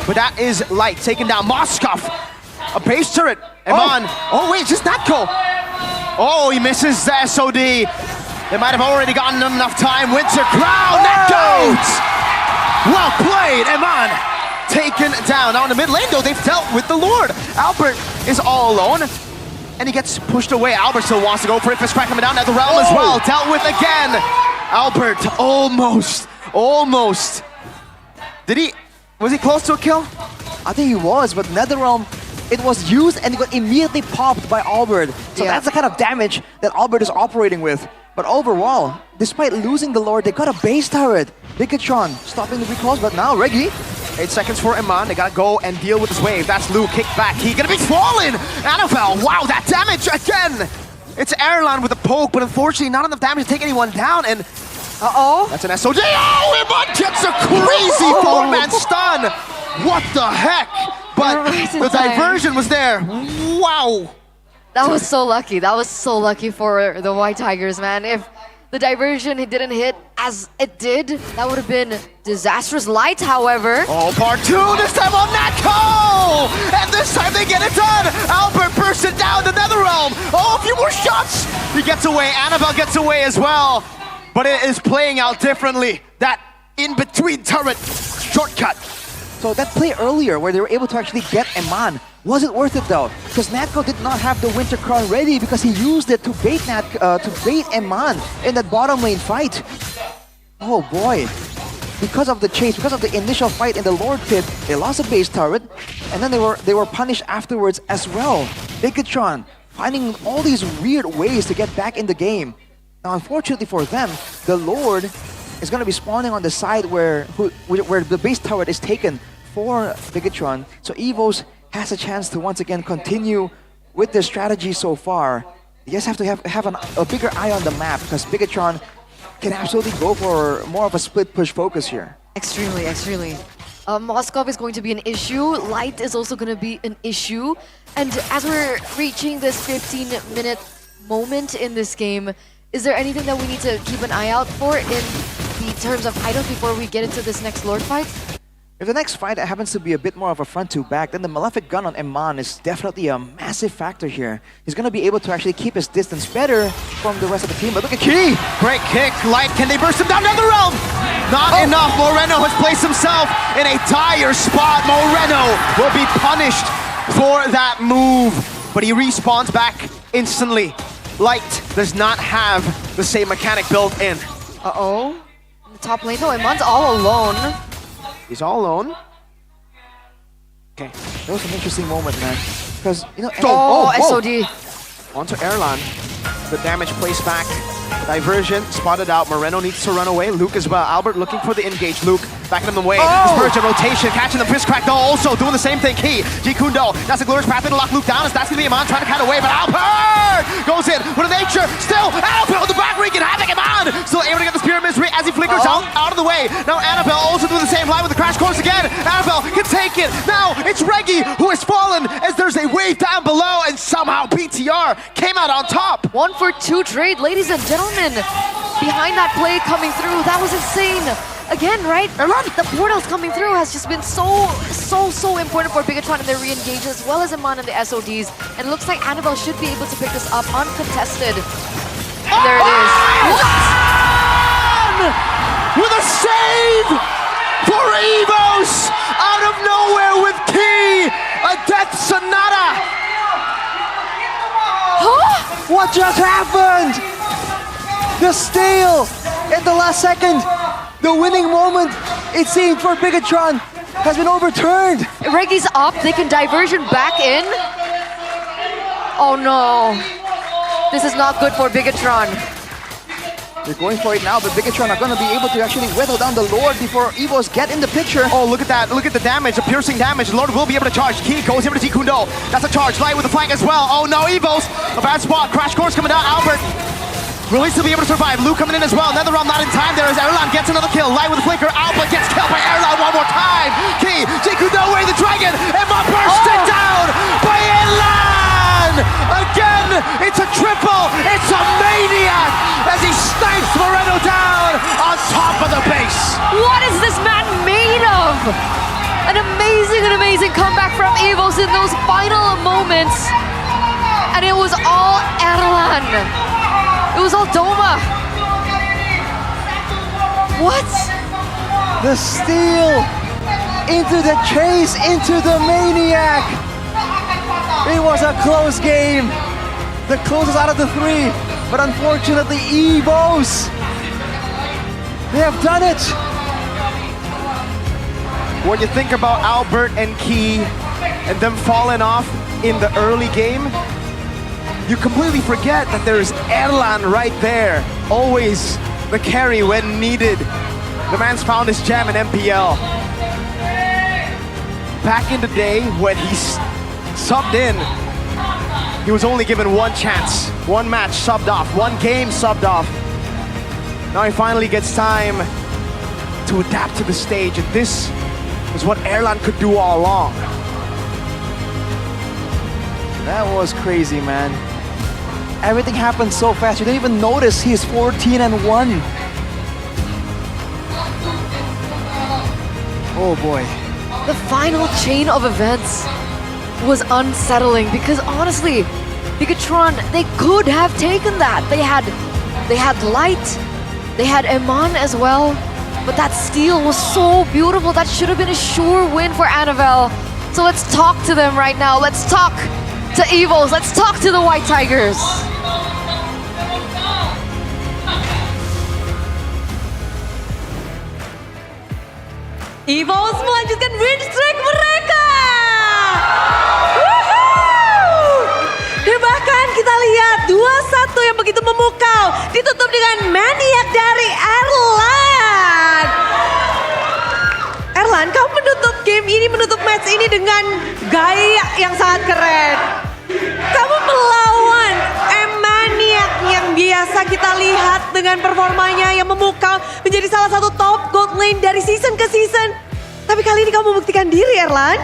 but that is Light taken down. Moskov, a base turret, Iman. Oh wait, just Natco. Oh, he misses the SOD. They might have already gotten enough time. Winter Crown, that goes! Well played, Iman. Taken down. Now in the mid lane though, they've dealt with the Lord. Albert is all alone, and he gets pushed away. Albert still wants to go for it. Fist crack coming down at the realm as well. Dealt with again. Albert almost. Was he close to a kill? I think he was, but NetherRealm, it was used and it got immediately popped by Albert. So that's the kind of damage that Albert is operating with. But overall, despite losing the Lord, they got a base turret. Bigatron stopping the recalls, but now Reggie. 8 seconds for Iman. They gotta go and deal with this wave. That's Luke, kick back. He gonna be fallen. Annabelle, wow, that damage again. It's Erlan with a poke, but unfortunately not enough damage to take anyone down. And that's an SOD. Oh, Iman gets a crazy 4-man stun. What the heck? But the diversion was there. Wow. That was so lucky. That was so lucky for the White Tigers, man. If the diversion didn't hit as it did, that would have been disastrous. Light, however. Oh, part 2, this time on Natco! And this time they get it done! Albert bursts it down to NetherRealm. Oh, a few more shots! He gets away, Annabelle gets away as well. But it is playing out differently. That in-between turret shortcut. So that play earlier where they were able to actually get Iman, was it worth it though? Because Natco did not have the Winter Crown ready because he used it to bait Iman in that bottom lane fight. Oh boy. Because of the chase, because of the initial fight in the Lord Pit, they lost a base turret, and then they were punished afterwards as well. Bigatron finding all these weird ways to get back in the game. Now unfortunately for them, the Lord is going to be spawning on the side where the base turret is taken for Bigatron. So Evos has a chance to once again continue with their strategy so far. You guys have to have a bigger eye on the map because Bigatron can absolutely go for more of a split push focus here. Extremely, extremely. Moskov is going to be an issue. Light is also going to be an issue. And as we're reaching this 15-minute moment in this game, is there anything that we need to keep an eye out for in the terms of items before we get into this next Lord fight? If the next fight happens to be a bit more of a front-to-back, then the Malefic Gun on Eman is definitely a massive factor here. He's going to be able to actually keep his distance better from the rest of the team. But look at Key! Great kick. Light, can they burst him down the realm? Not enough. Moreno has placed himself in a dire spot. Moreno will be punished for that move. But he respawns back instantly. Light does not have the same mechanic built in. Uh-oh. In the top lane though, Eman's all alone. He's all alone. Okay, that was an interesting moment, man. Because, you know... SOD. Onto Erlan. The damage placed back. Diversion spotted out. Moreno needs to run away. Luke as well. Albert looking for the engage. Luke backing him away. Dispersion, rotation, catching the fist crack though. Also doing the same thing. Key. Jikundo. That's a glorious path to lock Luke down. As that's going to be Eman trying to cut away. But Albert goes in with a nature. Still Albert on the back wreaking havoc. Eman still able to get the spear misery as he flickers out of the way. Now Annabelle also doing the same line with the crash course again. Annabelle can take it. Now it's Reggie who has fallen as there's a wave down below and somehow BTR came out on top. 1 for 2 trade, ladies and gentlemen. Behind that play coming through, that was insane. Again, right? The portals coming through has just been so important for Bigatron in their re-engage as well as Eman and the SODs. And it looks like Annabelle should be able to pick this up uncontested. And there it is. With a save for Evos out of nowhere with Key, a death sonata. What just happened? The steal in the last second. The winning moment, it seemed, for Bigatron has been overturned. Reggie's up, they can diversion back in. Oh no. This is not good for Bigatron. They're going for it now, but Bigatron are going to be able to actually whittle down the Lord before Evos get in the picture. Oh, look at that. Look at the damage, the piercing damage. Lord will be able to charge. Key goes over to Jikundo. That's a charge. Light with the flank as well. Oh no, Evos. A bad spot. Crash course coming down. Albert will he still be able to survive? Luke coming in as well. Another round not in time. There is Erlan gets another kill. Light with the flicker. Albert gets killed by Erlan one more time. Key, Jikundo away the dragon. Emma bursted down by Erlan. Again, it's a triple. It's a maniac as he snipes Moreno down on top of the base. What is this man made of? An amazing comeback from Evos in those final moments. And it was all Erlan. It was all Doma. What? The steal into the chase, into the maniac. It was a close game. The closest out of the 3. But unfortunately, Evos, they have done it. When you think about Albert and Key and them falling off in the early game, you completely forget that there's Erlan right there. Always the carry when needed. The man's found his jam in MPL. Back in the day when he subbed in, he was only given one chance, one match subbed off, one game subbed off. Now he finally gets time to adapt to the stage, and this is what Erlan could do all along. That was crazy, man. Everything happened so fast, you didn't even notice he's 14-1. Oh boy. The final chain of events was unsettling because honestly, Bigatron, they could have taken that. They had Light, they had Eman as well, but that steal was so beautiful. That should have been a sure win for Annabelle. So let's talk to them right now. Let's talk to Evos. Let's talk to the White Tigers. Evos melanjutkan win streak mereka. Dan bahkan kita lihat 2-1 yang begitu memukau ditutup dengan maniak dari Erlan. Erlan, kamu menutup game ini match ini dengan gaya yang sangat keren. Kamu melawan M-Maniac yang biasa kita lihat dengan performanya yang memukau menjadi salah satu top gold lane dari season ke season. Tapi kali ini kamu membuktikan diri, Erlan.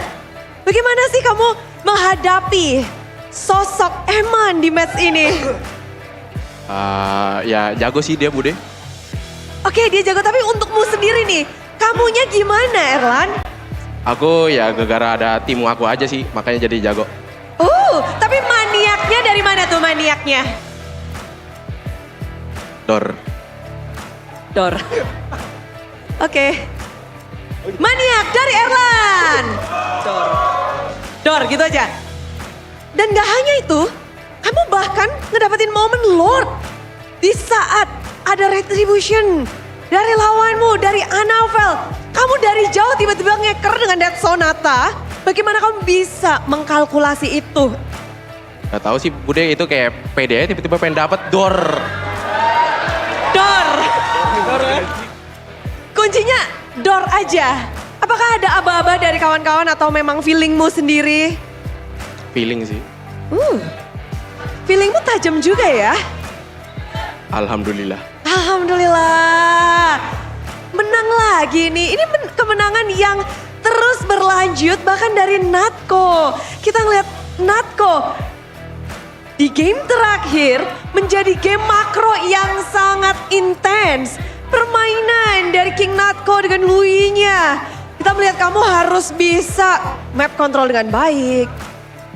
Bagaimana sih kamu menghadapi sosok Eman di match ini? Ya jago sih dia Bude. Oke, dia jago, tapi untukmu sendiri nih, kamunya gimana, Erlan? Aku ya gara-gara ada tim aku aja sih, makanya jadi jago. Tapi maniaknya dari mana tuh maniaknya? Dor. Oke. Maniak dari Erlan. Dor gitu aja. Dan gak hanya itu, kamu bahkan ngedapetin momen Lord. Di saat ada retribution dari lawanmu, dari Anavel. Kamu dari jauh tiba-tiba ngeker dengan Death Sonata. Bagaimana kamu bisa mengkalkulasi itu? Gak tahu sih Bude itu kayak pede aja tiba-tiba pengen dapet Dor. Kuncinya Dor aja. Apakah ada aba-aba dari kawan-kawan atau memang feelingmu sendiri? Feeling sih. Feelingmu tajam juga ya? Alhamdulillah. Alhamdulillah. Menang lagi nih. Ini kemenangan yang terus berlanjut bahkan dari Natko. Kita ngeliat Natko di game terakhir menjadi game makro yang sangat intens. Permainan dari King Natko dengan Lui-nya. Kita melihat kamu harus bisa map control dengan baik.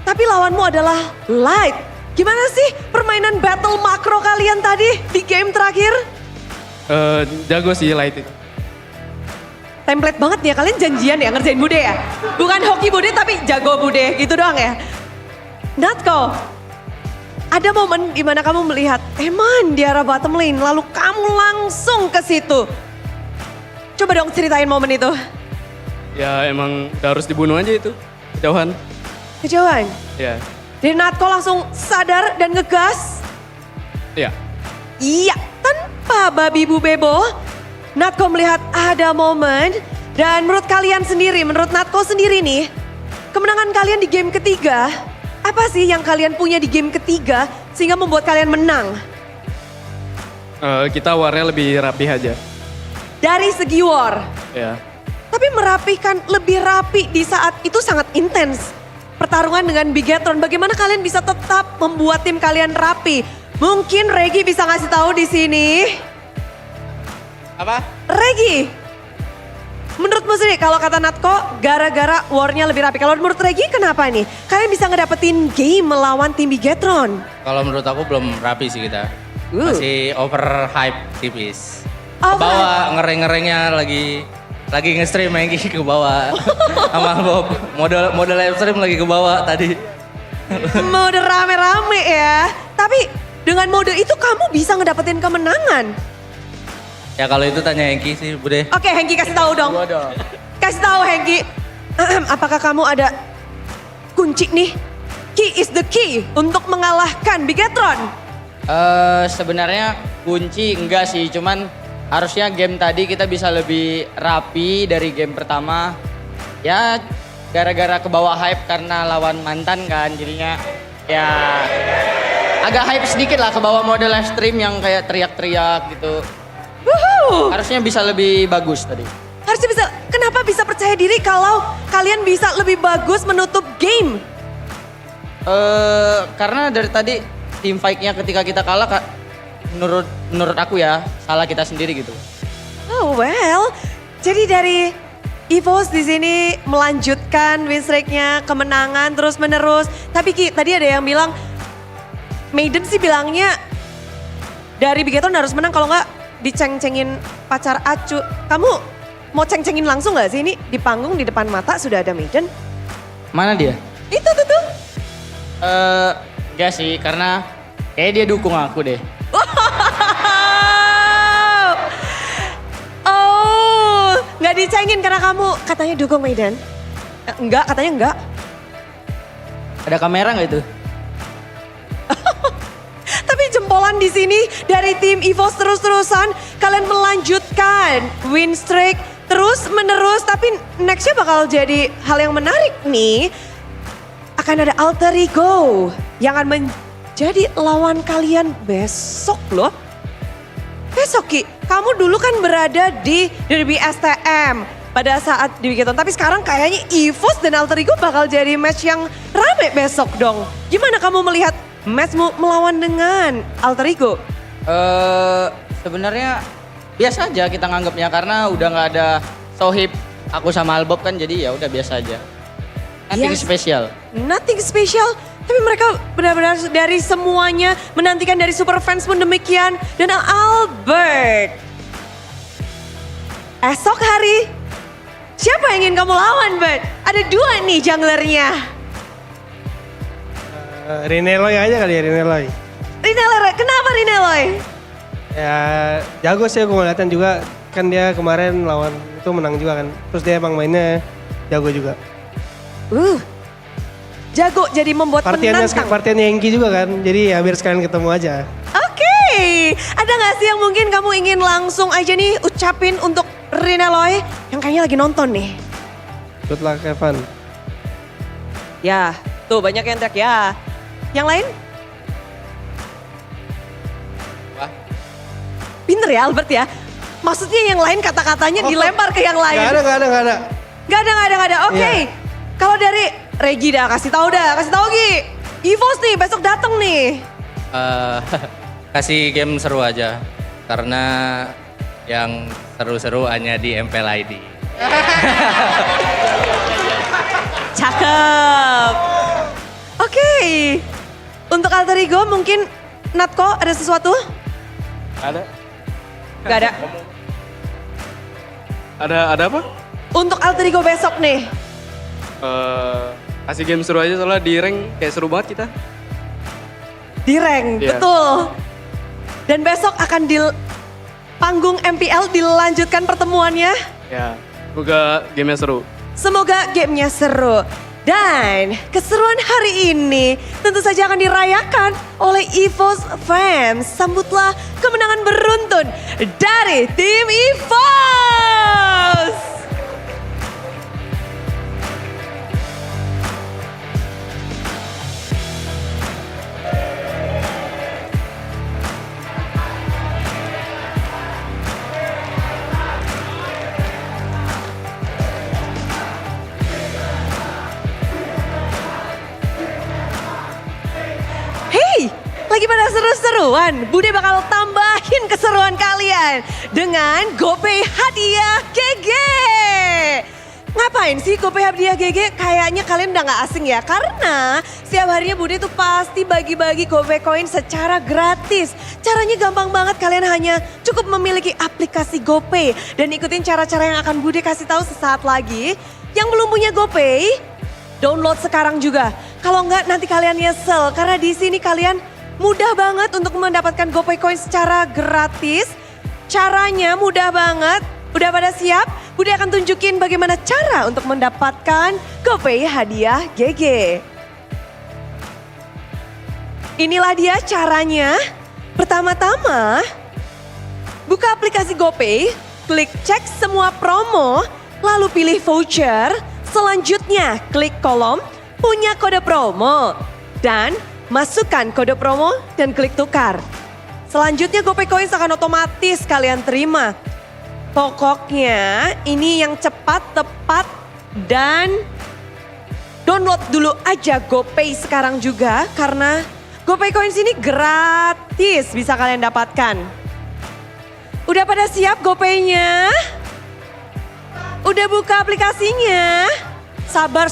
Tapi lawanmu adalah Light. Gimana sih permainan battle makro kalian tadi di game terakhir? Jago sih Light itu. Template banget ya, kalian janjian ya ngerjain Bude ya? Bukan hoki Bude tapi jago Bude gitu doang ya? Natko, ada momen di mana kamu melihat Eman di arah bottom lane lalu kamu langsung ke situ. Coba dong ceritain momen itu. Ya emang udah harus dibunuh aja itu, kejauhan. Kejauhan? Ya. Jadi Natko langsung sadar dan ngegas? Iya. Iya, tanpa babi bu bebo. Natko melihat ada momen dan menurut kalian sendiri, menurut Natko sendiri nih, kemenangan kalian di game ketiga, apa sih yang kalian punya di game ketiga sehingga membuat kalian menang? Kita warnya lebih rapi aja. Dari segi war. Ya. Tapi merapihkan lebih rapi di saat itu sangat intens. Pertarungan dengan Bigetron, bagaimana kalian bisa tetap membuat tim kalian rapi? Mungkin Regi bisa ngasih tahu di sini. Apa? Regi, menurutmu sendiri kalau kata Natko gara-gara warnya lebih rapi. Kalau menurut Regi kenapa nih? Kalian bisa ngedapetin game melawan tim Bigetron. Kalau menurut aku belum rapi sih kita. Masih over hype tipis. Ke bawah ngereng-ngerengnya lagi nge-stream Mengki ke bawah. Sama Bob, model live stream lagi ke bawah tadi. Mode rame-rame ya. Tapi dengan mode itu kamu bisa ngedapetin kemenangan. Ya kalau itu tanya Hengki sih Bude. Oke Hengki kasih tahu dong. Kasih tahu Hengki. Apakah kamu ada kunci nih? Key is the key untuk mengalahkan Bigetron. Sebenarnya kunci enggak sih, cuman harusnya game tadi kita bisa lebih rapi dari game pertama. Ya gara-gara kebawa hype karena lawan mantan kan, jadinya ya agak hype sedikit lah kebawa mode live stream yang kayak teriak-teriak gitu. Harusnya bisa lebih bagus tadi. Harusnya bisa, kenapa bisa percaya diri kalau kalian bisa lebih bagus menutup game? Karena dari tadi team fight-nya ketika kita kalah, menurut aku ya salah kita sendiri gitu. Oh well, jadi dari EVOS di sini melanjutkan win streak-nya, kemenangan terus menerus. Tapi Ki, tadi ada yang bilang, Maiden sih bilangnya dari Bigetron harus menang kalau nggak diceng-cengin pacar Acu. Kamu mau ceng-cengin langsung nggak sih ini di panggung di depan mata sudah ada Maiden? Mana dia? Itu tuh. Enggak sih, karena kayak dia dukung aku deh. Oh, nggak dicengin karena kamu katanya dukung Maiden? Enggak, katanya enggak. Ada kamera nggak itu? Tapi jempolan di sini dari tim EVOS terus-terusan. Kalian melanjutkan win streak terus menerus, tapi nextnya bakal jadi hal yang menarik nih. Akan ada alter ego yang akan menjadi lawan kalian besok loh. Besok Ki, kamu dulu kan berada di Derby STM pada saat di Wikiton. Tapi sekarang kayaknya EVOS dan alter ego bakal jadi match yang rame besok dong. Gimana kamu melihat matchmu melawan dengan alter ego? Sebenarnya biasa aja kita nganggapnya karena udah nggak ada sohib aku sama Albob kan, jadi ya udah biasa aja. Nothing spesial. Nothing special, tapi mereka benar-benar dari semuanya menantikan, dari super fans pun demikian. Dan Albert, esok hari siapa yang ingin kamu lawan, Bert? Ada 2 nih junglernya. Rineloy aja kali ya, Rineloy. Rineloy, kenapa Rineloy? Ya jago sih, aku ngeliatin juga. Kan dia kemarin lawan itu menang juga kan. Terus dia emang mainnya jago juga. Jago jadi membuat penantang. Partiannya Yankee juga kan. Jadi ya biar sekalian ketemu aja. Oke, ada gak sih yang mungkin kamu ingin langsung aja nih ucapin untuk Rineloy yang kayaknya lagi nonton nih? Good luck, Evan. Ya, tuh banyak yang teriak ya. Yang lain? Wah. Pinter ya Albert ya. Maksudnya yang lain kata-katanya dilempar ke yang lain. Gak ada. Gak ada. Oke. Iya. Kalau dari Regi kasih tahu Gi. EVOS nih besok datang nih. Kasih game seru aja. Karena yang seru-seru hanya di MPL ID. Cakep. Oke. Untuk alter ego mungkin Natko ada sesuatu? Ada. Gak ada. Ada apa? Untuk alter ego besok nih. Kasih game seru aja, soalnya di rank kayak seru banget kita. Di rank, Iya. betul. Dan besok akan di panggung MPL dilanjutkan pertemuannya. Ya, semoga gamenya seru. Semoga gamenya seru. Dan keseruan hari ini tentu saja akan dirayakan oleh EVOS fans. Sambutlah kemenangan beruntun dari tim EVOS. Lagi pada seru-seruan, Bude bakal tambahin keseruan kalian dengan GoPay hadiah GG. Ngapain sih GoPay hadiah GG? Kayaknya kalian udah gak asing ya, karena setiap harinya Bude tuh pasti bagi-bagi GoPay coin secara gratis. Caranya gampang banget, kalian hanya cukup memiliki aplikasi GoPay dan ikutin cara-cara yang akan Bude kasih tahu sesaat lagi. Yang belum punya GoPay, download sekarang juga. Kalau enggak nanti kalian nyesel, karena di sini kalian mudah banget untuk mendapatkan GoPay Coin secara gratis. Caranya mudah banget. Udah pada siap? Bude akan tunjukin bagaimana cara untuk mendapatkan GoPay hadiah GG. Inilah dia caranya. Pertama-tama, buka aplikasi GoPay, klik cek semua promo, lalu pilih voucher. Selanjutnya, klik kolom punya kode promo dan masukkan kode promo dan klik tukar. Selanjutnya GoPay Coins akan otomatis kalian terima. Pokoknya ini yang cepat, tepat, dan download dulu aja GoPay sekarang juga. Karena GoPay Coins ini gratis bisa kalian dapatkan. Udah pada siap GoPay-nya? Udah buka aplikasinya? Sabar.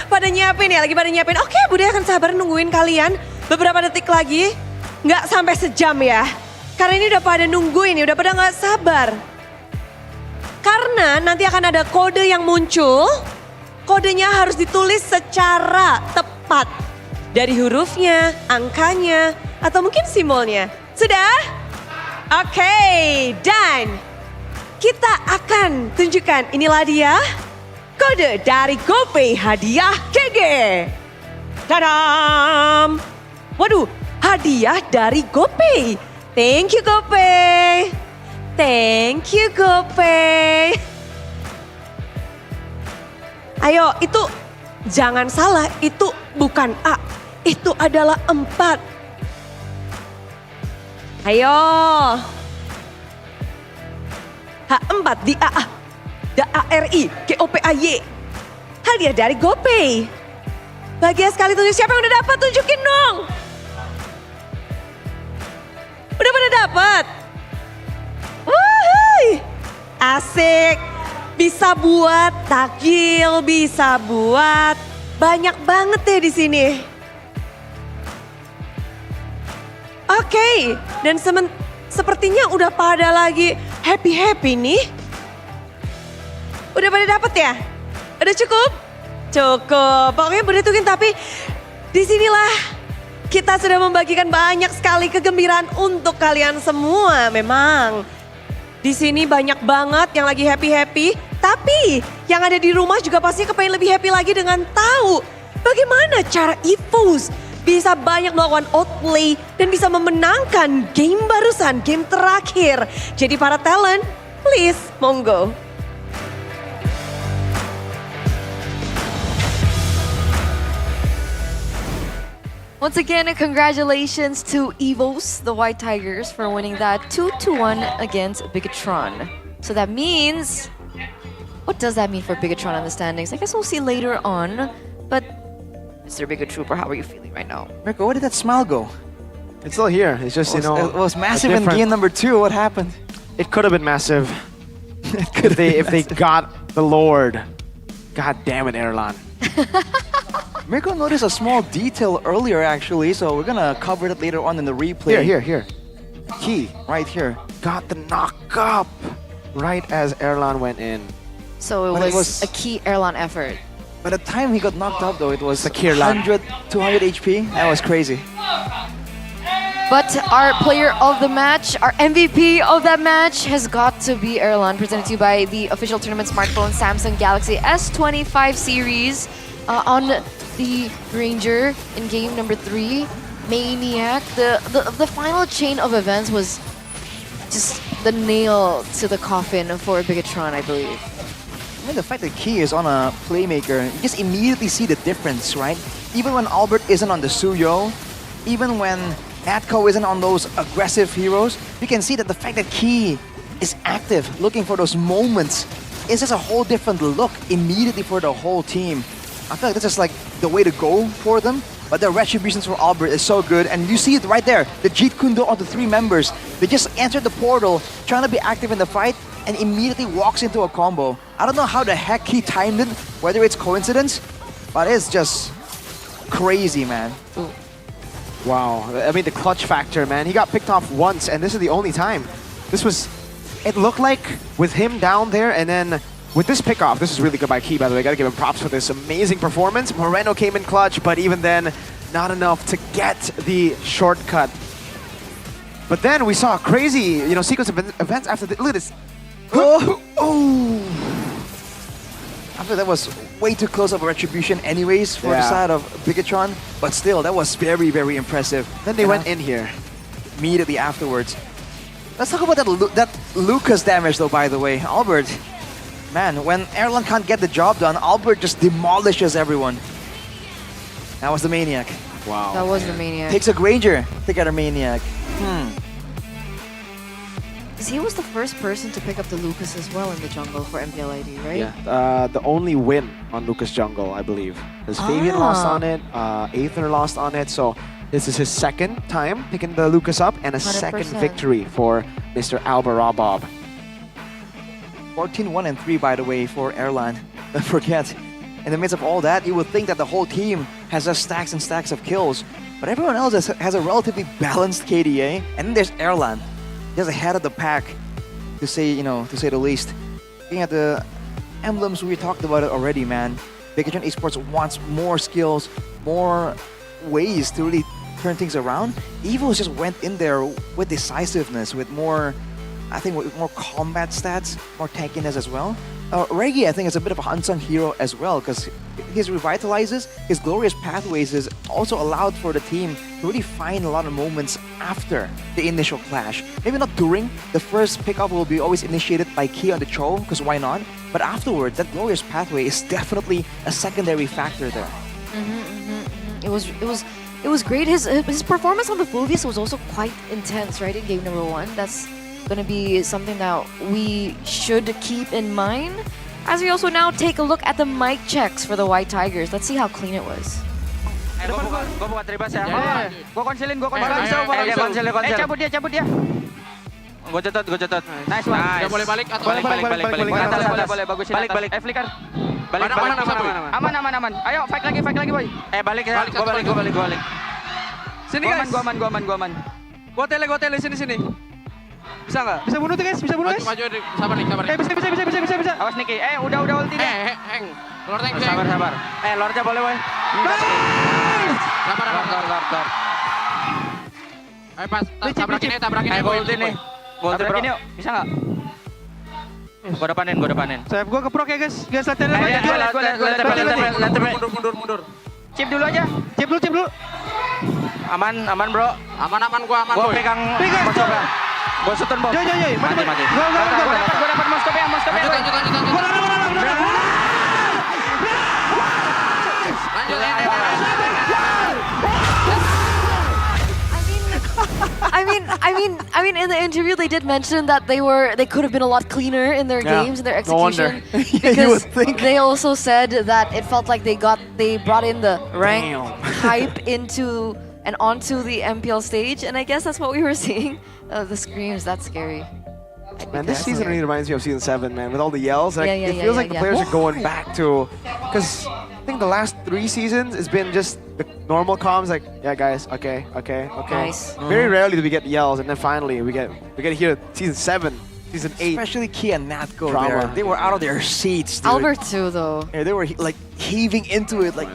Pada nyiapin ya, lagi pada nyiapin. Oke, Bude akan sabar nungguin kalian beberapa detik lagi. Nggak sampai sejam ya. Karena ini udah pada nungguin, udah pada nggak sabar. Karena nanti akan ada kode yang muncul. Kodenya harus ditulis secara tepat. Dari hurufnya, angkanya, atau mungkin simbolnya. Sudah? Oke, dan kita akan tunjukkan, inilah dia. Kode dari GoPay hadiah GG. Tadam! Waduh, hadiah dari GoPay. Thank you GoPay. Thank you GoPay. Ayo, itu jangan salah, itu bukan A, itu adalah 4. Ayo. H4 di AA, DARI, GOPAY. Hadiah dari GoPay. Bahagia sekali tunjuk siapa yang udah dapat, tunjukin dong. Udah pada dapat? Wuhui, asik. Bisa buat takjil, bisa buat banyak banget deh di sini. Oke, dan sepertinya udah pada lagi happy-happy nih. Udah pada dapet ya? Udah cukup? Cukup, pokoknya berhitungin tapi disinilah kita sudah membagikan banyak sekali kegembiraan untuk kalian semua memang. Di sini banyak banget yang lagi happy-happy, tapi yang ada di rumah juga pasti kepengen lebih happy lagi dengan tahu bagaimana cara EVOS bisa banyak melakukan outplay dan bisa memenangkan game barusan, game terakhir. Jadi para talent, please monggo. Once again, congratulations to EVOS, the White Tigers, for winning that 2-1 against Bigatron. So that means, what does that mean for Bigatron on the standings? I guess we'll see later on. But Mr. Bigot Trooper, how are you feeling right now? Mirko, where did that smile go? It's still here. It's just, it was massive in game number 2. What happened? It could have been massive. if they got the Lord. God damn it, Erlan. Mirko noticed a small detail earlier actually, so we're gonna cover that later on in the replay. Here. Key, right here. Got the knock up right as Erlan went in. So it was a key Erlan effort. By the time he got knocked up though, it was Sakir 100, 200 HP. That was crazy. But our player of the match, our MVP of that match has got to be Erlan, presented to you by the official tournament smartphone Samsung Galaxy S25 series on the Ranger in game number 3, Maniac. The final chain of events was just the nail to the coffin for Bigatron, I believe. I mean, the fact that Key is on a playmaker, you just immediately see the difference, right? Even when Albert isn't on the Suyo, even when Natko isn't on those aggressive heroes, you can see that the fact that Key is active, looking for those moments, is just a whole different look immediately for the whole team. I feel like this is like the way to go for them, but the retributions for Albert is so good, and you see it right there, the Jeet Kundo of the 3 members. They just entered the portal, trying to be active in the fight, and immediately walks into a combo. I don't know how the heck he timed it, whether it's coincidence, but it's just crazy, man. Ooh. Wow, I mean the clutch factor, man. He got picked off once, and this is the only time. It looked like with him down there, and then with this pickoff, this is really good by Key, by the way. Gotta give him props for this amazing performance. Moreno came in clutch, but even then, not enough to get the shortcut. But then we saw a crazy, sequence of events after the, look at this. Oh! I feel that was way too close of a retribution anyways for the side of Bigatron, but still, that was very, very impressive. Then they went in here. Immediately afterwards. Let's talk about that Lucas damage though, by the way. Albert, man, when Erlan can't get the job done, Albert just demolishes everyone. That was the Maniac. Wow. That was the Maniac. Takes a Granger to get a Maniac. Because he was the first person to pick up the Lucas as well in the jungle for MPL ID, right? Yeah, the only win on Lucas jungle, I believe. Because Fabian lost on it, Aether lost on it, so this is his second time picking the Lucas up and a 100%. second victory for Mr. Albarabob. 14-1 and 3, by the way, for Erlan. Don't forget, in the midst of all that, you would think that the whole team has just stacks and stacks of kills, but everyone else has a relatively balanced KDA. And then there's Erlan, just ahead of the pack, to say the least. Looking at the emblems, we talked about it already, man. Bigatron Esports wants more skills, more ways to really turn things around. EVOS just went in there with decisiveness, with more, I think, with more combat stats, more tankiness as well. Reggie, I think, is a bit of an unsung hero as well because his revitalizes, his glorious pathways is also allowed for the team to really find a lot of moments after the initial clash. Maybe not during. The first pickup will be always initiated by Key on the Cho, because why not? But afterwards, that glorious pathway is definitely a secondary factor there. It was great. His performance on the Fulvius was also quite intense, right, in game number 1. That's going to be something that we should keep in mind as we also now take a look at the mic checks for the White Tigers. Let's see how clean it was. Gue buka tribas ya. Gue konsilin. Konsil. Cabut dia. Gue catat. Nice one. Udah boleh balik atau Balik. Boleh, bagus. Balik. Flicker. Balik. Aman. Ayo, fight lagi boy. Balik ya. Gue balik. Sini guys. Gua aman. Gue tele sini. Bisa nggak? Bisa bunuh tuh guys, Maju, sabar nih. Bisa. Awas Niki. Udah ulti deh. Heng. Lord tank. Sabar. Lordnya boleh boy. Sabar. Ayo pas, tabrakin aja. Gue ulti nih. Tabrakin yuk, bisa nggak? Gue depanin. Saya gue keprok ya guys. Guys latihan aja. Lihat. Mundur. Chip dulu aja. Chip dulu. Aman bro. Aman, gua aman. Gue pegang moskopnya. Gue setun bom. Yoi. Mati. Gue dapat moskopnya. I mean, in the interview they did mention that they could have been a lot cleaner in their games and their execution. No wonder. Because they also said that it felt like they brought in the rank hype into and onto the MPL stage, and I guess that's what we were seeing. The screams, that's scary. Man, this season really reminds me of season 7, man, with all the yells. Like, Yeah, it feels like the players are going Yeah. back to, because I think the last 3 seasons it's been just the normal comms, like, yeah, guys, okay. Nice. Very rarely do we get yells, and then finally we get to hear season 7, season 8. Especially Key and Natko Drama. there. They were out of their seats, dude. Albert too, though. Yeah, they were like heaving into it, like,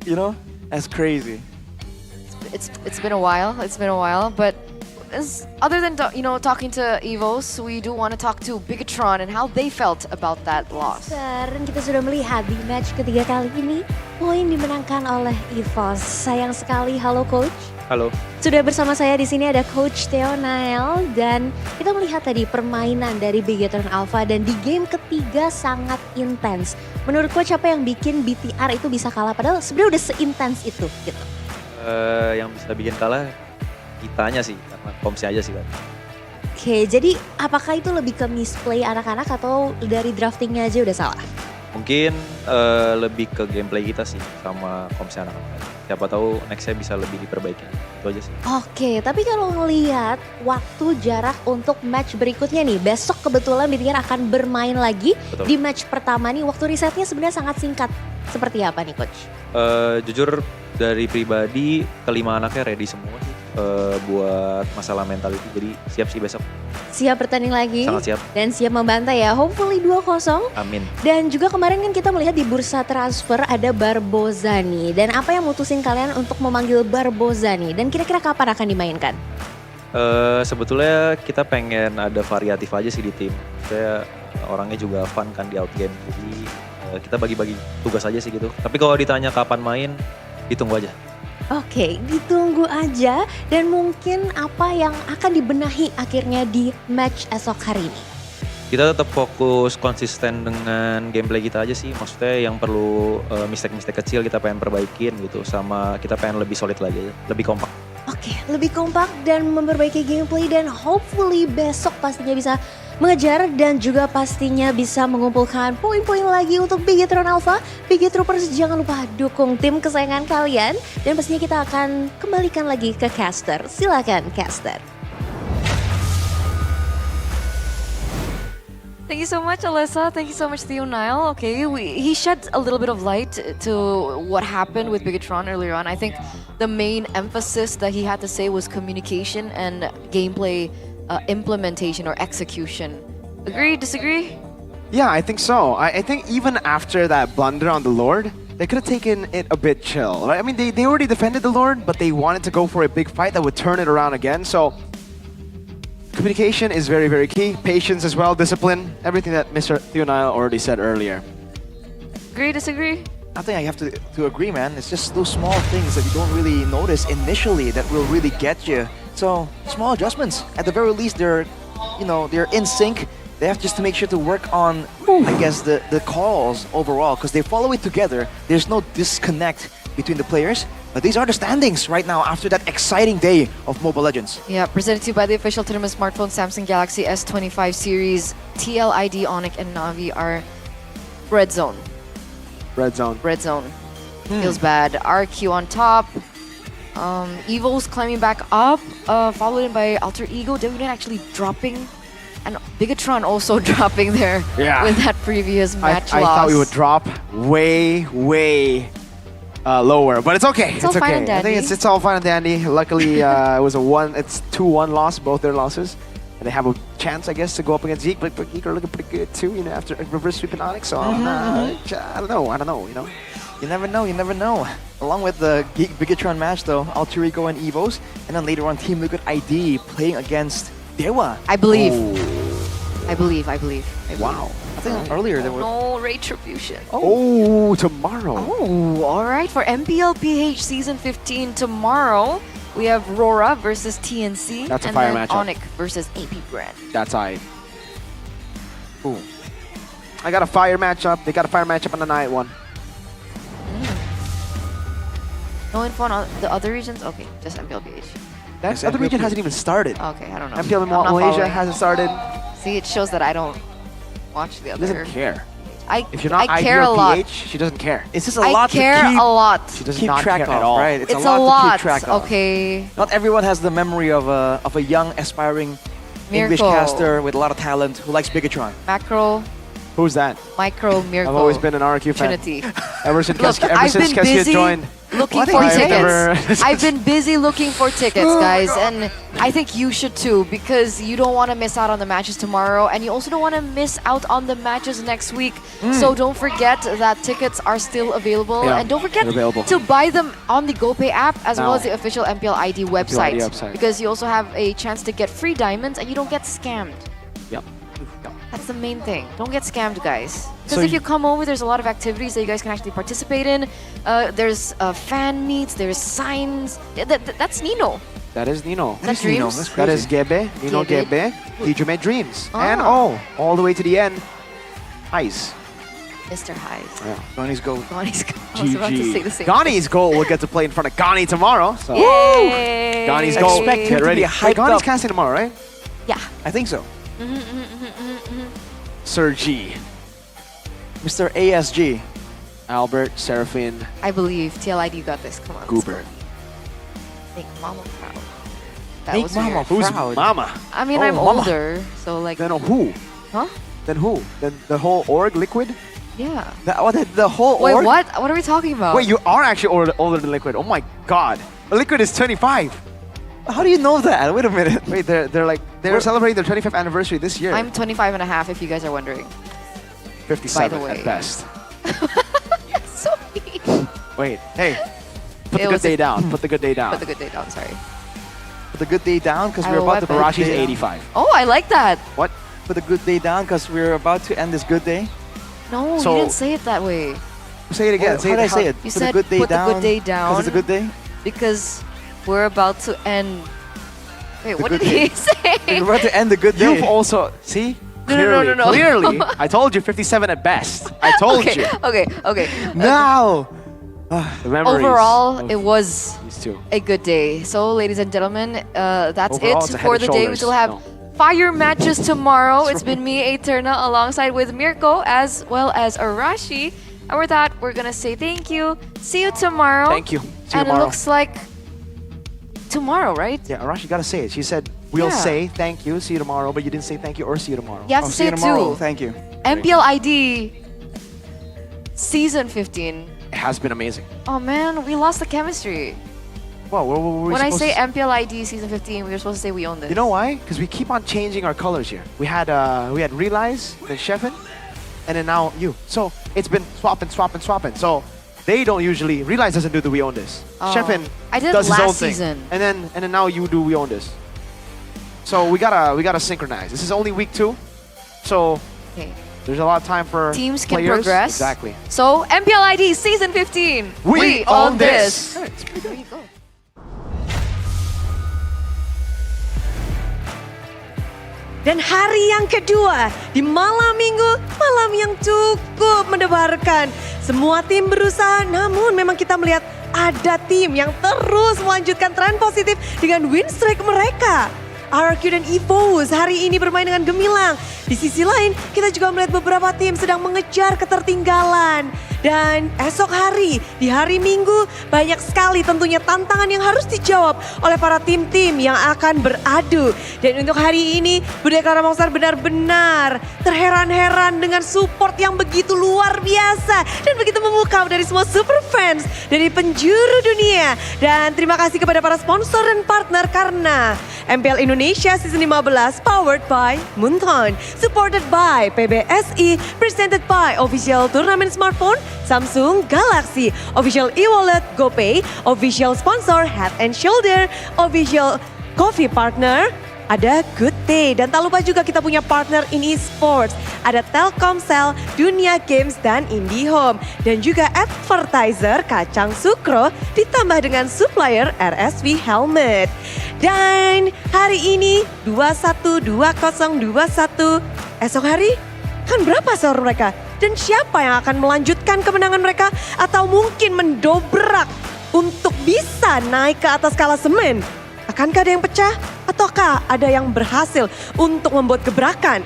you know? That's crazy. It's been a while. But other than talking to Evos, we do want to talk to Bigatron and how they felt about that loss. Dan kita sudah melihat di match ketiga kali ini, poin dimenangkan oleh EVOS. Sayang sekali, halo coach. Halo. Sudah bersama saya di sini ada Coach Theo Nael dan kita melihat tadi permainan dari Bigatron Alpha dan di game ketiga sangat intens. Menurut coach apa yang bikin BTR itu bisa kalah padahal sebenarnya udah seintens itu gitu? Yang bisa bikin kalah kitanya sih, karena komsnya aja sih kan. Oke, jadi apakah itu lebih ke misplay anak-anak atau dari draftingnya aja udah salah? Mungkin lebih ke gameplay kita sih sama komsnya anak-anak. Siapa tahu nextnya bisa lebih diperbaiki. Itu aja sih. Oke, tapi kalau ngelihat waktu jarak untuk match berikutnya nih, besok kebetulan BTR akan bermain lagi. Betul. Di match pertama nih, waktu risetnya sebenarnya sangat singkat. Seperti apa nih coach? Jujur dari pribadi kelima anaknya ready semua sih buat masalah mentality, jadi siap sih besok. Siap bertanding lagi? Sangat siap. Dan siap membantai ya, hopefully 2-0. Amin. Dan juga kemarin kan kita melihat di bursa transfer ada Barboza nih. Dan apa yang mutusin kalian untuk memanggil Barboza nih? Dan kira-kira kapan akan dimainkan? Sebetulnya kita pengen ada variatif aja sih di tim. Saya orangnya juga fun kan di outgame, jadi kita bagi-bagi tugas aja sih gitu. Tapi kalau ditanya kapan main, ditunggu aja. Oke, ditunggu aja. Dan mungkin apa yang akan dibenahi akhirnya di match esok hari ini? Kita tetap fokus konsisten dengan gameplay kita aja sih. Maksudnya yang perlu mistake-mistake kecil kita pengen perbaikin gitu. Sama kita pengen lebih solid lagi, lebih kompak. Oke, lebih kompak dan memperbaiki gameplay dan hopefully besok pastinya bisa mengejar dan juga pastinya bisa mengumpulkan poin-poin lagi untuk Bigatron Alpha. Bigatroopers jangan lupa dukung tim kesayangan kalian dan pastinya kita akan kembalikan lagi ke caster. Silakan caster. Thank you so much, Alyssa. Thank you so much, Theo Nile. Okay, he shed a little bit of light to what happened with Bigatron earlier on. I think the main emphasis that he had to say was communication and gameplay implementation or execution. Agree, disagree? Yeah, I think so. I think even after that blunder on the Lord, they could have taken it a bit chill, right? I mean, they already defended the Lord, but they wanted to go for a big fight that would turn it around again. So Communication is very, very key. Patience as well, discipline, everything that Mr. Theonile already said earlier. Agree, disagree? I think I have to agree, man. It's just those small things that you don't really notice initially that will really get you. So small adjustments. At the very least, they're in sync. They have just to make sure to work on, I guess, the calls overall, because they follow it together. There's no disconnect between the players. But these are the standings right now after that exciting day of Mobile Legends. Yeah, presented to you by the official tournament smartphone Samsung Galaxy S25 series. TLID, Onyx, and Navi are red zone. Red zone. Red zone. Feels bad. RQ on top. Evo's climbing back up, followed in by Alter Ego. Devunen actually dropping. And Bigatron also dropping there with that previous match loss. I thought we would drop way lower, but it's okay. It's all fine and I think dandy. it's all fine and dandy. Luckily, it was it's 2-1 loss, both their losses. And they have a chance, I guess, to go up against Zeke, but Zeke are looking pretty good too, after reverse sweeping Onyx. So I don't know, You never know. Along with the Bigatron match though, Alter Ego and Evos, and then later on Team Liquid ID playing against Dewa. I believe. I believe. Wow. I think earlier there were... No retribution. Oh, tomorrow. Oh, all right. For MPL PH Season 15 tomorrow, we have Rora versus TNC. That's a and fire then matchup. Onyx versus AP Brand. That's I. Ooh. I got a fire matchup. They got a fire matchup on the night one. No info on the other regions? Okay, just MPL PH. That other region hasn't even started. Okay, I don't know. MPL I'm not Malaysia following. hasn't started. See, it shows that I don't watch the She other. doesn't care. I If you're not ID care or a lot. PH, she doesn't care. It's just a I lot care to keep, a lot. She does keep not track care of, at all. right? It's a lot. to keep track of. Okay. Not everyone has the memory of a young, aspiring English Miracle. caster with a lot of talent who likes Bigatron. Macro, Who's that? Micro, Miracle. I've always been an RQ fan. Trinity. Ever since Look, I've been Keski busy joined. looking What? for I've tickets. never- I've been busy looking for tickets, guys, and I think you should too, because you don't want to miss out on the matches tomorrow, and you also don't want to miss out on the matches next week. So don't forget that tickets are still available, Yeah, and don't forget they're available. to buy them on the GoPay app as well Now. as the official MPL ID website, website. because you also have a chance to get free diamonds and you don't get scammed. Yep. That's the main thing. Don't get scammed, guys. Because So if you come over, there's a lot of activities that you guys can actually participate in. There's fan meets, there's signs. That's Nino. That is Nino. That is Nino. That's That is crazy. Gebe, Nino Gebe. Gebe, Dijume Dreams. Ah. And all the way to the end, Ice. Mr. Highs. Yeah. Ronnie's goal. Ghani's I was about to say the same. Ghani's goal will get to play in front of Ghani tomorrow. So. Yay! Ghani's goal. Expect him Get to ready. be hyped Ghani's up. casting tomorrow, right? Yeah. I think so. Sir G, Mr. ASG. Albert, Seraphine, I believe. TLID, you got this. Come on. let's Goober. go. Make mama proud. That Make was mama weird. Who's proud. Mama? I mean, Oh, I'm mama. older, so like. Then who? Huh? Then who? Then the whole org Liquid? Yeah. The whole Wait, org? what? What are we talking about? Wait, you are actually older than Liquid. Oh my god. Liquid is 25. How do you know that? Wait a minute. Wait, they're celebrating their 25th anniversary this year. I'm 25 and a half, if you guys are wondering. 57 by the way. at best. So mean. Wait, hey. Put It the good was day a- down. Put the good day down. Put the good day down, sorry. Put the good day down because I we're will about to weapon. put the Barashi's good day down. 85. Oh, I like that. What? Put the good day down because we're about to end this good day. No, So- you didn't say it that way. Say it again. How did I say it? You Put said the good day put down. the good day down. Because it's a good day. Because we're about to end. Wait, what good did he say? We're about to end the good day. You've also, see? No, no, no, no, no. Clearly, I told you 57 at best. I told okay, you. okay. Now, the memories. Overall, of it was these two. a good day. So, ladies and gentlemen, that's Overall, it's it a for head the and day. We shoulders. still have No. fire matches tomorrow. It's been me, Eterna, alongside with Mirko, as well as Arashi. And with that, we're gonna say thank you. See you tomorrow. Thank you. See you And tomorrow. it looks like tomorrow, right? Yeah, Arashi, you gotta say it. She said, we'll Yeah. say thank you, see you tomorrow, but you didn't say thank you or see you tomorrow. You have to say it too. Thank you. MPL ID Season 15. It has been amazing. Oh man, we lost the chemistry. Well, what were we When I supposed say to... MPL ID Season 15, we were supposed to say we own this. You know why? Because we keep on changing our colors here. We had Realize, then Sheffin, and then now you. So it's been swapping. So they don't usually, Realize doesn't do the we own this. Oh. Sheffin I did does his last own thing. season. And then now you do we own this. So we gotta synchronize. This is only week 2, so there's a lot of time for Teams can players. progress. Exactly. So MPL ID Season 15. We own this. There you go. Dan hari yang kedua di malam minggu, malam yang cukup mendebarkan. Semua tim berusaha, namun memang kita melihat ada tim yang terus melanjutkan tren positif dengan win streak mereka. RQ dan EVOS hari ini bermain dengan gemilang. Di sisi lain, kita juga melihat beberapa tim sedang mengejar ketertinggalan. Dan esok hari, di hari Minggu, banyak sekali tentunya tantangan yang harus dijawab oleh para tim-tim yang akan beradu. Dan untuk hari ini, Budaya Monster benar-benar terheran-heran dengan support yang begitu luar biasa. Dan begitu memukau dari semua super fans dari penjuru dunia. Dan terima kasih kepada para sponsor dan partner karena MPL Indonesia Season 15 powered by Munton, supported by PBSI, presented by Official Turnamen Smartphone, Samsung Galaxy, Official e-wallet GoPay, Official Sponsor Head and Shoulder, Official Coffee Partner, ada Good Day. Dan tak lupa juga kita punya partner in esports. Ada Telkomsel, Dunia Games, dan IndiHome. Dan juga advertiser Kacang Sukro ditambah dengan supplier RSV Helmet. Dan hari ini 21-20-21 esok hari kan berapa skor mereka? Dan siapa yang akan melanjutkan kemenangan mereka atau mungkin mendobrak untuk bisa naik ke atas klasemen? Akankah ada yang pecah ataukah ada yang berhasil untuk membuat gebrakan?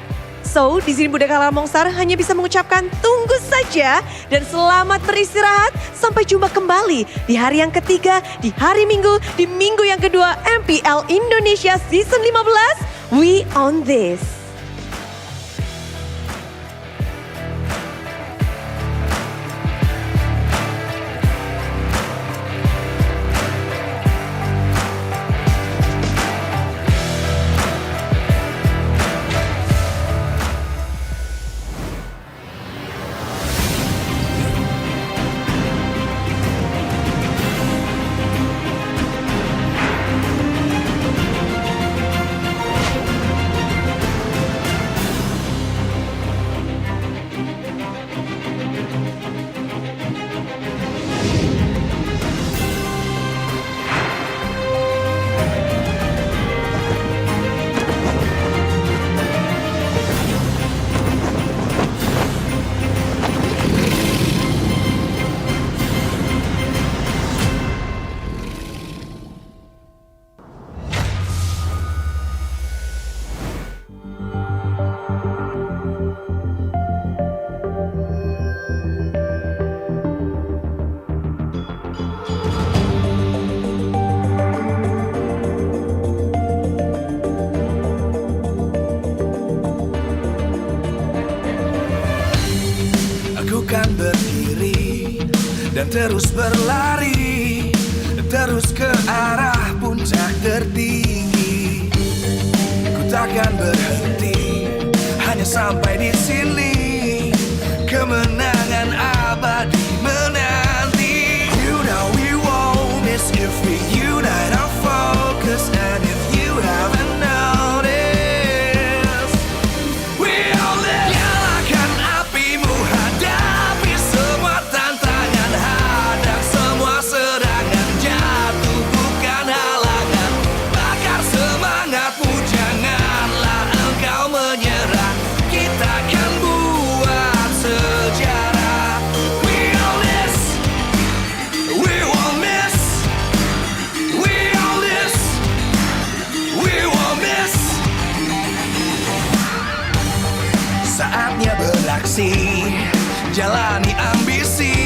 So, di sini Budaya Monster hanya bisa mengucapkan tunggu saja dan selamat beristirahat. Sampai jumpa kembali di hari yang ketiga, di hari Minggu, di minggu yang kedua MPL Indonesia Season 15. We own this. Kan berdiri dan terus berlari, terus ke arah puncak tertinggi. Ku takkan berhenti, hanya sampai di sini. Kemenangan abadi menanti. You know we won't miss if we unite our focus. And if you haven't noticed, we all live. Nyalakan apimu, hadapi semua tantangan, hadang semua serangan, jatuh bukan halangan. Bakar semangatmu, janganlah engkau menyerah. Kita akan buat sejarah. We all this, we won't miss. We all this, we won't miss. Saatnya beraksi, jalani ambisi.